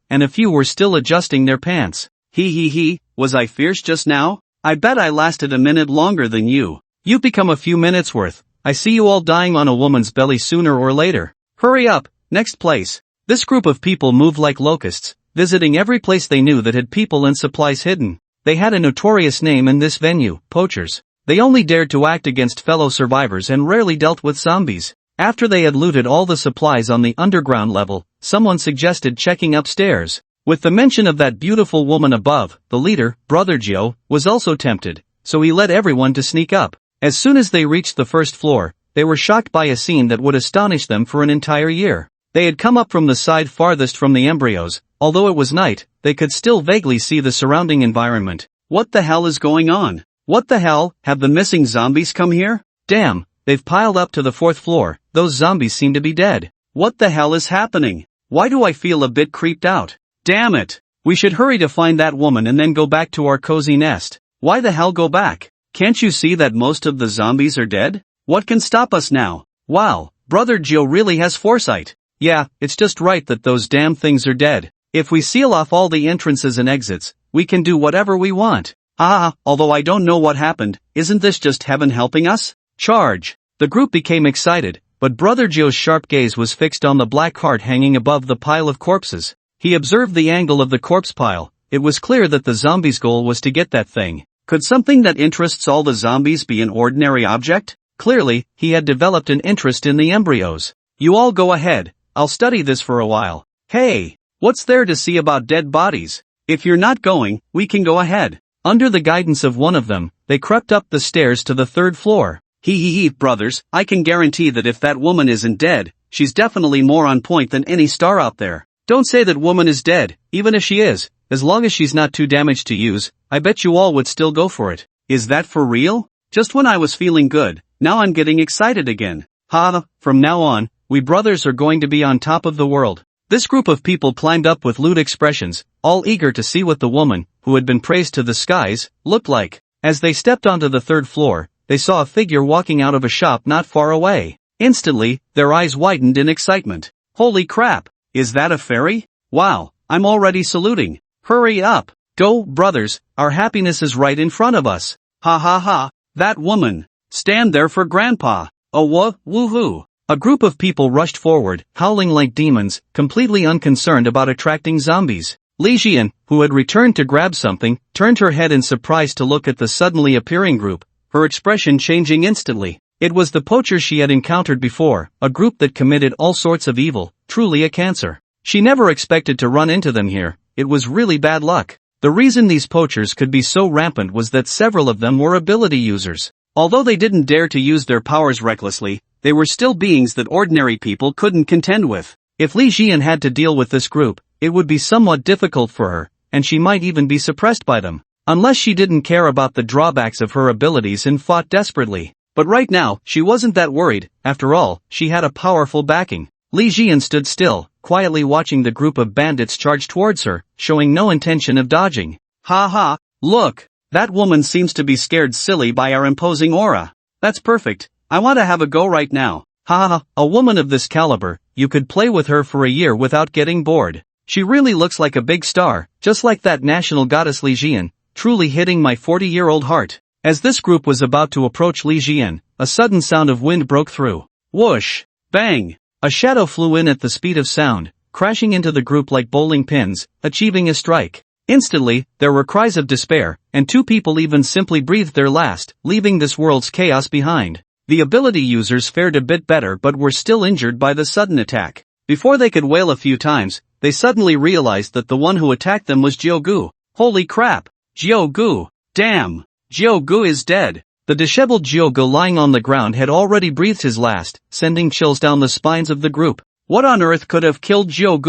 and a few were still adjusting their pants. He, was I fierce just now? I bet I lasted a minute longer than you. You've become a few minutes worth. I see you all dying on a woman's belly sooner or later. Hurry up, next place. This group of people moved like locusts, visiting every place they knew that had people and supplies hidden. They had a notorious name in this venue, poachers. They only dared to act against fellow survivors and rarely dealt with zombies. After they had looted all the supplies on the underground level, someone suggested checking upstairs. With the mention of that beautiful woman above, the leader, Brother Jiao, was also tempted, so he led everyone to sneak up. As soon as they reached the first floor, they were shocked by a scene that would astonish them for an entire year. They had come up from the side farthest from the embryos. Although it was night, they could still vaguely see the surrounding environment. What the hell is going on? What the hell, have the missing zombies come here? Damn, they've piled up to the 4th floor, those zombies seem to be dead. What the hell is happening? Why do I feel a bit creeped out? Damn it! We should hurry to find that woman and then go back to our cozy nest. Why the hell go back? Can't you see that most of the zombies are dead? What can stop us now? Wow, Brother Joe really has foresight. Yeah, it's just right that those damn things are dead. If we seal off all the entrances and exits, we can do whatever we want. Although I don't know what happened, isn't this just heaven helping us? Charge! The group became excited, but Brother Joe's sharp gaze was fixed on the black heart hanging above the pile of corpses. He observed the angle of the corpse pile. It was clear that the zombies' goal was to get that thing. Could something that interests all the zombies be an ordinary object? Clearly, he had developed an interest in the embryos. You all go ahead, I'll study this for a while. Hey! What's there to see about dead bodies? If you're not going, we can go ahead. Under the guidance of one of them, they crept up the stairs to the 3rd floor. Brothers, I can guarantee that if that woman isn't dead, she's definitely more on point than any star out there. Don't say that woman is dead, even if she is. As long as she's not too damaged to use, I bet you all would still go for it. Is that for real? Just when I was feeling good, now I'm getting excited again. From now on, we brothers are going to be on top of the world. This group of people climbed up with lewd expressions, all eager to see what the woman, who had been praised to the skies, looked like. As they stepped onto the 3rd floor, they saw a figure walking out of a shop not far away. Instantly, their eyes widened in excitement. Holy crap! Is that a fairy? Wow, I'm already saluting. Hurry up! Go, brothers, our happiness is right in front of us. That woman! Stand there for Grandpa! Oh woohoo! A group of people rushed forward, howling like demons, completely unconcerned about attracting zombies. Li Jian, who had returned to grab something, turned her head in surprise to look at the suddenly appearing group, her expression changing instantly. It was the poachers she had encountered before, a group that committed all sorts of evil, truly a cancer. She never expected to run into them here, it was really bad luck. The reason these poachers could be so rampant was that several of them were ability users. Although they didn't dare to use their powers recklessly, they were still beings that ordinary people couldn't contend with. If Li Jian had to deal with this group, it would be somewhat difficult for her, and she might even be suppressed by them. Unless she didn't care about the drawbacks of her abilities and fought desperately. But right now, she wasn't that worried. After all, she had a powerful backing. Li Jian stood still, quietly watching the group of bandits charge towards her, showing no intention of dodging. Look! That woman seems to be scared silly by our imposing aura. That's perfect. I want to have a go right now. A woman of this caliber, you could play with her for a year without getting bored. She really looks like a big star, just like that national goddess Li Jian, truly hitting my 40-year-old heart. As this group was about to approach Li Jian, a sudden sound of wind broke through. Whoosh! Bang! A shadow flew in at the speed of sound, crashing into the group like bowling pins, achieving a strike. Instantly, there were cries of despair, and 2 people even simply breathed their last, leaving this world's chaos behind. The ability users fared a bit better but were still injured by the sudden attack. Before they could wail a few times, they suddenly realized that the one who attacked them was Jiu. Holy crap! Jiu! Damn! Jiu is dead! The disheveled Jiu lying on the ground had already breathed his last, sending chills down the spines of the group. What on earth could have killed Jiu?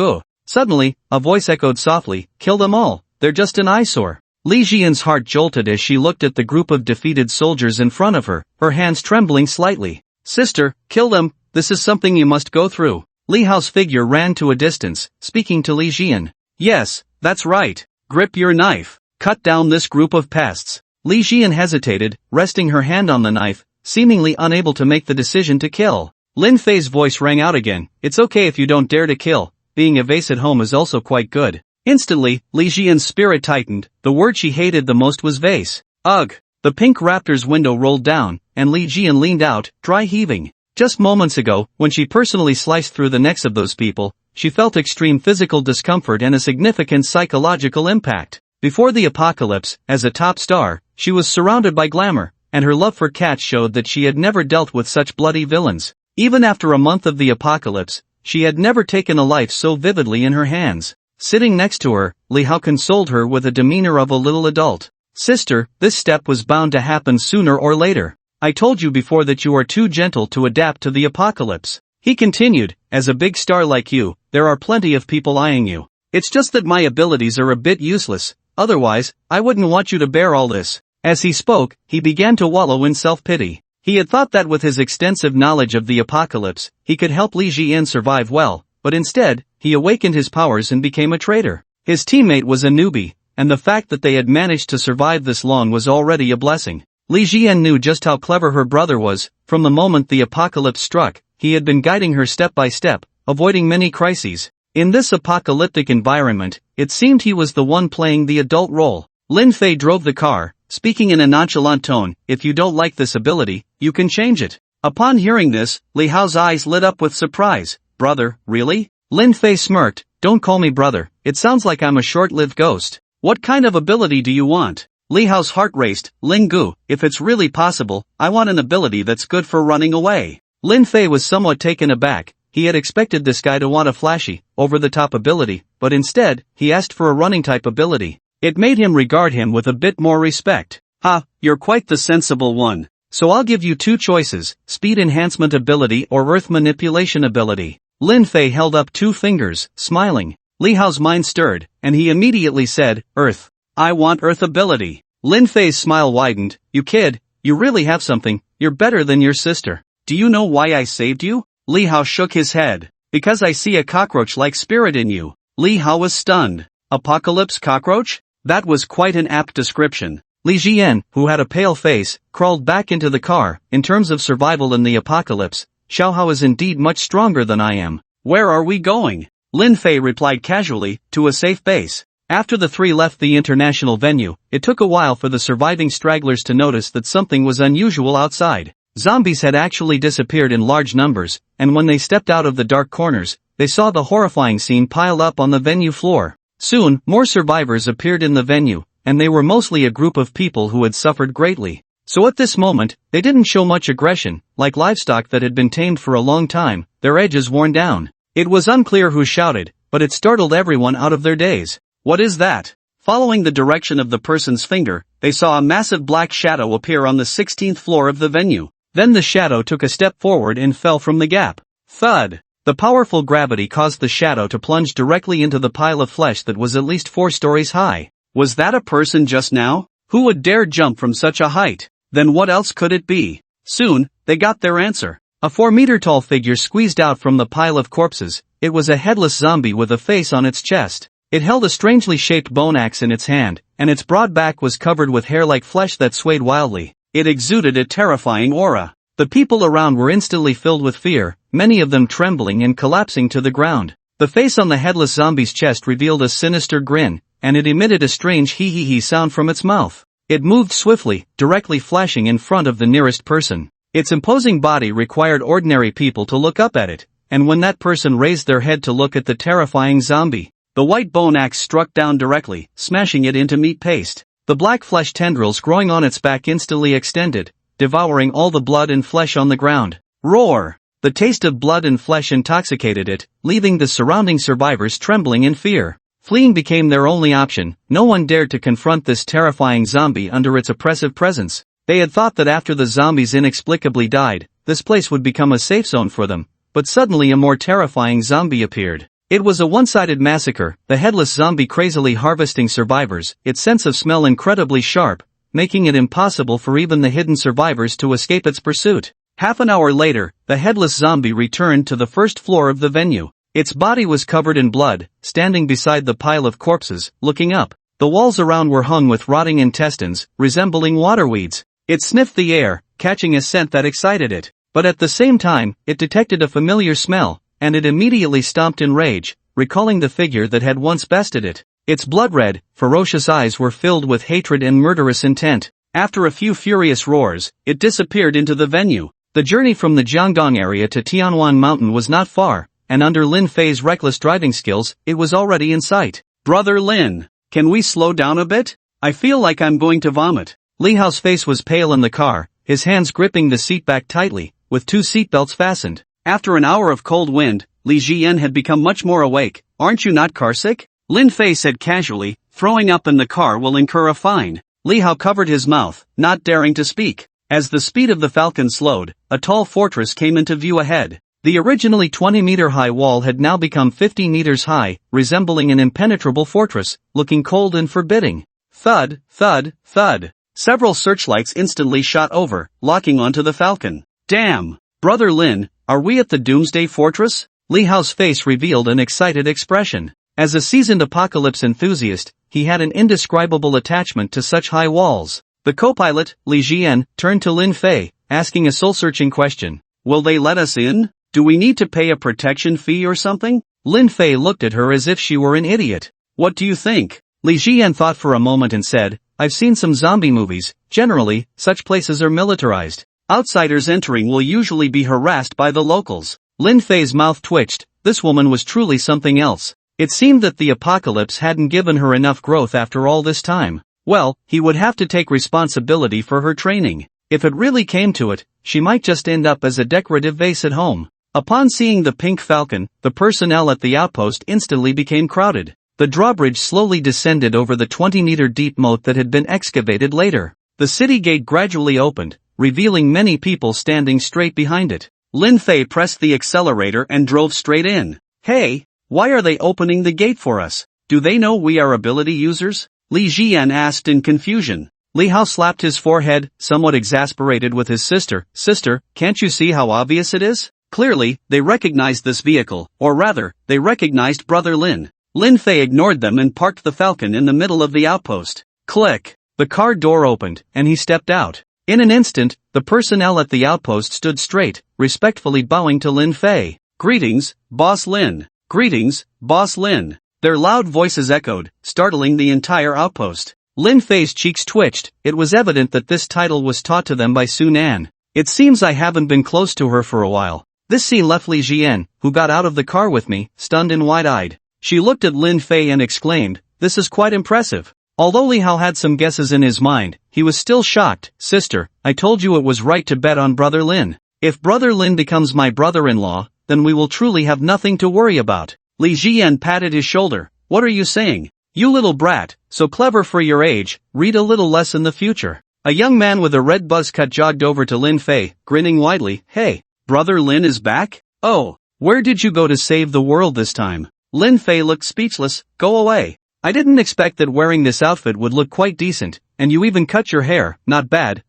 Suddenly, a voice echoed softly, "Kill them all, they're just an eyesore." Li Jian's heart jolted as she looked at the group of defeated soldiers in front of her, her hands trembling slightly. "Sister, kill them, this is something you must go through." Li Hao's figure ran to a distance, speaking to Li Jian. "Yes, that's right. Grip your knife. Cut down this group of pests." Li Jian hesitated, resting her hand on the knife, seemingly unable to make the decision to kill. Lin Fei's voice rang out again. "It's okay if you don't dare to kill. Being a vase at home is also quite good." Instantly, Li Jian's spirit tightened. The word she hated the most was vase. Ugh! The pink raptor's window rolled down, and Li Jian leaned out, dry heaving. Just moments ago, when she personally sliced through the necks of those people, she felt extreme physical discomfort and a significant psychological impact. Before the apocalypse, as a top star, she was surrounded by glamour, and her love for cats showed that she had never dealt with such bloody villains. Even after a month of the apocalypse, she had never taken a life so vividly in her hands. Sitting next to her, Li Hao consoled her with the demeanor of a little adult. "Sister, this step was bound to happen sooner or later. I told you before that you are too gentle to adapt to the apocalypse. He continued, as a big star like you, there are plenty of people eyeing you. It's just that my abilities are a bit useless, otherwise, I wouldn't want you to bear all this. As he spoke, he began to wallow in self-pity. He had thought that with his extensive knowledge of the apocalypse, he could help Li Jian survive well, but instead, he awakened his powers and became a traitor. His teammate was a newbie, and the fact that they had managed to survive this long was already a blessing. Li Jian knew just how clever her brother was. From the moment the apocalypse struck, he had been guiding her step by step, avoiding many crises. In this apocalyptic environment, it seemed he was the one playing the adult role. Lin Fei drove the car, speaking in a nonchalant tone, if you don't like this ability, you can change it. Upon hearing this, Li Hao's eyes lit up with surprise. Brother, really? Lin Fei smirked, don't call me brother, it sounds like I'm a short-lived ghost. What kind of ability do you want? Li Hao's heart raced. Ling Gu, if it's really possible, I want an ability that's good for running away. Lin Fei was somewhat taken aback. He had expected this guy to want a flashy, over-the-top ability, but instead, he asked for a running-type ability. It made him regard him with a bit more respect. Ha, you're quite the sensible one. So I'll give you two choices, speed enhancement ability or earth manipulation ability. Lin Fei held up two fingers, smiling. Li Hao's mind stirred, and he immediately said, Earth. I want Earth ability. Lin Fei's smile widened. You kid, you really have something, you're better than your sister. Do you know why I saved you? Li Hao shook his head. Because I see a cockroach-like spirit in you. Li Hao was stunned. Apocalypse cockroach? That was quite an apt description. Li Jian, who had a pale face, crawled back into the car. In terms of survival in the apocalypse, Xiao Hao is indeed much stronger than I am. Where are we going? Lin Fei replied casually, to a safe base. After the three left the international venue, it took a while for the surviving stragglers to notice that something was unusual outside. Zombies had actually disappeared in large numbers, and when they stepped out of the dark corners, they saw the horrifying scene pile up on the venue floor. Soon, more survivors appeared in the venue, and they were mostly a group of people who had suffered greatly. So at this moment, they didn't show much aggression, like livestock that had been tamed for a long time, their edges worn down. It was unclear who shouted, but it startled everyone out of their daze. What is that? Following the direction of the person's finger, they saw a massive black shadow appear on the 16th floor of the venue. Then the shadow took a step forward and fell from the gap. Thud! The powerful gravity caused the shadow to plunge directly into the pile of flesh that was at least 4 stories high. Was that a person just now? Who would dare jump from such a height? Then what else could it be? Soon, they got their answer. A 4-meter-tall figure squeezed out from the pile of corpses. It was a headless zombie with a face on its chest. It held a strangely shaped bone axe in its hand, and its broad back was covered with hair-like flesh that swayed wildly. It exuded a terrifying aura. The people around were instantly filled with fear, many of them trembling and collapsing to the ground. The face on the headless zombie's chest revealed a sinister grin, and it emitted a strange hee-hee-hee sound from its mouth. It moved swiftly, directly flashing in front of the nearest person. Its imposing body required ordinary people to look up at it, and when that person raised their head to look at the terrifying zombie, the white bone axe struck down directly, smashing it into meat paste. The black flesh tendrils growing on its back instantly extended, devouring all the blood and flesh on the ground. Roar! The taste of blood and flesh intoxicated it, leaving the surrounding survivors trembling in fear. Fleeing became their only option. No one dared to confront this terrifying zombie under its oppressive presence. They had thought that after the zombies inexplicably died, this place would become a safe zone for them, but suddenly a more terrifying zombie appeared. It was a one-sided massacre, the headless zombie crazily harvesting survivors, its sense of smell incredibly sharp, making it impossible for even the hidden survivors to escape its pursuit. Half an hour later, the headless zombie returned to the first floor of the venue. Its body was covered in blood, standing beside the pile of corpses, looking up. The walls around were hung with rotting intestines, resembling waterweeds. It sniffed the air, catching a scent that excited it. But at the same time, it detected a familiar smell, and it immediately stomped in rage, recalling the figure that had once bested it. Its blood-red, ferocious eyes were filled with hatred and murderous intent. After a few furious roars, it disappeared into the venue. The journey from the Jiangdong area to Tianwan Mountain was not far, and under Lin Fei's reckless driving skills, it was already in sight. Brother Lin, can we slow down a bit? I feel like I'm going to vomit. Li Hao's face was pale in the car, his hands gripping the seat back tightly, with 2 seatbelts fastened. After an hour of cold wind, Li Jian had become much more awake. Aren't you not carsick? Lin Fei said casually, throwing up in the car will incur a fine. Li Hao covered his mouth, not daring to speak. As the speed of the falcon slowed, a tall fortress came into view ahead. The originally 20-meter-high wall had now become 50 meters high, resembling an impenetrable fortress, looking cold and forbidding. Thud, thud, thud. Several searchlights instantly shot over, locking onto the falcon. Damn! Brother Lin, are we at the Doomsday Fortress? Li Hao's face revealed an excited expression. As a seasoned apocalypse enthusiast, he had an indescribable attachment to such high walls. The co-pilot, Li Jian, turned to Lin Fei, asking a soul-searching question. Will they let us in? Do we need to pay a protection fee or something? Lin Fei looked at her as if she were an idiot. What do you think? Li Jian thought for a moment and said, I've seen some zombie movies. Generally, such places are militarized. Outsiders entering will usually be harassed by the locals. Lin Fei's mouth twitched. This woman was truly something else. It seemed that the apocalypse hadn't given her enough growth after all this time. Well, he would have to take responsibility for her training. If it really came to it, she might just end up as a decorative vase at home. Upon seeing the pink falcon, the personnel at the outpost instantly became crowded. The drawbridge slowly descended over the 20-meter deep moat that had been excavated later. The city gate gradually opened, revealing many people standing straight behind it. Lin Fei pressed the accelerator and drove straight in. Hey, why are they opening the gate for us? Do they know we are ability users? Li Jian asked in confusion. Li Hao slapped his forehead, somewhat exasperated with his sister. Sister, can't you see how obvious it is? Clearly, they recognized this vehicle, or rather, they recognized Brother Lin. Lin Fei ignored them and parked the falcon in the middle of the outpost. Click! The car door opened, and he stepped out. In an instant, the personnel at the outpost stood straight, respectfully bowing to Lin Fei. Greetings, Boss Lin. Greetings, Boss Lin. Their loud voices echoed, startling the entire outpost. Lin Fei's cheeks twitched. It was evident that this title was taught to them by Su Nan. It seems I haven't been close to her for a while. This scene left Li Jian, who got out of the car with me, stunned and wide-eyed. She looked at Lin Fei and exclaimed, this is quite impressive. Although Li Hao had some guesses in his mind, he was still shocked. Sister, I told you it was right to bet on Brother Lin. If Brother Lin becomes my brother-in-law, then we will truly have nothing to worry about. Li Jian patted his shoulder. What are you saying? You little brat, so clever for your age, read a little less in the future. A young man with a red buzz cut jogged over to Lin Fei, grinning widely. Hey, Brother Lin is back? Oh, where did you go to save the world this time? Lin Fei looked speechless. Go away. I didn't expect that wearing this outfit would look quite decent, and you even cut your hair. Not bad,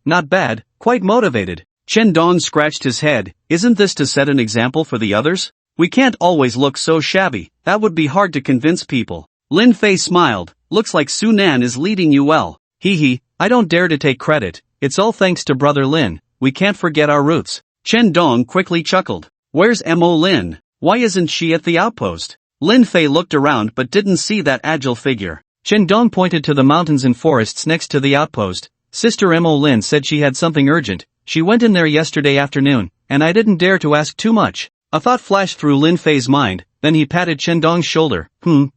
quite motivated. Chen Dong scratched his head. Isn't this to set an example for the others? We can't always look so shabby. That would be hard to convince people. Lin Fei smiled. Looks like Su Nan is leading you well. Hee, I don't dare to take credit. It's all thanks to Brother Lin. We can't forget our roots. Chen Dong quickly chuckled. Where's Mo Lin? Why isn't she at the outpost? Lin Fei looked around but didn't see that agile figure. Chen Dong pointed to the mountains and forests next to the outpost. Sister Mo Lin said she had something urgent. She went in there yesterday afternoon, and I didn't dare to ask too much. A thought flashed through Lin Fei's mind, then he patted Chen Dong's shoulder.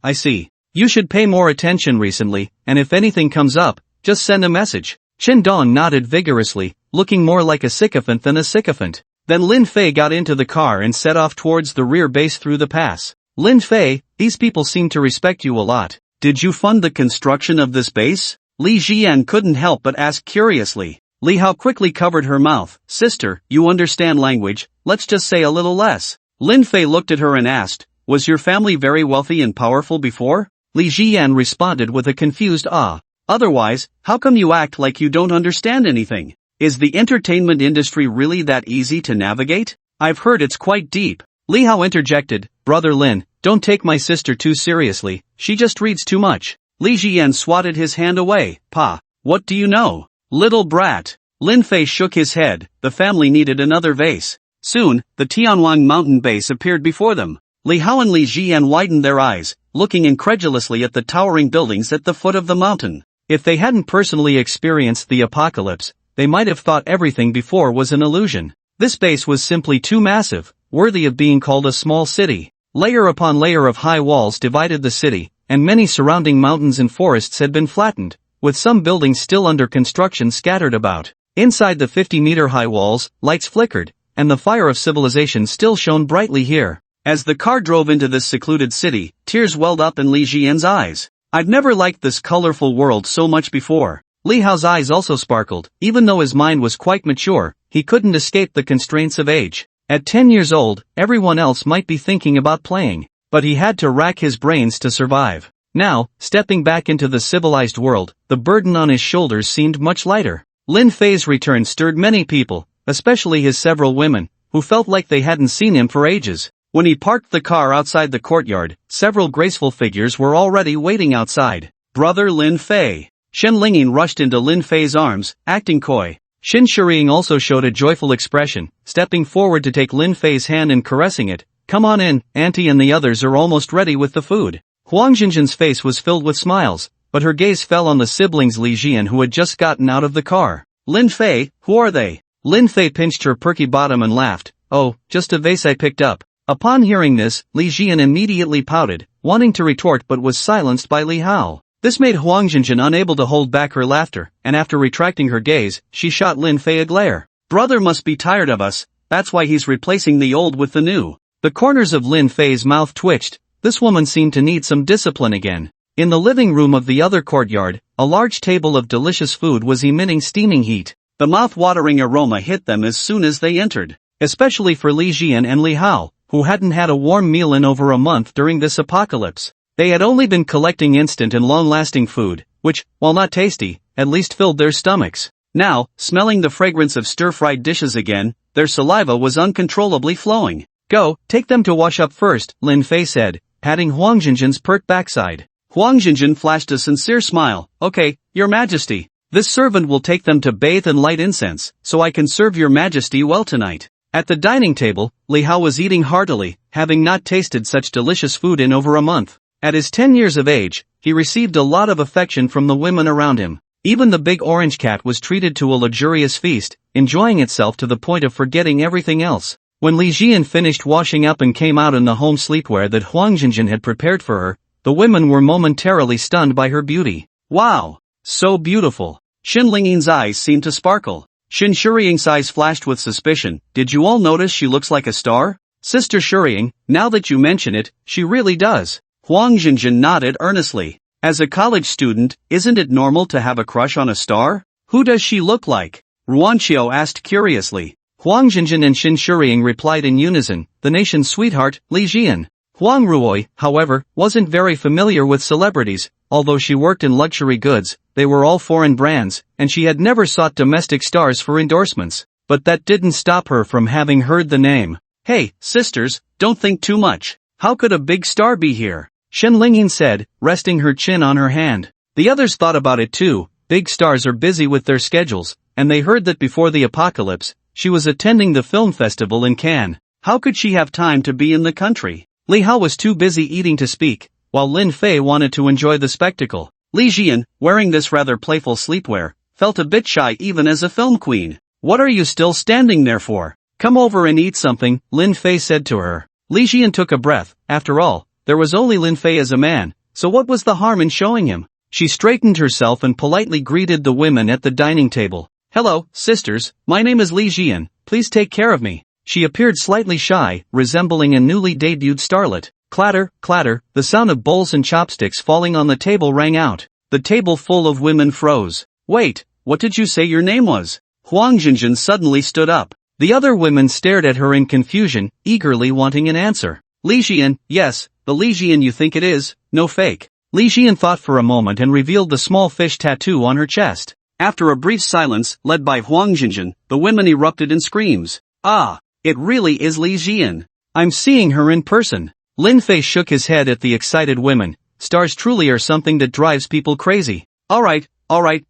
I see. You should pay more attention recently, and if anything comes up, just send a message. Chen Dong nodded vigorously, looking more like a sycophant than a sycophant. Then Lin Fei got into the car and set off towards the rear base through the pass. Lin Fei, these people seem to respect you a lot. Did you fund the construction of this base? Li Jian couldn't help but ask curiously. Li Hao quickly covered her mouth. Sister, you understand language, let's just say a little less. Lin Fei looked at her and asked, was your family very wealthy and powerful before? Li Jian responded with a confused ah. Otherwise, how come you act like you don't understand anything? Is the entertainment industry really that easy to navigate? I've heard it's quite deep. Li Hao interjected, Brother Lin, don't take my sister too seriously, she just reads too much. Li Jian swatted his hand away. Pa, what do you know? Little brat. Lin Fei shook his head. The family needed another vase. Soon, the Tianwang mountain base appeared before them. Li Hao and Li Jian widened their eyes, looking incredulously at the towering buildings at the foot of the mountain. If they hadn't personally experienced the apocalypse, they might have thought everything before was an illusion. This base was simply too massive, worthy of being called a small city. Layer upon layer of high walls divided the city, and many surrounding mountains and forests had been flattened, with some buildings still under construction scattered about. Inside the 50-meter high walls, lights flickered, and the fire of civilization still shone brightly here. As the car drove into this secluded city, tears welled up in Li Jian's eyes. I've never liked this colorful world so much before. Li Hao's eyes also sparkled. Even though his mind was quite mature, he couldn't escape the constraints of age. At 10 years old, everyone else might be thinking about playing, but he had to rack his brains to survive. Now, stepping back into the civilized world, the burden on his shoulders seemed much lighter. Lin Fei's return stirred many people, especially his several women, who felt like they hadn't seen him for ages. When he parked the car outside the courtyard, several graceful figures were already waiting outside. Brother Lin Fei. Shen Lingyin rushed into Lin Fei's arms, acting coy. Xin Shiriying also showed a joyful expression, stepping forward to take Lin Fei's hand and caressing it. Come on in, Auntie and the others are almost ready with the food. Huang Jinjin's face was filled with smiles, but her gaze fell on the siblings Li Jian who had just gotten out of the car. Lin Fei, who are they? Lin Fei pinched her perky bottom and laughed. Oh, just a vase I picked up. Upon hearing this, Li Jian immediately pouted, wanting to retort but was silenced by Li Hao. This made Huang Jinjin unable to hold back her laughter, and after retracting her gaze, she shot Lin Fei a glare. Brother must be tired of us, that's why he's replacing the old with the new. The corners of Lin Fei's mouth twitched. This woman seemed to need some discipline again. In the living room of the other courtyard, a large table of delicious food was emitting steaming heat. The mouth-watering aroma hit them as soon as they entered, especially for Li Jian and Li Hao, who hadn't had a warm meal in over a month during this apocalypse. They had only been collecting instant and long-lasting food, which, while not tasty, at least filled their stomachs. Now, smelling the fragrance of stir-fried dishes again, their saliva was uncontrollably flowing. Go, take them to wash up first, Lin Fei said, patting Huang Jinjin's pert backside. Huang Jinjin flashed a sincere smile. Okay, Your Majesty. This servant will take them to bathe and light incense, so I can serve Your Majesty well tonight. At the dining table, Li Hao was eating heartily, having not tasted such delicious food in over a month. At his 10 years of age, he received a lot of affection from the women around him. Even the big orange cat was treated to a luxurious feast, enjoying itself to the point of forgetting everything else. When Li Jian finished washing up and came out in the home sleepwear that Huang Jinjin had prepared for her, the women were momentarily stunned by her beauty. Wow! So beautiful! Xin Lingyin's eyes seemed to sparkle. Xin Shiriying's eyes flashed with suspicion. Did you all notice she looks like a star? Sister Shiriying, now that you mention it, she really does. Huang Jinjin nodded earnestly. As a college student, isn't it normal to have a crush on a star? Who does she look like? Ruanqiu asked curiously. Huang Jinjin and Xin Shiriying replied in unison, the nation's sweetheart, Li Jian. Huang Ruoi, however, wasn't very familiar with celebrities, although she worked in luxury goods, they were all foreign brands, and she had never sought domestic stars for endorsements. But that didn't stop her from having heard the name. Hey, sisters, don't think too much. How could a big star be here? Shen Lingyin said, resting her chin on her hand. The others thought about it too. Big stars are busy with their schedules, and they heard that before the apocalypse, she was attending the film festival in Cannes. How could she have time to be in the country? Li Hao was too busy eating to speak, while Lin Fei wanted to enjoy the spectacle. Li Jian, wearing this rather playful sleepwear, felt a bit shy even as a film queen. What are you still standing there for? Come over and eat something, Lin Fei said to her. Li Jian took a breath. After all, there was only Lin Fei as a man, so what was the harm in showing him? She straightened herself and politely greeted the women at the dining table. Hello, sisters, my name is Li Jian, please take care of me. She appeared slightly shy, resembling a newly debuted starlet. Clatter, clatter, the sound of bowls and chopsticks falling on the table rang out. The table full of women froze. Wait, what did you say your name was? Huang Jinjin suddenly stood up. The other women stared at her in confusion, eagerly wanting an answer. Li Jian, yes, the Li Jian you think it is, no fake. Li Jian thought for a moment and revealed the small fish tattoo on her chest. After a brief silence, led by Huang Jinjin, the women erupted in screams. Ah, it really is Li Jian. I'm seeing her in person. Lin Fei shook his head at the excited women. Stars truly are something that drives people crazy. Alright,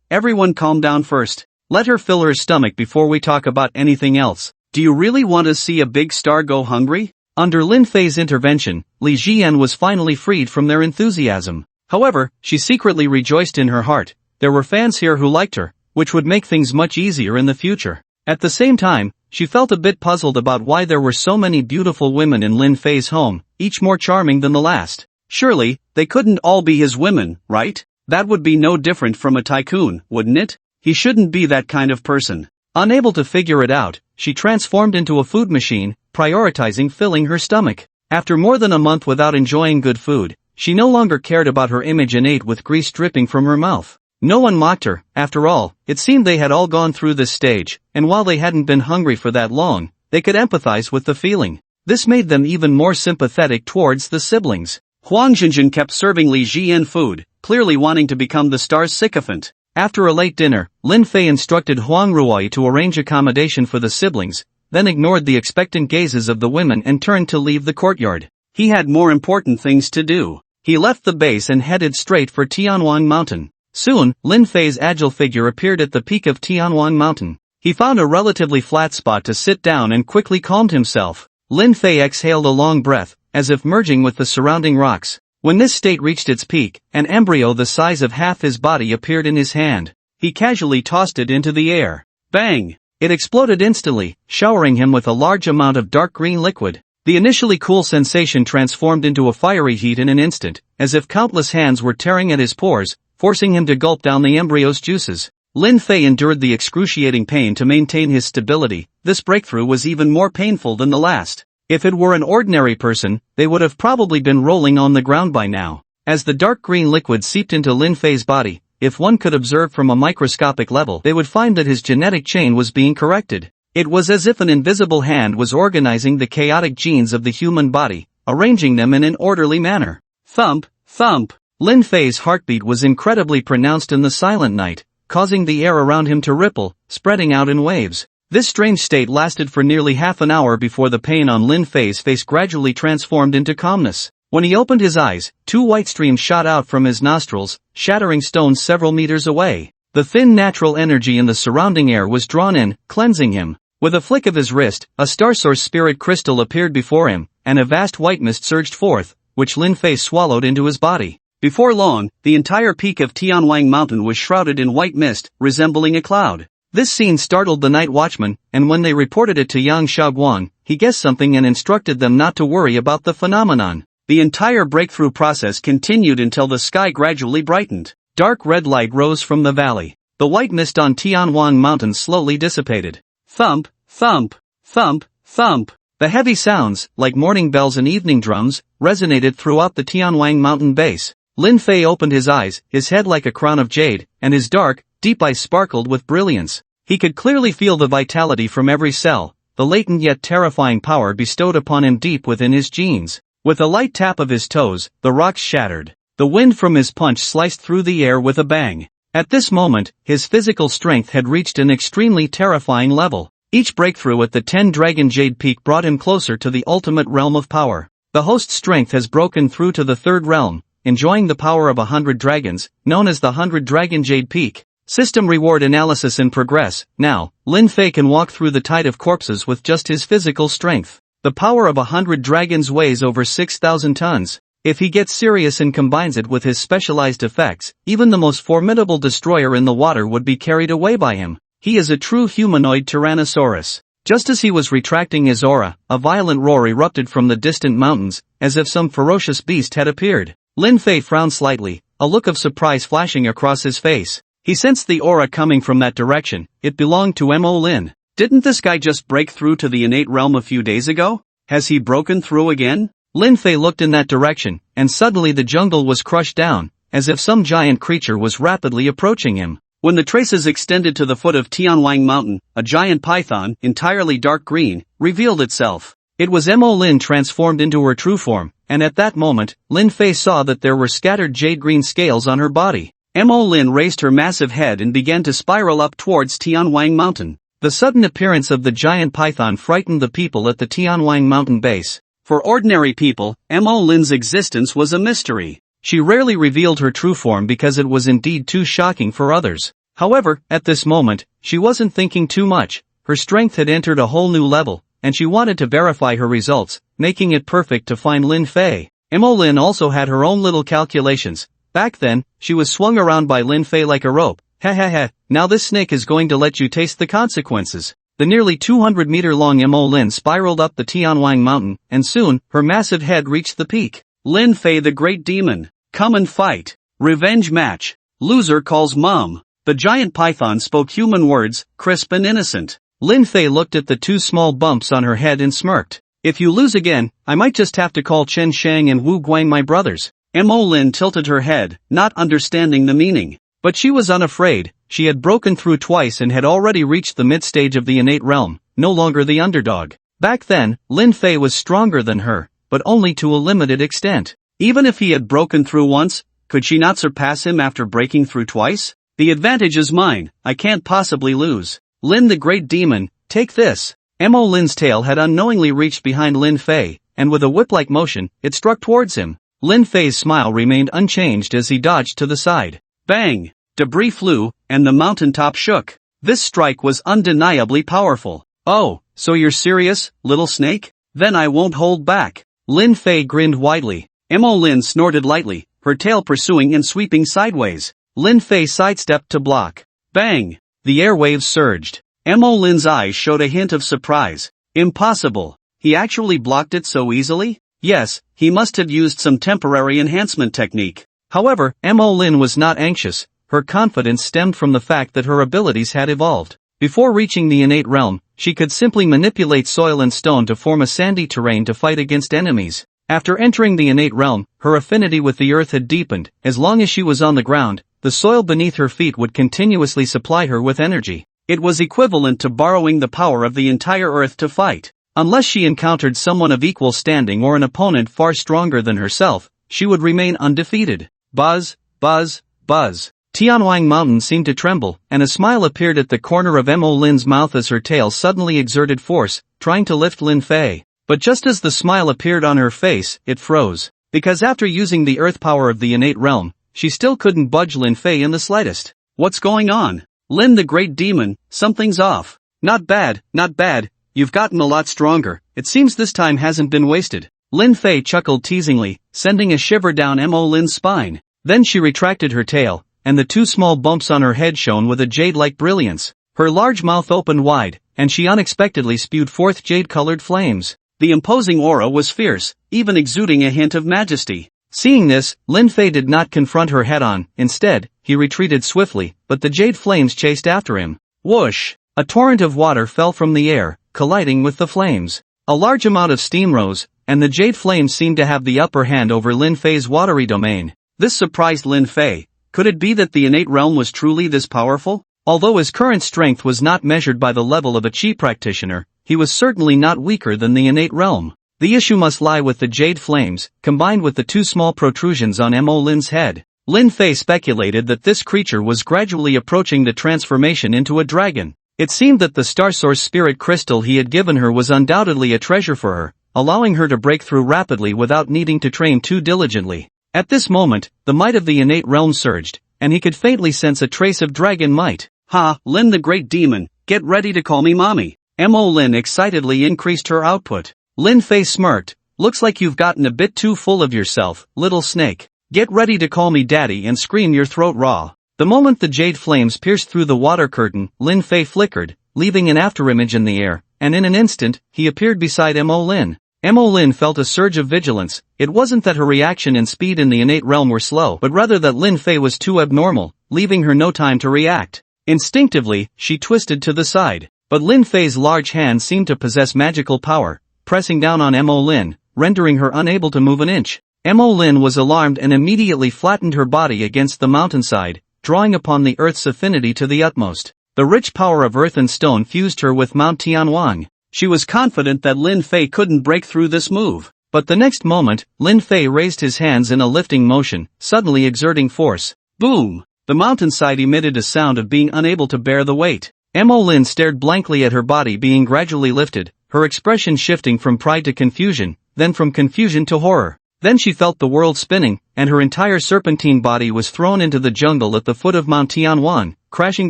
everyone calm down first. Let her fill her stomach before we talk about anything else. Do you really want to see a big star go hungry? Under Lin Fei's intervention, Li Jian was finally freed from their enthusiasm. However, she secretly rejoiced in her heart. There were fans here who liked her, which would make things much easier in the future. At the same time, she felt a bit puzzled about why there were so many beautiful women in Lin Fei's home, each more charming than the last. Surely, they couldn't all be his women, right? That would be no different from a tycoon, wouldn't it? He shouldn't be that kind of person. Unable to figure it out, she transformed into a food machine, prioritizing filling her stomach. After more than a month without enjoying good food, she no longer cared about her image and ate with grease dripping from her mouth. No one mocked her. After all, it seemed they had all gone through this stage, and while they hadn't been hungry for that long, they could empathize with the feeling. This made them even more sympathetic towards the siblings. Huang Jinjin kept serving Li Jian food, clearly wanting to become the star's sycophant. After a late dinner, Lin Fei instructed Huang Ruoyi to arrange accommodation for the siblings, then ignored the expectant gazes of the women and turned to leave the courtyard. He had more important things to do. He left the base and headed straight for Tianwang Mountain. Soon, Lin Fei's agile figure appeared at the peak of Tianwang Mountain. He found a relatively flat spot to sit down and quickly calmed himself. Lin Fei exhaled a long breath, as if merging with the surrounding rocks. When this state reached its peak, an embryo the size of half his body appeared in his hand. He casually tossed it into the air. Bang! It exploded instantly, showering him with a large amount of dark green liquid. The initially cool sensation transformed into a fiery heat in an instant, as if countless hands were tearing at his pores, forcing him to gulp down the embryo's juices. Lin Fei endured the excruciating pain to maintain his stability. This breakthrough was even more painful than the last. If it were an ordinary person, they would have probably been rolling on the ground by now. As the dark green liquid seeped into Lin Fei's body, if one could observe from a microscopic level, they would find that his genetic chain was being corrected. It was as if an invisible hand was organizing the chaotic genes of the human body, arranging them in an orderly manner. Thump, thump. Lin Fei's heartbeat was incredibly pronounced in the silent night, causing the air around him to ripple, spreading out in waves. This strange state lasted for nearly half an hour before the pain on Lin Fei's face gradually transformed into calmness. When he opened his eyes, 2 white streams shot out from his nostrils, shattering stones several meters away. The thin natural energy in the surrounding air was drawn in, cleansing him. With a flick of his wrist, a star source spirit crystal appeared before him, and a vast white mist surged forth, which Lin Fei swallowed into his body. Before long, the entire peak of Tianwang Mountain was shrouded in white mist, resembling a cloud. This scene startled the night watchman, and when they reported it to Yang Shaoguang, he guessed something and instructed them not to worry about the phenomenon. The entire breakthrough process continued until the sky gradually brightened. Dark red light rose from the valley. The white mist on Tianwang Mountain slowly dissipated. Thump, thump, thump, thump. The heavy sounds, like morning bells and evening drums, resonated throughout the Tianwang Mountain base. Lin Fei opened his eyes, his head like a crown of jade, and his dark, deep eyes sparkled with brilliance. He could clearly feel the vitality from every cell, the latent yet terrifying power bestowed upon him deep within his genes. With a light tap of his toes, the rocks shattered. The wind from his punch sliced through the air with a bang. At this moment, his physical strength had reached an extremely terrifying level. Each breakthrough at the 10-Dragon Jade Peak brought him closer to the ultimate realm of power. The host's strength has broken through to the 3rd realm, enjoying the power of 100 dragons, known as the 100-Dragon Jade Peak. System reward analysis in progress. Now, Lin Fei can walk through the tide of corpses with just his physical strength. The power of 100 dragons weighs over 6,000 tons. If he gets serious and combines it with his specialized effects, even the most formidable destroyer in the water would be carried away by him. He is a true humanoid Tyrannosaurus. Just as he was retracting his aura, a violent roar erupted from the distant mountains, as if some ferocious beast had appeared. Lin Fei frowned slightly, a look of surprise flashing across his face. He sensed the aura coming from that direction. It belonged to Mo Lin. Didn't this guy just break through to the innate realm a few days ago? Has he broken through again? Lin Fei looked in that direction, and suddenly the jungle was crushed down, as if some giant creature was rapidly approaching him. When the traces extended to the foot of Tianwang Mountain, a giant python, entirely dark green, revealed itself. It was Mo Lin transformed into her true form, and at that moment, Lin Fei saw that there were scattered jade-green scales on her body. Mo Lin raised her massive head and began to spiral up towards Tianwang Mountain. The sudden appearance of the giant python frightened the people at the Tianwang Mountain base. For ordinary people, Mo Lin's existence was a mystery. She rarely revealed her true form because it was indeed too shocking for others. However, at this moment, she wasn't thinking too much. Her strength had entered a whole new level, and she wanted to verify her results, making it perfect to find Lin Fei. Mo Lin also had her own little calculations. Back then, she was swung around by Lin Fei like a rope. Now this snake is going to let you taste the consequences. The nearly 200-meter-long Mo Lin spiraled up the Tianwang Mountain, and soon, her massive head reached the peak. Lin Fei the Great Demon. Come and fight. Revenge match. Loser calls mom. The giant python spoke human words, crisp and innocent. Lin Fei looked at the 2 small bumps on her head and smirked. If you lose again, I might just have to call Chen Shang and Wu Guang my brothers. Mo Lin tilted her head, not understanding the meaning. But she was unafraid. She had broken through twice and had already reached the mid-stage of the innate realm, no longer the underdog. Back then, Lin Fei was stronger than her, but only to a limited extent. Even if he had broken through once, could she not surpass him after breaking through twice? The advantage is mine, I can't possibly lose. Lin the Great Demon, take this. Mo Lin's tail had unknowingly reached behind Lin Fei, and with a whip-like motion, it struck towards him. Lin Fei's smile remained unchanged as he dodged to the side. Bang! Debris flew, and the mountaintop shook. This strike was undeniably powerful. Oh, so you're serious, little snake? Then I won't hold back. Lin Fei grinned widely. Mo Lin snorted lightly, her tail pursuing and sweeping sideways. Lin Fei sidestepped to block. Bang! The airwaves surged. Mo Lin's eyes showed a hint of surprise. Impossible. He actually blocked it so easily? Yes, he must have used some temporary enhancement technique. However, Mo Lin was not anxious. Her confidence stemmed from the fact that her abilities had evolved. Before reaching the innate realm, she could simply manipulate soil and stone to form a sandy terrain to fight against enemies. After entering the innate realm, her affinity with the earth had deepened. As long as she was on the ground, the soil beneath her feet would continuously supply her with energy. It was equivalent to borrowing the power of the entire earth to fight. Unless she encountered someone of equal standing or an opponent far stronger than herself, she would remain undefeated. Buzz, buzz, buzz. Tianhuang Mountain seemed to tremble, and a smile appeared at the corner of Mo Lin's mouth as her tail suddenly exerted force, trying to lift Lin Fei. But just as the smile appeared on her face, it froze. Because after using the earth power of the innate realm, she still couldn't budge Lin Fei in the slightest. What's going on? Lin the Great Demon, something's off. Not bad, not bad. You've gotten a lot stronger. It seems this time hasn't been wasted. Lin Fei chuckled teasingly, sending a shiver down Mo Lin's spine. Then she retracted her tail, and the two small bumps on her head shone with a jade-like brilliance. Her large mouth opened wide, and she unexpectedly spewed forth jade-colored flames. The imposing aura was fierce, even exuding a hint of majesty. Seeing this, Lin Fei did not confront her head-on. Instead, he retreated swiftly, but the jade flames chased after him. Whoosh! A torrent of water fell from the air, colliding with the flames. A large amount of steam rose, and the jade flames seemed to have the upper hand over Lin Fei's watery domain. This surprised Lin Fei. Could it be that the innate realm was truly this powerful? Although his current strength was not measured by the level of a chi practitioner, he was certainly not weaker than the innate realm. The issue must lie with the jade flames, combined with the two small protrusions on Mo Lin's head. Lin Fei speculated that this creature was gradually approaching the transformation into a dragon. It seemed that the Star Source spirit crystal he had given her was undoubtedly a treasure for her, allowing her to break through rapidly without needing to train too diligently. At this moment, the might of the innate realm surged, and he could faintly sense a trace of dragon might. Ha, Lin the Great Demon, get ready to call me mommy. Mo Lin excitedly increased her output. Lin Fei smirked. Looks like you've gotten a bit too full of yourself, little snake. Get ready to call me daddy and scream your throat raw. The moment the jade flames pierced through the water curtain, Lin Fei flickered, leaving an afterimage in the air, and in an instant, he appeared beside Mo Lin. Mo Lin felt a surge of vigilance. It wasn't that her reaction and speed in the innate realm were slow, but rather that Lin Fei was too abnormal, leaving her no time to react. Instinctively, she twisted to the side. But Lin Fei's large hand seemed to possess magical power, pressing down on Mo Lin, rendering her unable to move an inch. Mo Lin was alarmed and immediately flattened her body against the mountainside, drawing upon the earth's affinity to the utmost. The rich power of earth and stone fused her with Mount Tianhuang. She was confident that Lin Fei couldn't break through this move. But the next moment, Lin Fei raised his hands in a lifting motion, suddenly exerting force. Boom! The mountainside emitted a sound of being unable to bear the weight. Mo Lin stared blankly at her body being gradually lifted, her expression shifting from pride to confusion, then from confusion to horror. Then she felt the world spinning, and her entire serpentine body was thrown into the jungle at the foot of Mount Tianhuan, crashing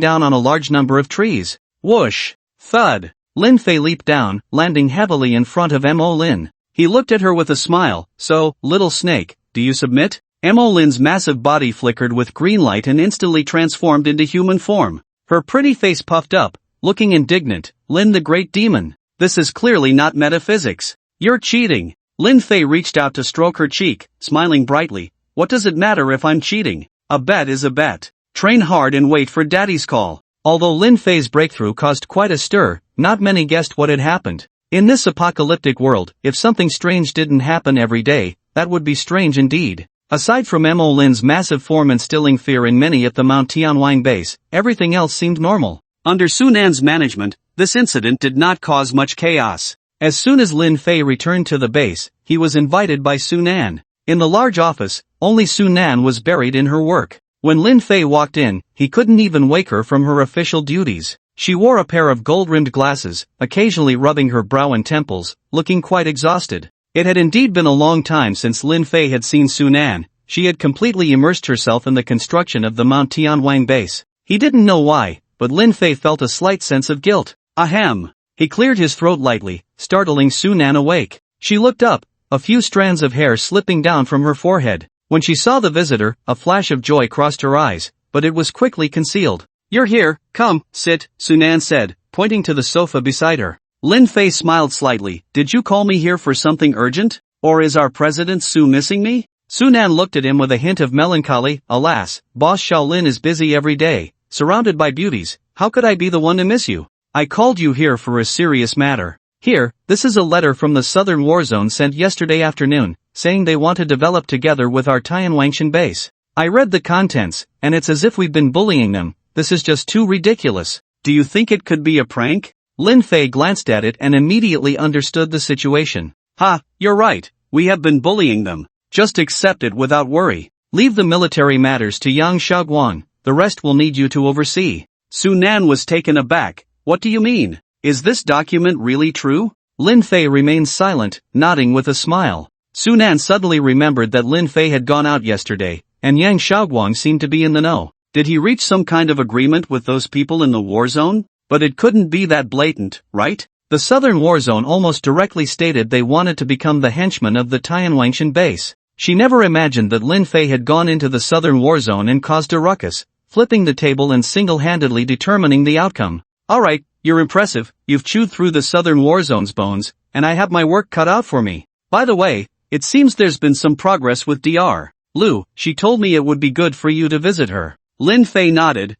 down on a large number of trees. Whoosh! Thud! Lin Fei leaped down, landing heavily in front of Mo Lin. He looked at her with a smile. So, little snake, do you submit? Mo Lin's massive body flickered with green light and instantly transformed into human form. Her pretty face puffed up, looking indignant. Lin the Great Demon. This is clearly not metaphysics. You're cheating. Lin Fei reached out to stroke her cheek, smiling brightly. What does it matter if I'm cheating? A bet is a bet. Train hard and wait for daddy's call. Although Lin Fei's breakthrough caused quite a stir, not many guessed what had happened. In this apocalyptic world, if something strange didn't happen every day, that would be strange indeed. Aside from Mo Lin's massive form instilling fear in many at the Mount Tianwang base, everything else seemed normal. Under Su Nan's management, this incident did not cause much chaos. As soon as Lin Fei returned to the base, he was invited by Su Nan. In the large office, only Su Nan was buried in her work. When Lin Fei walked in, he couldn't even wake her from her official duties. She wore a pair of gold-rimmed glasses, occasionally rubbing her brow and temples, looking quite exhausted. It had indeed been a long time since Lin Fei had seen Su Nan. She had completely immersed herself in the construction of the Mount Tianwang base. He didn't know why, but Lin Fei felt a slight sense of guilt. Ahem. He cleared his throat lightly, startling Su Nan awake. She looked up, a few strands of hair slipping down from her forehead. When she saw the visitor, a flash of joy crossed her eyes, but it was quickly concealed. "You're here, come, sit," Su Nan said, pointing to the sofa beside her. Lin Fei smiled slightly. "Did you call me here for something urgent? Or is our President Su missing me?" Su Nan looked at him with a hint of melancholy. "Alas, Boss Shaolin is busy every day, surrounded by beauties. How could I be the one to miss you? I called you here for a serious matter. Here, this is a letter from the Southern War Zone sent yesterday afternoon, saying they want to develop together with our Tianwangshan base. I read the contents, and it's as if we've been bullying them. This is just too ridiculous. Do you think it could be a prank?" Lin Fei glanced at it and immediately understood the situation. "Ha, you're right, we have been bullying them. Just accept it without worry. Leave the military matters to Yang Shaoguang, the rest will need you to oversee." Su Nan was taken aback. "What do you mean? Is this document really true?" Lin Fei remained silent, nodding with a smile. Su Nan suddenly remembered that Lin Fei had gone out yesterday, and Yang Shaoguang seemed to be in the know. Did he reach some kind of agreement with those people in the war zone? But it couldn't be that blatant, right? The Southern War Zone almost directly stated they wanted to become the henchmen of the Tianwangshan base. She never imagined that Lin Fei had gone into the Southern War Zone and caused a ruckus, flipping the table and single-handedly determining the outcome. "Alright, you're impressive, you've chewed through the Southern War Zone's bones, and I have my work cut out for me. By the way, it seems there's been some progress with Dr. Lu. She told me it would be good for you to visit her." Lin Fei nodded.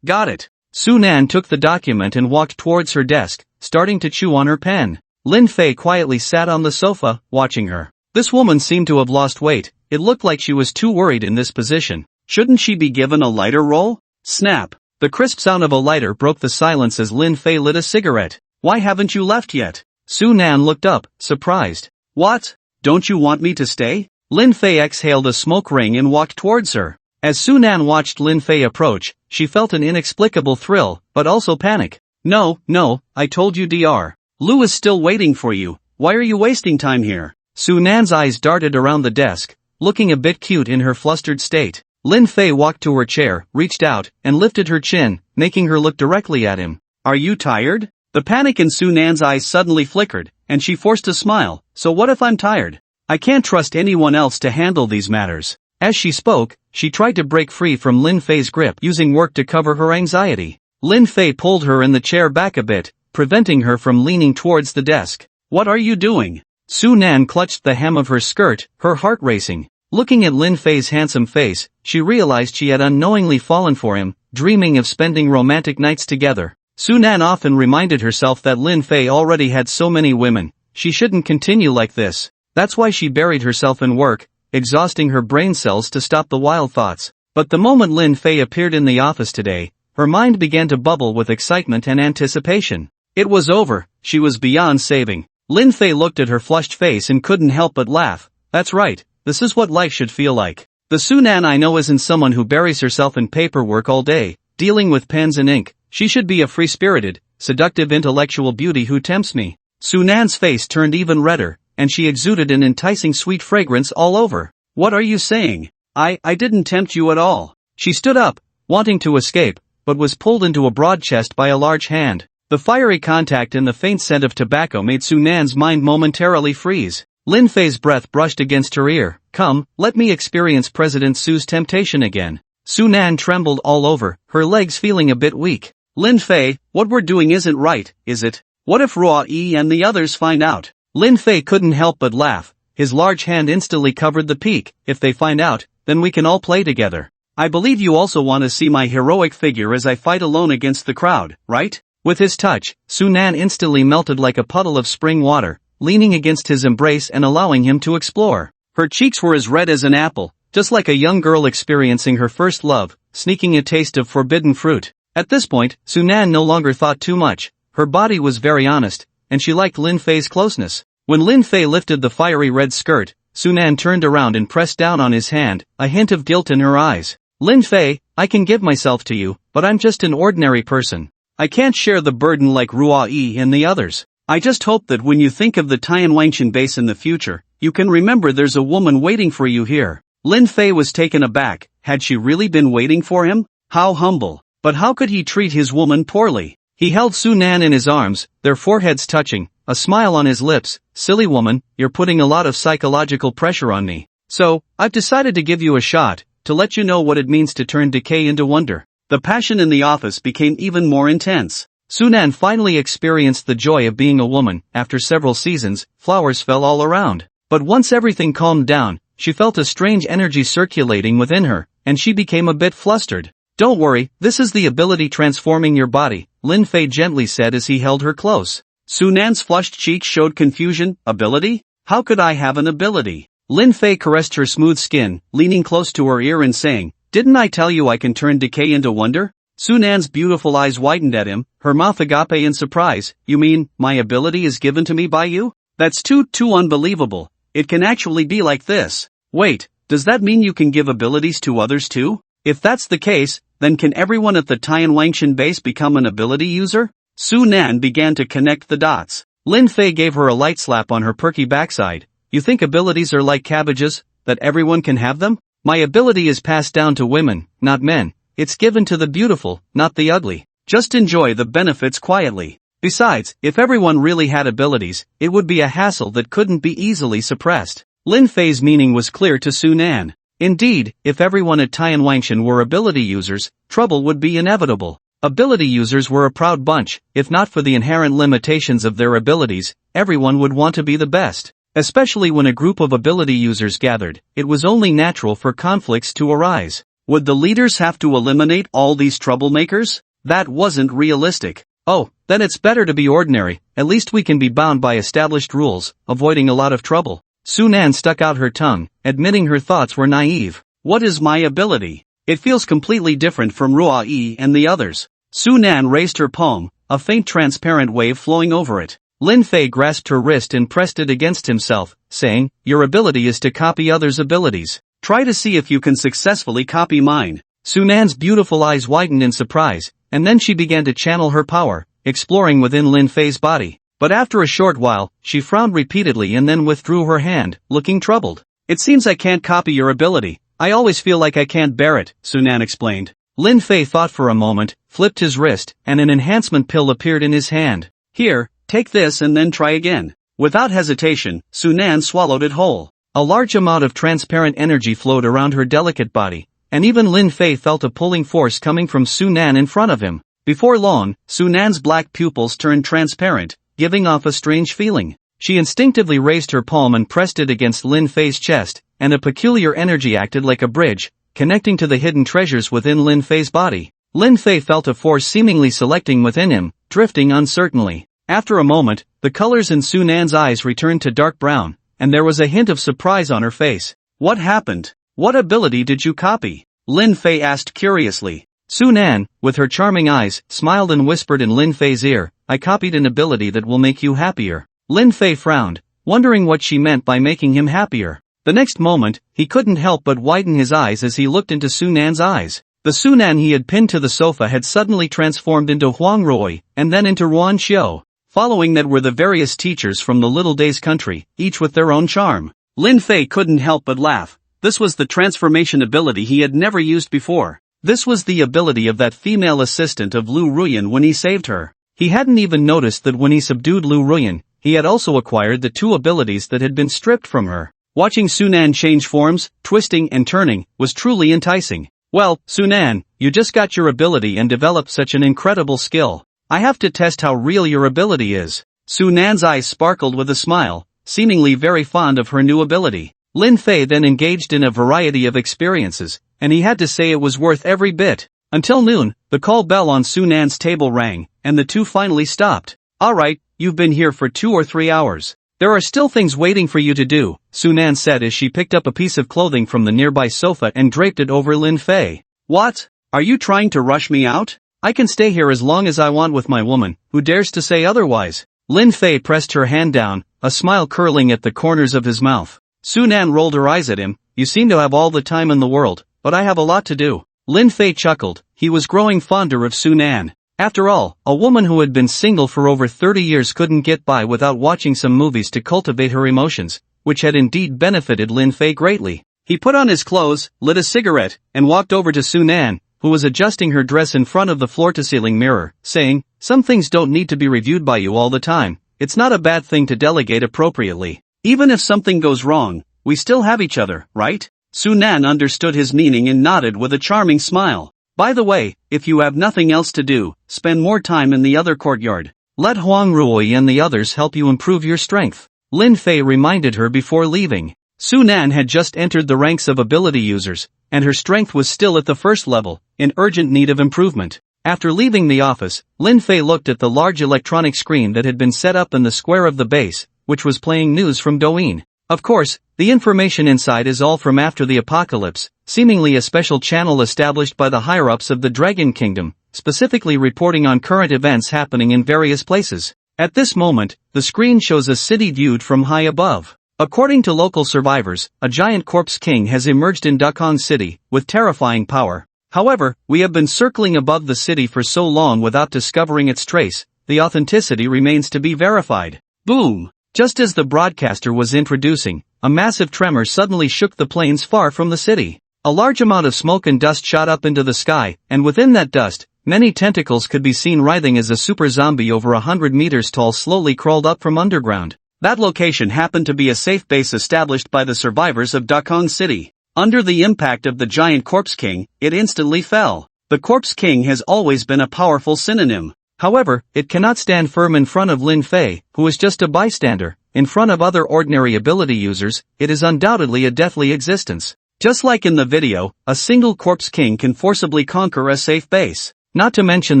Got it." Su Nan took the document and walked towards her desk, starting to chew on her pen. Lin Fei quietly sat on the sofa, watching her. This woman seemed to have lost weight. It looked like she was too worried in this position. Shouldn't she be given a lighter role? Snap. The crisp sound of a lighter broke the silence as Lin Fei lit a cigarette. "Why haven't you left yet?" Su Nan looked up, surprised. "What? Don't you want me to stay?" Lin Fei exhaled a smoke ring and walked towards her. As Su Nan watched Lin Fei approach, she felt an inexplicable thrill, but also panic. No, I told you Dr. Lu is still waiting for you. Why are you wasting time here?" Su Nan's eyes darted around the desk, looking a bit cute in her flustered state. Lin Fei walked to her chair, reached out, and lifted her chin, making her look directly at him. "Are you tired?" The panic in Su Nan's eyes suddenly flickered, and she forced a smile. "So what if I'm tired? I can't trust anyone else to handle these matters." As she spoke, she tried to break free from Lin Fei's grip using work to cover her anxiety. Lin Fei pulled her in the chair back a bit, preventing her from leaning towards the desk. "What are you doing?" Su Nan clutched the hem of her skirt, her heart racing. Looking at Lin Fei's handsome face, she realized she had unknowingly fallen for him, dreaming of spending romantic nights together. Su Nan often reminded herself that Lin Fei already had so many women. She shouldn't continue like this. That's why she buried herself in work, exhausting her brain cells to stop the wild thoughts. But the moment Lin Fei appeared in the office today, her mind began to bubble with excitement and anticipation. It was over, she was beyond saving. Lin Fei looked at her flushed face and couldn't help but laugh. "That's right, this is what life should feel like. The Su Nan I know isn't someone who buries herself in paperwork all day, dealing with pens and ink. She should be a free-spirited, seductive intellectual beauty who tempts me." Su Nan's face turned even redder, and she exuded an enticing sweet fragrance all over. "What are you saying? I didn't tempt you at all." She stood up, wanting to escape, but was pulled into a broad chest by a large hand. The fiery contact and the faint scent of tobacco made Su Nan's mind momentarily freeze. Lin Fei's breath brushed against her ear. "Come, let me experience President Su's temptation again." Su Nan trembled all over, her legs feeling a bit weak. "Lin Fei, what we're doing isn't right, is it? What if Ruo Yi and the others find out?" Lin Fei couldn't help but laugh. His large hand instantly covered the peak. "If they find out, then we can all play together. I believe you also want to see my heroic figure as I fight alone against the crowd, right?" With his touch, Su Nan instantly melted like a puddle of spring water, leaning against his embrace and allowing him to explore. Her cheeks were as red as an apple, just like a young girl experiencing her first love, sneaking a taste of forbidden fruit. At this point, Sunan no longer thought too much. Her body was very honest, and she liked Lin Fei's closeness. When Lin Fei lifted the fiery red skirt, Sunan turned around and pressed down on his hand, a hint of guilt in her eyes. Lin Fei, I can give myself to you, but I'm just an ordinary person. I can't share the burden like Ruo Yi and the others. I just hope that when you think of the Tianwangshan base in the future, you can remember there's a woman waiting for you here. Lin Fei was taken aback. Had she really been waiting for him? How humble. But how could he treat his woman poorly? He held Sunan in his arms, their foreheads touching, a smile on his lips. Silly woman, you're putting a lot of psychological pressure on me. So, I've decided to give you a shot, to let you know what it means to turn decay into wonder. The passion in the office became even more intense. Sunan finally experienced the joy of being a woman. After several seasons, flowers fell all around. But once everything calmed down, she felt a strange energy circulating within her, and she became a bit flustered. Don't worry, this is the ability transforming your body, Lin Fei gently said as he held her close. Sunan's flushed cheeks showed confusion. Ability? How could I have an ability? Lin Fei caressed her smooth skin, leaning close to her ear and saying, didn't I tell you I can turn decay into wonder? Sunan's beautiful eyes widened at him, her mouth agape in surprise. You mean, my ability is given to me by you? That's too unbelievable. It can actually be like this. Wait, does that mean you can give abilities to others too? If that's the case, then can everyone at the Tianwangshan base become an ability user? Sunan began to connect the dots. Lin Fei gave her a light slap on her perky backside. You think abilities are like cabbages, that everyone can have them? My ability is passed down to women, not men. It's given to the beautiful, not the ugly. Just enjoy the benefits quietly. Besides, if everyone really had abilities, it would be a hassle that couldn't be easily suppressed. Lin Fei's meaning was clear to Sunan. Indeed, if everyone at Tianwangshan were ability users, trouble would be inevitable. Ability users were a proud bunch. If not for the inherent limitations of their abilities, everyone would want to be the best. Especially when a group of ability users gathered, it was only natural for conflicts to arise. Would the leaders have to eliminate all these troublemakers? That wasn't realistic. Oh, then it's better to be ordinary. At least we can be bound by established rules, avoiding a lot of trouble. Sunan stuck out her tongue, admitting her thoughts were naive. What is my ability? It feels completely different from Ruo Yi and the others. Sunan raised her palm, a faint transparent wave flowing over it. Lin Fei grasped her wrist and pressed it against himself, saying, your ability is to copy others' abilities. Try to see if you can successfully copy mine. Sunan's beautiful eyes widened in surprise, and then she began to channel her power, exploring within Lin Fei's body. But after a short while, she frowned repeatedly and then withdrew her hand, looking troubled. It seems I can't copy your ability. I always feel like I can't bear it, Sunan explained. Lin Fei thought for a moment, flipped his wrist, and an enhancement pill appeared in his hand. Here, take this and then try again. Without hesitation, Sunan swallowed it whole. A large amount of transparent energy flowed around her delicate body, and even Lin Fei felt a pulling force coming from Sunan in front of him. Before long, Sunan's black pupils turned transparent, giving off a strange feeling. She instinctively raised her palm and pressed it against Lin Fei's chest, and a peculiar energy acted like a bridge, connecting to the hidden treasures within Lin Fei's body. Lin Fei felt a force seemingly selecting within him, drifting uncertainly. After a moment, the colors in Sunan's eyes returned to dark brown, and there was a hint of surprise on her face. What happened? What ability did you copy? Lin Fei asked curiously. Sunan, with her charming eyes, smiled and whispered in Lin Fei's ear, I copied an ability that will make you happier. Lin Fei frowned, wondering what she meant by making him happier. The next moment, he couldn't help but widen his eyes as he looked into Sunan's eyes. The Sunan he had pinned to the sofa had suddenly transformed into Huang Rui, and then into Ruan Xiao. Following that were the various teachers from the Little Days country, each with their own charm. Lin Fei couldn't help but laugh. This was the transformation ability he had never used before. This was the ability of that female assistant of Lu Ruyan when he saved her. He hadn't even noticed that when he subdued Lu Ruyan, he had also acquired the two abilities that had been stripped from her. Watching Sunan change forms, twisting and turning, was truly enticing. Well, Sunan, you just got your ability and developed such an incredible skill. I have to test how real your ability is. Sunan's eyes sparkled with a smile, seemingly very fond of her new ability. Lin Fei then engaged in a variety of experiences, and he had to say it was worth every bit. Until noon, the call bell on Sunan's table rang, and the two finally stopped. Alright, you've been here for 2 or 3 hours. There are still things waiting for you to do, Sunan said as she picked up a piece of clothing from the nearby sofa and draped it over Lin Fei. What? Are you trying to rush me out? I can stay here as long as I want with my woman, who dares to say otherwise? Lin Fei pressed her hand down, a smile curling at the corners of his mouth. Sunan rolled her eyes at him. You seem to have all the time in the world, but I have a lot to do. Lin Fei chuckled. He was growing fonder of Sunan. After all, a woman who had been single for over 30 years couldn't get by without watching some movies to cultivate her emotions, which had indeed benefited Lin Fei greatly. He put on his clothes, lit a cigarette, and walked over to Sunan, who was adjusting her dress in front of the floor-to-ceiling mirror, saying, "Some things don't need to be reviewed by you all the time. It's not a bad thing to delegate appropriately. Even if something goes wrong, we still have each other, right?" Sunan understood his meaning and nodded with a charming smile. "By the way, if you have nothing else to do, spend more time in the other courtyard. Let Huang Ruoyi and the others help you improve your strength," Lin Fei reminded her before leaving. Sunan had just entered the ranks of ability users, and her strength was still at the first level, in urgent need of improvement. After leaving the office, Lin Fei looked at the large electronic screen that had been set up in the square of the base, which was playing news from Douyin. Of course, the information inside is all from after the apocalypse, seemingly a special channel established by the higher-ups of the Dragon Kingdom, specifically reporting on current events happening in various places. At this moment, the screen shows a city viewed from high above. According to local survivors, a giant corpse king has emerged in Dakong City, with terrifying power. However, we have been circling above the city for so long without discovering its trace, the authenticity remains to be verified. Boom! Just as the broadcaster was introducing, a massive tremor suddenly shook the plains far from the city. A large amount of smoke and dust shot up into the sky, and within that dust, many tentacles could be seen writhing as a super zombie over 100 meters tall slowly crawled up from underground. That location happened to be a safe base established by the survivors of Dakong City. Under the impact of the giant Corpse King, it instantly fell. The Corpse King has always been a powerful synonym. However, it cannot stand firm in front of Lin Fei, who is just a bystander. In front of other ordinary ability users, it is undoubtedly a deathly existence. Just like in the video, a single Corpse King can forcibly conquer a safe base. Not to mention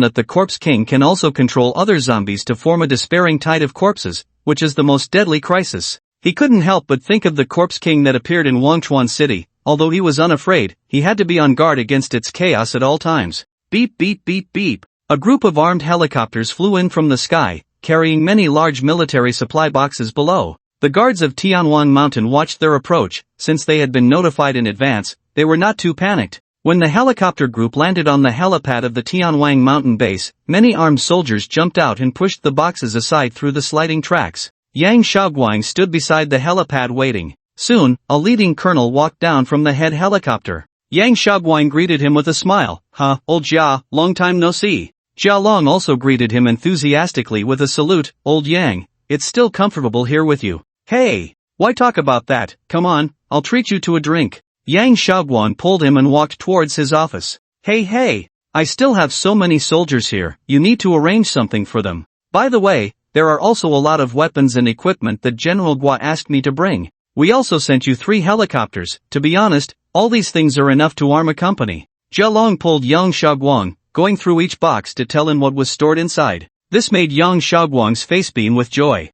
that the Corpse King can also control other zombies to form a despairing tide of corpses, which is the most deadly crisis. He couldn't help but think of the Corpse King that appeared in Wangchuan City. Although he was unafraid, he had to be on guard against its chaos at all times. Beep beep beep beep. A group of armed helicopters flew in from the sky, carrying many large military supply boxes below. The guards of Tianwang Mountain watched their approach. Since they had been notified in advance, they were not too panicked. When the helicopter group landed on the helipad of the Tianwang Mountain base, many armed soldiers jumped out and pushed the boxes aside through the sliding tracks. Yang Shaoguang stood beside the helipad waiting. Soon, a leading colonel walked down from the head helicopter. Yang Shaoguang greeted him with a smile. "Huh, old Jia, long time no see." Jia Long also greeted him enthusiastically with a salute. "Old Yang, it's still comfortable here with you." "Hey, why talk about that? Come on, I'll treat you to a drink." Yang Shaoguang pulled him and walked towards his office. Hey, I still have so many soldiers here, you need to arrange something for them. By the way, there are also a lot of weapons and equipment that General Gua asked me to bring. We also sent you 3 helicopters. To be honest, all these things are enough to arm a company. Jia Long pulled Yang Shaoguang, going through each box to tell him what was stored inside. This made Yang Shaoguang's face beam with joy.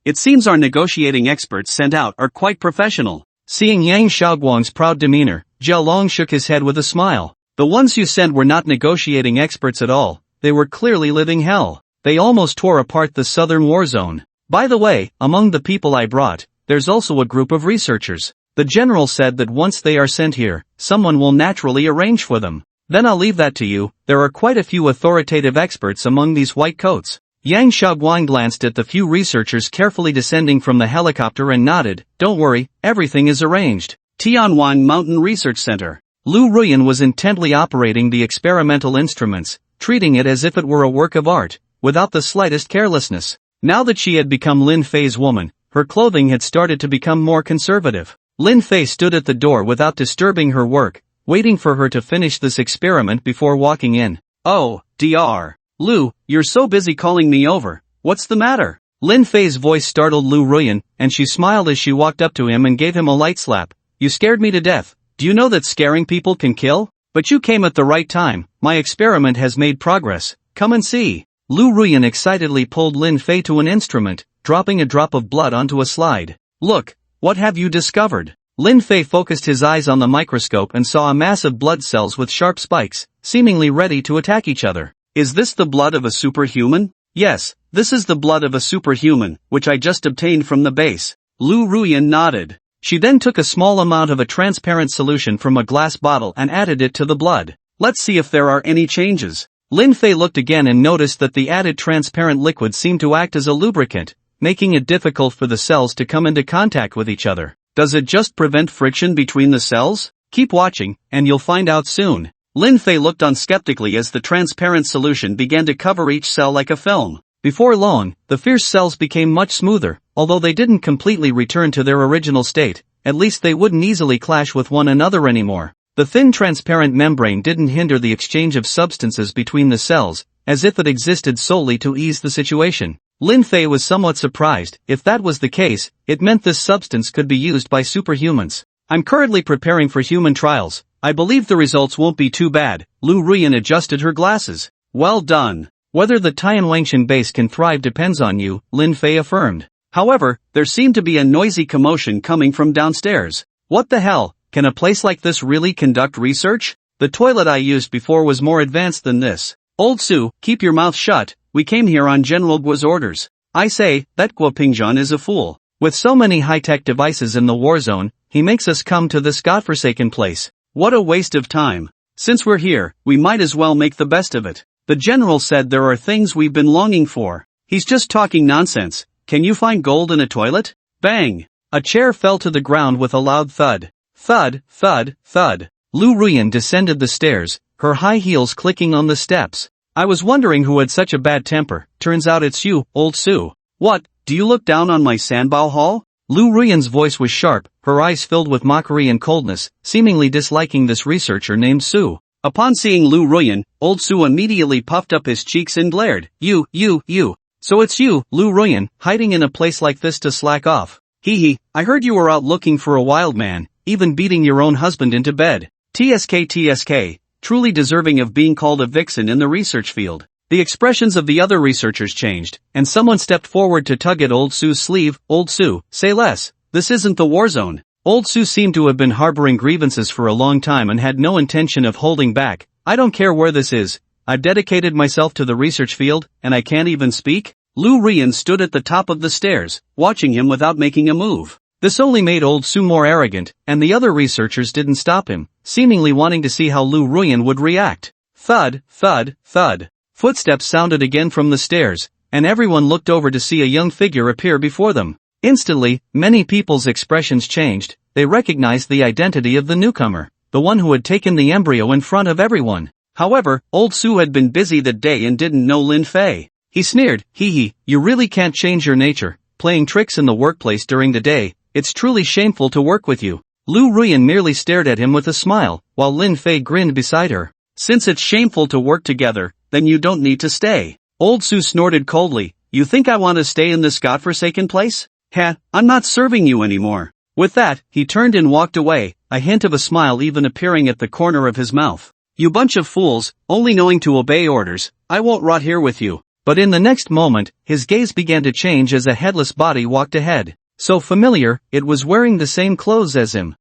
It seems our negotiating experts sent out are quite professional. Seeing Yang Shaoguang's proud demeanor, Jia Long shook his head with a smile. The ones you sent were not negotiating experts at all, they were clearly living hell. They almost tore apart the southern war zone. By the way, among the people I brought, there's also a group of researchers. The general said that once they are sent here, someone will naturally arrange for them. Then I'll leave that to you. There are quite a few authoritative experts among these white coats. Yang Shaoguang glanced at the few researchers carefully descending from the helicopter and nodded. Don't worry, everything is arranged. Tianwang Mountain Research Center. Lu Ruyan was intently operating the experimental instruments, treating it as if it were a work of art, without the slightest carelessness. Now that she had become Lin Fei's woman, her clothing had started to become more conservative. Lin Fei stood at the door without disturbing her work, waiting for her to finish this experiment before walking in. "Oh, Dr. Lu, you're so busy calling me over. What's the matter?" Lin Fei's voice startled Lu Ruyan, and she smiled as she walked up to him and gave him a light slap. "You scared me to death. Do you know that scaring people can kill? But you came at the right time. My experiment has made progress. Come and see." Lu Ruyan excitedly pulled Lin Fei to an instrument, dropping a drop of blood onto a slide. Look, what have you discovered? Lin Fei focused his eyes on the microscope and saw a mass of blood cells with sharp spikes, seemingly ready to attack each other. Is this the blood of a superhuman? Yes, this is the blood of a superhuman, which I just obtained from the base. Lu Ruyan nodded. She then took a small amount of a transparent solution from a glass bottle and added it to the blood. Let's see if there are any changes. Lin Fei looked again and noticed that the added transparent liquid seemed to act as a lubricant, making it difficult for the cells to come into contact with each other. Does it just prevent friction between the cells? Keep watching, and you'll find out soon. Lin Fei looked on skeptically as the transparent solution began to cover each cell like a film. Before long, the fierce cells became much smoother, although they didn't completely return to their original state. At least they wouldn't easily clash with one another anymore. The thin transparent membrane didn't hinder the exchange of substances between the cells, as if it existed solely to ease the situation. Lin Fei was somewhat surprised. If that was the case, it meant this substance could be used by superhumans. I'm currently preparing for human trials. I believe the results won't be too bad. Lu Ruyan adjusted her glasses. Well done. Whether the Tianwangshan base can thrive depends on you, Lin Fei affirmed. However, there seemed to be a noisy commotion coming from downstairs. What the hell, can a place like this really conduct research? The toilet I used before was more advanced than this. Old Su, keep your mouth shut, we came here on General Guo's orders. I say, that Guo Pingzhan is a fool. With so many high-tech devices in the war zone, he makes us come to this godforsaken place. What a waste of time. Since we're here, we might as well make the best of it. The general said there are things we've been longing for. He's just talking nonsense. Can you find gold in a toilet? Bang! A chair fell to the ground with a loud thud. Thud, thud, thud. Lu Ruyan descended the stairs, her high heels clicking on the steps. I was wondering who had such a bad temper. Turns out it's you, old Su. What, do you look down on my Sanbao Hall? Lu Ruyan's voice was sharp, her eyes filled with mockery and coldness, seemingly disliking this researcher named Su. Upon seeing Lu Ruyan, old Su immediately puffed up his cheeks and glared. You. So it's you, Lu Ruyan, hiding in a place like this to slack off. Hee, I heard you were out looking for a wild man, even beating your own husband into bed. TSK, truly deserving of being called a vixen in the research field. The expressions of the other researchers changed, and someone stepped forward to tug at old Su's sleeve. Old Su, say less, this isn't the war zone. Old Su seemed to have been harboring grievances for a long time and had no intention of holding back. I don't care where this is. I've dedicated myself to the research field, and I can't even speak? Lu Ruyan stood at the top of the stairs, watching him without making a move. This only made old Su more arrogant, and the other researchers didn't stop him, seemingly wanting to see how Lu Ruyan would react. Thud, thud, thud. Footsteps sounded again from the stairs, and everyone looked over to see a young figure appear before them. Instantly, many people's expressions changed. They recognized the identity of the newcomer, the one who had taken the embryo in front of everyone. However, old Su had been busy that day and didn't know Lin Fei. He sneered, hee, you really can't change your nature, playing tricks in the workplace during the day. It's truly shameful to work with you. Lu Ruyan merely stared at him with a smile, while Lin Fei grinned beside her. Since it's shameful to work together, then you don't need to stay. Old Su snorted coldly. You think I want to stay in this godforsaken place? I'm not serving you anymore. With that, he turned and walked away, a hint of a smile even appearing at the corner of his mouth. You bunch of fools, only knowing to obey orders. I won't rot here with you. But in the next moment, his gaze began to change as a headless body walked ahead. So familiar, it was wearing the same clothes as him.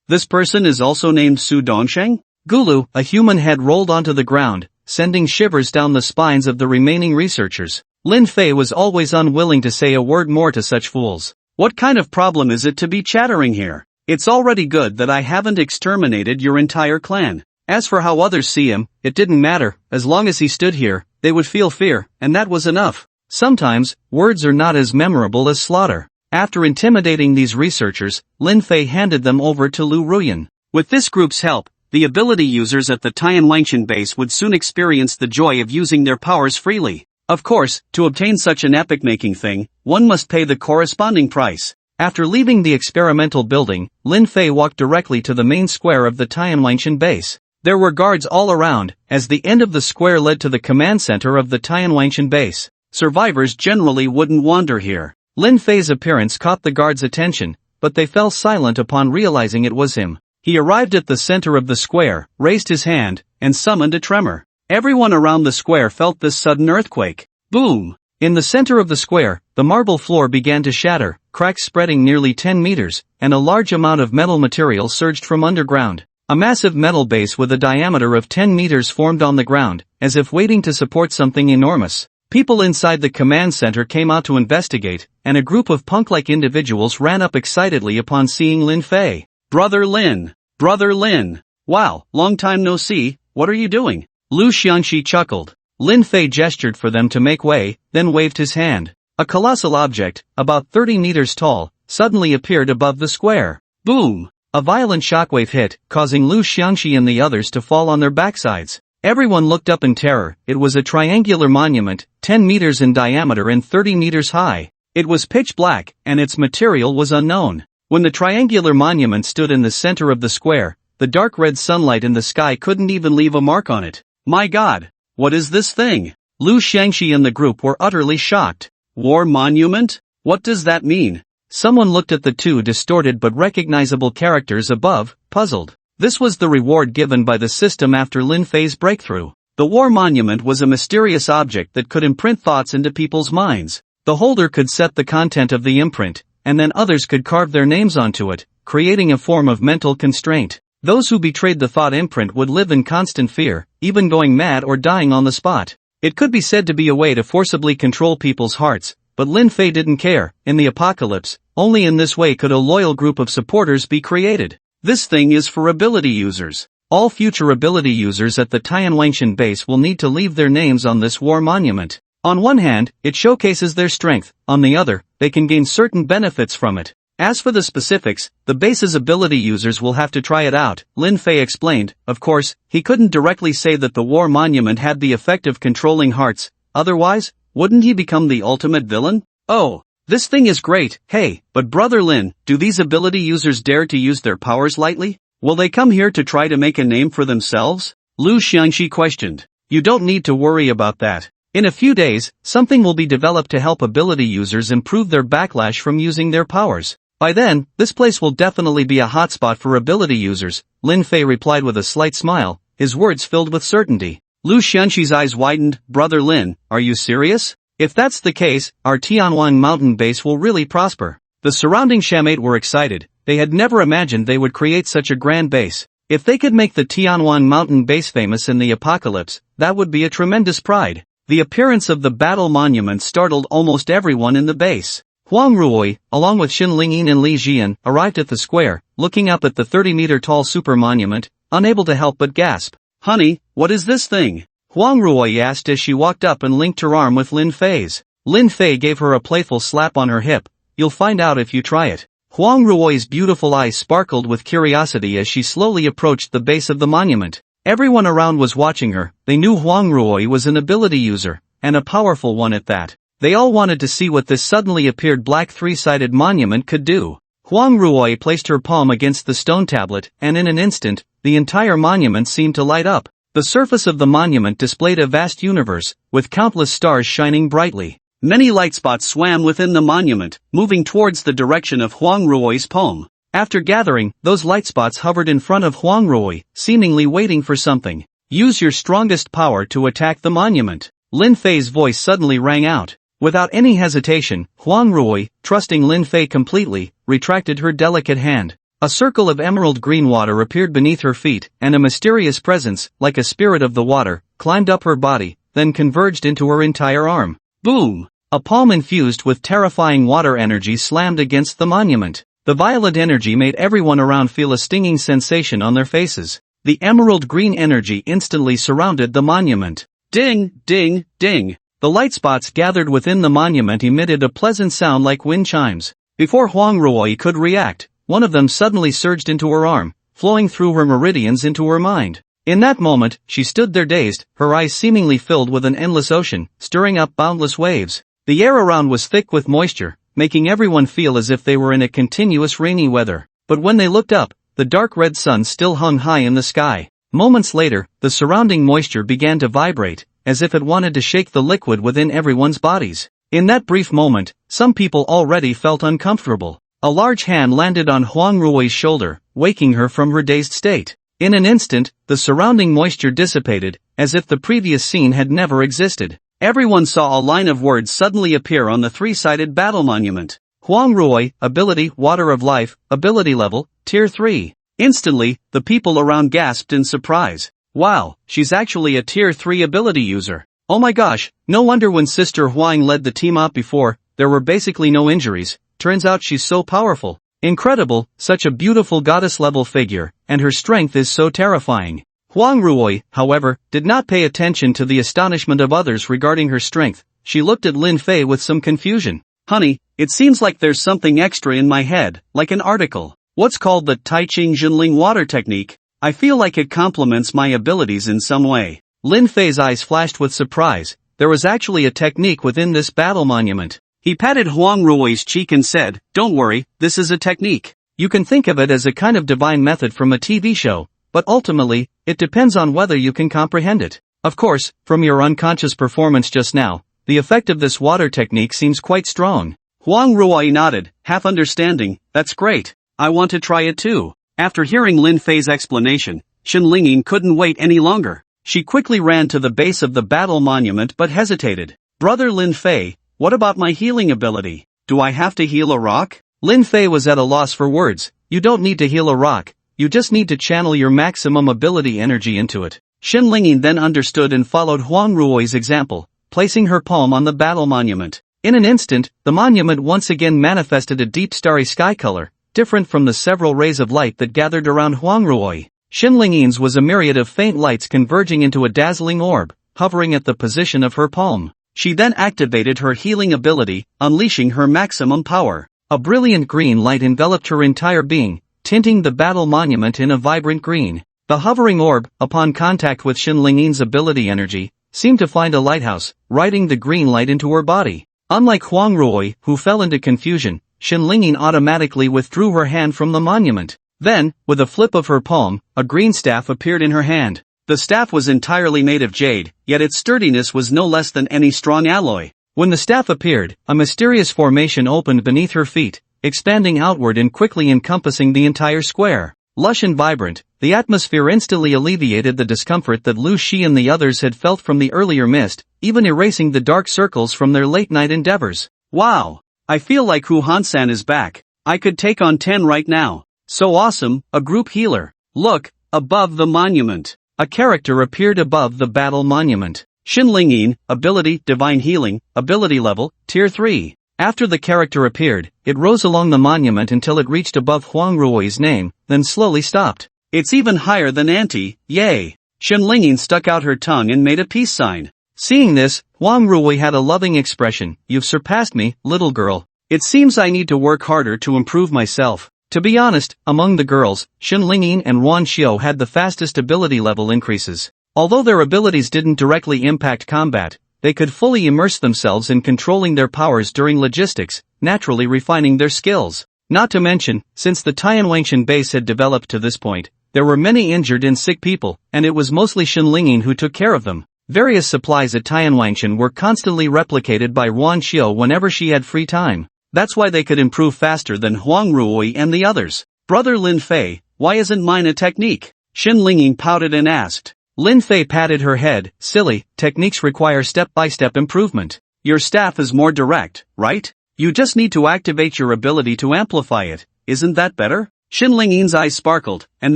This person is also named Su Dongsheng? Gulu, a human head rolled onto the ground, sending shivers down the spines of the remaining researchers. Lin Fei was always unwilling to say a word more to such fools. What kind of problem is it to be chattering here? It's already good that I haven't exterminated your entire clan. As for how others see him, it didn't matter. As long as he stood here, they would feel fear, and that was enough. Sometimes, words are not as memorable as slaughter. After intimidating these researchers, Lin Fei handed them over to Lu Ruyan. With this group's help, the ability users at the Tianwangshan base would soon experience the joy of using their powers freely. Of course, to obtain such an epic-making thing, one must pay the corresponding price. After leaving the experimental building, Lin Fei walked directly to the main square of the Tianwangshan base. There were guards all around, as the end of the square led to the command center of the Tianwangshan base. Survivors generally wouldn't wander here. Lin Fei's appearance caught the guards' attention, but they fell silent upon realizing it was him. He arrived at the center of the square, raised his hand, and summoned a tremor. Everyone around the square felt this sudden earthquake. Boom! In the center of the square, the marble floor began to shatter, cracks spreading nearly 10 meters, and a large amount of metal material surged from underground. A massive metal base with a diameter of 10 meters formed on the ground, as if waiting to support something enormous. People inside the command center came out to investigate, and a group of punk-like individuals ran up excitedly upon seeing Lin Fei. Brother Lin! Brother Lin! Wow, long time no see, what are you doing? Lu Xiangxi chuckled. Lin Fei gestured for them to make way, then waved his hand. A colossal object, about 30 meters tall, suddenly appeared above the square. Boom! A violent shockwave hit, causing Lu Xiangxi and the others to fall on their backsides. Everyone looked up in terror. It was a triangular monument, 10 meters in diameter and 30 meters high. It was pitch black, and its material was unknown. When the triangular monument stood in the center of the square, the dark red sunlight in the sky couldn't even leave a mark on it. My God! What is this thing? Lu Xiangxi and the group were utterly shocked. War monument? What does that mean? Someone looked at the two distorted but recognizable characters above, puzzled. This was the reward given by the system after Lin Fei's breakthrough. The war monument was a mysterious object that could imprint thoughts into people's minds. The holder could set the content of the imprint, and then others could carve their names onto it, creating a form of mental constraint. Those who betrayed the thought imprint would live in constant fear, even going mad or dying on the spot. It could be said to be a way to forcibly control people's hearts, but Lin Fei didn't care. In the apocalypse, only in this way could a loyal group of supporters be created. This thing is for ability users. All future ability users at the Tianwangshan base will need to leave their names on this war monument. On one hand, it showcases their strength, on the other, they can gain certain benefits from it. As for the specifics, the base's ability users will have to try it out, Lin Fei explained. Of course, he couldn't directly say that the war monument had the effect of controlling hearts, otherwise, wouldn't he become the ultimate villain? Oh, this thing is great. Hey, but Brother Lin, do these ability users dare to use their powers lightly? Will they come here to try to make a name for themselves? Lu Xiangxi questioned. You don't need to worry about that. In a few days, something will be developed to help ability users improve their backlash from using their powers. By then, this place will definitely be a hotspot for ability users, Lin Fei replied with a slight smile, his words filled with certainty. Lu Xiangxi's eyes widened. Brother Lin, are you serious? If that's the case, our Tianwang mountain base will really prosper. The surrounding Shamate were excited. They had never imagined they would create such a grand base. If they could make the Tianwang mountain base famous in the apocalypse, that would be a tremendous pride. The appearance of the battle monument startled almost everyone in the base. Huang Ruoi, along with Xin Lingyin and Li Jian, arrived at the square, looking up at the 30-meter-tall super monument, unable to help but gasp. Honey, what is this thing? Huang Ruoi asked as she walked up and linked her arm with Lin Fei's. Lin Fei gave her a playful slap on her hip. You'll find out if you try it. Huang Ruoi's beautiful eyes sparkled with curiosity as she slowly approached the base of the monument. Everyone around was watching her. They knew Huang Ruoi was an ability user, and a powerful one at that. They all wanted to see what this suddenly appeared black three-sided monument could do. Huang Ruoi placed her palm against the stone tablet, and in an instant, the entire monument seemed to light up. The surface of the monument displayed a vast universe, with countless stars shining brightly. Many light spots swam within the monument, moving towards the direction of Huang Ruoi's palm. After gathering, those light spots hovered in front of Huang Ruoi, seemingly waiting for something. Use your strongest power to attack the monument. Lin Fei's voice suddenly rang out. Without any hesitation, Huang Ruoi, trusting Lin Fei completely, retracted her delicate hand. A circle of emerald green water appeared beneath her feet, and a mysterious presence, like a spirit of the water, climbed up her body, then converged into her entire arm. Boom! A palm infused with terrifying water energy slammed against the monument. The violent energy made everyone around feel a stinging sensation on their faces. The emerald green energy instantly surrounded the monument. Ding, ding, ding. The light spots gathered within the monument emitted a pleasant sound like wind chimes. Before Huang Ruoi could react, one of them suddenly surged into her arm, flowing through her meridians into her mind. In that moment, she stood there dazed, her eyes seemingly filled with an endless ocean, stirring up boundless waves. The air around was thick with moisture, making everyone feel as if they were in a continuous rainy weather. But when they looked up, the dark red sun still hung high in the sky. Moments later, the surrounding moisture began to vibrate, as if it wanted to shake the liquid within everyone's bodies. In that brief moment, some people already felt uncomfortable. A large hand landed on Huang Ruoi's shoulder, waking her from her dazed state. In an instant, the surrounding moisture dissipated, as if the previous scene had never existed. Everyone saw a line of words suddenly appear on the three-sided battle monument. Huang Ruoy, ability, Water of Life, ability level, tier 3. Instantly, the people around gasped in surprise. Wow, she's actually a tier 3 ability user. Oh my gosh, no wonder when Sister Huang led the team out before, there were basically no injuries. Turns out she's so powerful. Incredible, such a beautiful goddess-level figure, and her strength is so terrifying. Huang Ruoy, however, did not pay attention to the astonishment of others regarding her strength. She looked at Lin Fei with some confusion. Honey, it seems like there's something extra in my head, like an article. What's called the Tai Ching Jinling water technique? I feel like it complements my abilities in some way. Lin Fei's eyes flashed with surprise. There was actually a technique within this battle monument. He patted Huang Ruoy's cheek and said, "Don't worry, this is a technique. You can think of it as a kind of divine method from a TV show. But ultimately, it depends on whether you can comprehend it. Of course, from your unconscious performance just now, the effect of this water technique seems quite strong." Huang Ruoy nodded, half understanding. "That's great. I want to try it too." After hearing Lin Fei's explanation, Shen Lingyin couldn't wait any longer. She quickly ran to the base of the battle monument but hesitated. "Brother Lin Fei, what about my healing ability? Do I have to heal a rock?" Lin Fei was at a loss for words. "You don't need to heal a rock. You just need to channel your maximum ability energy into it." Shen Lingyin then understood and followed Huang Ruoy's example, placing her palm on the battle monument. In an instant, the monument once again manifested a deep starry sky color, different from the several rays of light that gathered around Huang Ruoy. Shen Lingyin's was a myriad of faint lights converging into a dazzling orb, hovering at the position of her palm. She then activated her healing ability, unleashing her maximum power. A brilliant green light enveloped her entire being, tinting the battle monument in a vibrant green. The hovering orb, upon contact with Shen Lingyin's ability energy, seemed to find a lighthouse, riding the green light into her body. Unlike Huang Ruoy, who fell into confusion, Shen Lingyin automatically withdrew her hand from the monument. Then, with a flip of her palm, a green staff appeared in her hand. The staff was entirely made of jade, yet its sturdiness was no less than any strong alloy. When the staff appeared, a mysterious formation opened beneath her feet, expanding outward and quickly encompassing the entire square. Lush and vibrant, the atmosphere instantly alleviated the discomfort that Lu Shi and the others had felt from the earlier mist, even erasing the dark circles from their late-night endeavors. Wow! I feel like Hu Han-san is back. I could take on 10 right now. So awesome, a group healer. Look, above the monument. A character appeared above the battle monument. Shen Lingyin, ability, divine healing, ability level, tier 3. After the character appeared, it rose along the monument until it reached above Huang Ruoy's name, then slowly stopped. It's even higher than Auntie, yay! Shen Lingyin stuck out her tongue and made a peace sign. Seeing this, Huang Ruoy had a loving expression. "You've surpassed me, little girl. It seems I need to work harder to improve myself." To be honest, among the girls, Shen Lingyin and Wan Xiao had the fastest ability level increases. Although their abilities didn't directly impact combat, they could fully immerse themselves in controlling their powers during logistics, naturally refining their skills. Not to mention, since the Tianwangshan base had developed to this point, there were many injured and sick people, and it was mostly Shen Lingyin who took care of them. Various supplies at Tianwangshan were constantly replicated by Wan Xiao whenever she had free time. That's why they could improve faster than Huang Ruoy and the others. "Brother Lin Fei, why isn't mine a technique?" Shen Lingyin pouted and asked. Lin Fei patted her head. "Silly, techniques require step-by-step improvement. Your staff is more direct, right? You just need to activate your ability to amplify it. Isn't that better?" Shen Lingyin's eyes sparkled, and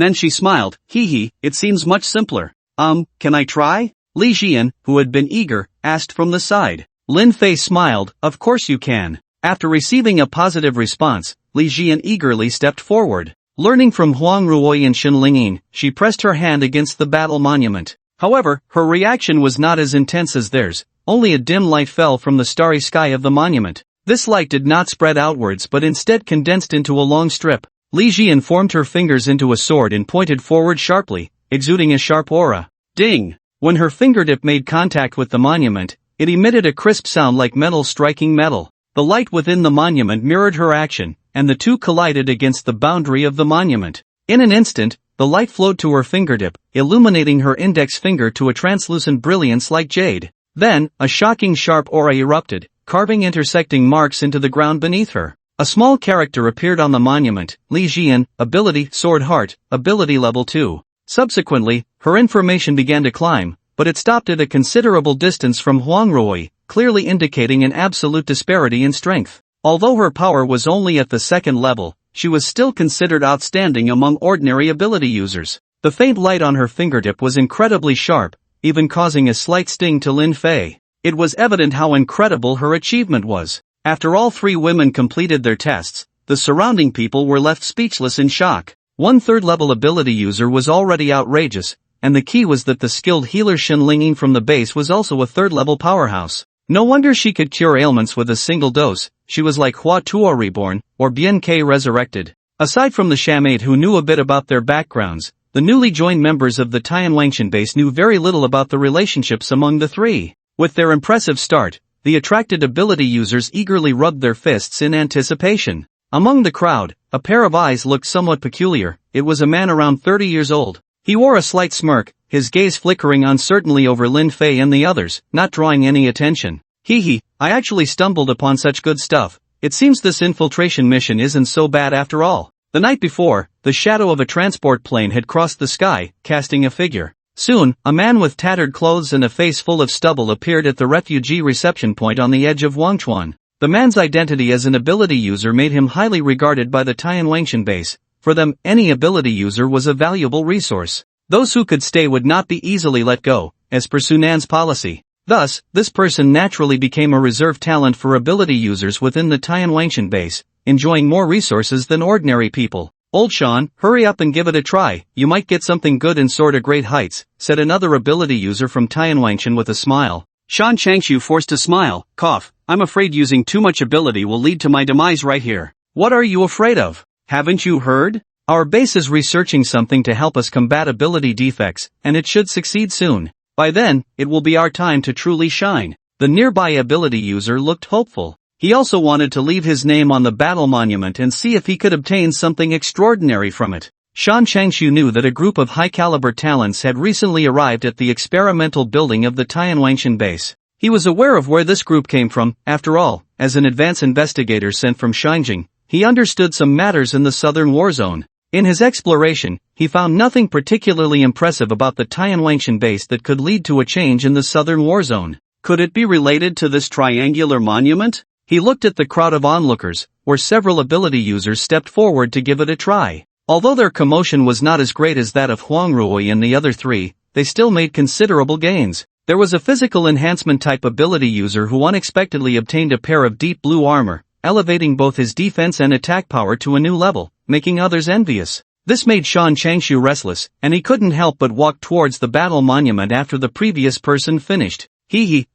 then she smiled. Hee, it seems much simpler. Can I try?" Li Jian, who had been eager, asked from the side. Lin Fei smiled. "Of course you can." After receiving a positive response, Li Jian eagerly stepped forward. Learning from Huang Ruoy and Shen Lingyin, she pressed her hand against the battle monument. However, her reaction was not as intense as theirs. Only a dim light fell from the starry sky of the monument. This light did not spread outwards but instead condensed into a long strip. Li Jian formed her fingers into a sword and pointed forward sharply, exuding a sharp aura. Ding! When her fingertip made contact with the monument, it emitted a crisp sound like metal striking metal. The light within the monument mirrored her action, and the two collided against the boundary of the monument. In an instant, the light flowed to her fingertip, illuminating her index finger to a translucent brilliance like jade. Then, a shocking sharp aura erupted, carving intersecting marks into the ground beneath her. A small character appeared on the monument. Li Jian, ability, Sword Heart, ability level 2. Subsequently, her information began to climb, but it stopped at a considerable distance from Huang Rui, clearly indicating an absolute disparity in strength. Although her power was only at the second level, she was still considered outstanding among ordinary ability users. The faint light on her fingertip was incredibly sharp, even causing a slight sting to Lin Fei. It was evident how incredible her achievement was. After all three women completed their tests, the surrounding people were left speechless in shock. One third-level ability user was already outrageous, and the key was that the skilled healer Xin Lingying from the base was also a third-level powerhouse. No wonder she could cure ailments with a single dose. She was like Hua Tuo reborn, or Bien Ke resurrected. Aside from the Shamate who knew a bit about their backgrounds, the newly joined members of the Tianwangshan base knew very little about the relationships among the three. With their impressive start, the attracted ability users eagerly rubbed their fists in anticipation. Among the crowd, a pair of eyes looked somewhat peculiar. It was a man around 30 years old. He wore a slight smirk, his gaze flickering uncertainly over Lin Fei and the others, not drawing any attention. Hee, I actually stumbled upon such good stuff. It seems this infiltration mission isn't so bad after all. The night before, the shadow of a transport plane had crossed the sky, casting a figure. Soon, a man with tattered clothes and a face full of stubble appeared at the refugee reception point on the edge of Wangchuan. The man's identity as an ability user made him highly regarded by the Tianwangshan base. For them, any ability user was a valuable resource. Those who could stay would not be easily let go, as per Sunan's policy. Thus, this person naturally became a reserve talent for ability users within the Tianwangshan base, enjoying more resources than ordinary people. Old Sean, hurry up and give it a try, you might get something good and soar to great heights, said another ability user from Tianwangshan with a smile. Shan Changshu forced a smile, cough, I'm afraid using too much ability will lead to my demise right here. What are you afraid of? Haven't you heard? Our base is researching something to help us combat ability defects, and it should succeed soon. By then, it will be our time to truly shine. The nearby ability user looked hopeful. He also wanted to leave his name on the battle monument and see if he could obtain something extraordinary from it. Shan Changshu knew that a group of high-caliber talents had recently arrived at the experimental building of the Tianwangshan base. He was aware of where this group came from. After all, as an advance investigator sent from Xinjiang, he understood some matters in the southern war zone. In his exploration, he found nothing particularly impressive about the Tianwangshan base that could lead to a change in the southern war zone. Could it be related to this triangular monument? He looked at the crowd of onlookers, where several ability users stepped forward to give it a try. Although their commotion was not as great as that of Huang Rui and the other three, they still made considerable gains. There was a physical enhancement type ability user who unexpectedly obtained a pair of deep blue armor, elevating both his defense and attack power to a new level, making others envious. This made Shan Changshu restless, and he couldn't help but walk towards the battle monument after the previous person finished.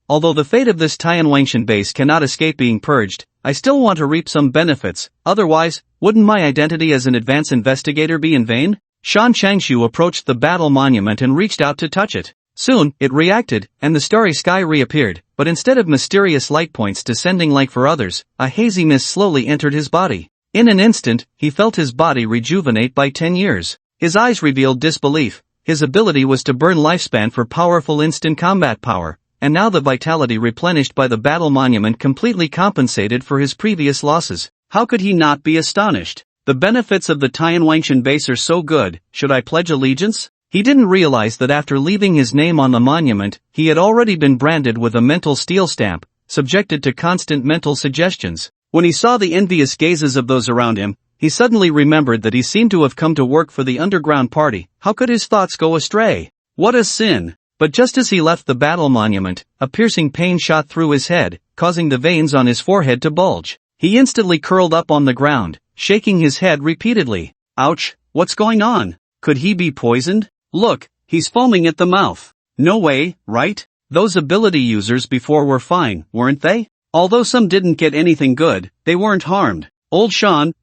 Although the fate of this Tianwangshan base cannot escape being purged, I still want to reap some benefits, otherwise, wouldn't my identity as an advanced investigator be in vain? Shan Changshu approached the battle monument and reached out to touch it. Soon, it reacted, and the starry sky reappeared, but instead of mysterious light points descending like for others, a hazy mist slowly entered his body. In an instant, he felt his body rejuvenate by 10 years. His eyes revealed disbelief. His ability was to burn lifespan for powerful instant combat power, and now the vitality replenished by the battle monument completely compensated for his previous losses. How could he not be astonished? The benefits of the Tianwangshan base are so good, should I pledge allegiance? He didn't realize that after leaving his name on the monument, he had already been branded with a mental steel stamp, subjected to constant mental suggestions. When he saw the envious gazes of those around him, he suddenly remembered that he seemed to have come to work for the underground party. How could his thoughts go astray? What a sin! But just as he left the battle monument, a piercing pain shot through his head, causing the veins on his forehead to bulge. He instantly curled up on the ground, shaking his head repeatedly. Ouch, what's going on? Could he be poisoned? Look, he's foaming at the mouth. No way, right? Those ability users before were fine, weren't they? Although some didn't get anything good, they weren't harmed. Old Sean,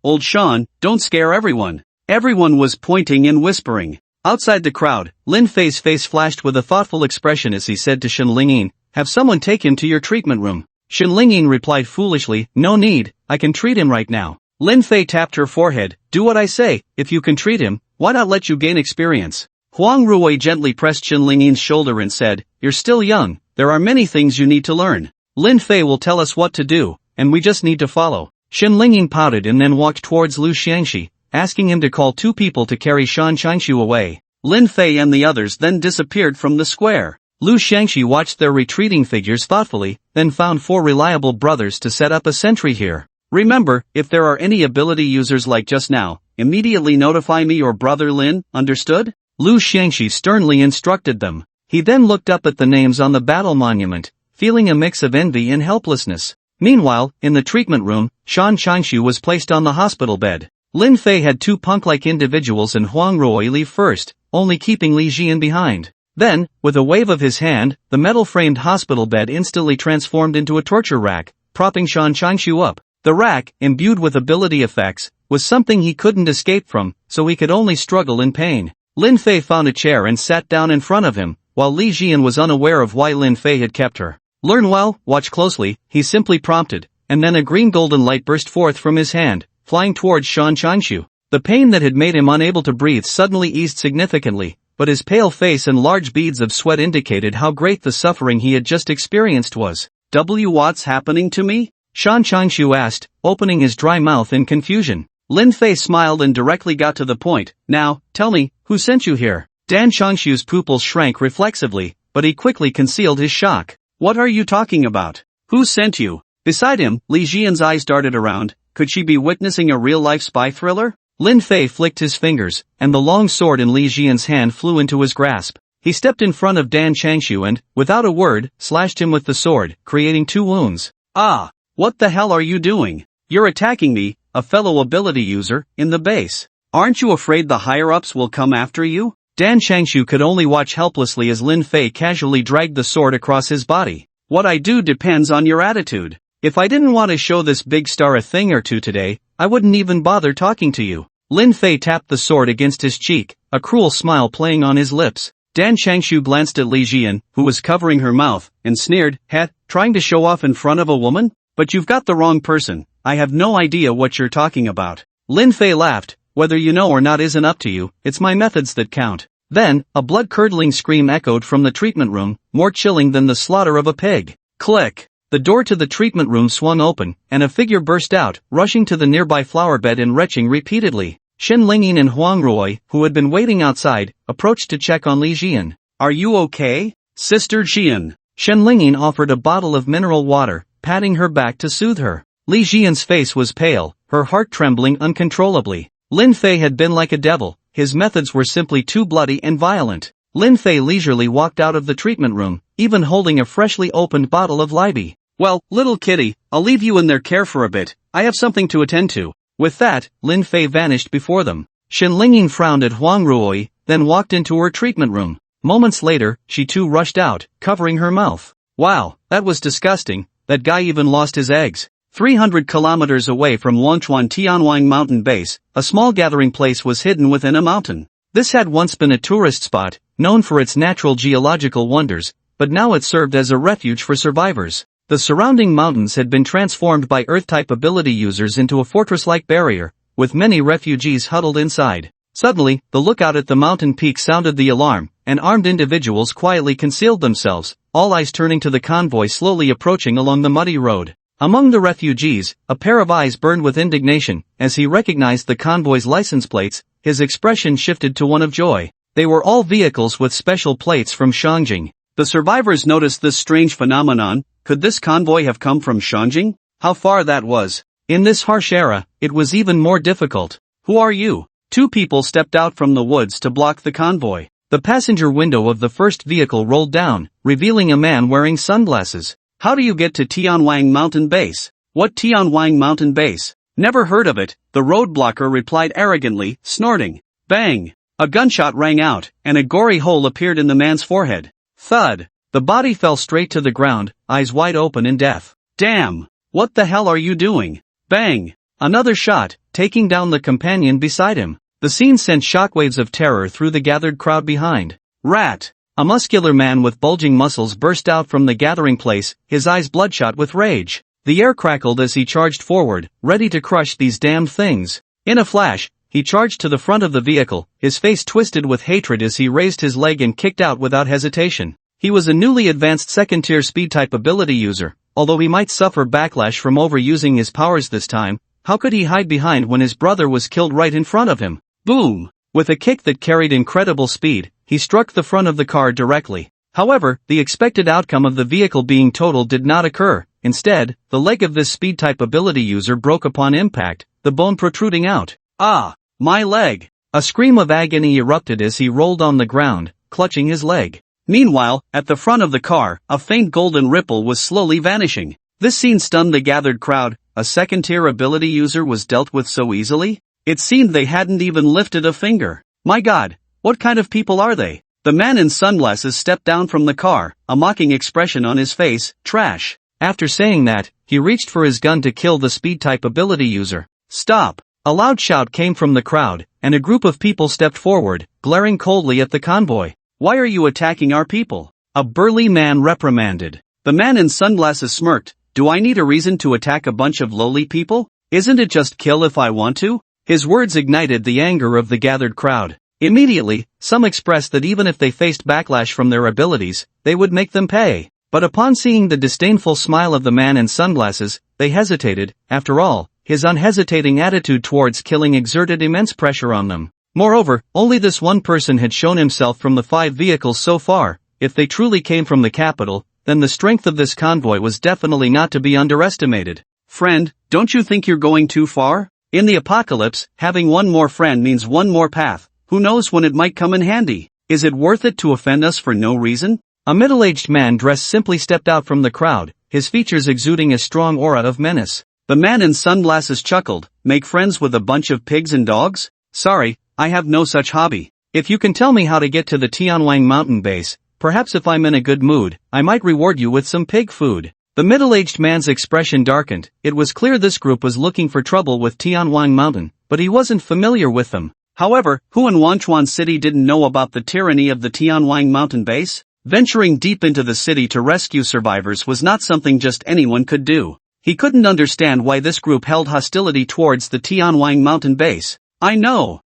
don't scare everyone. Everyone was pointing and whispering. Outside the crowd, Lin Fei's face flashed with a thoughtful expression as he said to Xin Lingying, have someone take him to your treatment room. Xin Lingying replied foolishly, no need, I can treat him right now. Lin Fei tapped her forehead, do what I say, if you can treat him, why not let you gain experience? Huang Rui gently pressed Xin Lingying's shoulder and said, you're still young, there are many things you need to learn. Lin Fei will tell us what to do, and we just need to follow. Xin Lingying pouted and then walked towards Lu Xiangxi, asking him to call 2 people to carry Shan Changshu away. Lin Fei and the others then disappeared from the square. Lu Shangxi watched their retreating figures thoughtfully, then found 4 reliable brothers to set up a sentry here. Remember, if there are any ability users like just now, immediately notify me or Brother Lin, understood? Lu Shangxi sternly instructed them. He then looked up at the names on the battle monument, feeling a mix of envy and helplessness. Meanwhile, in the treatment room, Shan Changshu was placed on the hospital bed. Lin Fei had 2 punk-like individuals and Huang Ruoi leave first, only keeping Li Jian behind. Then, with a wave of his hand, the metal-framed hospital bed instantly transformed into a torture rack, propping Shan Changshu up. The rack, imbued with ability effects, was something he couldn't escape from, so he could only struggle in pain. Lin Fei found a chair and sat down in front of him, while Li Jian was unaware of why Lin Fei had kept her. Learn well, watch closely, he simply prompted, and then a green-golden light burst forth from his hand, flying towards Shan Changshu. The pain that had made him unable to breathe suddenly eased significantly, but his pale face and large beads of sweat indicated how great the suffering he had just experienced was. What's happening to me? Shan Changshu asked, opening his dry mouth in confusion. Lin Fei smiled and directly got to the point. Now, tell me, who sent you here? Dan Changshu's pupils shrank reflexively, but he quickly concealed his shock. What are you talking about? Who sent you? Beside him, Li Jian's eyes darted around. Could she be witnessing a real-life spy thriller? Lin Fei flicked his fingers, and the long sword in Li Jian's hand flew into his grasp. He stepped in front of Dan Changshu and, without a word, slashed him with the sword, creating 2 wounds. Ah! What the hell are you doing? You're attacking me, a fellow ability user, in the base. Aren't you afraid the higher-ups will come after you? Dan Changshu could only watch helplessly as Lin Fei casually dragged the sword across his body. What I do depends on your attitude. If I didn't want to show this big star a thing or two today, I wouldn't even bother talking to you. Lin Fei tapped the sword against his cheek, a cruel smile playing on his lips. Dan Changshu glanced at Li Jian, who was covering her mouth, and sneered, trying to show off in front of a woman? But you've got the wrong person, I have no idea what you're talking about. Lin Fei laughed, whether you know or not isn't up to you, it's my methods that count. Then, a blood-curdling scream echoed from the treatment room, more chilling than the slaughter of a pig. Click! The door to the treatment room swung open, and a figure burst out, rushing to the nearby flower bed and retching repeatedly. Shen Lingyin and Huang Ruoi, who had been waiting outside, approached to check on Li Jian. Are you okay, Sister Jian? Shen Lingyin offered a bottle of mineral water, patting her back to soothe her. Li Jian's face was pale, her heart trembling uncontrollably. Lin Fei had been like a devil, his methods were simply too bloody and violent. Lin Fei leisurely walked out of the treatment room, even holding a freshly opened bottle of Libby. Well, little kitty, I'll leave you in their care for a bit, I have something to attend to. With that, Lin Fei vanished before them. Shen Lingyin frowned at Huang Ruoi, then walked into her treatment room. Moments later, she too rushed out, covering her mouth. Wow, that was disgusting. That guy even lost his eggs. 300 kilometers away from Longchuan Tianwang mountain base, a small gathering place was hidden within a mountain. This had once been a tourist spot, known for its natural geological wonders, but now it served as a refuge for survivors. The surrounding mountains had been transformed by Earth-type ability users into a fortress-like barrier, with many refugees huddled inside. Suddenly, the lookout at the mountain peak sounded the alarm, and armed individuals quietly concealed themselves, all eyes turning to the convoy slowly approaching along the muddy road. Among the refugees, a pair of eyes burned with indignation. As he recognized the convoy's license plates, his expression shifted to one of joy. They were all vehicles with special plates from Shangjing. The survivors noticed this strange phenomenon. Could this convoy have come from Shangjing? How far that was. In this harsh era, it was even more difficult. Who are you? 2 people stepped out from the woods to block the convoy. The passenger window of the first vehicle rolled down, revealing a man wearing sunglasses. How do you get to Tianwang Mountain Base? What Tianwang Mountain Base? Never heard of it, the roadblocker replied arrogantly, snorting. Bang! A gunshot rang out, and a gory hole appeared in the man's forehead. Thud! The body fell straight to the ground, eyes wide open in death. Damn! What the hell are you doing? Bang! Another shot, taking down the companion beside him. The scene sent shockwaves of terror through the gathered crowd behind. Rat! A muscular man with bulging muscles burst out from the gathering place, his eyes bloodshot with rage. The air crackled as he charged forward, ready to crush these damned things. In a flash, he charged to the front of the vehicle, his face twisted with hatred as he raised his leg and kicked out without hesitation. He was a newly advanced second-tier speed-type ability user. Although he might suffer backlash from overusing his powers this time, how could he hide behind when his brother was killed right in front of him? Boom! With a kick that carried incredible speed, he struck the front of the car directly. However, the expected outcome of the vehicle being totaled did not occur. Instead, the leg of this speed-type ability user broke upon impact, the bone protruding out. Ah! My leg! A scream of agony erupted as he rolled on the ground, clutching his leg. Meanwhile, at the front of the car, a faint golden ripple was slowly vanishing. This scene stunned the gathered crowd. A second-tier ability user was dealt with so easily? It seemed they hadn't even lifted a finger. My god, what kind of people are they? The man in sunglasses stepped down from the car, a mocking expression on his face. Trash. After saying that, he reached for his gun to kill the speed-type ability user. Stop! A loud shout came from the crowd, and a group of people stepped forward, glaring coldly at the convoy. Why are you attacking our people? A burly man reprimanded. The man in sunglasses smirked. Do I need a reason to attack a bunch of lowly people? Isn't it just kill if I want to? His words ignited the anger of the gathered crowd. Immediately, some expressed that even if they faced backlash from their abilities, they would make them pay. But upon seeing the disdainful smile of the man in sunglasses, they hesitated. After all, his unhesitating attitude towards killing exerted immense pressure on them. Moreover, only this one person had shown himself from the 5 vehicles so far. If they truly came from the capital, then the strength of this convoy was definitely not to be underestimated. Friend, don't you think you're going too far? In the apocalypse, having one more friend means one more path. Who knows when it might come in handy? Is it worth it to offend us for no reason? A middle-aged man dressed simply stepped out from the crowd, his features exuding a strong aura of menace. The man in sunglasses chuckled. Make friends with a bunch of pigs and dogs? Sorry, I have no such hobby. If you can tell me how to get to the Tianwang mountain base, perhaps if I'm in a good mood, I might reward you with some pig food. The middle-aged man's expression darkened. It was clear this group was looking for trouble with Tianwang mountain, but he wasn't familiar with them. However, who in Wanchuan City didn't know about the tyranny of the Tianwang mountain base? Venturing deep into the city to rescue survivors was not something just anyone could do. He couldn't understand why this group held hostility towards the Tianwang mountain base. I know.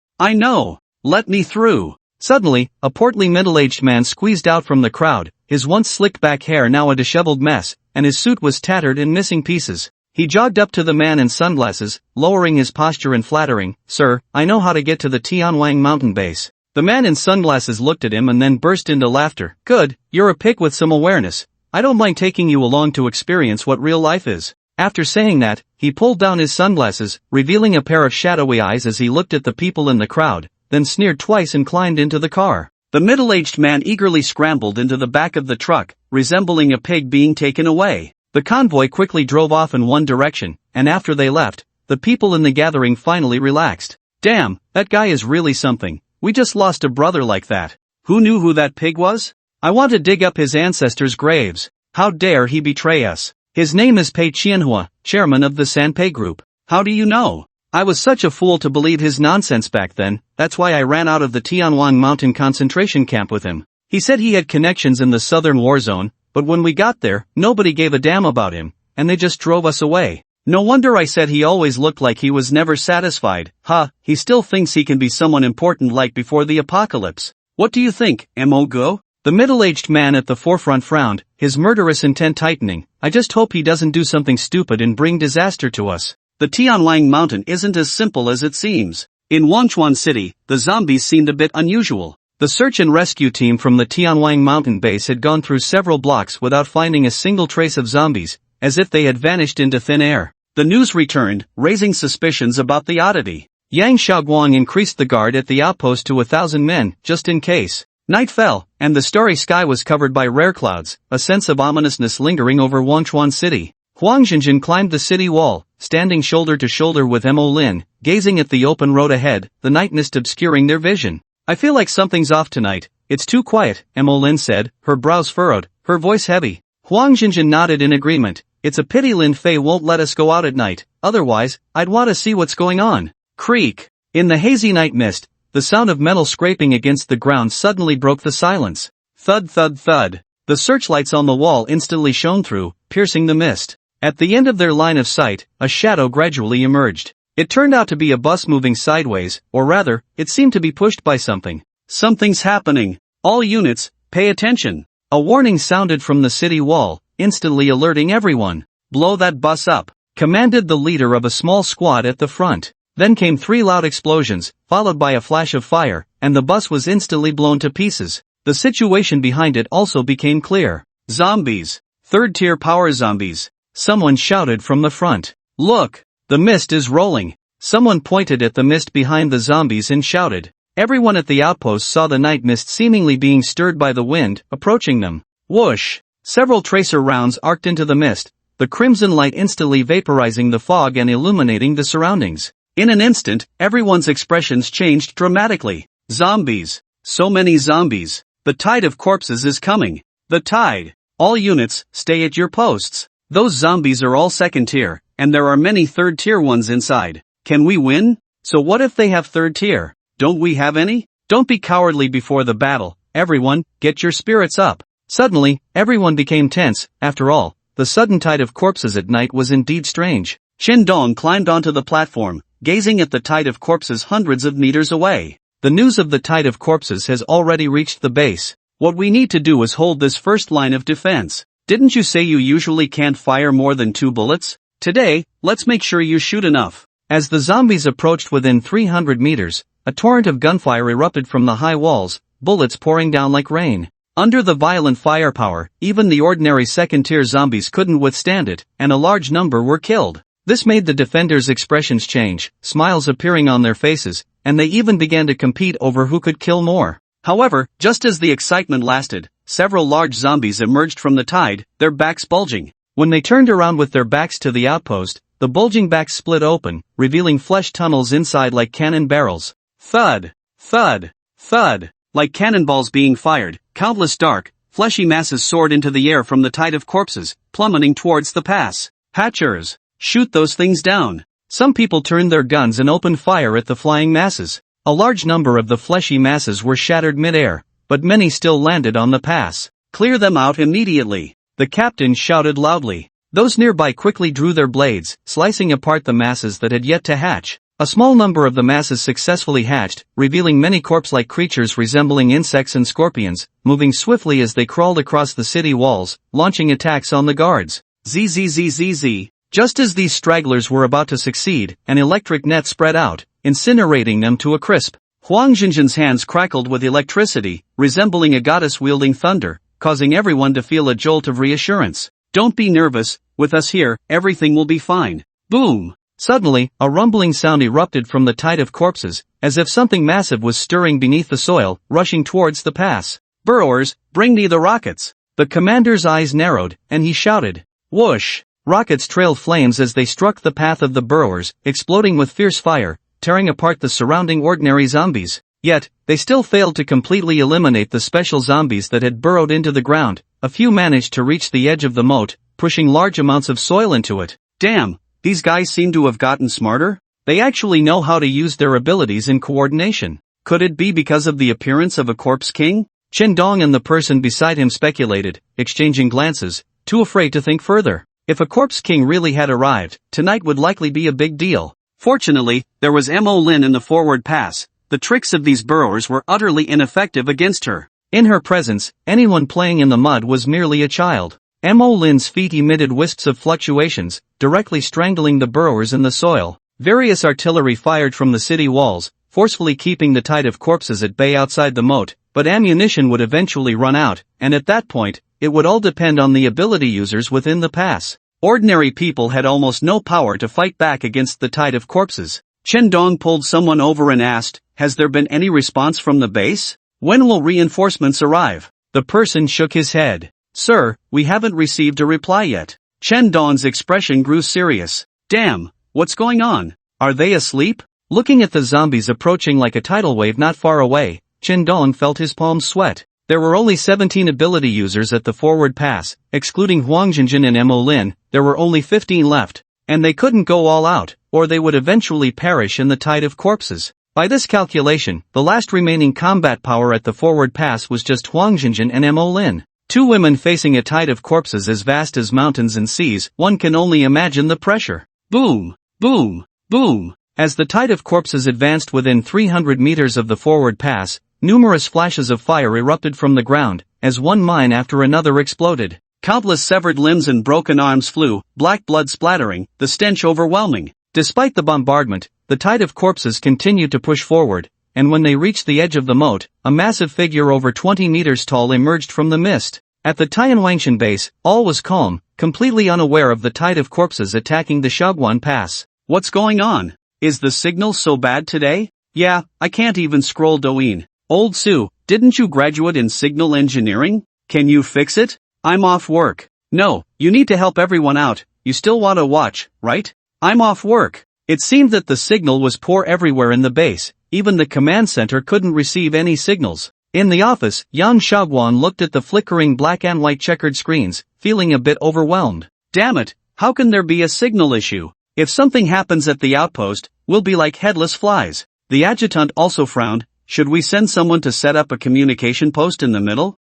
Let me through. Suddenly, a portly middle-aged man squeezed out from the crowd, his once slicked-back hair now a disheveled mess, and his suit was tattered in missing pieces. He jogged up to the man in sunglasses, lowering his posture and flattering, Sir, I know how to get to the Tianwang mountain base. The man in sunglasses looked at him and then burst into laughter. Good, you're a pig with some awareness. I don't mind taking you along to experience what real life is. After saying that, he pulled down his sunglasses, revealing a pair of shadowy eyes as he looked at the people in the crowd, then sneered twice and climbed into the car. The middle-aged man eagerly scrambled into the back of the truck, resembling a pig being taken away. The convoy quickly drove off in one direction, and after they left, the people in the gathering finally relaxed. Damn, that guy is really something. We just lost a brother like that. Who knew who that pig was? I want to dig up his ancestors' graves. How dare he betray us? His name is Pei Qianhua, chairman of the Sanpei Group. How do you know? I was such a fool to believe his nonsense back then. That's why I ran out of the Tianwang mountain concentration camp with him. He said he had connections in the southern war zone, but when we got there, nobody gave a damn about him, and they just drove us away. No wonder I said he always looked like he was never satisfied. He still thinks he can be someone important like before the apocalypse. What do you think, Mo-go? The middle-aged man at the forefront frowned, his murderous intent tightening. I just hope he doesn't do something stupid and bring disaster to us. The Tianwang mountain isn't as simple as it seems. In Wanchuan City, the zombies seemed a bit unusual. The search and rescue team from the Tianwang mountain base had gone through several blocks without finding a single trace of zombies, as if they had vanished into thin air. The news returned, raising suspicions about the oddity. Yang Xiaoguang increased the guard at the outpost to 1,000 men, just in case. Night fell, and the starry sky was covered by rare clouds, a sense of ominousness lingering over Wanchuan City. Huang Zhenjin climbed the city wall, standing shoulder to shoulder with Mo Lin, gazing at the open road ahead, the night mist obscuring their vision. I feel like something's off tonight. It's too quiet, Mo Lin said, her brows furrowed, her voice heavy. Huang Zhenjin nodded in agreement. It's a pity Lin Fei won't let us go out at night, otherwise, I'd want to see what's going on. Creak. In the hazy night mist, the sound of metal scraping against the ground suddenly broke the silence. Thud thud thud. The searchlights on the wall instantly shone through, piercing the mist. At the end of their line of sight, a shadow gradually emerged. It turned out to be a bus moving sideways, or rather, it seemed to be pushed by something. Something's happening. All units, pay attention. A warning sounded from the city wall, instantly alerting everyone. Blow that bus up, commanded the leader of a small squad at the front. Then came 3 loud explosions, followed by a flash of fire, and the bus was instantly blown to pieces. the situation behind it also became clear. Zombies. Third-tier power zombies. Someone shouted from the front. Look! The mist is rolling. Someone pointed at the mist behind the zombies and shouted. Everyone at the outpost saw the night mist seemingly being stirred by the wind, approaching them. Whoosh! Several tracer rounds arced into the mist, the crimson light instantly vaporizing the fog and illuminating the surroundings. In an instant, everyone's expressions changed dramatically. Zombies. So many zombies. The tide of corpses is coming. The tide. All units, stay at your posts. Those zombies are all second tier, and there are many third tier ones inside. Can we win? So what if they have third tier? Don't we have any? Don't be cowardly before the battle. Everyone, get your spirits up. Suddenly, everyone became tense. After all, the sudden tide of corpses at night was indeed strange. Chen Dong climbed onto the platform, gazing at the tide of corpses hundreds of meters away. The news of the tide of corpses has already reached the base. What we need to do is hold this first line of defense. Didn't you say you usually can't fire more than 2 bullets? Today, let's make sure you shoot enough. As the zombies approached within 300 meters, a torrent of gunfire erupted from the high walls, bullets pouring down like rain. Under the violent firepower, even the ordinary second-tier zombies couldn't withstand it, and a large number were killed. This made the defenders' expressions change, smiles appearing on their faces, and they even began to compete over who could kill more. However, just as the excitement lasted, several large zombies emerged from the tide, their backs bulging. When they turned around with their backs to the outpost, the bulging backs split open, revealing flesh tunnels inside like cannon barrels. Thud! Thud! Thud! Like cannonballs being fired, countless dark, fleshy masses soared into the air from the tide of corpses, plummeting towards the pass. Hatchers! Shoot those things down! Some people turned their guns and opened fire at the flying masses. A large number of the fleshy masses were shattered mid-air, but many still landed on the pass. Clear them out immediately! The captain shouted loudly. Those nearby quickly drew their blades, slicing apart the masses that had yet to hatch. A small number of the masses successfully hatched, revealing many corpse-like creatures resembling insects and scorpions, moving swiftly as they crawled across the city walls, launching attacks on the guards. Zzzzz. Just as these stragglers were about to succeed, an electric net spread out, incinerating them to a crisp. Huang Jinjin's hands crackled with electricity, resembling a goddess wielding thunder, causing everyone to feel a jolt of reassurance. Don't be nervous, with us here, everything will be fine. Boom! Suddenly, a rumbling sound erupted from the tide of corpses, as if something massive was stirring beneath the soil, rushing towards the pass. Burrowers, bring me the rockets! The commander's eyes narrowed, and he shouted. Whoosh! Rockets trailed flames as they struck the path of the burrowers, exploding with fierce fire, tearing apart the surrounding ordinary zombies. Yet, they still failed to completely eliminate the special zombies that had burrowed into the ground. A few managed to reach the edge of the moat, pushing large amounts of soil into it. Damn! These guys seem to have gotten smarter? They actually know how to use their abilities in coordination. Could it be because of the appearance of a corpse king? Chen Dong and the person beside him speculated, exchanging glances, too afraid to think further. If a corpse king really had arrived, tonight would likely be a big deal. Fortunately, there was Mo Lin in the forward pass. The tricks of these burrowers were utterly ineffective against her. In her presence, anyone playing in the mud was merely a child. Mo Lin's feet emitted wisps of fluctuations, directly strangling the burrowers in the soil. Various artillery fired from the city walls, forcefully keeping the tide of corpses at bay outside the moat, but ammunition would eventually run out, and at that point, it would all depend on the ability users within the pass. Ordinary people had almost no power to fight back against the tide of corpses. Chen Dong pulled someone over and asked, has there been any response from the base? When will reinforcements arrive? The person shook his head. Sir, we haven't received a reply yet. Chen Dong's expression grew serious. Damn, what's going on? Are they asleep? Looking at the zombies approaching like a tidal wave not far away, Chen Dong felt his palms sweat. There were only 17 ability users at the forward pass, excluding Huang Jinjin and Mo Lin, there were only 15 left, and they couldn't go all out, or they would eventually perish in the tide of corpses. By this calculation, the last remaining combat power at the forward pass was just Huang Jinjin and Mo Lin. Two women facing a tide of corpses as vast as mountains and seas, one can only imagine the pressure. Boom! Boom! Boom! As the tide of corpses advanced within 300 meters of the forward pass, numerous flashes of fire erupted from the ground, as one mine after another exploded. Countless severed limbs and broken arms flew, black blood splattering, the stench overwhelming. Despite the bombardment, the tide of corpses continued to push forward, and when they reached the edge of the moat, a massive figure over 20 meters tall emerged from the mist. At the Tianwangshan base, all was calm, completely unaware of the tide of corpses attacking the Shaoguan Pass. What's going on? Is the signal so bad today? Yeah, I can't even scroll Douyin. Old Sue, didn't you graduate in signal engineering? Can you fix it? I'm off work. No, you need to help everyone out, you still want to watch, right? I'm off work. It seemed that the signal was poor everywhere in the base, even the command center couldn't receive any signals. In the office, Yang Shaoguan looked at the flickering black and white checkered screens, feeling a bit overwhelmed. Damn it, how can there be a signal issue? If something happens at the outpost, we'll be like headless flies. The adjutant also frowned. Should we send someone to set up a communication post in the middle?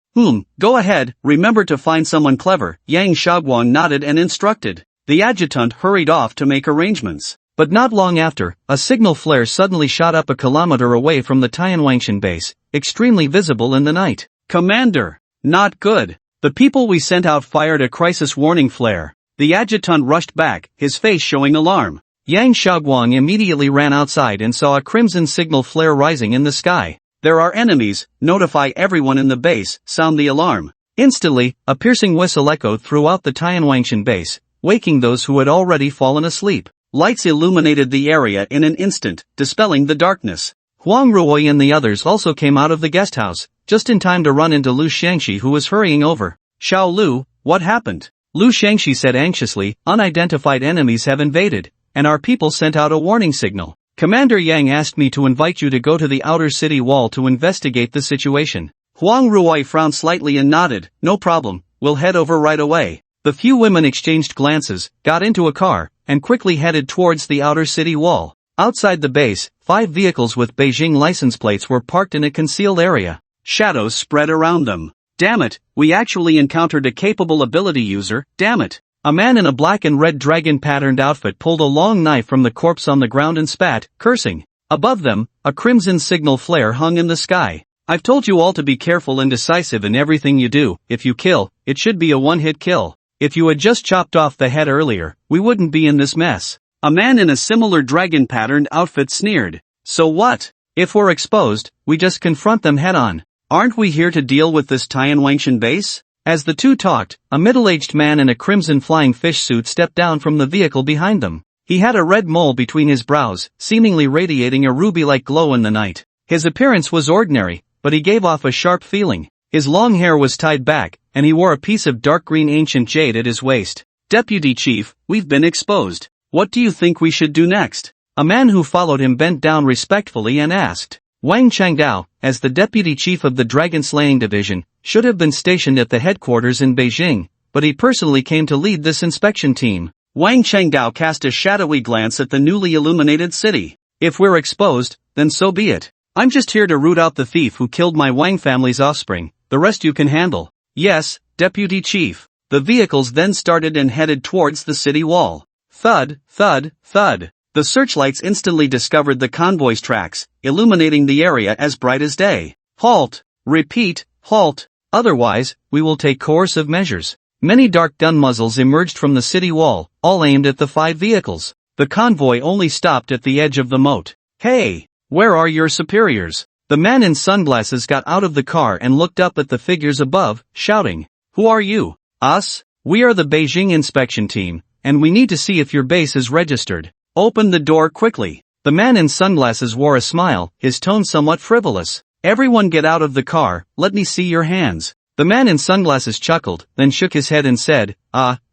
Go ahead, remember to find someone clever. Yang Shaoguan nodded and instructed. The adjutant hurried off to make arrangements. But not long after, a signal flare suddenly shot up a kilometer away from the Tianwangshan base, extremely visible in the night. Commander! Not good. The people we sent out fired a crisis warning flare. The adjutant rushed back, his face showing alarm. Yang Shaoguan immediately ran outside and saw a crimson signal flare rising in the sky. There are enemies, notify everyone in the base, sound the alarm. Instantly, a piercing whistle echoed throughout the Tianwangshan base, waking those who had already fallen asleep. Lights illuminated the area in an instant, dispelling the darkness. Huang Ruoyi and the others also came out of the guest house, just in time to run into Lu Shangxi who was hurrying over. Xiao Lu, what happened? Lu Shangxi said anxiously, unidentified enemies have invaded, and our people sent out a warning signal. Commander Yang asked me to invite you to go to the outer city wall to investigate the situation. Huang Ruoyi frowned slightly and nodded, no problem, we'll head over right away. The few women exchanged glances, got into a car, and quickly headed towards the outer city wall. Outside the base, 5 vehicles with Beijing license plates were parked in a concealed area. Shadows spread around them. Damn it, we actually encountered a capable ability user, damn it. A man in a black and red dragon-patterned outfit pulled a long knife from the corpse on the ground and spat, cursing. Above them, a crimson signal flare hung in the sky. I've told you all to be careful and decisive in everything you do. If you kill, it should be a one-hit kill. If you had just chopped off the head earlier, we wouldn't be in this mess. A man in a similar dragon-patterned outfit sneered. So what? If we're exposed, we just confront them head-on. Aren't we here to deal with this Tianwangshan base? As the two talked, a middle-aged man in a crimson flying fish suit stepped down from the vehicle behind them. He had a red mole between his brows, seemingly radiating a ruby-like glow in the night. His appearance was ordinary, but he gave off a sharp feeling. His long hair was tied back, and he wore a piece of dark green ancient jade at his waist. Deputy Chief, we've been exposed. What do you think we should do next? A man who followed him bent down respectfully and asked. Wang Changdao, as the deputy chief of the Dragon Slaying Division, should have been stationed at the headquarters in Beijing, but he personally came to lead this inspection team. Wang Changdao cast a shadowy glance at the newly illuminated city. If we're exposed, then so be it. I'm just here to root out the thief who killed my Wang family's offspring, the rest you can handle. Yes, Deputy Chief. The vehicles then started and headed towards the city wall. Thud, thud, thud. The searchlights instantly discovered the convoy's tracks, illuminating the area as bright as day. Halt! Repeat, halt! Otherwise, we will take coercive measures. Many dark gun muzzles emerged from the city wall, all aimed at the 5 vehicles. The convoy only stopped at the edge of the moat. Hey! Where are your superiors? The man in sunglasses got out of the car and looked up at the figures above, shouting. Who are you? Us? We are the Beijing inspection team, and we need to see if your base is registered. Open the door quickly. The man in sunglasses wore a smile, his tone somewhat frivolous. Everyone get out of the car, let me see your hands. The man in sunglasses chuckled, then shook his head and said,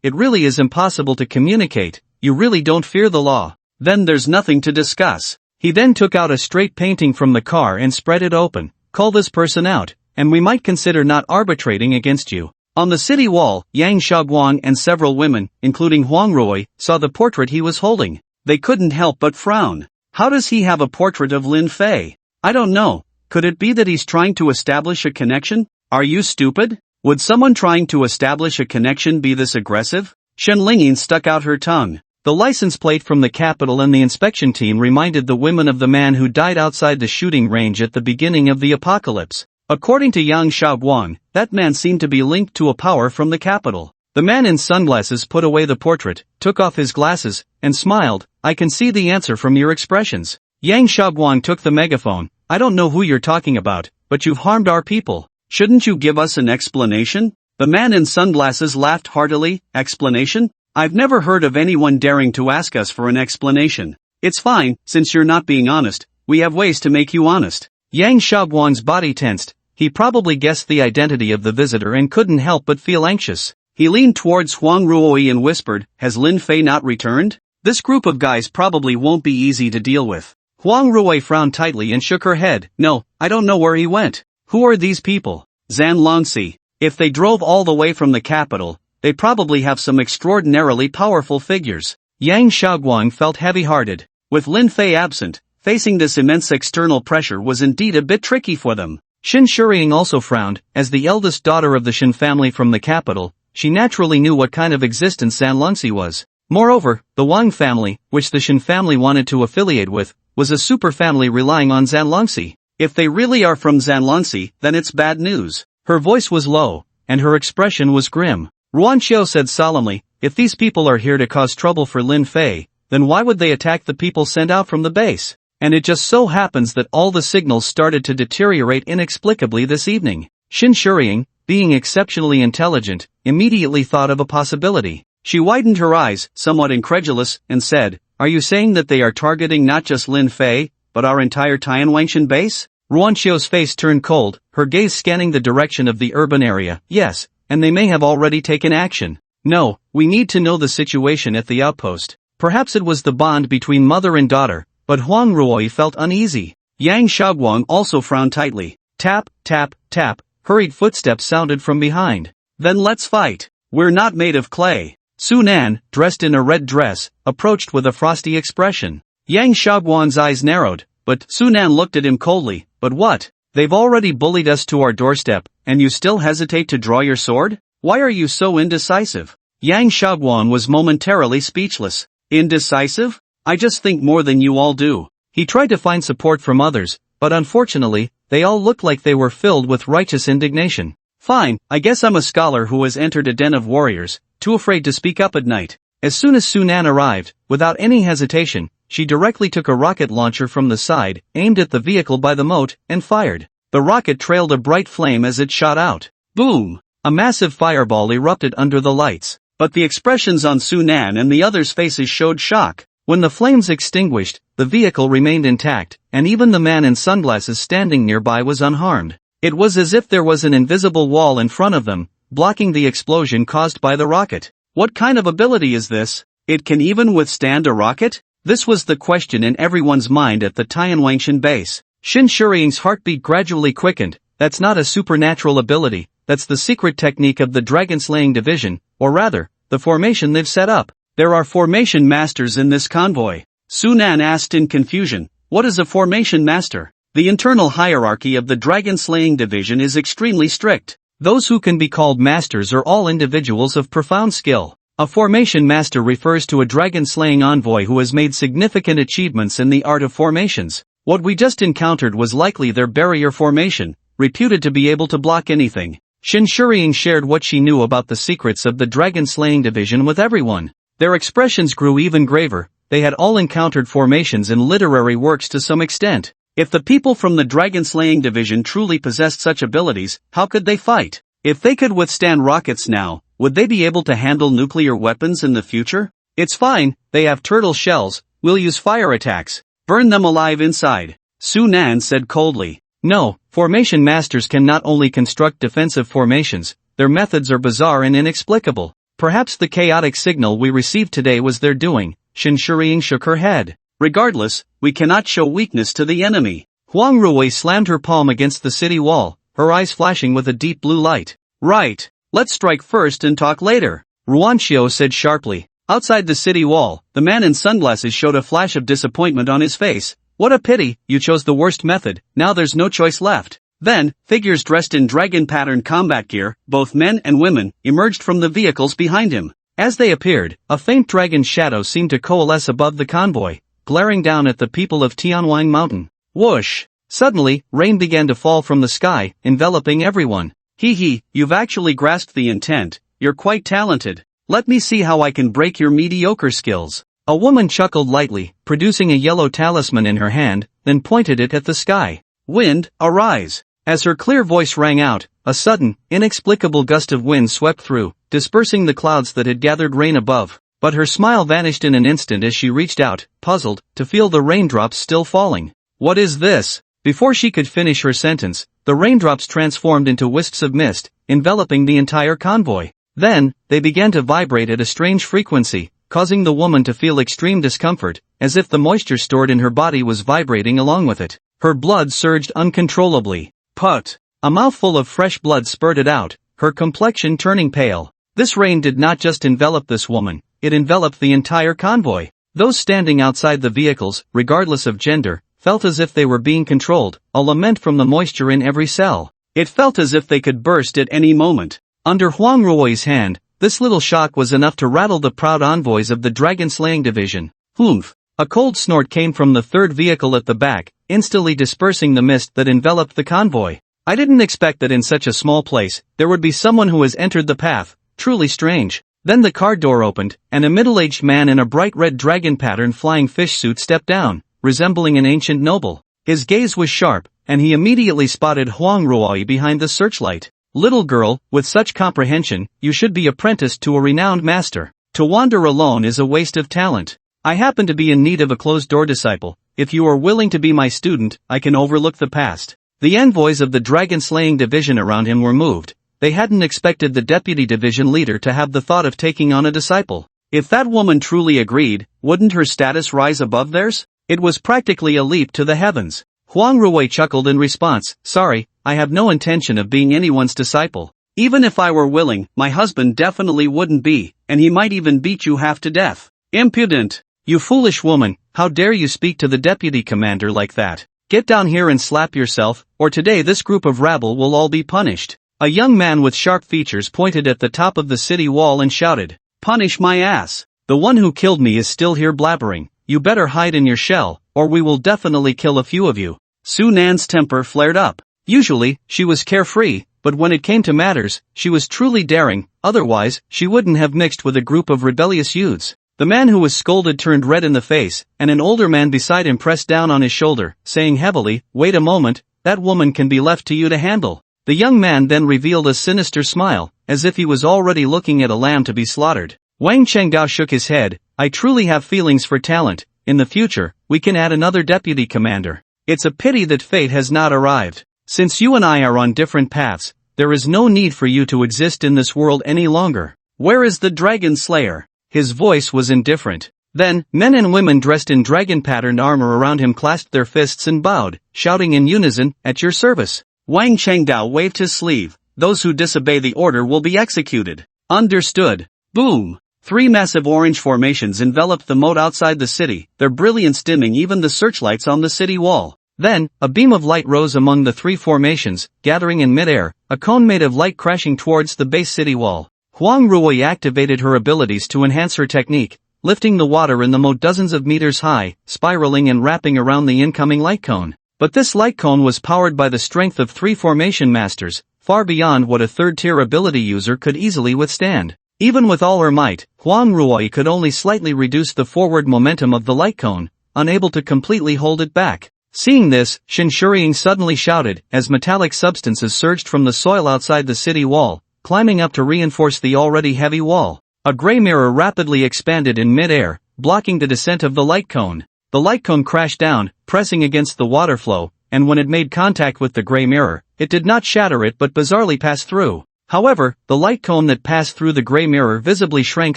it really is impossible to communicate, you really don't fear the law. Then there's nothing to discuss. He then took out a straight painting from the car and spread it open. Call this person out, and we might consider not arbitrating against you. On the city wall, Yang Shaoguan and several women, including Huang Ruoyi, saw the portrait he was holding. They couldn't help but frown. How does he have a portrait of Lin Fei? I don't know. Could it be that he's trying to establish a connection? Are you stupid? Would someone trying to establish a connection be this aggressive? Shen Lingyin stuck out her tongue. The license plate from the capital and the inspection team reminded the women of the man who died outside the shooting range at the beginning of the apocalypse. According to Yang Shaoguan, that man seemed to be linked to a power from the capital. The man in sunglasses put away the portrait, took off his glasses, and smiled. I can see the answer from your expressions. Yang Shaoguan took the megaphone, I don't know who you're talking about, but you've harmed our people. Shouldn't you give us an explanation? The man in sunglasses laughed heartily. Explanation? I've never heard of anyone daring to ask us for an explanation. It's fine, since you're not being honest, we have ways to make you honest. Yang Xiaoguang's body tensed. He probably guessed the identity of the visitor and couldn't help but feel anxious. He leaned towards Huang Ruoyi and whispered, has Lin Fei not returned? This group of guys probably won't be easy to deal with. Huang Ruoyi frowned tightly and shook her head. No, I don't know where he went. Who are these people? Zan Longxi. If they drove all the way from the capital, they probably have some extraordinarily powerful figures. Yang Xiaoguang felt heavy-hearted. With Lin Fei absent, facing this immense external pressure was indeed a bit tricky for them. Xin Shiying also frowned. As the eldest daughter of the Shen family from the capital, she naturally knew what kind of existence Zan Longxi was. Moreover, the Wang family, which the Shen family wanted to affiliate with, was a super family relying on Zan Longxi. If they really are from Zan Longxi, then it's bad news. Her voice was low, and her expression was grim. Ruanqiu said solemnly, if these people are here to cause trouble for Lin Fei, then why would they attack the people sent out from the base? And it just so happens that all the signals started to deteriorate inexplicably this evening. Xin Shiying, being exceptionally intelligent, immediately thought of a possibility. She widened her eyes, somewhat incredulous, and said, are you saying that they are targeting not just Lin Fei, but our entire Tianwangshan base? Ruanqiu's face turned cold, her gaze scanning the direction of the urban area. Yes, and they may have already taken action. No, we need to know the situation at the outpost. Perhaps it was the bond between mother and daughter, but Huang Ruoyi felt uneasy. Yang Xiaoguang also frowned tightly. Tap, tap, tap, hurried footsteps sounded from behind. Then let's fight. We're not made of clay. Su Nan, dressed in a red dress, approached with a frosty expression. Yang Xiaoguang's eyes narrowed, but Su Nan looked at him coldly. But what? They've already bullied us to our doorstep, and you still hesitate to draw your sword? Why are you so indecisive? Yang Xiaoguang was momentarily speechless. Indecisive? I just think more than you all do. He tried to find support from others, but unfortunately, they all looked like they were filled with righteous indignation. Fine, I guess I'm a scholar who has entered a den of warriors, too afraid to speak up at night. As soon as Su Nan arrived, without any hesitation, she directly took a rocket launcher from the side, aimed at the vehicle by the moat, and fired. The rocket trailed a bright flame as it shot out. Boom! A massive fireball erupted under the lights. But the expressions on Su Nan and the others' faces showed shock. When the flames extinguished, the vehicle remained intact, and even the man in sunglasses standing nearby was unharmed. It was as if there was an invisible wall in front of them, blocking the explosion caused by the rocket. What kind of ability is this? It can even withstand a rocket? This was the question in everyone's mind at the Tianwangshan base. Xin Shiying's heartbeat gradually quickened. That's not a supernatural ability, that's the secret technique of the dragon-slaying division, or rather, the formation they've set up. There are formation masters in this convoy. Su Nan asked in confusion, what is a formation master? The internal hierarchy of the dragon-slaying division is extremely strict. Those who can be called masters are all individuals of profound skill. A formation master refers to a dragon-slaying envoy who has made significant achievements in the art of formations. What we just encountered was likely their barrier formation, reputed to be able to block anything. Xin Shiying shared what she knew about the secrets of the dragon-slaying division with everyone. Their expressions grew even graver. They had all encountered formations in literary works to some extent. If the people from the dragon-slaying division truly possessed such abilities, how could they fight? If they could withstand rockets now, would they be able to handle nuclear weapons in the future? It's fine, they have turtle shells, we'll use fire attacks. Burn them alive inside. Su Nan said coldly. No, formation masters can not only construct defensive formations, their methods are bizarre and inexplicable. Perhaps the chaotic signal we received today was their doing. Xin Shiying shook her head. Regardless, we cannot show weakness to the enemy. Huang Ruoyi slammed her palm against the city wall, her eyes flashing with a deep blue light. Right. Let's strike first and talk later. Ruanqiu said sharply. Outside the city wall, the man in sunglasses showed a flash of disappointment on his face. What a pity, you chose the worst method, now there's no choice left. Then, figures dressed in dragon-patterned combat gear, both men and women, emerged from the vehicles behind him. As they appeared, a faint dragon shadow seemed to coalesce above the convoy, glaring down at the people of Tianwang Mountain. Whoosh! Suddenly, rain began to fall from the sky, enveloping everyone. Hee, you've actually grasped the intent, you're quite talented. Let me see how I can break your mediocre skills. A woman chuckled lightly, producing a yellow talisman in her hand, then pointed it at the sky. Wind, arise. As her clear voice rang out, a sudden, inexplicable gust of wind swept through, dispersing the clouds that had gathered rain above. But her smile vanished in an instant as she reached out, puzzled, to feel the raindrops still falling. What is this? Before she could finish her sentence, the raindrops transformed into wisps of mist, enveloping the entire convoy. Then, they began to vibrate at a strange frequency, causing the woman to feel extreme discomfort, as if the moisture stored in her body was vibrating along with it. Her blood surged uncontrollably. Put! A mouthful of fresh blood spurted out, her complexion turning pale. This rain did not just envelop this woman, it enveloped the entire convoy. Those standing outside the vehicles, regardless of gender, felt as if they were being controlled, a lament from the moisture in every cell. It felt as if they could burst at any moment. Under Huang Ruoi's hand, this little shock was enough to rattle the proud envoys of the dragon-slaying division. Humph! A cold snort came from the third vehicle at the back, instantly dispersing the mist that enveloped the convoy. I didn't expect that in such a small place, there would be someone who has entered the path. Truly strange. Then the car door opened, and a middle-aged man in a bright red dragon-pattern flying fish suit stepped down, resembling an ancient noble. His gaze was sharp, and he immediately spotted Huang Ruoi behind the searchlight. Little girl, with such comprehension, you should be apprenticed to a renowned master. To wander alone is a waste of talent. I happen to be in need of a closed-door disciple. If you are willing to be my student, I can overlook the past. The envoys of the dragon-slaying division around him were moved. They hadn't expected the deputy division leader to have the thought of taking on a disciple. If that woman truly agreed, wouldn't her status rise above theirs? It was practically a leap to the heavens. Huang Ruoi chuckled in response, sorry, I have no intention of being anyone's disciple. Even if I were willing, my husband definitely wouldn't be, and he might even beat you half to death. Impudent! You foolish woman, how dare you speak to the deputy commander like that? Get down here and slap yourself, or today this group of rabble will all be punished. A young man with sharp features pointed at the top of the city wall and shouted, punish my ass! The one who killed me is still here blabbering. You better hide in your shell, or we will definitely kill a few of you. Su Nan's temper flared up. Usually, she was carefree, but when it came to matters, she was truly daring, otherwise, she wouldn't have mixed with a group of rebellious youths. The man who was scolded turned red in the face, and an older man beside him pressed down on his shoulder, saying heavily, wait a moment, that woman can be left to you to handle. The young man then revealed a sinister smile, as if he was already looking at a lamb to be slaughtered. Wang Chenggao shook his head, I truly have feelings for talent. In the future, we can add another deputy commander. It's a pity that fate has not arrived. Since you and I are on different paths, there is no need for you to exist in this world any longer. Where is the dragon slayer? His voice was indifferent. Then, men and women dressed in dragon-patterned armor around him clasped their fists and bowed, shouting in unison, at your service. Wang Chenggao waved his sleeve. Those who disobey the order will be executed. Understood. Boom! 3 massive orange formations enveloped the moat outside the city, their brilliance dimming even the searchlights on the city wall. Then, a beam of light rose among the 3 formations, gathering in midair, a cone made of light crashing towards the base city wall. Huang Ruoi activated her abilities to enhance her technique, lifting the water in the moat dozens of meters high, spiraling and wrapping around the incoming light cone. But this light cone was powered by the strength of 3 formation masters, far beyond what a third-tier ability user could easily withstand. Even with all her might, Huang Ruoi could only slightly reduce the forward momentum of the light cone, unable to completely hold it back. Seeing this, Shen Shuriying suddenly shouted, as metallic substances surged from the soil outside the city wall, climbing up to reinforce the already heavy wall. A gray mirror rapidly expanded in mid-air, blocking the descent of the light cone. The light cone crashed down, pressing against the water flow, and when it made contact with the gray mirror, it did not shatter it but bizarrely passed through. However, the light cone that passed through the gray mirror visibly shrank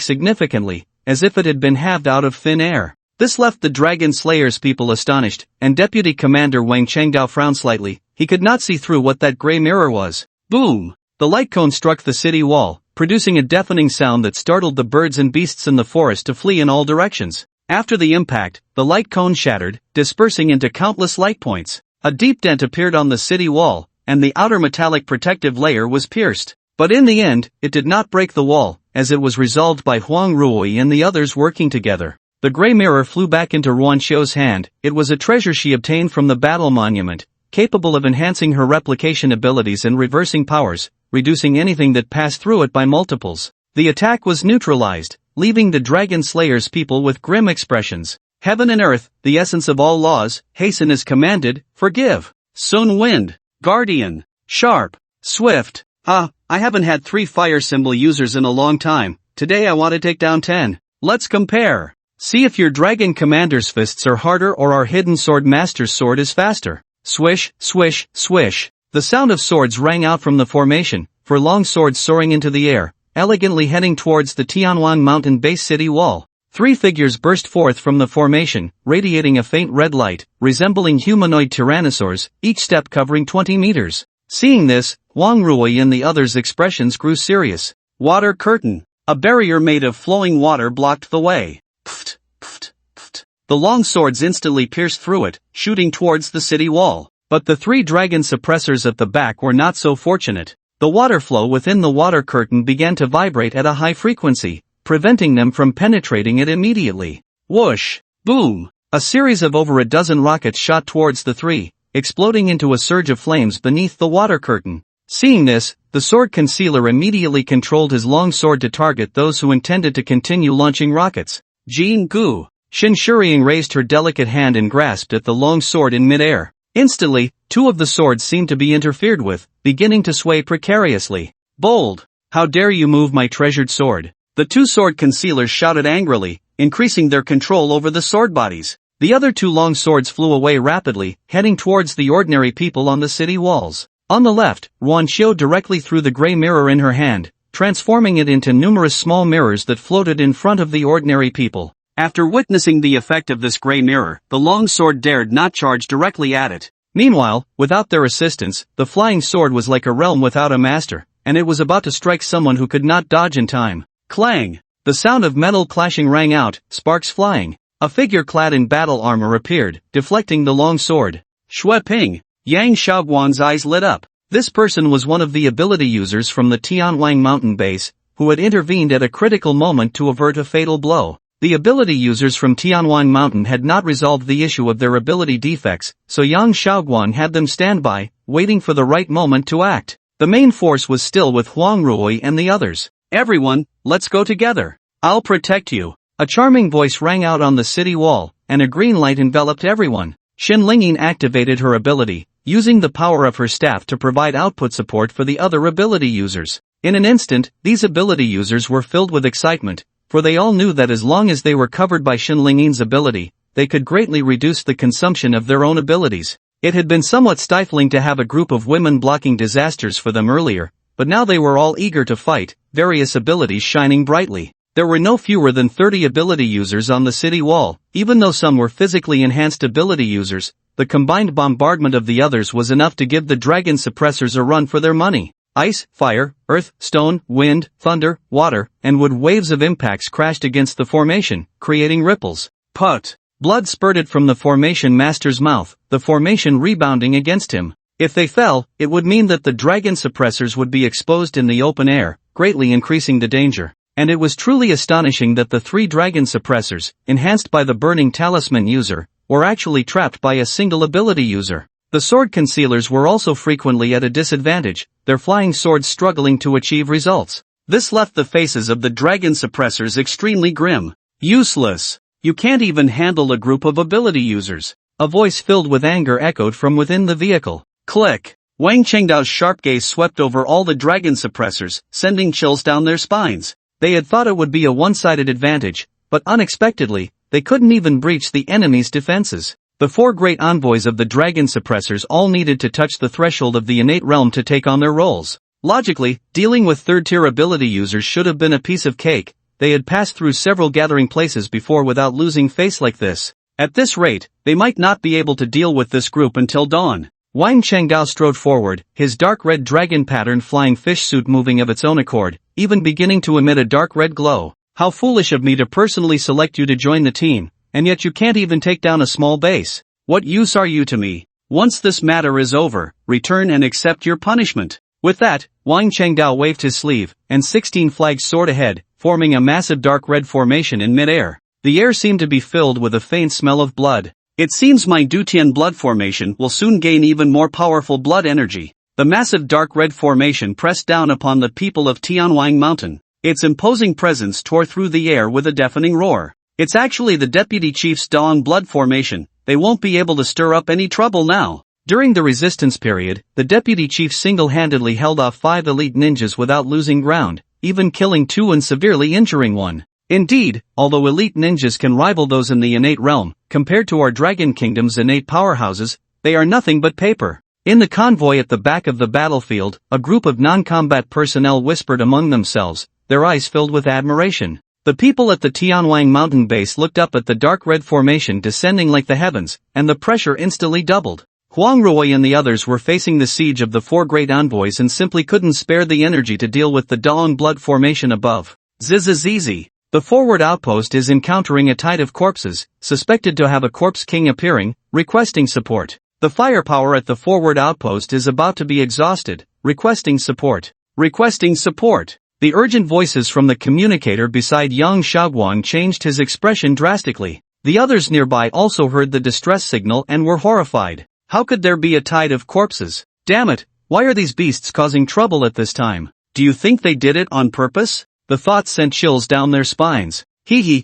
significantly, as if it had been halved out of thin air. This left the Dragon Slayer's people astonished, and Deputy Commander Wang Chenggao frowned slightly. He could not see through what that gray mirror was. Boom! The light cone struck the city wall, producing a deafening sound that startled the birds and beasts in the forest to flee in all directions. After the impact, the light cone shattered, dispersing into countless light points. A deep dent appeared on the city wall, and the outer metallic protective layer was pierced. But in the end, it did not break the wall, as it was resolved by Huang Ruoi and the others working together. The gray mirror flew back into Ruan Xiu's hand. It was a treasure she obtained from the battle monument, capable of enhancing her replication abilities and reversing powers, reducing anything that passed through it by multiples. The attack was neutralized, leaving the Dragon Slayer's people with grim expressions. Heaven and earth, the essence of all laws, hasten as commanded, forgive. Sun Wind, Guardian, Sharp, Swift. I haven't had 3 fire symbol users in a long time. Today I want to take down 10. Let's compare. See if your Dragon Commander's fists are harder or our Hidden Sword Master's sword is faster. Swish, swish, swish. The sound of swords rang out from the formation, for long swords soaring into the air, elegantly heading towards the Tianwang Mountain base city wall. 3 figures burst forth from the formation, radiating a faint red light, resembling humanoid tyrannosaurs, each step covering 20 meters. Seeing this, Wang Rui and the others' expressions grew serious. Water curtain. A barrier made of flowing water blocked the way. Pft, pft, pft. The long swords instantly pierced through it, shooting towards the city wall. But the 3 dragon suppressors at the back were not so fortunate. The water flow within the water curtain began to vibrate at a high frequency, preventing them from penetrating it immediately. Whoosh! Boom! A series of over a dozen rockets shot towards the 3, exploding into a surge of flames beneath the water curtain. Seeing this, the sword concealer immediately controlled his long sword to target those who intended to continue launching rockets. Jin Gu. Shin Shuriying raised her delicate hand and grasped at the long sword in midair. Instantly, 2 of the swords seemed to be interfered with, beginning to sway precariously. Bold! How dare you move my treasured sword? The 2 sword concealers shouted angrily, increasing their control over the sword bodies. The other 2 long swords flew away rapidly, heading towards the ordinary people on the city walls. On the left, Ruan Xiu directly threw the gray mirror in her hand, transforming it into numerous small mirrors that floated in front of the ordinary people. After witnessing the effect of this gray mirror, the long sword dared not charge directly at it. Meanwhile, without their assistance, the flying sword was like a realm without a master, and it was about to strike someone who could not dodge in time. Clang! The sound of metal clashing rang out, sparks flying. A figure clad in battle armor appeared, deflecting the long sword. Xue Ping! Yang Shaoguan's eyes lit up. This person was one of the ability users from the Tianwang mountain base, who had intervened at a critical moment to avert a fatal blow. The ability users from Tianwang mountain had not resolved the issue of their ability defects, so Yang Shaoguan had them stand by, waiting for the right moment to act. The main force was still with Huang Rui and the others. Everyone, let's go together. I'll protect you. A charming voice rang out on the city wall, and a green light enveloped everyone. Shin Lingyin activated her ability, using the power of her staff to provide output support for the other ability users. In an instant, these ability users were filled with excitement, for they all knew that as long as they were covered by Shin Lingyin's ability, they could greatly reduce the consumption of their own abilities. It had been somewhat stifling to have a group of women blocking disasters for them earlier, but now they were all eager to fight, various abilities shining brightly. There were no fewer than 30 ability users on the city wall. Even though some were physically enhanced ability users, the combined bombardment of the others was enough to give the dragon suppressors a run for their money. Ice, fire, earth, stone, wind, thunder, water, and wood waves of impacts crashed against the formation, creating ripples. Put! Blood spurted from the formation master's mouth, the formation rebounding against him. If they fell, it would mean that the dragon suppressors would be exposed in the open air, greatly increasing the danger. And it was truly astonishing that the 3 dragon suppressors, enhanced by the burning talisman user, were actually trapped by a single ability user. The sword concealers were also frequently at a disadvantage, their flying swords struggling to achieve results. This left the faces of the dragon suppressors extremely grim. Useless! You can't even handle a group of ability users. A voice filled with anger echoed from within the vehicle. Click! Wang Chengdao's sharp gaze swept over all the dragon suppressors, sending chills down their spines. They had thought it would be a one-sided advantage, but unexpectedly, they couldn't even breach the enemy's defenses. The 4 great envoys of the dragon suppressors all needed to touch the threshold of the innate realm to take on their roles. Logically, dealing with third-tier ability users should have been a piece of cake. They had passed through several gathering places before without losing face like this. At this rate, they might not be able to deal with this group until dawn. Wang Chengdao strode forward, his dark red dragon pattern flying fish suit moving of its own accord, even beginning to emit a dark red glow. How foolish of me to personally select you to join the team, and yet you can't even take down a small base. What use are you to me? Once this matter is over, return and accept your punishment. With that, Wang Chengdao waved his sleeve, and 16 flags soared ahead, forming a massive dark red formation in mid-air. The air seemed to be filled with a faint smell of blood. It seems my Dutian blood formation will soon gain even more powerful blood energy. The massive dark red formation pressed down upon the people of Tianwang Mountain. Its imposing presence tore through the air with a deafening roar. It's actually the Deputy Chief's Dawn blood formation. They won't be able to stir up any trouble now. During the resistance period, the deputy chief single-handedly held off 5 elite ninjas without losing ground, even killing 2 and severely injuring 1. Indeed, although elite ninjas can rival those in the innate realm, compared to our Dragon Kingdom's innate powerhouses, they are nothing but paper. In the convoy at the back of the battlefield, a group of non-combat personnel whispered among themselves, their eyes filled with admiration. The people at the Tianwang mountain base looked up at the dark red formation descending like the heavens, and the pressure instantly doubled. Huang Ruoyi and the others were facing the siege of the 4 great envoys and simply couldn't spare the energy to deal with the Dawn blood formation above. Zizizizi. The forward outpost is encountering a tide of corpses, suspected to have a corpse king appearing, requesting support. The firepower at the forward outpost is about to be exhausted, requesting support. Requesting support. The urgent voices from the communicator beside Yang Shaoguang changed his expression drastically. The others nearby also heard the distress signal and were horrified. How could there be a tide of corpses? Damn it, why are these beasts causing trouble at this time? Do you think they did it on purpose? The thought sent chills down their spines.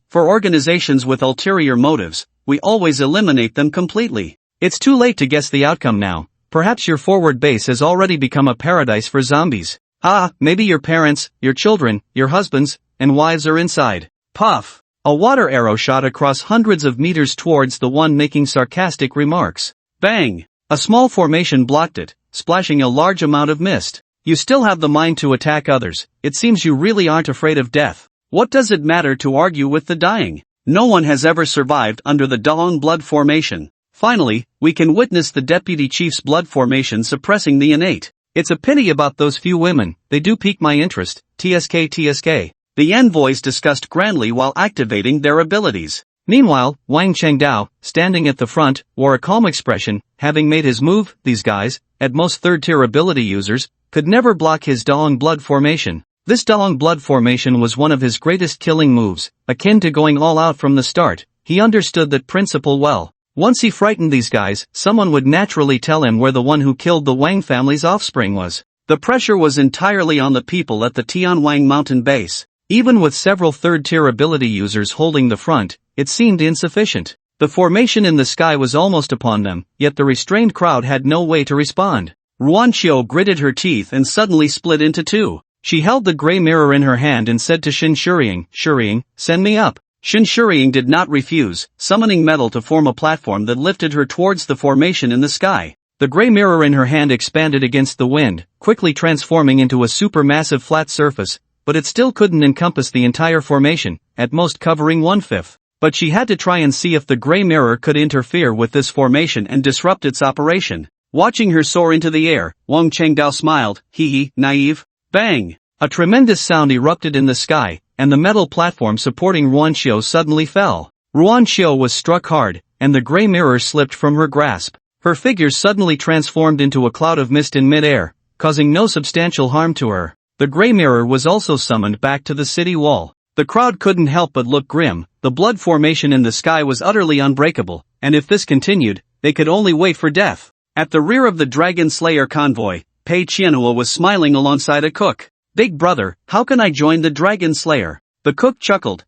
For organizations with ulterior motives, we always eliminate them completely. It's too late to guess the outcome now. Perhaps your forward base has already become a paradise for zombies. Maybe your parents, your children, your husbands, and wives are inside. Puff! A water arrow shot across hundreds of meters towards the one making sarcastic remarks. Bang! A small formation blocked it, splashing a large amount of mist. You still have the mind to attack others. It seems you really aren't afraid of death. What does it matter to argue with the dying? No one has ever survived under the Dawn blood formation. Finally, we can witness the deputy chief's blood formation suppressing the innate. It's a pity about those few women, they do pique my interest. TSK. The envoys discussed grandly while activating their abilities. Meanwhile, Wang Chengdao, standing at the front, wore a calm expression, having made his move. These guys, at most third-tier ability users, could never block his Daong blood formation. This Daong blood formation was one of his greatest killing moves, akin to going all out from the start. He understood that principle well. Once he frightened these guys, someone would naturally tell him where the one who killed the Wang family's offspring was. The pressure was entirely on the people at the Tianwang mountain base. Even with several third-tier ability users holding the front, it seemed insufficient. The formation in the sky was almost upon them, yet the restrained crowd had no way to respond. Ruanqiu gritted her teeth and suddenly split into 2. She held the gray mirror in her hand and said to Shin Shuriying, send me up. Shin Shuriying did not refuse, summoning metal to form a platform that lifted her towards the formation in the sky. The gray mirror in her hand expanded against the wind, quickly transforming into a supermassive flat surface, but it still couldn't encompass the entire formation, at most covering 1/5. But she had to try and see if the gray mirror could interfere with this formation and disrupt its operation. Watching her soar into the air, Wang Chengdao smiled, naive. Bang! A tremendous sound erupted in the sky, and the metal platform supporting Ruanqiu suddenly fell. Ruanqiu was struck hard, and the gray mirror slipped from her grasp. Her figure suddenly transformed into a cloud of mist in mid-air, causing no substantial harm to her. The gray mirror was also summoned back to the city wall. The crowd couldn't help but look grim. The blood formation in the sky was utterly unbreakable, and if this continued, they could only wait for death. At the rear of the Dragon Slayer convoy, Pei Qianhua was smiling alongside a cook. Big brother, how can I join the Dragon Slayer? The cook chuckled.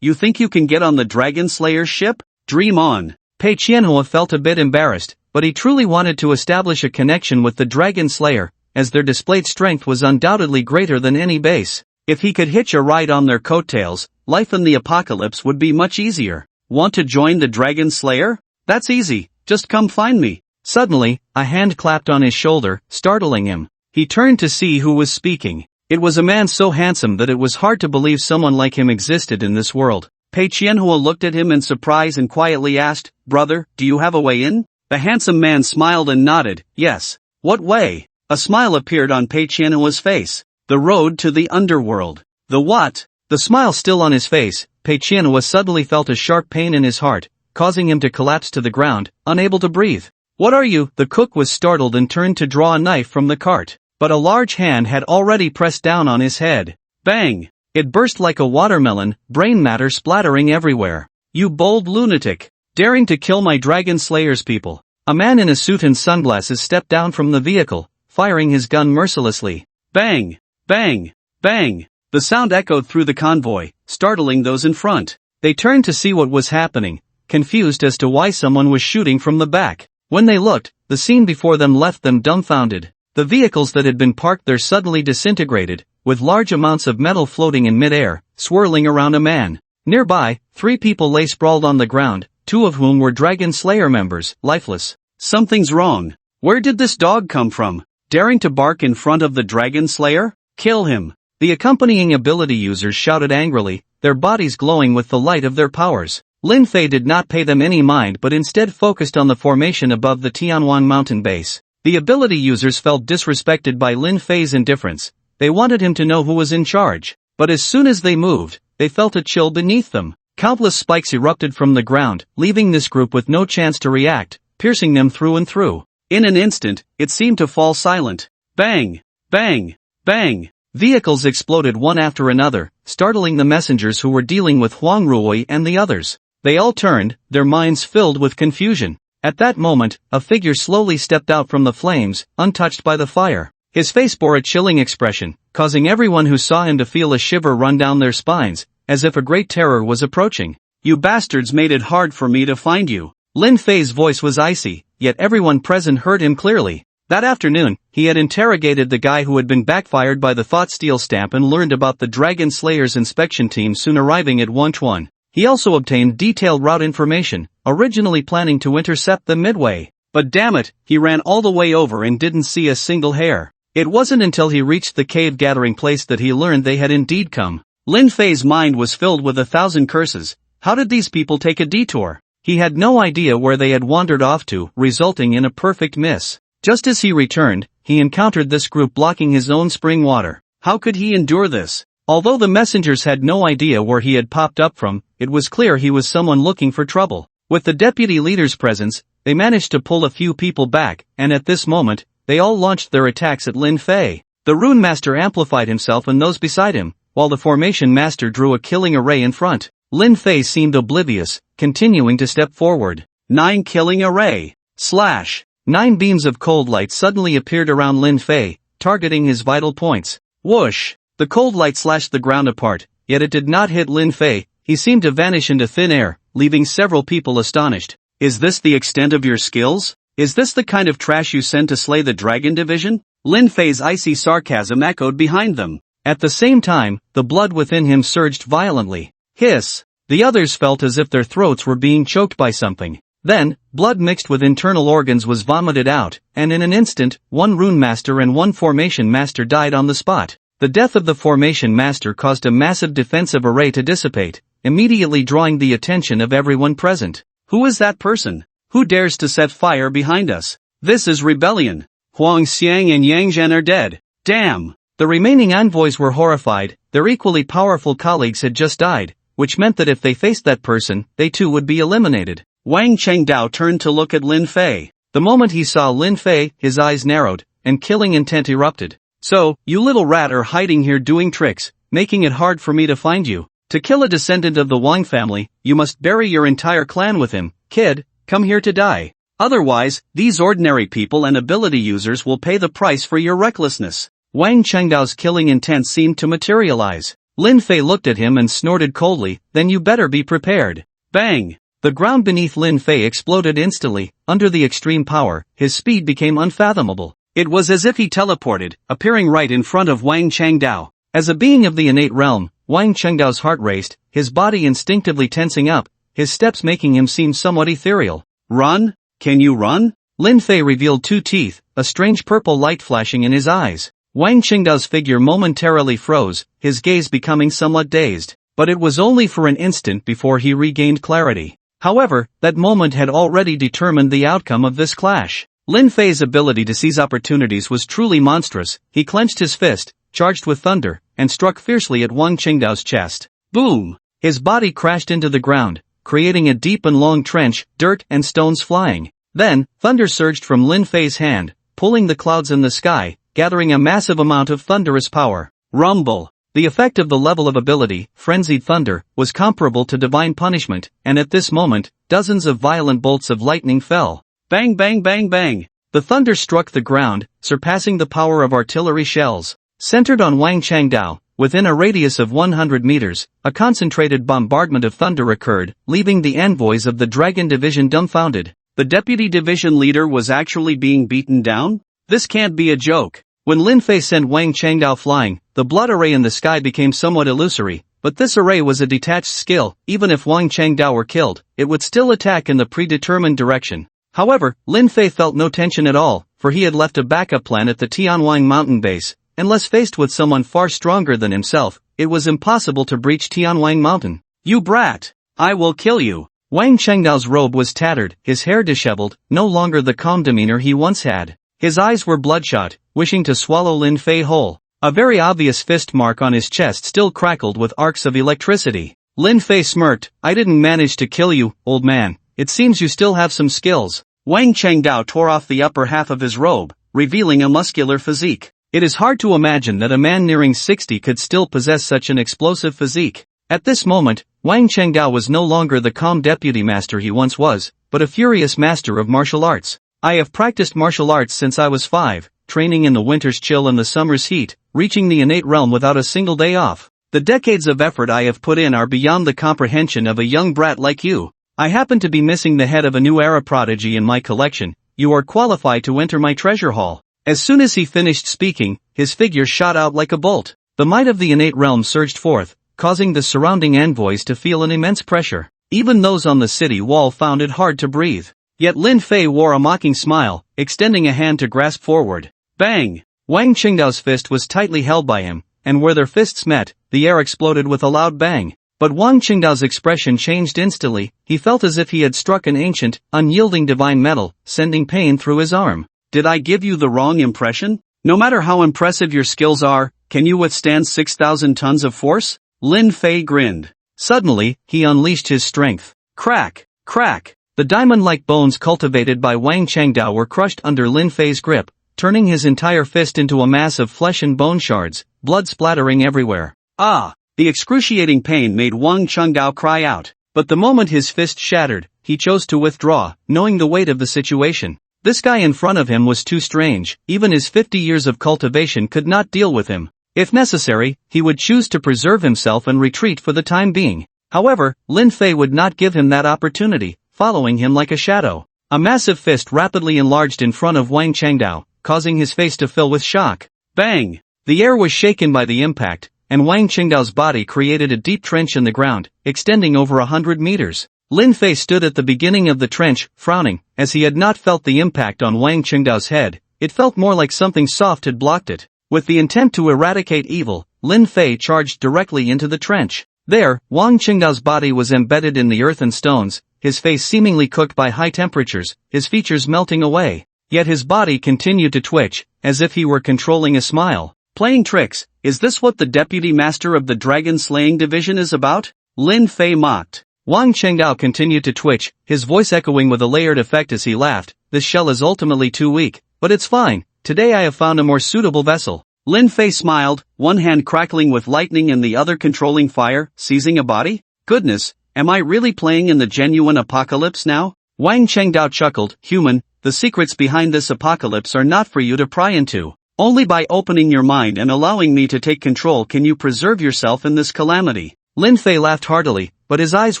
You think you can get on the Dragon Slayer's ship? Dream on. Pei Qianhua felt a bit embarrassed, but he truly wanted to establish a connection with the Dragon Slayer, as their displayed strength was undoubtedly greater than any base. If he could hitch a ride on their coattails, life in the apocalypse would be much easier. Want to join the Dragon Slayer? That's easy, just come find me. Suddenly, a hand clapped on his shoulder, startling him. He turned to see who was speaking. It was a man so handsome that it was hard to believe someone like him existed in this world. Pei Qianhua looked at him in surprise and quietly asked, Brother, do you have a way in? The handsome man smiled and nodded, yes. What way? A smile appeared on Pei Qianhua's face. The road to the underworld. The what? The smile still on his face, Pei Qianhua suddenly felt a sharp pain in his heart, causing him to collapse to the ground, unable to breathe. What are you? The cook was startled and turned to draw a knife from the cart. But a large hand had already pressed down on his head. Bang! It burst like a watermelon, brain matter splattering everywhere. You bold lunatic! Daring to kill my Dragon Slayer's people. A man in a suit and sunglasses stepped down from the vehicle, firing his gun mercilessly. Bang! Bang! Bang! The sound echoed through the convoy, startling those in front. They turned to see what was happening, confused as to why someone was shooting from the back. When they looked, the scene before them left them dumbfounded. The vehicles that had been parked there suddenly disintegrated, with large amounts of metal floating in midair, swirling around a man. Nearby, 3 people lay sprawled on the ground, 2 of whom were Dragon Slayer members, lifeless. Something's wrong. Where did this dog come from? Daring to bark in front of the Dragon Slayer? Kill him! The accompanying ability users shouted angrily, their bodies glowing with the light of their powers. Lin Fei did not pay them any mind but instead focused on the formation above the Tianwan mountain base. The ability users felt disrespected by Lin Fei's indifference. They wanted him to know who was in charge. But as soon as they moved, they felt a chill beneath them. Countless spikes erupted from the ground, leaving this group with no chance to react, piercing them through and through. In an instant, it seemed to fall silent. Bang! Bang! Bang! Vehicles exploded one after another, startling the messengers who were dealing with Huang Ruoyi and the others. They all turned, their minds filled with confusion. At that moment, a figure slowly stepped out from the flames, untouched by the fire. His face bore a chilling expression, causing everyone who saw him to feel a shiver run down their spines, as if a great terror was approaching. You bastards made it hard for me to find you. Lin Fei's voice was icy, yet everyone present heard him clearly. That afternoon, he had interrogated the guy who had been backfired by the Thought Steel stamp and learned about the Dragon Slayer's inspection team soon arriving at Wenchuan. He also obtained detailed route information, originally planning to intercept them midway. But damn it, he ran all the way over and didn't see a single hair. It wasn't until he reached the cave gathering place that he learned they had indeed come. Lin Fei's mind was filled with 1,000 curses. How did these people take a detour? He had no idea where they had wandered off to, resulting in a perfect miss. Just as he returned, he encountered this group blocking his own spring water. How could he endure this? Although the messengers had no idea where he had popped up from, it was clear he was someone looking for trouble. With the deputy leader's presence, they managed to pull a few people back, and at this moment, they all launched their attacks at Lin Fei. The Rune Master amplified himself and those beside him, while the Formation Master drew a killing array in front. Lin Fei seemed oblivious, continuing to step forward. 9 killing array. Slash. 9 beams of cold light suddenly appeared around Lin Fei, targeting his vital points. Whoosh! The cold light slashed the ground apart, yet it did not hit Lin Fei. He seemed to vanish into thin air, leaving several people astonished. Is this the extent of your skills? Is this the kind of trash you send to slay the Dragon Division? Lin Fei's icy sarcasm echoed behind them. At the same time, the blood within him surged violently. Hiss! The others felt as if their throats were being choked by something. Then, blood mixed with internal organs was vomited out, and in an instant, 1 Rune Master and 1 Formation Master died on the spot. The death of the Formation Master caused a massive defensive array to dissipate, immediately drawing the attention of everyone present. Who is that person? Who dares to set fire behind us? This is rebellion. Huang Xiang and Yang Zhen are dead. Damn! The remaining envoys were horrified. Their equally powerful colleagues had just died, which meant that if they faced that person, they too would be eliminated. Wang Chengdao turned to look at Lin Fei. The moment he saw Lin Fei, his eyes narrowed, and killing intent erupted. So, you little rat are hiding here doing tricks, making it hard for me to find you. To kill a descendant of the Wang family, you must bury your entire clan with him. Kid, come here to die. Otherwise, these ordinary people and ability users will pay the price for your recklessness. Wang Chengdao's killing intent seemed to materialize. Lin Fei looked at him and snorted coldly, then you better be prepared. Bang! The ground beneath Lin Fei exploded instantly. Under the extreme power, his speed became unfathomable. It was as if he teleported, appearing right in front of Wang Chengdao. As a being of the innate realm, Wang Chengdao's heart raced, his body instinctively tensing up, his steps making him seem somewhat ethereal. Run? Can you run? Lin Fei revealed 2 teeth, a strange purple light flashing in his eyes. Wang Chengdao's figure momentarily froze, his gaze becoming somewhat dazed. But it was only for an instant before he regained clarity. However, that moment had already determined the outcome of this clash. Lin Fei's ability to seize opportunities was truly monstrous. He clenched his fist, charged with thunder, and struck fiercely at Wang Chengdao's chest. Boom! His body crashed into the ground, creating a deep and long trench, dirt and stones flying. Then, thunder surged from Lin Fei's hand, pulling the clouds in the sky, gathering a massive amount of thunderous power. Rumble! The effect of the level of ability, frenzied thunder, was comparable to divine punishment, and at this moment, dozens of violent bolts of lightning fell. Bang bang bang bang! The thunder struck the ground, surpassing the power of artillery shells. Centered on Wang Chengdao, within a radius of 100 meters, a concentrated bombardment of thunder occurred, leaving the envoys of the Dragon Division dumbfounded. The deputy division leader was actually being beaten down? This can't be a joke. When Lin Fei sent Wang Changdao flying, the blood array in the sky became somewhat illusory, but this array was a detached skill. Even if Wang Changdao were killed, it would still attack in the predetermined direction. However, Lin Fei felt no tension at all, for he had left a backup plan at the Tianwang mountain base. Unless faced with someone far stronger than himself, it was impossible to breach Tianwang mountain. You brat! I will kill you! Wang Chengdao's robe was tattered, his hair disheveled, no longer the calm demeanor he once had. His eyes were bloodshot, wishing to swallow Lin Fei whole. A very obvious fist mark on his chest still crackled with arcs of electricity. Lin Fei smirked, I didn't manage to kill you, old man. It seems you still have some skills. Wang Chengdao tore off the upper half of his robe, revealing a muscular physique. It is hard to imagine that a man nearing 60 could still possess such an explosive physique. At this moment, Wang Chengdao was no longer the calm deputy master he once was, but a furious master of martial arts. I have practiced martial arts since I was 5, training in the winter's chill and the summer's heat, reaching the innate realm without a single day off. The decades of effort I have put in are beyond the comprehension of a young brat like you. I happen to be missing the head of a new era prodigy in my collection. You are qualified to enter my treasure hall. As soon as he finished speaking, his figure shot out like a bolt. The might of the innate realm surged forth, causing the surrounding envoys to feel an immense pressure. Even those on the city wall found it hard to breathe. Yet Lin Fei wore a mocking smile, extending a hand to grasp forward. Bang! Wang Qingdao's fist was tightly held by him, and where their fists met, the air exploded with a loud bang. But Wang Qingdao's expression changed instantly. He felt as if he had struck an ancient, unyielding divine metal, sending pain through his arm. Did I give you the wrong impression? No matter how impressive your skills are, can you withstand 6,000 tons of force? Lin Fei grinned. Suddenly, he unleashed his strength. Crack! Crack! The diamond-like bones cultivated by Wang Changdao were crushed under Lin Fei's grip, turning his entire fist into a mass of flesh and bone shards, blood splattering everywhere. Ah! The excruciating pain made Wang Chengdao cry out. But the moment his fist shattered, he chose to withdraw, knowing the weight of the situation. This guy in front of him was too strange. Even his 50 years of cultivation could not deal with him. If necessary, he would choose to preserve himself and retreat for the time being. However, Lin Fei would not give him that opportunity, following him like a shadow. A massive fist rapidly enlarged in front of Wang Chengdao, causing his face to fill with shock. Bang! The air was shaken by the impact, and Wang Chengdao's body created a deep trench in the ground, extending over 100 meters. Lin Fei stood at the beginning of the trench, frowning, as he had not felt the impact on Wang Chengdao's head. It felt more like something soft had blocked it. With the intent to eradicate evil, Lin Fei charged directly into the trench. There, Wang Chengdao's body was embedded in the earth and stones, his face seemingly cooked by high temperatures, his features melting away. Yet his body continued to twitch, as if he were controlling a smile. Playing tricks, is this what the deputy master of the dragon-slaying division is about? Lin Fei mocked. Wang Chengdao continued to twitch, his voice echoing with a layered effect as he laughed. This shell is ultimately too weak, but it's fine. Today I have found a more suitable vessel. Lin Fei smiled, one hand crackling with lightning and the other controlling fire, seizing a body? Goodness, am I really playing in the genuine apocalypse now? Wang Chengdao chuckled, human, the secrets behind this apocalypse are not for you to pry into. Only by opening your mind and allowing me to take control can you preserve yourself in this calamity. Lin Fei laughed heartily, but his eyes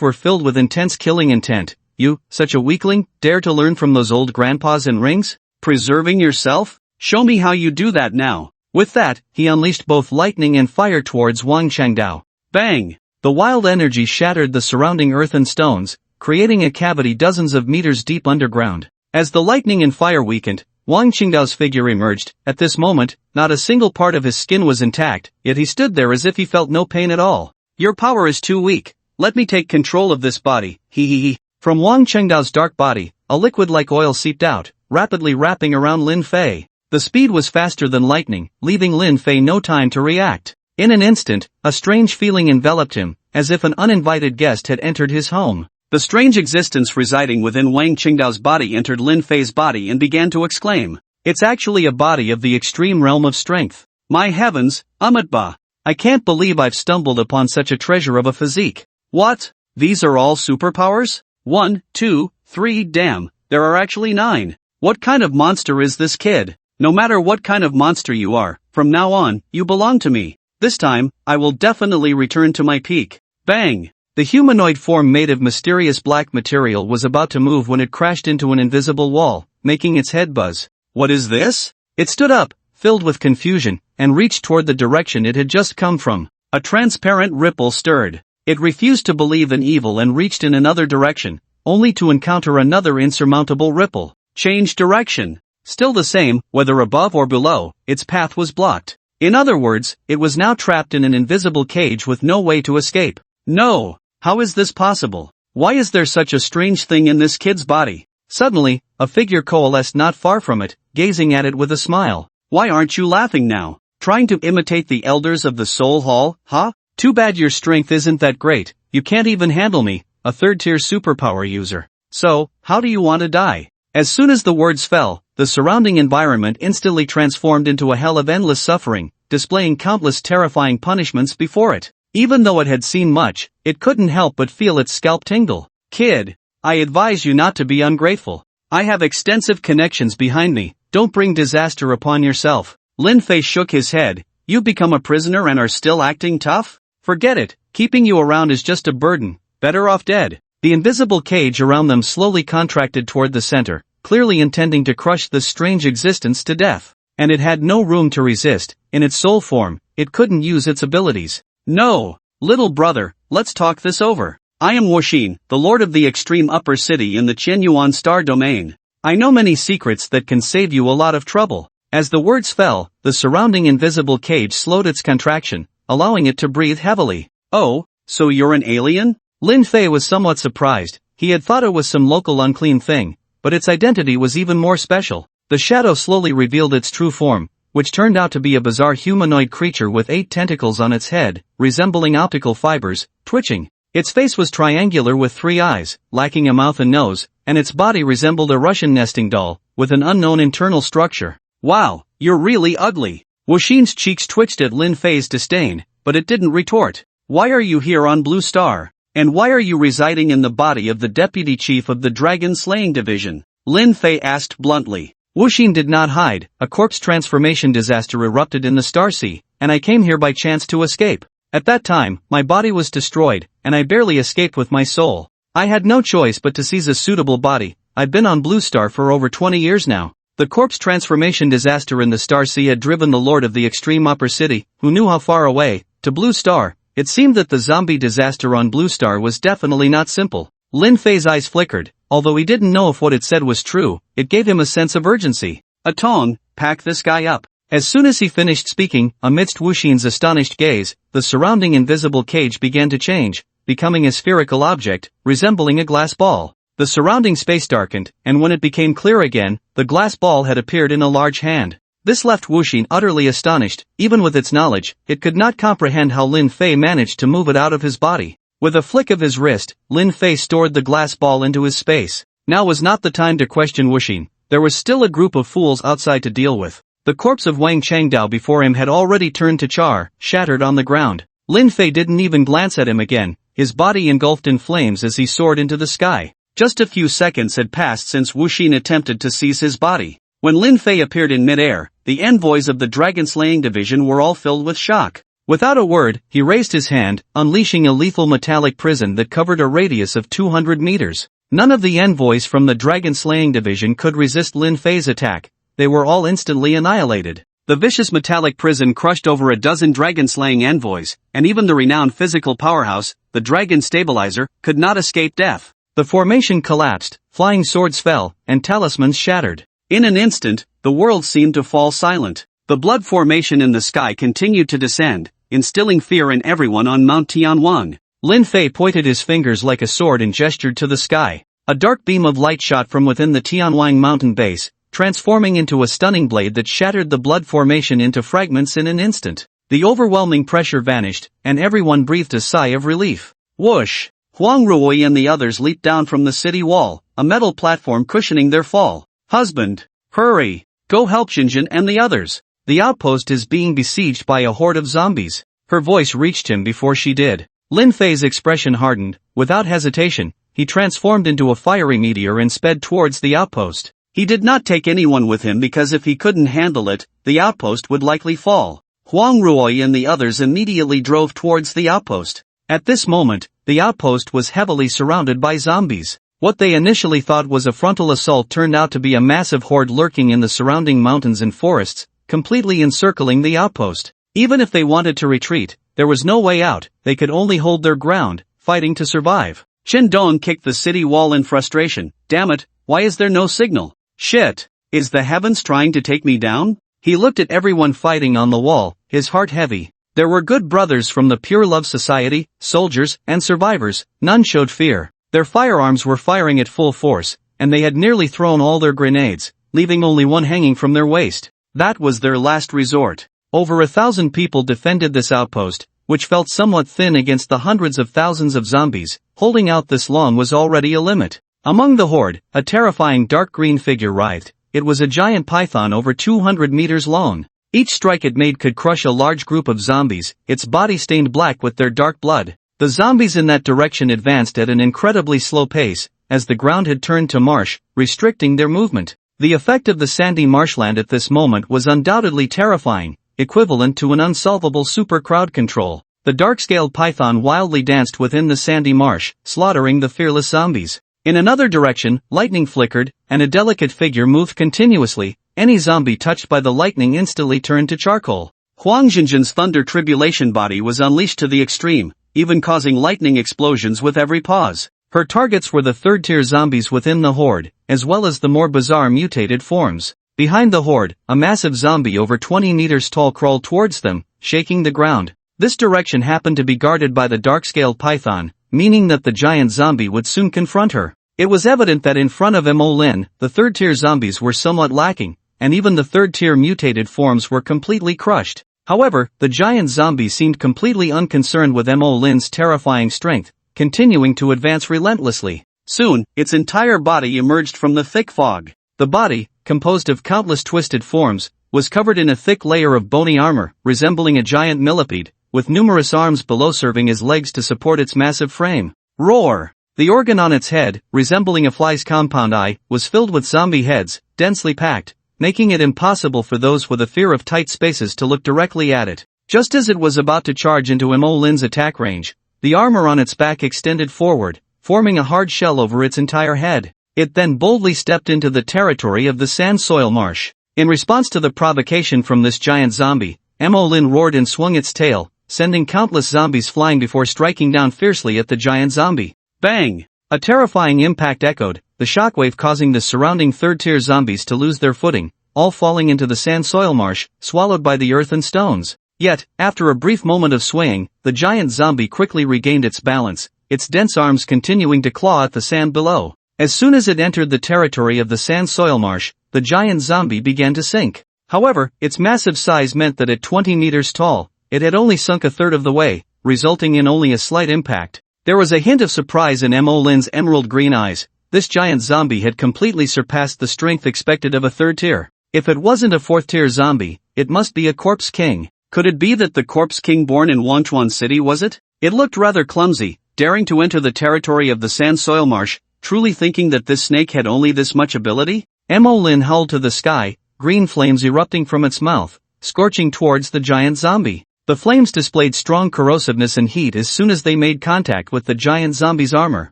were filled with intense killing intent. You, such a weakling, dare to learn from those old grandpas in rings? Preserving yourself? Show me how you do that now. With that, he unleashed both lightning and fire towards Wang Chengdao. Bang! The wild energy shattered the surrounding earth and stones, creating a cavity dozens of meters deep underground. As the lightning and fire weakened, Wang Qingdao's figure emerged. At this moment, not a single part of his skin was intact, yet he stood there as if he felt no pain at all. Your power is too weak. Let me take control of this body. He. From Wang Chengdao's dark body, a liquid like oil seeped out, rapidly wrapping around Lin Fei. The speed was faster than lightning, leaving Lin Fei no time to react. In an instant, a strange feeling enveloped him, as if an uninvited guest had entered his home. The strange existence residing within Wang Qingdao's body entered Lin Fei's body and began to exclaim. It's actually a body of the extreme realm of strength. My heavens, Amitba! I can't believe I've stumbled upon such a treasure of a physique. What? These are all superpowers? 1, 2, 3, damn, there are actually 9. What kind of monster is this kid? No matter what kind of monster you are, from now on, you belong to me. This time, I will definitely return to my peak. Bang! The humanoid form made of mysterious black material was about to move when it crashed into an invisible wall, making its head buzz. What is this? It stood up, filled with confusion, and reached toward the direction it had just come from. A transparent ripple stirred. It refused to believe in evil and reached in another direction, only to encounter another insurmountable ripple. Change direction. Still the same, whether above or below, its path was blocked. In other words, it was now trapped in an invisible cage with no way to escape. No! How is this possible? Why is there such a strange thing in this kid's body? Suddenly, a figure coalesced not far from it, gazing at it with a smile. Why aren't you laughing now? Trying to imitate the elders of the Soul Hall, huh? Too bad your strength isn't that great, you can't even handle me, a third-tier superpower user. So, how do you want to die? As soon as the words fell, the surrounding environment instantly transformed into a hell of endless suffering, displaying countless terrifying punishments before it. Even though it had seen much, it couldn't help but feel its scalp tingle. Kid, I advise you not to be ungrateful. I have extensive connections behind me, don't bring disaster upon yourself. Lin Fei shook his head. You've become a prisoner and are still acting tough? Forget it, keeping you around is just a burden, better off dead. The invisible cage around them slowly contracted toward the center, clearly intending to crush this strange existence to death. And it had no room to resist. In its soul form, it couldn't use its abilities. No, little brother, let's talk this over. I am Wuxin, the lord of the extreme upper city in the Qianyuan star domain. I know many secrets that can save you a lot of trouble. As the words fell, the surrounding invisible cage slowed its contraction, allowing it to breathe heavily. Oh, so you're an alien? Lin Fei was somewhat surprised. He had thought it was some local unclean thing, but its identity was even more special. The shadow slowly revealed its true form, which turned out to be a bizarre humanoid creature with 8 tentacles on its head, resembling optical fibers, twitching. Its face was triangular with 3 eyes, lacking a mouth and nose, and its body resembled a Russian nesting doll, with an unknown internal structure. Wow, you're really ugly. Wuxin's cheeks twitched at Lin Fei's disdain, but it didn't retort. Why are you here on Blue Star? And why are you residing in the body of the deputy chief of the Dragon Slaying Division? Lin Fei asked bluntly. Wuxin did not hide. A corpse transformation disaster erupted in the Star Sea, and I came here by chance to escape. At that time, my body was destroyed, and I barely escaped with my soul. I had no choice but to seize a suitable body. I've been on Blue Star for over 20 years now. The corpse transformation disaster in the Star Sea had driven the lord of the extreme upper city, who knew how far away, to Blue Star. It seemed that the zombie disaster on Blue Star was definitely not simple. Lin Fei's eyes flickered. Although he didn't know if what it said was true, it gave him a sense of urgency. Atong, pack this guy up. As soon as he finished speaking, amidst Wuxin's astonished gaze, the surrounding invisible cage began to change, becoming a spherical object, resembling a glass ball. The surrounding space darkened, and when it became clear again, the glass ball had appeared in a large hand. This left Wuxin utterly astonished. Even with its knowledge, it could not comprehend how Lin Fei managed to move it out of his body. With a flick of his wrist, Lin Fei stored the glass ball into his space. Now was not the time to question Wuxin. There was still a group of fools outside to deal with. The corpse of Wang Changdao before him had already turned to char, shattered on the ground. Lin Fei didn't even glance at him again, his body engulfed in flames as he soared into the sky. Just a few seconds had passed since Wuxin attempted to seize his body. When Lin Fei appeared in midair, the envoys of the Dragon Slaying Division were all filled with shock. Without a word, he raised his hand, unleashing a lethal metallic prison that covered a radius of 200 meters. None of the envoys from the Dragon Slaying Division could resist Lin Fei's attack. They were all instantly annihilated. The vicious metallic prison crushed over a dozen dragon-slaying envoys, and even the renowned physical powerhouse, the Dragon Stabilizer, could not escape death. The formation collapsed, flying swords fell, and talismans shattered. In an instant, the world seemed to fall silent. The blood formation in the sky continued to descend, instilling fear in everyone on Mount Tianwan. Lin Fei pointed his fingers like a sword and gestured to the sky. A dark beam of light shot from within the Tianwang mountain base, transforming into a stunning blade that shattered the blood formation into fragments in an instant. The overwhelming pressure vanished, and everyone breathed a sigh of relief. Whoosh! Huang Ruoyi and the others leaped down from the city wall, a metal platform cushioning their fall. Husband! Hurry! Go help Xinjin and the others! The outpost is being besieged by a horde of zombies. Her voice reached him before she did. Lin Fei's expression hardened. Without hesitation, he transformed into a fiery meteor and sped towards the outpost. He did not take anyone with him because if he couldn't handle it, the outpost would likely fall. Huang Ruoyi and the others immediately drove towards the outpost. At this moment, the outpost was heavily surrounded by zombies. What they initially thought was a frontal assault turned out to be a massive horde lurking in the surrounding mountains and forests, completely encircling the outpost. Even if they wanted to retreat, there was no way out, they could only hold their ground, fighting to survive. Shin Dong kicked the city wall in frustration. Damn it, why is there no signal? Shit, is the heavens trying to take me down? He looked at everyone fighting on the wall, his heart heavy. There were good brothers from the Pure Love Society, soldiers, and survivors, none showed fear. Their firearms were firing at full force, and they had nearly thrown all their grenades, leaving only one hanging from their waist. That was their last resort. Over 1,000 people defended this outpost, which felt somewhat thin against the hundreds of thousands of zombies. Holding out this long was already a limit. Among the horde, a terrifying dark green figure writhed. It was a giant python over 200 meters long. Each strike it made could crush a large group of zombies, its body stained black with their dark blood. The zombies in that direction advanced at an incredibly slow pace, as the ground had turned to marsh, restricting their movement. The effect of the sandy marshland at this moment was undoubtedly terrifying, equivalent to an unsolvable super crowd control. The dark-scaled python wildly danced within the sandy marsh, slaughtering the fearless zombies. In another direction, lightning flickered, and a delicate figure moved continuously. Any zombie touched by the lightning instantly turned to charcoal. Huang Jinjin's thunder tribulation body was unleashed to the extreme, even causing lightning explosions with every pause. Her targets were the third-tier zombies within the horde, as well as the more bizarre mutated forms. Behind the horde, a massive zombie over 20 meters tall crawled towards them, shaking the ground. This direction happened to be guarded by the dark-scaled python, meaning that the giant zombie would soon confront her. It was evident that in front of Mo Lin, the third-tier zombies were somewhat lacking, and even the third-tier mutated forms were completely crushed. However, the giant zombie seemed completely unconcerned with Mo Lin's terrifying strength, continuing to advance relentlessly. Soon, its entire body emerged from the thick fog. The body, composed of countless twisted forms, was covered in a thick layer of bony armor, resembling a giant millipede, with numerous arms below serving as legs to support its massive frame. Roar! The organ on its head, resembling a fly's compound eye, was filled with zombie heads, densely packed, making it impossible for those with a fear of tight spaces to look directly at it. Just as it was about to charge into Mo Lin's attack range, the armor on its back extended forward, forming a hard shell over its entire head. It then boldly stepped into the territory of the sand soil marsh. In response to the provocation from this giant zombie, Mo Lin roared and swung its tail, sending countless zombies flying before striking down fiercely at the giant zombie. Bang! A terrifying impact echoed, the shockwave causing the surrounding third-tier zombies to lose their footing, all falling into the sand soil marsh, swallowed by the earth and stones. Yet, after a brief moment of swaying, the giant zombie quickly regained its balance, its dense arms continuing to claw at the sand below. As soon as it entered the territory of the sand soil marsh, the giant zombie began to sink. However, its massive size meant that at 20 meters tall, it had only sunk a third of the way, resulting in only a slight impact. There was a hint of surprise in Mo Lin's emerald green eyes. This giant zombie had completely surpassed the strength expected of a third tier. If it wasn't a fourth tier zombie, it must be a corpse king. Could it be that the corpse king born in Wanchuan City was it? It looked rather clumsy, daring to enter the territory of the sand soil marsh, truly thinking that this snake had only this much ability? Mo Lin howled to the sky, green flames erupting from its mouth, scorching towards the giant zombie. The flames displayed strong corrosiveness and heat as soon as they made contact with the giant zombie's armor.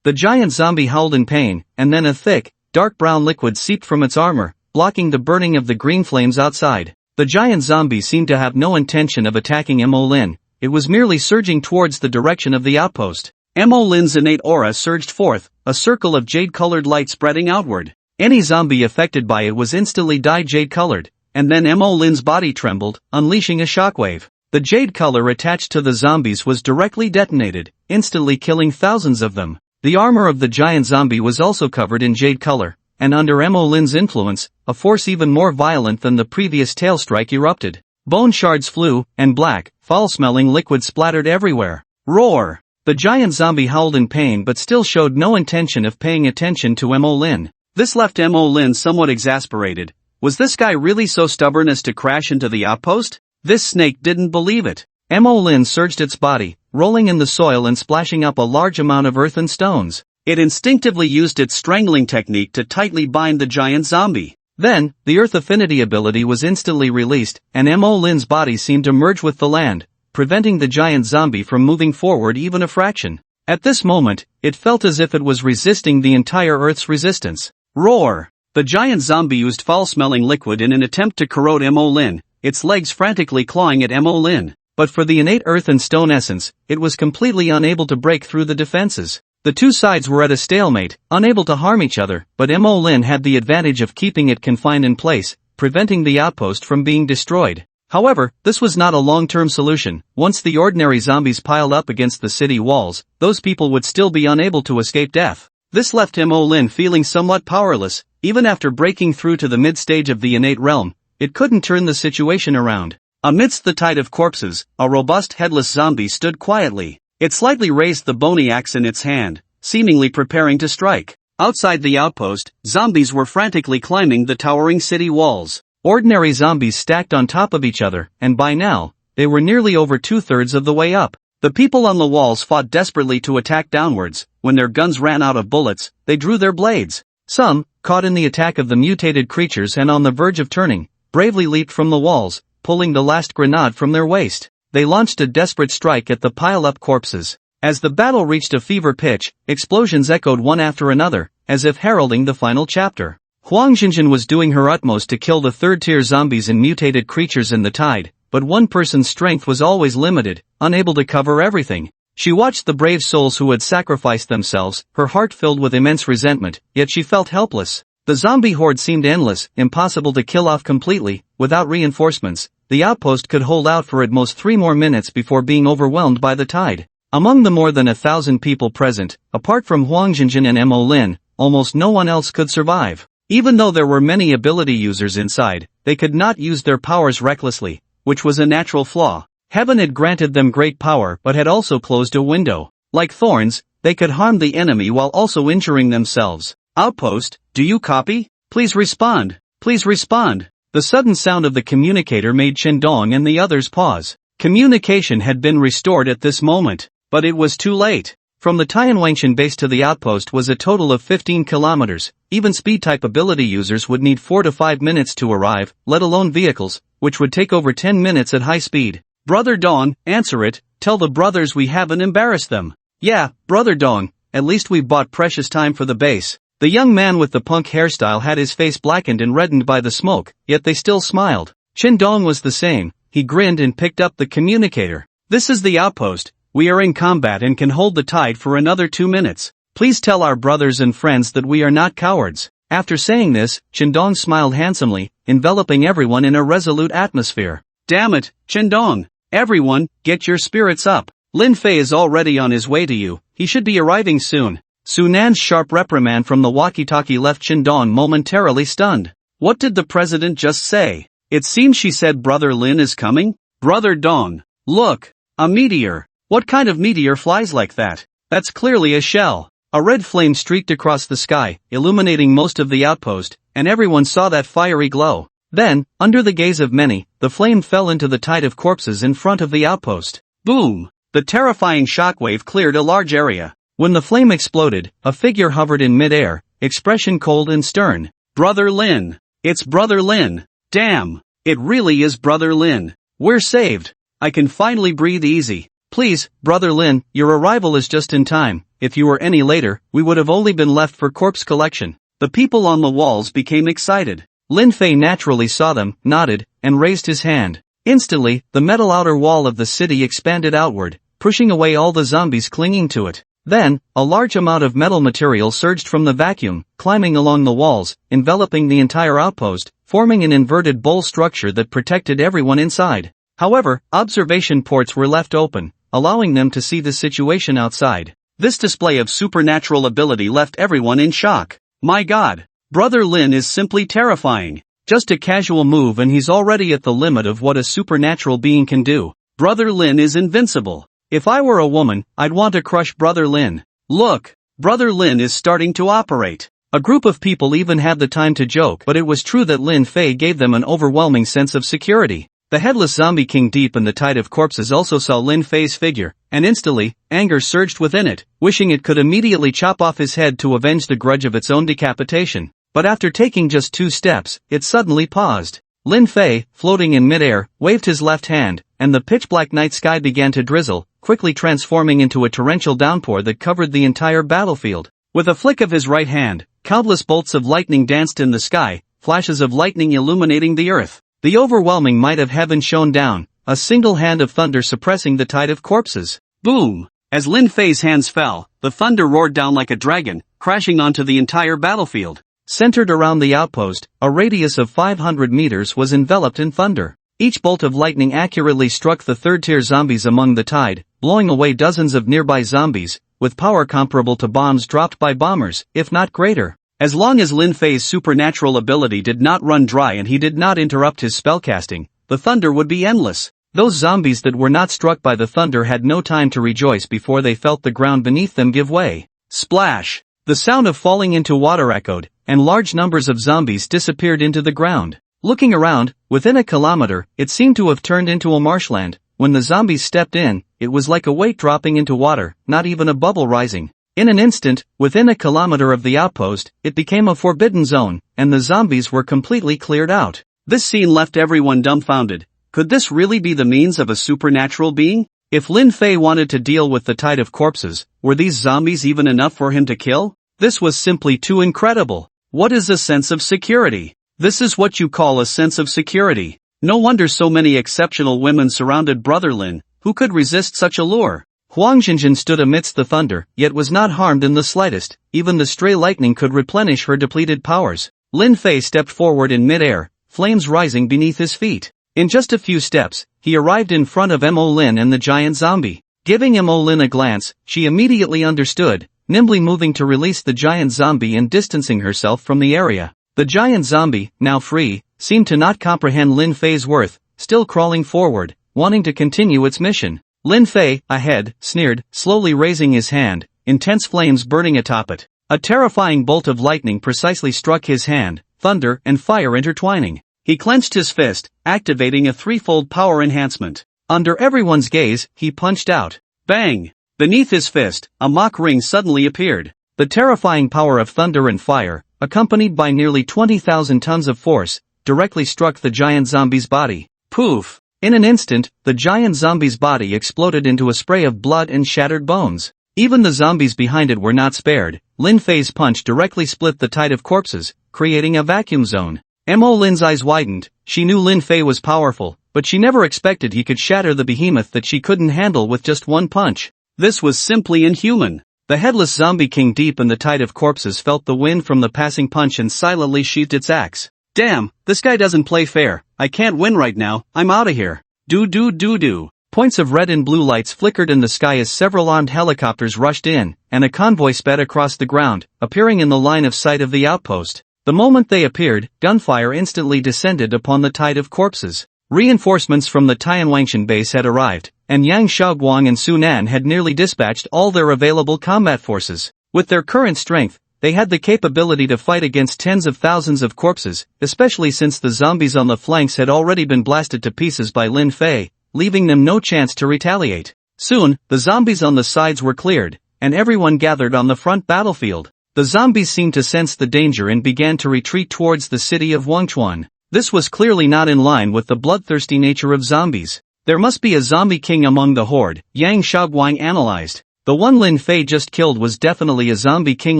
The giant zombie howled in pain, and then a thick, dark brown liquid seeped from its armor, blocking the burning of the green flames outside. The giant zombie seemed to have no intention of attacking Mo Lin, it was merely surging towards the direction of the outpost. Mo Lin's innate aura surged forth, a circle of jade-colored light spreading outward. Any zombie affected by it was instantly dyed jade-colored, and then Mo Lin's body trembled, unleashing a shockwave. The jade color attached to the zombies was directly detonated, instantly killing thousands of them. The armor of the giant zombie was also covered in jade color, and under Mo Lin's influence, a force even more violent than the previous tail strike erupted. Bone shards flew, and black, foul-smelling liquid splattered everywhere. Roar! The giant zombie howled in pain but still showed no intention of paying attention to Mo Lin. This left Mo Lin somewhat exasperated. Was this guy really so stubborn as to crash into the outpost? This snake didn't believe it. Mo Lin surged its body, rolling in the soil and splashing up a large amount of earth and stones. It instinctively used its strangling technique to tightly bind the giant zombie. Then, the earth affinity ability was instantly released, and Mo Lin's body seemed to merge with the land, preventing the giant zombie from moving forward even a fraction. At this moment, it felt as if it was resisting the entire Earth's resistance. Roar! The giant zombie used foul-smelling liquid in an attempt to corrode Mo Lin, its legs frantically clawing at Mo Lin. But for the innate earth and stone essence, it was completely unable to break through the defenses. The two sides were at a stalemate, unable to harm each other, but Mo Lin had the advantage of keeping it confined in place, preventing the outpost from being destroyed. However, this was not a long-term solution. Once the ordinary zombies piled up against the city walls, those people would still be unable to escape death. This left Mo Lin feeling somewhat powerless. Even after breaking through to the mid-stage of the innate realm, it couldn't turn the situation around. Amidst the tide of corpses, a robust headless zombie stood quietly. It slightly raised the bony axe in its hand, seemingly preparing to strike. Outside the outpost, zombies were frantically climbing the towering city walls. Ordinary zombies stacked on top of each other, and by now, they were nearly over 2/3 of the way up. The people on the walls fought desperately to attack downwards. When their guns ran out of bullets, they drew their blades. Some, caught in the attack of the mutated creatures and on the verge of turning, bravely leaped from the walls, pulling the last grenade from their waist. They launched a desperate strike at the pile-up corpses. As the battle reached a fever pitch, explosions echoed one after another, as if heralding the final chapter. Huang Jinjin was doing her utmost to kill the third-tier zombies and mutated creatures in the tide, but one person's strength was always limited, unable to cover everything. She watched the brave souls who had sacrificed themselves, her heart filled with immense resentment, yet she felt helpless. The zombie horde seemed endless, impossible to kill off completely. Without reinforcements, the outpost could hold out for at most 3 more minutes before being overwhelmed by the tide. Among the more than 1,000 people present, apart from Huang Jinjin and Mo Lin, almost no one else could survive. Even though there were many ability users inside, they could not use their powers recklessly, which was a natural flaw. Heaven had granted them great power but had also closed a window. Like thorns, they could harm the enemy while also injuring themselves. Outpost, do you copy? Please respond. Please respond. The sudden sound of the communicator made Qindong and the others pause. Communication had been restored at this moment, but it was too late. From the Tianwangshan base to the outpost was a total of 15 kilometers. Even speed-type ability users would need 4 to 5 minutes to arrive, let alone vehicles, which would take over 10 minutes at high speed. Brother Dong, answer it, tell the brothers we haven't embarrassed them. Yeah, Brother Dong, at least we bought precious time for the base. The young man with the punk hairstyle had his face blackened and reddened by the smoke, yet they still smiled. Qindong was the same. He grinned and picked up the communicator. This is the outpost. We are in combat and can hold the tide for another 2 minutes. Please tell our brothers and friends that we are not cowards. After saying this, Qindong smiled handsomely, enveloping everyone in a resolute atmosphere. Damn it, Qindong. Everyone, get your spirits up. Lin Fei is already on his way to you. He should be arriving soon. Su Nan's sharp reprimand from the walkie-talkie left Qindong momentarily stunned. What did the president just say? It seems she said Brother Lin is coming? Brother Dong. Look, a meteor. What kind of meteor flies like that? That's clearly a shell. A red flame streaked across the sky, illuminating most of the outpost, and everyone saw that fiery glow. Then, under the gaze of many, the flame fell into the tide of corpses in front of the outpost. Boom! The terrifying shockwave cleared a large area. When the flame exploded, a figure hovered in mid-air, expression cold and stern. Brother Lin. It's Brother Lin. Damn! It really is Brother Lin. We're saved. I can finally breathe easy. Please, Brother Lin, your arrival is just in time. If you were any later, we would have only been left for corpse collection. The people on the walls became excited. Lin Fei naturally saw them, nodded, and raised his hand. Instantly, the metal outer wall of the city expanded outward, pushing away all the zombies clinging to it. Then, a large amount of metal material surged from the vacuum, climbing along the walls, enveloping the entire outpost, forming an inverted bowl structure that protected everyone inside. However, observation ports were left open, allowing them to see the situation outside. This display of supernatural ability left everyone in shock. My God! Brother Lin is simply terrifying. Just a casual move and he's already at the limit of what a supernatural being can do. Brother Lin is invincible. If I were a woman, I'd want to crush Brother Lin. Look, Brother Lin is starting to operate. A group of people even had the time to joke, but it was true that Lin Fei gave them an overwhelming sense of security. The headless zombie king deep in the tide of corpses also saw Lin Fei's figure, and instantly, anger surged within it, wishing it could immediately chop off his head to avenge the grudge of its own decapitation. But after taking just 2 steps, it suddenly paused. Lin Fei, floating in midair, waved his left hand, and the pitch-black night sky began to drizzle, quickly transforming into a torrential downpour that covered the entire battlefield. With a flick of his right hand, countless bolts of lightning danced in the sky, flashes of lightning illuminating the earth. The overwhelming might of heaven shone down, a single hand of thunder suppressing the tide of corpses. Boom! As Lin Fei's hands fell, the thunder roared down like a dragon, crashing onto the entire battlefield. Centered around the outpost, a radius of 500 meters was enveloped in thunder. Each bolt of lightning accurately struck the third-tier zombies among the tide, blowing away dozens of nearby zombies, with power comparable to bombs dropped by bombers, if not greater. As long as Lin Fei's supernatural ability did not run dry and he did not interrupt his spellcasting, the thunder would be endless. Those zombies that were not struck by the thunder had no time to rejoice before they felt the ground beneath them give way. Splash! The sound of falling into water echoed, and large numbers of zombies disappeared into the ground. Looking around, within a kilometer, it seemed to have turned into a marshland. When the zombies stepped in, it was like a weight dropping into water, not even a bubble rising. In an instant, within a kilometer of the outpost, it became a forbidden zone, and the zombies were completely cleared out. This scene left everyone dumbfounded. Could this really be the means of a supernatural being? If Lin Fei wanted to deal with the tide of corpses, were these zombies even enough for him to kill? This was simply too incredible. What is a sense of security? This is what you call a sense of security. No wonder so many exceptional women surrounded Brother Lin. Who could resist such a lure? Huang Jinjin stood amidst the thunder, yet was not harmed in the slightest. Even the stray lightning could replenish her depleted powers. Lin Fei stepped forward in mid-air, flames rising beneath his feet. In just a few steps, he arrived in front of Mo Lin and the giant zombie. Giving Mo Lin a glance, she immediately understood, nimbly moving to release the giant zombie and distancing herself from the area. The giant zombie, now free, seemed to not comprehend Lin Fei's worth, still crawling forward, wanting to continue its mission. Lin Fei, ahead, sneered, slowly raising his hand, intense flames burning atop it. A terrifying bolt of lightning precisely struck his hand, thunder and fire intertwining. He clenched his fist, activating a threefold power enhancement. Under everyone's gaze, he punched out. Bang! Beneath his fist, a mock ring suddenly appeared. The terrifying power of thunder and fire, accompanied by nearly 20,000 tons of force, directly struck the giant zombie's body. Poof! In an instant, the giant zombie's body exploded into a spray of blood and shattered bones. Even the zombies behind it were not spared. Lin Fei's punch directly split the tide of corpses, creating a vacuum zone. Mo Lin's eyes widened. She knew Lin Fei was powerful, but she never expected he could shatter the behemoth that she couldn't handle with just one punch. This was simply inhuman. The headless zombie king deep in the tide of corpses felt the wind from the passing punch and silently sheathed its axe. Damn, this guy doesn't play fair. I can't win right now, I'm outta here. Do. Points of red and blue lights flickered in the sky as several armed helicopters rushed in, and a convoy sped across the ground, appearing in the line of sight of the outpost. The moment they appeared, gunfire instantly descended upon the tide of corpses. Reinforcements from the Tianwangshan base had arrived, and Yang Shaoguang and Su Nan had nearly dispatched all their available combat forces. With their current strength, they had the capability to fight against tens of thousands of corpses, especially since the zombies on the flanks had already been blasted to pieces by Lin Fei, leaving them no chance to retaliate. Soon, the zombies on the sides were cleared, and everyone gathered on the front battlefield. The zombies seemed to sense the danger and began to retreat towards the city of Wangchuan. This was clearly not in line with the bloodthirsty nature of zombies. There must be a zombie king among the horde, Yang Shaoguang analyzed. The one Lin Fei just killed was definitely a zombie king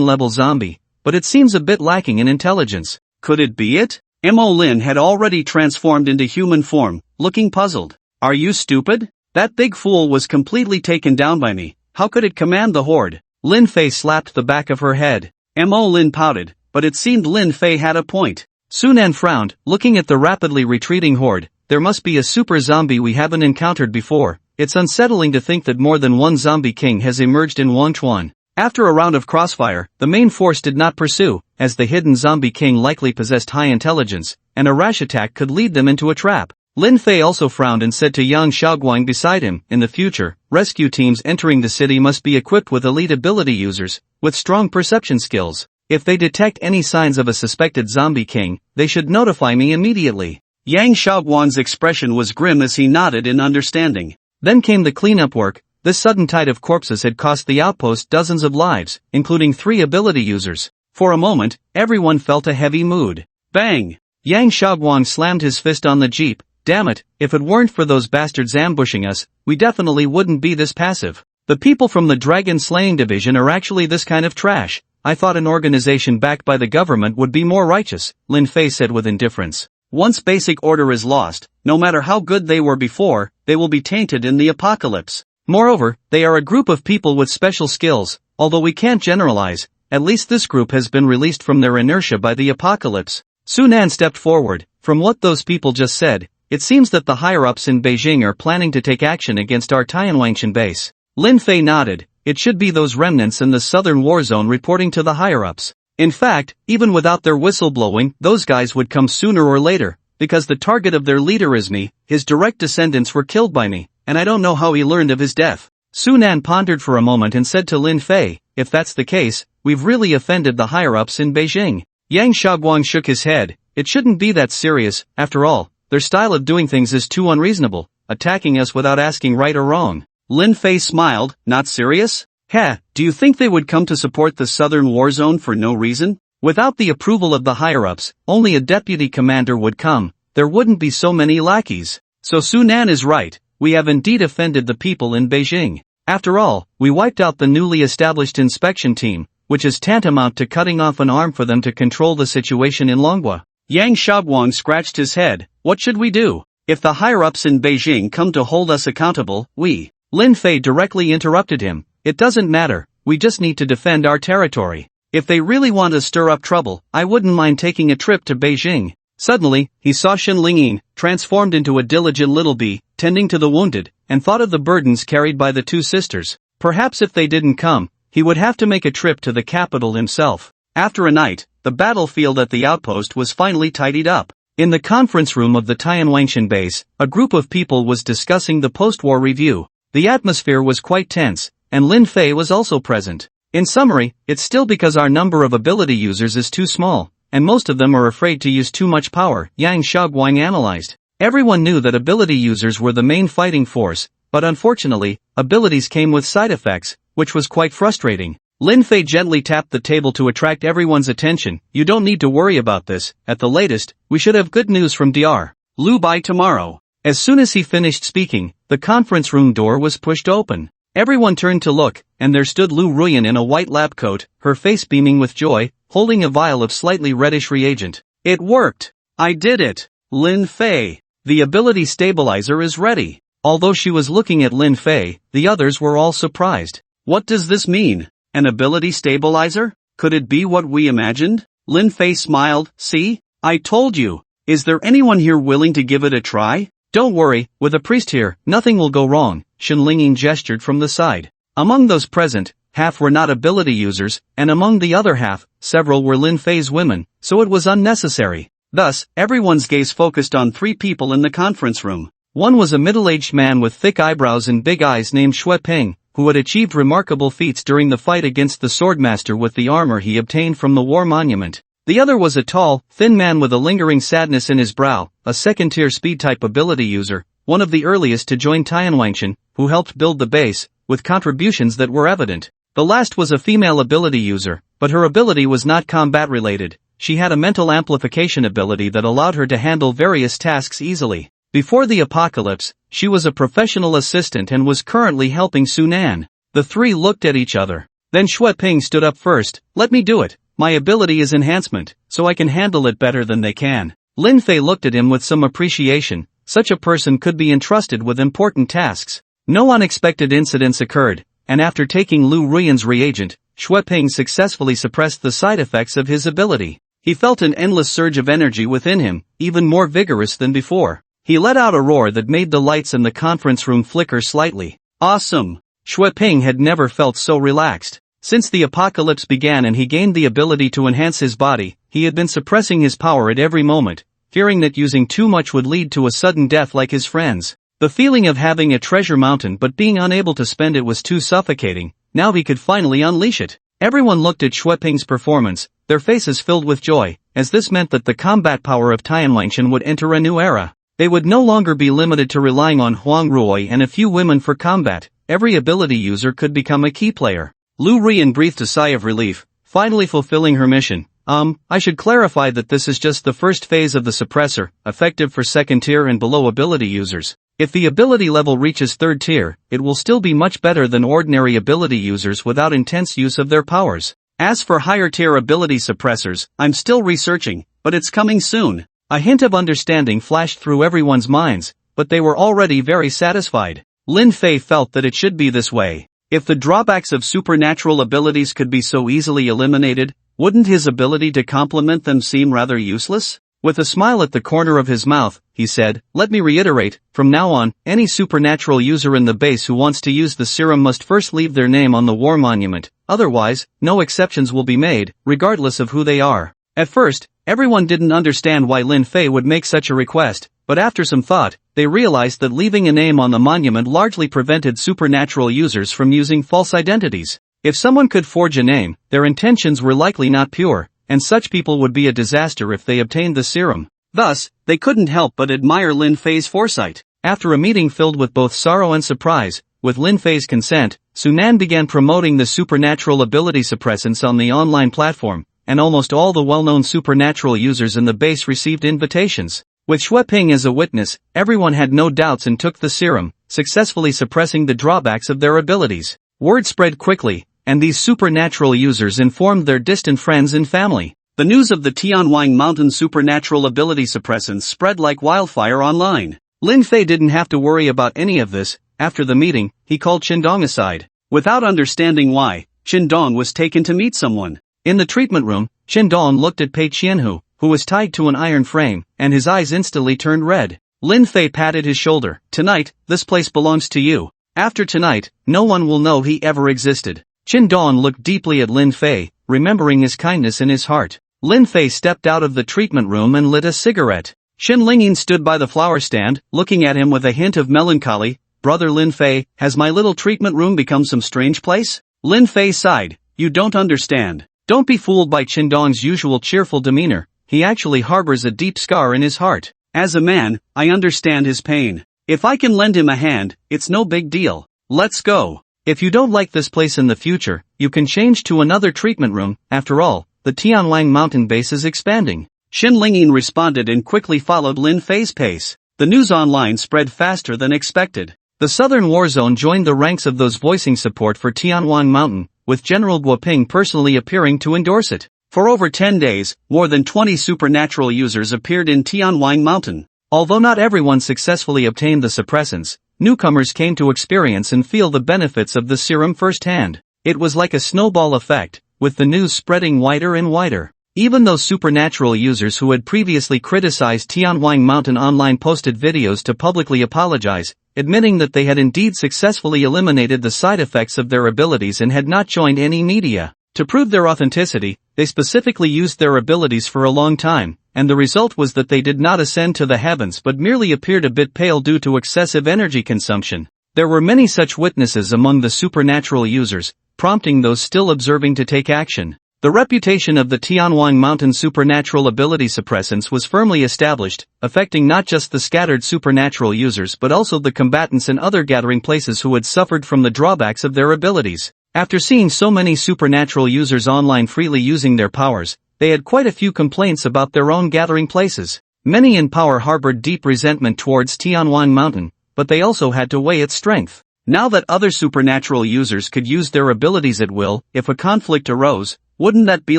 level zombie, but it seems a bit lacking in intelligence. Could it be it? Mo Lin had already transformed into human form, looking puzzled. Are you stupid? That big fool was completely taken down by me. How could it command the horde? Lin Fei slapped the back of her head. Mo Lin pouted, but it seemed Lin Fei had a point. Su Nan frowned, looking at the rapidly retreating horde. There must be a super zombie we haven't encountered before. It's unsettling to think that more than one zombie king has emerged in Wangchuan. After a round of crossfire, the main force did not pursue, as the hidden zombie king likely possessed high intelligence, and a rash attack could lead them into a trap. Lin Fei also frowned and said to Yang Shaoguang beside him, in the future, rescue teams entering the city must be equipped with elite ability users, with strong perception skills. If they detect any signs of a suspected zombie king, they should notify me immediately. Yang Shaoguang's expression was grim as he nodded in understanding. Then came the cleanup work. This sudden tide of corpses had cost the outpost dozens of lives, including 3 ability users. For a moment, everyone felt a heavy mood. Bang! Yang Shaoguang slammed his fist on the jeep, damn it, if it weren't for those bastards ambushing us, we definitely wouldn't be this passive. The people from the Dragon Slaying Division are actually this kind of trash. I thought an organization backed by the government would be more righteous, Lin Fei said with indifference. Once basic order is lost, no matter how good they were before, they will be tainted in the apocalypse. Moreover, they are a group of people with special skills, although we can't generalize, at least this group has been released from their inertia by the apocalypse. Su Nan stepped forward. From what those people just said, it seems that the higher-ups in Beijing are planning to take action against our Tianwangshan base. Lin Fei nodded. It should be those remnants in the southern war zone reporting to the higher-ups. In fact, even without their whistleblowing, those guys would come sooner or later, because the target of their leader is me. His direct descendants were killed by me, and I don't know how he learned of his death. Su Nan pondered for a moment and said to Lin Fei, if that's the case, we've really offended the higher-ups in Beijing. Yang Shaoguang shook his head. It shouldn't be that serious, after all, their style of doing things is too unreasonable, attacking us without asking right or wrong. Lin Fei smiled. Not serious? Heh, do you think they would come to support the southern war zone for no reason? Without the approval of the higher-ups, only a deputy commander would come, there wouldn't be so many lackeys. So Su Nan is right, we have indeed offended the people in Beijing. After all, we wiped out the newly established inspection team, which is tantamount to cutting off an arm for them to control the situation in Longhua. Yang Shaoguang scratched his head. What should we do? If the higher-ups in Beijing come to hold us accountable, Lin Fei directly interrupted him. It doesn't matter, we just need to defend our territory. If they really want to stir up trouble, I wouldn't mind taking a trip to Beijing. Suddenly, he saw Shen Lingyin, transformed into a diligent little bee, tending to the wounded, and thought of the burdens carried by the two sisters. Perhaps if they didn't come, he would have to make a trip to the capital himself. After a night, the battlefield at the outpost was finally tidied up. In the conference room of the Tianwangshan base, a group of people was discussing the post-war review. The atmosphere was quite tense, and Lin Fei was also present. In summary, it's still because our number of ability users is too small, and most of them are afraid to use too much power, Yang Shaoguang analyzed. Everyone knew that ability users were the main fighting force, but unfortunately, abilities came with side effects, which was quite frustrating. Lin Fei gently tapped the table to attract everyone's attention. You don't need to worry about this, at the latest, we should have good news from Dr. Lu by tomorrow. As soon as he finished speaking, the conference room door was pushed open. Everyone turned to look, and there stood Lu Ruyan in a white lab coat, her face beaming with joy, holding a vial of slightly reddish reagent. It worked! I did it! Lin Fei! The ability stabilizer is ready. Although she was looking at Lin Fei, the others were all surprised. What does this mean? An ability stabilizer? Could it be what we imagined? Lin Fei smiled. See? I told you. Is there anyone here willing to give it a try? Don't worry, with a priest here, nothing will go wrong, Shen Lingyin gestured from the side. Among those present, half were not ability users, and among the other half, several were Lin Fei's women, so it was unnecessary. Thus, everyone's gaze focused on three people in the conference room. One was a middle-aged man with thick eyebrows and big eyes named Xue Ping, who had achieved remarkable feats during the fight against the swordmaster with the armor he obtained from the war monument. The other was a tall, thin man with a lingering sadness in his brow, a second-tier speed-type ability user, one of the earliest to join Tianwangshan, who helped build the base, with contributions that were evident. The last was a female ability user, but her ability was not combat-related. She had a mental amplification ability that allowed her to handle various tasks easily. Before the apocalypse, she was a professional assistant and was currently helping Su Nan. The three looked at each other. Then Xue Ping stood up first. Let me do it. My ability is enhancement, so I can handle it better than they can. Lin Fei looked at him with some appreciation. Such a person could be entrusted with important tasks. No unexpected incidents occurred, and after taking Lu Ruyan's reagent, Xue Ping successfully suppressed the side effects of his ability. He felt an endless surge of energy within him, even more vigorous than before. He let out a roar that made the lights in the conference room flicker slightly. Awesome! Xue Ping had never felt so relaxed. Since the apocalypse began and he gained the ability to enhance his body, he had been suppressing his power at every moment, fearing that using too much would lead to a sudden death like his friends. The feeling of having a treasure mountain but being unable to spend it was too suffocating. Now he could finally unleash it. Everyone looked at Xue Ping's performance, their faces filled with joy, as this meant that the combat power of Tianwangshan would enter a new era. They would no longer be limited to relying on Huang Ruoy and a few women for combat. Every ability user could become a key player. Lu Ruyan breathed a sigh of relief, finally fulfilling her mission. I should clarify that this is just the first phase of the suppressor, effective for second tier and below ability users. If the ability level reaches third tier, it will still be much better than ordinary ability users without intense use of their powers. As for higher tier ability suppressors, I'm still researching, but it's coming soon. A hint of understanding flashed through everyone's minds, but they were already very satisfied. Lin Fei felt that it should be this way. If the drawbacks of supernatural abilities could be so easily eliminated, wouldn't his ability to complement them seem rather useless? With a smile at the corner of his mouth, he said, "Let me reiterate, from now on, any supernatural user in the base who wants to use the serum must first leave their name on the war monument, otherwise, no exceptions will be made, regardless of who they are." At first, everyone didn't understand why Lin Fei would make such a request, but after some thought, they realized that leaving a name on the monument largely prevented supernatural users from using false identities. If someone could forge a name, their intentions were likely not pure, and such people would be a disaster if they obtained the serum. Thus, they couldn't help but admire Lin Fei's foresight. After a meeting filled with both sorrow and surprise, with Lin Fei's consent, Sunan began promoting the supernatural ability suppressants on the online platform, and almost all the well-known supernatural users in the base received invitations. With Xueping as a witness, everyone had no doubts and took the serum, successfully suppressing the drawbacks of their abilities. Word spread quickly, and these supernatural users informed their distant friends and family. The news of the Tianwang Mountain supernatural ability suppressants spread like wildfire online. Lin Fei didn't have to worry about any of this. After the meeting, he called Qindong aside. Without understanding why, Qindong was taken to meet someone. In the treatment room, Qindong looked at Pei Qianhu, who was tied to an iron frame, and his eyes instantly turned red. Lin Fei patted his shoulder. "Tonight, this place belongs to you. After tonight, no one will know he ever existed." Qindong looked deeply at Lin Fei, remembering his kindness in his heart. Lin Fei stepped out of the treatment room and lit a cigarette. Shen Lingyin stood by the flower stand, looking at him with a hint of melancholy. "Brother Lin Fei, has my little treatment room become some strange place?" Lin Fei sighed. "You don't understand. Don't be fooled by Qindong's usual cheerful demeanor. He actually harbors a deep scar in his heart. As a man, I understand his pain. If I can lend him a hand, it's no big deal. Let's go. If you don't like this place in the future, you can change to another treatment room. After all, the Tianwang mountain base is expanding." Shen Lingyin responded and quickly followed Lin Fei's pace. The news online spread faster than expected. The Southern War Zone joined the ranks of those voicing support for Tianwang Mountain, with General Guoping personally appearing to endorse it. For over 10 days, more than 20 supernatural users appeared in Tianwang Mountain. Although not everyone successfully obtained the suppressants, newcomers came to experience and feel the benefits of the serum firsthand. It was like a snowball effect, with the news spreading wider and wider. Even those supernatural users who had previously criticized Tianwang Mountain online posted videos to publicly apologize, admitting that they had indeed successfully eliminated the side effects of their abilities and had not joined any media. To prove their authenticity, they specifically used their abilities for a long time, and the result was that they did not ascend to the heavens but merely appeared a bit pale due to excessive energy consumption. There were many such witnesses among the supernatural users, prompting those still observing to take action. The reputation of the Tianwang Mountain supernatural ability suppressants was firmly established, affecting not just the scattered supernatural users but also the combatants and other gathering places who had suffered from the drawbacks of their abilities. After seeing so many supernatural users online freely using their powers, they had quite a few complaints about their own gathering places. Many in power harbored deep resentment towards Tianwang Mountain, but they also had to weigh its strength. Now that other supernatural users could use their abilities at will, if a conflict arose, wouldn't that be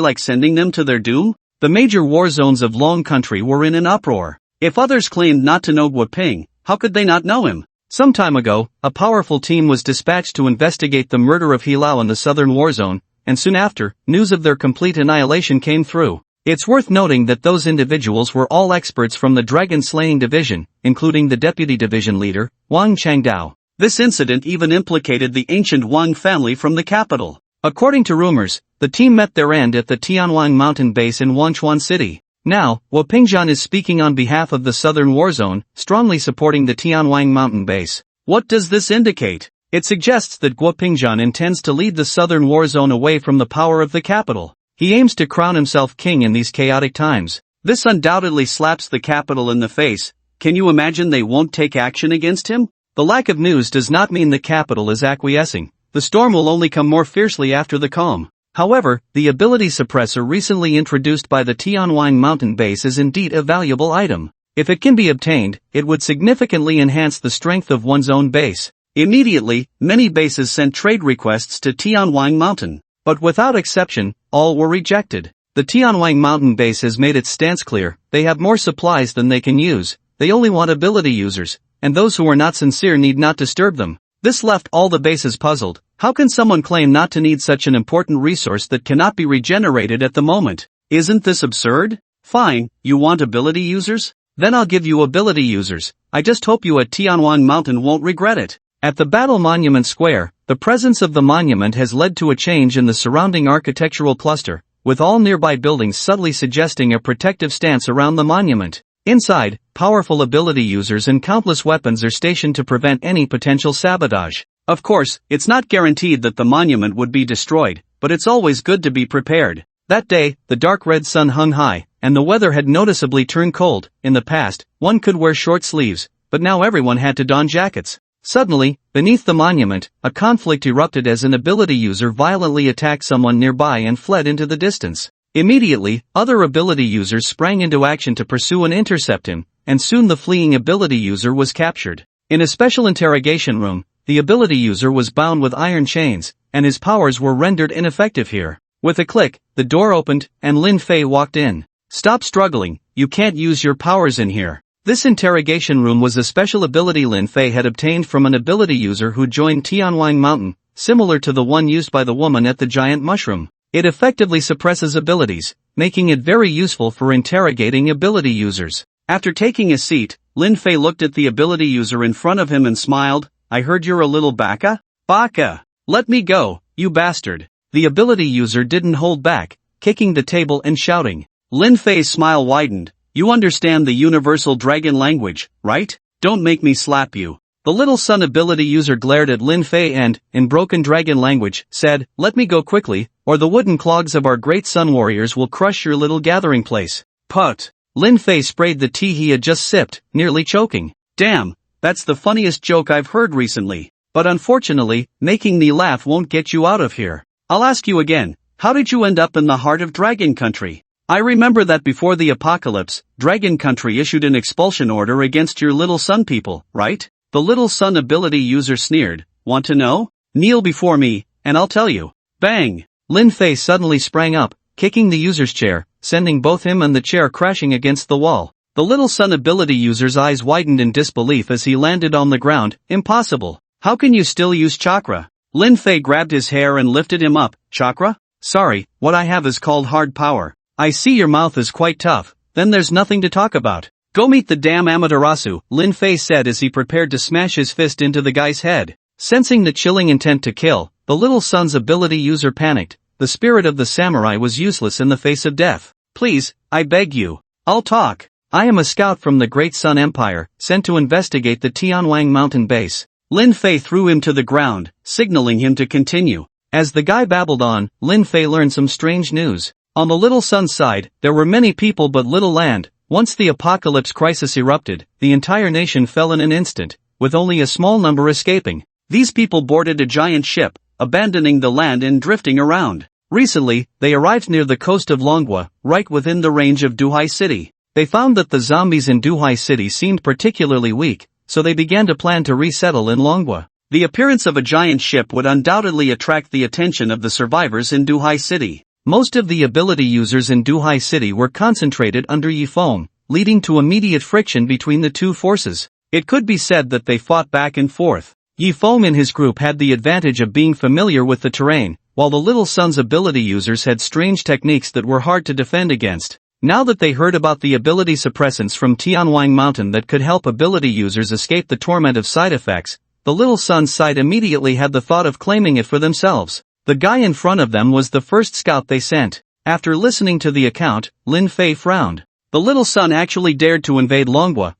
like sending them to their doom? The major war zones of Long Country were in an uproar. If others claimed not to know Guoping, how could they not know him? Some time ago, a powerful team was dispatched to investigate the murder of Hilao in the Southern War Zone, and soon after, news of their complete annihilation came through. It's worth noting that those individuals were all experts from the Dragon Slaying Division, including the Deputy Division Leader, Wang Changdao. This incident even implicated the ancient Wang family from the capital. According to rumors, the team met their end at the Tianwang Mountain base in Wanchuan City. Now, Guopingzhan is speaking on behalf of the Southern War Zone, strongly supporting the Tianwang Mountain base. What does this indicate? It suggests that Guopingzhan intends to lead the Southern War Zone away from the power of the capital. He aims to crown himself king in these chaotic times. This undoubtedly slaps the capital in the face. Can you imagine they won't take action against him? The lack of news does not mean the capital is acquiescing. The storm will only come more fiercely after the calm. However, the ability suppressor recently introduced by the Tianwang Mountain base is indeed a valuable item. If it can be obtained, it would significantly enhance the strength of one's own base. Immediately, many bases sent trade requests to Tianwang Mountain, but without exception, all were rejected. The Tianwang Mountain base has made its stance clear: they have more supplies than they can use, they only want ability users, and those who are not sincere need not disturb them. This left all the bases puzzled. How can someone claim not to need such an important resource that cannot be regenerated at the moment? Isn't this absurd? Fine, you want ability users? Then I'll give you ability users. I just hope you at Tianwang Mountain won't regret it. At the Battle Monument Square, the presence of the monument has led to a change in the surrounding architectural cluster, with all nearby buildings subtly suggesting a protective stance around the monument. Inside, powerful ability users and countless weapons are stationed to prevent any potential sabotage. Of course, it's not guaranteed that the monument would be destroyed, but it's always good to be prepared. That day, the dark red sun hung high, and the weather had noticeably turned cold. In the past, one could wear short sleeves, but now everyone had to don jackets. Suddenly, beneath the monument, a conflict erupted as an ability user violently attacked someone nearby and fled into the distance. Immediately, other ability users sprang into action to pursue and intercept him, and soon the fleeing ability user was captured. In a special interrogation room, the ability user was bound with iron chains, and his powers were rendered ineffective here. With a click, the door opened, and Lin Fei walked in. "Stop struggling, you can't use your powers in here." This interrogation room was a special ability Lin Fei had obtained from an ability user who joined Tianwang Mountain, similar to the one used by the woman at the giant mushroom. It effectively suppresses abilities, making it very useful for interrogating ability users. After taking a seat, Lin Fei looked at the ability user in front of him and smiled. "I heard you're a little baka? Baka! Let me go, you bastard." The ability user didn't hold back, kicking the table and shouting. Lin Fei's smile widened. "You understand the universal dragon language, right? Don't make me slap you." The little sun ability user glared at Lin Fei and, in broken dragon language, said, "Let me go quickly, or the wooden clogs of our great sun warriors will crush your little gathering place." Put! Lin Fei sprayed the tea he had just sipped, nearly choking. "Damn, that's the funniest joke I've heard recently. But unfortunately, making me laugh won't get you out of here. I'll ask you again, how did you end up in the heart of Dragon Country? I remember that before the apocalypse, Dragon Country issued an expulsion order against your little sun people, right?" The little sun ability user sneered. "Want to know? Kneel before me, and I'll tell you." Bang! Lin Fei suddenly sprang up, kicking the user's chair, sending both him and the chair crashing against the wall. The little sun ability user's eyes widened in disbelief as he landed on the ground. "Impossible. How can you still use chakra?" Lin Fei grabbed his hair and lifted him up. "Chakra? Sorry, what I have is called hard power. I see your mouth is quite tough, then there's nothing to talk about. Go meet the damn Amaterasu," Lin Fei said as he prepared to smash his fist into the guy's head. Sensing the chilling intent to kill, the little sun's ability user panicked. The spirit of the samurai was useless in the face of death. "Please, I beg you. I'll talk. I am a scout from the Great Sun Empire, sent to investigate the Tianwang Mountain base." Lin Fei threw him to the ground, signaling him to continue. As the guy babbled on, Lin Fei learned some strange news. On the little sun's side, there were many people but little land. Once the apocalypse crisis erupted, the entire nation fell in an instant, with only a small number escaping. These people boarded a giant ship, abandoning the land and drifting around. Recently, they arrived near the coast of Longwa, right within the range of Duhai City. They found that the zombies in Duhai City seemed particularly weak, so they began to plan to resettle in Longwa. The appearance of a giant ship would undoubtedly attract the attention of the survivors in Duhai City. Most of the ability users in Duhai City were concentrated under Yifeng, leading to immediate friction between the two forces. It could be said that they fought back and forth. Yifeng and his group had the advantage of being familiar with the terrain, while the Little Sun's ability users had strange techniques that were hard to defend against. Now that they heard about the ability suppressants from Tianwang Mountain that could help ability users escape the torment of side effects, the Little Sun's side immediately had the thought of claiming it for themselves. The guy in front of them was the first scout they sent. After listening to the account, Lin Fei frowned. The Little Sun actually dared to invade Longwa.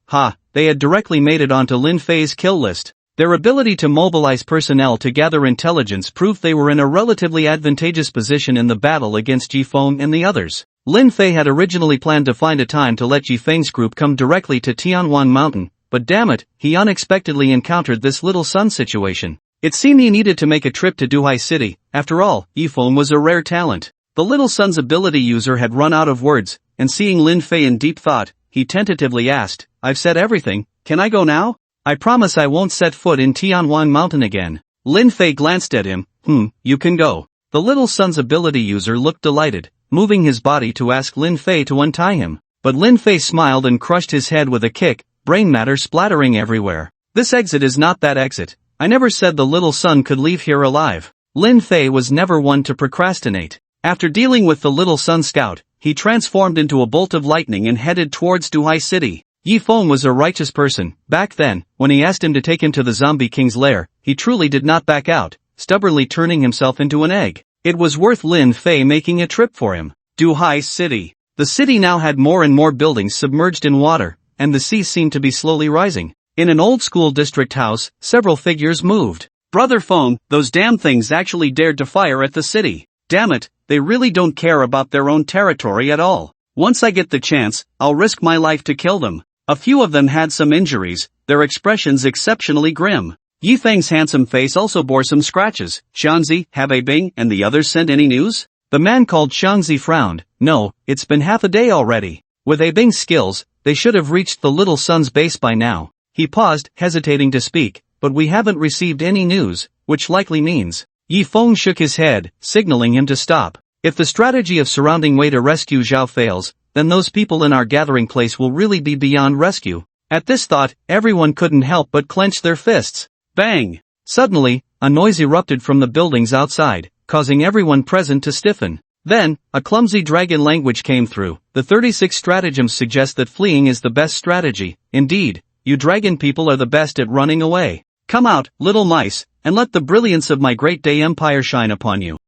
They had directly made it onto Lin Fei's kill list. Their ability to mobilize personnel to gather intelligence proved they were in a relatively advantageous position in the battle against Yifeng and the others. Lin Fei had originally planned to find a time to let Yifeng's group come directly to Tianwang Mountain, but damn it, he unexpectedly encountered this Little Sun situation. It seemed he needed to make a trip to Duhai City. After all, Yifeng was a rare talent. The little son's ability user had run out of words, and seeing Lin Fei in deep thought, he tentatively asked, "I've said everything, can I go now? I promise I won't set foot in Tianwan Mountain again." Lin Fei glanced at him. You can go." The little son's ability user looked delighted, moving his body to ask Lin Fei to untie him. But Lin Fei smiled and crushed his head with a kick, brain matter splattering everywhere. "This exit is not that exit. I never said the little son could leave here alive." Lin Fei was never one to procrastinate. After dealing with the little sun scout, he transformed into a bolt of lightning and headed towards Duhai City. Yifeng was a righteous person. Back then, when he asked him to take him to the zombie king's lair, he truly did not back out, stubbornly turning himself into an egg. It was worth Lin Fei making a trip for him. Duhai City. The city now had more and more buildings submerged in water, and the sea seemed to be slowly rising. In an old school district house, several figures moved. "Brother Feng, those damn things actually dared to fire at the city. Damn it, they really don't care about their own territory at all. Once I get the chance, I'll risk my life to kill them." A few of them had some injuries, their expressions exceptionally grim. Yifeng's handsome face also bore some scratches. "Xiangzi, have Bing and the others sent any news?" The man called Xiangzi frowned. "No, it's been half a day already. With Bing's skills, they should have reached the little son's base by now." He paused, hesitating to speak, "But we haven't received any news, which likely means..." Yifeng shook his head, signaling him to stop. "If the strategy of surrounding Wei to rescue Zhao fails, then those people in our gathering place will really be beyond rescue." At this thought, everyone couldn't help but clench their fists. Bang! Suddenly, a noise erupted from the buildings outside, causing everyone present to stiffen. Then, a clumsy dragon language came through. "The 36 stratagems suggest that fleeing is the best strategy. Indeed, you dragon people are the best at running away. Come out, little mice, and let the brilliance of my great day empire shine upon you."